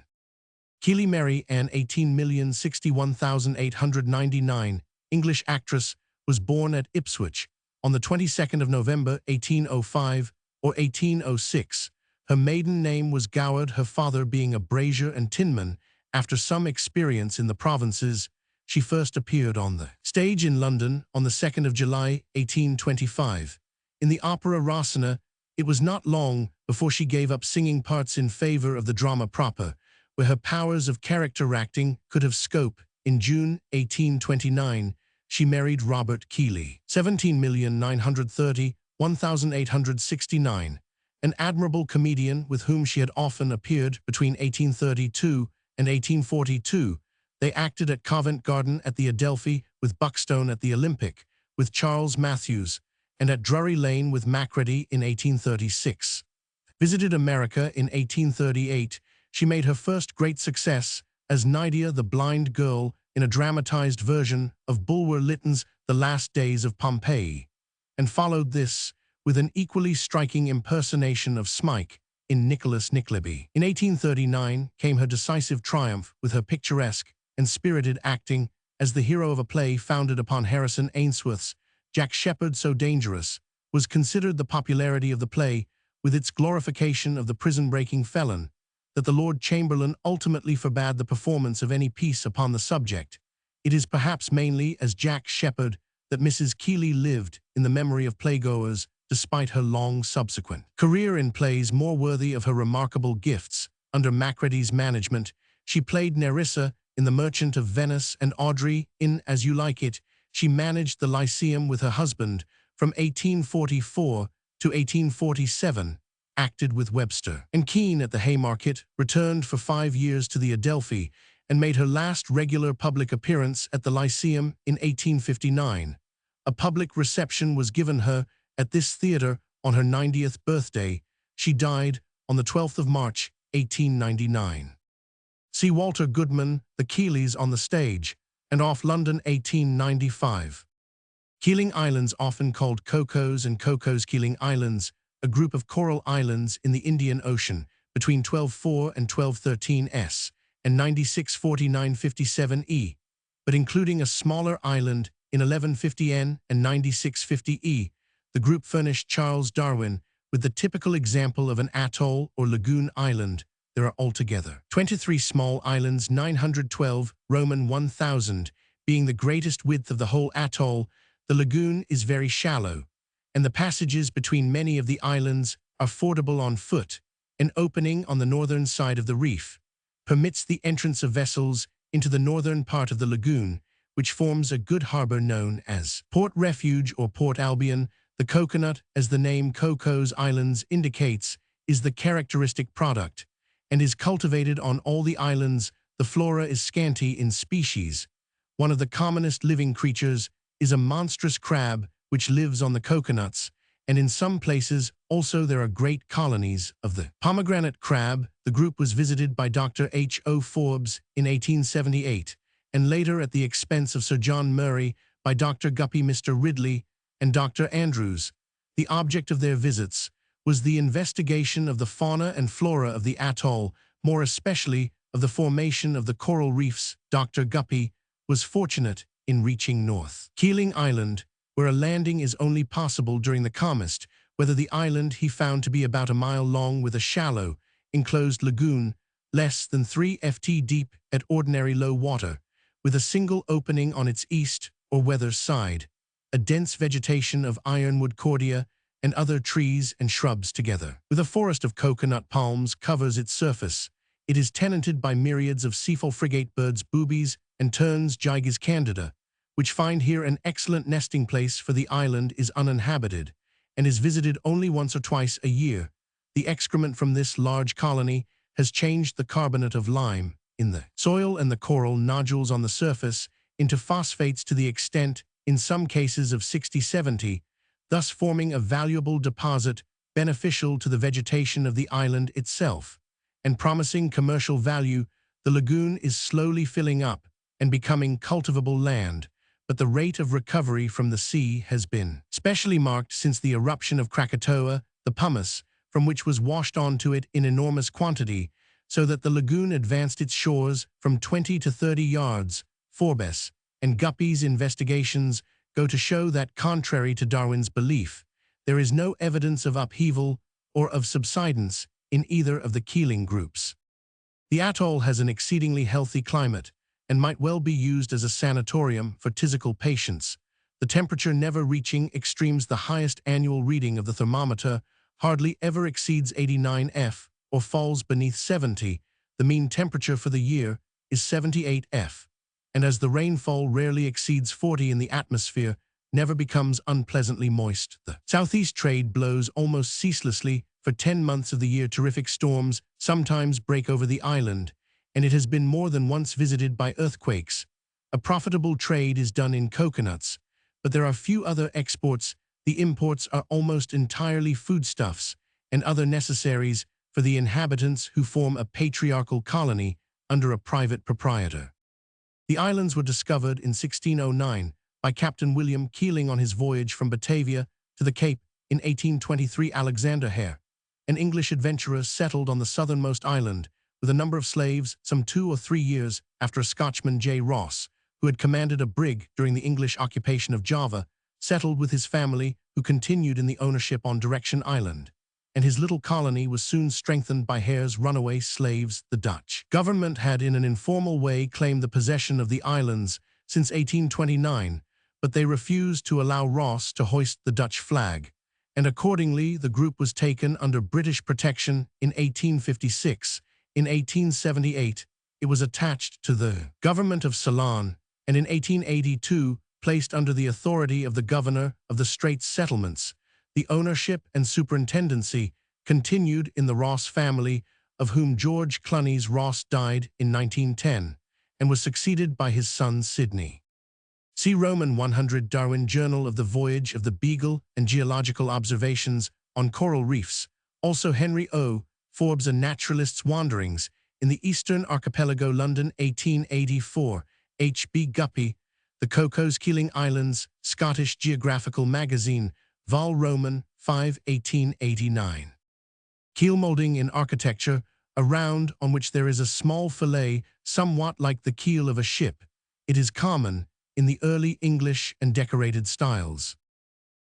[SPEAKER 1] Keely Mary Ann, 18,061,899, English actress, was born at Ipswich on the 22nd of November, 1805 or 1806. Her maiden name was Goward, her father being a brazier and tinman. After some experience in the provinces, she first appeared on the stage in London on the 2nd of July, 1825. In the opera Rossina. It was not long before she gave up singing parts in favor of the drama proper, where her powers of character acting could have scope. In June 1829, she married Robert Keeley, 17,930,1869, an admirable comedian with whom she had often appeared between 1832 and 1842. They acted at Covent Garden at the Adelphi, with Buckstone at the Olympic, with Charles Matthews, and at Drury Lane with Macready in 1836. Visited America in 1838, she made her first great success as Nydia the Blind Girl in a dramatized version of Bulwer Lytton's The Last Days of Pompeii, and followed this with an equally striking impersonation of Smike in Nicholas Nickleby. In 1839 came her decisive triumph with her picturesque and spirited acting as the hero of a play founded upon Harrison Ainsworth's Jack Sheppard So Dangerous. Was considered the popularity of the play, with its glorification of the prison-breaking felon, that the Lord Chamberlain ultimately forbade the performance of any piece upon the subject. It is perhaps mainly as Jack Sheppard that Mrs. Keeley lived in the memory of playgoers despite her long subsequent career in plays more worthy of her remarkable gifts. Under Macready's management, she played Nerissa in The Merchant of Venice and Audrey in As You Like It. She managed the Lyceum with her husband from 1844 to 1847, acted with Webster and Keane at the Haymarket, returned for 5 years to the Adelphi, and made her last regular public appearance at the Lyceum in 1859. A public reception was given her at this theatre on her 90th birthday. She died on the 12th of March, 1899. See Walter Goodman, The Keeleys on the Stage, and Off London, 1895. Keeling Islands, often called Cocos and Cocos. Keeling Islands, a group of coral islands in the Indian Ocean between 1204 and 1213 S and 964957 E, but including a smaller island in 1150 N and 9650 E. The group furnished Charles Darwin with the typical example of an atoll or lagoon island. There are altogether 23 small islands, 912 Roman 1000 being the greatest width of the whole atoll. The lagoon is very shallow, and the passages between many of the islands are fordable on foot. An opening on the northern side of the reef permits the entrance of vessels into the northern part of the lagoon, which forms a good harbor known as Port Refuge or Port Albion. The coconut, as the name Cocos Islands indicates, is the characteristic product, and is cultivated on all the islands. The flora is scanty in species. One of the commonest living creatures is a monstrous crab which lives on the coconuts, and in some places also there are great colonies of the pomegranate crab. The group was visited by Dr. H. O. Forbes in 1878, and later at the expense of Sir John Murray by Dr. Guppy, Mr. Ridley, and Dr. Andrews. The object of their visits was the investigation of the fauna and flora of the atoll, more especially of the formation of the coral reefs. Dr. Guppy was fortunate in reaching North Keeling Island, where a landing is only possible during the calmest weather. The island he found to be about a mile long with a shallow, enclosed lagoon, less than 3 ft deep at ordinary low water, with a single opening on its east or weather side. A dense vegetation of ironwood cordia and other trees and shrubs together with a forest of coconut palms covers its surface. It is tenanted by myriads of seafowl frigate birds, boobies, and terns, Gyges candida, which find here an excellent nesting place, for the island is uninhabited and is visited only once or twice a year. The excrement from this large colony has changed the carbonate of lime in the soil and the coral nodules on the surface into phosphates to the extent, in some cases, of 60–70, thus forming a valuable deposit beneficial to the vegetation of the island itself, and promising commercial value. The lagoon is slowly filling up and becoming cultivable land, but the rate of recovery from the sea has been specially marked since the eruption of Krakatoa. The pumice from which was washed onto it in enormous quantity, so that the lagoon advanced its shores from 20 to 30 yards. Forbes and Guppy's investigations go to show that, contrary to Darwin's belief, there is no evidence of upheaval or of subsidence in either of the Keeling groups. The atoll has an exceedingly healthy climate and might well be used as a sanatorium for phthisical patients, the temperature never reaching extremes. The highest annual reading of the thermometer hardly ever exceeds 89 F or falls beneath 70. The mean temperature for the year is 78 F, and as the rainfall rarely exceeds 40 in the atmosphere, never becomes unpleasantly moist. The southeast trade blows almost ceaselessly for 10 months of the year. Terrific storms sometimes break over the island, and it has been more than once visited by earthquakes. A profitable trade is done in coconuts, but there are few other exports. The imports are almost entirely foodstuffs and other necessaries for the inhabitants who form a patriarchal colony under a private proprietor. The islands were discovered in 1609 by Captain William Keeling on his voyage from Batavia to the Cape. In 1823, Alexander Hare, an English adventurer, settled on the southernmost island with a number of slaves some 2 or 3 years after a Scotchman, J. Ross, who had commanded a brig during the English occupation of Java, settled with his family, who continued in the ownership on Direction Island, and his little colony was soon strengthened by Hare's runaway slaves, the Dutch. Government had in an informal way claimed the possession of the islands since 1829, but they refused to allow Ross to hoist the Dutch flag, and accordingly the group was taken under British protection in 1856. In 1878, it was attached to the government of Ceylon, and in 1882 placed under the authority of the governor of the Straits Settlements. The ownership and superintendency continued in the Ross family, of whom George Clunies Ross died in 1910, and was succeeded by his son Sidney. See Roman 100 Darwin Journal of the Voyage of the Beagle and Geological Observations on Coral Reefs. Also Henry O. Forbes, A Naturalist's Wanderings in the Eastern Archipelago, London, 1884. H. B. Guppy, The Cocos Keeling Islands, Scottish Geographical Magazine, Vol. Roman 5, 1889. Keel molding in architecture, a round on which there is a small fillet somewhat like the keel of a ship. It is common in the early English and decorated styles.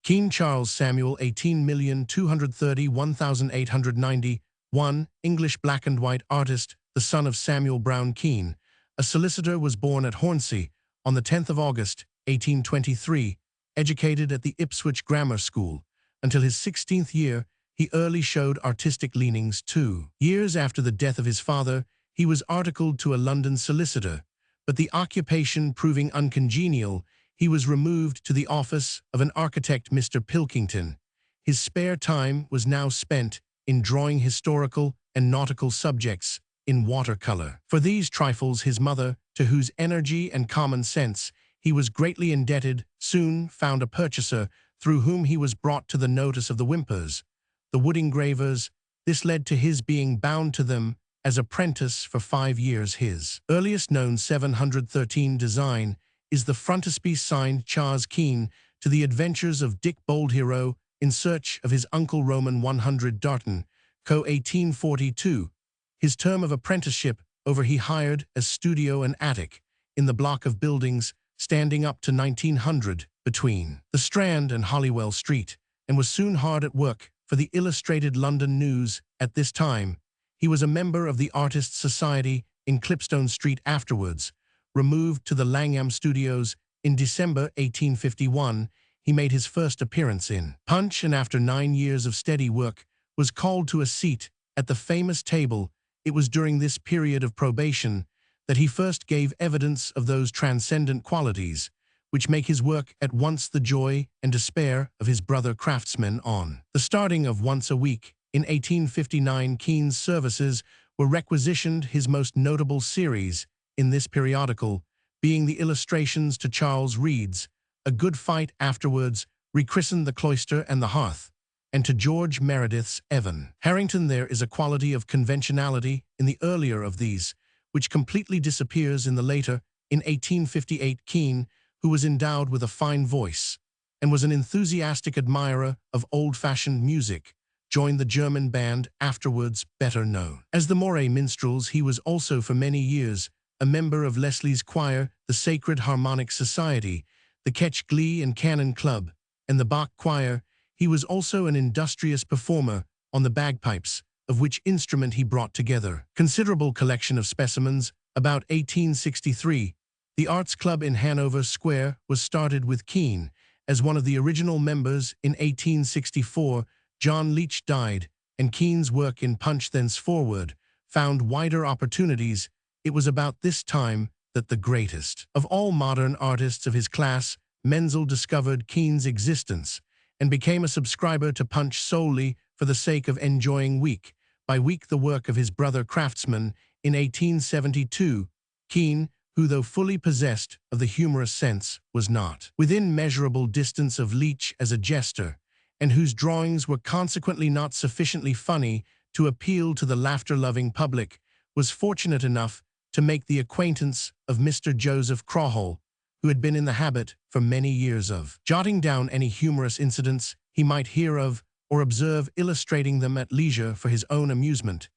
[SPEAKER 1] Keene Charles Samuel, 18,230,1891, English black and white artist, the son of Samuel Brown Keene, a solicitor, was born at Hornsey on the 10th of August, 1823, educated at the Ipswich Grammar School. Until his 16th year, he early showed artistic leanings. 2 years after the death of his father, he was articled to a London solicitor, but the occupation proving uncongenial, he was removed to the office of an architect, Mr. Pilkington. His spare time was now spent in drawing historical and nautical subjects in watercolor. For these trifles his mother, to whose energy and common sense he was greatly indebted, soon found a purchaser, through whom he was brought to the notice of the Whimpers, the wood engravers. This led to his being bound to them as apprentice for 5 years. His earliest known 713 design is the frontispiece signed Charles Keene, To the Adventures of Dick Boldhero in Search of His Uncle Roman 100 Darton, Co. 1842. His term of apprenticeship over he hired as studio and attic in the block of buildings standing up to 1900 between the Strand and Holywell Street, and was soon hard at work for the Illustrated London News. At this time, he was a member of the Artists' Society in Clipstone Street. Afterwards, removed to the Langham Studios in December 1851, he made his first appearance in Punch, and after 9 years of steady work, was called to a seat at the famous table. It was during this period of probation that he first gave evidence of those transcendent qualities which make his work at once the joy and despair of his brother craftsmen. On the starting of Once a Week in 1859, Keene's services were requisitioned. His most notable series in this periodical being the illustrations to Charles Reade's A Good Fight, afterwards rechristened The Cloister and the Hearth, and to George Meredith's Evan Harrington. There is a quality of conventionality in the earlier of these, which completely disappears in the later. In 1858, Keene, who was endowed with a fine voice and was an enthusiastic admirer of old-fashioned music, joined the German band, afterwards better known as the Moray Minstrels. He was also for many years a member of Leslie's Choir, the Sacred Harmonic Society, the Ketch Glee and Canon Club, and the Bach Choir. He was also an industrious performer on the bagpipes, of which instrument he brought together considerable collection of specimens. About 1863, the Arts Club in Hanover Square was started with Keene as one of the original members. In 1864, John Leech died, and Keene's work in Punch thenceforward found wider opportunities. It was about this time that the greatest of all modern artists of his class, Menzel discovered Keane's existence and became a subscriber to Punch solely for the sake of enjoying week by week the work of his brother craftsman. In 1872, Keane, who though fully possessed of the humorous sense, was not within measurable distance of Leech as a jester, and whose drawings were consequently not sufficiently funny to appeal to the laughter-loving public, was fortunate enough to make the acquaintance of Mr. Joseph Crawhall, who had been in the habit for many years of jotting down any humorous incidents he might hear of or observe, illustrating them at leisure for his own amusement.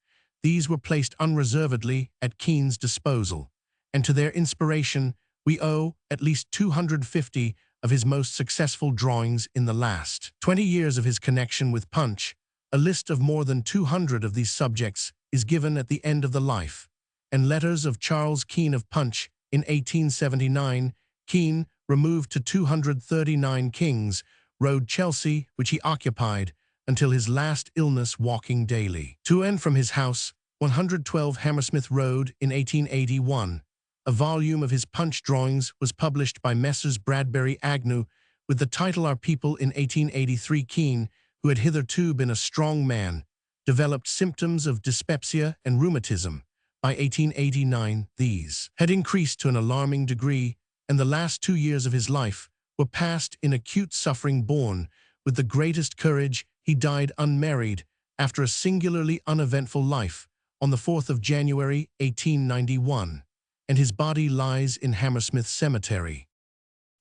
[SPEAKER 1] These were placed unreservedly at Keane's disposal, and to their inspiration we owe at least 250 of his most successful drawings in the last 20 years of his connection with Punch. A list of more than 200 of these subjects is given at the end of the life and letters of Charles Keane of Punch. In 1879, Keane removed to 239 King's Road, Chelsea, which he occupied until his last illness, walking daily to and from his house, 112 Hammersmith Road. In 1881, a volume of his Punch drawings was published by Messrs. Bradbury Agnew with the title Our People. In 1883, Keane, who had hitherto been a strong man, developed symptoms of dyspepsia and rheumatism. By 1889, these had increased to an alarming degree, and the last 2 years of his life were passed in acute suffering. Born with the greatest courage, he died unmarried after a singularly uneventful life on the 4th of January, 1891, and his body lies in Hammersmith Cemetery.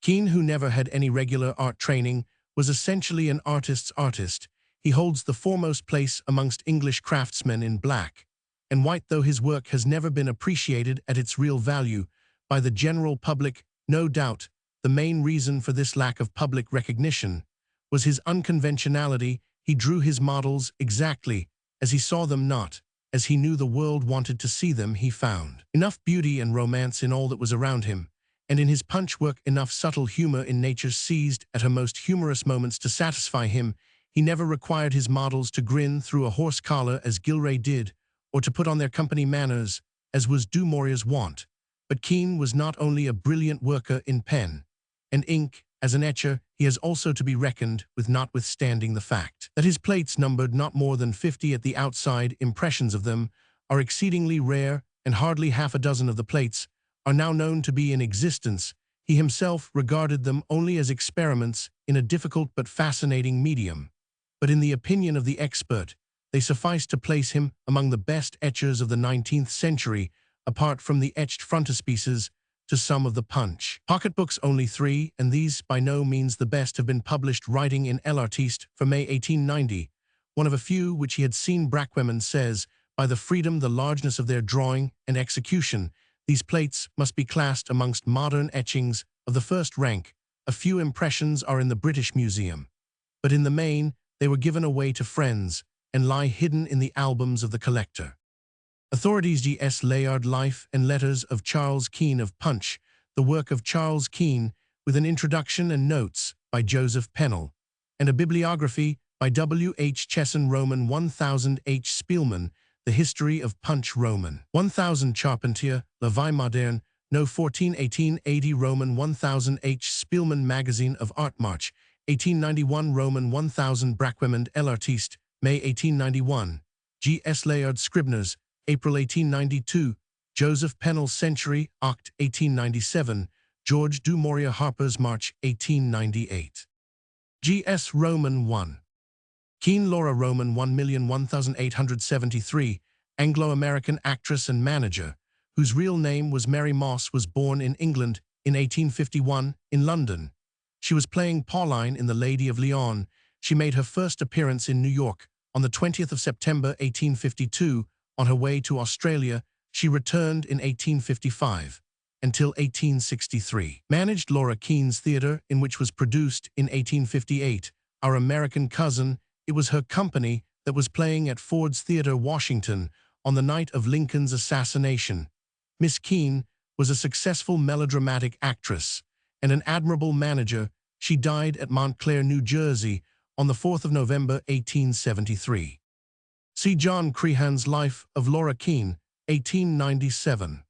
[SPEAKER 1] Keane, who never had any regular art training, was essentially an artist's artist. He holds the foremost place amongst English craftsmen in black and white, though his work has never been appreciated at its real value by the general public. No doubt, the main reason for this lack of public recognition was his unconventionality. He drew his models exactly as he saw them, not as he knew the world wanted to see them. He found enough beauty and romance in all that was around him, and in his Punch work enough subtle humor in nature seized at her most humorous moments to satisfy him. He never required his models to grin through a horse collar as Gilray did, or to put on their company manners, as was Du Maurier's wont. But Keane was not only a brilliant worker in pen and ink. As an etcher, he has also to be reckoned with, notwithstanding the fact that his plates numbered not more than 50 at the outside. Impressions of them are exceedingly rare, and hardly half a dozen of the plates are now known to be in existence. He himself regarded them only as experiments in a difficult but fascinating medium. But in the opinion of the expert, they suffice to place him among the best etchers of the 19th century, apart from the etched frontispieces to some of the Punch pocketbooks. Only 3, and these by no means the best, have been published. Writing in L'Artiste for May 1890, one of a few which he had seen, Brackweman says, by the freedom, the largeness of their drawing and execution, these plates must be classed amongst modern etchings of the first rank. A few impressions are in the British Museum, but in the main they were given away to friends and lie hidden in the albums of the collector. Authorities: G.S. Layard, Life and Letters of Charles Keane of Punch, the work of Charles Keane, with an introduction and notes by Joseph Pennell, and a bibliography by W. H. Chesson. Roman 1000 H. Spielmann, The History of Punch. Roman 1000 Charpentier, La Vie Moderne, No. 14, 1880. Roman 1000 H. Spielmann, Magazine of Art, March 1891. Roman 1000 Brackweman, L'Artiste, May 1891. G.S. Layard, Scribners, April 1892. Joseph Pennell, Century, Oct. 1897. George Du Maurier, Harper's, March 1898. G.S. Roman 1. Keane, Laura. Roman 1,001,873, Anglo-American actress and manager, whose real name was Mary Moss, was born in England in 1851 in London. She was playing Pauline in The Lady of Leon. She made her first appearance in New York on the 20th of September 1852. On her way to Australia, she returned in 1855 until 1863. Managed Laura Keane's theater, in which was produced in 1858 Our American Cousin. It was her company that was playing at Ford's Theater, Washington, on the night of Lincoln's assassination. Miss Keane was a successful melodramatic actress and an admirable manager. She died at Montclair, New Jersey, on the 4th of November, 1873. See John Crehan's Life of Laura Keane, 1897.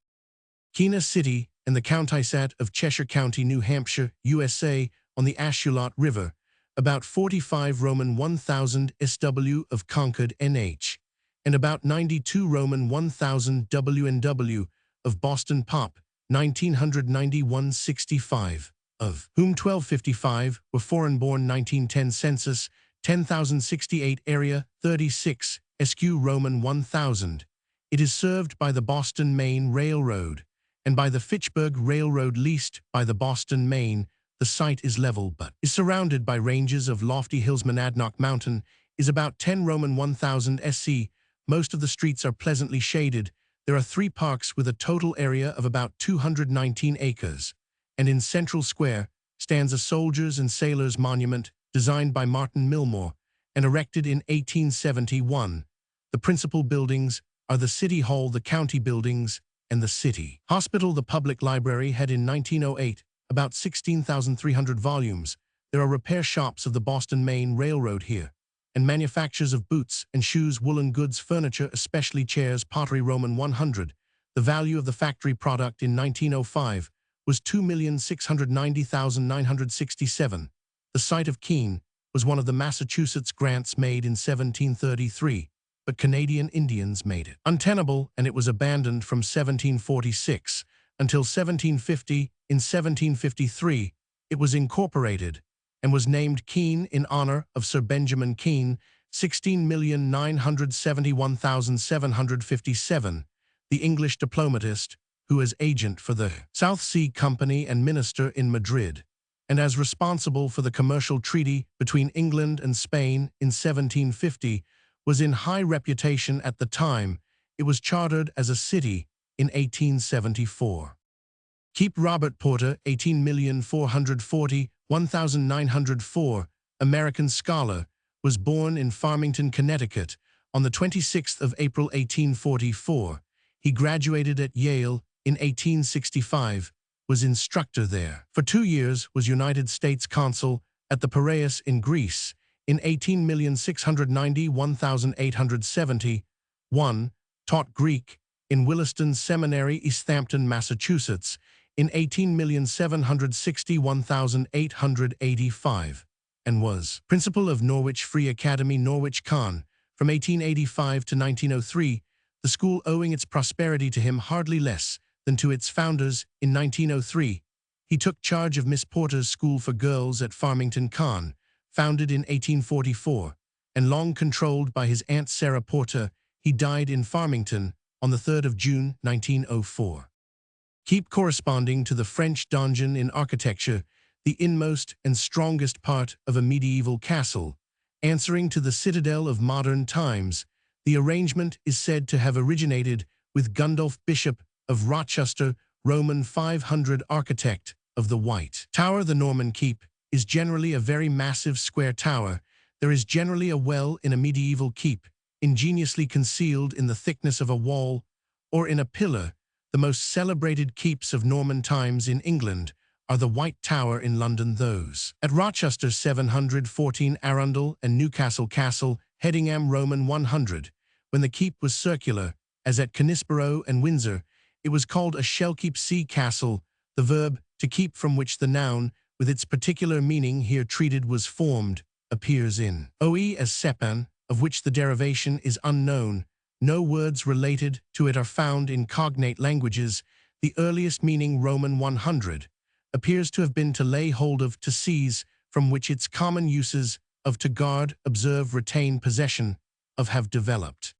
[SPEAKER 1] Kina City, and the Countisat of Cheshire County, New Hampshire, USA, on the Ashuelot River, about 45 Roman 1000 SW of Concord, NH, and about 92 Roman 1000 WNW of Boston Pop, 1991-65, of whom 1255 were foreign-born. 1910 census, 10,068 area, 36, SQ Roman 1000. It is served by the Boston, Maine Railroad, and by the Fitchburg Railroad leased by the Boston, Maine. The site is level but is surrounded by ranges of lofty hills. Monadnock Mountain is about 10 Roman 1000 SC. Most of the streets are pleasantly shaded. There are 3 parks with a total area of about 219 acres. And in Central Square stands a soldiers' and sailors' monument designed by Martin Milmore and erected in 1871. The principal buildings are the City Hall, the County Buildings, and the City Hospital. The public library had in 1908 about 16,300 volumes. There are repair shops of the Boston, Maine Railroad here, and manufacturers of boots and shoes, woolen goods, furniture, especially chairs, pottery. Roman 100. The value of the factory product in 1905 was $2,690,967. The site of Keene was one of the Massachusetts grants made in 1733, but Canadian Indians made it untenable, and it was abandoned from 1746 until 1750. In 1753, it was incorporated and was named Keene in honor of Sir Benjamin Keene, 16,971,757, the English diplomatist who as agent for the South Sea Company and minister in Madrid, and as responsible for the commercial treaty between England and Spain in 1750, was in high reputation at the time. It was chartered as a city in 1874. Keep Robert Porter, 18,440,1904, American scholar, was born in Farmington, Connecticut, on the 26th of April 1844. He graduated at Yale in 1865, was instructor there. For 2 years was United States consul at the Piraeus in Greece in 18,691,870. Taught Greek in Williston Seminary, Easthampton, Massachusetts, in 18,761,885, and was principal of Norwich Free Academy, Norwich Con, from 1885 to 1903, the school owing its prosperity to him hardly less than to its founders. In 1903, he took charge of Miss Porter's School for Girls at Farmington Con, founded in 1844, and long controlled by his Aunt Sarah Porter. He died in Farmington on the 3rd of June, 1904. Keep corresponding to the French donjon in architecture, the inmost and strongest part of a medieval castle, answering to the citadel of modern times. The arrangement is said to have originated with Gundulf, Bishop of Rochester, Roman 500 architect of the White Tower. The Norman keep is generally a very massive square tower. There is generally a well in a medieval keep, ingeniously concealed in the thickness of a wall or in a pillar. The most celebrated keeps of Norman times in England are the White Tower in London, those at Rochester 714, Arundel and Newcastle Castle, Hedingham. Roman 100. When the keep was circular, as at Canisborough and Windsor, it was called a shellkeep. See castle. The verb to keep, from which the noun, with its particular meaning here treated, was formed, appears in oe as sepan, of which the derivation is unknown. No words related to it are found in cognate languages. The earliest meaning, Roman 100, appears to have been to lay hold of, to seize, from which its common uses of to guard, observe, retain, possession of have developed.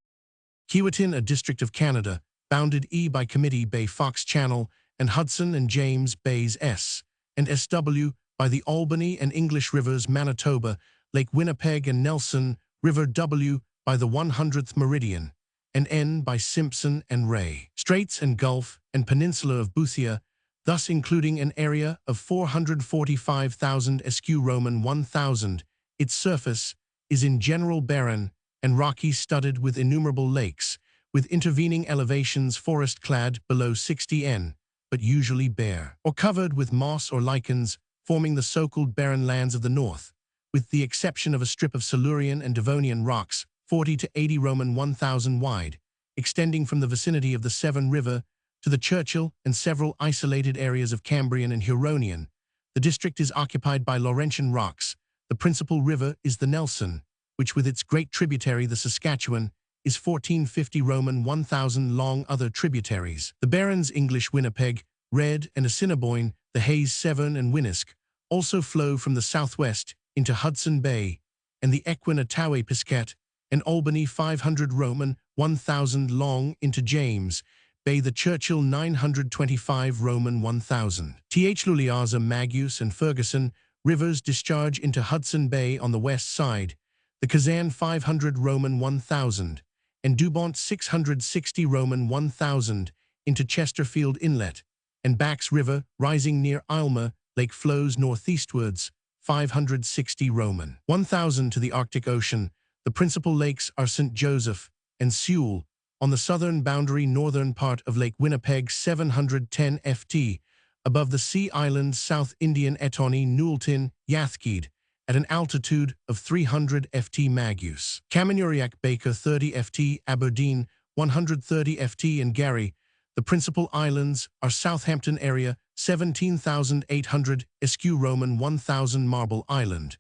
[SPEAKER 1] Keewatin, a district of Canada, bounded by Committee Bay, Fox Channel, and Hudson and James Bays S. and SW by the Albany and English Rivers, Manitoba, Lake Winnipeg and Nelson River W by the 100th meridian, and N by Simpson and Ray Straits and Gulf and Peninsula of Boothia, thus including an area of 445,000 SQ. Roman 1000. Its surface is in general barren and rocky, studded with innumerable lakes, with intervening elevations forest-clad below 60 n, but usually bare, or covered with moss or lichens, forming the so-called barren lands of the north, with the exception of a strip of Silurian and Devonian rocks, 40 to 80 Roman 1000 wide, extending from the vicinity of the Severn River To the Churchill and several isolated areas of Cambrian and Huronian, the district is occupied by Laurentian rocks. The principal river is the Nelson, which with its great tributary, the Saskatchewan, is 1450 Roman 1000 long. Other tributaries, the Barons English Winnipeg, Red and Assiniboine, the Hayes Severn and Winnisk, also flow from the southwest into Hudson Bay, and the Equin Ottawa Piscate and Albany 500 Roman 1000 long into James Bay, the Churchill 925 Roman 1000. Luliaza, Magus and Ferguson rivers discharge into Hudson Bay on the west side, the Kazan 500 Roman 1000, and Dubont 660 Roman 1000 into Chesterfield Inlet, and Bax River, rising near Aylmer Lake, flows northeastwards, 560 Roman 1000 to the Arctic Ocean. The principal lakes are St. Joseph and Sewell. On the southern boundary, northern part of Lake Winnipeg, 710 ft, above the Sea Islands, South Indian Etony, Newelton, Yathkeed, at an altitude of 300 ft. Magus. Kaminuriak, Baker, 30 ft, Aberdeen, 130 ft, and Garry. The principal islands are Southampton area, 17,800, Esk Roman 1000, Marble Island,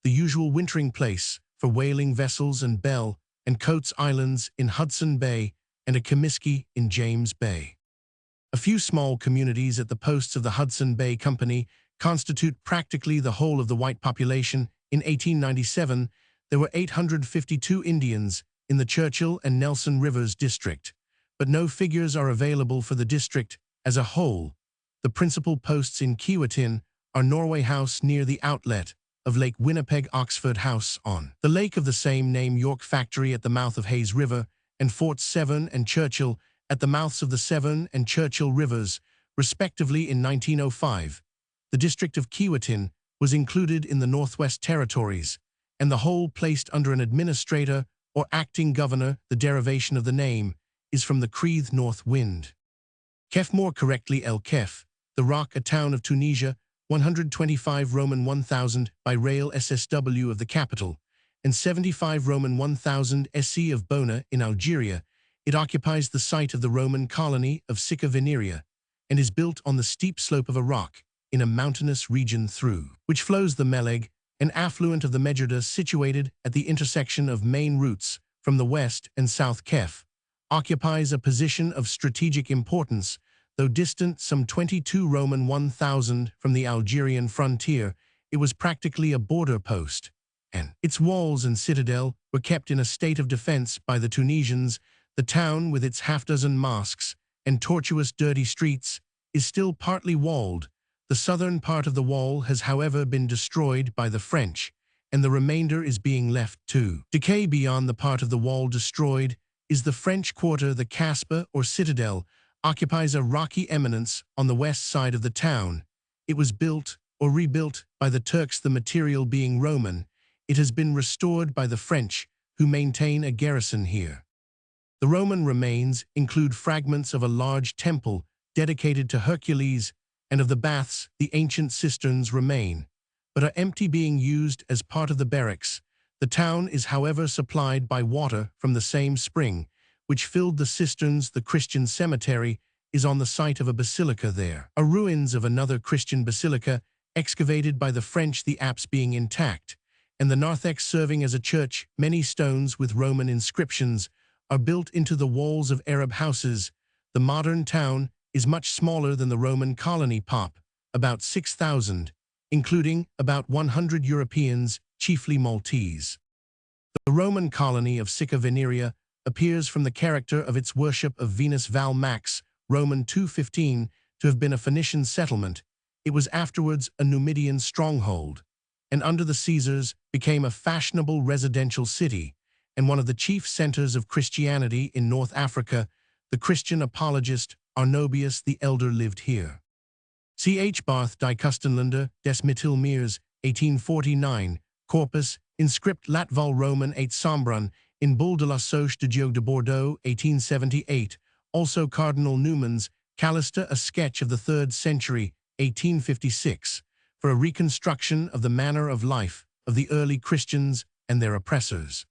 [SPEAKER 1] the usual wintering place for whaling vessels, and Bell and Coates Islands in Hudson Bay, and a Comiskey in James Bay. A few small communities at the posts of the Hudson Bay Company constitute practically the whole of the white population. In 1897, there were 852 Indians in the Churchill and Nelson Rivers district, but no figures are available for the district as a whole. The principal posts in Keewatin are Norway House near the outlet of Lake Winnipeg, Oxford House on the lake of the same name, York Factory at the mouth of Hayes River, and Forts Severn and Churchill at the mouths of the Severn and Churchill Rivers, respectively. In 1905, the district of Keewatin was included in the Northwest Territories, and the whole placed under an administrator or acting governor. The derivation of the name is from the Creeth north wind. Kef, more correctly El Kef, the rock, a town of Tunisia, 125 Roman 1000 by rail SSW of the capital, and 75 Roman 1000 SC of Bona in Algeria. It occupies the site of the Roman colony of Sicca Veneria, and is built on the steep slope of a rock in a mountainous region through which flows the Meleg, an affluent of the Medjugorje, situated at the intersection of main routes from the west and south. Kef occupies a position of strategic importance. Though distant some 22 Roman 1000 from the Algerian frontier, it was practically a border post, and its walls and citadel were kept in a state of defense by the Tunisians. The town, with its half-dozen mosques and tortuous, dirty streets, is still partly walled. The southern part of the wall has, however, been destroyed by the French, and the remainder is being left to decay. Beyond the part of the wall destroyed is the French quarter. The Casbah, or citadel, occupies a rocky eminence on the west side of the town. It was built or rebuilt by the Turks, the material being Roman. It has been restored by the French, who maintain a garrison here. The Roman remains include fragments of a large temple dedicated to Hercules, and of the baths. The ancient cisterns remain, but are empty, being used as part of the barracks. The town is, however, supplied by water from the same spring which filled the cisterns. The Christian cemetery is on the site of a basilica there. A ruins of another Christian basilica excavated by the French, the apse being intact, and the narthex serving as a church. Many stones with Roman inscriptions are built into the walls of Arab houses. The modern town is much smaller than the Roman colony Pop, about 6,000, including about 100 Europeans, chiefly Maltese. The Roman colony of Sicca Veneria appears from the character of its worship of Venus Val Max, Roman 215, to have been a Phoenician settlement. It was afterwards a Numidian stronghold, and under the Caesars became a fashionable residential city, and one of the chief centers of Christianity in North Africa. The Christian apologist Arnobius the Elder lived here. Ch. Barth die Kustenländer des Mittelmeers, 1849, Corpus, inscript Latval Roman 8 Sombrun, in Bull de la Soche de Dieu de Bordeaux, 1878, also Cardinal Newman's Callista, a sketch of the 3rd century, 1856, for a reconstruction of the manner of life of the early Christians and their oppressors.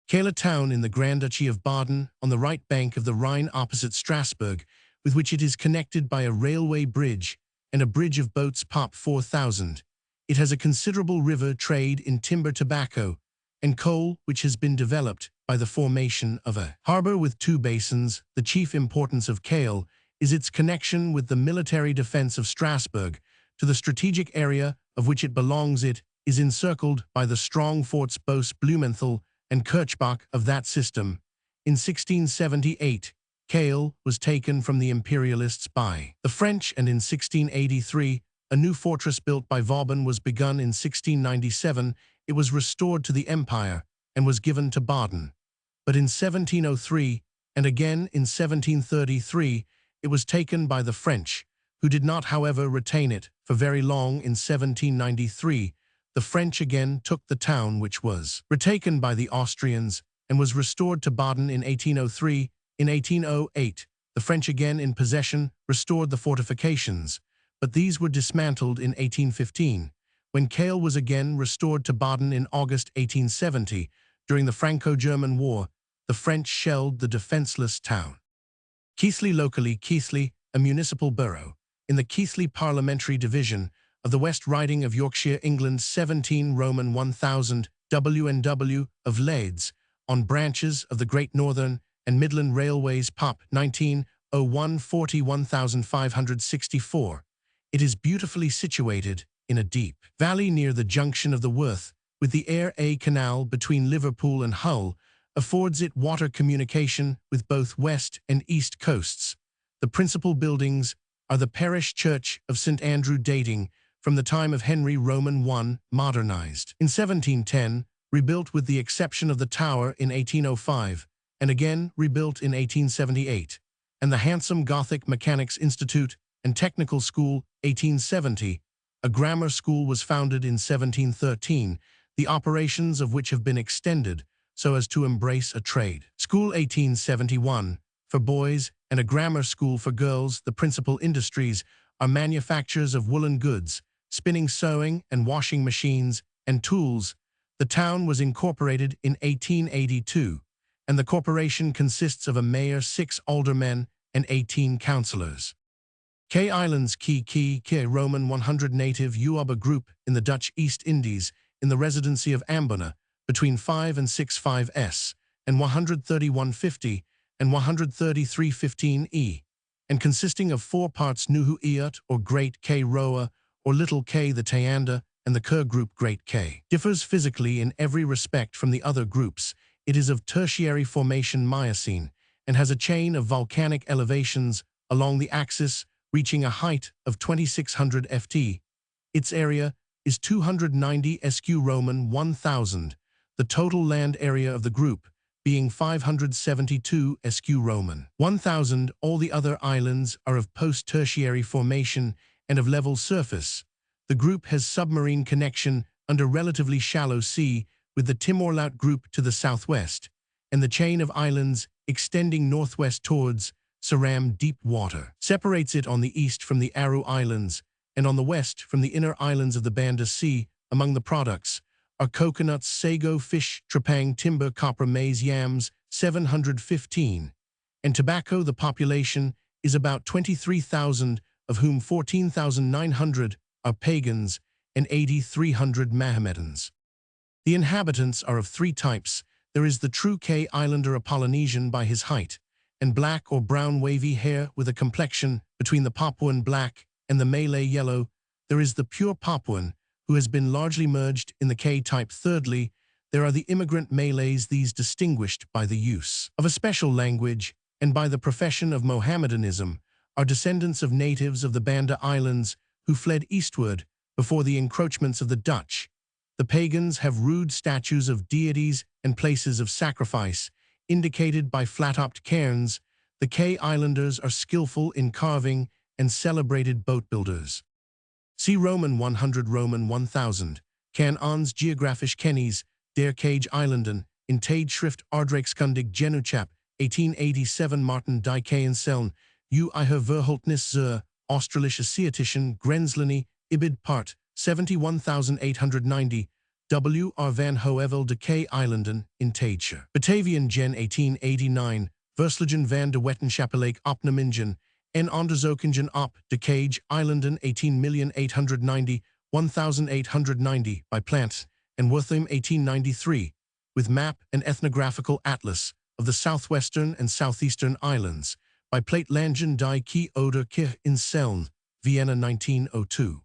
[SPEAKER 1] Kehla town in the Grand Duchy of Baden, on the right bank of the Rhine opposite Strasbourg, with which it is connected by a railway bridge and a bridge of boats pop 4,000. It has a considerable river trade in timber, tobacco, and coal, which has been developed by the formation of a harbor with 2 basins. The chief importance of Kells is its connection with the military defense of Strasbourg. To the strategic area of which it belongs, it is encircled by the strong forts Boos, Blumenthal, and Kirchbach of that system. In 1678, Kells was taken from the imperialists by the French, and in 1683, a new fortress built by Vauban was begun. In 1697, it was restored to the empire and was given to Baden. But in 1703, and again in 1733, it was taken by the French, who did not, however, retain it for very long. In 1793, the French again took the town, which was retaken by the Austrians, and was restored to Baden in 1803. In 1808, the French, again in possession, restored the fortifications, but these were dismantled in 1815, when Kells was again restored to Baden. In August 1870, during the Franco-German War, the French shelled the defenseless town. Keighley, locally Keighley, a municipal borough, in the Keighley parliamentary division of the West Riding of Yorkshire, England. 17 Roman 1000 W&W of Leeds, on branches of the Great Northern and Midland Railways, Pop. 1901 40 1564. It is beautifully situated in a deep valley near the junction of the Worth with the Aire Canal between Liverpool and Hull, affords it water communication with both west and east coasts. The principal buildings are the parish church of St. Andrew, dating from the time of Henry Roman I, modernized in 1710, rebuilt with the exception of the tower in 1805, and again rebuilt in 1878, and the handsome Gothic Mechanics Institute and Technical School, 1870. A grammar school was founded in 1713, the operations of which have been extended so as to embrace a trade school, 1871, for boys, and a grammar school for girls. The principal industries are manufactures of woolen goods, spinning, sewing, and washing machines, and tools. The town was incorporated in 1882, and the corporation consists of a mayor, 6 aldermen, and 18 councillors. Kells Islands, Key, Roman 100 native Uaba group in the Dutch East Indies, in the residency of Ambona, between 5 and 65 s, and 13150 and 13315 e, and consisting of 4 parts: Nuhu Iat, or Great K Roa, or Little K, the Tayanda, and the Kerr group, Great K. Differs physically in every respect from the other groups. It is of tertiary formation, Miocene, and has a chain of volcanic elevations along the axis reaching a height of 2600 ft. Its area is 290 sq Roman 1000, the total land area of the group being 572 sq Roman 1000. All the other islands are of post-tertiary formation and of level surface. The group has submarine connection under relatively shallow sea with the Timor-Laut group to the southwest, and the chain of islands extending northwest towards Ceram deep water separates it on the east from the Aru Islands, and on the west from the inner islands of the Banda Sea. Among the products are coconuts, sago, fish, trepang, timber, copra, maize, yams, 715, and tobacco. The population is about 23,000, of whom 14,900 are pagans and 8,300 Mohammedans. The inhabitants are of 3 types. There is the true Kells Islander, a Polynesian by his height, and black or brown wavy hair with a complexion between the Papuan black and the Malay yellow. There is the pure Papuan, who has been largely merged in the K type. Thirdly, there are the immigrant Malays, these distinguished by the use of a special language and by the profession of Mohammedanism, are descendants of natives of the Banda Islands who fled eastward before the encroachments of the Dutch. The pagans have rude statues of deities and places of sacrifice, indicated by flat-topped cairns. The Kells Islanders are skillful in carving and celebrated boat builders. See Roman 100 Roman 1000, Kan ons geografisch kennis der Kells Eilanden, in tijdschrift Aardrijkskundig Genootschap, 1887. Martin die Kells u eigen verhultnis zur Australisch-Asiatischen Grenzlinie, Ibid part, 71890, W. R. van Hoevel de Kells Eilanden, in Tijdsche. Batavian Gen 1889, Versligen van de Wetenschapelijk Opnemingen, en onderzoekingen op de Cage Eilanden 18,890,1890 by Plants and Wortham 1893, with map and ethnographical atlas of the southwestern and southeastern islands by Plate Langen die Key Oder Kirch in Seln, Vienna 1902.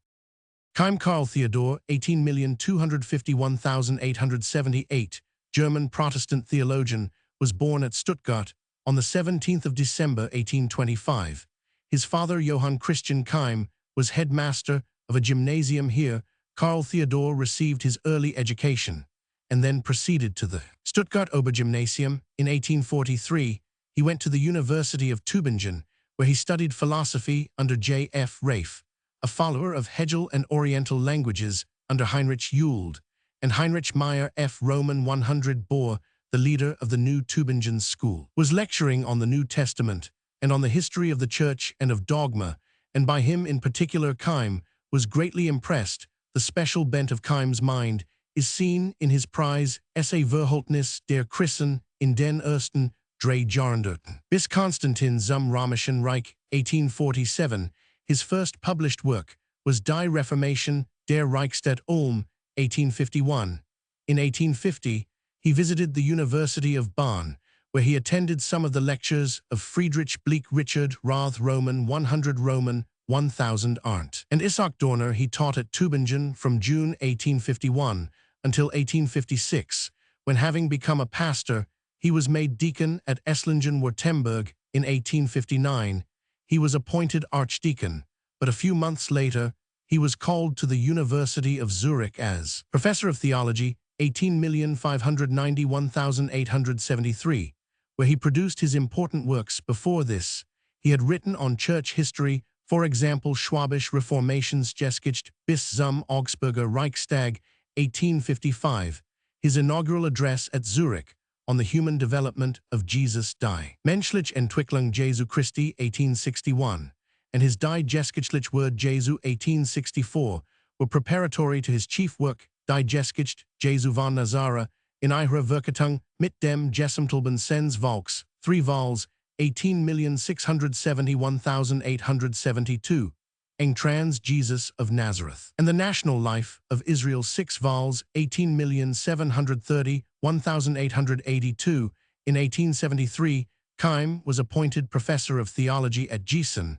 [SPEAKER 1] Keim Karl Theodor 18,251,878, German Protestant theologian, was born at Stuttgart on the 17th of December 1825. His father, Johann Christian Keim, was headmaster of a gymnasium here. Karl Theodor received his early education and then proceeded to the Stuttgart Obergymnasium. In 1843, he went to the University of Tübingen, where he studied philosophy under J.F. Rafe, a follower of Hegel and Oriental languages under Heinrich Uld, and Heinrich Meyer F. Roman 100 Bohr, the leader of the new Tübingen school, was lecturing on the New Testament and on the history of the Church and of dogma, and by him in particular Keim was greatly impressed. The special bent of Keim's mind is seen in his prize essay Verhältnis der Christen in den ersten drei Jahrhunderten bis Konstantin zum Römischen Reich, 1847. His first published work was Die Reformation der Reichsstadt Ulm, 1851. In 1850, he visited the University of Bonn, where he attended some of the lectures of Friedrich Bleek Richard Roth Roman 100 Roman 1000 Arndt and Isaac Dorner. He taught at Tübingen from June 1851 until 1856, when, having become a pastor, he was made deacon at Esslingen-Württemberg. In 1859, he was appointed archdeacon, but a few months later, he was called to the University of Zurich as professor of theology, 18,591,873, where he produced his important works. Before this, he had written on church history, for example, Schwäbische Reformationsgeschichte bis zum Augsburger Reichstag, 1855, his inaugural address at Zurich on the human development of Jesus, Die Menschliche Entwicklung Jesu Christi, 1861, and his Die Geschichtliche Wort Jesu, 1864, were preparatory to his chief work, Die Geschichte Jesu von Nazareth, in ihrer Verkettung mit dem Gesamtalben Sens Volks, 3 vols, 18,671,872, Eng Trans Jesus of Nazareth, and the National Life of Israel, 6 vols, 18,730,1882. In 1873, Keim was appointed professor of theology at Gießen.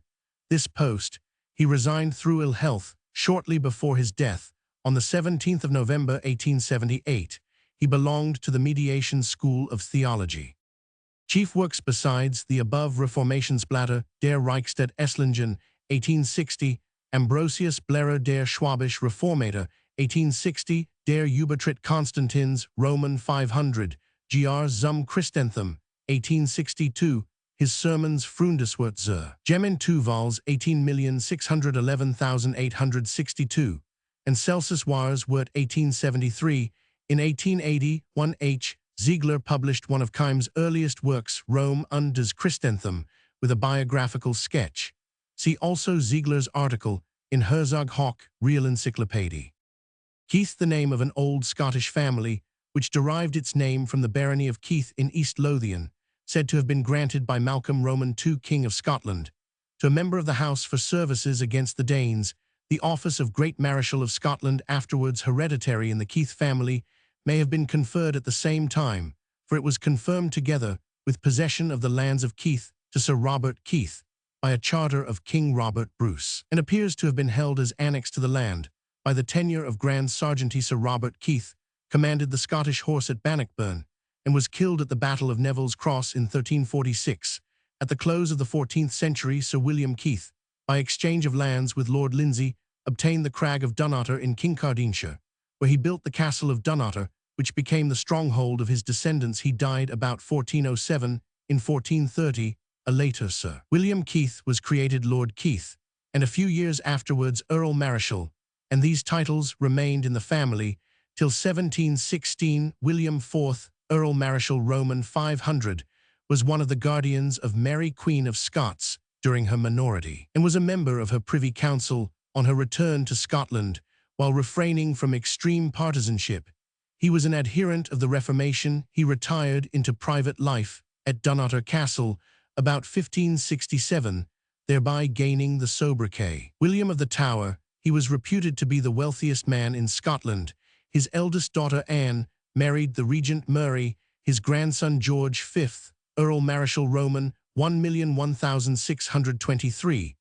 [SPEAKER 1] This post he resigned through ill health shortly before his death. On the 17th of November 1878, he belonged to the Mediation School of Theology. Chief works besides the above: Reformationsblätter der Reichsstadt Esslingen, 1860, Ambrosius Blarer der Schwäbisch Reformator, 1860, der Übertritt Konstantins, Roman 500, Gr. zum Christentum, 1862, his sermons Freundeswort zur Gemein 2 vols, 18,611,862, and Celsus Wars Wort, 1873. In 1880, 1H. Ziegler published one of Keim's earliest works, Rome und das Christentum, with a biographical sketch. See also Ziegler's article in Herzog Hoch, Real Encyclopaedia. Keith, the name of an old Scottish family, which derived its name from the barony of Keith in East Lothian, said to have been granted by Malcolm Roman II, King of Scotland, to a member of the house for services against the Danes. The office of Great Marshal of Scotland, afterwards hereditary in the Keith family, may have been conferred at the same time, for it was confirmed together with possession of the lands of Keith to Sir Robert Keith by a charter of King Robert Bruce, and appears to have been held as annexed to the land by the tenure of Grand Sergeanty. Sir Robert Keith commanded the Scottish horse at Bannockburn and was killed at the Battle of Neville's Cross in 1346. At the close of the 14th century, Sir William Keith, by exchange of lands with Lord Lindsay, obtained the crag of Dunnottar in Kincardineshire, where he built the castle of Dunnottar, which became the stronghold of his descendants. He died about 1407. In 1430, a later Sir William Keith was created Lord Keith, and a few years afterwards Earl Marischal, and these titles remained in the family till 1716. William IV, Earl Marischal, Roman 500, was one of the guardians of Mary, Queen of Scots, during her minority, and was a member of her Privy Council on her return to Scotland. While refraining from extreme partisanship, he was an adherent of the Reformation. He retired into private life at Dunnottar Castle about 1567, thereby gaining the sobriquet. William of the Tower, he was reputed to be the wealthiest man in Scotland. His eldest daughter Anne married the Regent Murray. His grandson George V, Earl Marischal Roman 1,001,623,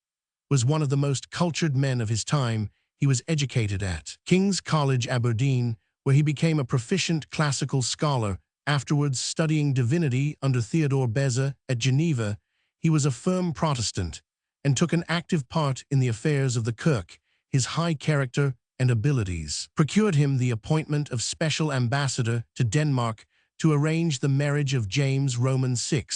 [SPEAKER 1] was one of the most cultured men of his time. He was educated at King's College, Aberdeen, where he became a proficient classical scholar, afterwards studying divinity under Theodore Beza at Geneva. He was a firm Protestant and took an active part in the affairs of the Kirk. His high character and abilities procured him the appointment of special ambassador to Denmark to arrange the marriage of James Roman VI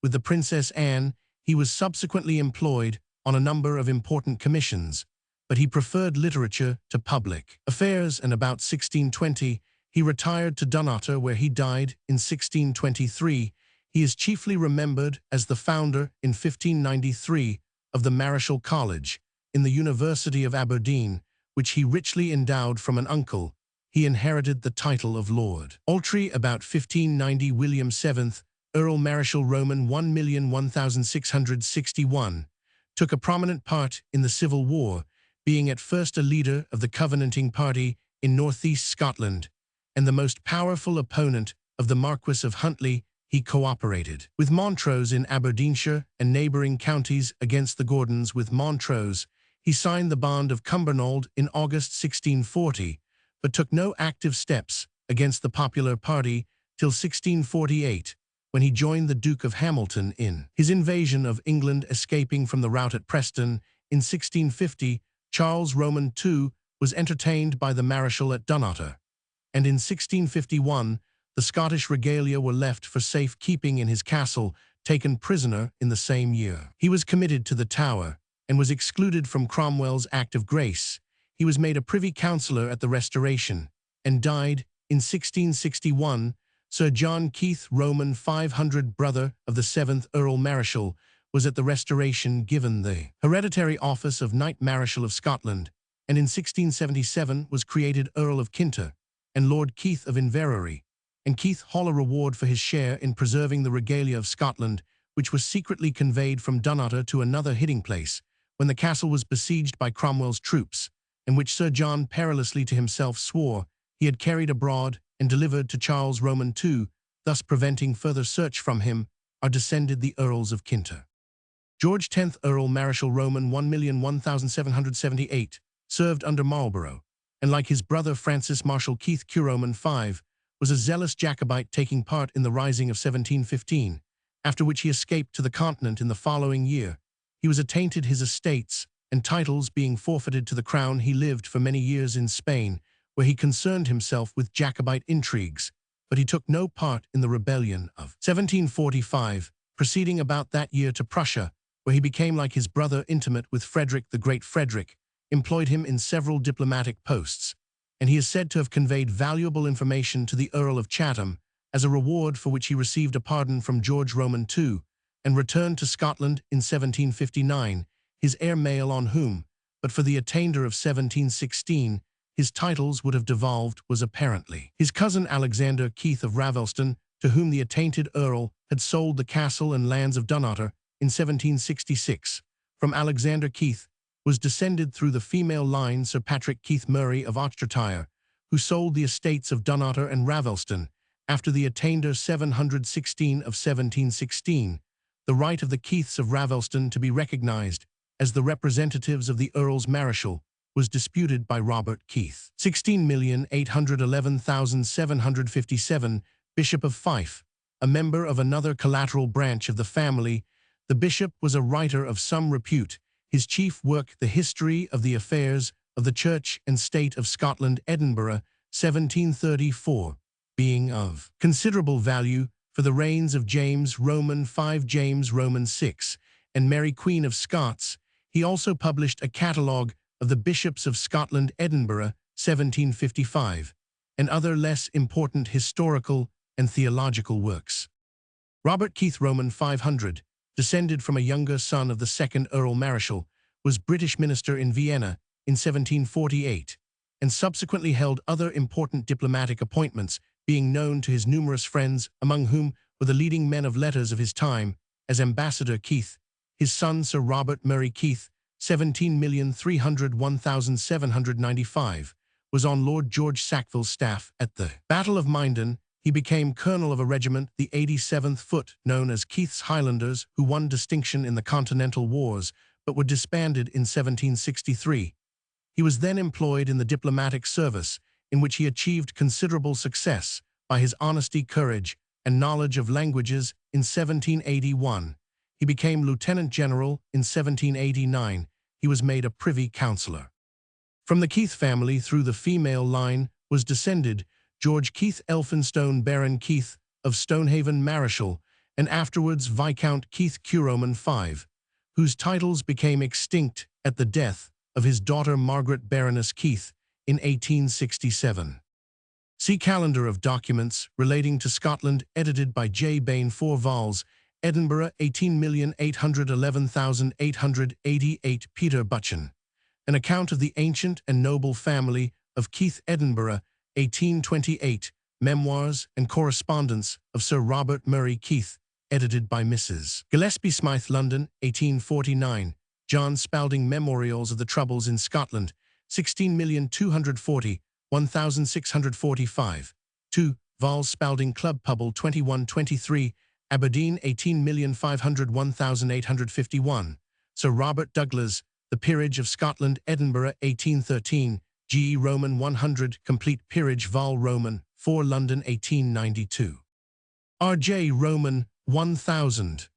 [SPEAKER 1] with the Princess Anne. He was subsequently employed on a number of important commissions, but he preferred literature to public affairs, and about 1620 he retired to Dunnottar, where he died in 1623. He is chiefly remembered as the founder in 1593 of the Marischal College in the University of Aberdeen, which he richly endowed from an uncle. He inherited the title of Lord Altry about 1590. William VII, Earl Marischal Roman 1,001,661, took a prominent part in the Civil War, being at first a leader of the Covenanting party in northeast Scotland, and the most powerful opponent of the Marquess of Huntly. He cooperated with Montrose in Aberdeenshire and neighbouring counties against the Gordons. With Montrose, he signed the Bond of Cumbernauld in August 1640, but took no active steps against the popular party till 1648, when he joined the Duke of Hamilton in his invasion of England. Escaping from the rout at Preston in 1650, Charles Roman II was entertained by the Marischal at Dunnottar, and in 1651 the Scottish regalia were left for safe keeping in his castle. Taken prisoner in the same year, he was committed to the Tower and was excluded from Cromwell's Act of Grace. He was made a Privy Councillor at the Restoration and died in 1661. Sir John Keith Roman 500, brother of the 7th Earl Marischal, was at the Restoration given the hereditary office of Knight Marischal of Scotland, and in 1677 was created Earl of Kintyre and Lord Keith of Inverary, and Keith Hall a reward for his share in preserving the regalia of Scotland, which was secretly conveyed from Dunnottar to another hiding place when the castle was besieged by Cromwell's troops, and which Sir John perilously to himself swore he had carried abroad and delivered to Charles Roman II, thus preventing further search from him, are descended the Earls of Kintyre. George X, Earl Marischal Roman 1,001,778, served under Marlborough, and like his brother Francis Marshal Keith Roman V, was a zealous Jacobite, taking part in the Rising of 1715, after which he escaped to the Continent in the following year. He was attainted his estates and titles being forfeited to the crown. He lived for many years in Spain, where he concerned himself with Jacobite intrigues, but he took no part in the rebellion of 1745, proceeding about that year to Prussia, where he became like his brother intimate with Frederick the Great. Frederick employed him in several diplomatic posts, and he is said to have conveyed valuable information to the Earl of Chatham, as a reward for which he received a pardon from George Roman II, and returned to Scotland in 1759, his heir male on whom, but for the attainder of 1716, his titles would have devolved, was apparently his cousin Alexander Keith of Ravelston, to whom the attainted Earl had sold the castle and lands of Dunnottar in 1766. From Alexander Keith was descended through the female line Sir Patrick Keith Murray of Ochtertyre, who sold the estates of Dunnottar and Ravelston after the attainder 716 of 1716. The right of the Keiths of Ravelston to be recognized as the representatives of the Earls Marischal was disputed by Robert Keith. 16,811,757, Bishop of Fife, a member of another collateral branch of the family. The bishop was a writer of some repute. His chief work, The History of the Affairs of the Church and State of Scotland, Edinburgh, 1734, being of considerable value for the reigns of James Roman V, James Roman VI, and Mary Queen of Scots. He also published a catalogue of the bishops of Scotland, Edinburgh, 1755, and other less important historical and theological works. Robert Keith Roman 500, descended from a younger son of the second Earl Marischal, was British minister in Vienna in 1748, and subsequently held other important diplomatic appointments, being known to his numerous friends, among whom were the leading men of letters of his time, as Ambassador Keith. His son Sir Robert Murray Keith, 17,301,795, was on Lord George Sackville's staff at the Battle of Minden. He became colonel of a regiment, the 87th Foot, known as Keith's Highlanders, who won distinction in the Continental Wars, but were disbanded in 1763. He was then employed in the diplomatic service, in which he achieved considerable success by his honesty, courage, and knowledge of languages. In 1781, he became lieutenant general. In 1789, he was made a privy councillor. From the Keith family through the female line was descended George Keith Elphinstone, Baron Keith of Stonehaven Marischal, and afterwards Viscount Keith Curoman V, whose titles became extinct at the death of his daughter Margaret Baroness Keith in 1867. See Calendar of Documents relating to Scotland, edited by J. Bain, 4 vols, Edinburgh, 18,811,888. Peter Buchan. An account of the ancient and noble family of Keith, Edinburgh, 1828. Memoirs and Correspondence of Sir Robert Murray Keith, edited by Mrs. Gillespie Smythe, London, 1849. John Spalding, Memorials of the Troubles in Scotland, 16,240,1645. 2 vols. Spalding Club, Pubble, 2123. Aberdeen, 18,501,851. Sir Robert Douglas, The Peerage of Scotland, Edinburgh, 1813. G. Roman 100, Complete Peerage, Vol. Roman 4, London, 1892. R. J. Roman 1000.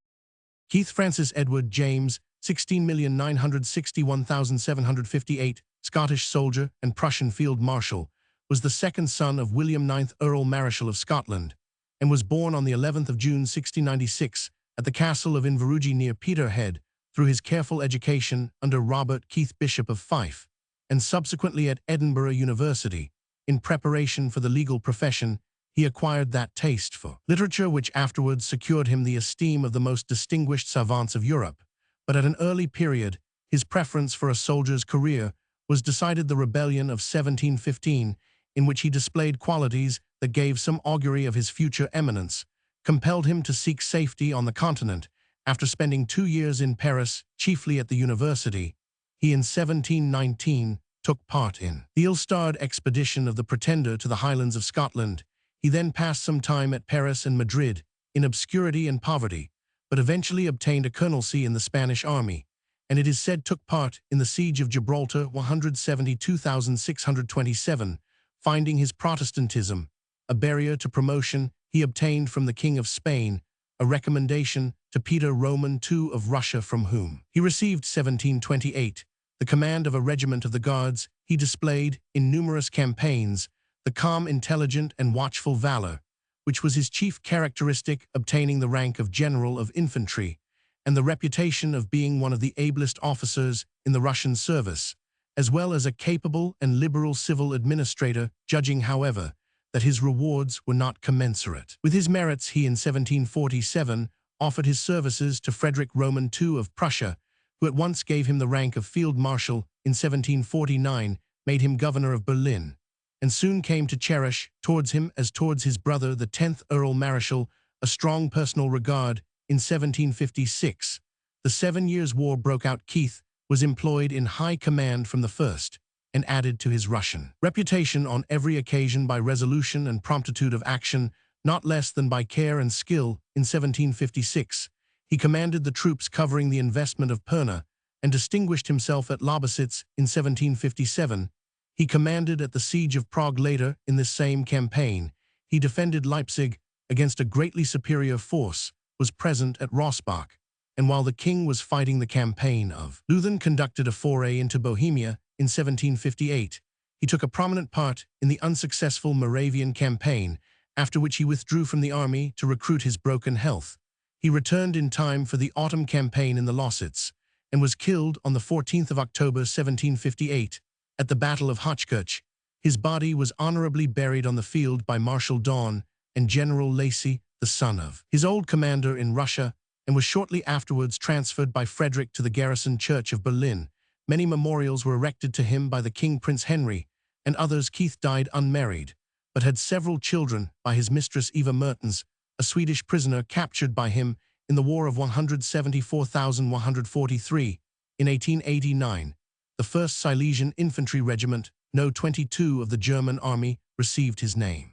[SPEAKER 1] Keith Francis Edward James, 16,961,758, Scottish soldier and Prussian field marshal, was the second son of William IX, Earl Marischal of Scotland, and was born on the 11th of June 1696 at the castle of Inverugie near Peterhead. Through his careful education under Robert Keith, Bishop of Fife, and subsequently at Edinburgh University, in preparation for the legal profession, he acquired that taste for literature which afterwards secured him the esteem of the most distinguished savants of Europe. But at an early period, his preference for a soldier's career was decided. The rebellion of 1715, in which he displayed qualities that gave some augury of his future eminence, compelled him to seek safety on the continent. After spending 2 years in Paris, chiefly at the university, he in 1719 took part in the ill-starred expedition of the Pretender to the Highlands of Scotland. He then passed some time at Paris and Madrid, in obscurity and poverty, but eventually obtained a colonelcy in the Spanish army, and it is said took part in the siege of Gibraltar 172,627. Finding his Protestantism a barrier to promotion, he obtained from the King of Spain a recommendation to Peter Roman II of Russia, from whom he received 1728 the command of a regiment of the Guards. He displayed, in numerous campaigns, the calm, intelligent, and watchful valor, which was his chief characteristic, obtaining the rank of General of Infantry, and the reputation of being one of the ablest officers in the Russian service, as well as a capable and liberal civil administrator, judging, however, that his rewards were not commensurate with his merits. He in 1747 offered his services to Frederick Roman II of Prussia, who at once gave him the rank of Field Marshal. In 1749 made him governor of Berlin, and soon came to cherish towards him, as towards his brother the 10th Earl Marischal, a strong personal regard. In 1756, the 7 Years' War broke out. Keith was employed in high command from the first, and added to his Russian reputation on every occasion by resolution and promptitude of action, not less than by care and skill. In 1756, he commanded the troops covering the investment of Pirna, and distinguished himself at Lobositz. In 1757, he commanded at the siege of Prague. Later in this same campaign, he defended Leipzig against a greatly superior force, was present at Rossbach, and while the king was fighting the campaign of Leuthen, conducted a foray into Bohemia. In 1758, he took a prominent part in the unsuccessful Moravian campaign, after which he withdrew from the army to recruit his broken health. He returned in time for the autumn campaign in the Lositz, and was killed on the 14th of October 1758 at the Battle of Hochkirch. His body was honorably buried on the field by Marshal Daun and General Lacy, the son of his old commander in Russia, and was shortly afterwards transferred by Frederick to the garrison church of Berlin. Many memorials were erected to him by the King, Prince Henry, and others. Keith died unmarried, but had several children by his mistress Eva Mertens, a Swedish prisoner captured by him in the War of 174,143. In 1889, the 1st Silesian Infantry Regiment, No. 22 of the German Army, received his name.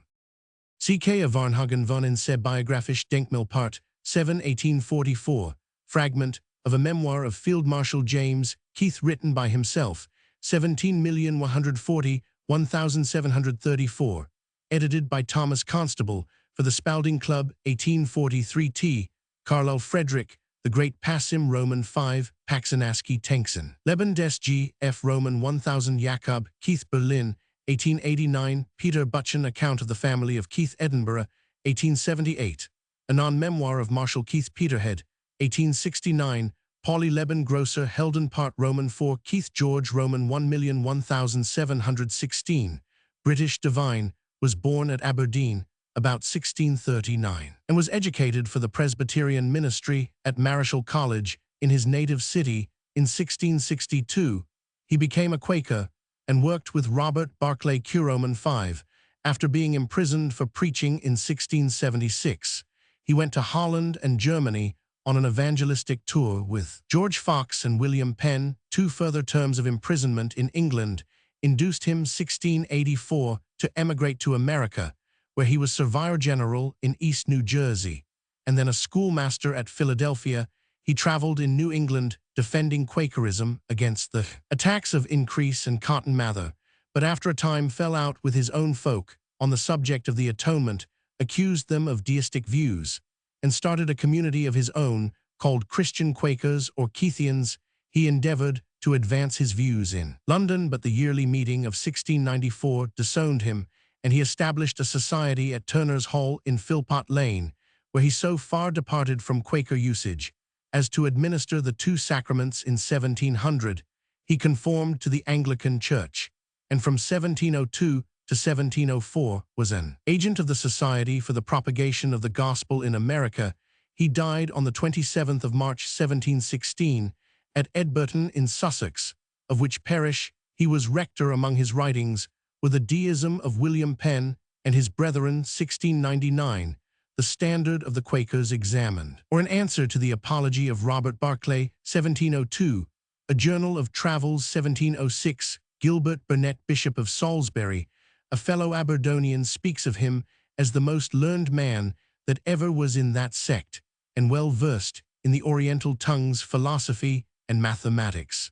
[SPEAKER 1] C.K. Varnhagen von Inse Biografisch Denkmal Part 7, 1844, fragment of a memoir of Field Marshal James Keith written by himself, 17,140,1734, edited by Thomas Constable for the Spalding Club, 1843 T. Carlo Frederick, the Great Passim Roman 5, Paxanaski Tenksen. Leben des G. F. Roman 1000 Jakob Keith Berlin, 1889, Peter Butchen Account of the Family of Keith Edinburgh, 1878. Anon Memoir of Marshal Keith Peterhead, 1869, Pauli Leben Grosser Helden Part Roman 4 Keith George Roman 1,001,716, British divine, was born at Aberdeen about 1639, and was educated for the Presbyterian ministry at Marischal College in his native city in 1662. He became a Quaker and worked with Robert Barclay Roman 5 after being imprisoned for preaching in 1676. He went to Holland and Germany on an evangelistic tour with George Fox and William Penn. 2 further terms of imprisonment in England induced him 1684 to emigrate to America, where he was Surveyor General in East New Jersey, and then a schoolmaster at Philadelphia. He traveled in New England defending Quakerism against the attacks of Increase and Cotton Mather, but after a time fell out with his own folk on the subject of the atonement, accused them of deistic views, and started a community of his own called Christian Quakers or Keithians. He endeavored to advance his views in London, but the yearly meeting of 1694 disowned him, and he established a society at Turner's Hall in Philpot Lane, where he so far departed from Quaker usage as to administer the 2 sacraments in 1700. He conformed to the Anglican Church, and from 1702 to 1704 was an agent of the Society for the Propagation of the Gospel in America. He died on the 27th of March 1716 at Edburton in Sussex, of which parish he was rector. Among his writings were the Deism of William Penn and his Brethren, 1699, the Standard of the Quakers Examined, or an answer to the Apology of Robert Barclay, 1702, a Journal of Travels, 1706. Gilbert Burnet, Bishop of Salisbury, a fellow Aberdonian, speaks of him as the most learned man that ever was in that sect, and well versed in the Oriental tongues, philosophy, and mathematics.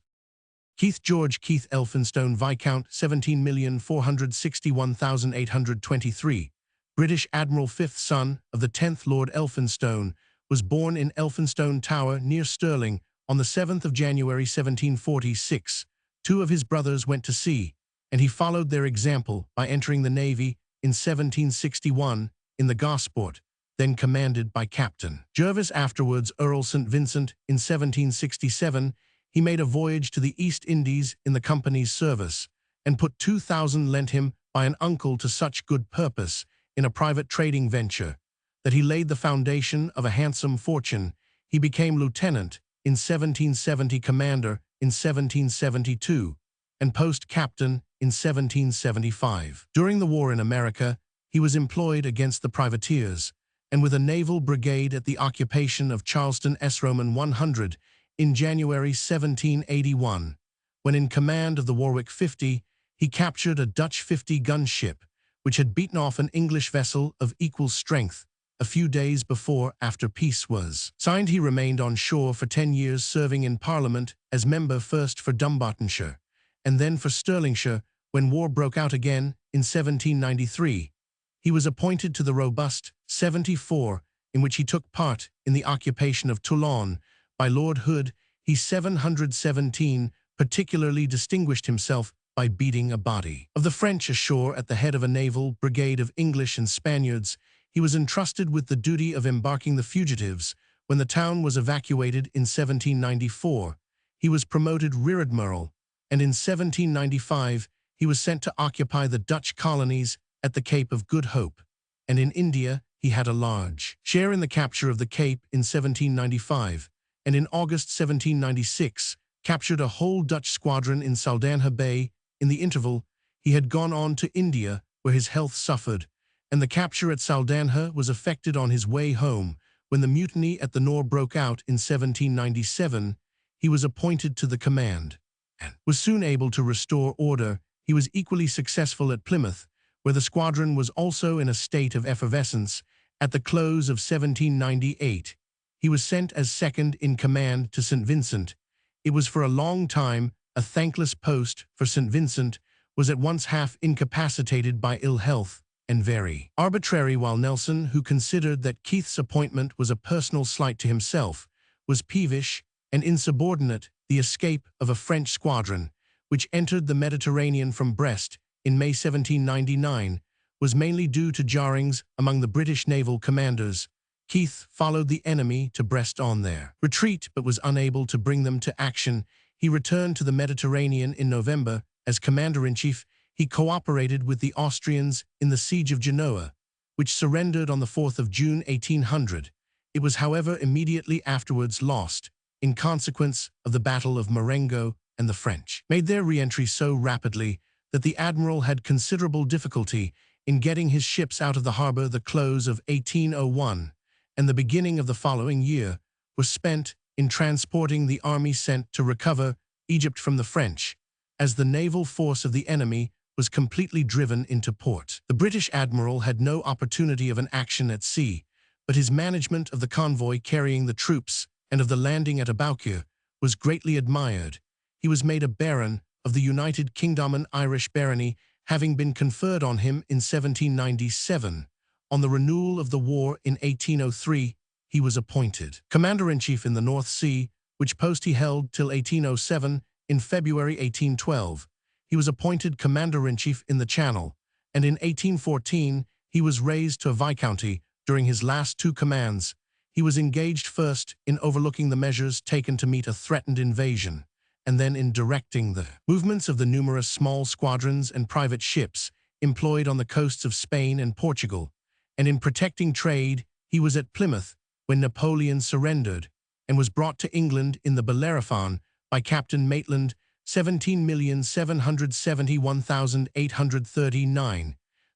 [SPEAKER 1] Keith George Keith Elphinstone, Viscount, 17,461,823, British Admiral, 5th son of the 10th Lord Elphinstone, was born in Elphinstone Tower near Stirling on the 7th of January 1746. 2 of his brothers went to sea, and he followed their example by entering the Navy in 1761 in the Gosport, then commanded by Captain Jervis, afterwards Earl St. Vincent. In 1767, he made a voyage to the East Indies in the company's service, and put 2,000 lent him by an uncle to such good purpose in a private trading venture, that he laid the foundation of a handsome fortune. He became lieutenant in 1770, commander in 1772, and post-captain in 1775. During the war in America, he was employed against the privateers, and with a naval brigade at the occupation of Charleston S. Roman 100 in January 1781. When in command of the Warwick 50, he captured a Dutch 50-gun ship, which had beaten off an English vessel of equal strength a few days before. After peace was signed, he remained on shore for 10 years, serving in Parliament as member first for Dumbartonshire, and then for Stirlingshire. When war broke out again in 1793, he was appointed to the robust 74, in which he took part in the occupation of Toulon by Lord Hood. He 717 particularly distinguished himself by beating a body of the French ashore at the head of a naval brigade of English and Spaniards. He was entrusted with the duty of embarking the fugitives when the town was evacuated in 1794. He was promoted rear admiral, and in 1795 he was sent to occupy the Dutch colonies at the Cape of Good Hope, and in India he had a large share in the capture of the Cape in 1795, and in August 1796 captured a whole Dutch squadron in Saldanha Bay. In the interval, he had gone on to India, where his health suffered, and the capture at Saldanha was effected on his way home, when the mutiny at the Nore broke out in 1797, he was appointed to the command and was soon able to restore order. He was equally successful at Plymouth, where the squadron was also in a state of effervescence. At the close of 1798, he was sent as second in command to St. Vincent. It was for a long time a thankless post, for St. Vincent was at once half incapacitated by ill health and very arbitrary, while Nelson, who considered that Keith's appointment was a personal slight to himself, was peevish and insubordinate. The escape of a French squadron, which entered the Mediterranean from Brest in May 1799, was mainly due to jarrings among the British naval commanders. Keith followed the enemy to Brest on their retreat, but was unable to bring them to action. He returned to the Mediterranean in November. As commander-in-chief, he cooperated with the Austrians in the siege of Genoa, which surrendered on the 4th of June 1800. It was, however, immediately afterwards lost, in consequence of the Battle of Marengo, and the French made their re-entry so rapidly that the admiral had considerable difficulty in getting his ships out of the harbor. The close of 1801 and the beginning of the following year were spent in transporting the army sent to recover Egypt from the French, as the naval force of the enemy was completely driven into port. The British admiral had no opportunity of an action at sea, but his management of the convoy carrying the troops and of the landing at Aboukir was greatly admired. He was made a baron of the United Kingdom, an Irish barony having been conferred on him in 1797. On the renewal of the war in 1803, he was appointed commander-in-chief in the North Sea, which post he held till 1807. In February 1812, he was appointed commander-in-chief in the Channel, and in 1814 he was raised to a viscounty. During his last two commands, he was engaged first in overlooking the measures taken to meet a threatened invasion, and then in directing the movements of the numerous small squadrons and private ships employed on the coasts of Spain and Portugal, and in protecting trade. He was at Plymouth when Napoleon surrendered, and was brought to England in the Bellerophon by Captain Maitland, 17,771,839.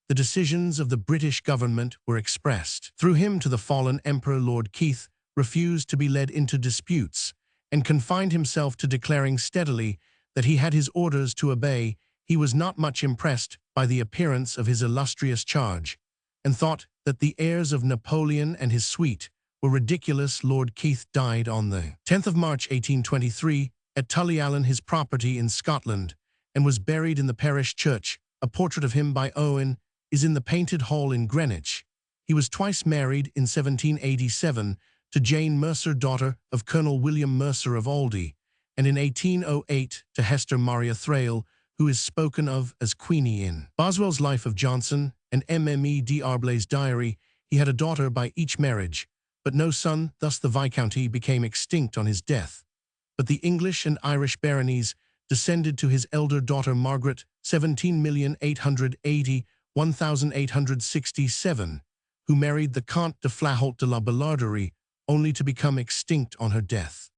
[SPEAKER 1] The decisions of the British government were expressed through him to the fallen Emperor. Lord Keith refused to be led into disputes, and confined himself to declaring steadily that he had his orders to obey. He was not much impressed by the appearance of his illustrious charge, and thought that the airs of Napoleon and his suite were ridiculous. Lord Keith died on the 10th of March 1823 at Tullyallen, his property in Scotland, and was buried in the parish church. A portrait of him by Owen is in the Painted Hall in Greenwich. He was twice married: in 1787 to Jane Mercer, daughter of Colonel William Mercer of Aldie, and in 1808 to Hester Maria Thrale, who is spoken of as Queenie in Boswell's Life of Johnson and Mme D'Arblay's Diary. He had a daughter by each marriage, but no son. Thus the viscounty became extinct on his death. But the English and Irish baronies descended to his elder daughter Margaret, 17,880,1867, who married the Comte de Flahault de la Ballarderie, only to become extinct on her death.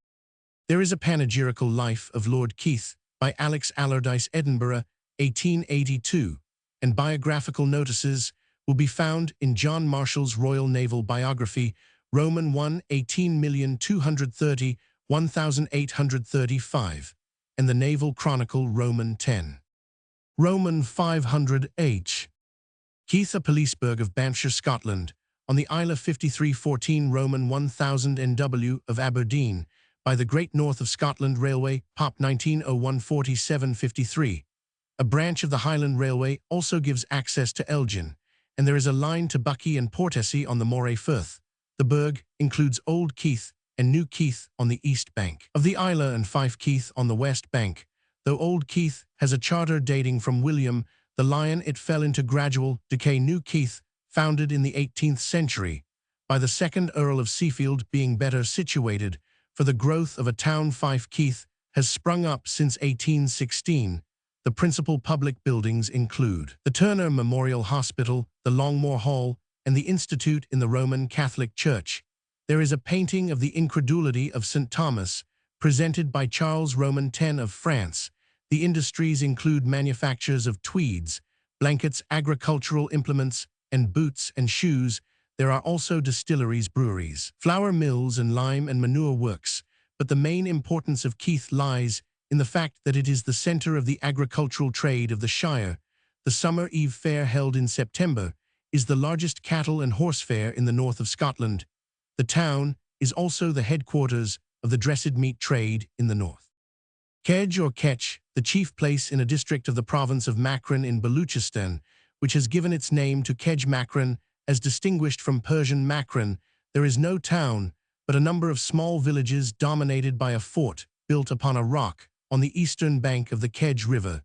[SPEAKER 1] There is a panegyrical life of Lord Keith by Alex Allardyce, Edinburgh, 1882, and biographical notices will be found in John Marshall's Royal Naval Biography, Roman 1, 18,230,1835, and the Naval Chronicle, Roman 10. Roman 500 H. Keith, a Policeburg of Banffshire, Scotland, on the Isle of 5314, Roman 1000 NW of Aberdeen, by the Great North of Scotland Railway, Pop 1901-4753. A branch of the Highland Railway also gives access to Elgin, and there is a line to Buckie and Portessie on the Moray Firth. The burgh includes Old Keith and New Keith on the east bank of the Isle and Fife Keith on the west bank. Though Old Keith has a charter dating from William the Lion, it fell into gradual decay. New Keith, founded in the 18th century by the second Earl of Seafield, being better situated for the growth of a town. Fife Keith has sprung up since 1816. The principal public buildings include the Turner Memorial Hospital, the Longmore Hall, and the Institute in the Roman Catholic Church. There is a painting of the Incredulity of St. Thomas, presented by Charles Roman X of France. The industries include manufactures of tweeds, blankets, agricultural implements, and boots and shoes. There are also distilleries, breweries, flour mills, and lime and manure works, but the main importance of Keith lies in the fact that it is the centre of the agricultural trade of the Shire. The Summer Eve Fair, held in September, is the largest cattle and horse fair in the north of Scotland. The town is also the headquarters of the dressed meat trade in the north. Kedge or Ketch, the chief place in a district of the province of Makran in Baluchistan, which has given its name to Kedge Makran, as distinguished from Persian Makran. There is no town, but a number of small villages dominated by a fort built upon a rock on the eastern bank of the Kedge River.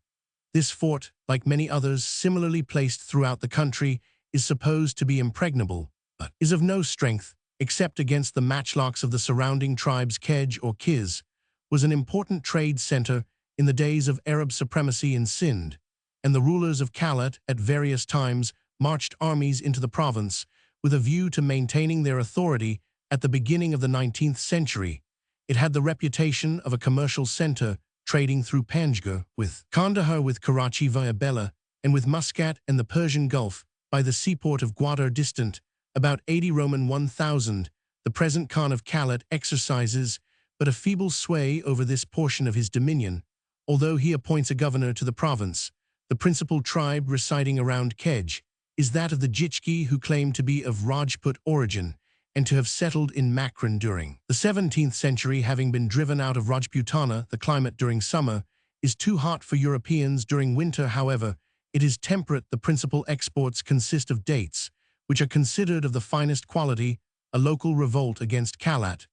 [SPEAKER 1] This fort, like many others similarly placed throughout the country, is supposed to be impregnable, but is of no strength except against the matchlocks of the surrounding tribes. Kedge or Kiz was an important trade center in the days of Arab supremacy in Sindh, and the rulers of Kalat at various times marched armies into the province with a view to maintaining their authority. At the beginning of the 19th century, it had the reputation of a commercial center, trading through Panjgur with Kandahar, with Karachi via Bela, and with Muscat and the Persian Gulf by the seaport of Gwadar. Distant about 80 Roman 1000, the present Khan of Kalat exercises but a feeble sway over this portion of his dominion, although he appoints a governor to the province. The principal tribe residing around Kedge is that of the Jichki, who claim to be of Rajput origin and to have settled in Makran during the 17th century. Having been driven out of Rajputana, the climate during summer is too hot for Europeans. During winter, however, it is temperate. The principal exports consist of dates, which are considered of the finest quality. A local revolt against Kalat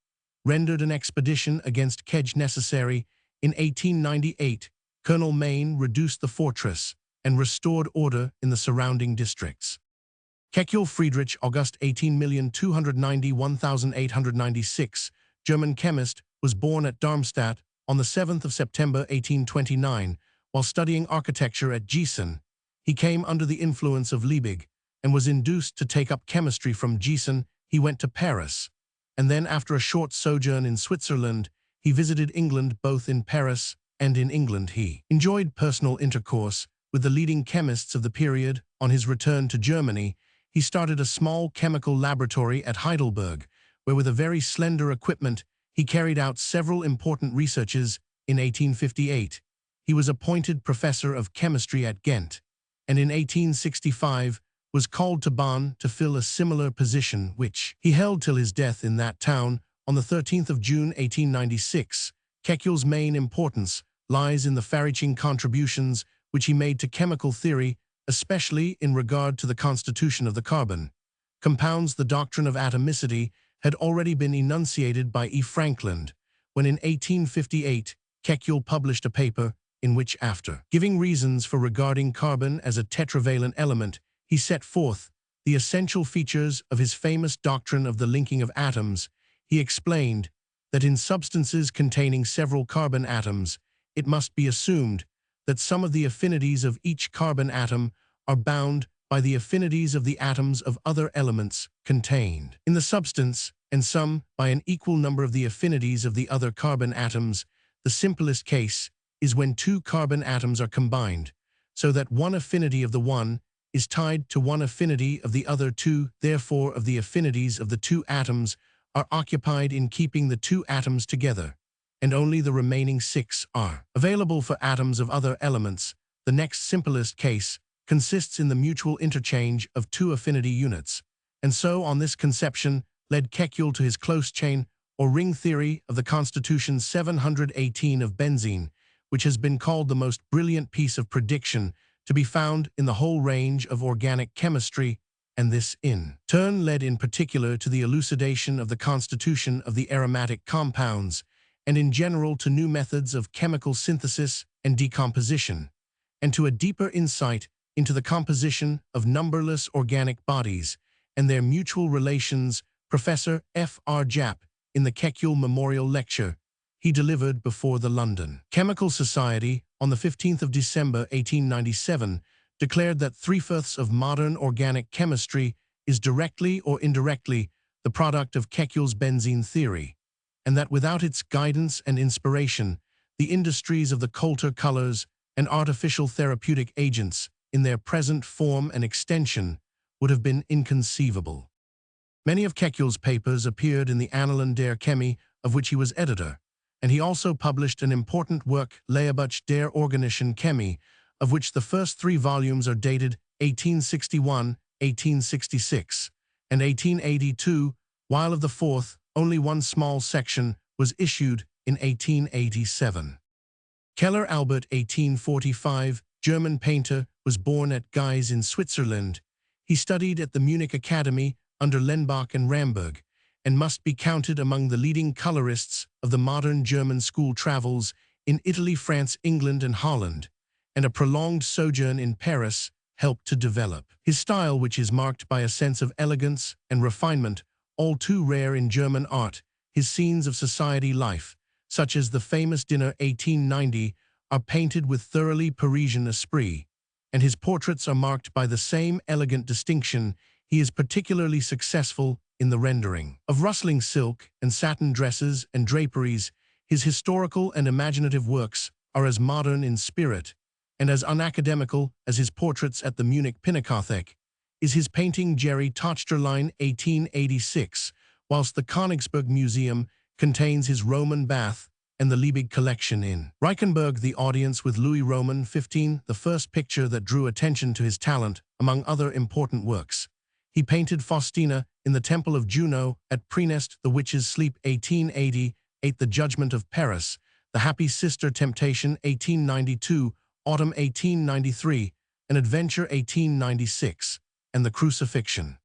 [SPEAKER 1] rendered an expedition against Kedge necessary. In 1898, Colonel Mayne reduced the fortress and restored order in the surrounding districts. Kekule Friedrich August 18,290,1896, German chemist, was born at Darmstadt on the 7th of September 1829. While studying architecture at Gießen, he came under the influence of Liebig and was induced to take up chemistry. From Gießen, he went to Paris, and then after a short sojourn in Switzerland, he visited England. Both in Paris and in England he enjoyed personal intercourse with the leading chemists of the period. On his return to Germany, he started a small chemical laboratory at Heidelberg, where with a very slender equipment he carried out several important researches. In 1858, he was appointed professor of chemistry at Ghent, and in 1865 was called to Bonn to fill a similar position, which he held till his death in that town on the 13th of June 1896. Kekule's main importance lies in the far-reaching contributions which he made to chemical theory, especially in regard to the constitution of the carbon compounds. The doctrine of atomicity had already been enunciated by E. Frankland, when in 1858 Kekule published a paper in which, after giving reasons for regarding carbon as a tetravalent element, he set forth the essential features of his famous doctrine of the linking of atoms. He explained that in substances containing several carbon atoms, it must be assumed that some of the affinities of each carbon atom are bound by the affinities of the atoms of other elements contained in the substance, and some by an equal number of the affinities of the other carbon atoms. The simplest case is when two carbon atoms are combined, so that one affinity of the one is tied to one affinity of the other. Two, therefore, of the affinities of the two atoms are occupied in keeping the two atoms together, and only the remaining six are available for atoms of other elements. The next simplest case consists in the mutual interchange of two affinity units, and so on. This conception led Kekule to his close chain or ring theory of the constitution 718 of benzene, which has been called the most brilliant piece of prediction to be found in the whole range of organic chemistry, and this in turn led in particular to the elucidation of the constitution of the aromatic compounds, and in general to new methods of chemical synthesis and decomposition, and to a deeper insight into the composition of numberless organic bodies and their mutual relations. Professor F.R. Japp, in the Kekule Memorial Lecture he delivered before the London Chemical Society on the 15th of December 1897, declared that 3/4 of modern organic chemistry is directly or indirectly the product of Kekule's benzene theory, and that without its guidance and inspiration, the industries of the Coulter colors and artificial therapeutic agents in their present form and extension would have been inconceivable. Many of Kells' papers appeared in the Annalen der Chemie, of which he was editor, and he also published an important work, Lehrbuch der organischen Chemie, of which the first 3 volumes are dated 1861, 1866, and 1882, while of the fourth, only one small section was issued in 1887. Keller Albert, 1845, German painter, was born at Guise in Switzerland. He studied at the Munich Academy under Lenbach and Ramberg, and must be counted among the leading colorists of the modern German school travels in Italy, France, England, and Holland, and a prolonged sojourn in Paris helped to develop his style, which is marked by a sense of elegance and refinement, all too rare in German art. His scenes of society life, such as the famous dinner 1890, are painted with thoroughly Parisian esprit, and his portraits are marked by the same elegant distinction. He is particularly successful in the rendering of rustling silk and satin dresses and draperies. His historical and imaginative works are as modern in spirit and as unacademical as his portraits at the Munich Pinakothek is his painting Jerry Tochterlein 1886, whilst the Königsberg Museum contains his Roman bath and the Liebig collection in Reichenberg. The audience with Louis Roman 15, the first picture that drew attention to his talent, among other important works. He painted Faustina in the Temple of Juno at Prenest, The Witch's Sleep 1888, The Judgment of Paris, The Happy Sister Temptation 1892, Autumn 1893, An Adventure 1896, and The Crucifixion.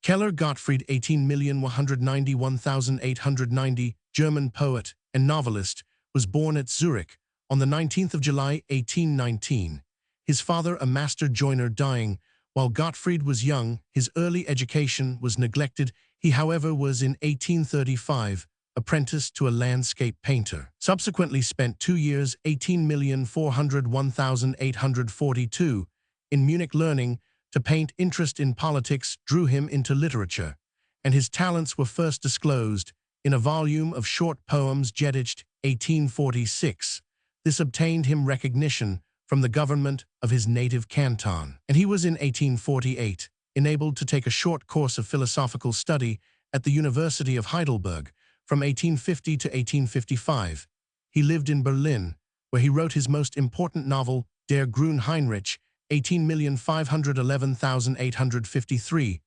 [SPEAKER 1] Keller Gottfried 18,191,890, German poet and novelist, was born at Zurich on the 19th of July 1819. His father, a master joiner, dying while Gottfried was young. His early education was neglected. He, however, was in 1835 apprenticed to a landscape painter. Subsequently spent 2 years, 18,401,842, in Munich learning to paint. Interest in politics drew him into literature, and his talents were first disclosed in a volume of short poems, Gedicht, 1846. This obtained him recognition from the government of his native canton, and he was in 1848 enabled to take a short course of philosophical study at the University of Heidelberg from 1850 to 1855. He lived in Berlin, where he wrote his most important novel, Der Grüne Heinrich, 18,511,853,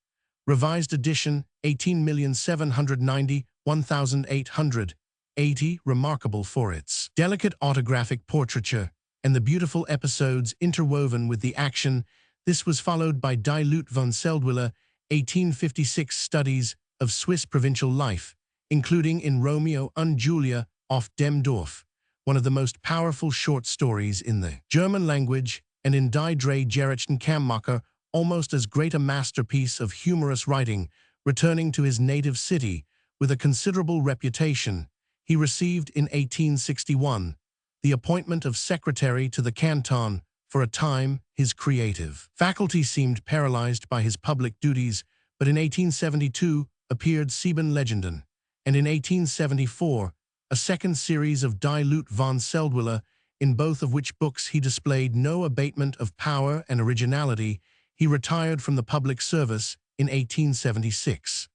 [SPEAKER 1] revised edition, 18,790,1880, remarkable for its delicate autographic portraiture and the beautiful episodes interwoven with the action. This was followed by Die Lute von Seldwyla, 1856, studies of Swiss provincial life, including in Romeo und Julia auf dem Dorf, one of the most powerful short stories in the German language, and in Die drei Gerechten Kammacher, almost as great a masterpiece of humorous writing. Returning to his native city with a considerable reputation, he received in 1861 the appointment of secretary to the canton. For a time, his creative faculty seemed paralyzed by his public duties, but in 1872 appeared Sieben Legenden, and in 1874 a second series of Die Lute von Seldwyla, in both of which books he displayed no abatement of power and originality. He retired from the public service in 1876.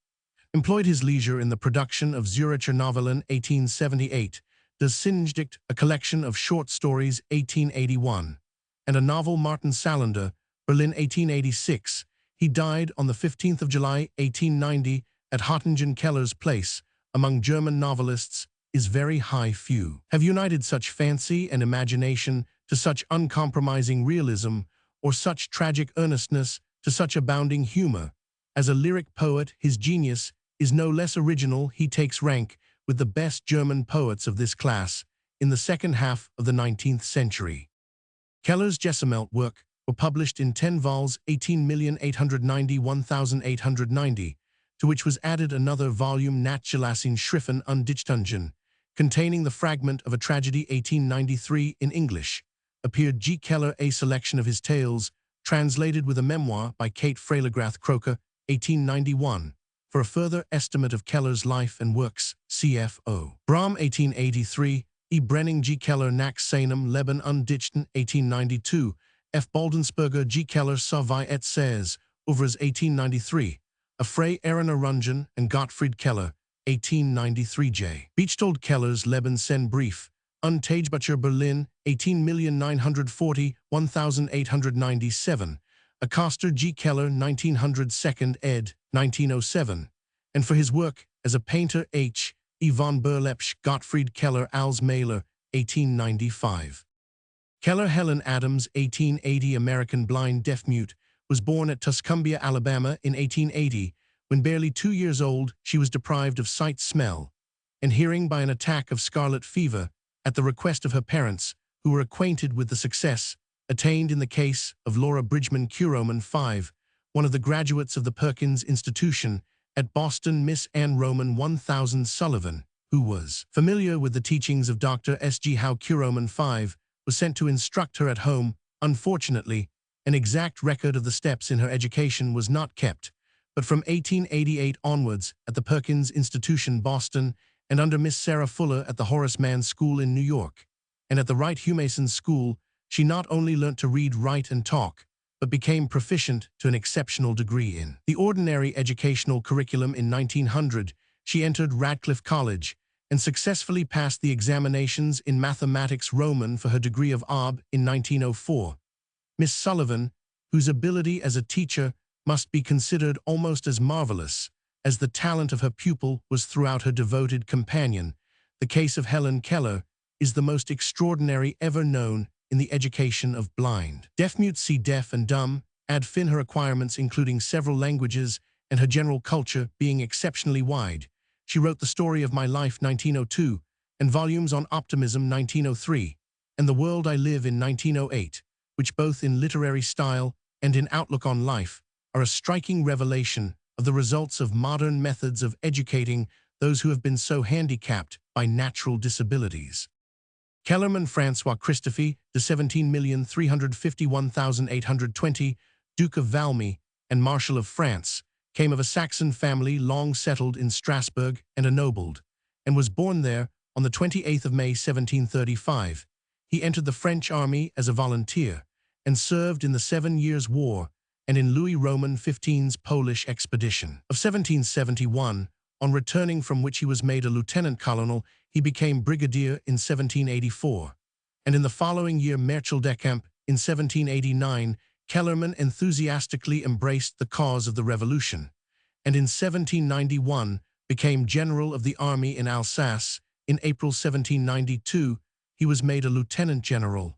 [SPEAKER 1] Employed his leisure in the production of Zürcher Novellen 1878, Das Sinnendicht, a collection of short stories 1881, and a novel Martin Salander, Berlin 1886. He died on the 15th of July 1890 at Hottingen. Keller's place among German novelists is very high. Few have united such fancy and imagination to such uncompromising realism, or such tragic earnestness to such abounding humor. As a lyric poet, his genius is no less original. He takes rank with the best German poets of this class in the second half of the 19th century. Keller's Gesamelt work were published in 10 vols, 18,891,890, to which was added another volume, Nachgelassene Schriften und Dichtungen, containing the fragment of a tragedy 1893 in English. Appeared G. Keller, a selection of his tales, translated with a memoir by Kate Freiligrath Croker, 1891. For a further estimate of Keller's life and works, CFO. Bram, 1883, E. Brenning G. Keller nach seinem Leben und Dichten, 1892, F. Baldensperger G. Keller Savai et ses Ouvres, 1893. Frey Erina Rungen and Gottfried Keller, 1893 Beechtold Keller's Lebensbrief, Untagebücher Berlin, 18.940.1897, Acoster G. Keller, 1900 ed., 1907, and for his work as a painter H. E. von Berlepsch Gottfried Keller als Maler, 1895. Keller Helen Adams, 1880 American blind deaf-mute, was born at Tuscumbia, Alabama in 1880. When barely 2 years old, she was deprived of sight, smell, and hearing by an attack of scarlet fever at the request of her parents, who were acquainted with the success attained in the case of Laura Bridgman Kuroman V, one of the graduates of the Perkins Institution at Boston. Miss Anne Roman 1000 Sullivan, who was familiar with the teachings of Dr. S. G. Howe Kuroman V, was sent to instruct her at home. Unfortunately, an exact record of the steps in her education was not kept, but from 1888 onwards at the Perkins Institution, Boston, and under Miss Sarah Fuller at the Horace Mann School in New York, and at the Wright Humason School, she not only learnt to read, write, and talk, but became proficient to an exceptional degree in the ordinary educational curriculum. In 1900, she entered Radcliffe College and successfully passed the examinations in mathematics Roman for her degree of AB in 1904. Miss Sullivan, whose ability as a teacher must be considered almost as marvelous as the talent of her pupil was throughout her devoted companion, the case of Helen Keller is the most extraordinary ever known in the education of blind. Deaf-mute see deaf and dumb, add fin her acquirements including several languages and her general culture being exceptionally wide. She wrote The Story of My Life 1902 and volumes on optimism 1903 and The World I Live in 1908, which both in literary style and in outlook on life are a striking revelation of the results of modern methods of educating those who have been so handicapped by natural disabilities. Kellerman François Christophe, de 17,351,820, Duke of Valmy and Marshal of France, came of a Saxon family long settled in Strasbourg and ennobled, and was born there on the 28th of May 1735. He entered the French army as a volunteer and served in the 7 Years' War and in Louis Roman XV's Polish expedition of 1771, on returning from which he was made a lieutenant colonel. He became brigadier in 1784, and in the following year Marechal de Camp in 1789, Kellerman enthusiastically embraced the cause of the Revolution, and in 1791 became general of the army in Alsace. In April 1792, he was made a lieutenant general.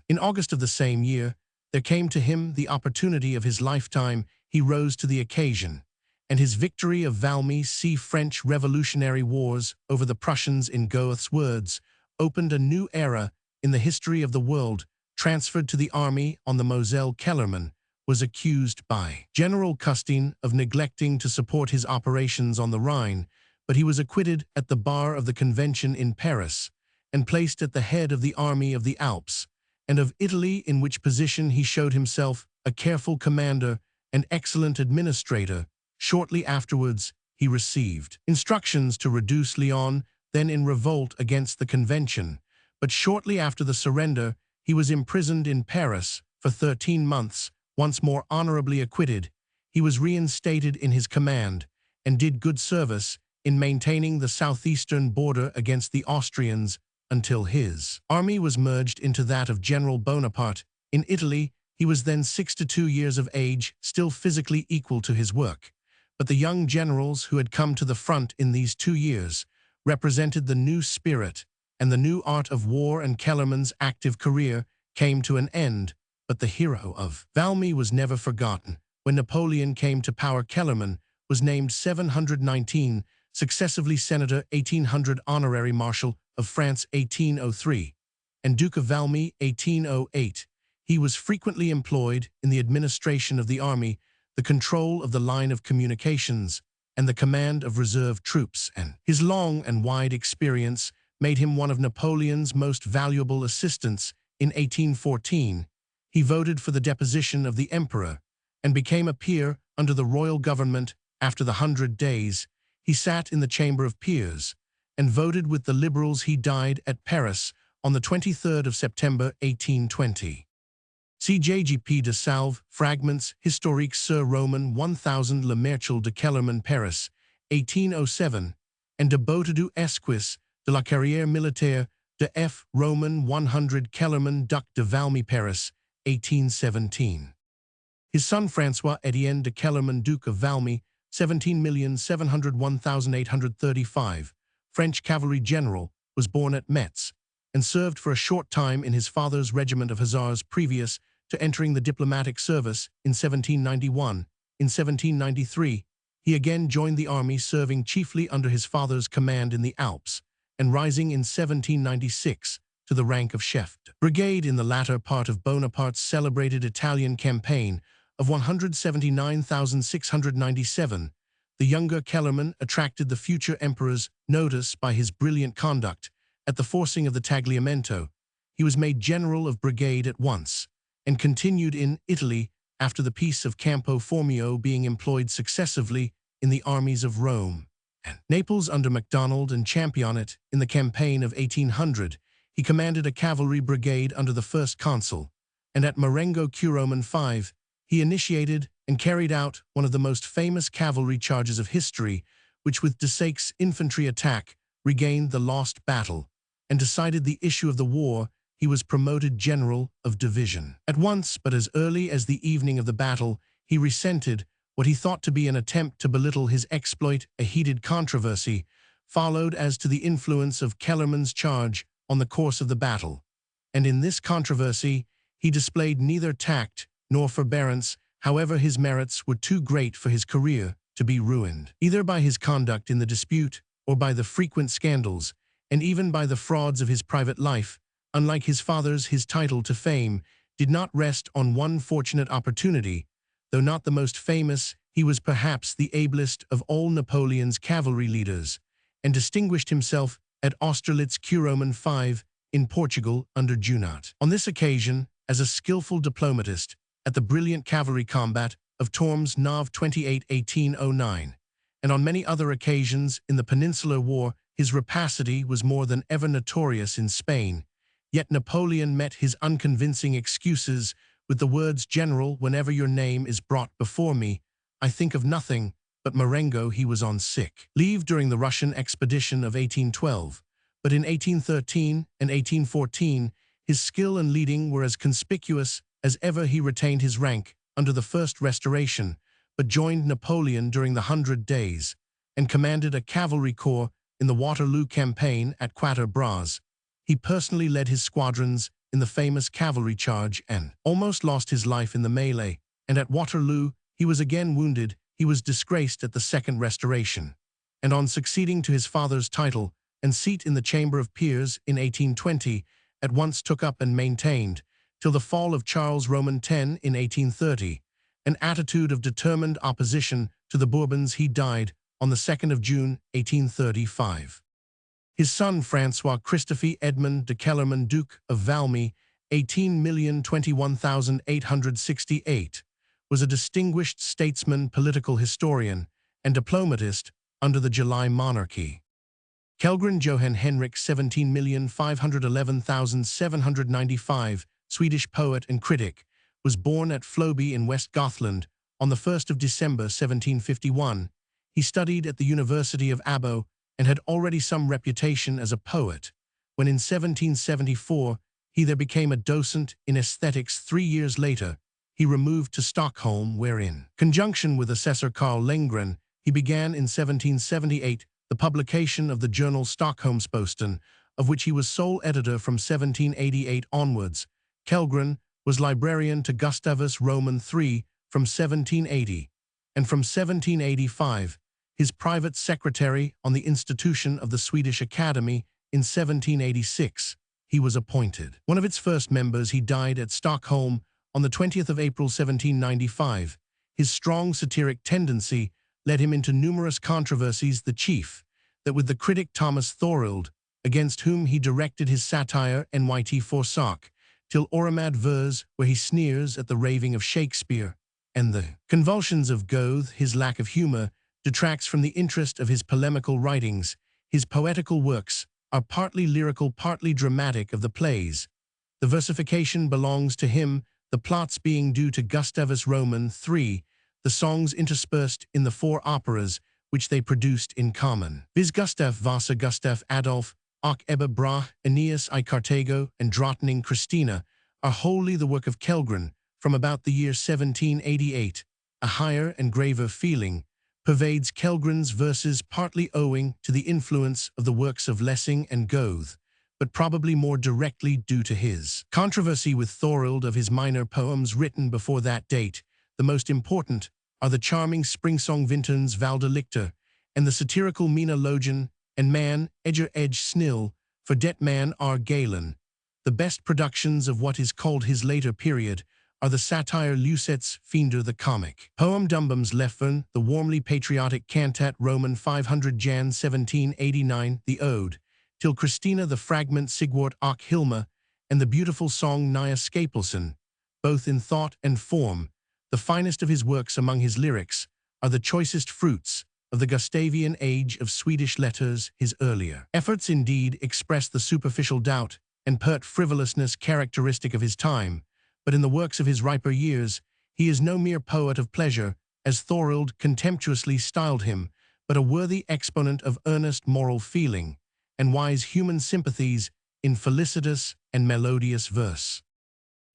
[SPEAKER 1] In August of the same year, there came to him the opportunity of his lifetime. He rose to the occasion, and his victory of Valmy, see French Revolutionary Wars over the Prussians in Goethe's words, opened a new era in the history of the world. Transferred to the army on the Moselle, Kellerman was accused by General Custine of neglecting to support his operations on the Rhine, but he was acquitted at the bar of the convention in Paris and placed at the head of the army of the Alps and of Italy, in which position he showed himself a careful commander and excellent administrator. Shortly afterwards, he received instructions to reduce Lyon, then in revolt against the convention, but shortly after the surrender, he was imprisoned in Paris for 13 months. Once more honorably acquitted, he was reinstated in his command and did good service in maintaining the southeastern border against the Austrians until his army was merged into that of General Bonaparte. In Italy, he was then 62 years of age, still physically equal to his work. But the young generals who had come to the front in these 2 years represented the new spirit and the new art of war, and Kellerman's active career came to an end. But the hero of Valmy was never forgotten. When Napoleon came to power, Kellerman was named 719, successively Senator 1800, Honorary Marshal of France 1803, and Duke of Valmy 1808. He was frequently employed in the administration of the army, the control of the line of communications, and the command of reserve troops, and his long and wide experience made him one of Napoleon's most valuable assistants. In 1814, he voted for the deposition of the emperor and became a peer under the royal government. After the 100 Days, he sat in the Chamber of Peers and voted with the liberals. He died at Paris on the 23rd of September, 1820. CJGP de Salve, Fragments historiques sur Roman 1000 Le Merchel de Kellerman Paris, 1807, and de Beautedu Esquisse de la carrière militaire de F. Roman 100 Kellerman Duc de Valmy Paris, 1817. His son François-Étienne de Kellerman Duke of Valmy, 17,701,835, French cavalry general, was born at Metz, and served for a short time in his father's regiment of hussars previous to entering the diplomatic service in 1791. In 1793, he again joined the army, serving chiefly under his father's command in the Alps, and rising in 1796 to the rank of chef de brigade in the latter part of Bonaparte's celebrated Italian campaign of 179,697, the younger Kellerman attracted the future emperor's notice by his brilliant conduct at the forcing of the Tagliamento. He was made general of brigade at once, and continued in Italy after the Peace of Campo Formio, being employed successively in the armies of Rome and Naples under Macdonald and Championnet. In the campaign of 1800, he commanded a cavalry brigade under the first consul, and at Marengo Curoman V, he initiated and carried out one of the most famous cavalry charges of history, which with Desaix's infantry attack regained the lost battle and decided the issue of the war. He was promoted general of division at once, but as early as the evening of the battle, he resented what he thought to be an attempt to belittle his exploit. A heated controversy followed as to the influence of Kellerman's charge on the course of the battle, and in this controversy he displayed neither tact nor forbearance. However, his merits were too great for his career to be ruined, either by his conduct in the dispute or by the frequent scandals, and even by the frauds of his private life. Unlike his father's, his title to fame did not rest on one fortunate opportunity. Though not the most famous, he was perhaps the ablest of all Napoleon's cavalry leaders, and distinguished himself at Austerlitz Curoman V in Portugal under Junot. On this occasion, as a skillful diplomatist, at the brilliant cavalry combat of Tormes Nov 28, 1809, and on many other occasions in the Peninsular War, his rapacity was more than ever notorious in Spain. Yet Napoleon met his unconvincing excuses with the words, "General, whenever your name is brought before me, I think of nothing but Marengo." He was on sick leave during the Russian expedition of 1812, but in 1813 and 1814, his skill and leading were as conspicuous as ever. He retained his rank under the First Restoration, but joined Napoleon during the 100 Days, and commanded a cavalry corps in the Waterloo campaign at Quatre Bras. He personally led his squadrons in the famous cavalry charge and almost lost his life in the melee, and at Waterloo he was again wounded. He was disgraced at the Second Restoration, and on succeeding to his father's title and seat in the Chamber of Peers in 1820, at once took up and maintained, till the fall of Charles Roman X in 1830, an attitude of determined opposition to the Bourbons. He died on the 2nd of June, 1835. His son François Christophe Edmond de Kellerman, Duke of Valmy, 18,021,868, was a distinguished statesman, political historian, and diplomatist under the July monarchy. Kellgren Johan Henrik, 17,511,795, Swedish poet and critic, was born at Floby in West Gothland on the 1st of December 1751. He studied at the University of Abo and had already some reputation as a poet, when in 1774 he there became a docent in aesthetics. 3 years later, he removed to Stockholm, where in conjunction with assessor Carl Lenngren, he began in 1778 the publication of the journal Stockholmsposten, of which he was sole editor from 1788 onwards. Kellgren was librarian to Gustavus Roman III from 1780, and from 1785, his private secretary on the institution of the Swedish Academy. In 1786, he was appointed one of its first members. He died at Stockholm on the 20th of April 1795. His strong satiric tendency led him into numerous controversies, the chief that with the critic Thomas Thorild, against whom he directed his satire Nyt Forsak, till Oramad Vers, where he sneers at the raving of Shakespeare, and the convulsions of Goethe. His lack of humor detracts from the interest of his polemical writings. His poetical works are partly lyrical, partly dramatic of the plays. The versification belongs to him, the plots being due to Gustavus Roman III, the songs interspersed in the 4 operas which they produced in common. Viz. Gustav Vasa, Gustav Adolf, Och Ebba Brach, Aeneas I Carthago, and Drottning Christina are wholly the work of Kellgren from about the year 1788. A higher and graver feeling pervades Kellgren's verses, partly owing to the influence of the works of Lessing and Goethe, but probably more directly due to his controversy with Thorild of his minor poems written before that date. The most important are the charming spring-song Vinterns Valdelictor and the satirical Mina Logen and Man, Edger Edge Snill, for Det Man are Galen. The best productions of what is called his later period are the satire Lucet's Fiender the Comic, poem Dumbums Lefvern, the warmly patriotic cantat Roman 500 Jan 1789, the ode, Till Christina, the fragment Sigwart och Hilma, and the beautiful song Nya Skapelsen. Both in thought and form, the finest of his works among his lyrics are the choicest fruits of the Gustavian age of Swedish letters. His earlier efforts indeed express the superficial doubt and pert frivolousness characteristic of his time, but in the works of his riper years, he is no mere poet of pleasure, as Thorild contemptuously styled him, but a worthy exponent of earnest moral feeling and wise human sympathies in felicitous and melodious verse.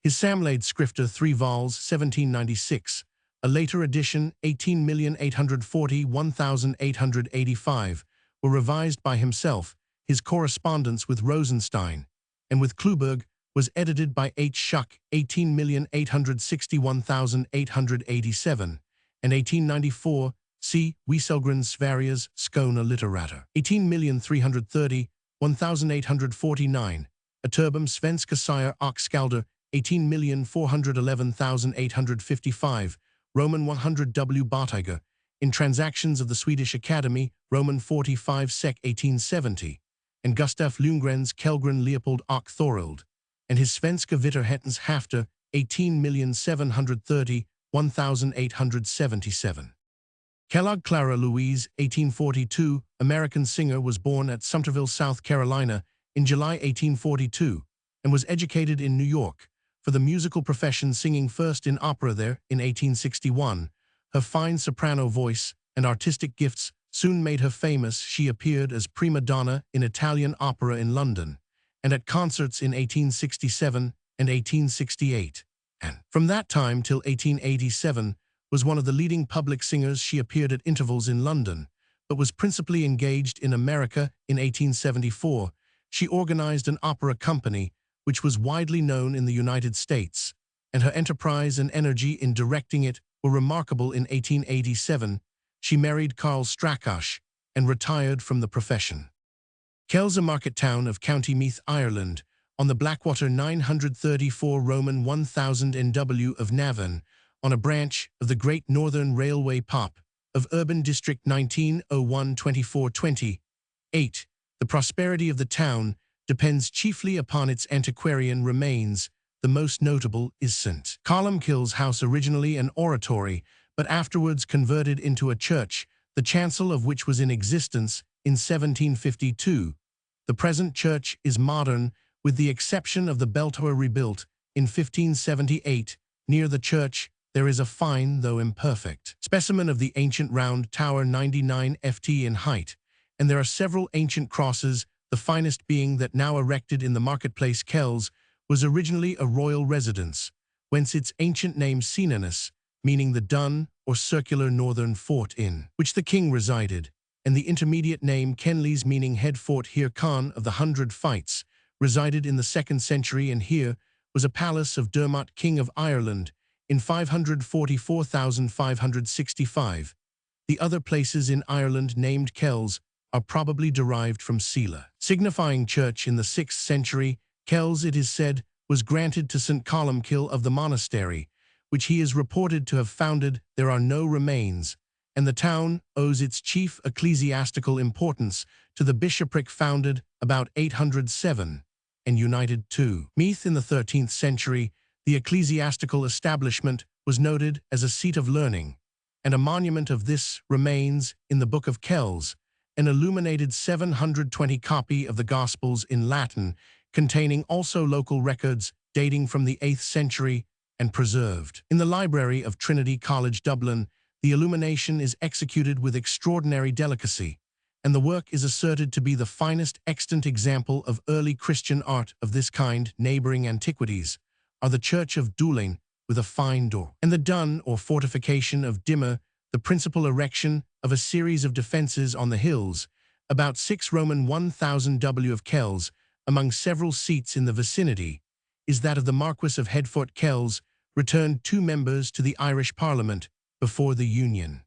[SPEAKER 1] His Samlade Skrifter 3 vols 1796, a later edition 18,840,1885, were revised by himself. His correspondence with Rosenstein and with Kluberg was edited by H. Schuck 18,861,887, and 1894, C. Wieselgrens Sveriges Skåne Litteratur 18,330,1849, Aturbum Svenska Sire och Skalder 18,411,855, Roman 100 W. Bartiger, in Transactions of the Swedish Academy, Roman 45 Sec. 1870, and Gustaf Lundgrens Kellgren Leopold och Thorild, and his Svenska Vitterhetens Hafter 18,730,1877. Kellogg Clara Louise, 1842, American singer, was born at Sumterville, South Carolina, in July 1842, and was educated in New York for the musical profession, singing first in opera there in 1861. Her fine soprano voice and artistic gifts soon made her famous. She appeared as prima donna in Italian opera in London and at concerts in 1867 and 1868, and from that time till 1887 was one of the leading public singers. She appeared at intervals in London, but was principally engaged in America. In 1874, she organized an opera company which was widely known in the United States, and her enterprise and energy in directing it were remarkable. In 1887, she married Karl Strakosch and retired from the profession. Kells, a market town of County Meath, Ireland, on the Blackwater 934 Roman 1000 NW of Navan, on a branch of the Great Northern Railway POP of Urban District 1901-2420. 8. The prosperity of the town depends chiefly upon its antiquarian remains. The most notable is St. Columkill's house, originally an oratory, but afterwards converted into a church, the chancel of which was in existence in 1752. The present church is modern, with the exception of the bell tower rebuilt in 1578. Near the church, there is a fine, though imperfect, specimen of the ancient round tower 99 ft in height, and there are several ancient crosses, the finest being that now erected in the marketplace. Kells was originally a royal residence, whence its ancient name Sinanus, meaning the dun or circular northern fort in which the king resided, and the intermediate name Kenleys, meaning head fort. Here Khan of the 100 Fights resided in the 2nd century, and here was a palace of Dermot, king of Ireland, in 544,565. The other places in Ireland named Kells are probably derived from Sela, signifying church. In the 6th century, Kells, it is said, was granted to St. Columkill of the monastery, which he is reported to have founded. There are no remains, and the town owes its chief ecclesiastical importance to the bishopric founded about 807 and united to Meath in the 13th century. The ecclesiastical establishment was noted as a seat of learning, and a monument of this remains in the Book of Kells, an illuminated 720 copy of the Gospels in Latin, containing also local records dating from the 8th century. and preserved. In the library of Trinity College, Dublin, the illumination is executed with extraordinary delicacy, and the work is asserted to be the finest extant example of early Christian art of this kind. Neighboring antiquities are the church of Dooling, with a fine door, and the dun or fortification of Dimmer, the principal erection of a series of defences on the hills, about 6 Roman 1000 W of Kells, among several seats in the vicinity, is that of the Marquess of Headfoot. Kells returned 2 members to the Irish Parliament before the Union.